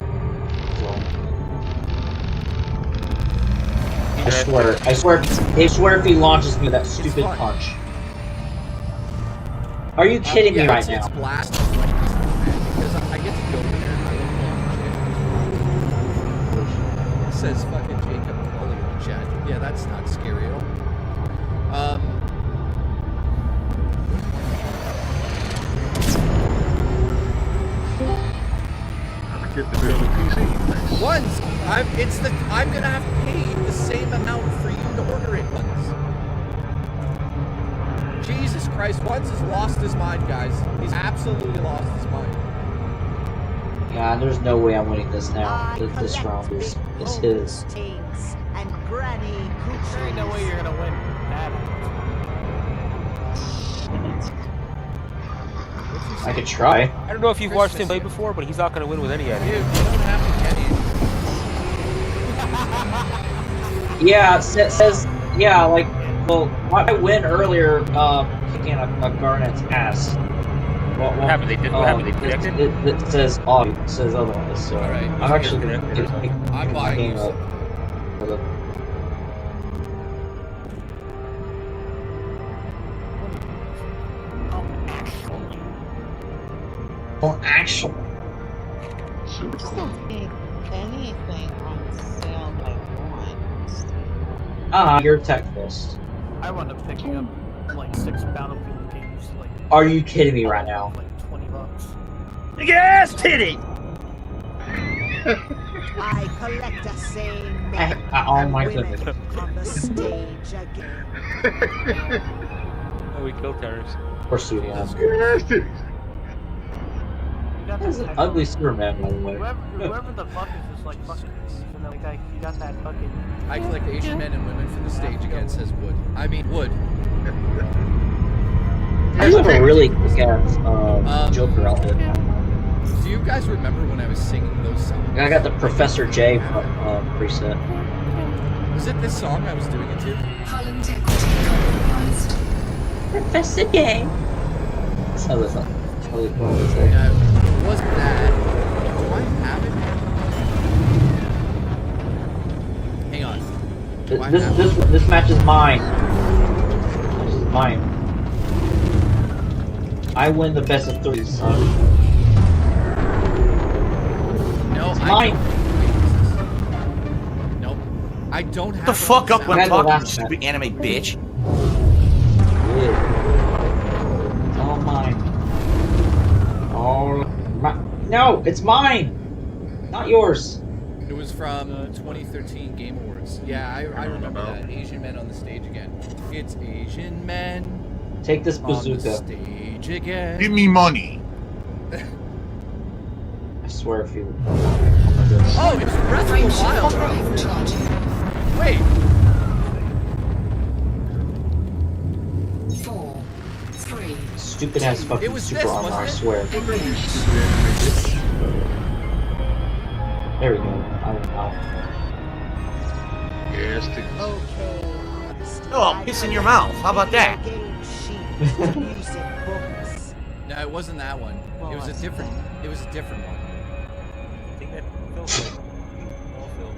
I swear if he launches me with that stupid punch. Are you kidding me right now? It's blasting because I get to go there and I it says fucking Jacob Cully in the chat. Yeah, that's not scary at all. Get the build a PC. Ones, I'm gonna have to pay the same amount for you to order it, Ones. Jesus Christ, Ones has lost his mind, guys. He's absolutely lost his mind. Yeah, there's no way I'm winning this now. This round is his. And Granny there ain't no way you're gonna win that. I could try. I don't know if you've watched him play before, but he's not going to win with any attitude. Dude, you don't have to get Yeah, says yeah. Like, well, I win earlier, kicking a Garnet's ass. What happened? What happened? They connected? It says it says otherwise. So Alright, I'm actually gonna I'm buying you up. Oh, actually. Just don't think anything on sale by one. You're techfist. I wound up picking up like 6 Battlefield games. Like, are you kidding me right now? Like $20. Big ass titty! I collect a sane man Oh my women goodness. on the stage again. Oh, we killed terrorists. Of course we have. That's an ugly Superman, by the way. Whoever the fuck is just like fucking, you know, like you got that fucking. I collect Asian men and women for the stage again, says Wood. I mean, Wood. I have a really kick-ass Joker outfit. Do you guys remember when I was singing those songs? I got the Professor J preset. Was it this song I was doing it to? Hull integrity compromised. Professor J. That's how this No, it wasn't that. Do I have it? Hang on. This match is mine. This is mine. I win the best of 3, son. No, it's mine. Nope. I don't have the fuck up when I'm talking, you stupid anime bitch. It's all mine. No, it's mine! Not yours. It was from 2013 Game Awards. Yeah, I remember that. Asian men on the stage again. It's Asian men. Take this bazooka. On the stage again. Give me money. I swear if you. Oh, it was Breath of the Wild. Wait. 4, 3. Stupid ass fucking It was super this, armor, I wasn't swear. There we go. I'm out. Yes, Oh, piss in your mouth. How about that? No, it wasn't that one. It was a different. It was a different one. I think that feels like all film.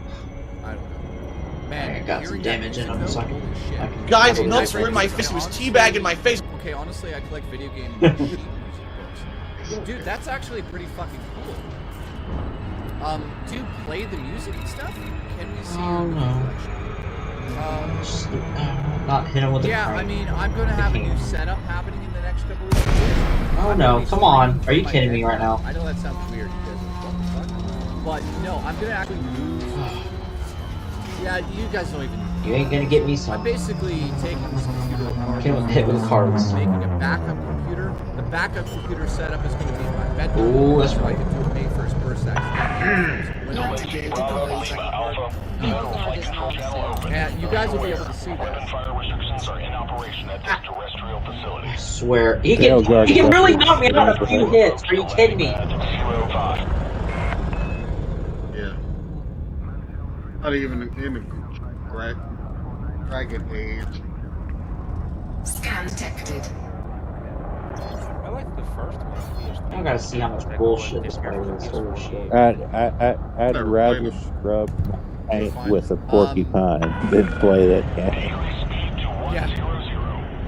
I don't know. Man, I got some damage in him, so I can Guys, nuts were in my face. It was teabagging my face. Okay, honestly, I collect video game sheet music books. Dude, that's actually pretty fucking cool. Do you play the music and stuff? Can we see your collection? Not hit him with the Yeah, crane. I mean, I'm gonna have a new setup happening in the next couple of weeks. Oh no, come on. Are you kidding me right now? I know that sounds weird. You guys are like, what the fuck? But no, I'm gonna actually move. Yeah, you guys don't even. You ain't gonna get me I'm some. basically taking this computer apart. Kill hit with cards. Making a backup computer. The backup computer setup is going to be in my bedroom. Ooh, that's so right. I can do a May 1st burst accident. Yeah, you guys will be able to see that. I swear. He can really knock me out a few hits. Are you kidding me? Yeah. Not even in the Dragon Age. Scan detected. I like the first one. I gotta see how much bullshit this guy is. Holy shit. I'd rather scrub my paint with a porcupine than play that game. Yeah.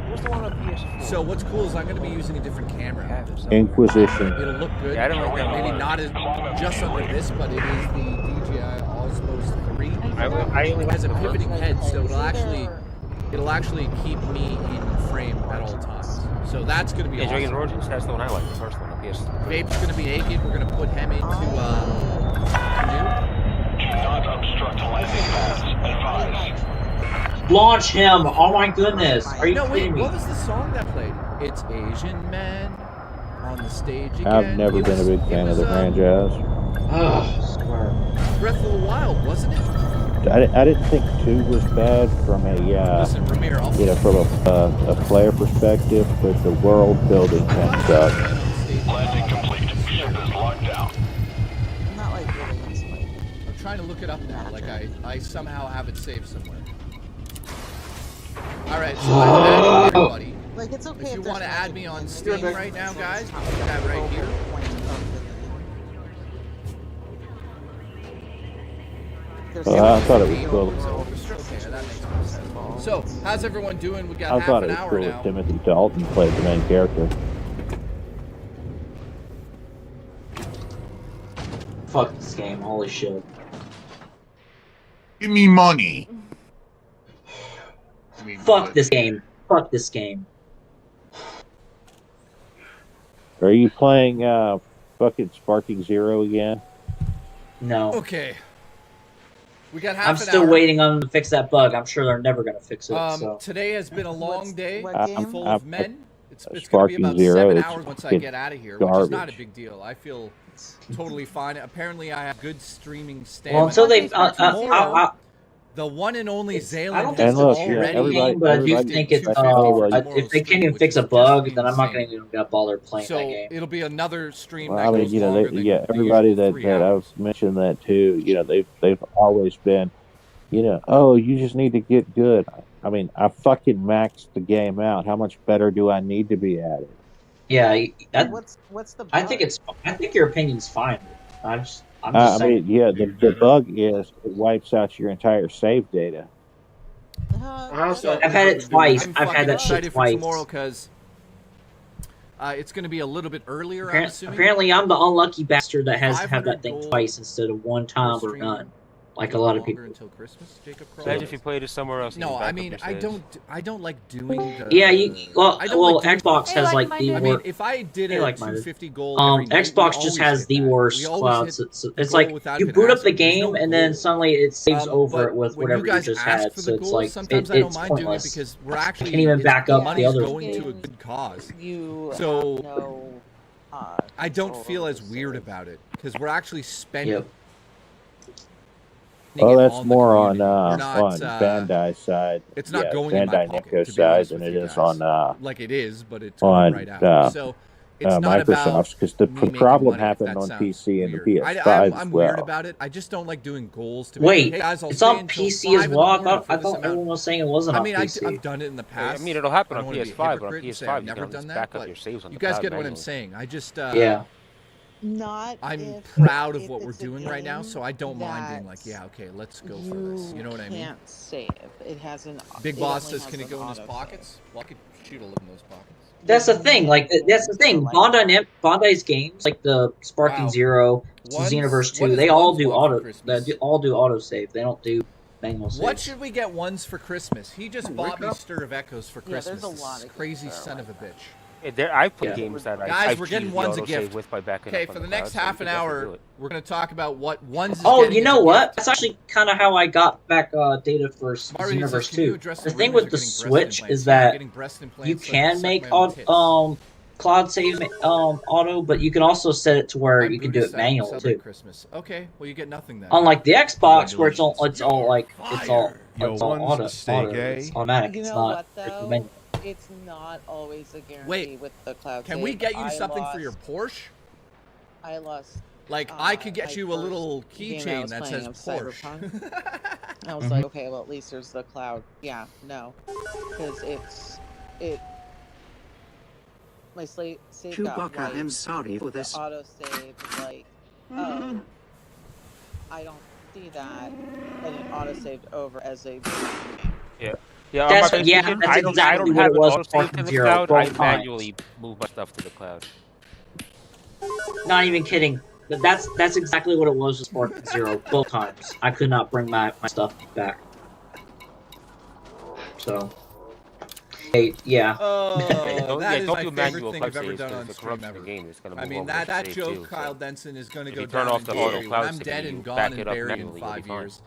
What's the one on PS4? So what's cool is I'm going to be using a different camera. Inquisition. It'll look good. Yeah, I don't like that Maybe one. not as just under this, but it is the DJI Osmos 3. I only It has a pivoting head, so it'll actually keep me in frame at all times. So that's going to be Yeah, Dragon awesome. Origins, that's the one I like, the first one, the PS3. Vape's going to be naked. We're going to put him into canoe. Not obstruct landing paths. Advise. Launch him! Oh my goodness! Are you No, wait, kidding me? what was the song that played? It's Asian Men on the stage again. I've never been a big fan of the franchise. Ugh, swear. Breath of the Wild, wasn't it? I didn't think 2 was bad from a Listen, Ramir, I'll from a player perspective, but the world building kind of sucked. Landing complete. Ship is locked down. I'm not like really into like. I'm trying to look it up now. Like I somehow have it saved somewhere. Alright, so I'm adding everybody. Like, it's okay if you if want to there's add me on Steam right now, guys, you can do that right here. Well, I thought it was cool. Okay, that makes more sense. So, how's everyone doing? We got I half thought an it was hour cool now. that Timothy Dalton played the main character. Fuck this game, holy shit. Give me money. Fuck this game. Fuck this game. Are you playing fucking Sparking Zero again? No. Okay. We got half I'm an still hour. waiting on them to fix that bug. I'm sure they're never gonna fix it. So. Today has been a long day, full I'm of men. It's going to be Sparking about Zero, 7 it's hours once I fucking get out of here, which is not a garbage. big deal. I feel totally fine. Apparently, I have good streaming stamina. Well, until they, Tomorrow, the one and only I Zaylan don't has think look, already. everybody- but I do think it's if they can't even fix a bug, then I'm not gonna even bother playing that game. It'll be another stream Well, that I goes mean, longer than everybody the usual 3 that hours. I've mentioned that to, they've always been, oh, you just need to get good. I mean, I fucking maxed the game out. How much better do I need to be at it? Yeah, What's the bug? I think your opinion's fine. I'm just I saying. mean, yeah, the bug is it wipes out your entire save data. So, I've had it twice. I'm I've fucking had that shit excited twice. for tomorrow because it's going to be a little bit earlier. I'm assuming. Apparently, I'm the unlucky bastard that has to have 500 that thing gold twice instead of one time or none, like a lot of people. Until Christmas, Jacob Imagine if you played it somewhere else. and No, you back I up mean, your I saves. don't like doing the. Yeah, I don't well, like doing- Xbox has like the I mean, worst. if I did They a like mine. 250 gold every night, we Xbox just always has hit the that. worst We always clouds. hit It's the like goal without you even boot up the asking. There's game no and then goal. suddenly it saves over But it with when whatever you guys just ask had. for So the it's goals, like sometimes I don't it's mind doing it pointless. because we're actually Can't even back the up the money's other going to a good cause. You So have no, I don't feel as weird about it because we're actually spending. Yep. Well, that's on the more on community. We're not, on Bandai's side. It's not yeah, going in my Bandai pocket, Namco's to be side honest than with it you is guys. on Like it is, but it's going on right out. So it's not about Microsoft's, because the me making problem money, if happened that on sounds PC and the weird. PS5 I'm as well. weird about it. I just don't like doing goals to be Wait, like, hey guys, I'll it's stay on until PC 5 as in the well. I morning thought for this amount. everyone was saying it wasn't I on mean, PC. I've done it in the past. I mean, it'll happen I on don't wanna be a PS5, but on hypocrite and say PS5 I've you never can done that, back up but your saves on you the guys cloud get what I'm manually. saying. I just Yeah. Not I'm if- proud of if what we're it's a doing right now, game so I don't mind being that like, yeah, okay, let's go for this. You know what I mean? Can't save. It has an. Big it Boss only says, has can it an go in his autosave. pockets? Well, I could shoot a look in those pockets. That's the thing. Like that's the thing. Bandai's games, like the Sparking Wow. Zero, Ones- Xenoverse what 2, does they all Ones do want for auto. Christmas? They all do auto save. They don't do manual What saves. should we get ones for Christmas? He just bought me Stir of Echoes for Yeah, there's Christmas. a This lot of crazy games that are son like of a bitch. I play Yeah. games that Guys, I've we're getting cheated ones the a autosave gift. with by backing Okay, up on for the the next cloud, so half you an can definitely hour, do it. we're going to talk about what ones is Oh, getting you as know a what? gift. That's actually kind of how I got back data for Mario, he says, Xenoverse can you 2. address The the thing rumors with you're the getting breast Switch implants? is Yeah, I'm that getting breast implants you so I can can suck make my own tits. cloud save auto, but you can also set it to where I'm you can do Buddhist, it I don't manual celebrate too. Christmas. Okay, well you get nothing then. Unlike the Xbox, where it's all eh? it's automatic. You It's know not what though? manual. It's not always a guarantee Wait, with the cloud Can save. we get you I something lost, for your Porsche? I lost. Like, I could get my you a first little game I keychain was that playing says of Porsche. Cyberpunk. I was like, okay, well at least there's the cloud. Yeah, no, because it. My save got Chewbacca, wiped. I'm sorry for The this. auto save is like, oh, I don't see that, and it auto saved over as a video game. Yeah. Yeah, That's- on my yeah, PlayStation, that's I don't exactly what have it was it with autosaved Sparking to the Zero, cloud. both I times. manually move my stuff to the cloud. Not even kidding. But that's exactly what it was with Sparking Zero both times. I could not bring my stuff back. So, hey, yeah. Oh, don't that is do my favorite manual thing cloud I've ever saves, done 'cause on it stream corrupts ever. the game. It's gonna I move mean, over that the save joke, too, Kyle so. Denson, is going to If go you turn down off in the auto history cloud when I'm save dead and and you gone back and it up buried in manually, you'll be 5 fine. years.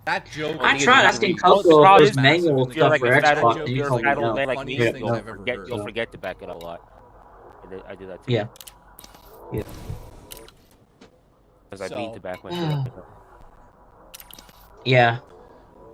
That joke. I is tried massive asking in Coco the if it was game. manual Massive in stuff the for game. Xbox, That and joke he You're is told a me like battle no. man like funniest me. thing You'll I've ever forget. heard. You'll forget to back it up a lot. I do that too. Yeah. Yeah. Because I So- beat to back my shit up. Yeah.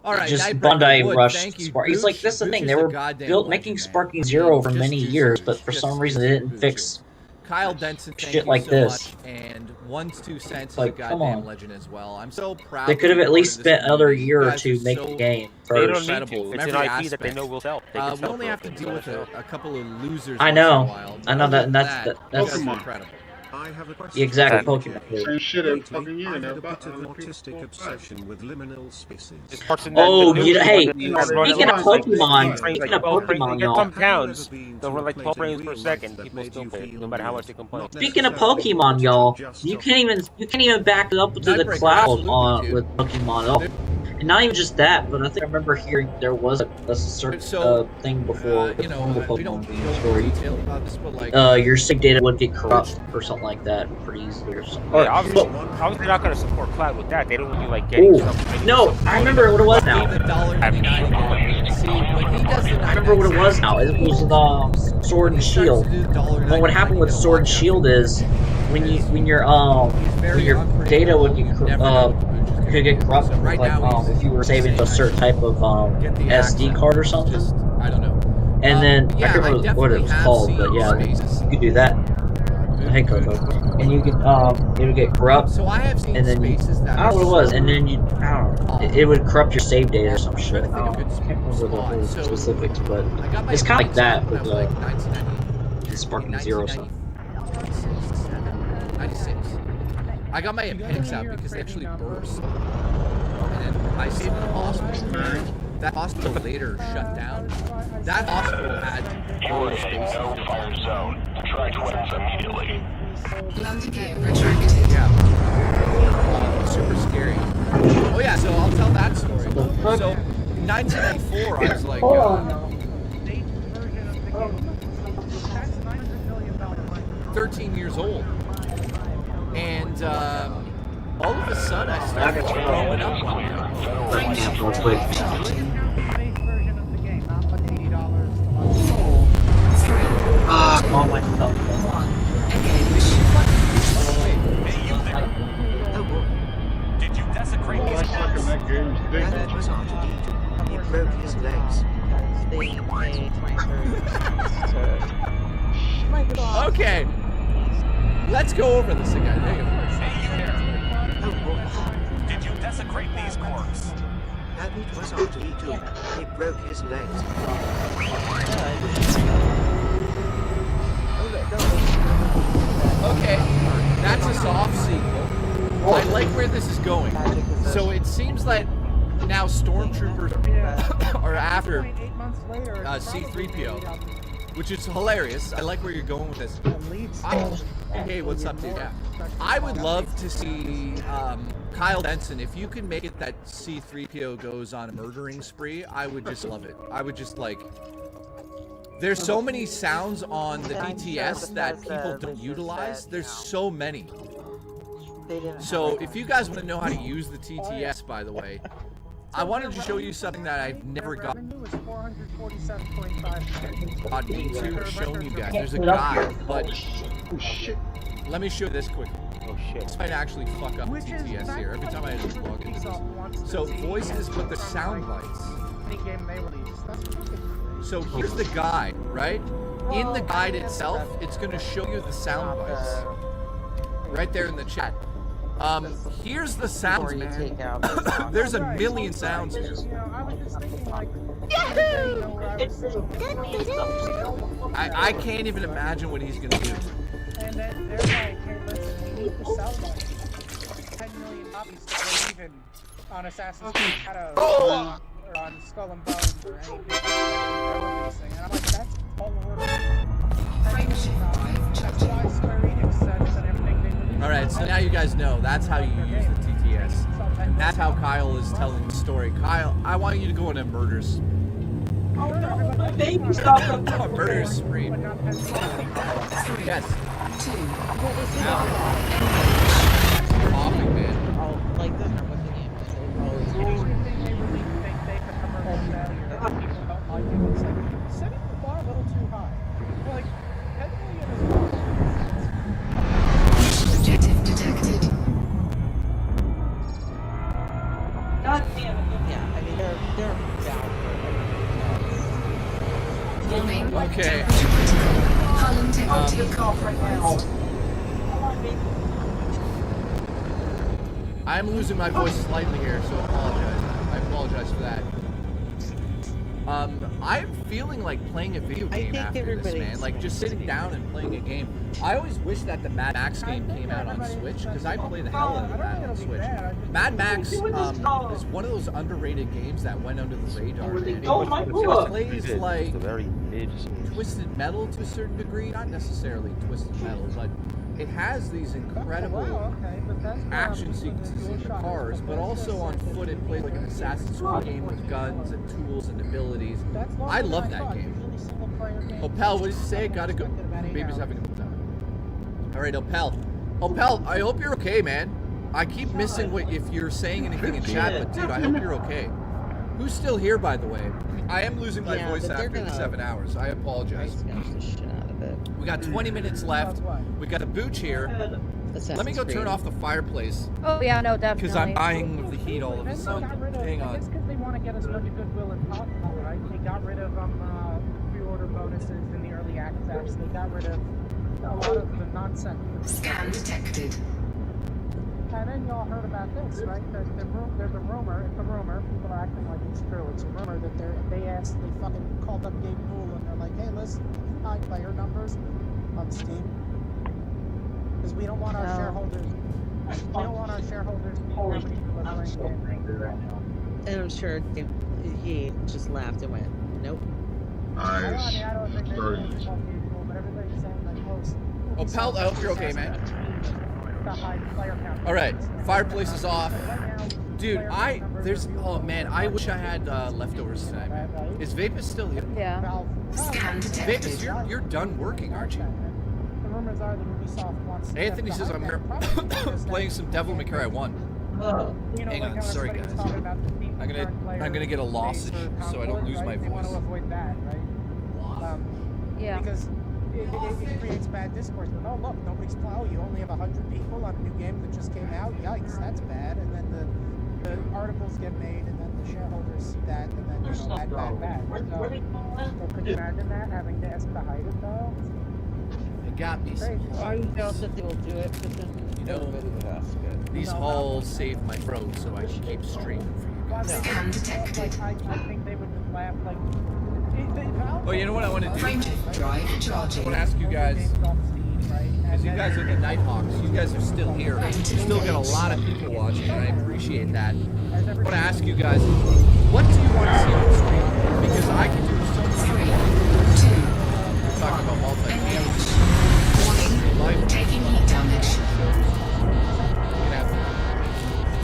All right, just Nightbreaker Bandai Wood, rushed thank you, Spark. It's like Gooch. that's the Gooch thing. is They a were goddamn legend, making man. Sparking I Zero mean, for just many juice years, Gooch, but for just some reason juice they didn't Gooch. fix Kyle Denson, thank Shit you like so this. much. And 1-2 cents is Like, a come goddamn on. legend as well. I'm so proud. They could have at least spent another You year or guys two are making so the game They don't first. need incredible to. from It's an every IP that they aspect. know will sell. They can We sell only for have to it. deal with a couple of losers. I once know. In a while. I know Other that, than and that's that's Pokemon. incredible. I have a question. The exact Pokemon. Same shit every fucking year I now. had a bit of an autistic obsession with liminal spaces. Oh, hey, You know, speaking of like, Pokemon, frames, speaking of Pokemon, Get y'all. some towns. They'll run like 12 frames per second. People still pay, no matter how much they complain. Speaking of Pokemon, y'all, you can't even back it up to the cloud on with Pokemon at all. And not even just that, but I think I remember hearing there was a certain thing before You know, we don't Pokemon go story. into detail about this, but like, Your save data would get corrupt or something like that pretty easily or something. Yeah, obviously they're not going to support cloud with that. They don't want you like getting stuff. No, I remember what it was now. See, when he does the I remember what it was now. It was the Sword and Shield. And what happened with Sword and Shield is when your data would get could get corrupted. Like if you were saving to a certain type of SD card or something. I don't know. And then I can't remember what it was called, but yeah, you could do that. Hey Coco, and you could it would get corrupt. So I have seen and then spaces that I don't know what it was, and then I don't know, it would corrupt your save data or some shit. I can't remember the whole specifics, but it's kind of like that with the Sparking Zero stuff. 96. I got my appendix out because they actually burst. And then I saved in a hospital. That hospital later shut down. That hospital had all spaces. Fire zone. Track west immediately. Landing gear retracted. Yeah. Super scary. Oh yeah, so I'll tell that story. So, in 1994, I was like, 13 years old. And all of a sudden, I started growing up one day. Real quick. Oh my god. Did you desecrate these cars? That was R2D2. He broke his legs. Okay. Let's go over this again. Hang on. Did you desecrate these corks? That was R2D2. He broke his legs. Okay, that's a soft sequel. I like where this is going. So it seems like now stormtroopers are after C-3PO, which is hilarious. I like where you're going with this. Hey, what's up, dude? Yeah. I would love to see Kyle Denson. If you can make it that C-3PO goes on a murdering spree, I would just love it. I would just like... There's so many sounds on the DTS that people don't utilize. There's so many. So if you guys want to know how to use the TTS, by the way, I wanted to show you something that I've never gotten on YouTube or shown you guys. There's a guy, but let me show you this quick. Oh shit. This might actually fuck up TTS here. Every time I log into this. So voices, but the sound bites. So here's the guide, right? In the guide itself, it's going to show you the sound bites. Right there in the chat. Here's the sounds, man. There's a million sounds here. I can't even imagine what he's going to do. And then they're like, hey, listen, we need to sell like 10 million copies to break even on Assassin's Creed Shadows or on Skull and Bones or any big releasing. And I'm like, that's all we're That's why Square Enix said everything they released. Alright, so now you guys know that's how you use the TTS. And that's how Kyle is telling the story. Kyle, I want you to go on a murders. Oh no, my baby, stop him. Murder spree. Yes. Coughing, man. Oh, like this or what's the name? Anything they release, they could commercial failure. People don't like it. It's like setting the bar a little too high. They're like, 10 million is Objective detected. God damn it. Yeah, I mean, they're down for Okay. Hull integrity compromised. I'm losing my voice slightly here, so I apologize for that. I'm feeling like playing a video game after this, man. Like just sitting down and playing a game. I always wish that the Mad Max game came out on Switch because I play the hell out of that on Switch. Mad Max is one of those underrated games that went under the radar. It plays like Twisted Metal to a certain degree, not necessarily Twisted Metal, but it has these incredible action sequences in the cars, but also on foot it plays like an Assassin's Creed game with guns and tools and abilities. I love that game. Opel, what did you say? Gotta go. Baby's having a good time. Alright, Opel. Opel, I hope you're okay, man. I keep missing if you're saying anything in chat, but dude, I hope you're okay. Who's still here, by the way? I am losing my voice after the 7 hours. I apologize. We got 20 minutes left. We got a booch here. Let me go turn off the fireplace. Oh yeah, no, definitely. Because I'm dying of the heat all of a sudden. Hang on. It's because they want to get as much goodwill as possible, right? They got rid of pre-order bonuses in the early access. They got rid of a lot of the nonsense. Scan detected. And then y'all heard about this, right? There's a rumor. It's a rumor. People are acting like it's true. It's a rumor that they fucking called up Gabe Newell and they're like, hey, listen, high player numbers on Steam. Because we don't want our shareholders. We don't want our shareholders to be having to And I'm sure he just laughed and went, nope. Nice. Opel, I hope you're okay, man. Alright, fireplace is off. Dude, oh man, I wish I had leftovers tonight, man. Is Vapus still here? Yeah. Vapus, you're done working, aren't you? Anthony says I'm here playing some Devil May Cry 1. Hang on, sorry guys. I'm gonna get a lozenge so I don't lose my voice. Yeah. Because it creates bad discourse. But, oh look, nobody's playing. Oh, you only have 100 people on a new game that just came out. Yikes, that's bad. And then the articles get made, and then the shareholders see that, and then bad. So could you imagine that having to ask to hide it though? It got me. I doubt that they will do it, but then you know, these halls save my throat, so I can keep streaming for you guys. Scan detected. I think they would just laugh like. Oh, you know what I want to do? Drive charging. I want to ask you guys, because you guys are the Nighthawks, you guys are still here. You still got a lot of people watching, and I appreciate that. I want to ask you guys, what do you want to see on the screen? Because I can do so much. We're talking about multi-cam. Warning, taking heat damage.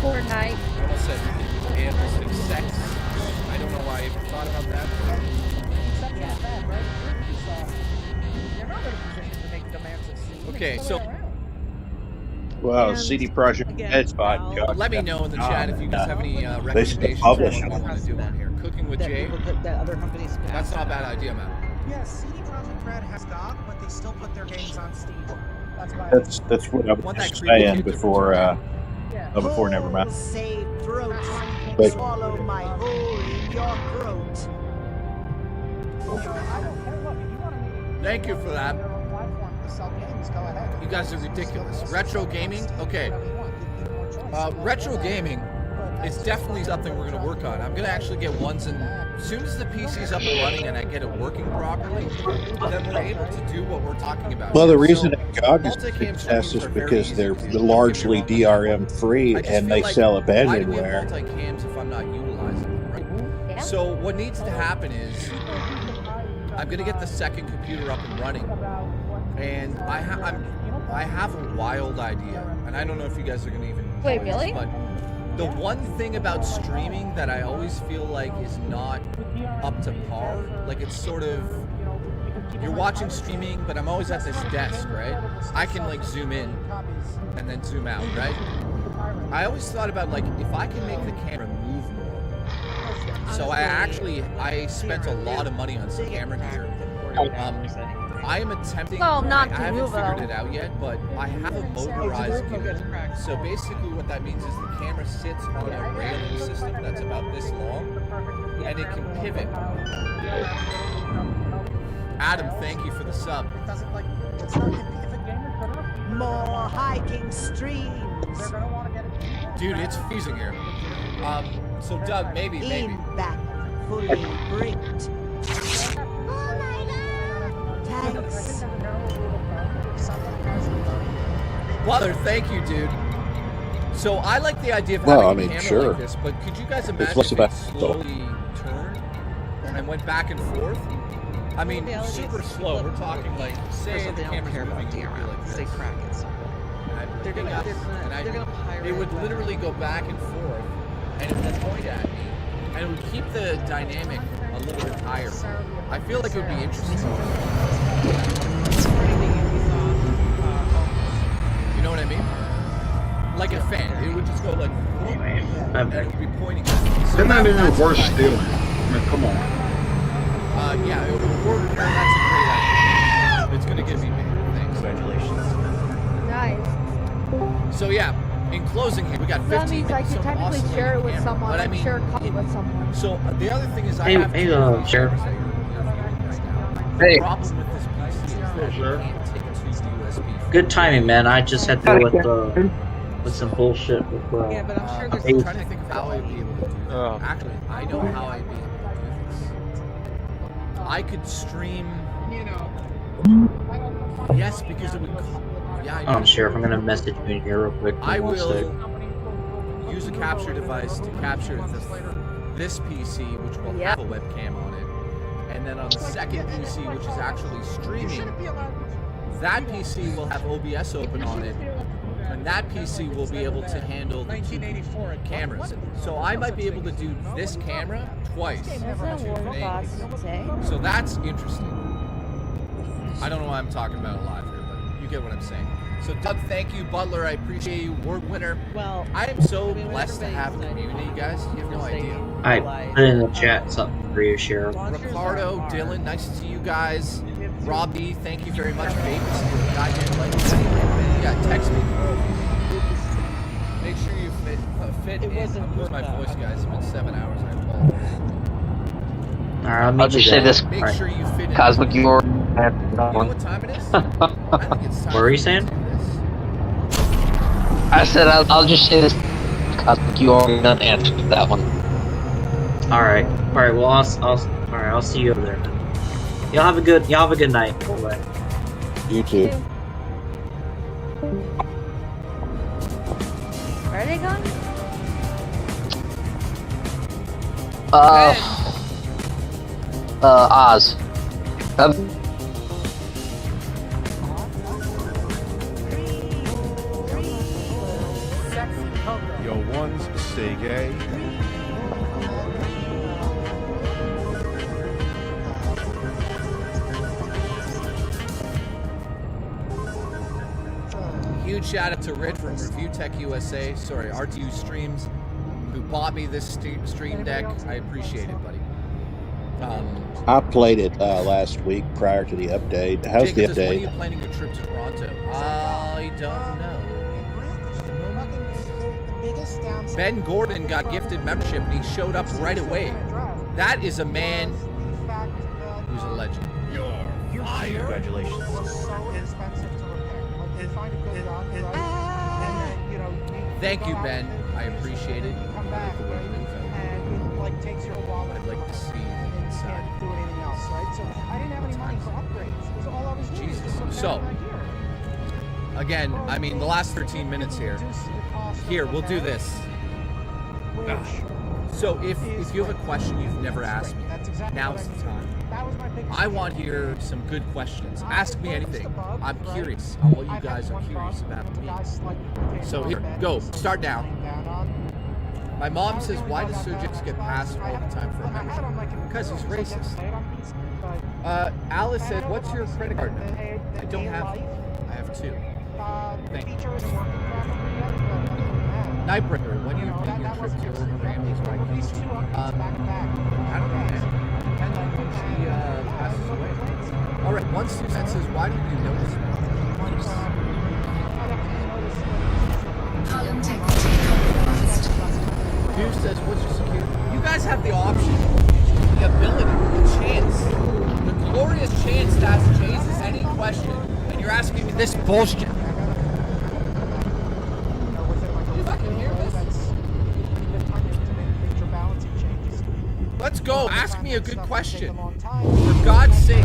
Fortnite. I almost said animalistic sex. I don't know why I even thought about that. Okay, so Well, CD Projekt Red spot. let me know in the chat if you guys have any recommendations for what we want to do on here. Cooking with Jay. That other companies. That's not a bad idea, man. Yes, CD Projekt Red has GOG, but they still put their games on Steam. That's what I was just saying before. Before Nevermind. Save throat. But Swallow my hole in your throat. Thank you for that. You guys are ridiculous. Retro gaming? Okay. Retro gaming is definitely something we're going to work on. I'm going to actually get ones in. As soon as the PC's up and running and I get it working properly, then we're able to do what we're talking about. Well, the reason that GOG is fantastic is because they're largely DRM free and they sell abandonware. Multi-cams if I'm not utilizing them, right? Yeah. So what needs to happen is I'm going to get the second computer up and running. And I have a wild idea, and I don't know if you guys are gonna even. Wait, really? But the one thing about streaming that I always feel like is not up to par, like it's sort of you're watching streaming, but I'm always at this desk, right? I can like zoom in and then zoom out, right? I always thought about like if I can make the camera move more. So I spent a lot of money on some camera gear. I am attempting, I haven't figured it out yet, but I have a motorized unit. So basically what that means is the camera sits on a railing system that's about this long, and it can pivot Adam, thank you for the sub. It doesn't like it's not if a gamer put up More hiking streams. they're gonna want to get it. Dude, it's freezing here. So Doug, maybe. In back, fully bricked. Thanks. Butler, thank you, dude. So I like the idea of Well, having I mean, a camera sure. like this, but could you guys imagine less if about it slowly turned and went back and forth? I mean, super slow. We're talking like, say the camera's moving like this. They crack it. So they're gonna pirate. It would literally go back and forth, and it would point at me, and it would keep the dynamic a little bit higher. I feel like it would be interesting. You know what I mean? Like a fan, it would just go like, and it would be pointing at me. So They're not even worth stealing. I mean, come on. Yeah, it would work. That's a great idea. It's gonna give me thanks. Congratulations. Nice. So yeah, in closing here, we got 15 That means I minutes can of technically oscillating share it with camera. someone. But I mean, share a copy with someone. so the other thing is I Hey, have hey, two Sheriff. The Hey. problem with this PC is that you can't take two USB. Good timing, man. I just had to deal with some bullshit with Yeah, but I'm sure there's I'm trying to think of how I'd be able to do that. Actually, I know how I'd be able to do this. I could stream. Yes, because it would. Yeah, I know. Sheriff, I'm gonna message you in here real quick. I One will sec. use a capture device to capture this PC, which will have a webcam on it, and then on the second PC, which is actually streaming, that PC will have OBS open on it, and that PC will be able to handle the two cameras. So I might be able to do this camera twice. So that's interesting. I don't know why I'm talking about it live here, but you get what I'm saying. So Doug, thank you. Butler, I appreciate you. Award winner. Well, I am so blessed to have a community, guys. You have no idea. I put in the chat something for you, Sheriff. Ricardo, Dylan, nice to see you guys. Robbie, thank you very much. Babies, goddamn like. Yeah, text me. Make sure you fit in. I'm losing my voice, guys. It's been 7 hours. I apologize. Alright, I'll just say this. Make sure you fit in. Cosmic, you are. You know what time it is? I think it's time. What were you saying? I said I'll just say this. Cosmic, you already done answered that one. Alright. Alright, well I'll see you over there. Y'all have a good night. Bye. You too. Where are they going? Oz. Yo, ones, stay gay. Huge shout out to Rich from Review Tech USA. Sorry, RTU Streams, who bought me this stream deck. I appreciate it, buddy. I played it last week prior to the update. How's the Jacob says, when are you update? planning your trip to Toronto? I don't know. Ben Gordon got gifted membership and he showed up right away. That is a man who's a legend. You're fired. Congratulations. Thank you, Ben. I appreciate it. Come back, right? And it like takes your wallet. I'd like to see And inside. can't do anything else, right? So I didn't have any money for upgrades. It was all I was doing. Jesus. So, again, I mean, the last 13 minutes here. Here, we'll do this. So if you have a question you've never asked me, now's the time. I want to hear some good questions. Ask me anything. I'm curious on what you guys are curious about me. So here, go. Start now. My mom says, why does Sujix get passed all the time for a membership? Because he's racist. Alice said, what's your credit card number? I don't have one. I have two. Thank you. Nightbreaker, when you take your trip to your family's right? I don't know, man. Depends on when she passes away. Alright, once Suzanne says, why did you notice me? Hugh says, what's your security? You guys have the option, the ability, the chance, the glorious chance to question, and you're asking me this bullshit. You fucking hear this? Let's go. Ask me a good question. For God's sake.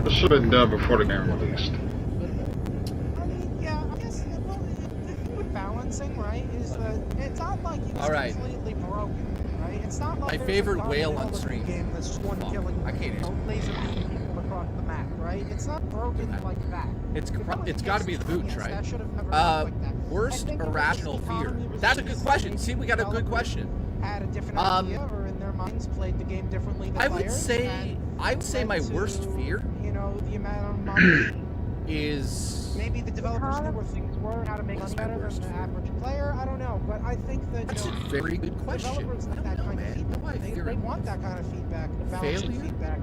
This should have been done before the game released. Yeah, I guess the thing with balancing, right, is that it's not like it's completely broken, right? It's not like my favorite whale on stream. Game that's just one killing, I can't laser beam people across the map, right? It's not broken like that. It's got to be the booch, right? Worst irrational fear. That's a good question. See, we got a good question. Had a different idea, or in their minds played the game differently than I would say my worst fear. You know, the amount of money is maybe the developers knew where things were, how to make money better than the average player. I don't know, but I think that that's a very good question. Developers like that kind of feedback. They want that kind of feedback, balancing feedback.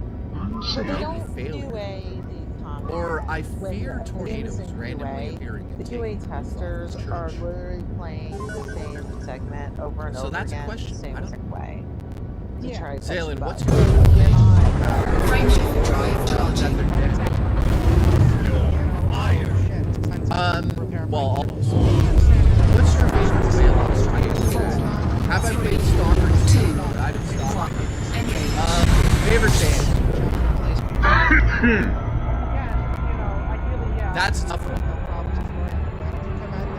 Or I fear tornadoes randomly appearing in the QA testers are literally playing the same segment over and over again the same way. Yeah. Zaylin, what's your Frameshift drive charging. Well, almost. What's your favorite whale on stream? Have I played Stalker 2? I didn't stop. Favorite band? That's a tough one.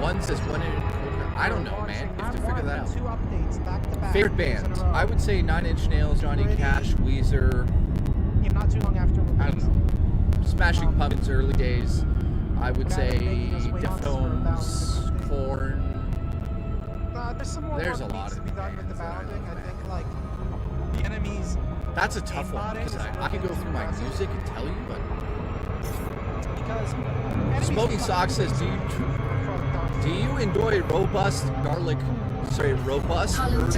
One says one in. I don't know, man. You have to figure that out. Favorite band? I would say Nine Inch Nails, Johnny Cash, Weezer. Not too long after. I don't know. Smashing Pumpkins early days. I would say Deftones, Korn. There's a lot of bands that I love. I think like the enemies. That's a tough one because I could go through my music and tell you, but. Smoking Sock says, do you enjoy robust garlic? Sorry, robust. I'm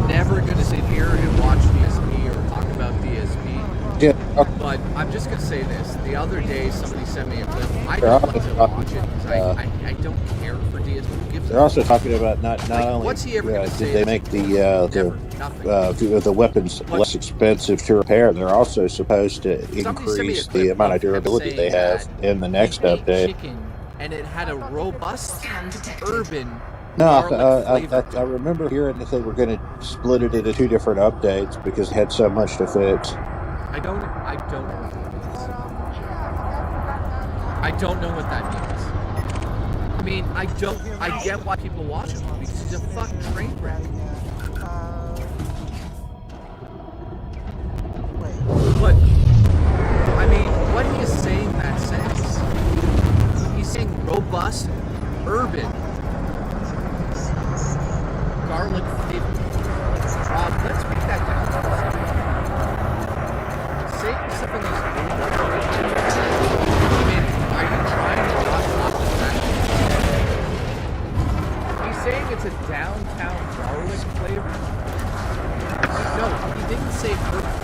never gonna sit here and watch DSP or talk about DSP. Yeah. But I'm just gonna say this. The other day, somebody sent me a clip. I don't want to watch it because I don't care for DSP. They're also talking about not only what's he ever gonna say did they make the weapons less expensive to repair, they're also supposed to increase the amount of durability they have in the next update. And it had a robust urban. No, I remember hearing that they were going to split it into 2 different updates because it had so much to fix. I don't know what that means. I mean, I get why people watch it because it's a fucking train wreck. But I mean, what he is saying in that sense, he's saying robust, urban, garlic flavor. Let's break that down. Say something is are you trying to not talk to that? He's saying it's a downtown garlic flavor. No, he didn't say urban.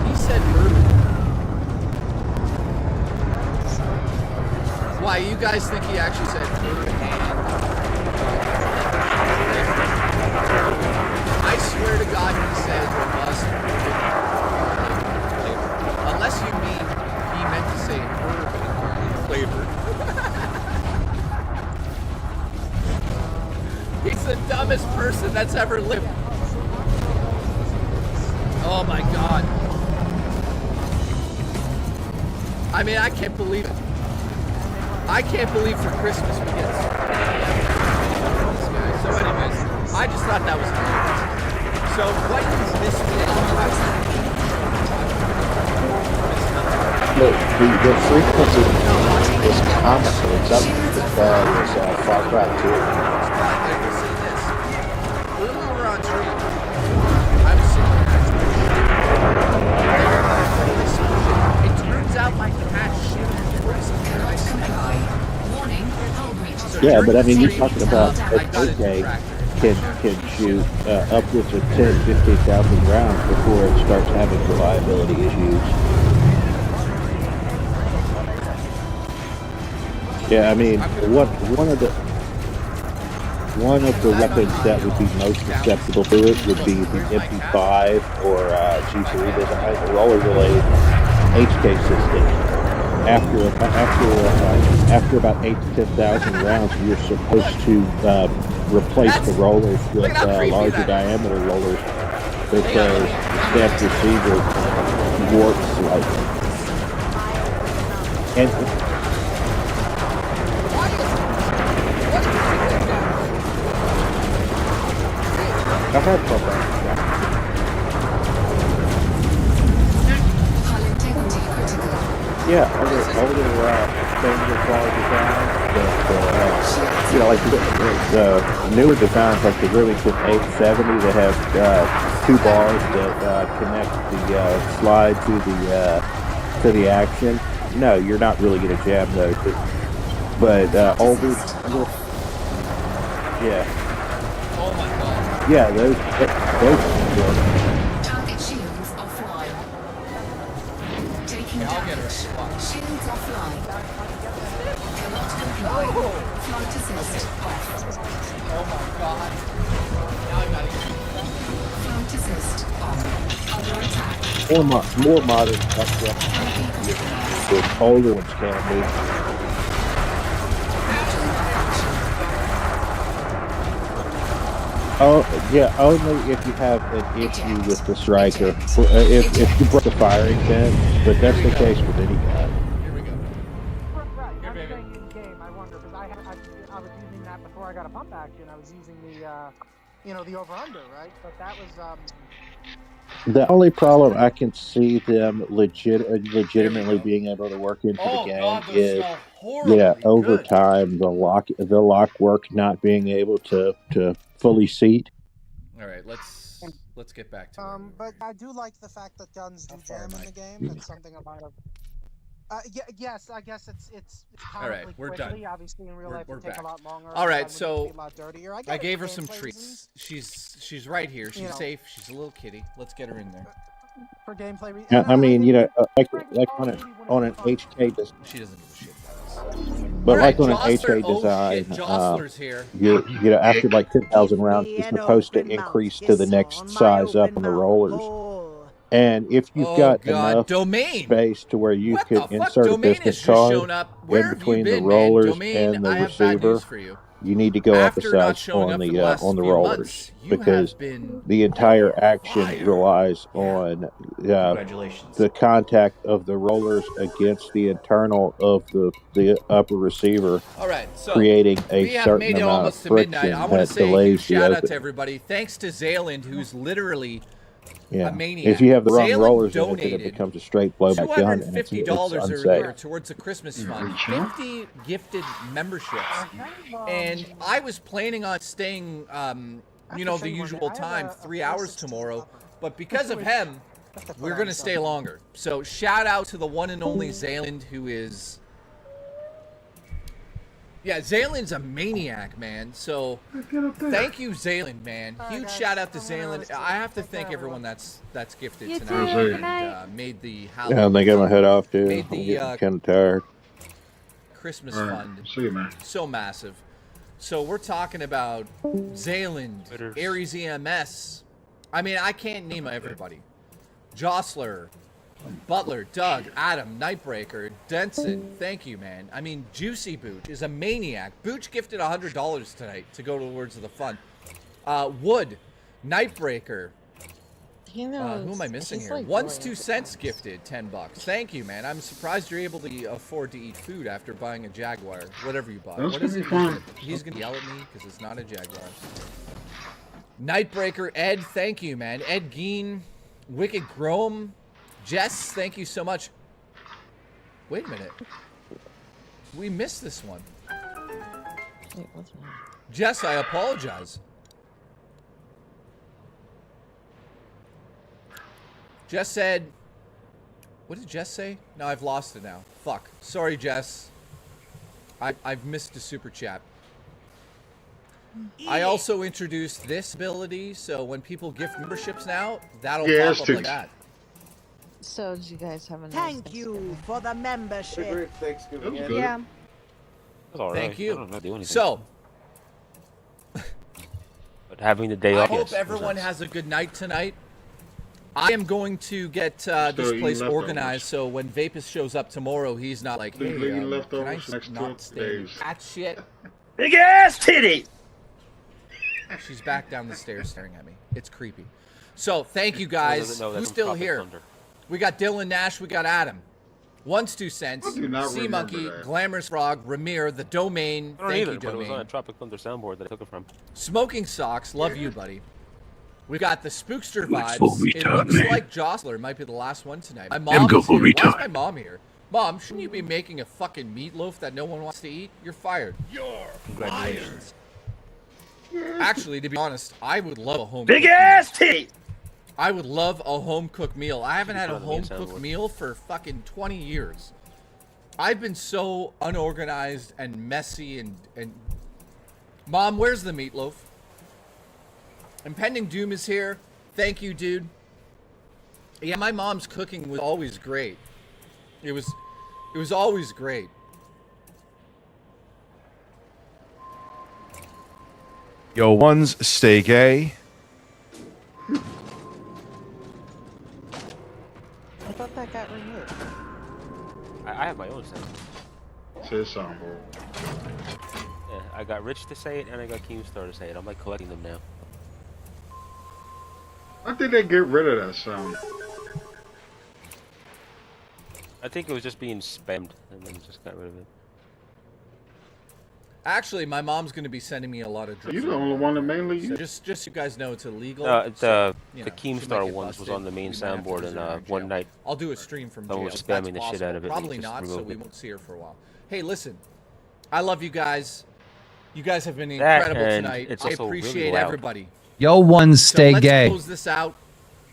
He said urban. Why, you guys think he actually said urban? I swear to God he said robust flavor. Unless you mean he meant to say urban flavored. He's the dumbest person that's ever lived. Oh my God. I mean, I can't believe it. I can't believe for Christmas we get this guy. So anyways, I just thought that was hilarious. So what is this The frequency is constant. It's up as bad as Far Cry 2. Earlier on stream, I was sitting there. It turns out my cat shit. Yeah, but I mean, you're talking about a AK can shoot upwards of 10,000-15,000 rounds before it starts having reliability issues. Yeah, I mean, one of the one of the weapons that would be most susceptible to it would be the MP5 or G3 design, the roller-related HK systems. After about 8 to 10,000 rounds, you're supposed to replace the rollers with larger diameter rollers because that receiver warps slightly. And I've had problems. Yeah, older standard quality designs, but like the newer designs, like the Remington 870, that have 2 bars that connect the slide to the action. No, you're not really going to jam those. But older, yeah. Oh my god. Yeah, those. Target shields offline. Taking damage. Shields offline. Cannot comply. Flight assist off. Oh my god. Now I gotta get Flight assist on. Under attack. More modern stuff. The older ones can be. Oh, yeah, only if you have an issue with the striker. If you break the firing pin, but that's the case with any gun. Here we go. Right, I'm saying in game, I wonder, because I was using that before I got a pump action. I was using the, the over-under, right? But that was, The only problem I can see them legitimately being able to work into the game is, over time, the lock work not being able to fully seat. All right, let's get back to but I do like the fact that guns do jam in the game. That's something I might have. Yes, I guess it's all right, we're quickly. done. Obviously, in real life, it take a lot longer. All right, so a lot dirtier. I gave her some treats. She's right here. She's safe. She's a little kitty. Let's get her in there. For gameplay I mean, like on an HK, she doesn't give a shit. But like on an HK design, after like 10,000 rounds, you're supposed to increase to the next size up on the rollers. And if you've got enough space to where you can insert a business card in between the rollers and the receiver, you need to go up a size on the rollers, because the entire action relies on the contact of the rollers against the internal of the upper receiver, creating a certain amount of friction that delays the shout opening. out to everybody. Thanks to Zayland, who's literally Yeah. a maniac. If you have the wrong Zayland rollers in donated it becomes a straight blowback gun, and it's $250 unsafe. towards a Christmas fund. 50 gifted memberships, and I was planning on staying, the usual time, 3 hours tomorrow. But because of him, we're gonna stay longer. So shout out to the one and only Zayland, who is. Yeah, Zayland's a maniac, man. So, thank you, Zayland, man. Huge shout out to Zayland. I have to thank everyone that's gifted tonight and made the Halloween. Yeah, I'm thinking my head off too. Made I'm the getting kind of tired. Christmas fund so massive. So we're talking about Zayland, Ares EMS. I mean, I can't name everybody. Jostler, Butler, Doug, Adam, Nightbreaker, Denson, thank you, man. I mean, Juicy Boot is a maniac. Booch gifted $100 tonight to go towards the fund. Wood, Nightbreaker. Who am I missing here? One's 2 cents gifted $10. Thank you, man. I'm surprised you're able to afford to eat food after buying a Jaguar, whatever you bought. What is it? He's gonna yell at me because it's not a Jaguar. Nightbreaker, Ed, thank you, man. Ed Geen, Wicked Grome. Jess, thank you so much. Wait a minute. We missed this one. Wait, what's wrong? Jess, I apologize. Jess said... What did Jess say? No, I've lost it now. Fuck. Sorry, Jess. I've missed a super chat. I also introduced this ability, so when people gift memberships now, that'll pop up like that. So, did you guys have a nice Thank you for the membership. Thanksgiving. Yeah. Thank you. So, But having the day I off. hope yes, everyone has a good night tonight. I am going to get this place organized so when Vapus shows up tomorrow, he's not like, hey, can I not stand that shit? Big ass titty! She's back down the stairs staring at me. It's creepy. So, thank you guys. Who's still here? We got Dylan Nash. We got Adam. 1-2 cents. Sea Monkey, Glamorous Frog, Ramir, The Domain. Thank you, But it was on a Domain. Tropic Thunder soundboard that I took it from. Smoking Socks. Love you, buddy. We got the Spookster vibes. It looks like Jostler might be the last one tonight. My mom is here. Why is my mom here? Mom, shouldn't you be making a fucking meatloaf that no one wants to eat? You're fired. Congratulations. Actually, to be honest, I would love a home Big ass titty! I would love a home-cooked meal. I haven't had a home-cooked meal for fucking 20 years. I've been so unorganized and messy and... Mom, where's the meatloaf? Impending Doom is here. Thank you, dude. Yeah, my mom's cooking was always great. It was always great. Yo, ones stay gay. I thought that got removed. I have my own sound. Say something. Yeah, I got Rich to say it and I got Keemstar to say it. I'm like collecting them now. Why did they get rid of that sound? I think it was just being spammed and then just got rid of it. Actually, my mom's going to be sending me a lot of drugs. You're the only one that mainly so just so you guys know, it's illegal. The so, you know, Keemstar ones was on the main soundboard, and one night I'll do a stream from jail. someone was spamming the shit out of it. Probably not, so we won't see her for a while. Hey, listen, I love you guys. You guys have been incredible tonight. I appreciate really everybody. Yo, ones stay let's gay. Close this out.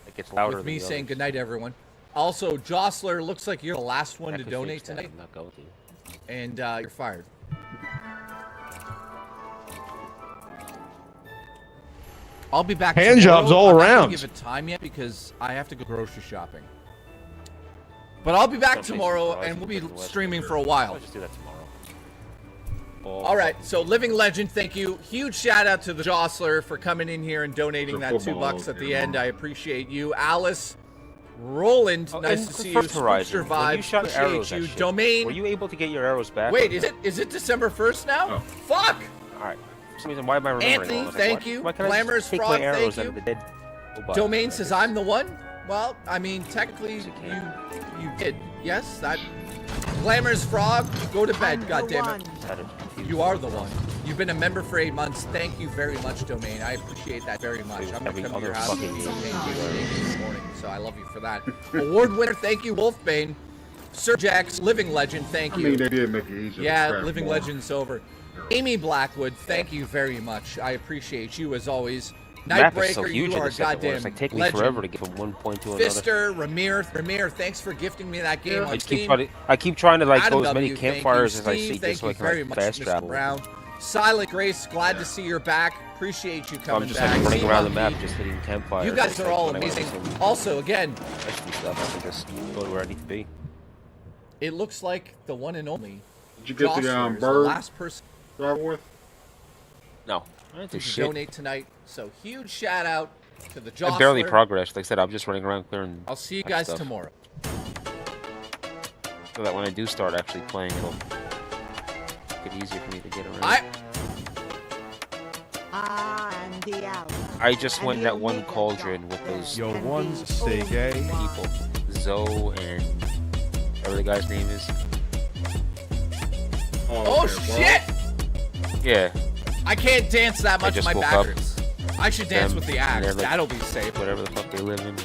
It gets louder with me than the saying others. goodnight, everyone. Also, Jostler, looks like you're the last one to donate tonight, I'm not going to. and you're fired. I'll be back. Hand jobs all I'm around. Not gonna give it time yet because I have to go grocery shopping. But I'll be back tomorrow, and we'll be streaming for a while. I'll just do that tomorrow. All right, so Living Legend, thank you. Huge shout out to the Jostler for coming in here and donating that $2 at the end. I appreciate you. Alice, Roland, nice to see you. Spookster When you Vibes, shot arrows appreciate you. at shit, Domain. Were you able to get your arrows back? Wait, is it December 1st now? Oh. Fuck! Alright. For some reason, why am I remembering Anthony, all this? thank Like, you. why can't I Glamorous just take Frog, my arrows thank out of you. the dead robot? Domain says I'm the one. Well, I mean, technically, you did. Yes, that. Glamorous Frog, go to bed, goddammit. You are the one. You've been a member for 8 months. Thank you very much, Domain. I appreciate that very much. I'm going to come to your house and thank you this morning, so I love you for that. Award winner, thank you, Wolfbane. Sir Jack's Living Legend, thank you. I mean, they did make it easier. Yeah, to craft Living more. Legend's over. Amy Blackwood, thank you very much. I appreciate you as always. Map is so Nightbreaker, huge you in are the second one. goddamn It's like taking me legend. forever to get from one point to another. Fister, Ramir, thanks for gifting me that game on Steam. I keep trying to like Adam go as many W, thank campfires you. as I Steve, see thank just so I you can very like much, fast Mr. travel. Brown. Silent Grace, glad to see you're back. Appreciate you So coming I'm just back. like running See around the Monkey, map just hitting campfires. You guys are all amazing. Also, again, Stuff. I can just go to where I need to be. it looks like the one and only Did you get Jostler the is the bird last person drive with? No. I didn't do to shit. donate tonight. So huge shout out to the Jostler. I barely progressed. Like I said, I'm just running around clearing. I'll see you that guys stuff. tomorrow. So that when I do start actually playing, it'll make it easier for me to get around. I just went in that one cauldron with those Yo, ones stay gay. people, Zoe and whatever the guy's name is. Oh shit! Yeah. I can't dance that I much. just My woke back up. hurts. I should dance Them, with the and axe. they're like, That'll be safe. Whatever the fuck they live in.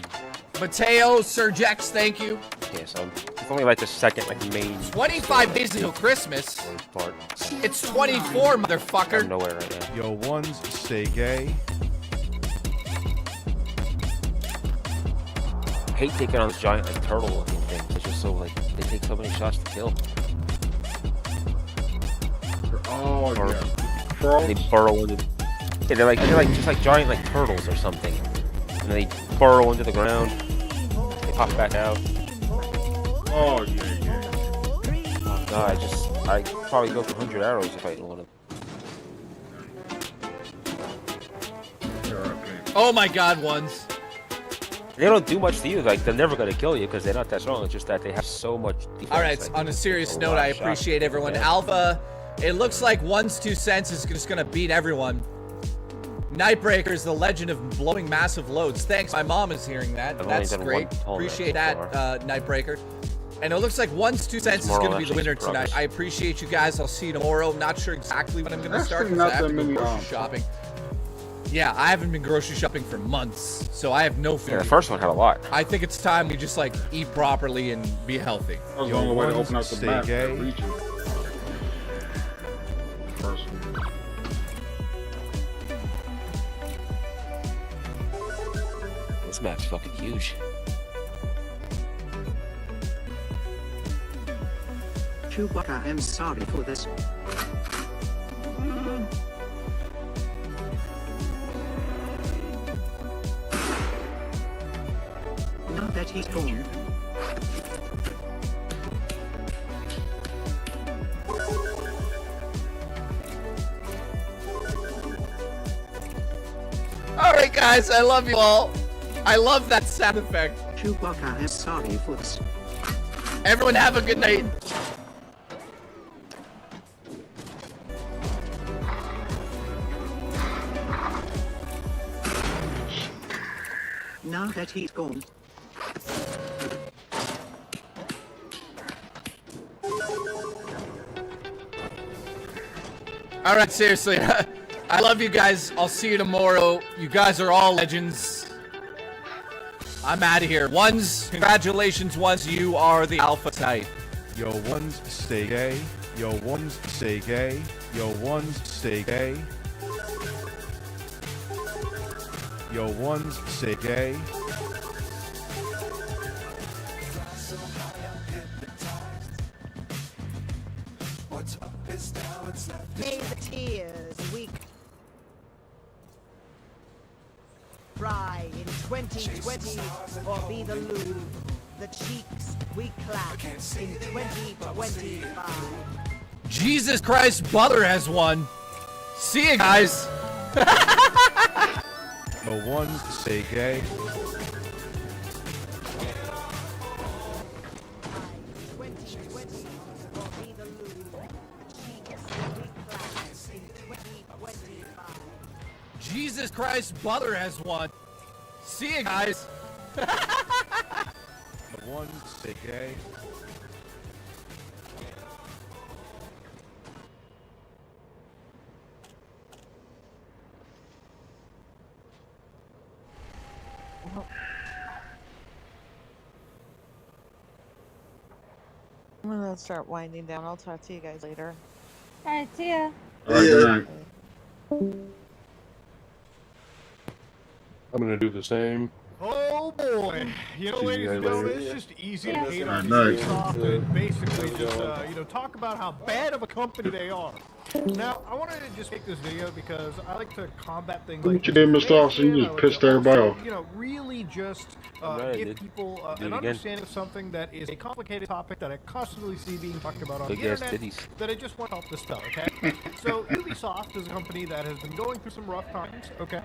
Mateo, Sir Jex, thank you. Yeah, so it's only like the second like main 25 days until Christmas. part. It's 24, motherfucker. I'm nowhere right now. Yo, ones stay gay. I hate taking on this giant like turtle looking thing. It's just so like they take so many shots to kill. Oh Or yeah. they burrow into. Yeah, they're like just like giant like turtles or something, and they burrow into the ground. They pop back out. Oh yeah. Oh god, I probably go for 100 arrows if I hit one of them. Oh my God, ones. They don't do much to you. Like, they're never gonna kill you because they're not that strong. It's just that they have so much defense. All right. Like, On a serious a note, lot I of shots appreciate to everyone. defend. Alpha. It looks like 1's 2 cents is just gonna beat everyone. Nightbreaker is the legend of blowing massive loads. Thanks. My mom is hearing that. I've only That's done great. one tournament Appreciate so that, far. Nightbreaker. And it looks like 1's 2 cents is more going or to be the less winner just tonight. progress. I appreciate you guys. I'll see you tomorrow. Not sure exactly when I'm going to start Actually, because I not have that to go many grocery rounds. shopping. Yeah, I haven't been grocery shopping for months, so I have no food. Yeah, the first one had a lot. I think it's time we just like eat properly and be healthy. That was the only way to open up the map. That region. First one. This map's fucking huge. Chewbacca, I'm sorry for this. Now that he's gone. All right, guys, I love you all. I love that sound effect. Chewbacca, I'm sorry for this. Everyone have a good night. Now that he's gone. All right, seriously. I love you guys. I'll see you tomorrow. You guys are all legends. I'm out of here. Ones, congratulations, Ones. You are the alpha tonight. Yo, ones, stay gay. Yo, ones, stay gay. Yo, ones, stay gay. Yo, ones, stay gay. May the tears we cry in 2020 or be the Louvre, the cheeks we clap in 2025. Jesus Christ, Butler has won. See you guys. Yo, ones, stay gay. Jesus Christ, Butler has won. See you guys. Yo, ones, stay gay. I'm gonna start winding down. I'll talk to you guys later. Alright, see ya. Good night. I'm gonna do the same. Oh boy! You know, See ladies you and guys gentlemen, later. it's just easy Yeah. to hate Nice. on Ubisoft and basically just, talk about how bad of a company they are. Now, I wanted to just make this video because I like to combat things like What you did, Mr. Austin? You just pissed everybody off. Really just Alright, give dude. people Do it an again. understanding of something that is a complicated topic that I constantly see being talked about on Big the ass internet titties. that I just want to help dispel, okay? So, Ubisoft is a company that has been going through some rough times, okay?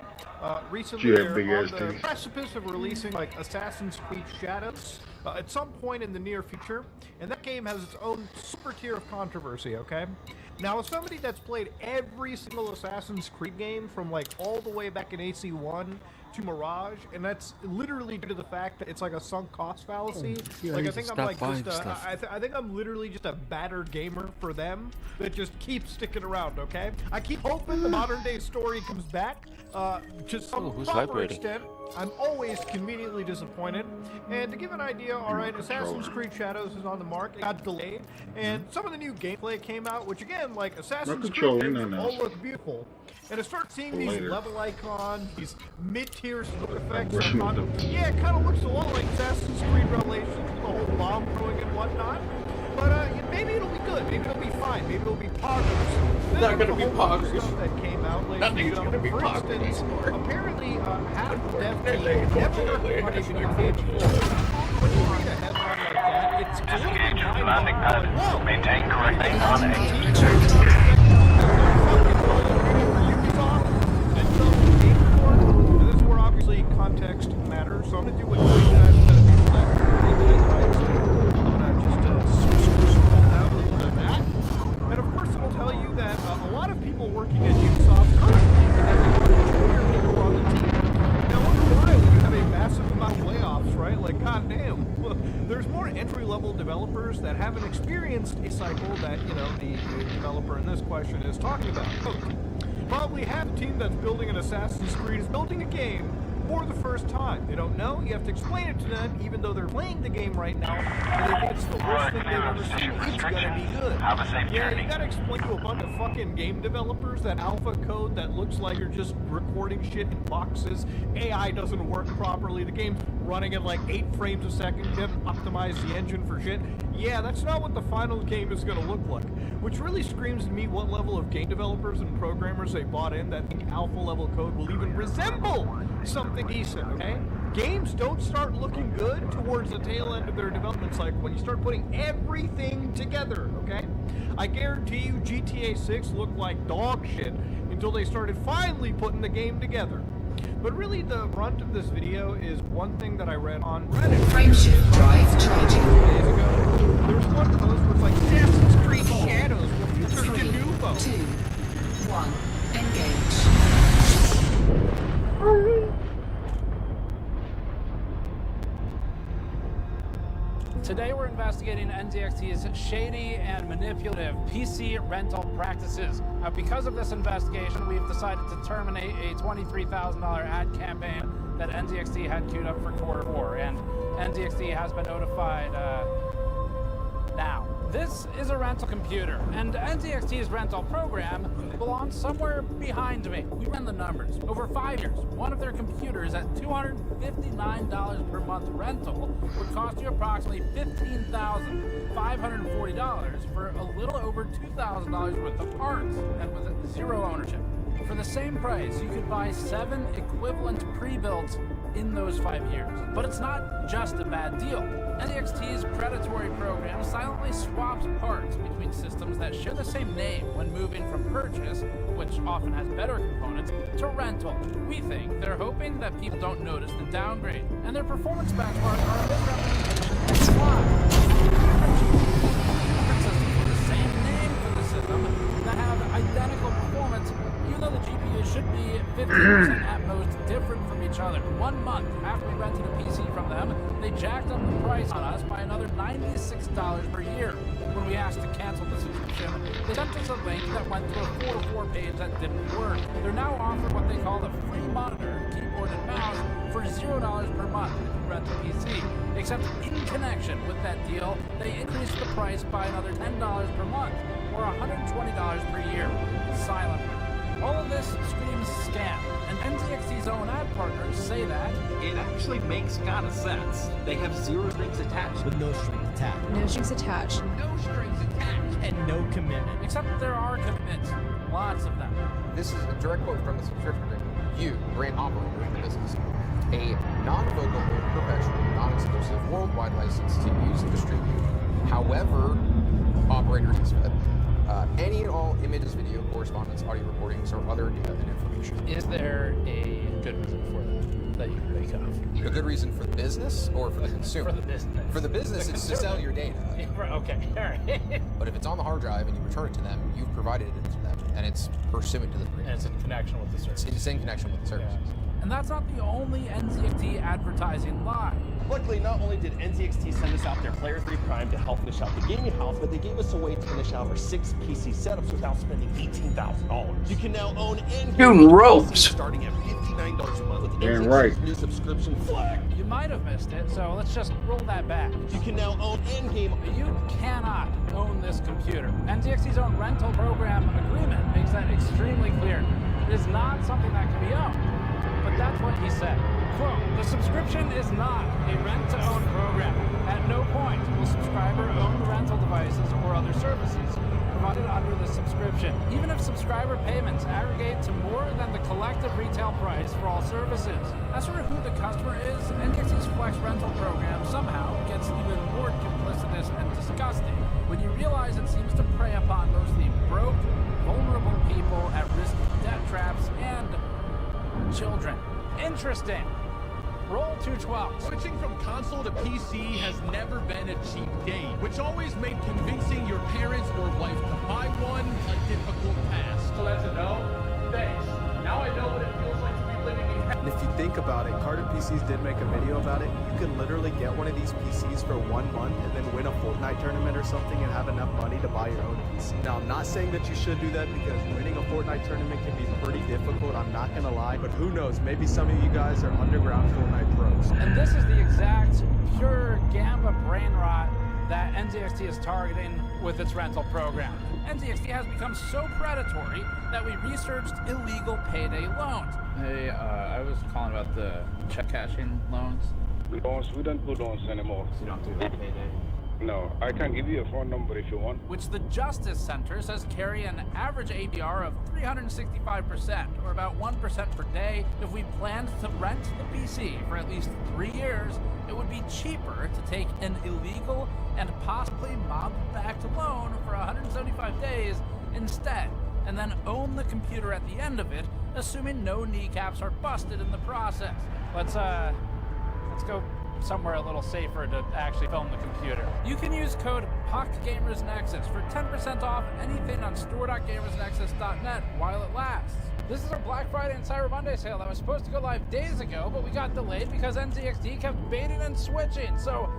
Recently, You have they're big on ass the titties. precipice of releasing, like, Assassin's Creed Shadows at some point in the near future, and that game has its own super tier of controversy, okay? Now, as somebody that's played every single Assassin's Creed game from, like, all the way back in AC1 to Mirage, and that's literally due to the fact that it's like a sunk cost fallacy. Yeah, Like, I you think I'm stop like buying just stuff. I think I'm literally just a battered gamer for them that just keeps sticking around, okay? I keep hoping the modern day story comes back to some who's proper vibrating? extent. I'm always conveniently disappointed. And to give an idea, alright, Assassin's Creed Shadows is on the mark. It got delayed. And some of the new gameplay came out, which again, like Assassin's Creed controlling, games no, no. all look beautiful. And to start seeing these Later. level icons, these mid-tier smoke effects, Wishing on- it was- yeah, it kind of looks a lot like Assassin's Creed Revelations with the whole bomb throwing and whatnot. But maybe it'll be good. Maybe it'll be fine. Maybe it'll be poggers. Then Not there's gonna a be whole bunch of poggers. stuff that came out, ladies and Nothing's gonna gentlemen. be For poggers instance, anymore. apparently half the dev They're team like, never unfortunately, worked on it's even not page 4. When you read a headline like that, it's a little bit Landing pad. mind-boggling. Maintain correct aim Whoa! on Ubisoft aim. and some game for, and this is where I'm haven't experienced a cycle that, you know, the developer in this question is talking about. Probably half the team that's building an Assassin's Creed is building a game for the first time. They don't know, you have to explain it to them, even though they're playing the game right now, and they think it's the worst thing they've ever seen. It's gonna be good. Yeah, you gotta explain to a bunch of fucking game developers that alpha code that looks like you're just recording shit in boxes, AI doesn't work properly, the game's running at like 8 frames a second, you haven't optimized the engine for shit. Yeah, that's not what the final game is gonna look like. Which really screams to me what level of game developers and programmers they bought in that think alpha level code will even resemble something decent, okay? Games don't start looking good towards the tail end of their development cycle when you start putting everything together, okay? I guarantee you GTA 6 looked like dog shit until they started finally putting the game together. But really the brunt of this video is one thing that I read on Reddit. Frameshift drive charging. 2 days ago. There was one post where it's like Assassin's Creed Shadows will feature Genuvo. 2, 1, engage. Today we're investigating NZXT's shady and manipulative PC rental practices. Because of this investigation, we've decided to terminate a $23,000 ad campaign that NZXT had queued up for Q4, and NZXT has been notified now. This is a rental computer, and NZXT's rental program belongs somewhere behind me. We ran the numbers. Over 5 years, one of their computers at $259 per month rental would cost you approximately $15,540 for a little over $2,000 worth of parts, and with zero ownership. For the same price, you could buy 7 equivalent pre-builds in those 5 years. But it's not just a bad deal. NZXT's predatory program silently swaps parts between systems that share the same name when moving from purchase, which often has better components, to rental. We think they're hoping that people don't notice the downgrade, and their performance benchmarks are a misrepresentation of why. Different systems with the same name for the system that have identical performance, even though the GPUs should be 50% at most different from each other. 1 month after we rented a PC from them, they jacked up the price on us by another $96 per year. When we asked to cancel the subscription, they sent us a link that went to a 404 page that didn't work. They're now offering what they call the free monitor, keyboard, and mouse for $0 per month if you rent a PC. Except in connection with that deal, they increased the price by another $10 per month, or $120 per year, silently. All of this screams scam, and NZXT's own ad partners say that it actually makes kind of sense. They have 0 strings attached. With no strings attached. No strings attached. No strings attached. And no commitment. Except there are commitments. Lots of them. This is a direct quote from the subscription agreement. You, brand operator in the business, a non-revocable, perpetual, non-exclusive, worldwide license to use and distribute, however operators expect, any and all images, video, correspondence, audio recordings, or other data and information. Is there a good reason for that that you can think of? A good reason for the business or for the consumer? For the business. For the business, it's to sell your data. Okay, all right. But if it's on the hard drive and you return it to them, you've provided it to them, and it's pursuant to the agreement. And it's in connection with the service. It's in connection with the service. Yeah. And that's not the only NZXT advertising lie. Luckily, not only did NZXT send us out their Player 3 Prime to help finish out the gaming house, but they gave us a way to finish out our 6 PC setups without spending $18,000. You can now own and Shooting ropes. starting at $59 a month with Damn NZXT's right. new subscription flag. You might have missed it, so let's just roll that back. You can now own and game. You cannot own this computer. NZXT's own rental program agreement makes that extremely clear. It is not something that can be owned. But that's what he said. Quote, the subscription is not a rent-to-own program. At no point will subscriber own rental devices or other services provided under the subscription, even if subscriber payments aggregate to more than the collective retail price for all services. As for who the customer is, NZXT's Flex rental program somehow gets even more duplicitous and disgusting when you realize it seems to prey upon mostly broke, vulnerable people at risk of debt traps and children. Interesting. Roll 212. Switching from console to PC has never been a cheap game, which always made convincing your parents or wife to buy one a difficult task. So that's a no? Thanks. Now I know what it feels like to be living in And if you think think about it, Carded PCs did make a video about it. You can literally get one of these PCs for 1 month and then win a Fortnite tournament or something and have enough money to buy your own PC. Now, I'm not saying that you should do that because winning a Fortnite tournament can be pretty difficult, I'm not gonna lie, but who knows, maybe some of you guys are underground Fortnite pros. And this is the exact pure Gamba brain rot that NZXT is targeting with its rental program. NZXT has become so predatory that we researched illegal payday loans. Hey, I was calling about the check cashing loans. We don't do loans anymore. You don't do that payday? No, I can give you a phone number if you want. Which the Justice Center says carry an average APR of 365%, or about 1% per day. If we planned to rent the PC for at least 3 years, it would be cheaper to take an illegal and possibly mob-backed loan for 175 days instead, and then own the computer at the end of it, assuming no kneecaps are busted in the process. Let's go somewhere a little safer to actually film the computer. You can use code PUCKGamersNexus for 10% off anything on store.gamersnexus.net while it lasts. This is our Black Friday and Cyber Monday sale that was supposed to go live days ago, but we got delayed because NZXT kept baiting and switching, so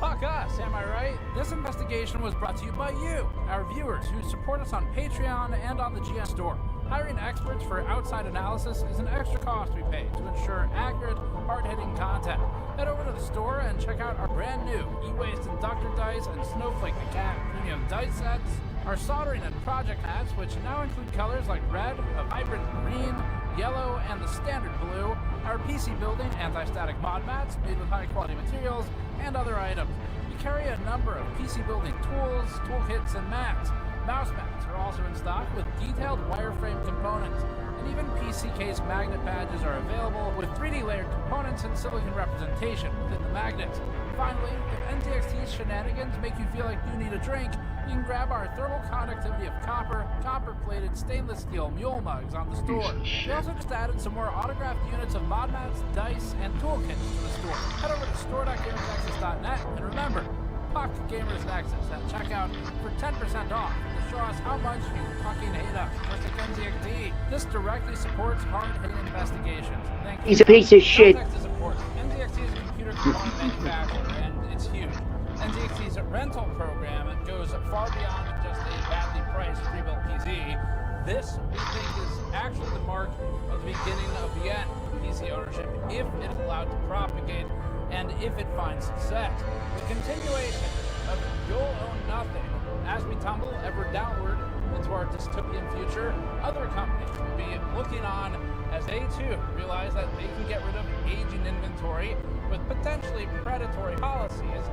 fuck us, am I right? This investigation was brought to you by you, our viewers, who support us on Patreon and on the GM store. Hiring experts for outside analysis is an extra cost we pay to ensure accurate, hard-hitting content. Head over to the store and check out our brand new E-Waste Inductor Dice and Snowflake the Cat premium dice sets, our soldering and project hats, which now include colors like red, a vibrant green, yellow, and the standard blue, our PC building anti-static mod mats made with high-quality materials, and other items. We carry a number of PC building tools, toolkits, and mats. Mouse mats are also in stock with detailed wireframe components, and even PC case magnet badges are available with 3D layered components and silicon representation within the magnets. Finally, if NZXT's shenanigans make you feel like you need a drink, you can grab our thermal conductivity of copper-plated stainless steel mule mugs on the store. We also just added some more autographed units of mod mats, dice, and toolkits to the store. Head over to store.gamersnexus.net and remember, Puck Gamers Nexus at checkout for 10% off to show us how much you fucking hate us. Just like NZXT. This directly supports hard-hitting investigations. Thank you. He's a piece of shit. NZXT is a computer component manufacturer, and it's huge. NZXT's rental program goes far beyond just a badly priced pre-built PC. This, we think, is actually the mark of the beginning of the end of PC ownership if it is allowed to propagate and if it finds success. The continuation of you'll own nothing as we tumble ever downward into our dystopian future, other companies will be looking on as they too realize that they can get rid of aging inventory with potentially predatory policies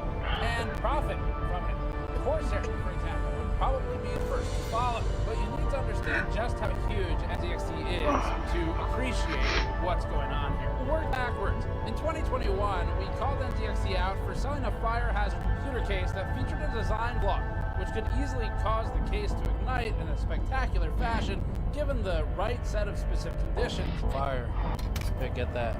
and profit from it. Corsair, for example, would probably be the first to follow, but you need to understand just how huge NZXT is to appreciate what's going on here. We'll work backwards. In 2021, we called NZXT out for selling a fire hazard computer case that featured a design flaw, which could easily cause the case to ignite in a spectacular fashion, given the right set of specific conditions. Fire. Get that.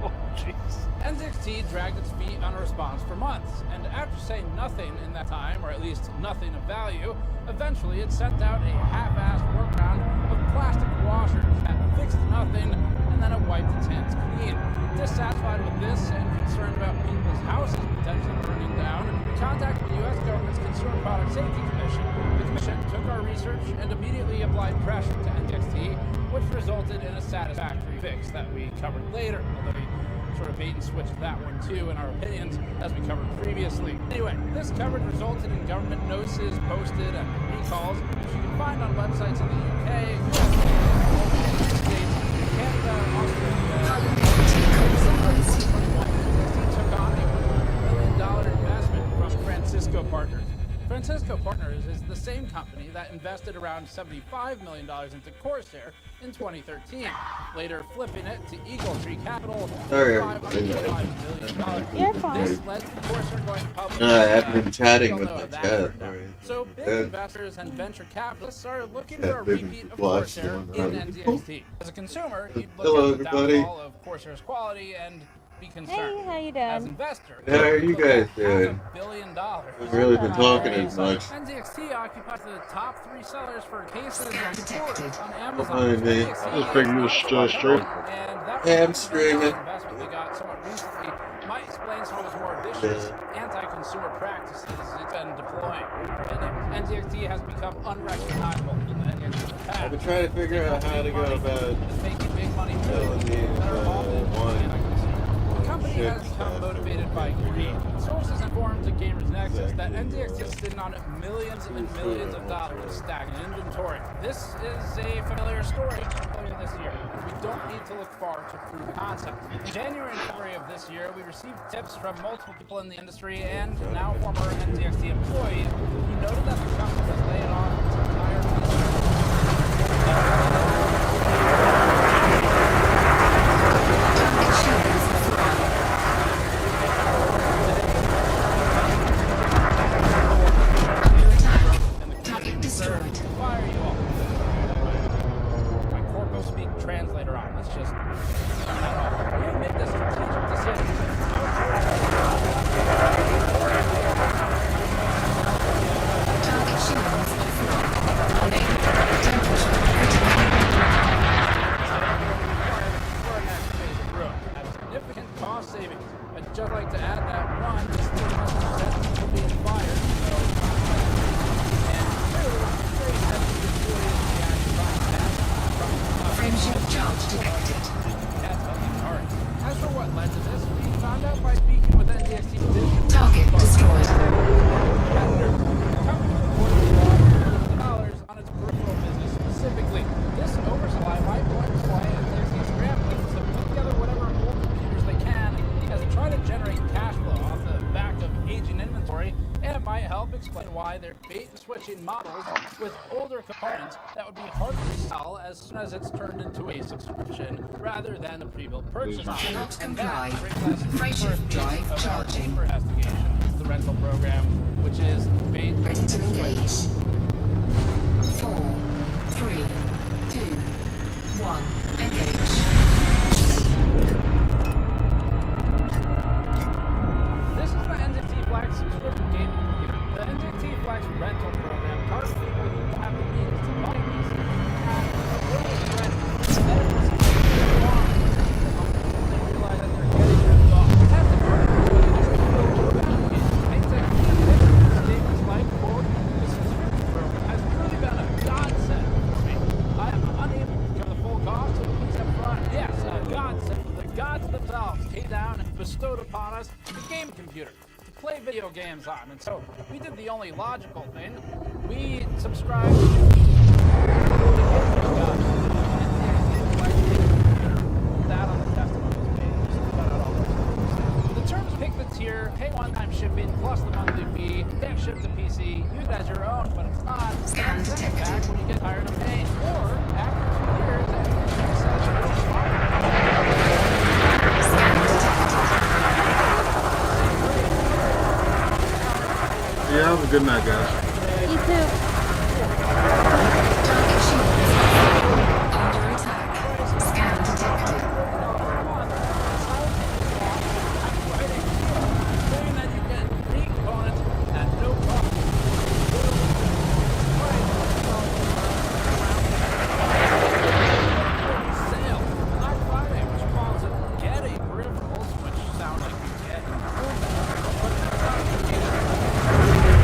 Oh, jeez. NZXT dragged its feet on a response for months, and after saying nothing in that time, or at least nothing of value, eventually it sent out a half-assed workaround of plastic washers that fixed nothing, and then it wiped its hands clean. Dissatisfied with this and concerned about people's houses potentially burning down, we contacted the U.S. government's Consumer Product Safety Commission. The commission took our research and immediately applied pressure to NZXT, which resulted in a satisfactory fix that we covered later, although we sort of bait and switched that one too in our opinions, as we covered previously. Anyway, this coverage resulted in government notices posted and recalls, which you can find on websites in the UK, US, States, Canada, Australia. Took on a $1 million investment from Francisco Partners. Francisco Partners is the same company that invested around $75 million into Corsair in 2013, later flipping it to Eagle Tree Capital for $505 million. You're fine. This led to Corsair going public. I've been chatting with my chat. So big investors and venture capitalists are looking for a repeat of Corsair in NZXT. As a consumer, you'd look at the downfall of Corsair's quality and be concerned. Hey, how you As doing? investors, How are you guys doing? $500 million. Haven't really been talking as much. NZXT occupies the top 3 sellers for cases of support on Don't Amazon. mind me. I was thinking you was straight. Hey, I'm streaming. Investment they got somewhat recently might explain some of his more vicious anti-consumer practices it's been deploying. NZXT has become unrecognizable in the NZXT past. I've been trying to figure out how to go about making big money selling these the company has become motivated by greed. Sources informed to Gamers Nexus that NZXT is sitting on millions and millions of dollars of stacked inventory. This is a familiar story earlier this year. We don't need to look far to prove the concept. In January and February of this year, we received tips from multiple people in the industry and now former NZXT employees who noted that the company was laying off its entire fire you all. My corpo speak translator on. Let's just we made the strategic decision. Significant cost savings. I'd just like to add that one, the people being fired. Frameshift charge detected. As for what led to this, we found out by speaking with NZXT division. Target destroyed. Dollars on its peripheral business specifically. This oversupply might point to why NZXT is scrambling to put together whatever old computers they can as they try to generate cash flow off the back of aging inventory, and it might help explain why they're bait and switching models with older components that would be harder to sell as soon as it's turned into a subscription rather than a pre-built purchase. Cannot And comply. that brings us to the Frameshift first piece drive of our charging. deeper investigation, the rental program, which is bait Ready and to switch. engage. 4, 3, 2, 1. Engage. This is the NZT Flex subscription gaming computer. The NZT Flex rental program targets people who have the means to buy these and really ready. They realize that they're getting ripped off. That's the part of statements like, quote, the subscription program has truly been a godsend for me. I am unable to cover the full cost of the piece up front. Yes, a godsend. The gods themselves came down and bestowed upon us a game computer to play video games on. And so we did the only logical thing. We subscribed to that on the testimonials page. The terms pick the tier, pay one-time shipping plus the monthly fee, then ship the PC, use it as your own, but it's not. Scan Send it detected. back when you get tired of paying. Or after 2 years, it says you're Yeah, have a good night, guys. You too. Target shields under attack. Scan detected. saying that you get 3 components at no cost. Sale. Black Friday, which calls it getting peripherals, which sound like you get improvements. But that's not the case.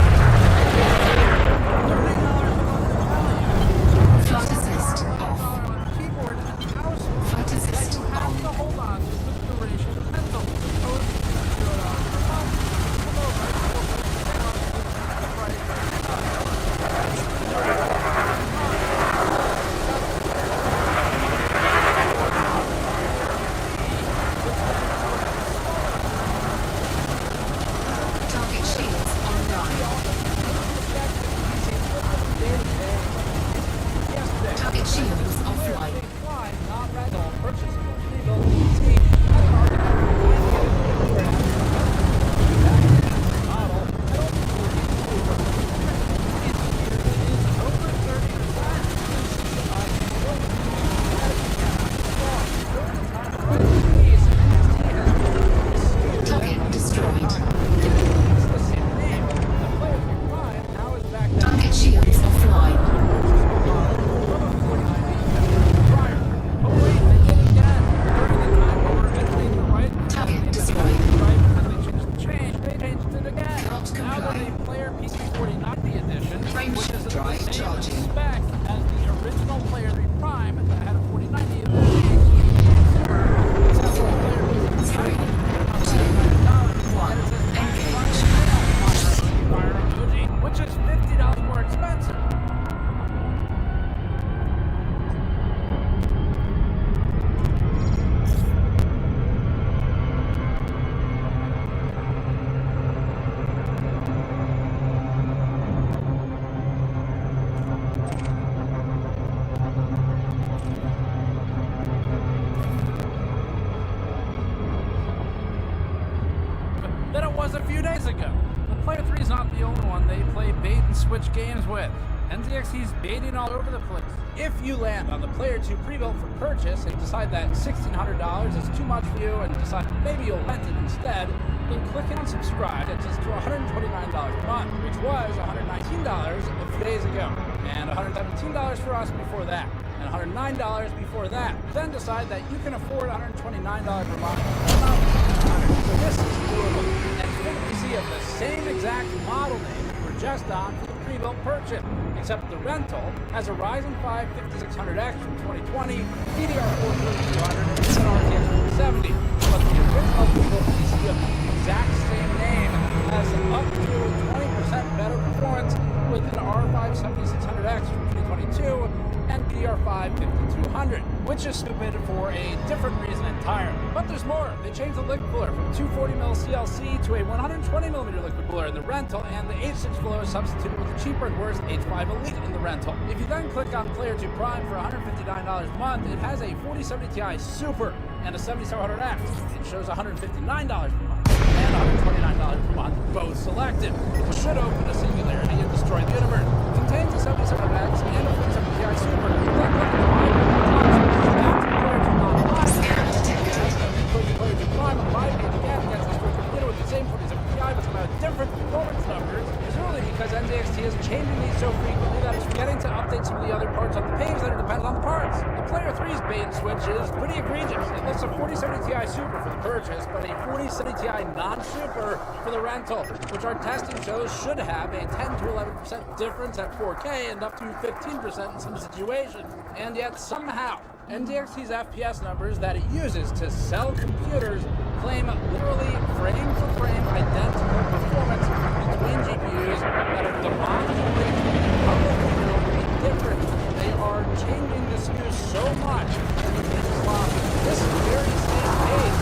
Shields offline. Target destroyed. Now there's a player PC 4090 edition, which is the drive same charging. spec as the original Player 3 Prime that had a 4090. Which is $50 more expensive. Than it was a few days ago. But Player 3 is not the only one they play bait and switch games with. NZXT's baiting all over the place. If you land on the Player 2 pre-built for purchase and decide that $1,600 is too much for you and decide maybe you'll rent it instead, then clicking on subscribe gets us to $129 a month, which was $119 a few days ago, and $117 for us before that, and $109 before that. Then decide that you can afford $129 per month. So this is doable, and PC of the same exact model name we're just on for the pre-built purchase, except the rental has a Ryzen 5 5600X from 2020, DDR4 3200, and an RTX 4070. But the original pre-built PC of the exact same name has up to 20% better performance with an R5 7600X from 2022 and DDR5 5200, which is stupid for a different reason entirely. But there's more. They changed the liquid cooler from 240mm CLC to a 120mm liquid cooler in the rental, and the H6 Flow is substituted with the cheaper and worse H5 Elite in the rental. If you then click on Player 2 Prime for $159 a month, it has a 4070 Ti Super and a 7700X. It shows $159 per month and $129 per month, both selected, which should open a singularity and destroy the universe. It contains a 7700X and a 4070 Ti Super. Then click on the Prime button at the top, switches back to Player 2 non-Prime. Click Player 2 Prime on Prime page again against the Super computer with the same 4070 Ti but somehow different performance numbers, is really because NZXT is changing these so frequently that it's forgetting to update some of the other parts on the page that are dependent on the parts. The Player 3's bait and switch is pretty egregious. It lists a 4070 Ti Super for the purchase, but a 4070 Ti non-Super for the rental, which our testing shows should have a 10 to 11% difference at 4K and up to 15% in some situations. And yet somehow, NZXT's FPS numbers that it uses to sell computers claim literally frame for frame identical performance between GPUs that are demonstrably different. They are changing the SKUs so much that it is lost. This very same page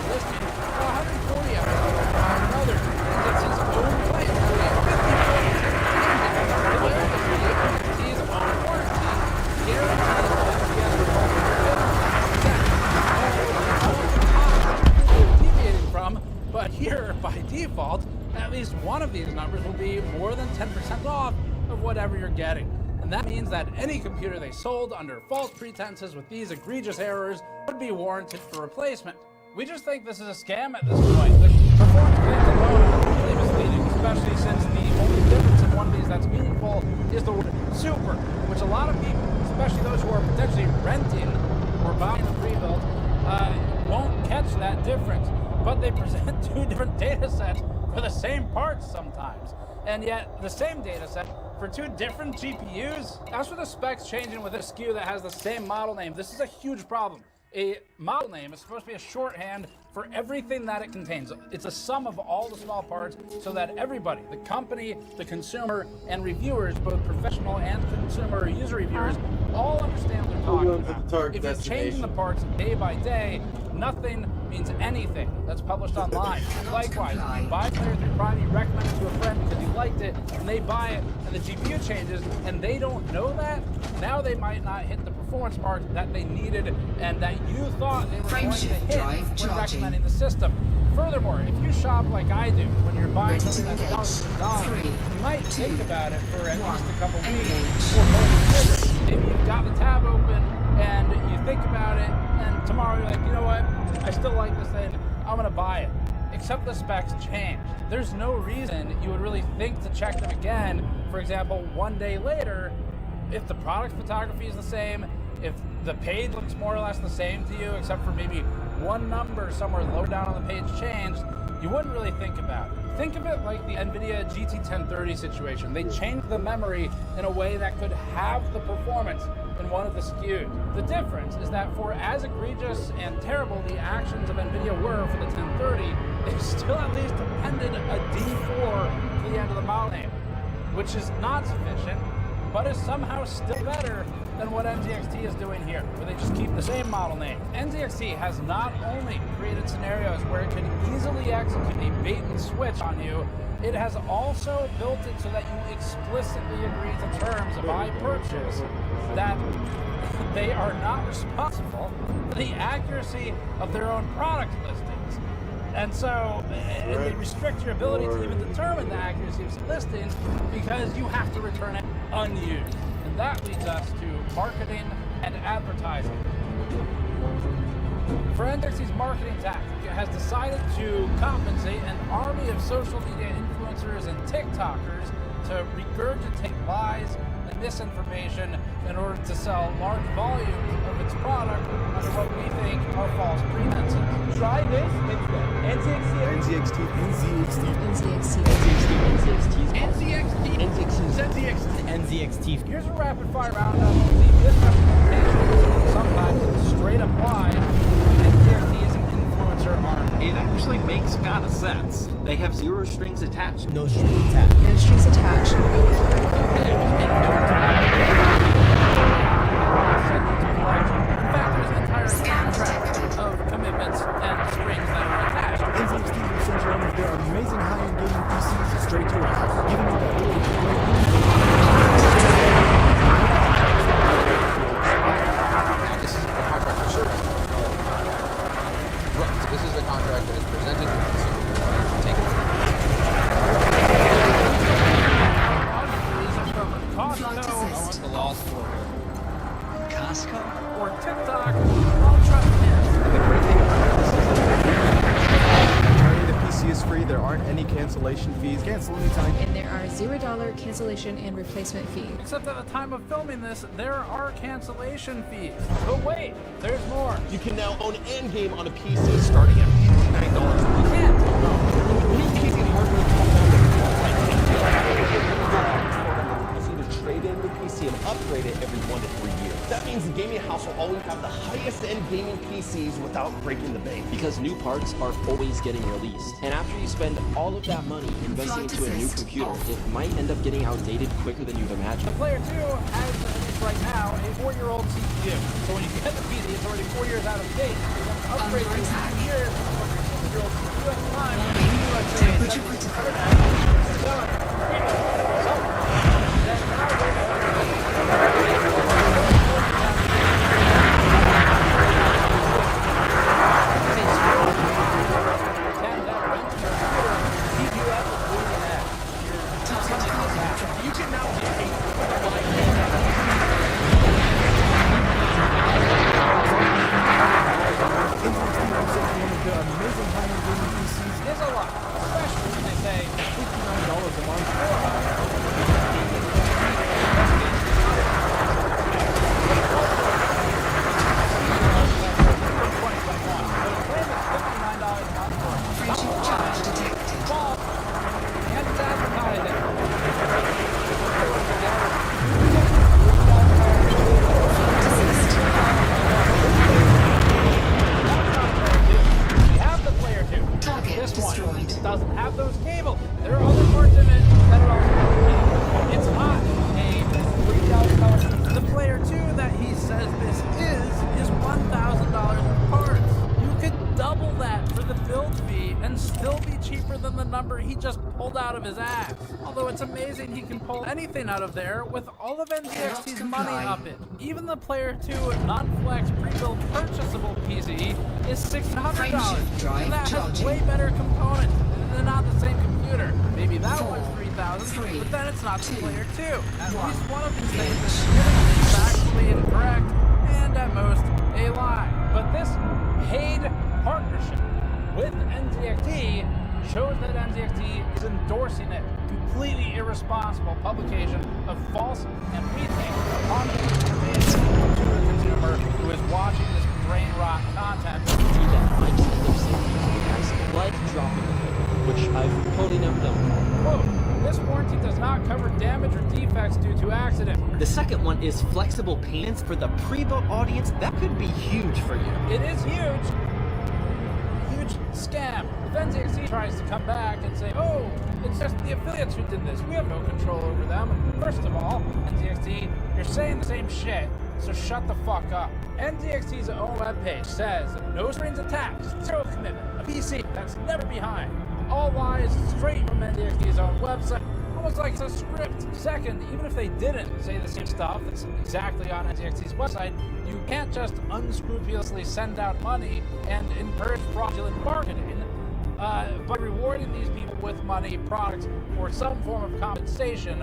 listing 140 another, and gets his own play. But here, by default, at least one of these numbers will be more than 10% off of whatever you're getting. And that means that any computer they sold under false pretenses with these egregious errors would be warranted for replacement. We just think this is a scam at this point. The performance claims alone are really misleading, especially since the only difference in one of these that's meaningful is the word super, which a lot of people, especially those who are potentially renting or buying the pre-built, won't catch that difference. But they present two different data sets for the same parts sometimes. And yet, the same data set for two different GPUs? As for the specs changing with a SKU that has the same model name, this is a huge problem. A model name is supposed to be a shorthand for everything that it contains. It's a sum of all the small parts so that everybody, the company, the consumer, and reviewers, both professional and consumer user reviewers, all understand what they're talking about. If you're changing the parts day by day, nothing means anything that's published online. Likewise, if you buy Player 3 Prime, you recommend it to a friend because you liked it, and they buy it, and the GPU changes, and they don't know that, now they might not hit the performance mark that they needed and that you thought they were going to hit when recommending the system. Furthermore, if you shop like I do, when you're buying something that's thousands of dollars, you might think about it for at least a couple weeks or more. Maybe you've got the tab open and you think about it, and tomorrow you're like, you know what, I still like this thing, I'm gonna buy it. except the specs changed. There's no reason you would really think to check them again, for example, 1 day later, if the product photography is the same, if the page looks more or less the same to you, except for maybe one number somewhere lower down on the page changed, you wouldn't really think about it. Think of it like the NVIDIA GT 1030 situation. They changed the memory in a way that could have the performance in one of the SKUs. The difference is that for as egregious and terrible the actions of NVIDIA were for the 1030, they still at least appended a D4 to the end of the model name, which is not sufficient, but is somehow still better than what NZXT is doing here, where they just keep the same model name. NZXT has not only created scenarios where it can easily execute a bait and switch on you, it has also built it so that you explicitly agree to terms by purchase that they are not responsible for the accuracy of their own product listings. And so they restrict your ability to even determine the accuracy of listings because you have to return it unused. And that leads us to marketing and advertising. For NZXT's marketing tactic, it has decided to compensate an army of social media influencers and TikTokers to regurgitate lies and misinformation in order to sell large volumes of its product under what we think are false pretenses. Try this NZXT. NZXT. Here's a rapid fire roundup of the misrepresentation, sometimes straight up lies. NZXT is an influencer arm. It actually makes kind of sense. They have zero strings attached. No strings attached. No strings attached. Of commitments and strings that are attached. NZXT will send you one of their amazing high-end gaming PCs straight to your house, giving you that This is the contract for sure. Right, so this is the contract that is presented to the consumer. Take it. Costco or TikTok. I'll trust him. And the great thing about this is returning the PC is free. There aren't any cancellation fees. Cancel anytime. And there are $0 cancellation and replacement fees. Except at the time of filming this, there are cancellation fees. But wait, there's more. You can now own Endgame on a PC starting at $59. You can't. New PC hardware comes on to trade in the PC and upgrade it every 1 to 3 years. That means the gaming house will always have the highest end gaming PCs without breaking the bank. Because new parts are always getting released. And after you spend all of that money investing into a new computer, it might end up getting outdated quicker than you've imagined. The Player 2 has, right now, a 4-year-old CPU. So when you get the PC, it's already 4 years out of date. You have to upgrade it 2 years from your 6-year-old CPU at the time. You can now get amazing high-end gaming PCs is a lot, especially when they say $59 a month. doesn't have those cables. There are other parts in it that are also it's not a $3,000. The Player 2 that he says this is $1,000 of parts. You could double that for the build fee and still be cheaper than the number he just pulled out of his ass. Although it's amazing he can pull anything out of there with all of NZXT's money up it. Even the Player 2 non-flex pre-built purchasable PC is $600. And that has way better components. They're not the same computer. Maybe that one's $3,000, but then it's not the Player 2. At least one of these things is factually incorrect, and at most, a lie. But this paid partnership with NZXT shows that NZXT is endorsing it. Completely irresponsible publication of false and we think harmful information to the consumer who is watching this brain rot content. See that I just end up saying has blood dropping the thing, which I've totally never done. Quote, this warranty does not cover damage or defects due to accident. The second one is flexible payments for the pre-built audience. That could be huge for you. It is huge. Huge scam. If NZXT tries to come back and say, oh, it's just the affiliates who did this, we have no control over them. First of all, NZXT, you're saying the same shit, so shut the fuck up. NZXT's own webpage says, no strings attached, zero commitment, a PC that's never behind. All lies straight from NZXT's own website. Almost like it's a script. Second, even if they didn't say the same stuff that's exactly on NZXT's website, you can't just unscrupulously send out money and encourage fraudulent marketing by rewarding these people with money, products, or some form of compensation,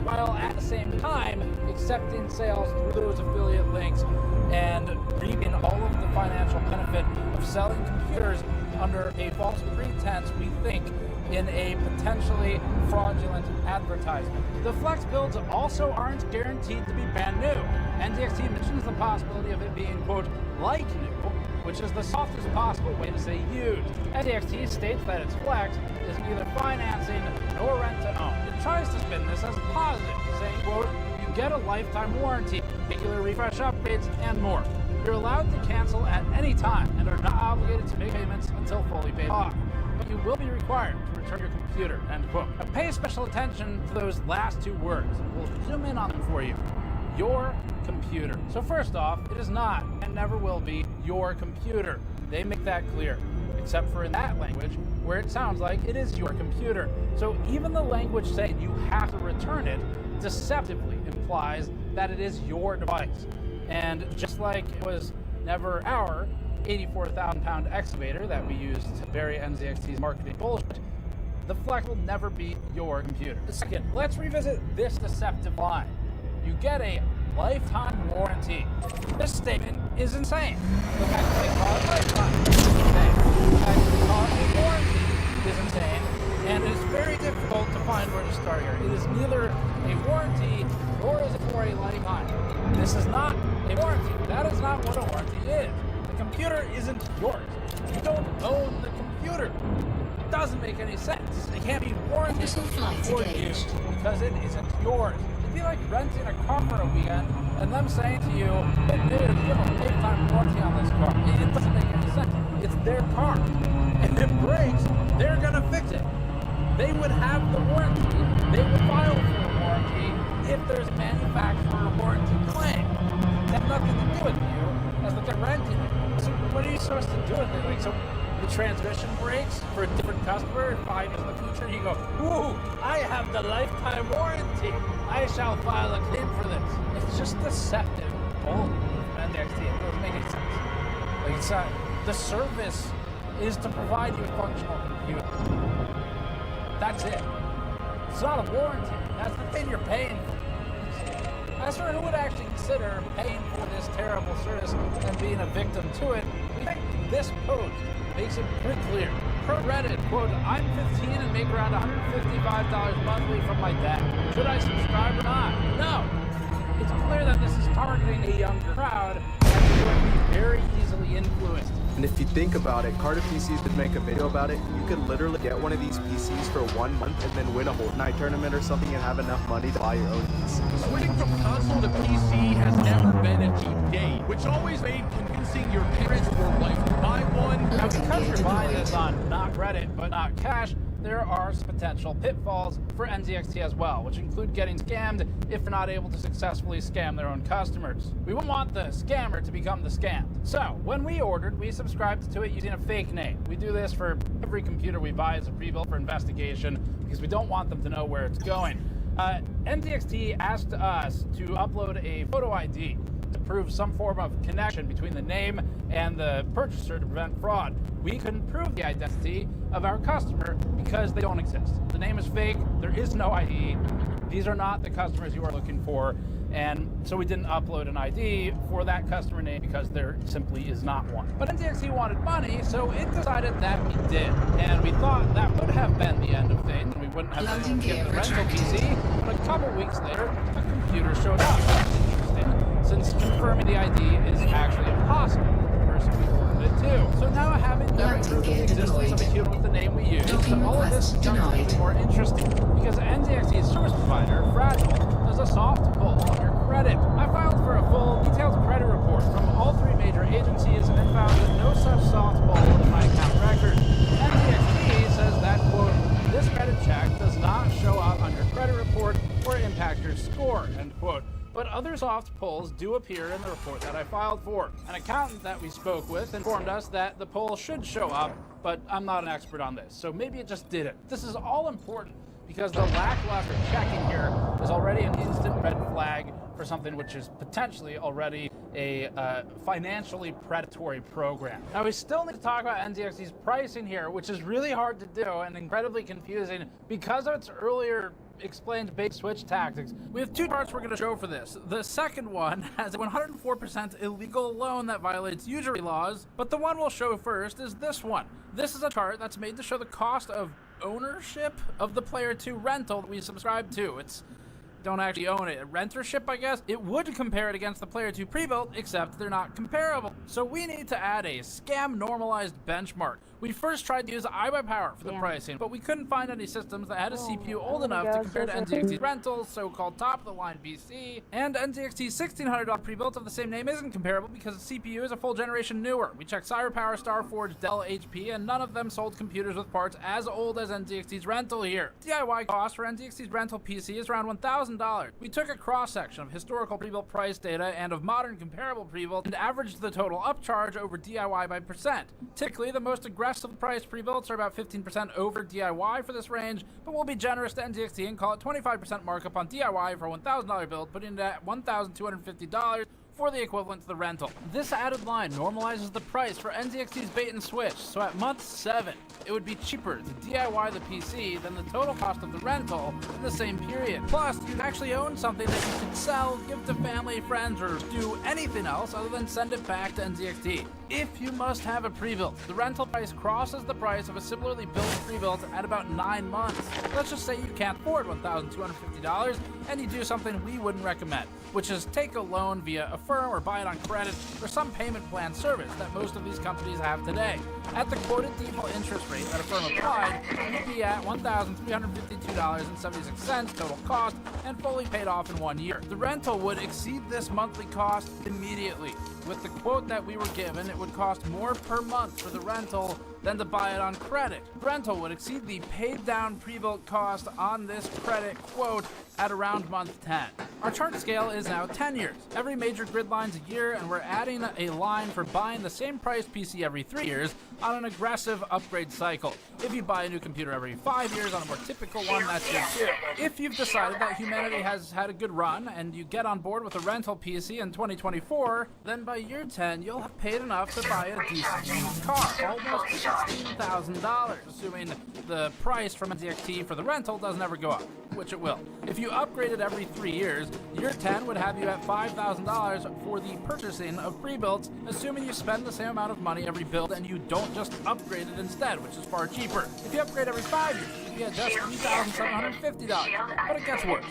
while at the same time accepting sales through those affiliate links and reaping all of the financial benefit of selling computers under a false pretense, we think, in a potentially fraudulent advertisement. The Flex builds also aren't guaranteed to be brand new. NZXT mentions the possibility of it being, quote, like new, which is the softest possible way to say used. NZXT states that its Flex is neither financing nor rent to own. It tries to spin this as positive, saying, quote, you get a lifetime warranty, regular refresh upgrades, and more. You're allowed to cancel at any time and are not obligated to make payments until fully paid off. But you will be required to return your computer, end quote. Now pay special attention to those last two words. We'll zoom in on them for you. Your computer. So first off, it is not and never will be your computer. They make that clear, except for in that language where it sounds like it is your computer. So even the language saying you have to return it deceptively implies that it is your device. And just like it was never our 84,000-pound excavator that we used to bury NZXT's marketing bullshit, the Flex will never be your computer. Second, let's revisit this deceptive line. You get a lifetime warranty. This statement is insane. The fact that they call it lifetime is insane. The fact that they call it a warranty is insane. And it is very difficult to find where to start here. It is neither a warranty nor is it for a lifetime. This is not a warranty. That is not what a warranty is. The computer isn't yours. You don't own the computer. It doesn't make any sense. It can't be warranted for you because it isn't yours. It'd be like renting a car for a weekend and them saying to you, hey, dude, you have a lifetime warranty on this car. It doesn't make any sense. It's their car. And if it breaks, they're gonna fix it. They would have the warranty. They would file for a warranty if there's a manufacturer warranty claim. It has nothing to do with you as the guy renting it. So what are you supposed to do with it? Like, so the transmission breaks for a different customer 5 years in the future, you go, ooh, I have the lifetime warranty. I shall file a claim for this. It's just deceptive. Oh, NZXT, it doesn't make any sense. Like, it's the service is to provide you a functional computer. That's it. It's not a warranty. That's the thing you're paying for. As for who would actually consider paying for this terrible service and being a victim to it, we think this post makes it pretty clear. Per Reddit, quote, I'm 15 and make around $155 monthly from my dad. Should I subscribe or not? No. It's clear that this is targeting a younger crowd and will be very easily influenced. And if you think about it, Carter PCs did make a video about it. You could literally get one of these PCs for 1 month and then win a Fortnite tournament or something and have enough money to buy your own PC. Switching from console to PC has never been a cheap date, which always made convincing your parents or wife to buy one. Now, because you're buying this on not Reddit, but not cash, there are some potential pitfalls for NZXT as well, which include getting scammed if they're not able to successfully scam their own customers. We wouldn't want the scammer to become the scammed. So, when we ordered, we subscribed to it using a fake name. We do this for every computer we buy as a pre-built for investigation because we don't want them to know where it's going. NZXT asked us to upload a photo ID to prove some form of connection between the name and the purchaser to prevent fraud. We couldn't prove the identity of our customer because they don't exist. The name is fake, there is no ID, these are not the customers you are looking for, and so we didn't upload an ID for that customer name because there simply is not one. But NZXT wanted money, so it decided that we did. And we thought that would have been the end of things, and we wouldn't have been able to get the rental PC. But a couple weeks later, a computer showed up. That's interesting, since confirming the ID is actually impossible. The person we ordered it to. So now having never proved the existence of a human with the name we use, all of this becomes really more interesting. Because NZXT's service provider, Fragile, does a soft pull on your credit. I filed for a full, detailed credit report from all three major agencies and found that no such soft pull in my account record. NZXT says that, quote, this credit check does not show up on your credit report or impact your score, end quote. But other soft pulls do appear in the report that I filed for. An accountant that we spoke with informed us that the pull should show up, but I'm not an expert on this, so maybe it just didn't. This is all important because the lackluster checking here is already an instant red flag for something which is potentially already a financially predatory program. Now, we still need to talk about NZXT's pricing here, which is really hard to do and incredibly confusing because of its earlier explained bait switch tactics. We have two charts we're going to show for this. The second one has a 104% illegal loan that violates usury laws, but the one we'll show first is this one. This is a chart that's made to show the cost of ownership of the Player 2 rental that we subscribe to. It's don't actually own it. Rentership, I guess. It would compare it against the Player 2 pre-built, except they're not comparable. So we need to add a scam normalized benchmark. We first tried to use iBuyPower for the pricing, but we couldn't find any systems that had a CPU old enough to compare to NZXT's rentals, so-called top-of-the-line PC, and NZXT's $1,600 pre-built of the same name isn't comparable because the CPU is a full generation newer. We checked CyberPower, Starforge, Dell, HP, and none of them sold computers with parts as old as NZXT's rental here. DIY cost for NZXT's rental PC is around $1,000. We took a cross-section of historical pre-built price data and of modern comparable pre-built and averaged the total upcharge over DIY by percent. Typically, the most aggressive price pre-builts are about 15% over DIY for this range, but we'll be generous to NZXT and call it 25% markup on DIY for a $1,000 build, putting it at $1,250 for the equivalent to the rental. This added line normalizes the price for NZXT's bait and switch, so at month 7, it would be cheaper to DIY the PC than the total cost of the rental in the same period. Plus, you'd actually own something that you could sell, give to family, friends, or do anything else other than send it back to NZXT. If you must have a pre-built, the rental price crosses the price of a similarly built pre-built at about 9 months. Let's just say you can't afford $1,250 and you do something we wouldn't recommend, which is take a loan via a firm or buy it on credit or some payment plan service that most of these companies have today. At the quoted default interest rate that a firm applied, you'd be at $1,352.76 total cost and fully paid off in 1 year. The rental would exceed this monthly cost immediately. With the quote that we were given, it would cost more per month for the rental than to buy it on credit. Rental would exceed the paid down pre-built cost on this credit quote at around month 10. Our chart scale is now 10 years. Every major grid line's a year, and we're adding a line for buying the same price PC every 3 years on an aggressive upgrade cycle. If you buy a new computer every 5 years on a more typical one, that's year 2. If you've decided that humanity has had a good run and you get on board with a rental PC in 2024, then by year 10, you'll have paid enough to buy a decent used car, almost $16,000, assuming the price from NZXT for the rental doesn't ever go up, which it will. If you upgraded every 3 years, year 10 would have you at $5,000 for the purchasing of pre-builds, assuming you spend the same amount of money every build and you don't just upgrade it instead, which is far cheaper. If you upgrade every 5 years, you'd be at just $3,750, but it gets worse.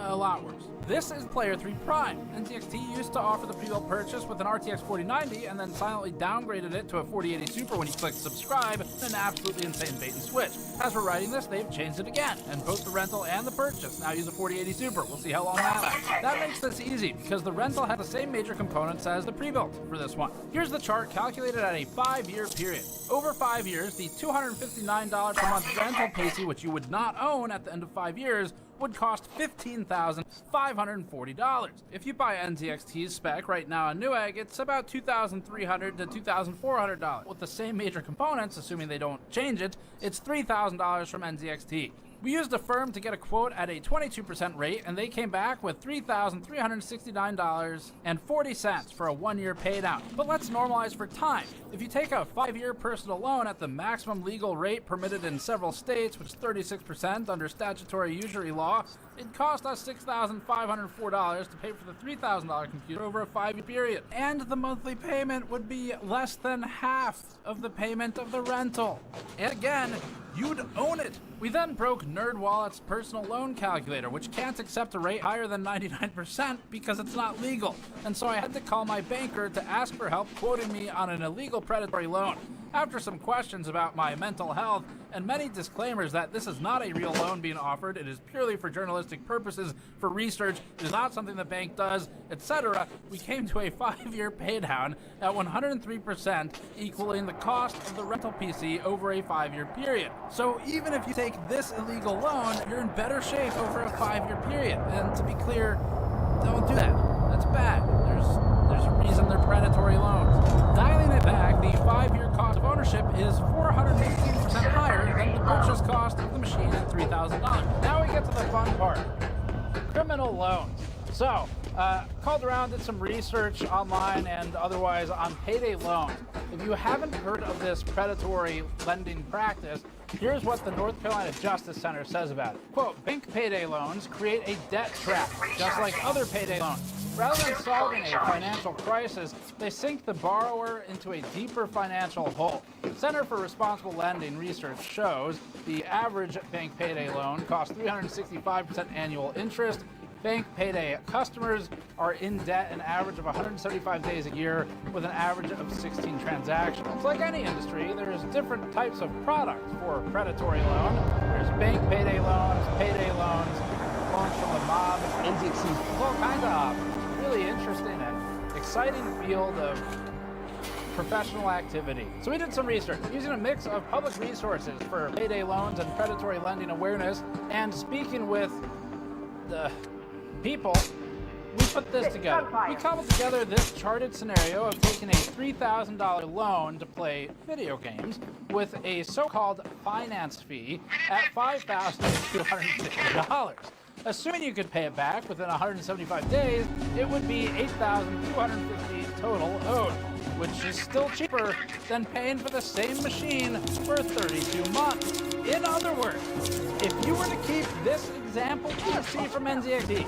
A lot worse. This is Player 3 Prime. NZXT used to offer the pre-built purchase with an RTX 4090 and then silently downgraded it to a 4080 Super when you click subscribe, an absolutely insane bait and switch. As we're writing this, they've changed it again, and both the rental and the purchase now use a 4080 Super. We'll see how long that lasts. That makes this easy, because the rental had the same major components as the pre-built for this one. Here's the chart calculated at a 5-year period. Over 5 years, the $259 per month rental PC, which you would not own at the end of 5 years, would cost $15,540. If you buy NZXT's spec right now on Newegg, it's about $2,300 to $2,400. With the same major components, assuming they don't change it, it's $3,000 from NZXT. We used a firm to get a quote at a 22% rate, and they came back with $3,369.40 for a 1-year paydown. But let's normalize for time. If you take a 5-year personal loan at the maximum legal rate permitted in several states, which is 36% under statutory usury law, it cost us $6,504 to pay for the $3,000 computer over a 5-year period. And the monthly payment would be less than half of the payment of the rental. And again, you'd own it. We then broke NerdWallet's personal loan calculator, which can't accept a rate higher than 99% because it's not legal. And so I had to call my banker to ask for help quoting me on an illegal predatory loan. After some questions about my mental health and many disclaimers that this is not a real loan being offered, it is purely for journalistic purposes, for research, it is not something the bank does, etc., we came to a 5-year paydown at 103%, equaling the cost of the rental PC over a 5-year period. So even if you take this illegal loan, you're in better shape over a 5-year period. And to be clear, don't do that. That's bad. There's a reason they're predatory loans. Dialing it back, the 5-year cost of ownership is 418% higher than the purchase cost of the machine at $3,000. Now we get to the fun part. Criminal loans. So, called around, did some research online and otherwise on payday loans. If you haven't heard of this predatory lending practice, here's what the North Carolina Justice Center says about it. Quote, bank payday loans create a debt trap, just like other payday loans. Rather than solving a financial crisis, they sink the borrower into a deeper financial hole. Center for Responsible Lending research shows the average bank payday loan costs 365% annual interest. Bank payday customers are in debt an average of 175 days a year with an average of 16 transactions. It's like any industry, there's different types of products for predatory loan. There's bank payday loans from the mob, NZXT, all kinds of options. Really interesting and exciting field of professional activity. So we did some research using a mix of public resources for payday loans and predatory lending awareness, and speaking with the people, we put this together. We cobbled together this charted scenario of taking a $3,000 loan to play video games with a so-called finance fee at $5,250. Assuming you could pay it back within 175 days, it would be $8,250 total owed, which is still cheaper than paying for the same machine for 32 months. In other words, if you were to keep this example PC from NZXT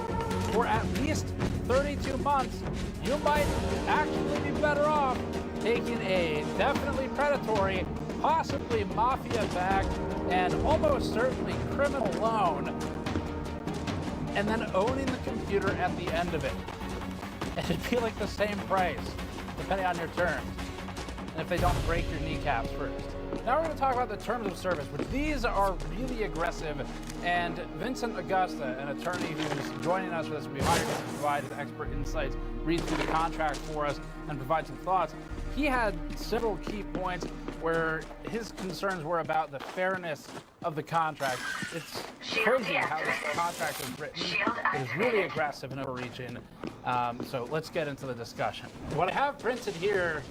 for at least 32 months, you might actually be better off taking a definitely predatory, possibly mafia-backed, and almost certainly criminal loan, and then owning the computer at the end of it. It'd be like the same price, depending on your terms, and if they don't break your kneecaps first. Now we're going to talk about the terms of service, which these are really aggressive, and Vincent Augusta, an attorney who's joining us for this, will be hired to provide his expert insights, read through the contract for us, and provide some thoughts. He had several key points where his concerns were about the fairness of the contract. It's crazy how this contract is written. It is really aggressive and overreaching. So let's get into the discussion. What I have printed here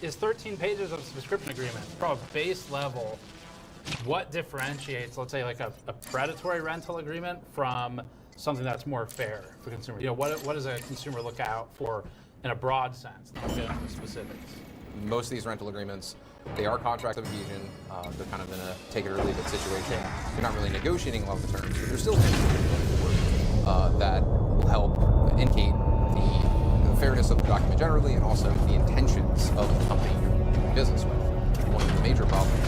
is 13 pages of subscription agreement from a base level. What differentiates, let's say, like a predatory rental agreement from something that's more fair for consumers? You know, what does a consumer look out for in a broad sense? I'll get into specifics. Most of these rental agreements, they are contract of adhesion. They're kind of in a take it or leave it situation. You're not really negotiating a lot of the terms, but there's still things that will help indicate the fairness of the document generally, and also the intentions of the company you're doing business with. One of the major problems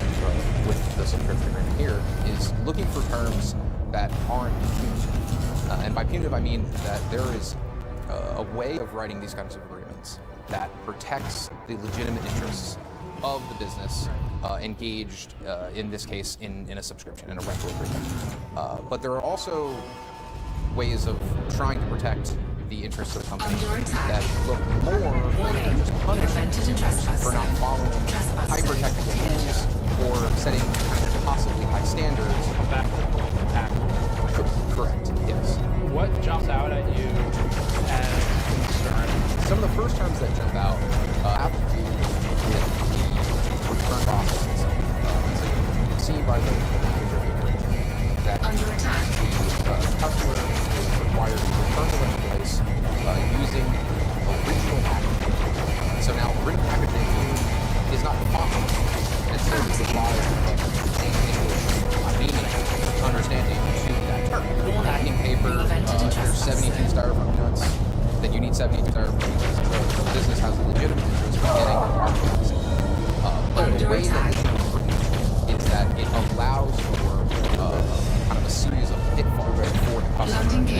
with the subscription agreement here is looking for terms that aren't punitive. And by punitive, I mean that there is a way of writing these kinds of agreements that protects the legitimate interests of the business engaged, in this case, in a subscription, in a rental agreement. But there are also ways of trying to protect the interests of the company that look more than just punishing for not following hyper-technical rules or setting kind of possibly high standards. Back to the Correct, yes. What jumps out at you as concern? Some of the first terms that jump out have to do with the return process itself. So you can see by the picture of the agreement that 72 styrofoam nuts, then you need 72 styrofoam nuts. The business has a legitimate interest in getting the market. But the way that it works is that it allows for kind of a series of pitfalls for the customer. Maybe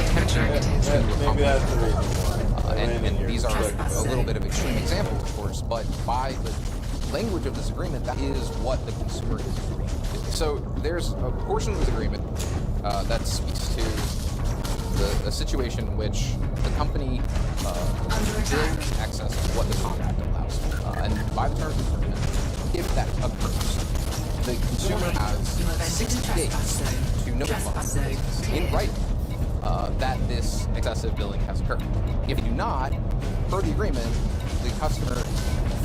that's the reason why. And these are a little bit of extreme example, of course, but by the language of this agreement, that is what the consumer is agreeing to. So there's a portion of this agreement that speaks to a situation in which the company bills in excess of what the contract allows for. And by the terms of the agreement, if that occurs, the consumer has 60 days to notify in writing that this excessive billing has occurred. If they do not, per the agreement, the customer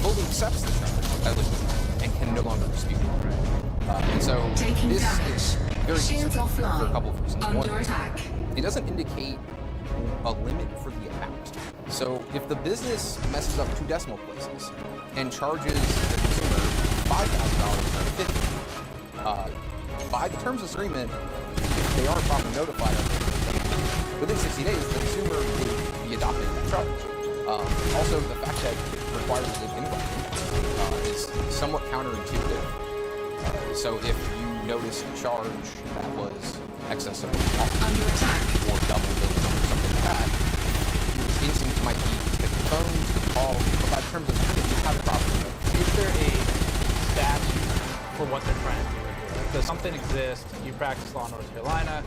fully accepts the charge as legitimate and can no longer dispute it. And so this is very concerning for a couple of reasons. One, it doesn't indicate a limit for the amount. So if the business messes up 2 decimal places and charges the consumer $5,000 instead of $50,000, by the terms of this agreement, if they are properly notified of it, within 60 days, the consumer would be adopting that charge. Also, the fact that it requires an invoice is somewhat counterintuitive. So if you notice a charge that was excessive or double billing or something like that, your instinct might be to pick the phone, to call, but by the terms of the agreement, you have a problem. Is there a statute for what they're trying to do here? Does something exist? You practice law in North Carolina.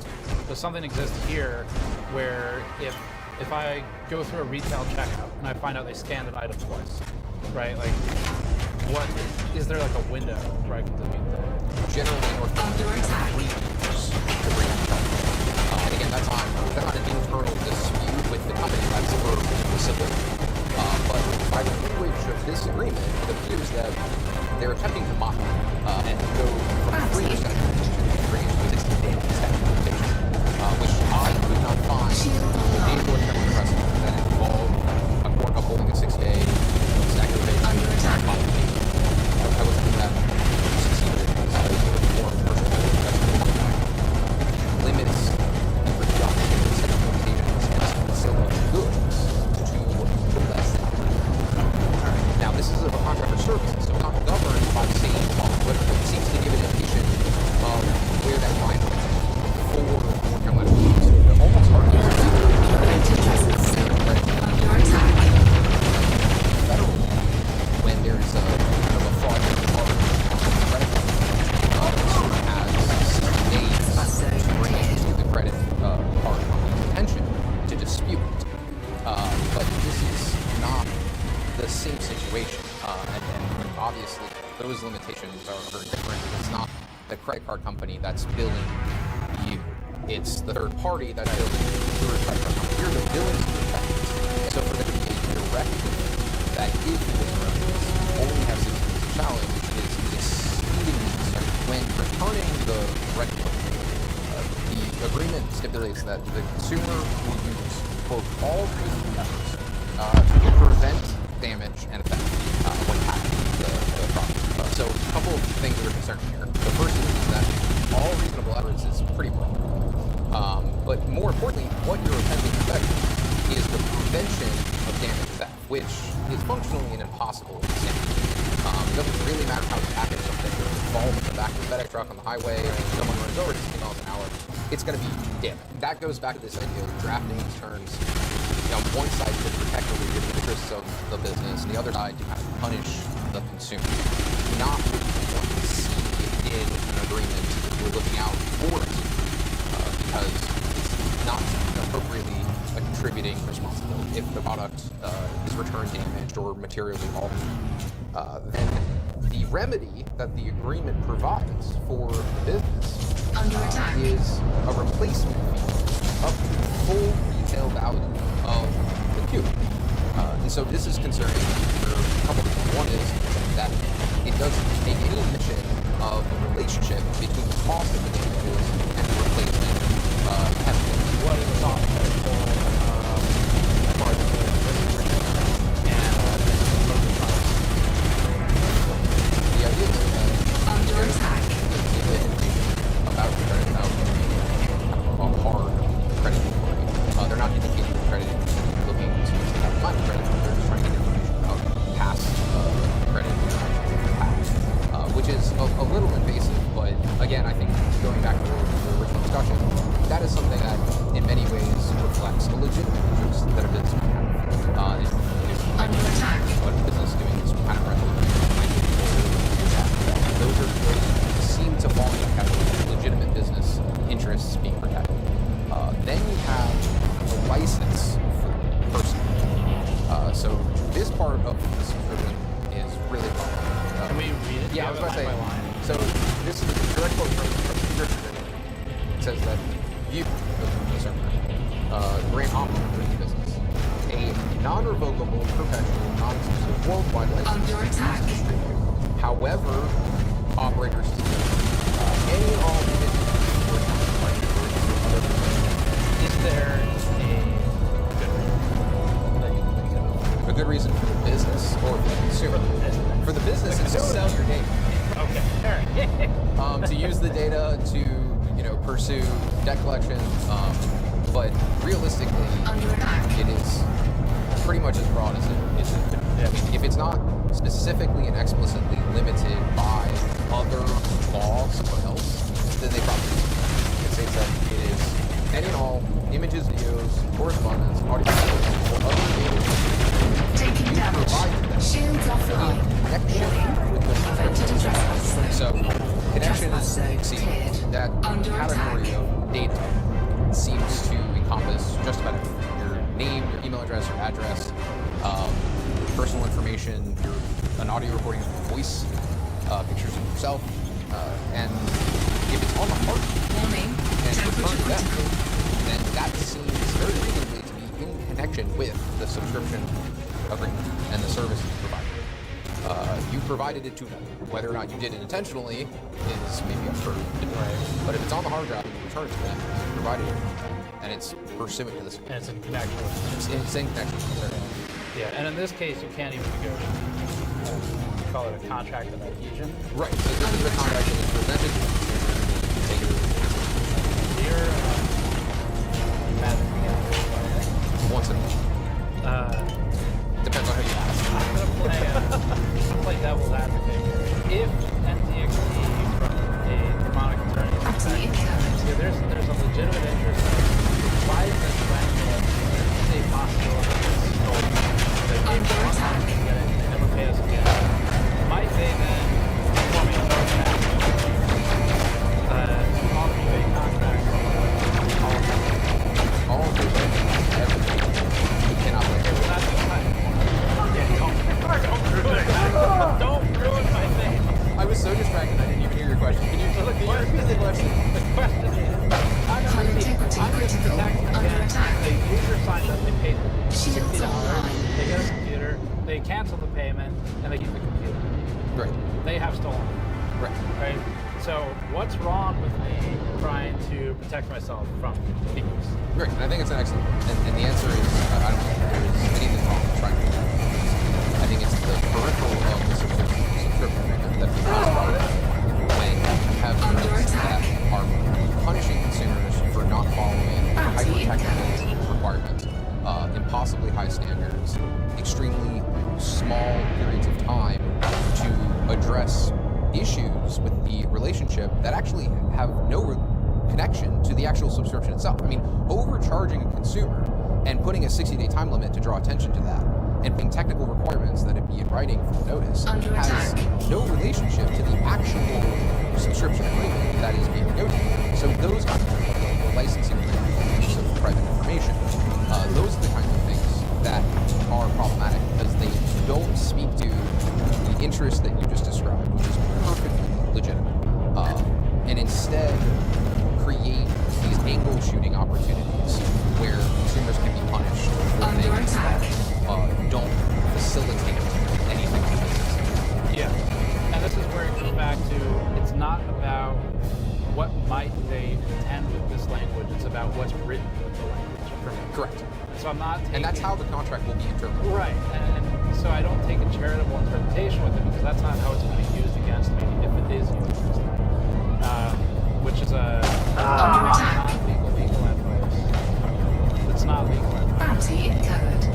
Does something exist here where if I go through a retail checkout and I find out they scanned an item twice, right? Like, what is there like a window where I can delete that? Generally, in North Carolina, you have 3 years to bring up charges. And again, that's not an internal dispute with the company. That's for specific. But by the language of this agreement, it appears that they're attempting to mock and go from 3 years to 3 years to 60 days implementation, which I could not find in North Carolina precedent that involved a court upholding a 6-day staggered modification. I was thinking that succeeded more limits the production of such limitations and selling goods to less than. Now, this is a contract for services, so it's not governed by the same law, but it seems to give an indication of where that line is for North Carolina. Almost hardly federal when there's a kind of a fraudulent charge on the credit card. The consumer has 60 days to bring it to the credit card company's attention to dispute it. But this is not the same situation, and obviously those limitations are very different. It's not the credit card company that's billing you. It's the third party that's billing your credit card company. You're the billing effect. So for there to be a direct that if the business only has 6 days to challenge is exceedingly concerning. When returning the rental, the agreement stipulates that the consumer will use, quote, all reasonable efforts to prevent damage and theft when packing the product. So a couple of things that are concerning here. The first is that all reasonable efforts is pretty broad. But more importantly, what you're attempting to effect is the prevention of damage and theft, which is functionally an impossible thing. It doesn't really matter how you package something. You're involved in the back of the FedEx truck on the highway, and someone runs over 60 miles an hour. It's going to be damage. That goes back to this idea of drafting these terms. On one side to protect the legitimate interests of the business, and the other side to kind of punish the consumer. Not what you want to see in an agreement if you're looking out for it, because it's not appropriately a contributing responsibility. If the product is returned damaged or materially altered, then the remedy that the agreement provides for the business is a replacement fee up to the full retail value of the cube. And so this is concerning for a couple of things. One is that it doesn't make any mention of the relationship between the cost of the damages and the replacement penalty. What is the cost the idea is that under attack about credit out a hard credit report. They're not legitimate interests that a business would have. What a business doing this kind of rental those seem to fall into the category of legitimate business interests being protected. Then you have the license for the person. So this part of the subscription is really fun. Can we read it? Yeah, I was about to say. Line by line? So this is a direct quote from the subscription. It says that you, the consumer, grant operator in business a non-revocable, perpetual, non-exclusive, worldwide license to distribute. However, operators any and all images or other. Is there a good reason for the business or for the consumer? For the business, it's to sell your data. Okay. To use the data to pursue debt collection, but realistically, it is pretty much as broad as it could be. I mean, if it's not specifically and explicitly limited by other law somewhere else, then they probably it states that it is any and all images, videos, correspondence, audio, or other data taking damage. Shields offline. connection with the subscription. So connection exceeds that category of data seems to encompass just about everything. Your name, your email address, your address, personal information, an audio recording of your voice, pictures of yourself, and if it's on the hard and returned to them, then that seems very reasonably to be in connection with the subscription agreement and the service you provided. You provided it to them. Whether or not you did it intentionally is maybe up for debate. But if it's on the hard drive and you return it to them, you provided it to them, and it's pursuant to this. And it's in connection with it's in connection with the service. Yeah, and in this case, you can't even negotiate. You call it a contract of adhesion. Right. So this is the contract that is presented to you. Take it or leave it. You're mad at me once in a while. Depends on who you ask. I'm gonna play devil's advocate. If NTXT from a demonic attorney there's a legitimate interest. Why is this rental a possibility they gave us money to get it, they never pay us again? Might they then form a contract all rebate contract all rebate everything you cannot let go. Don't ruin my thing. I was so distracted I didn't even hear your question. Can you repeat the question? The question is, I'm going to protect against the user signs up, they paid $60, they get a computer, they cancel the payment, and they keep the computer. Right. They have stolen. Right. So what's wrong with me trying to protect myself from thieves? Right, and I think it's an excellent one. And the answer is, I don't think there is anything wrong with trying to do that. I think it's the peripheral of the subscription agreement that becomes problematic when you have agreements that are punishing consumers for not following hyper-technical requirements, impossibly high standards, extremely small periods of time to address issues with the relationship that actually have no connection to the actual subscription itself. I mean, overcharging a consumer and putting a 60-day time limit to draw attention to that and putting technical requirements that it be in writing for notice has no relationship to the actual subscription agreement that is being negotiated. So those kinds of things, the licensing agreement, use of private information, those are the kinds of things that are problematic because they don't speak to the interest that you just described, which is perfectly legitimate, and instead create these angle shooting opportunities where consumers can be punished for things that don't facilitate anything on the business. Yeah, and this is where it goes back to, it's not about what might they intend with this language, it's about what's written with the language for me. Correct. So I'm not taking... And that's how the contract will be interpreted. Right, and so I don't take a charitable interpretation with it because that's not how it's going to be used against me if it is used against me. Which is a non-legal advice. It's not legal advice. Bounty incurred.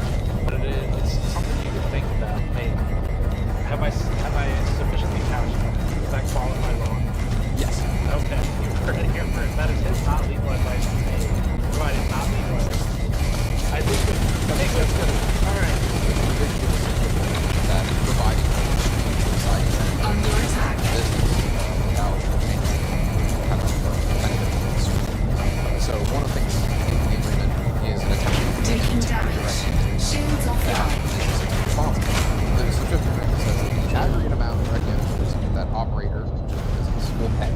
But it's something you can think about. Maybe. Have I sufficiently couched it? Does that qualify wrong? Yes. Okay. You heard it here first. That is his not legal advice to me. Provided not legal advice. one of the things in the agreement is an attempt to Taking damage. Shields offline. The subscription agreement says that the aggregate amount of direct damages that operator, which is the business, will pay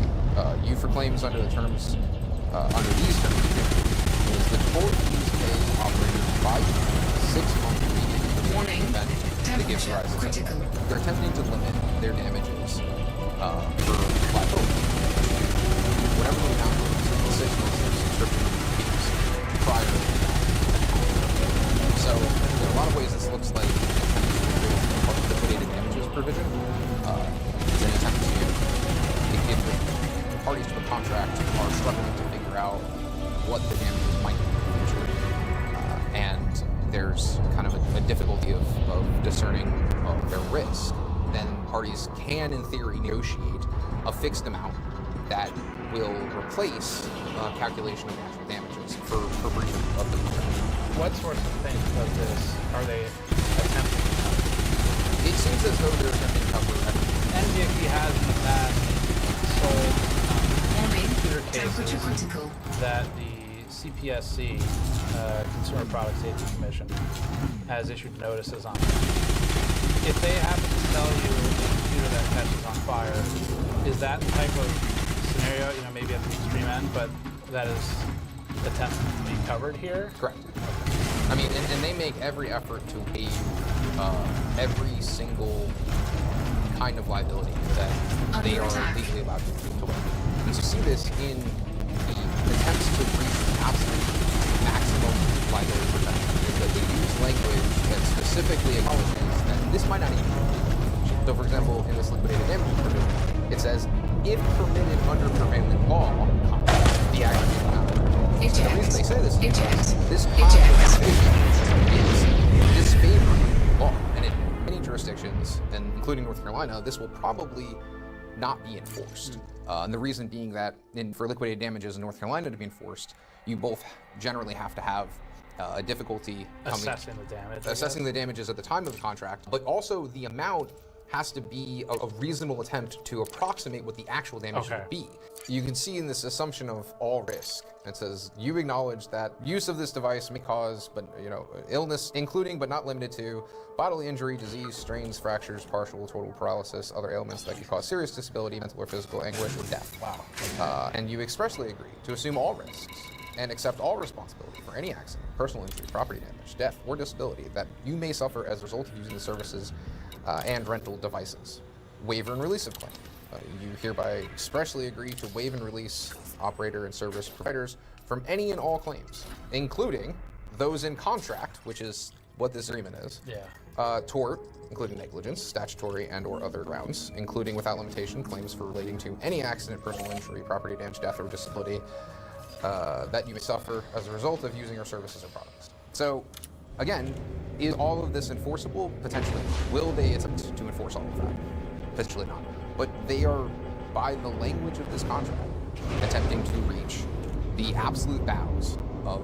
you for claims under the terms, under these terms, is the total fees paid to operators by 6 months immediately Warning. event that gives rise to Critical. They're attempting to limit their damages for liability. Whatever the amount is, 6 months of subscription fees prior to that. So, in a lot of ways, this looks like an attempt to liquidated damages provision. It's an attempt to, if the parties to the contract are struggling to figure out what the damages might be in the future, and there's kind of a difficulty of discerning their risk, then parties can, in theory, negotiate a fixed amount that will replace calculation of actual damages for breach of the contract. What sorts of things of this are they attempting to cover? It seems as though they're attempting to cover everything. NGXE has in the past sold computer Temperature cases critical. that the CPSC, Consumer Product Safety Commission, has issued notices on. If they happen to sell you a computer that catches on fire, is that the type of scenario, you know, maybe at the extreme end, but that is attempted to be covered here? Correct. I mean, and they make every effort to waive every single kind of liability that they are legally allowed to waive. And so you see this in the attempts to reach absolute maximum liability protection, is that they use language that specifically acknowledges that this might not even be. So, for example, in this liquidated damages provision, it says, if permitted under prevailing law, the aggregate amount. And the reason they say this is because this is disfavoring law, and in many jurisdictions, and including North Carolina, this will probably not be enforced. And the reason being that for liquidated damages in North Carolina to be enforced, you both generally have to have a difficulty assessing the damage. Assessing the damages at the time of the contract, but also the amount has to be a reasonable attempt to approximate what the actual damage would be. You can see in this assumption of all risk, it says, you acknowledge that use of this device may cause, illness, including but not limited to bodily injury, disease, strains, fractures, partial, total paralysis, other ailments that can cause serious disability, mental or physical anguish, or death. Wow. And you expressly agree to assume all risks and accept all responsibility for any accident, personal injury, property damage, death, or disability that you may suffer as a result of using the services and rental devices. Waiver and release of claim. You hereby expressly agree to waive and release operator and service providers from any and all claims, including those in contract, which is what this agreement is. Tort, including negligence, statutory and or other grounds, including without limitation claims for relating to any accident, personal injury, property damage, death, or disability that you may suffer as a result of using our services or products. So, again, is all of this enforceable? Potentially. Will they attempt to enforce all of that? Potentially not. But they are, by the language of this contract, attempting to reach the absolute bounds of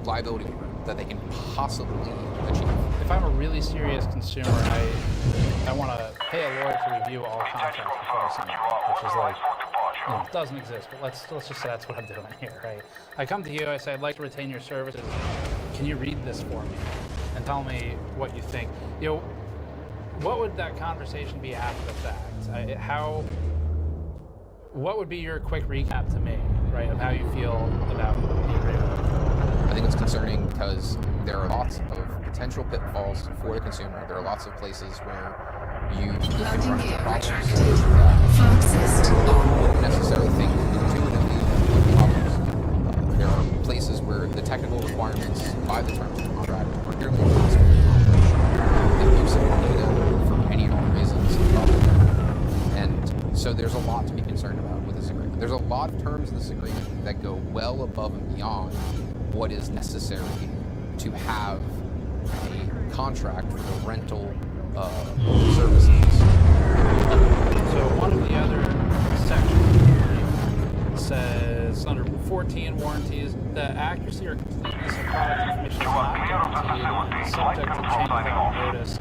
liability waiver that they can possibly achieve. If I'm a really serious consumer, I want to pay a lawyer to review all contracts before I sign them, which is like, it doesn't exist, but let's just say that's what I'm doing here, right? I come to you, I say, I'd like to retain your services. Can you read this for me and tell me what you think? What would that conversation be after the fact? What would be your quick recap to me, right, of how you feel about the agreement? I think it's concerning because there are lots of potential pitfalls for the consumer. There are lots of places where you run into problems that you wouldn't necessarily think intuitively would be obvious. There are places where the technical requirements by the terms of the contract are clearly impossible to accomplish. If you simply do them for any and all reasons, and so there's a lot to be concerned about with this agreement. There's a lot of terms in this agreement that go well above and beyond what is necessary to have a contract for the rental services. So one of the other sections says under 14 warranties, the accuracy or completeness of product information is not guaranteed, subject to change without notice.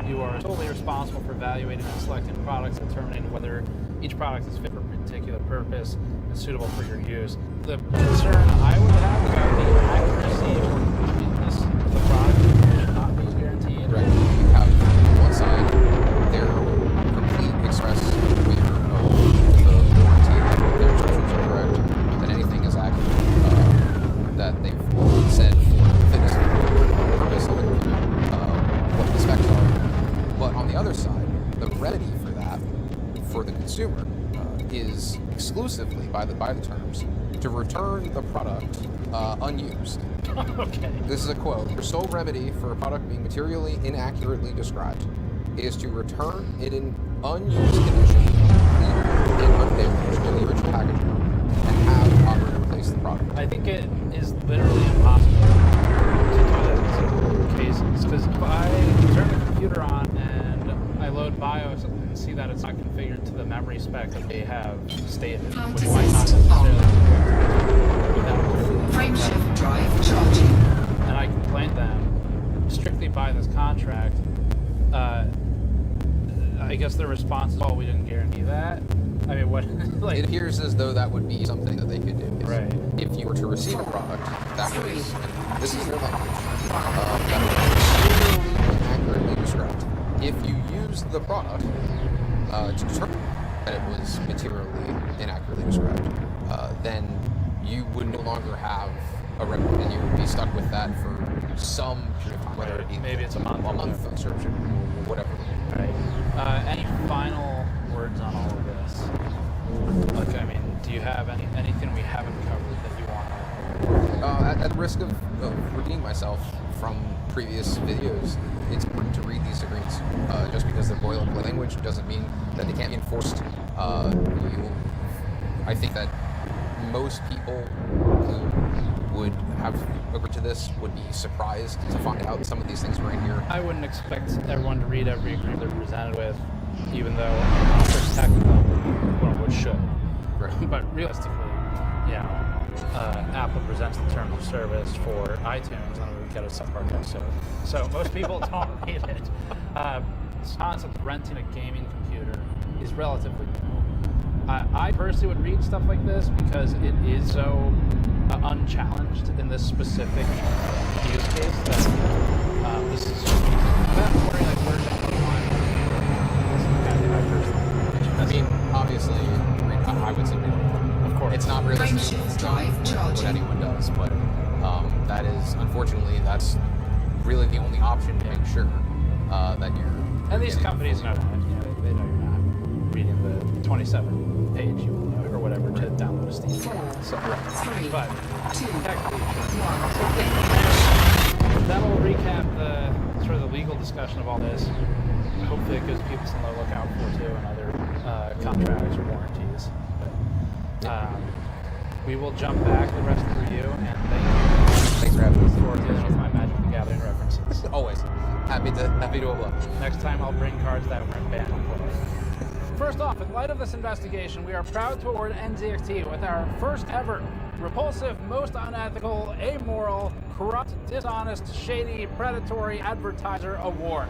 You are totally responsible for evaluating and selecting products, determining whether each product is fit for a particular purpose, is suitable for your use. The concern I would have about the accuracy or completeness of the product should not be guaranteed. Right. You have on one side their complete express waiver of the warranty. Their instructions are correct. That anything is accurate. That they've said for fitness purpose of what the specs are. But on the other side, the remedy for that, for the consumer, is exclusively by the terms to return the product unused. Okay. This is a quote. Your sole remedy for a product being materially inaccurately described is to return it in unused condition, in undamaged, in the original packaging, and have the operator replace the product. I think it is literally impossible to do that in some cases, because if I turn the computer on and I load BIOS and see that it's not configured to the memory spec that they have stated, which might not necessarily be without Frameshift drive charging. and I complain them strictly by this contract, I guess their response is, "Oh, we didn't guarantee that." I mean, what? Like, it appears as though that would be something that they could do. Right. If you were to receive a product that was, and this is their language, that was materially inaccurately described. If you used the product to determine that it was materially inaccurately described, then you would no longer have a remedy, and you would be stuck with that for some period of time, whether it be maybe it's a month subscription, or whatever. Right. Any final words on all of this? Like, I mean, do you have anything we haven't covered that you want to? At risk of repeating myself from previous videos, it's important to read these agreements. Just because they're boilerplate language doesn't mean that they can't be enforced. I think that most people who would have agreed to this would be surprised to find out some of these things were in here. I wouldn't expect everyone to read every agreement they're presented with, even though there's technical, which should. Right. But realistically, you know, Apple presents the terms of service for iTunes, and we get a subpart episode. So most people don't read it. This concept of renting a gaming computer is relatively new. I personally would read stuff like this because it is so unchallenged in this specific use case that this is. I'm wondering, like, where's that line? This is the kind of thing I personally. I mean, obviously, I would say, of course, it's not really what anyone does, but that is, unfortunately, that's really the only option to make sure that you're. And these companies know that. You know, they know you're not reading the 27-page or whatever to download a Steam. So, but that'll recap the sort of the legal discussion of all this. Hopefully, it gives people something to look out for too, and other contracts or warranties. But, we will jump back the rest of the review, and thanks for having us for dealing with my Magic the Gathering references. Always happy to oblige. Next time, I'll bring cards that weren't banned on play. First off, in light of this investigation, we are proud to award NZXT with our first ever repulsive, most unethical, amoral, corrupt, dishonest, shady, predatory advertiser award.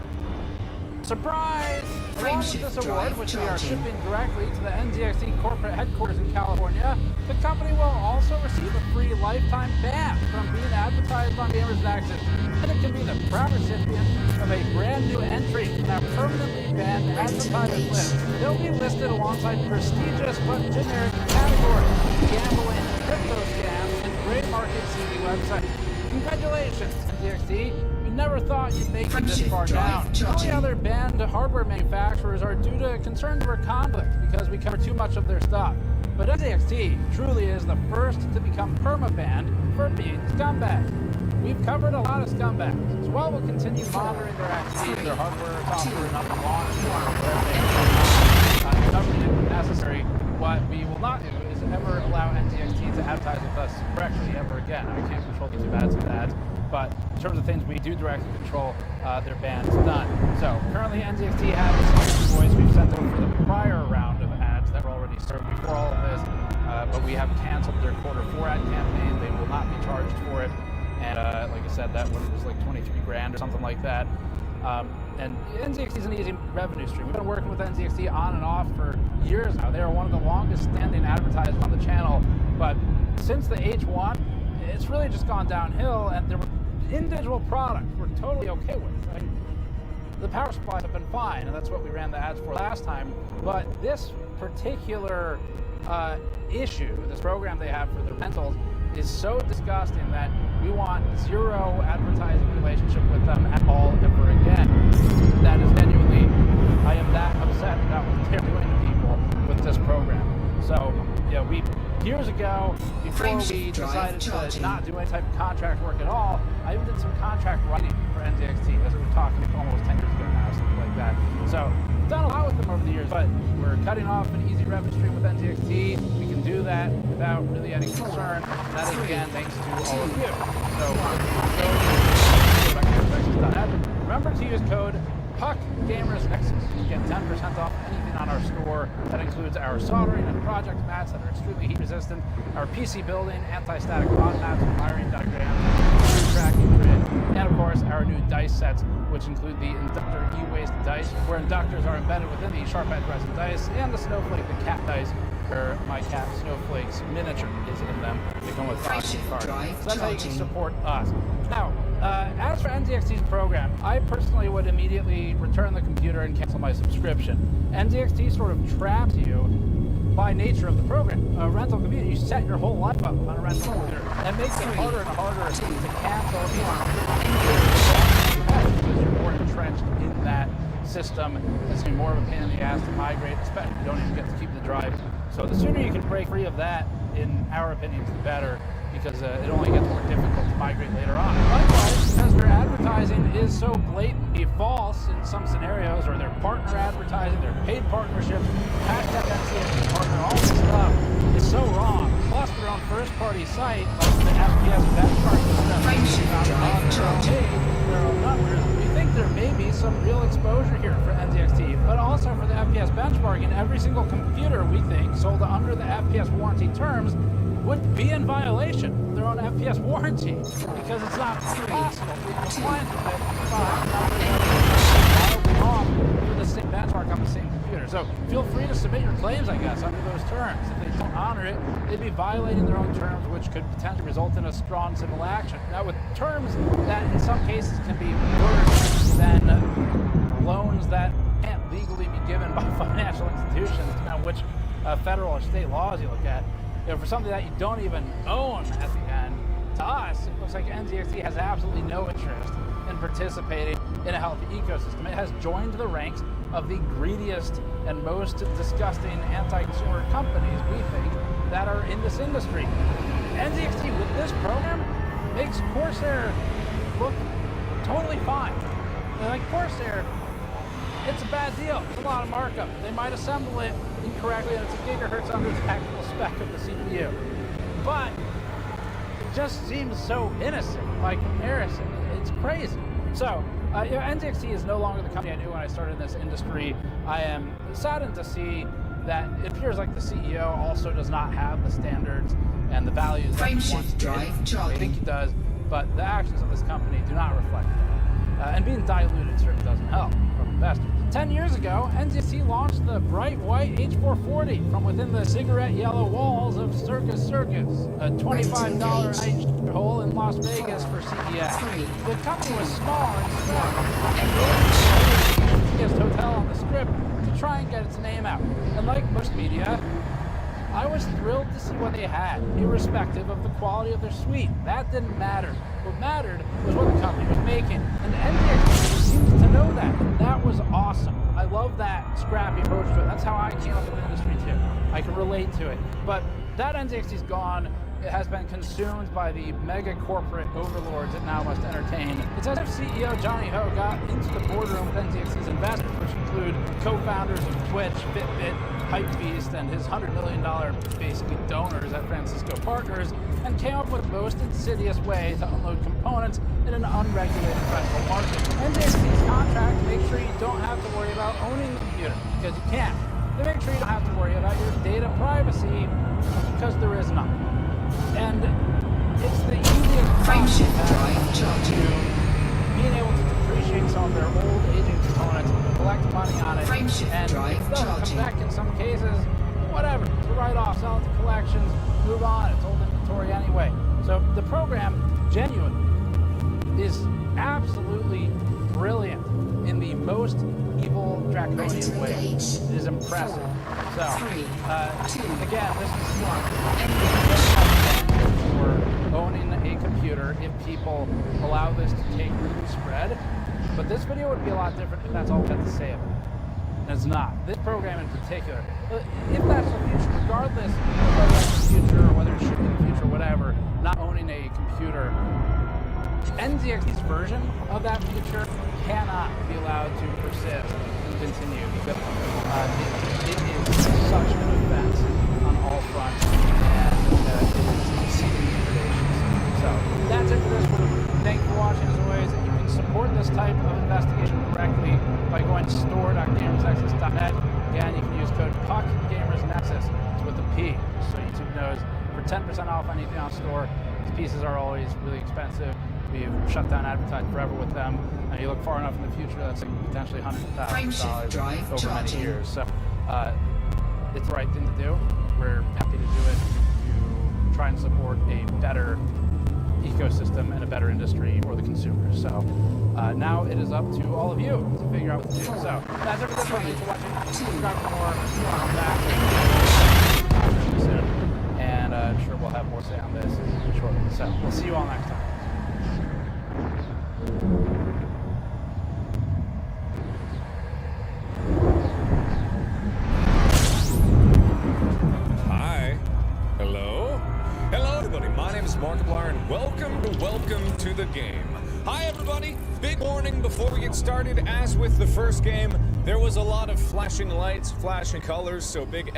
Surprise! Along with this award, which we are shipping directly to the NZXT corporate headquarters in California, the company will also receive a free lifetime ban from being advertised on Gamers Nexus, and it can be the proud recipient of a brand new entry in our permanently banned advertisers list. They'll be listed alongside prestigious but generic categories: gambling, crypto scams, and gray market CD websites. Congratulations, NZXT! We never thought you'd make it this far down. All the other banned hardware manufacturers are due to concerns over conflict because we cover too much of their stuff. But NZXT truly is the first to become perma-banned for being scumbags. We've covered a lot of scumbags. So while we'll continue monitoring their activities, their hardware, software, and other launch, covering it when necessary, what we will not do is ever allow NZXT to advertise with us correctly ever again. I can't control YouTube ads and ads, but in terms of things we do directly control, their ban's done. So currently NZXT has a invoice we've sent over for the prior round of ads that were already served before all of this, but we have canceled their Q4 ad campaign. They will not be charged for it. And like I said, that one was like 23 grand or something like that. And NZXT is an easy revenue stream. We've been working with NZXT on and off for years now. They are one of the longest standing advertisers on the channel. But since the H1, it's really just gone downhill, and there were individual products we're totally okay with. Like, the power supplies have been fine, and that's what we ran the ads for last time. But this particular issue, this program they have for the rentals, is so disgusting that we want zero advertising relationship with them at all ever again. That is genuinely, I am that upset about what they're doing to people with this program. So, yeah, we years ago, before we decided to not do any type of contract work at all, I even did some contract writing for NZXT, as we were talking almost 10 years ago now, something like that. So, we've done a lot with them over the years, but we're cutting off an easy revenue stream with NZXT. We can do that without really any concern. And that is, again, thanks to all of you. So, remember to use code PUCKGamersNexus to get 10% off anything on our store. That includes our soldering and project mats that are extremely heat resistant, our PC building, anti-static rod mats, wiring diagrams, tracking grid, and of course our new dice sets, which include the Inductor E-Waste dice, where inductors are embedded within the Sharp Edge resin dice, and the Snowflake, the cat dice, where my cat Snowflake's miniature is in them. They come with cards. So that's how you can support us. Now, as for NZXT's program, I personally would immediately return the computer and cancel my subscription. NZXT sort of traps you by nature of the program. A rental computer, you set your whole life up on a rental computer. That makes it harder and harder to cancel because you're more entrenched in that system. It's going to be more of a pain in the ass to migrate, especially if you don't even get to keep the drive. So the sooner you can break free of that, in our opinion, the better, because it only gets more difficult to migrate later on. Likewise, because their advertising is so blatantly false in some scenarios, or their partner advertising, their paid partnerships, hashtag NCSP partner, all this stuff is so wrong. Plus their own first-party site, like the FPS benchmark system, their own numbers. We think there may be some real exposure here for NZXT, but also for the FPS benchmarking. Every single computer, we think, sold under the FPS warranty terms would be in violation of their own FPS warranty, because it's not possible to be compliant with it for the same benchmark on the same computer. So feel free to submit your claims, I guess, under those terms. If they don't honor it, they'd be violating their own terms, which could potentially result in a strong civil action. Now, with terms that in some cases can be worse than loans that can't legally be given by financial institutions, depending on which federal or state laws you look at, for something that you don't even own at the end, to us, it looks like NZXT has absolutely no interest in participating in a healthy ecosystem. It has joined the ranks of the greediest and most disgusting anti-consumer companies, we think, that are in this industry. NZXT, with this program, makes Corsair look totally fine. Like Corsair, it's a bad deal. It's a lot of markup. They might assemble it incorrectly, and it's a gigahertz under the actual spec of the CPU. But it just seems so innocent by comparison. It's crazy. So, NZXT is no longer the company I knew when I started in this industry. I am saddened to see that it appears like the CEO also does not have the standards and the values that he wants to. I think he does, but the actions of this company do not reflect that. And being diluted certainly doesn't help from investors. 10 years ago, NZXT launched the bright white H440 from within the cigarette yellow walls of Circus, a $25 night hole in Las Vegas for CES. The company was small and scrappy, and the biggest hotel on the Strip to try and get its name out. And like most media, I was thrilled to see what they had, irrespective of the quality of their suite. That didn't matter. What mattered was what the company was making. And NZXT seems to know that. And that was awesome. I love that scrappy approach to it. That's how I came up in the industry too. I can relate to it. But that NZXT's gone. It has been consumed by the mega corporate overlords it now must entertain. It's as if CEO Johnny Ho got into the boardroom with NZXT's investors, which include co-founders of Twitch, Fitbit, Hypebeast, and his $100 million basically donors at Francisco Partners, and came up with the most insidious way to unload components in an unregulated rental market. NZXT's contract makes sure you don't have to worry about owning the computer, because you can't. They make sure you don't have to worry about your data privacy, because there is none. And it's the easiest being able to depreciate some of their old aging components, collect money on it, and if it doesn't come back in some cases, whatever, it's a write-off, sell it to collections, move on, it's old inventory anyway. So the program, genuinely, is absolutely brilliant in the most evil draconian way. It is impressive. So, again, this is for owning a computer if people allow this to take root and spread. But this video would be a lot different if that's all we had to say about it. And it's not. This program in particular, if that's the future, regardless of whether that's the future or whether it should be the future, whatever, not owning a computer, NZXT's version of that future cannot be allowed to persist and continue because it is such an event on all fronts and it is exceeding predictions. So that's it for this one. Thank you for watching as always. You can support this type of investigation directly by going to store.gamersnexus.net. Again, you can use code PUCKGamersNexus. It's with a P, so YouTube knows, for 10% off anything on store. These pieces are always really expensive. We've shut down advertising forever with them. And you look far enough in the future, that's like potentially hundreds of thousands of dollars over many years. So it's the right thing to do. We're happy to do it to try and support a better ecosystem and a better industry for the consumers. So now it is up to all of you to figure out what to do. So that's it for this one. Thanks for watching. Subscribe for more. Come back soon. And I'm sure we'll have more to say on this shortly. So we'll see you all next time. Hi. Hello. Hello, everybody. My name is Markiplier, and welcome to the game. Hi, everybody. Big warning before we get started. As with the first game, there was a lot of flashing lights, flashing colors, so big...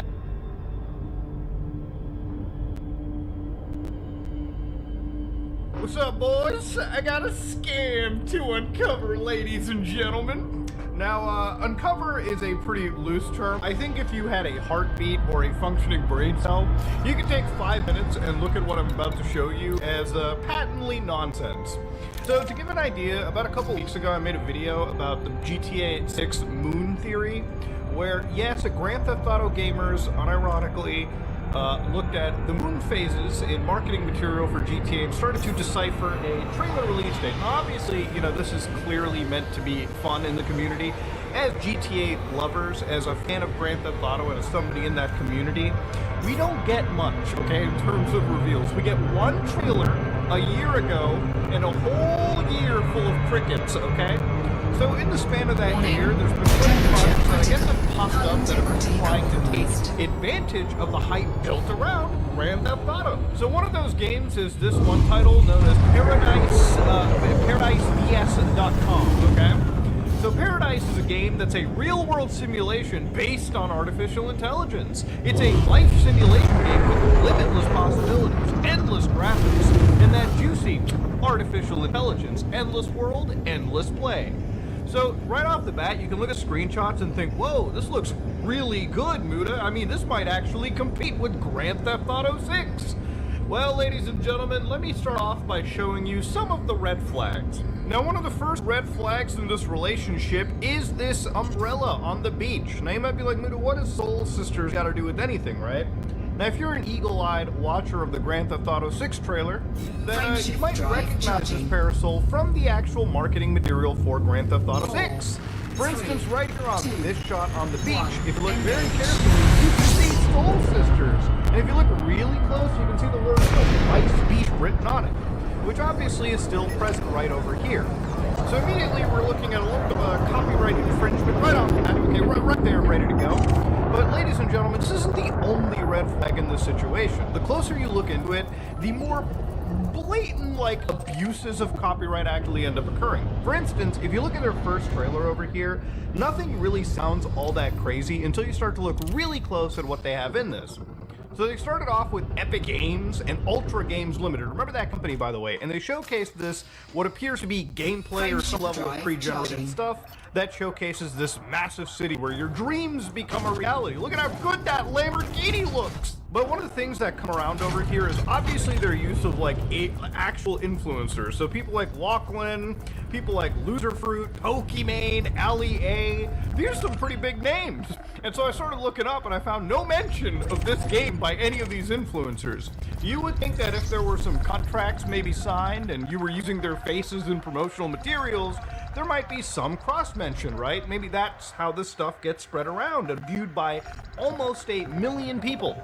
What's up, boys? I got a scam to uncover, ladies and gentlemen. Now, uncover is a pretty loose term. I think if you had a heartbeat or a functioning brain cell, you could take 5 minutes and look at what I'm about to show you as patently nonsense. So, to give an idea, about a couple weeks ago I made a video about the GTA 6 moon theory, where, yes, Grand Theft Auto gamers, unironically, looked at the moon phases in marketing material for GTA and started to decipher a trailer release date. Now, obviously, you know, this is clearly meant to be fun in the community. As GTA lovers, as a fan of Grand Theft Auto, and as somebody in that community, we don't get much, okay, in terms of reveals. We get one trailer a year ago and a whole year full of crickets, okay? So in the span of that year, there's been plenty of projects that I guess have popped up that are trying to take advantage of the hype built around Grand Theft Auto. So one of those games is this one title known as ParadiseVS.com, okay? So Paradise is a game that's a real-world simulation based on artificial intelligence. It's a life simulation game with limitless possibilities, endless graphics, and that juicy artificial intelligence, endless world, endless play. So, right off the bat, you can look at screenshots and think, whoa, this looks really good, Muda. I mean, this might actually compete with Grand Theft Auto 6. Well, ladies and gentlemen, let me start off by showing you some of the red flags. Now, one of the first red flags in this relationship is this umbrella on the beach. Now, you might be like, Muda, what does Soul Sisters got to do with anything, right? Now, if you're an eagle-eyed watcher of the Grand Theft Auto 6 trailer, then you might recognize this parasol from the actual marketing material for Grand Theft Auto 6. For instance, right here on this shot on the beach, if you look very carefully, you can see Soul Sisters. And if you look really close, you can see the words Vice Beach written on it, which obviously is still present right over here. So immediately we're looking at a little bit of a copyright infringement right off the bat. Okay, right there, ready to go. But ladies and gentlemen, this isn't the only red flag in this situation. The closer you look into it, the more blatant, like, abuses of copyright actually end up occurring. For instance, if you look at their first trailer over here, nothing really sounds all that crazy until you start to look really close at what they have in this. So they started off with Epic Games and Ultra Games Limited. Remember that company, by the way. And they showcased this, what appears to be gameplay or some level of pre-generated stuff, that showcases this massive city where your dreams become a reality. Look at how good that Lamborghini looks! But one of the things that come around over here is obviously their use of like actual influencers. So people like Lachlan, people like Loserfruit, Pokimane, Ali A. These are some pretty big names. And so I started looking up and I found no mention of this game by any of these influencers. You would think that if there were some contracts maybe signed and you were using their faces in promotional materials, there might be some cross-mention, right? Maybe that's how this stuff gets spread around and viewed by almost 1 million people.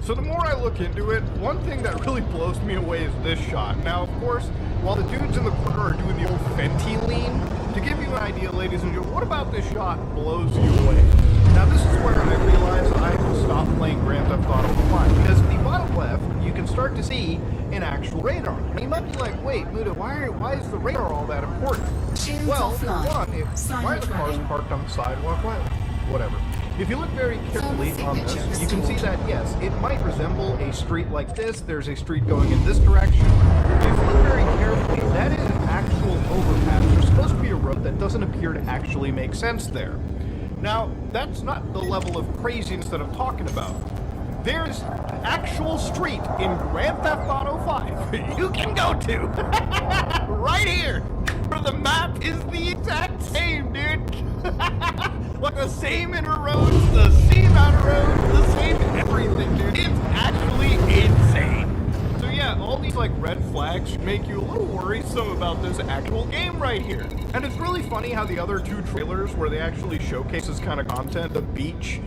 So the more I look into it, one thing that really blows me away is this shot. Now, of course, while the dudes in the corner are doing the old Fenty lean, to give you an idea, ladies and gentlemen, what about this shot blows you away? Now, this is where I realize I have to stop playing Grand Theft Auto Online, because at the bottom left, you can start to see an actual radar. And you might be like, wait, Muda, why is the radar all that important? Well, for one, why are the cars parked on the sidewalk? Whatever. If you look very carefully on this, you can see that, yes, it might resemble a street like this. There's a street going in this direction. If you look very carefully, that is an actual overpass. There's supposed to be a road that doesn't appear to actually make sense there. Now, that's not the level of craziness that I'm talking about. There's an actual street in Grand Theft Auto 5 you can go to. Right here. Where the map is the exact same, dude. Like the same interroads, the same outer roads, the same everything, dude. It's actually insane. So yeah, all these like red flags should make you a little worrisome about this actual game right here. And it's really funny how the other two trailers where they actually showcase this kind of content, the beach,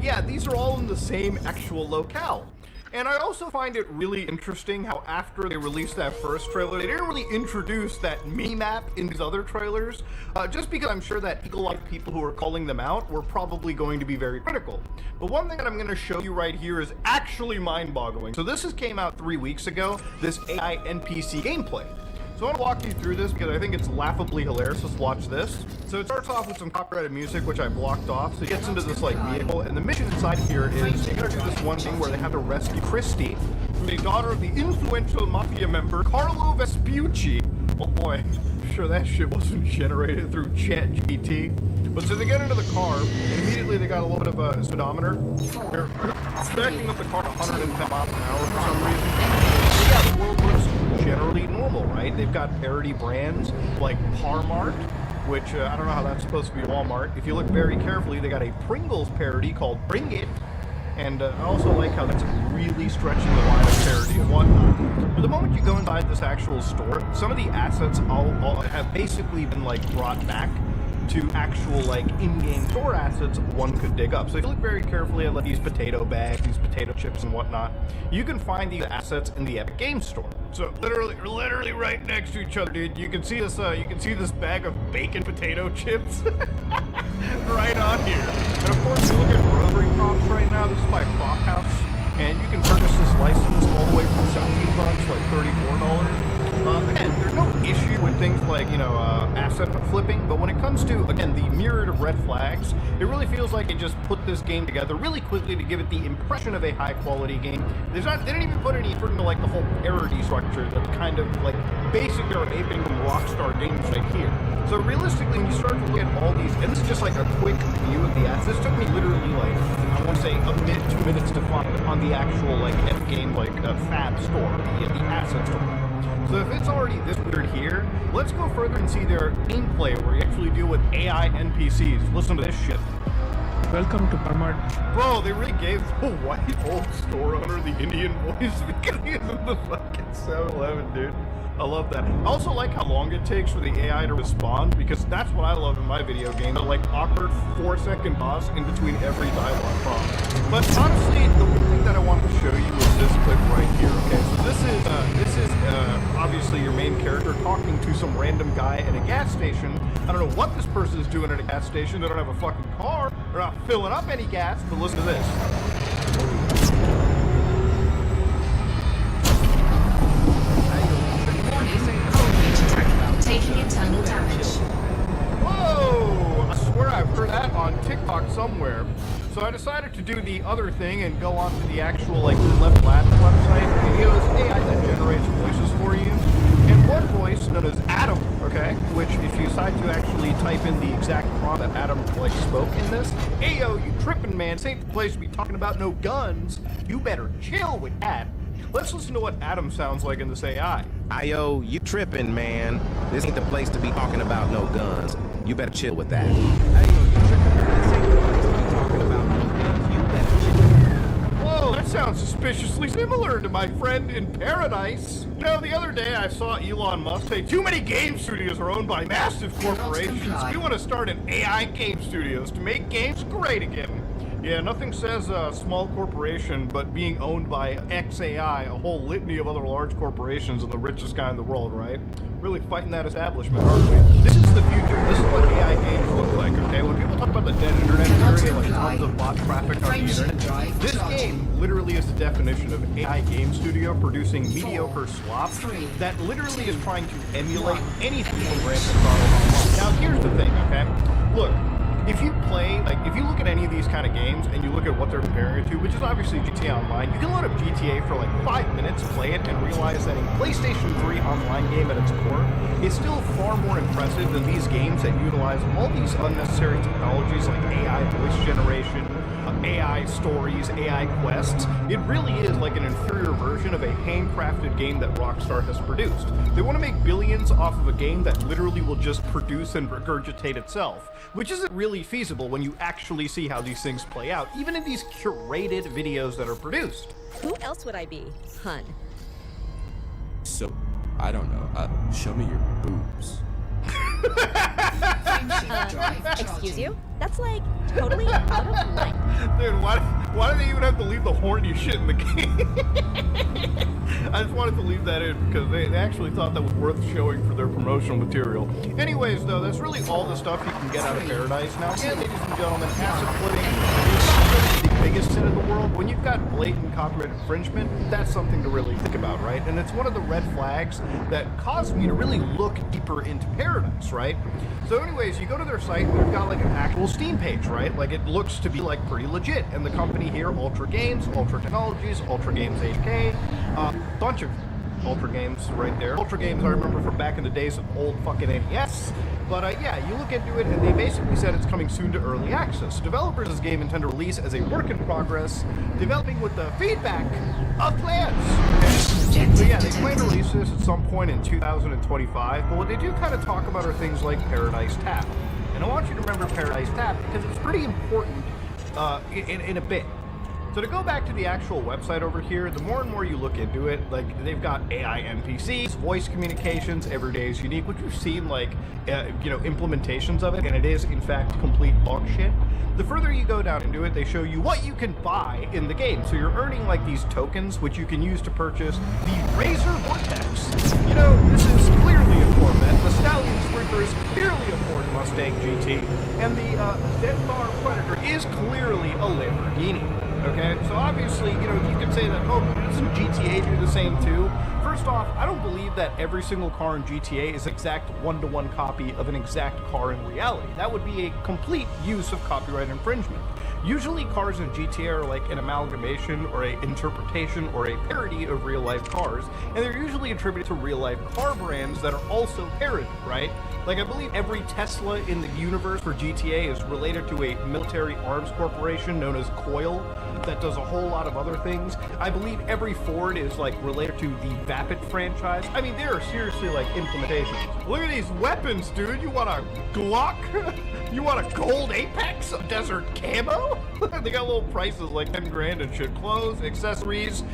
yeah, these are all in the same actual locale. And I also find it really interesting how after they released that first trailer, they didn't really introduce that mini-map in these other trailers, just because I'm sure that a lot of people who are calling them out were probably going to be very critical. But one thing that I'm going to show you right here is actually mind-boggling. So this came out 3 weeks ago, this AI NPC gameplay. So I want to walk you through this because I think it's laughably hilarious. Let's watch this. So it starts off with some copyrighted music, which I blocked off. So it gets into this like vehicle, and the mission inside here is you're gonna do this one thing where they have to rescue Christy, the daughter of the influential mafia member Carlo Vespucci. Oh boy, I'm sure that shit wasn't generated through ChatGPT. But so they get into the car, and immediately they got a little bit of a speedometer. They're backing up the car to 110 miles an hour for some reason. So yeah, the world looks generally normal, right? They've got parody brands like Parmart, which I don't know how that's supposed to be Walmart. If you look very carefully, they got a Pringles parody called Bring It. And I also like how that's really stretching the line of parody and whatnot. But the moment you go inside this actual store, some of the assets all have basically been like brought back to actual like in-game store assets one could dig up. So if you look very carefully at like these potato bags, these potato chips and whatnot, you can find these assets in the Epic Games Store. So literally right next to each other, dude. You can see this bag of bacon potato chips right on here. And of course, you look at rotary crops right now. This is by Crop House, and you can purchase this license all the way from $17 to like $34. Again, there's no issue with things like, you know, asset flipping, but when it comes to, again, the myriad of red flags, it really feels like it just put this game together really quickly to give it the impression of a high-quality game. They didn't even put any effort into, like, the whole parody structure that kind of, like, basically are aping from Rockstar games right here. So realistically, when you start to look at all these, and this is just like a quick view of the assets, this took me literally, like, I want to say a minute, 2 minutes to find on the actual, like, Epic Game, like, Fab store, the asset store. So if it's already this weird here, let's go further and see their gameplay where you actually deal with AI NPCs. Listen to this shit. Welcome to Parmart. Bro, they really gave the white old store owner the Indian voice because he is in the fucking 7-Eleven, dude. I love that. I also like how long it takes for the AI to respond, because that's what I love in my video game. The like awkward 4-second pause in between every dialogue prompt. But honestly, the one thing that I want to show you is this clip right here. Okay, so this is obviously your main character talking to some random guy at a gas station. I don't know what this person is doing at a gas station. They don't have a fucking car. They're not filling up any gas. But listen to this. Taking internal damage. Whoa! I swear I've heard that on TikTok somewhere. So I decided to do the other thing and go on to the actual like Left Labs website. And, you know, it's AI that generates voices for you. And one voice Paradise, known as Adam, okay? Which, if you decide to actually type in the exact prompt that Adam, like, spoke in this, "Ayo, you trippin', man, this ain't the place to be talking about no guns. You better chill with that." Let's listen to what Adam sounds like in this AI. "Ayo, you trippin', man. This ain't the place to be talking about no guns. You better chill with that." Whoa, that sounds suspiciously similar to my friend in Paradise. You know, the other day I saw Elon Musk say too many game studios are owned by massive corporations. We want to start an AI game studios to make games great again. Yeah, nothing says a small corporation, but being owned by XAI, a whole litany of other large corporations and the richest guy in the world, right? Really fighting that establishment, aren't we? This is the future. This is what AI games look like, okay? When people talk about the dead internet area, like tons of bot traffic on the internet, this game literally is the definition of AI game studio producing mediocre slop that literally is trying to emulate anything from Grand Theft Auto Online. Now, here's the thing, okay? Look, if you play, like, if you look at any of these kind of games and you look at what they're comparing it to, which is obviously GTA Online, you can load up GTA for like 5 minutes, play it, and realize that a PlayStation 3 online game at its core is still far more impressive than these games that utilize all these unnecessary technologies like AI voice generation, AI stories, AI quests. It really is like an inferior version of a handcrafted game that Rockstar has produced. They want to make billions off of a game that literally will just produce and regurgitate itself, which isn't really feasible when you actually see how these things play out, even in these curated videos that are produced. Who else would I be? Hun. So, I don't know. Show me your boobs. Excuse you? That's like totally out of line. Dude, why do they even have to leave the horny shit in the game? I just wanted to leave that in because they actually thought that was worth showing for their promotional material. Anyways, though, that's really all the stuff you can get out of Paradise. Now, again, ladies and gentlemen, asset flipping is the biggest sin in the world. When you've got blatant copyright infringement, that's something to really think about, right? And it's one of the red flags that caused me to really look deeper into Paradise, right? So anyways, you go to their site and they've got like an actual Steam page, right? Like it looks to be like pretty legit. And the company here, Ultra Games, Ultra Technologies, Ultra Games 8K, bunch of Ultra Games right there. Ultra Games I remember from back in the days of old fucking NES. But yeah, you look into it and they basically said it's coming soon to early access. Developers of this game intend to release as a work in progress, developing with the feedback of players. Okay? So yeah, they plan to release this at some point in 2025, but what they do kind of talk about are things like Paradise Tap. And I want you to remember Paradise Tap because it's pretty important in a bit. So to go back to the actual website over here, the more and more you look into it, like they've got AI NPCs, voice communications, every day is unique, which we've seen like, implementations of it, and it is in fact complete dog shit. The further you go down into it, they show you what you can buy in the game. So you're earning like these tokens, which you can use to purchase the Razor Vortex. You know, this is clearly a Corvette, the Stallion Sprinter is clearly a Ford Mustang GT, and the Death Star Predator is clearly a Lamborghini. Okay, so obviously, you know, you could say that, oh, doesn't GTA do the same too? First off, I don't believe that every single car in GTA is an exact one-to-one copy of an exact car in reality. That would be a complete use of copyright infringement. Usually cars in GTA are like an amalgamation or an interpretation or a parody of real-life cars, and they're usually attributed to real-life car brands that are also parodied, right? Like, I believe every Tesla in the universe for GTA is related to a military arms corporation known as Coil that does a whole lot of other things. I believe every Ford is, like, related to the Vapid franchise. I mean, there are seriously, like, implementations. Look at these weapons, dude. You want a Glock? You want a gold Apex? A desert camo? They got little prices like 10 grand and shit. Clothes, accessories,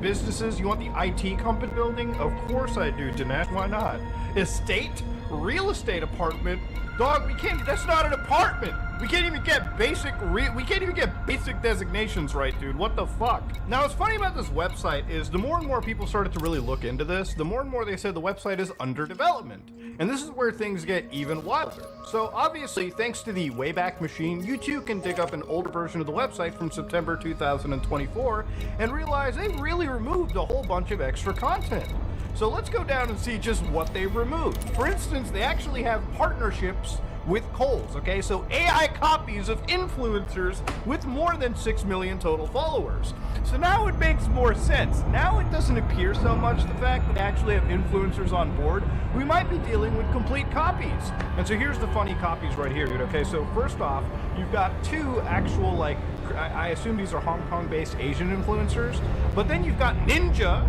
businesses. You want the IT company building? Of course I do, Dinesh. Why not? Estate? Real estate apartment? Dog, we can't, that's not an apartment. We can't even get basic designations right, dude. What the fuck? Now, what's funny about this website is the more and more people started to really look into this, the more and more they said the website is under development. And this is where things get even wilder. So obviously, thanks to the Wayback Machine, you too can dig up an older version of the website from September 2024 and realize they really removed a whole bunch of extra content. So let's go down and see just what they've removed. For instance, they actually have partnerships with Kohl's, okay? So AI copies of influencers with more than 6 million total followers. So now it makes more sense. Now it doesn't appear so much the fact that they actually have influencers on board. We might be dealing with complete copies. And so here's the funny copies right here, dude, okay? So first off, you've got two actual, like, I assume these are Hong Kong-based Asian influencers, but then you've got Ninja.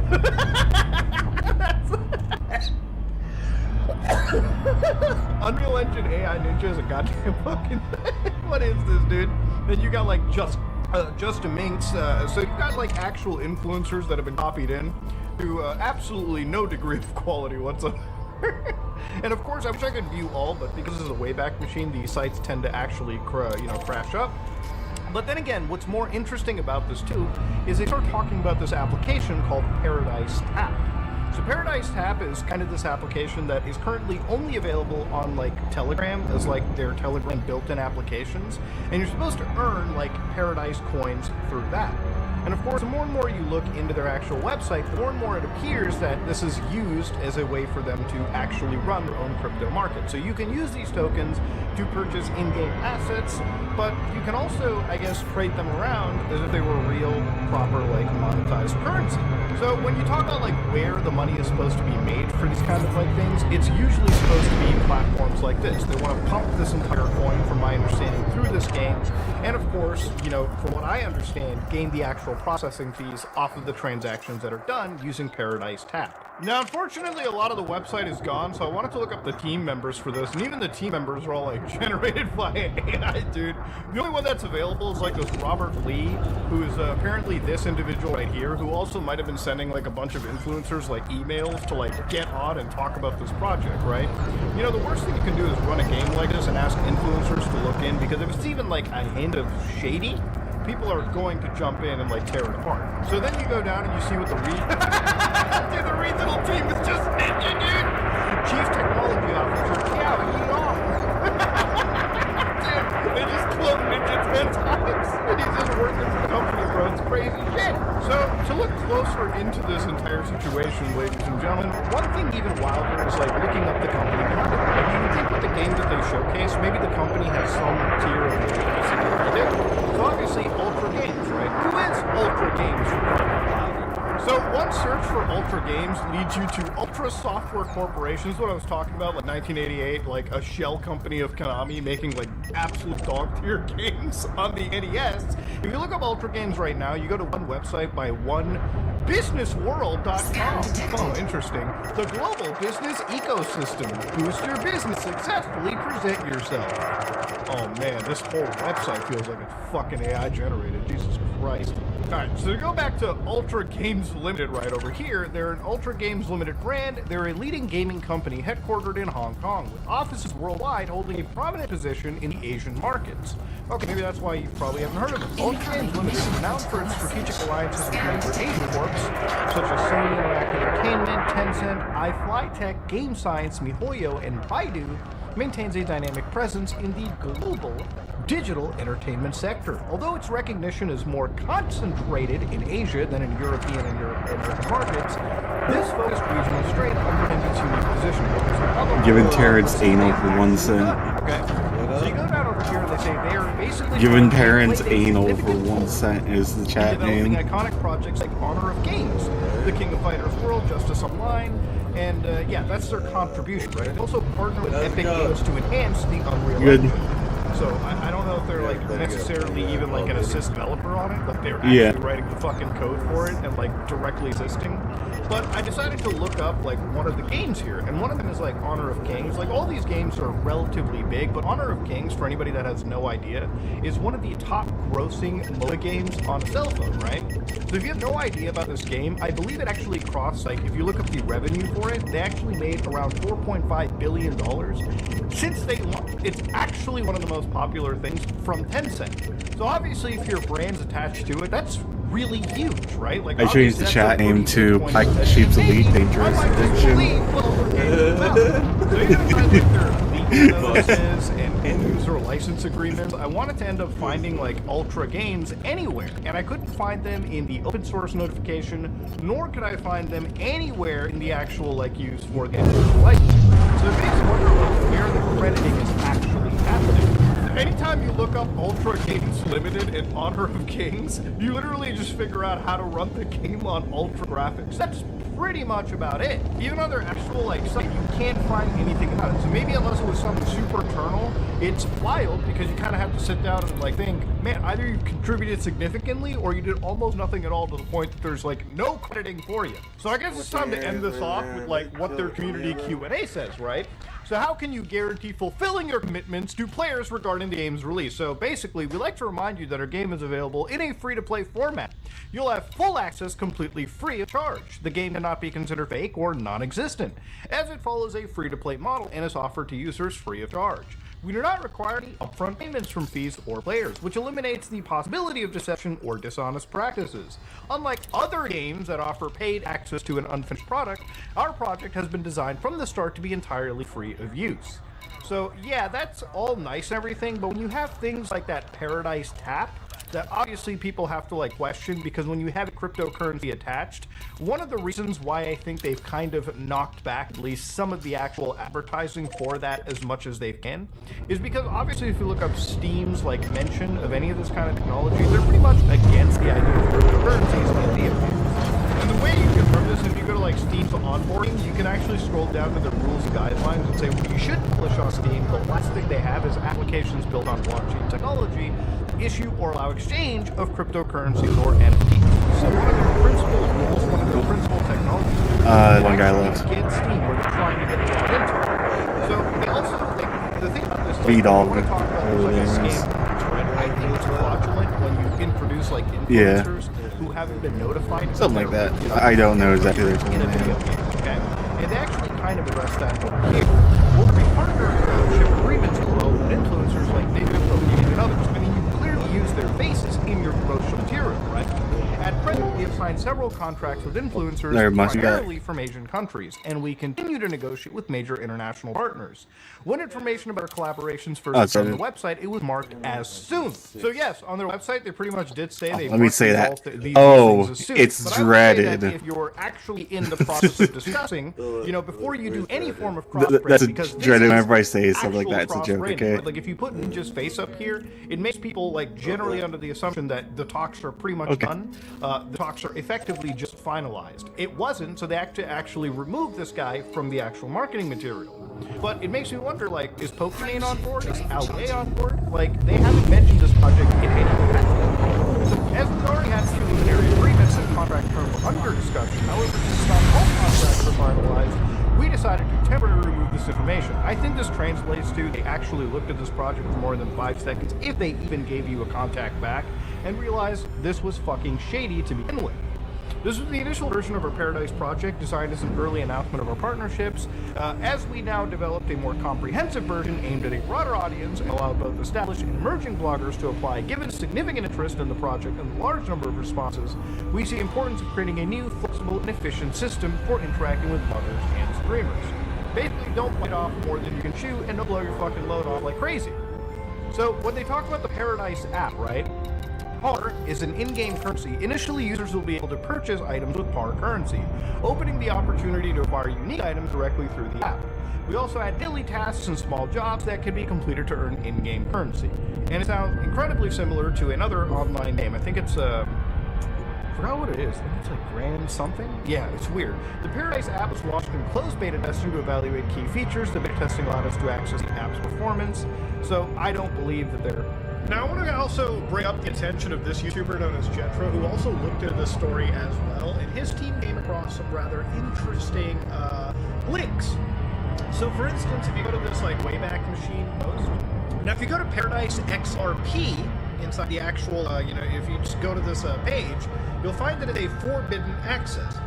Unreal Engine AI Ninja is a goddamn fucking what is this, dude? Then you got like just a Minx. So you've got like actual influencers that have been copied in to absolutely no degree of quality whatsoever. And of course, I wish I could view all, but because this is a Wayback Machine, these sites tend to actually crash up. But then again, what's more interesting about this too is they start talking about this application called Paradise Tap. So Paradise Tap is kind of this application that is currently only available on like Telegram as like their Telegram built-in applications, and you're supposed to earn like Paradise coins through that. And of course, the more and more you look into their actual website, the more and more it appears that this is used as a way for them to actually run their own crypto market. So you can use these tokens to purchase in-game assets, but you can also, I guess, trade them around as if they were real, proper, like, monetized currency. So when you talk about, like, where the money is supposed to be made for these kind of, like, things, it's usually supposed to be platforms like this. They want to pump this entire coin, from my understanding, through this game, and of course, you know, from what I understand, gain the actual processing fees off of the transactions that are done using Paradise Tap. Now, unfortunately, a lot of the website is gone, so I wanted to look up the team members for this, and even the team members are all, like, generated by AI, dude. The only one that's available is, like, this Robert Lee, who is apparently this individual right here, who also might have been sending, like, a bunch of influencers, like, emails to, like, get on and talk about this project, right? You know, the worst thing you can do is run a game like this and ask influencers to look in, because if it's even, like, a hint of shady, people are going to jump in and, like, tear it apart. So then you go down and you see what the dude, the regional team is just Ninja, dude! Chief Technology Officer, yeah, Yeon! Dude, they just cloned Ninja 10 times, and he's just working for the company, bro. It's crazy shit! So, to look closer into this entire situation, ladies and gentlemen, one thing even wilder is, like, looking up the company behind it. Like, you would think with the games that they showcase, maybe the company has some tier of legitimacy behind it. So obviously, Ultra Games, right? Who is Ultra Games? So one search for Ultra Games leads you to Ultra Software Corporation. This is what I was talking about, like 1988, like a shell company of Konami making like absolute dog tier games on the NES. If you look up Ultra Games right now, you go to one website by onebusinessworld.com. Oh, interesting. The global business ecosystem. Boost your business successfully. Present yourself. Oh man, this whole website feels like it's fucking AI generated. Jesus Christ. Alright, so to go back to Ultra Games Limited right over here, they're an Ultra Games Limited brand. They're a leading gaming company headquartered in Hong Kong, with offices worldwide holding a prominent position in the Asian markets. Okay, maybe that's why you probably haven't heard of them. Ultra Games Limited is renowned for its strategic alliances with member Asian corps, such as Sony Interactive Entertainment, Tencent, iFlyTech, Game Science, MiHoYo, and Baidu. Maintains a dynamic presence in the global digital entertainment sector. Although its recognition is more concentrated in Asia than in European and American markets, this focused regional strength underpins its unique position. Giving Terrence anal for 1 cent. Okay. So you go down over here and they say they are basically Giving Terrence anal for 1 cent is the chat name. Developing iconic projects like Honor of Games, The King of Fighters World, Justice Online, and yeah, that's their contribution, right? They also partner with Epic Games to enhance the Unreal Engine. So I don't know if they're like necessarily even like an assist developer on it, but they're actually writing the fucking code for it and like directly assisting. But I decided to look up like one of the games here, and one of them is like Honor of Kings. Like all these games are relatively big, but Honor of Kings, for anybody that has no idea, is one of the top grossing MOBA games on a cell phone, right? So if you have no idea about this game, I believe it actually crossed, like if you look up the revenue for it, they actually made around $4.5 billion since they launched. It's actually one of the most popular things from Tencent. So obviously if your brand's attached to it, that's really huge, right? Like I changed the chat name to Black Sheep's Elite Dangerous Addiction. So you're gonna find like their elite bonuses and end user license agreements, I wanted to end up finding like Ultra games anywhere, and I couldn't find them in the open source notification, nor could I find them anywhere in the actual like use for the license. So it makes me wonder like, where the crediting is actually happening. Anytime you look up Ultra Games Limited in Honor of Kings, you literally just figure out how to run the game on Ultra graphics. That's pretty much about it. Even on their actual like site, you can't find anything about it. So maybe unless it was something super eternal, it's wild because you kind of have to sit down and like think, man, either you contributed significantly or you did almost nothing at all to the point that there's like no crediting for you. So I guess it's time to end this off with like what their community Q&A says, right? So how can you guarantee fulfilling your commitments to players regarding the game's release? So basically, we like to remind you that our game is available in a free-to-play format. You'll have full access completely free of charge. The game cannot be considered fake or non-existent, as it follows a free-to-play model and is offered to users free of charge. We do not require any upfront payments from fees or players, which eliminates the possibility of deception or dishonest practices. Unlike other games that offer paid access to an unfinished product, our project has been designed from the start to be entirely free of use. So yeah, that's all nice and everything, but when you have things like that Paradise Tap, that obviously people have to like question, because when you have cryptocurrency attached, one of the reasons why I think they've kind of knocked back at least some of the actual advertising for that as much as they can is because obviously if you look up Steam's like mention of any of this kind of technology, they're pretty much against the idea of cryptocurrencies in the abuse. And the way you confirm this, if you go to like Steam's onboarding, you can actually scroll down to the rules and guidelines and say, well, you should publish on Steam, but last thing they have is applications built on blockchain technology issue or allow exchange of cryptocurrencies or NFTs. So one of their principal rules, one of their principal technologies, one guy left. Steam, where they're trying to get brought into. So they also, like, the thing about this, Feed all of when it. we talk about like a scam, right? I think it's fraudulent when you introduce like influencers who haven't been notified. Something like that. I don't know exactly their in a name. video game, okay? And they actually kind of address that over here. Well, there be partnership agreements with well-known influencers like David Bounties and others. I mean, you clearly use their faces in your promotional material, right? At present, we have signed several contracts with influencers primarily from Asian countries, and we continue to negotiate with major international partners. When information about our collaborations first on the website, it was marked as soon. So yes, on their website, they pretty much did say they let me say that. these Oh, things as soon. it's But I would say that dreaded. if you're actually in the process of discussing, you know, before you do any form of cross-branding, That's because this dreaded is whenever I say something like actual that. It's a joke, cross-branding, okay? right? Like if you put Ninja's face up here, it makes people like generally under the assumption that the talks are pretty much done. The talks are effectively just finalized. It wasn't, so they actually removed this guy from the actual marketing material. But it makes me wonder, like, is Pokemon on board? Is Algay on board? Like, they haven't mentioned this project in any capacity. As we already had preliminary agreements and contract terms under discussion, however, since not all contracts are finalized, we decided to temporarily remove this information. I think this translates to they actually looked at this project for more than 5 seconds, if they even gave you a contact back, and realized this was fucking shady to begin with. This was the initial version of our Paradise project, designed as an early announcement of our partnerships. As we now developed a more comprehensive version aimed at a broader audience and allowed both established and emerging bloggers to apply, given significant interest in the project and the large number of responses, we see the importance of creating a new, flexible, and efficient system for interacting with bloggers and streamers. Basically, don't bite off more than you can chew and don't blow your fucking load off like crazy. So, when they talk about the Paradise app, right? PAR is an in-game currency. Initially, users will be able to purchase items with PAR currency, opening the opportunity to acquire unique items directly through the app. We also add daily tasks and small jobs that can be completed to earn in-game currency. And it sounds incredibly similar to another online game. I think it's I forgot what it is. I think it's like Grand something? Yeah, it's weird. The Paradise app was launched in closed beta testing to evaluate key features. The beta testing allowed us to access the app's performance, so I don't believe that they're... Now, I want to also bring up the attention of this YouTuber known as Jetra, who also looked at this story as well, and his team came across some rather interesting links. So, for instance, if you go to this like Wayback Machine post, now if you go to Paradise XRP inside the actual, if you just go to this page, you'll find that it's a forbidden access.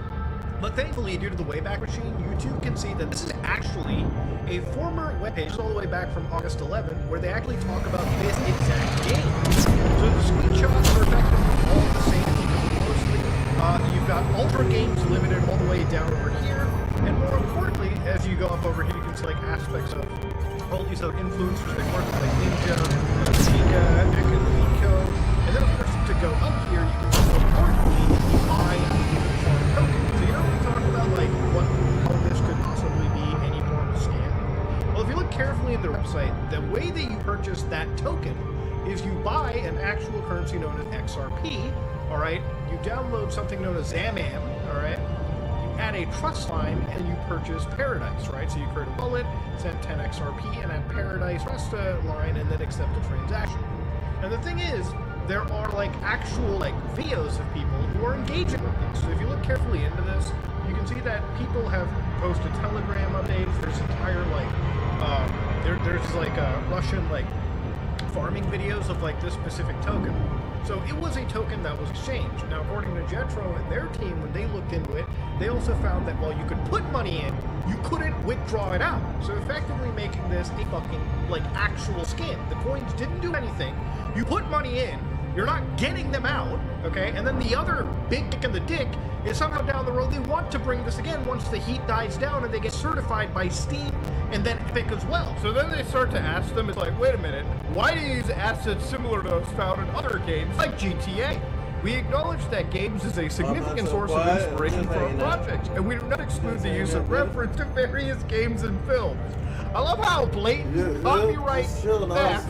But thankfully, due to the Wayback Machine, YouTube can see that this is actually a former webpage all the way back from August 11, where they actually talk about this exact game. So the screenshots are effectively all the same, mostly. You've got Ultra Games Limited all the way down over here, and more importantly, as you go up over here, you can see like aspects of all these other influencers they work with, like Ninja, Sika, Nick, and Nico. And then, of course, to go up here, you can also importantly buy tokens. So you know when we talk about like how this could possibly be any form of scam? Well, if you look carefully in their website, the way that you purchase that token is you buy an actual currency known as XRP, all right? You download something known as Zamam, all right? You add a trust line, and you purchase Paradise, right? So you create a wallet, send 10 XRP, and add Paradise trust line, and then accept a transaction. And the thing is, there are like actual like videos of people who are engaging with this. So if you look carefully into this, you can see that people have posted Telegram updates. There's entire like there's like Russian like farming videos of like this specific token. So it was a token that was exchanged. Now, according to Jetro and their team, when they looked into it, they also found that while you could put money in, you couldn't withdraw it out. So effectively making this a fucking like actual scam. The coins didn't do anything. You put money in, you're not getting them out, okay? And then the other big kick in the dick is somehow down the road they want to bring this again once the heat dies down and they get certified by Steam and then Epic as well. So then they start to ask them, it's like, wait a minute, why do you use assets similar to those found in other games like GTA? We acknowledge that games is a significant source of inspiration for our projects, and we do not exclude the use of reference to various games and films. I love how blatant copyright theft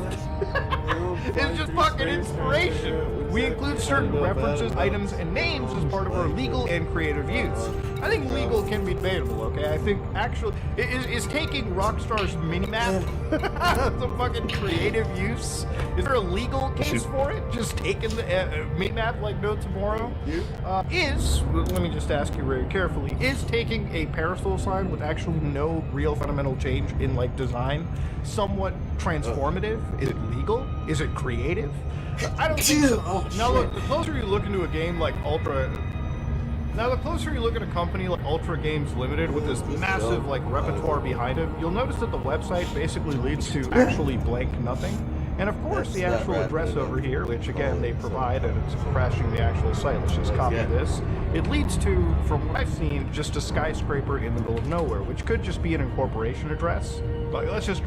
is just fucking inspiration. We include certain references, items, and names as part of our legal and creative use. I think legal can be debatable, okay? I think actually, is taking Rockstar's minimap as a fucking creative use? Is there a legal case for it? Just taking the minimap like no tomorrow? Let me just ask you very carefully, is taking a parasol sign with actually no real fundamental change in like design somewhat transformative? Is it legal? Is it creative? I don't think so. Now look, the closer you look into a game like the closer you look at a company like Ultra Games Limited with this massive like repertoire behind it, you'll notice that the website basically leads to actually blank nothing. And of course the actual address over here, which again they provide, and it's crashing the actual site. Let's just copy this. It leads to, from what I've seen, just a skyscraper in the middle of nowhere, which could just be an incorporation address. But let's just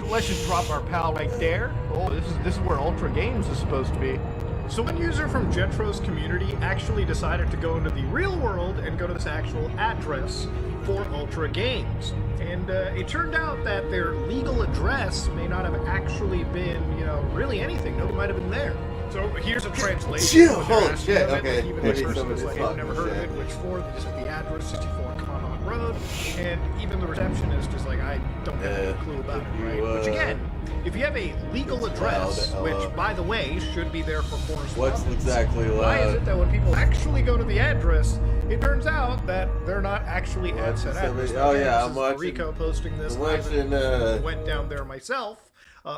drop our pal right there. Oh, this is where Ultra Games is supposed to be. So one user from Jetro's community actually decided to go into the real world and go to this actual address for Ultra Games. And it turned out that their legal address may not have actually been, really anything. Nobody might have been there. So here's a translation. Holy shit, okay. Even the person is like, I've never heard of it, which for? This is the address, 64 Connaught Road. And even the receptionist is like, I don't have a clue about it, right? Which again, if you have a legal address, which, by the way, should be there for correspondence. What's exactly loud? Why is it that when people actually go to the address, it turns out that they're not actually at said address? Oh yeah, I'm watching Rico posting this. I went down there myself.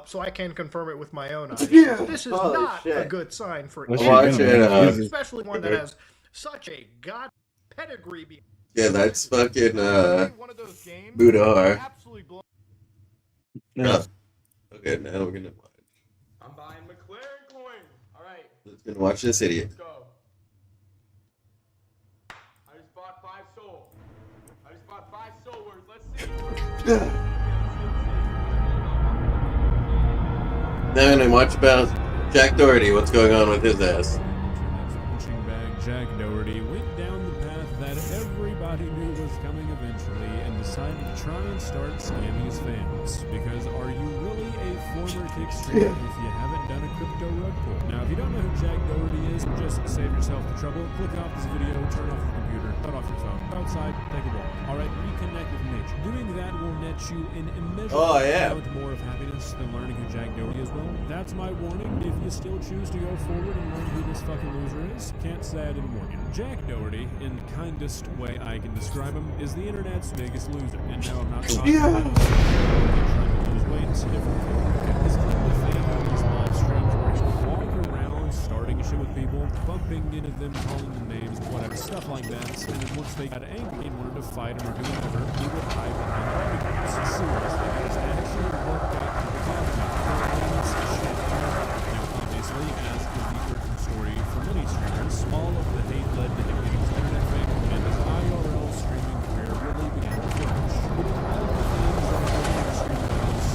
So I can confirm it with my own eyes. Yeah. This is not a good sign for especially one that has such a god pedigree. Yeah, that's fucking Budahar. Yeah. Okay, now we're gonna watch. I'm buying McLaren coin. All right. Let's gonna watch this idiot. Let's go. I just bought 5 soul. I just bought 5 soul words. Let's see. Then and watch about Jack Doherty. What's going on with his ass? Punching bag Jack Doherty went down the path that everybody knew was coming eventually and decided to try and start scamming his fans. Because are you really a former kick streamer if you haven't done a crypto rug pull? Now, if you don't know who Jack Doherty is, just save yourself the trouble. Click off this video, turn off your computer, cut off your phone, go outside, take a walk. Alright, reconnect with nature. Doing that will net you an immeasurable amount more of happiness than learning who Jack Doherty is. Well, that's my warning. If you still choose to go forward and learn who this fucking loser is, can't say I didn't warn you. Jack Doherty, in the kindest way I can describe him, is the internet's biggest loser. And no, I'm not talking about trying to lose weight. It's a different thing. His claim to fame on these live streams where he would walk around starting shit with people, bumping into them, calling them names, whatever, stuff like that. And then once they got angry and wanted to fight him or do whatever, he would hide behind the barricades. Seriously, it's actually worked out to the coffee. Now, obviously, as is the origin story for many streamers, all of the hate led to him getting his internet fame, and his IRL streaming career really began to flourish. All of the things that are going to stream videos,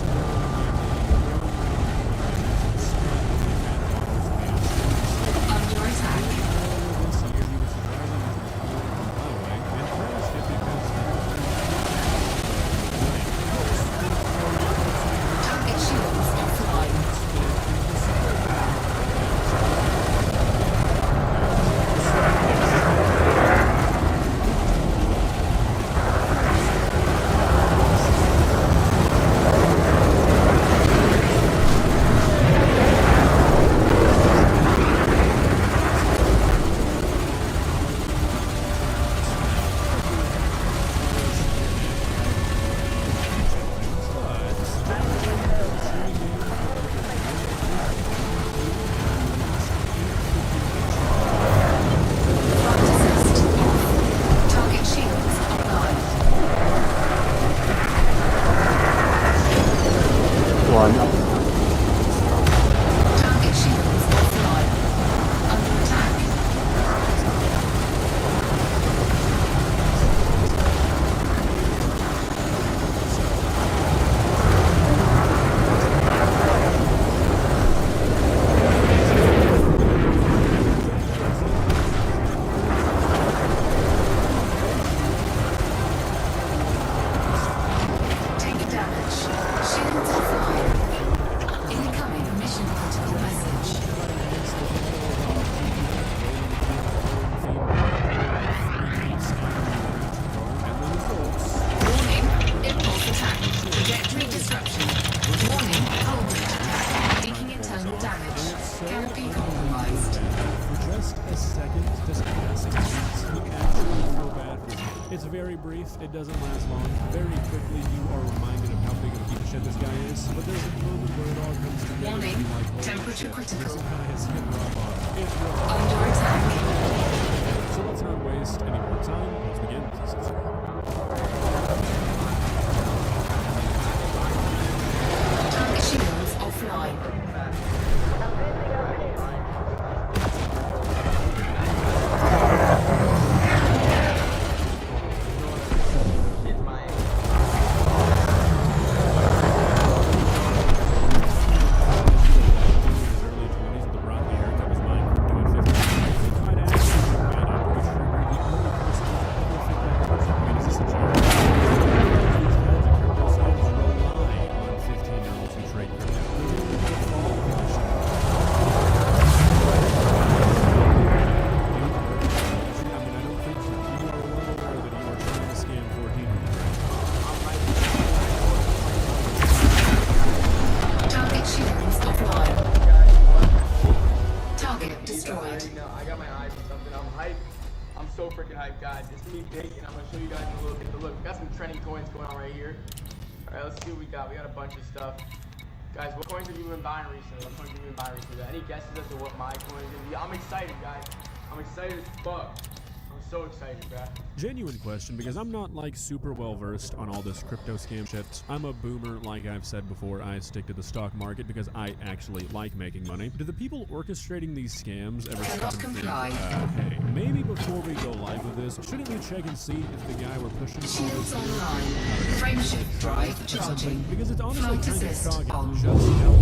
It's very brief, it doesn't last long. Very quickly you are reminded of how big of a piece of shit this guy is, but there's a moment where it all comes together. Warning, and you're like, holy temperature shit, critical. This guy has hit rock bottom. It's real. Under attack. So let's not waste any more time. Let's begin. Target shields offline. So freaking hyped, guys. It's me, Big, and I'm gonna show you guys a little bit. But look, we got some trending coins going on right here. All right, let's see what we got. We got a bunch of stuff. Guys, what coins have you been buying recently? What coins have you been buying recently? Any guesses as to what my coins are gonna be? I'm excited, guys. I'm excited as fuck. I'm so excited, bruh. Genuine question, because I'm not like super well versed on all this crypto scam shit. I'm a boomer, like I've said before. I stick to the stock market because I actually like making money. Do the people orchestrating these scams ever stop and think, hey, maybe before we go live with this, shouldn't we check and see if the guy we're pushing Shields online. Frameshift drive charging. Because it's honestly Flight kind of assist shocking on. just how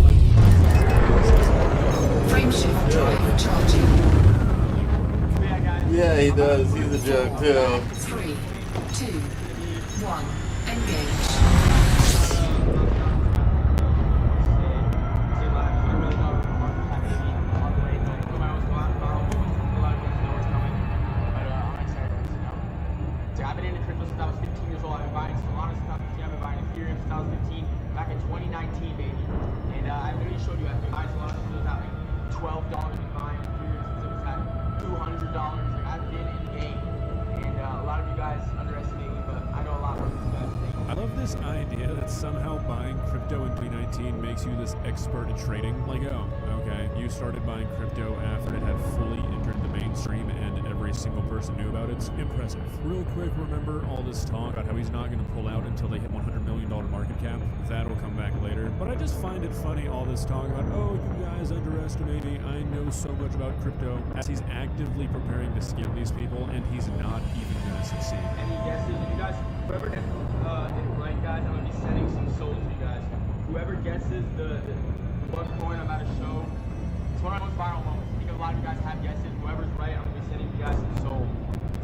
Frameshift drive charging. Yeah, he does. He's a joke too. 3, 2, 1, engage. I've been into crypto since I was 15 years old. I've been buying Solana since I was 15. I've been buying Ethereum since I was 15. Back in 2019, baby. And I literally showed you I've been buying Solana since it was at like $12. Been buying Ethereum since it was at $200. Like I've been in the game, and a lot of you guys underestimate me, but I know a lot more than you guys think. I love this idea that somehow buying crypto in 2019 makes you this expert at trading. Like, oh, okay, you started buying crypto after it had fully entered the mainstream and every single person knew about it. It's impressive. Real quick, remember all this talk about how he's not going to pull out until they hit $100 million market cap? That'll come back later. But I just find it funny, all this talk about, oh, you guys underestimate me. I know so much about crypto, as he's actively preparing to scam these people, and he's not even going to succeed. Any guesses? You guys, whoever gets right, guys, I'm gonna be sending some souls to you guys. Whoever guesses the one coin I'm about to show, it's one of my most viral moments. I think a lot of you guys have guesses. Whoever's right, I'm gonna be sending you guys some soul.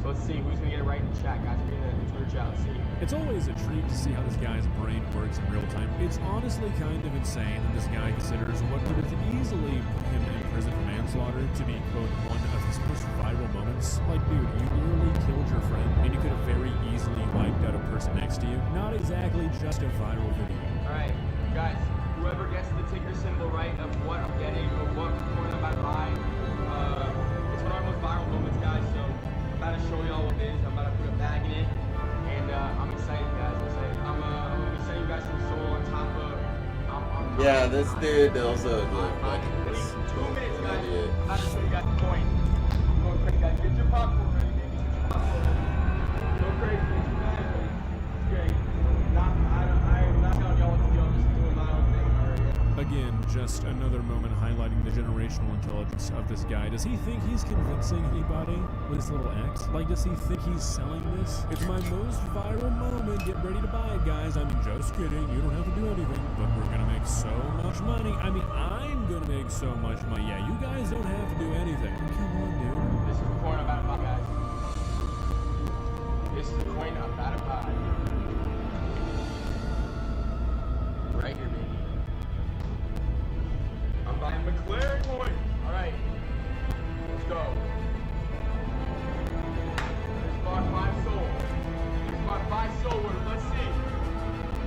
So let's see who's gonna get it right in the chat, guys. We're in the Twitter chat. Let's see. It's always a treat to see how this guy's brain works in real time. It's honestly kind of insane that this guy considers what could have easily put him in prison for manslaughter to be, quote, one of his most viral moments. Like, dude, you literally killed your friend, and you could have very easily wiped out a person next to you. Not exactly just a viral video. Alright, guys, whoever gets the ticker symbol right of what I'm getting or what coin I'm about to buy, it's one of our most viral moments, guys, so I'm about to show y'all what it is. I'm about to put a bag in it, and I'm excited, guys. I'm excited. I'm gonna be sending you guys some soul on top of... Yeah, this dude also looked like this. 2 minutes, guys. I'm about to show you guys the coin. I'm going crazy, guys. Get your popcorn ready, baby. Get your popcorn ready. Go crazy. Get your bag ready. It's great. I'm not telling y'all what to do. I'm just doing my own thing already. Again, just another moment highlighting the generational intelligence of this guy. Does he think he's convincing anybody with his little X? Like, does he think he's selling this? It's my most viral moment. Get ready to buy it, guys. I mean, just kidding. You don't have to do anything. But we're gonna make so much money. I mean, I'm gonna make so much money. Yeah, you guys don't have to do anything. Come on, dude. This is the coin I'm about to buy, guys. This is the coin I'm about to buy. Right here, baby. I'm buying McLaren coin. Alright. Let's go. Let's buy 5 soul. Let's buy 5 soul with it. Let's see.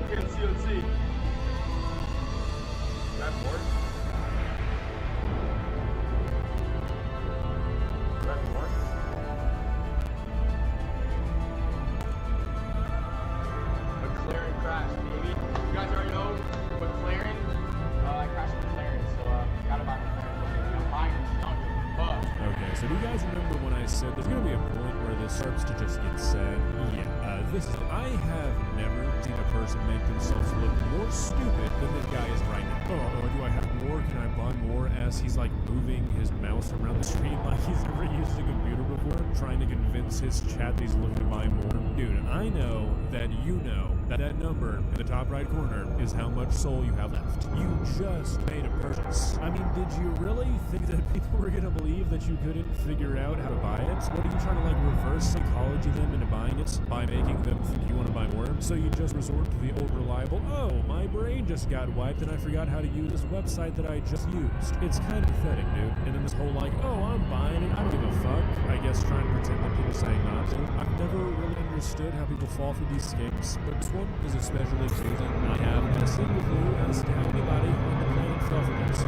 Okay, let's see. That more? That more? said, there's gonna be a point where this starts to just get sad. Yeah, I have never seen a person make themselves look more stupid than this guy is right now. Oh, do I have more? Can I buy more? As he's like moving his mouse around the screen like he's never used a computer before, trying to convince his chat that he's looking to buy more. Dude, I know that you know that number in the top right corner is how much soul you have left. You just made a purchase. I mean, did you really think that people were gonna believe that you couldn't figure out how to buy it? What are you trying to like reverse psychology them into buying it by making them think you want to buy more? So you just resort to the old reliable, oh, my brain just got wiped and I forgot how to use this website that I just used. It's kind of pathetic, dude. And then this whole like, oh, I'm buying it, I don't give a fuck. I guess trying to pretend that people saying not to. I've never really understood how people fall for these scams, but this one is especially confusing. I have a single clue as to how anybody on the planet fell for this.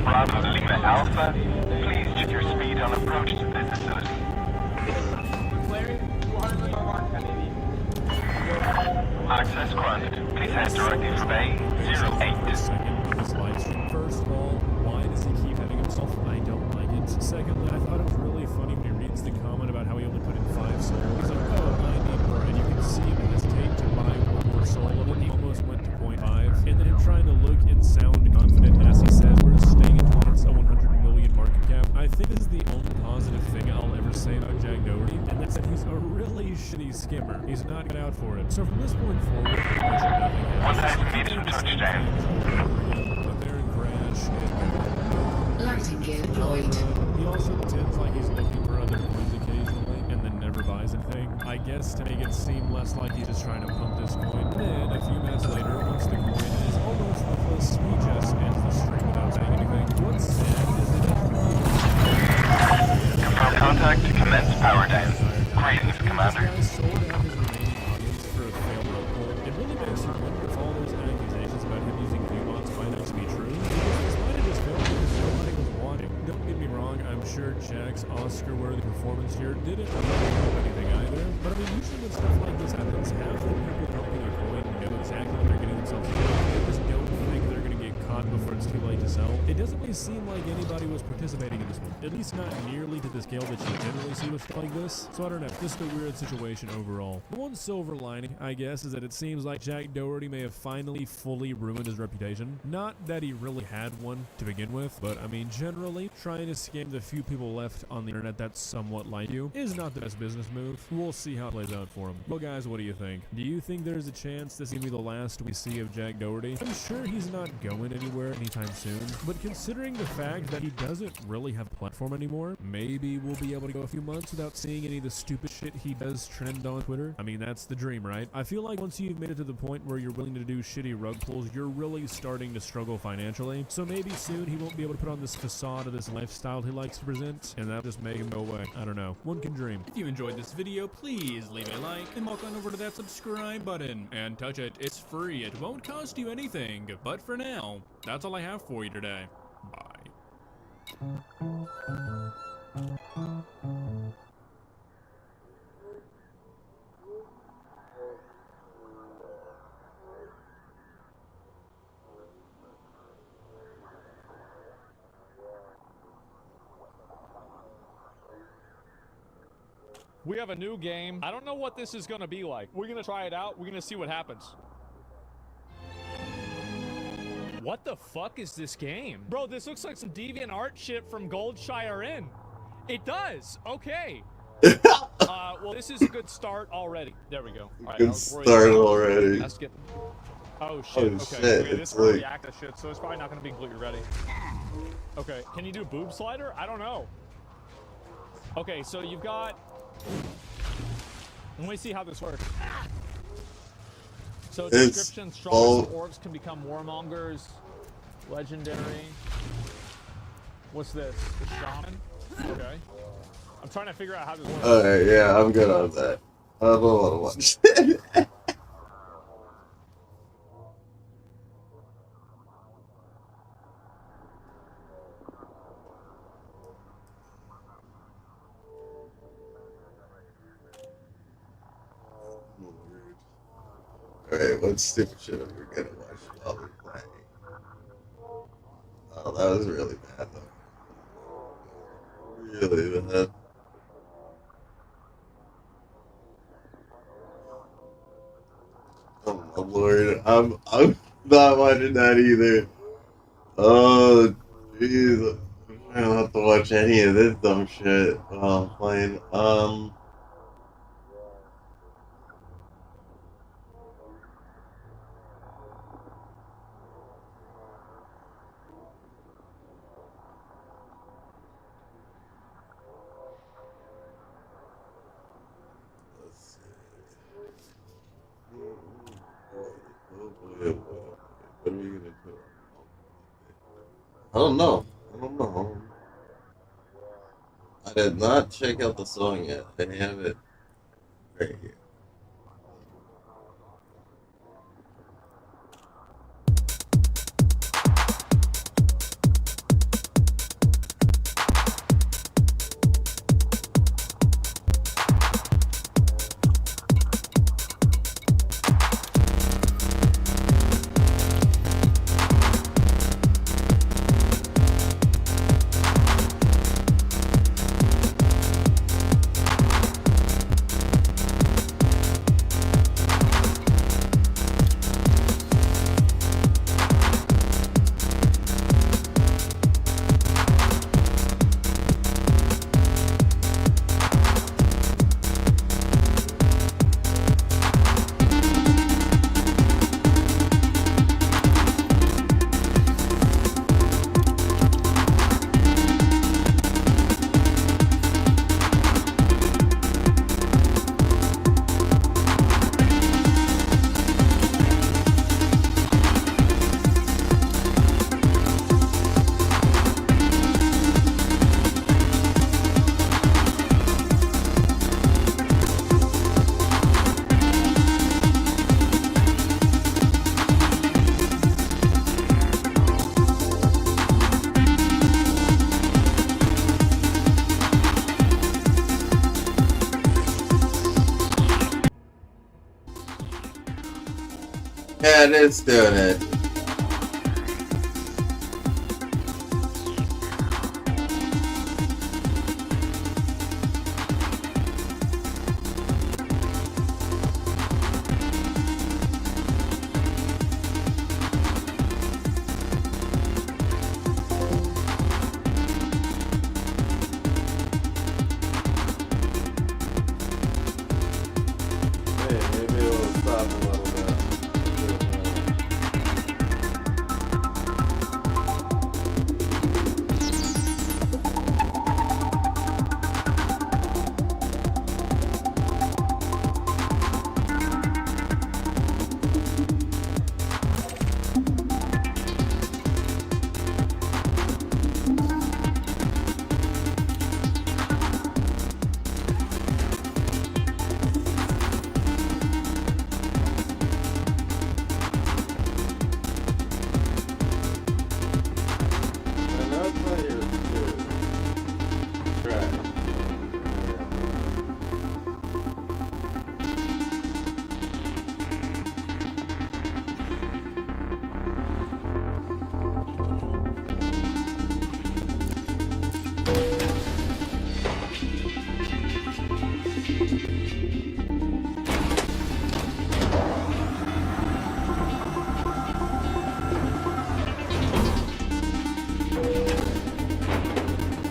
Bravo Lima Alpha, please check your speed on approach to this facility. Access granted. Please head directly for Bay 08. Second, this live stream. First of all, why does he keep hitting himself? I don't like it. Secondly, I thought it was really funny when he reads the comment about how he only put in 5 souls. He's like, oh, I need more, and you can see him hesitate to buy 1 more soul, and then he almost went to 0.5. And then him trying to look and sound confident as he says, we're staying at points a 100 million market cap. I think this is the only positive thing I'll ever say about Jack Doherty, and that's that he's a really shitty scammer. He's not got out for it. So from this point forward, pretty much nothing happens. 1,000 meters from touchdown. A barren crash. Lighting gear deployed. He also pretends like he's looking for other coins occasionally, and then never buys anything. I guess to make it seem less like he's just trying to pump this coin. Then, a few minutes later, once the coin is almost worthless, he just ends the stream without saying anything. What's sad is that Confirm contact to commence power down. Greetings, Commander. sold out his remaining audience for a failed rug pull. It really makes you wonder if all those accusations about him using V-bots might actually be true. Because this might have just failed because nobody was watching. Don't get me wrong, I'm sure Jack's Oscar-worthy performance here didn't really help anything either. But I mean, usually when stuff like this happens, half the people pumping a coin know exactly what they're getting themselves into. They just don't think they're going to get caught before it's too late to sell. It doesn't really seem like anybody was participating in this one. At least not nearly to the scale that you generally see with stuff like this. So I don't know, just a weird situation overall. The one silver lining, I guess, is that it seems like Jack Doherty may have finally fully ruined his reputation. Not that he really had one to begin with, but I mean, generally, trying to scam the few people left on the internet that's somewhat like you is not the best business move. We'll see how it plays out for him. Well, guys, what do you think? Do you think there's a chance this is going to be the last we see of Jack Doherty? I'm sure he's not going anywhere anytime soon, but considering the fact that he doesn't really have a platform anymore, maybe we'll be able to go a few months without seeing any of the stupid shit he does trend on Twitter. I mean, that's the dream, right? I feel like once you've made it to the point where you're willing to do shitty rug pulls, you're really starting to struggle financially. So maybe soon he won't be able to put on this facade of this lifestyle he likes to present, and that'll just make him go away. I don't know. One can dream. If you enjoyed this video, please leave a like and walk on over to that subscribe button and touch it. It's free. It won't cost you anything. But for now, that's all I have for you today. Bye. We have a new game. I don't know what this is going to be like. We're going to try it out. We're going to see what happens. What the fuck is this game? Bro, this looks like some DeviantArt shit from Goldshire Inn. It does. Okay. Well, this is a good start already. There we go. All right, Good start already. Let's get... Oh, shit. Oh, okay. shit. Okay, this It's is early like... access shit, so it's probably not going to be completely ready. Okay. Can you do boob slider? I don't know. Okay, so you've got... Let me see how this works. So description, strongest orcs can become warmongers. Legendary. What's this? The shaman? Okay. I'm trying to figure out how this works. Alright, yeah, I'm good on that. I don't want to watch it. Alright, what stupid shit are we gonna watch while we're playing? Oh, that was really bad though. Really bad. Oh my lord, I'm not watching that either. Oh jeez, I'm trying not to watch any of this dumb shit while I'm playing. Let's see. Oh boy. What are we gonna put on? I don't know. I don't know. I did not check out the song yet. I have it right here. Yeah, it is doing it. Hey, maybe it'll stop a little bit.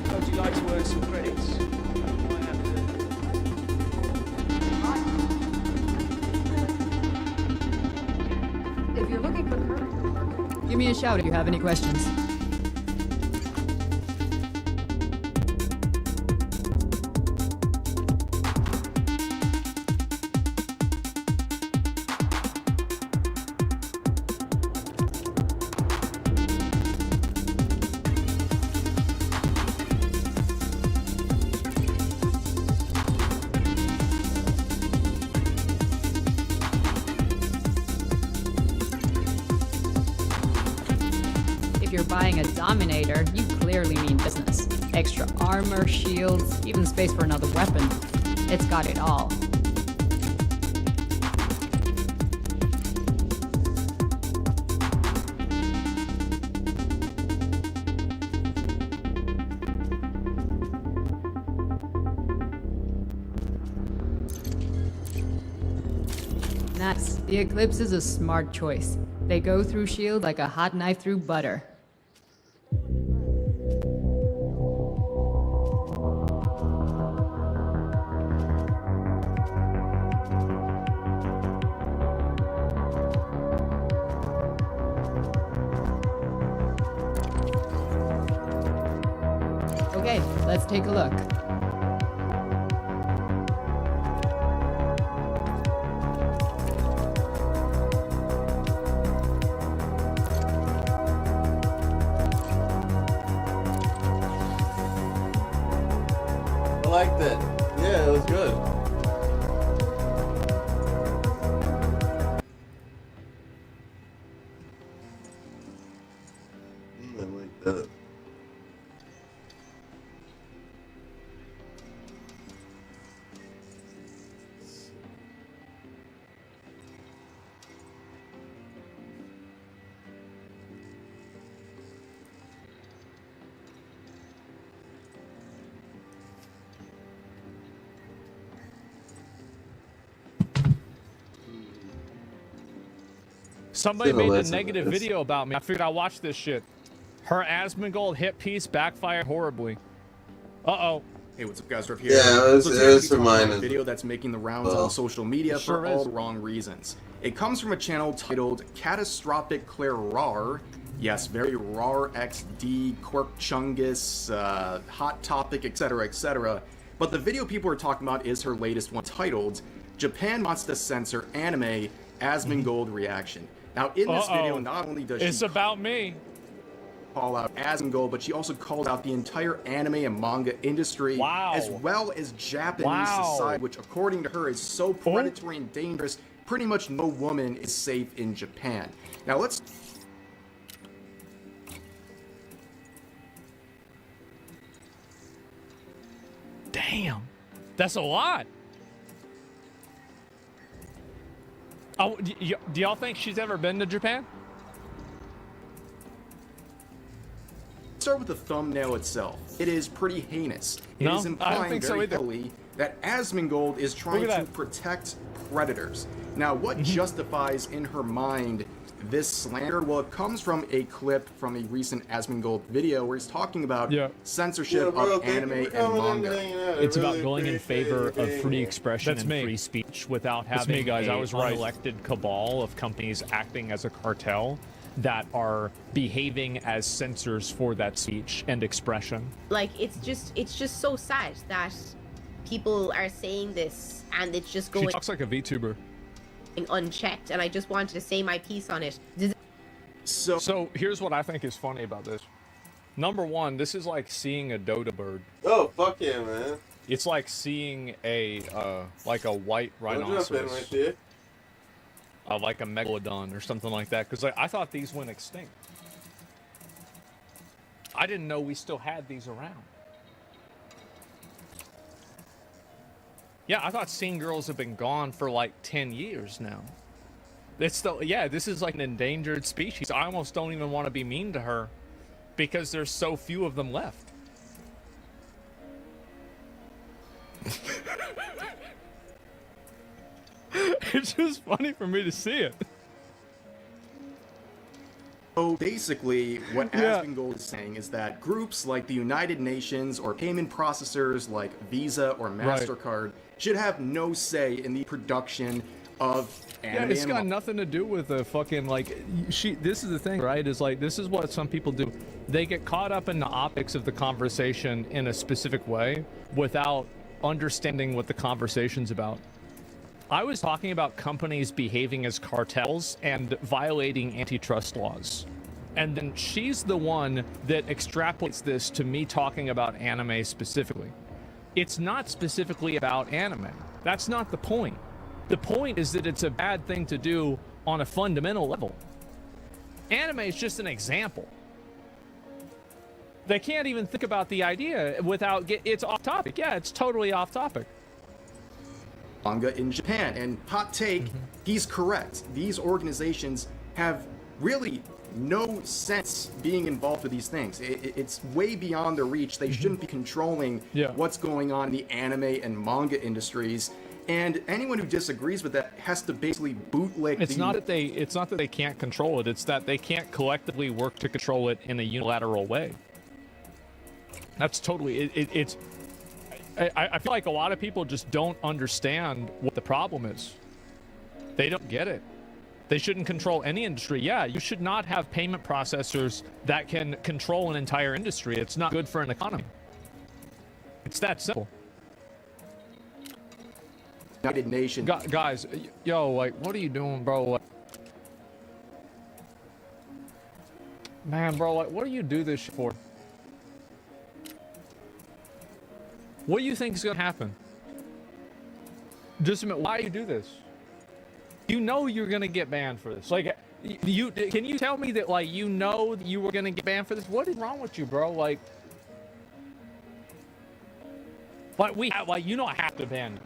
How'd you like to earn some credits? If you're looking for give me a shout if you have any questions. If you're buying a Dominator, you clearly mean business. Extra armor, shields, even space for another weapon. It's got it all. That's the Eclipse is a smart choice. They go through S.H.I.E.L.D. like a hot knife through butter. Okay, let's take a look. I liked it. Yeah, it was good. I like that. Somebody Still made a listen to negative this. video about me. I figured I'd watch this shit. Her Asmongold hit piece backfired horribly. Uh-oh. Hey, what's up, guys? Rev here. Yeah, it was today we'll be talking reminded. about a video that's making the rounds Well, on social media sure for all is. the wrong reasons. It comes from a channel titled Catastrophic Claire Rar. Yes, very Rar XD, Quirk Chungus, Hot Topic, etc., etc. But the video people are talking about is her latest one titled Japan Wants to Censor Anime Asmongold Reaction. Now, in this video, not only does It's she about me. call out Asmongold, but she also called out the entire anime and manga industry, as well as Japanese society, which according to her is so predatory and dangerous, pretty much no woman is safe in Japan. Now let's... Damn. That's a lot. Oh, do y'all think she's ever been to Japan? start with the thumbnail itself. It is pretty heinous. It No, is I don't implying think so very either. heavily that Asmongold is trying Look at to that. protect predators. Now, what justifies in her mind this slander? Well, it comes from a clip from a recent Asmongold video where he's talking about censorship of anime and manga. It's about going in favor of free expression and free speech without That's having me, guys. I a was right. unelected cabal of companies acting as a cartel that are behaving as censors for that speech and expression. Like, it's just so sad that people are saying this and it's just She going talks like a VTuber. unchecked, and I just wanted to say my piece on it. So here's what I think is funny about this. Number one, this is like seeing a dodo bird. Oh, fuck yeah, man. It's like seeing a like a white I'll jump in rhinoceros. with you. Like a megalodon or something like that, because I thought these went extinct. I didn't know we still had these around. Yeah, I thought Scene Girls have been gone for like 10 years now. It's still, yeah, this is like an endangered species. I almost don't even want to be mean to her because there's so few of them left. It's just funny for me to see it. So basically, what Yeah. Asmongold is saying is that groups like the United Nations or payment processors like Visa or Right. MasterCard should have no say in the production of anime Yeah, it's and got manga. nothing to do with the fucking, like, this is the thing, right? Is like, this is what some people do. They get caught up in the optics of the conversation in a specific way without understanding what the conversation's about. I was talking about companies behaving as cartels and violating antitrust laws. And then she's the one that extrapolates this to me talking about anime specifically. It's not specifically about anime. That's not the point. The point is that it's a bad thing to do on a fundamental level. Anime is just an example. They can't even think about the idea without it's off topic. Yeah, it's totally off topic. Manga in Japan. And hot take, he's correct. These organizations have really no sense being involved with these things. It's way beyond their reach. They shouldn't be controlling what's going on in the anime and manga industries. And anyone who disagrees with that has to basically bootleg. It's not that they can't control it. It's that they can't collectively work to control it in a unilateral way. That's totally. I feel like a lot of people just don't understand what the problem is. They don't get it. They shouldn't control any industry. Yeah, you should not have payment processors that can control an entire industry. It's not good for an economy. It's that simple. United Nations. Guys, yo, like, what are you doing, bro? Like, man, bro, like, what do you do this shit for? What do you think is gonna happen? Just a minute, why do you do this? You know you're gonna get banned for this. Like, can you tell me that, like, you know that you were gonna get banned for this? What is wrong with you, bro? Like, you know I have to ban you.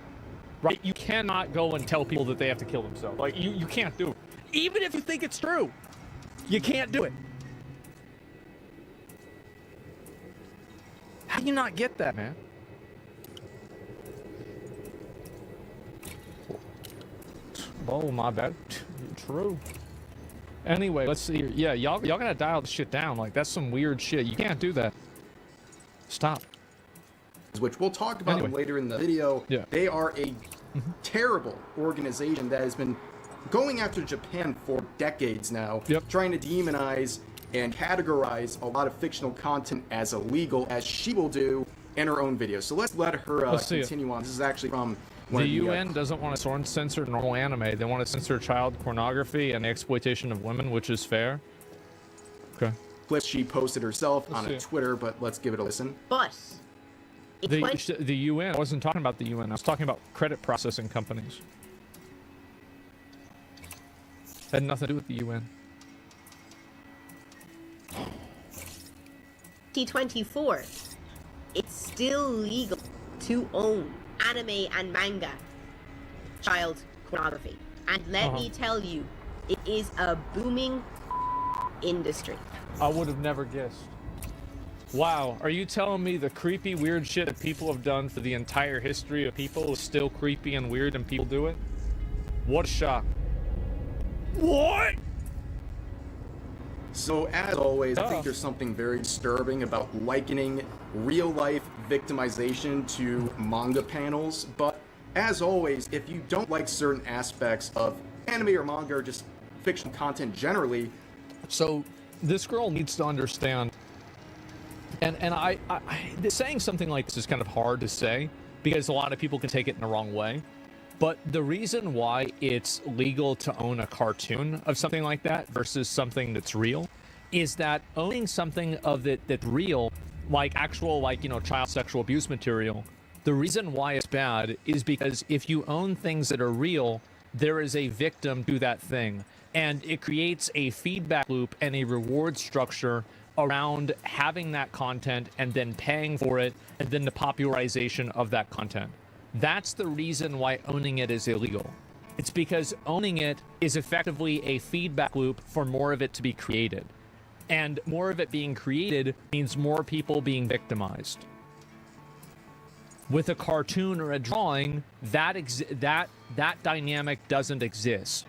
Right? You cannot go and tell people that they have to kill themselves. Like, you can't do it. Even if you think it's true, you can't do it. How do you not get that, man? Oh, my bad. True. Anyway, let's see here. Yeah, y'all gotta dial this shit down. Like, that's some weird shit. You can't do that. Stop. Which we'll talk about later in the video. Yeah. They are a terrible organization that has been going after Japan for decades now, trying to demonize and categorize a lot of fictional content as illegal, as she will do in her own videos. So let's let her continue on. This is actually from the UN doesn't want to censor normal anime. They want to censor child pornography and exploitation of women, which is fair. Okay. Clip she posted herself on a Twitter, but let's give it a listen. But the UN. I wasn't talking about the UN. I was talking about credit processing companies. Had nothing to do with the UN. T24, it's still legal to own anime and manga child pornography. And let me tell you, it is a booming industry. I would have never guessed. Wow, are you telling me the creepy, weird shit that people have done for the entire history of people is still creepy and weird and people do it? What a shock. What? So, as always, I think there's something very disturbing about likening real-life victimization to manga panels, but as always, if you don't like certain aspects of anime or manga or just fiction content generally... So, this girl needs to understand... And I saying something like this is kind of hard to say because a lot of people can take it in the wrong way. But the reason why it's legal to own a cartoon of something like that versus something that's real is that owning something of it that's real, like actual, like, you know, child sexual abuse material, the reason why it's bad is because if you own things that are real, there is a victim to that thing. And it creates a feedback loop and a reward structure around having that content and then paying for it and then the popularization of that content. That's the reason why owning it is illegal. It's because owning it is effectively a feedback loop for more of it to be created. And more of it being created means more people being victimized. With a cartoon or a drawing, that dynamic doesn't exist.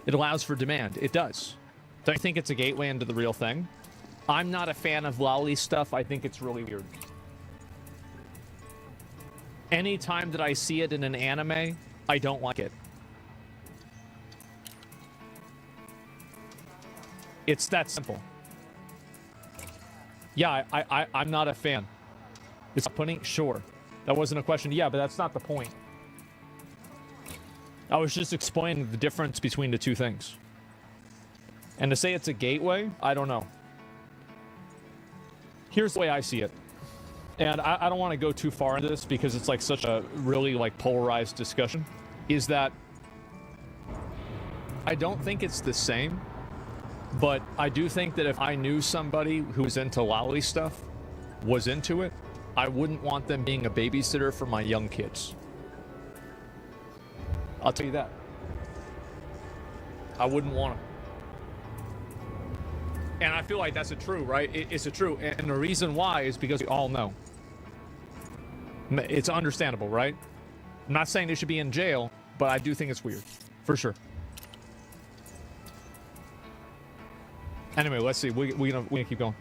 It allows for demand. It does. Don't you think it's a gateway into the real thing? I'm not a fan of lolly stuff. I think it's really weird. Anytime that I see it in an anime, I don't like it. It's that simple. Yeah, I'm not a fan. It's putting... Sure. That wasn't a question. Yeah, but that's not the point. I was just explaining the difference between the two things. And to say it's a gateway, I don't know. Here's the way I see it. And I don't want to go too far into this because it's like such a really like polarized discussion, is that I don't think it's the same, but I do think that if I knew somebody who's into lolly stuff, was into it, I wouldn't want them being a babysitter for my young kids. I'll tell you that. I wouldn't want it. And I feel like that's a true, right? It's a true. And the reason why is because we all know. It's understandable, right? I'm not saying they should be in jail, but I do think it's weird. For sure. Anyway, let's see. We're gonna keep going.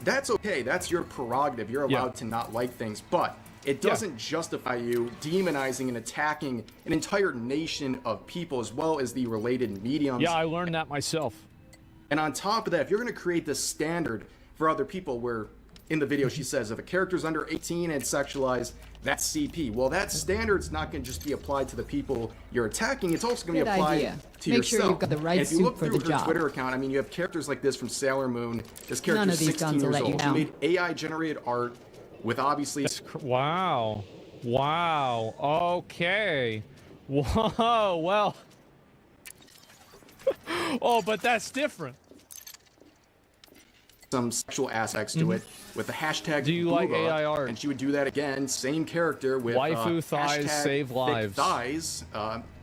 That's okay. That's your prerogative. You're allowed to not like things, but it doesn't justify you demonizing and attacking an entire nation of people as well as the related mediums. Yeah, I learned that myself. And on top of that, if you're going to create this standard for other people where in the video she says if a character's under 18 and sexualized, that's CP. Well, that standard's not going to just be applied to the people you're attacking. It's also going to be applied to Make yourself. sure you've got the right and if you suit look for through the her job. Twitter account, I mean, you have characters like this from Sailor Moon. This None character's of these 16 guns will years let you old. She down. made AI-generated art with obviously... Wow. Wow. Okay. Whoa. Well. Oh, but that's different. Some sexual aspects to it with the hashtag Do you like booba, AI art? and she would do that again, same character with Waifu thighs hashtag save thick lives. thighs,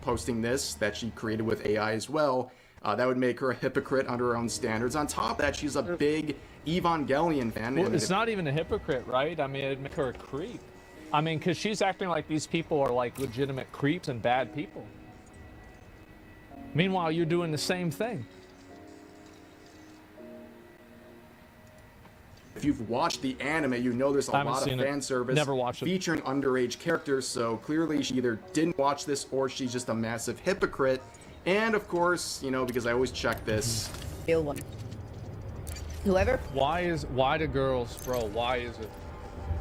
posting this that she created with AI as well. That would make her a hypocrite under her own standards. On top of that, she's a big Evangelion fan. Well, and it's not even a hypocrite, right? I mean, it'd make her a creep. I mean, because she's acting like these people are like legitimate creeps and bad people. Meanwhile, you're doing the same thing. If you've watched the anime, you know there's a I haven't lot of seen it. fan service Never watched it. featuring underage characters, so clearly she either didn't watch this or she's just a massive hypocrite. And of course, you know, because I always check this. Real one. Whoever. Why do girls, bro? Why is it?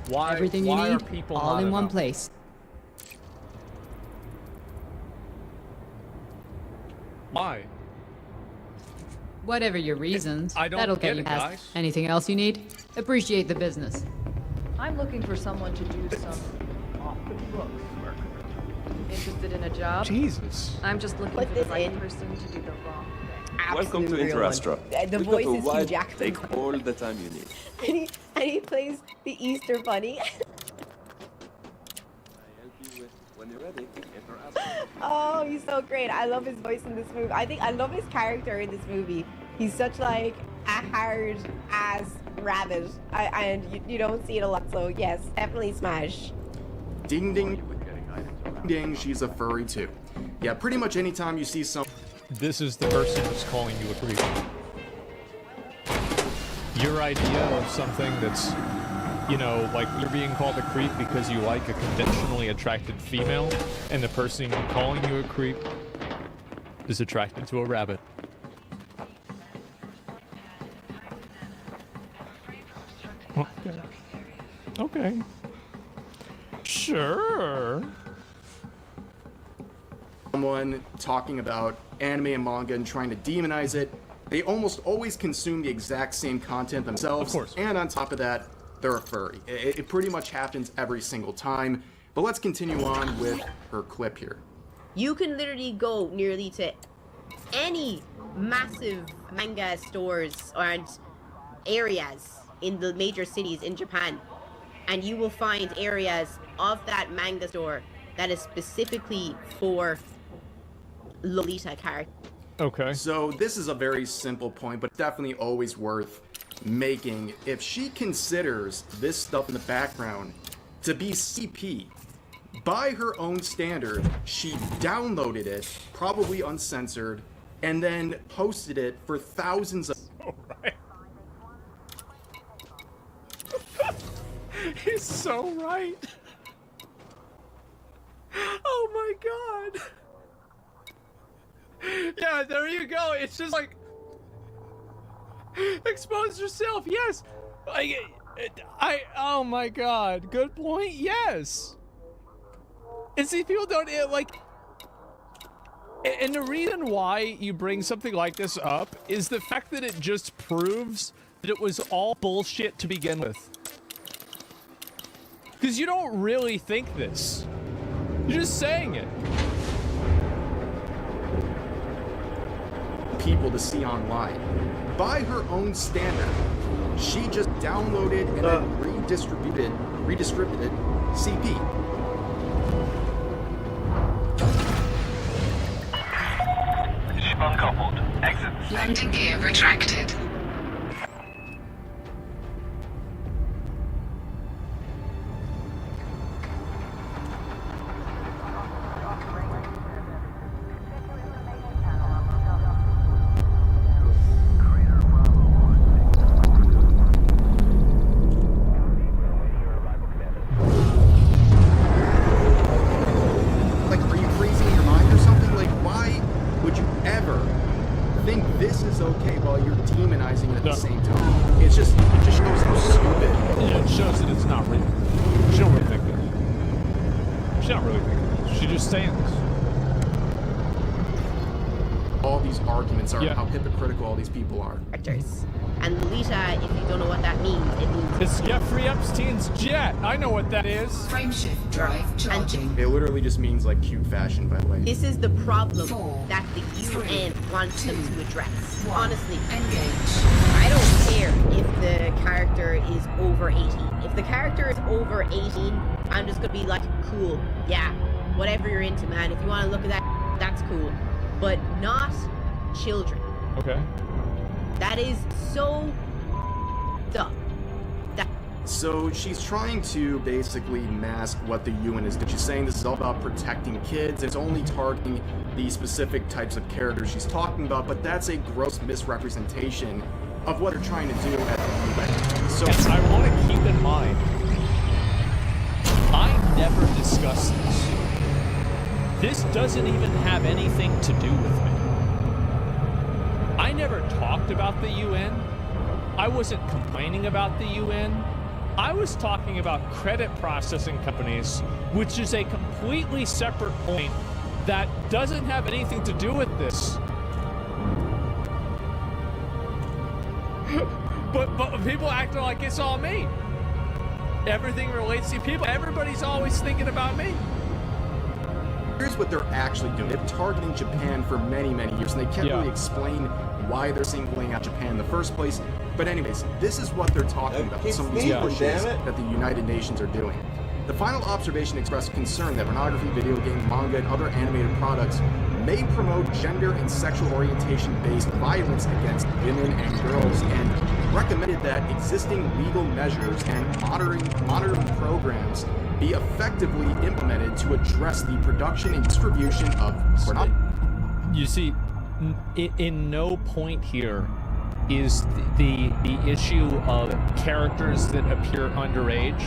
Why? Everything you why need, are people all not in one enough? place. Why? Whatever your reasons, I don't that'll get get you it, past. guys. Anything else you need? Appreciate the business. I'm looking for someone to do some off-the-books work. Interested in a job? Jesus. I'm just looking for the right person to do the wrong thing. Welcome to Interastra. The We've voice got a is Hugh wide- Jackman. Take all the time you need. And he plays the Easter Bunny. I'll help you when you're ready. Interastra. Oh, he's so great. I love his voice in this movie. I love his character in this movie. He's such like a hard ass rabbit. And you don't see it a lot, so yes, definitely smash. Ding ding ding, she's a furry too. Yeah, pretty much anytime you see some. This is the person who's calling you a creep. Your idea of something that's, you know, like you're being called a creep because you like a conventionally attracted female, and the person calling you a creep is attracted to a rabbit. Okay. Okay. Sure. Someone talking about anime and manga and trying to demonize it, they almost always consume the exact same content themselves. Of course. And on top of that, they're a furry. It pretty much happens every single time. But let's continue on with her clip here. You can literally go nearly to any massive manga stores and areas in the major cities in Japan, and you will find areas of that manga store that is specifically for Lolita characters. Okay. So this is a very simple point, but definitely always worth making. If she considers this stuff in the background to be CP, by her own standard, she downloaded it, probably uncensored, and then posted it for thousands of... Right. He's so right. Oh my god. Yeah, there you go. It's just like expose yourself. Yes. Oh my god. Good point. Yes. And see, people don't like. And the reason why you bring something like this up is the fact that it just proves that it was all bullshit to begin with. Because you don't really think this. You're just saying it. People to see online. By her own standard, she just downloaded and then redistributed CP. Ship uncoupled. Exit. Landing gear retracted. this is okay while you're demonizing it at the same time. It just shows how stupid. Yeah, it shows that it's not real. She don't really think this. She don't really think this. She just saying this. All these arguments are how hypocritical all these people are. And Lita, if you don't know what that means, it means it's Jeffrey Epstein's jet. I know what that is. Frameshift drive charging. It literally just means like cute fashion, by the way. this is the problem that the UN wants them to address. Honestly, I don't care if the character is over 18. If the character is over 18, I'm just gonna be like, cool, yeah, whatever you're into, man. If you want to look at that, that's cool. But not children. Okay. That is so dumb. So she's trying to basically mask what the UN is doing. She's saying this is all about protecting kids. It's only targeting the specific types of characters she's talking about, but that's a gross misrepresentation of what they're trying to do at the UN. So and I want to keep in mind, I never discussed this. This doesn't even have anything to do with me. I never talked about the UN. I wasn't complaining about the UN. I was talking about credit processing companies, which is a completely separate point that doesn't have anything to do with this. but people acting like it's all me. Everything relates to people. Everybody's always thinking about me. Here's what they're actually doing. They've been targeting Japan for many, many years, and they can't really explain why they're singling out Japan in the first place. But anyways, this is what they're talking about. Some of these pushes that the United Nations are doing. The final observation expressed concern that pornography, video game, manga, and other animated products may promote gender and sexual orientation-based violence against women and girls, and recommended that existing legal measures and monitoring programs be effectively implemented to address the production and distribution of pornography. You see, in no point here is the issue of characters that appear underage.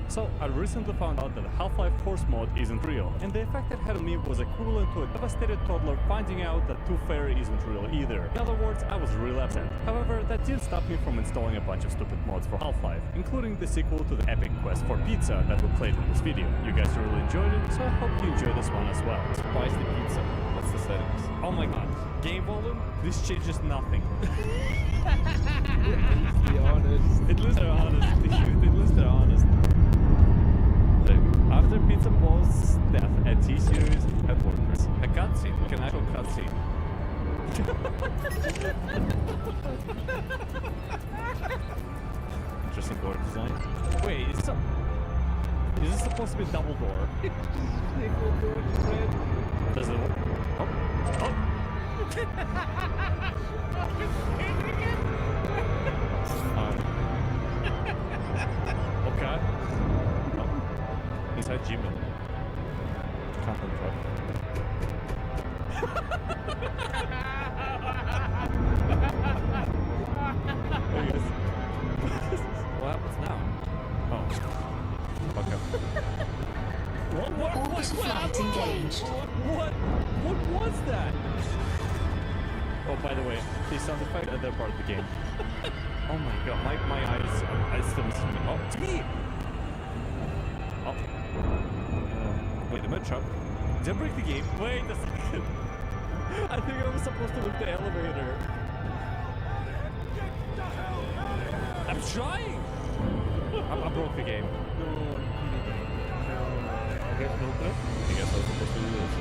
So, I recently found out that Half-Life Force mode isn't real, and the effect it had on me was equivalent to a devastated toddler finding out that Tooth Fairy isn't real either. In other words, I was really upset. However, that didn't stop me from installing a bunch of stupid mods for Half-Life, including the sequel to the epic quest for pizza that we played in this video. You guys really enjoyed it, so I hope you enjoy this one as well. Spicy pizza. What's the settings? Oh my god. Game volume? This changes nothing. Be honest. At least they're honest. At least they're honest. After Pizza Paul's death at T-Series headquarters, a cutscene, like an actual cutscene. Interesting door design. Wait, is this supposed to be double door? Does it work? Oh. Okay. Inside Gmail. Content truck. What happens now? Oh. Okay. What flight engaged? What was that? Oh, by the way, they sound effect at that part of the game. Oh my god, my eyes, I still miss me. Oh, it's me! Oh. Wait a minute, Chuck. Did I break the game? Wait a second. I think I was supposed to look the elevator. I'm trying! I broke the game. Okay, filter. I guess I was supposed to do this.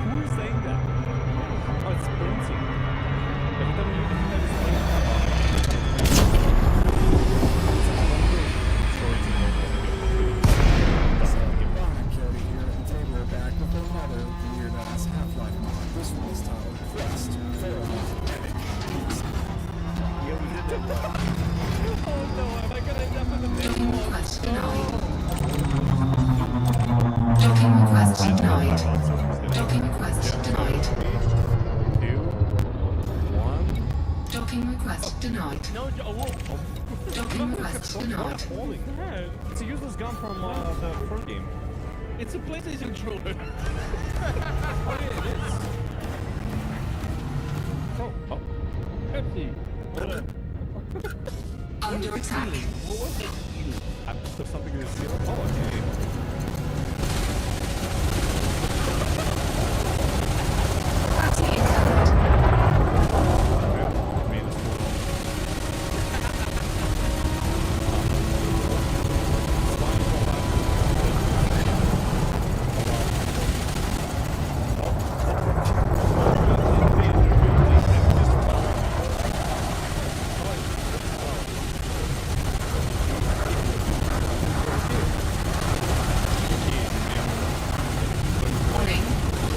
Who is saying that? Oh, it's Bounties. Every time you Question 9. Nod. Holy crap! It's a useless gun from the first game. It's a PlayStation controller. Oh yeah, it is. Oh. Pepsi. Under attack. What was it? I took something in the ceiling. Oh, okay. Warning.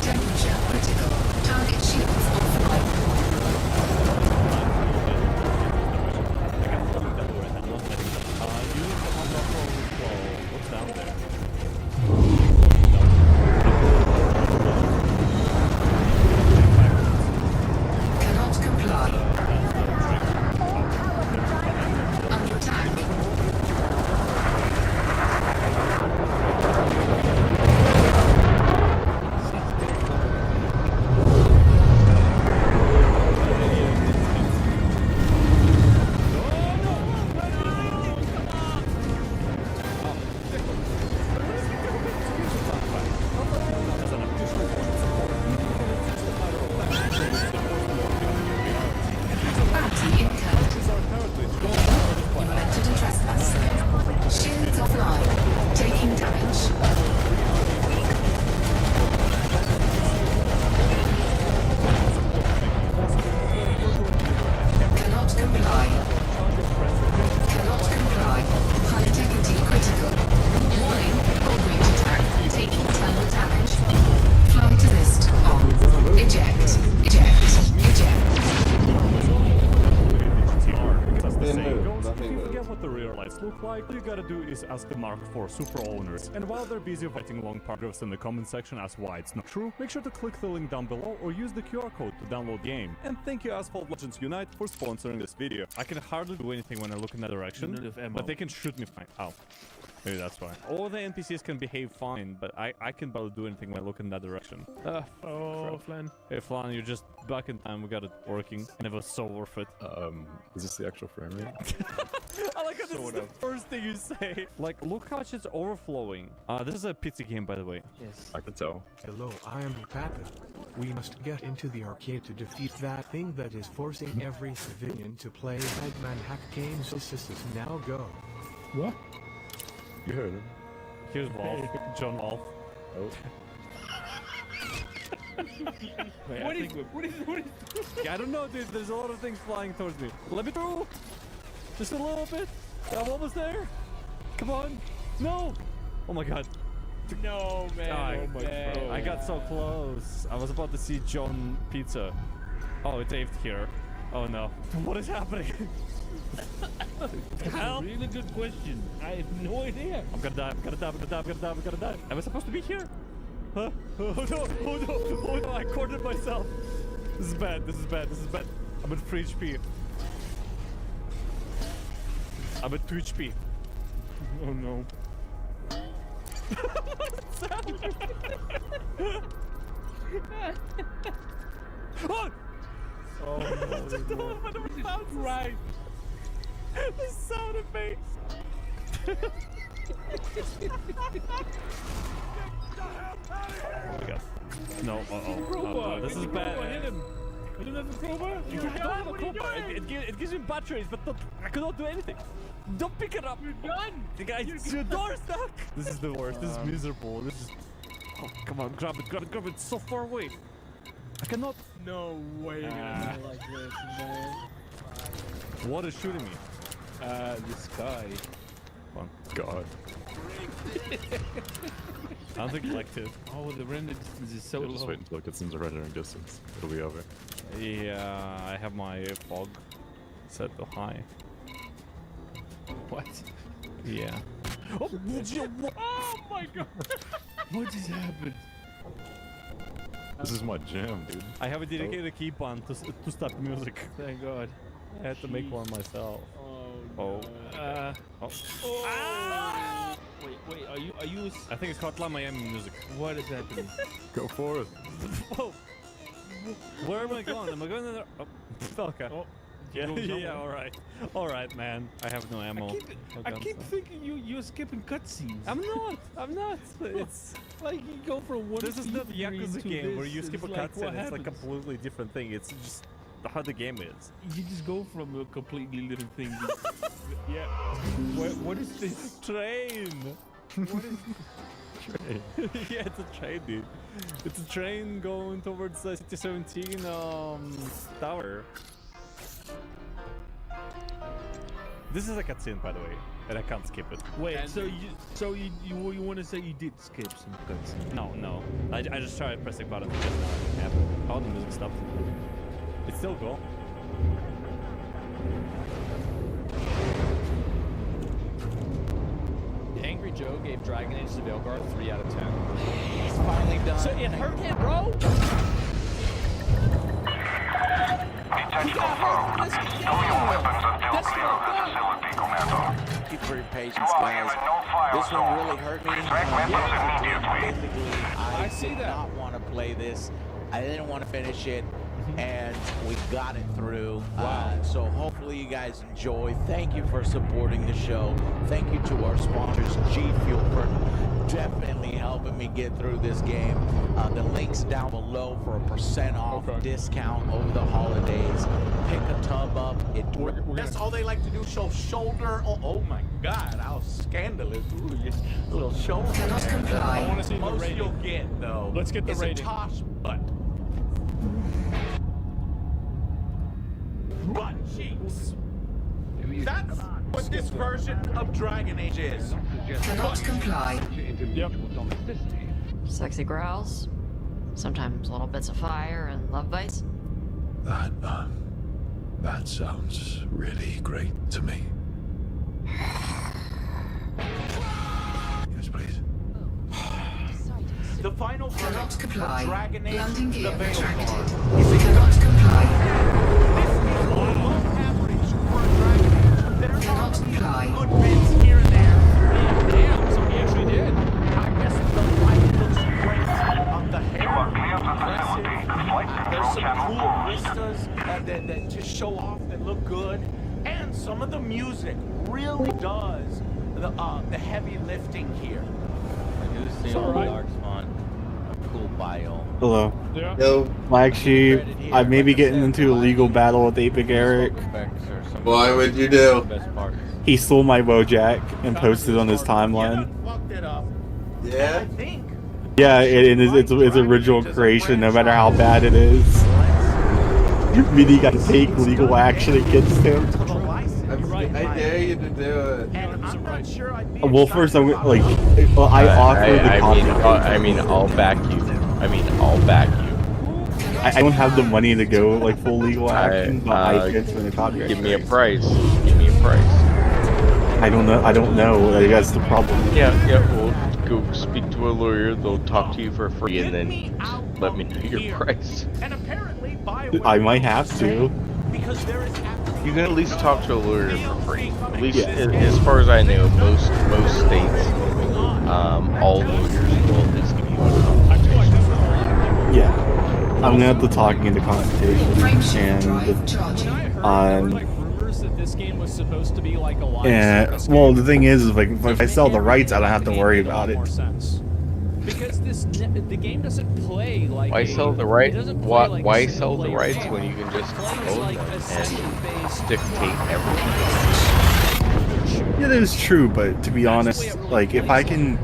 Temperature critical. Target shields offline. What's down there? Cannot comply. Under attack. Bounty incurred. You have entered a trespass zone. Shields offline. Taking damage. Cannot comply. Cannot comply. High integrity critical. Warning. Long-range attack. Taking thermal damage. Flight assist on. Eject. If you forget what the rear lights look like, all you gotta do is ask the Mark IV Supra owners. And while they're busy writing long paragraphs in the comment section as why it's not true, make sure to click the link down below or use the QR code to download the game. And thank you Asphalt Legends Unite for sponsoring this video. I can hardly do anything when I look in that direction, but they can shoot me fine. Ow. Maybe that's why. All the NPCs can behave fine, but I can barely do anything when I look in that direction. Oh, Flan. Hey Flan, you're just back in time. We got it working, and it was so worth it. Is this the actual frame rate? I like how this is the first thing you say. Like, look how much it's overflowing. This is a pizza game, by the way. Yes. I could tell. Hello, I am Papa. We must get into the arcade to defeat that thing that is forcing every civilian to play Eggman hack games. Systems now go. What? You heard him. Here's Wolf. John Wolf. Oh. Wait, what is I don't know, dude. There's a lot of things flying towards me. Let me through. Just a little bit. I'm almost there. Come on. No. Oh my god. No, man. Oh my god. I got so close. I was about to see John Pizza. Oh, it's aved here. Oh no. What is happening? That's a really good question. I have no idea. I'm gonna die. I'm gonna die. I'm gonna die. I'm gonna die. I'm gonna die. Am I supposed to be here? Huh? Oh no. Oh no. Oh no. I cornered myself. This is bad. This is bad. This is bad. I'm at 3 HP. I'm at 2 HP. Oh no. Oh! Oh no. Right. The sound effects. Oh my god. No, uh-oh. This is bad. Hit him. You don't have a crowbar? You don't have a crowbar. It gives me batteries, but I cannot do anything. Don't pick it up. You're done. The guy, your door stuck. This is the worst. This is miserable. This is. Oh, come on, grab it, grab it, grab it. It's so far away. I cannot. No way. Like this, man. What is shooting me? The sky. Come on. God. I don't think collected. Oh, the render distance is so low. Just wait until it gets into rendering distance. It'll be over. Yeah, I have my fog set to high. What? Yeah. Oh, oh my god! What just happened? This is my jam, dude. I have a dedicated key button to stop the music. Thank God. I had to make one myself. Oh Oh. Wait, are you? I think it's called La Miami music. What is happening? Go for it. Whoa. Where am I going? Am I going in there? Oh, okay. Oh, yeah, going somewhere. all right, man. I have no ammo. I keep thinking you're skipping cutscenes. I'm not. It's like you go from one. this is not the thievery Yakuza to game where this, you skip a it's like, cutscene. what It's like a happens? completely different thing. It's just how the game is. You just go from a completely different thing. Yeah. What is this? Train. What is Train. Yeah, it's a train, dude. It's a train going towards City 17 tower. This is a cutscene, by the way, and I can't skip it. Wait, so you want to say you did skip some cutscenes? No. I just tried pressing buttons just now. It didn't happen. All the music stopped. It's still cool. Angry Joe gave Dragon Age to Veilguard 3 out of 10. It's finally done. So it hurt him, bro? Detention confirmed. Stow your weapons until clear of the facility, Commander. Thank you for your patience, You are guys. given no fire This one really hurt me. Extract weapons immediately. Basically, I see did that. not want to play this. I didn't want to finish it, and we got it through. Wow. So hopefully you guys enjoy. Thank you for supporting the show. Thank you to our sponsors, G Fuel, for definitely helping me get through this game. The link's down below for a % off discount over the holidays. Pick a tub up. That's all they like to do, show shoulder. Oh my God, how scandalous. Ooh, just a little shoulder. Cannot there. comply. I want to see the Most rating. you'll get, though, Let's get the is rating. a Tosh butt. Butt cheeks. That's what this version of Dragon Age is. Cannot comply. Yep. Sexy growls, sometimes little bits of fire and love bites. That sounds really great to me. Yes, please. The final version Cannot of comply. Dragon Age Landing The gear Veilguard. retracted. Cannot comply. Below average for a Dragon Age. There Cannot are comply. good bits here and there. Damn, so he actually did. I guess the light looks great. The hair You are clear of the impressive. facility. Flight There's control some channel cool closed. vistas that just show off that look good, and some of the music really does the heavy lifting here. I do see all the dark spawn. A cool bio. Hello. Yeah. Yo, Well, actually, I may be getting into a legal battle with Apic Eric. why would you do? Best part. He stole my Wojak and posted on his timeline. Fucked it up. Yeah? I think Yeah, it's original creation, no matter how bad it is. Meaning I take legal action against him. I dare you to do it. And I'm not sure I'd be Well, first I'm gonna, like, I offered the copy. I'll back you. I'll back you. I don't have the money to go like full legal action, but I transfer the copyright. Give me a price. Give me a price. I don't know. Like, that's the problem. Yeah. Well, go speak to a lawyer. They'll talk to you for free, and then let me know your price. And apparently I might have to. because there is You can at least talk to a lawyer for free. At least, as far as I know, most states, all lawyers will at least give you a consultation. Yeah, I'm gonna have to talk into consultation and Rumors that this game was supposed to be like a live and service well, game. the thing is like if I sell the rights, I don't have to worry about it. More sense. Because the game doesn't play like Why a, sell the it rights? doesn't play like a Why sell the single-player rights game. when you can just It plays own like them a and session-based dictate everything? Yeah, that is true, but to be honest, like if I can,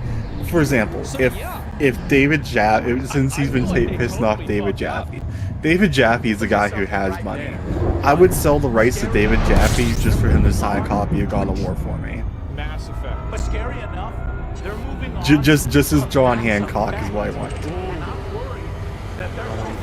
for example, if David Jaffe, since he's been pissing off David Jaffe is the guy who has money. I would sell the rights to David Jaffe just for him to sign a copy of God of War for me. Mass Effect. But scary enough, they're moving on. Just as John Hancock is what I want.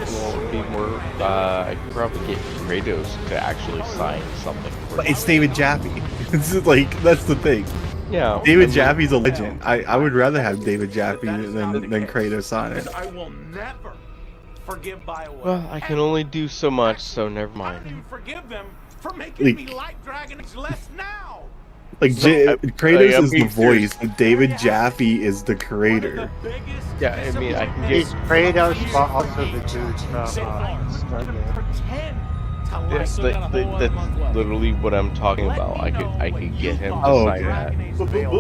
Well, be more. I could probably get Kratos to actually sign something. For But it's David Jaffe. It's just like that's the thing. Yeah. David Jaffe's a legend. I would rather have David Jaffe than Kratos sign it. I will never forgive BioWare. Well, I can only do so much, so never mind. You forgive them, for making me like Dragon Age less now. Like Kratos is the voice, and David Jaffe is the creator. Yeah, I mean, I can He's get Kratos, but also the dude from Stargate. that's literally what I'm talking about. I could get him to Oh, sign okay. that.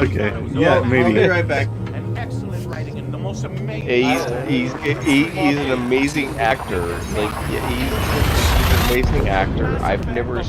Okay, yeah, maybe. I'll be right back. And excellent writing and the most amazing. He's an amazing actor. Like he's an amazing actor. I've never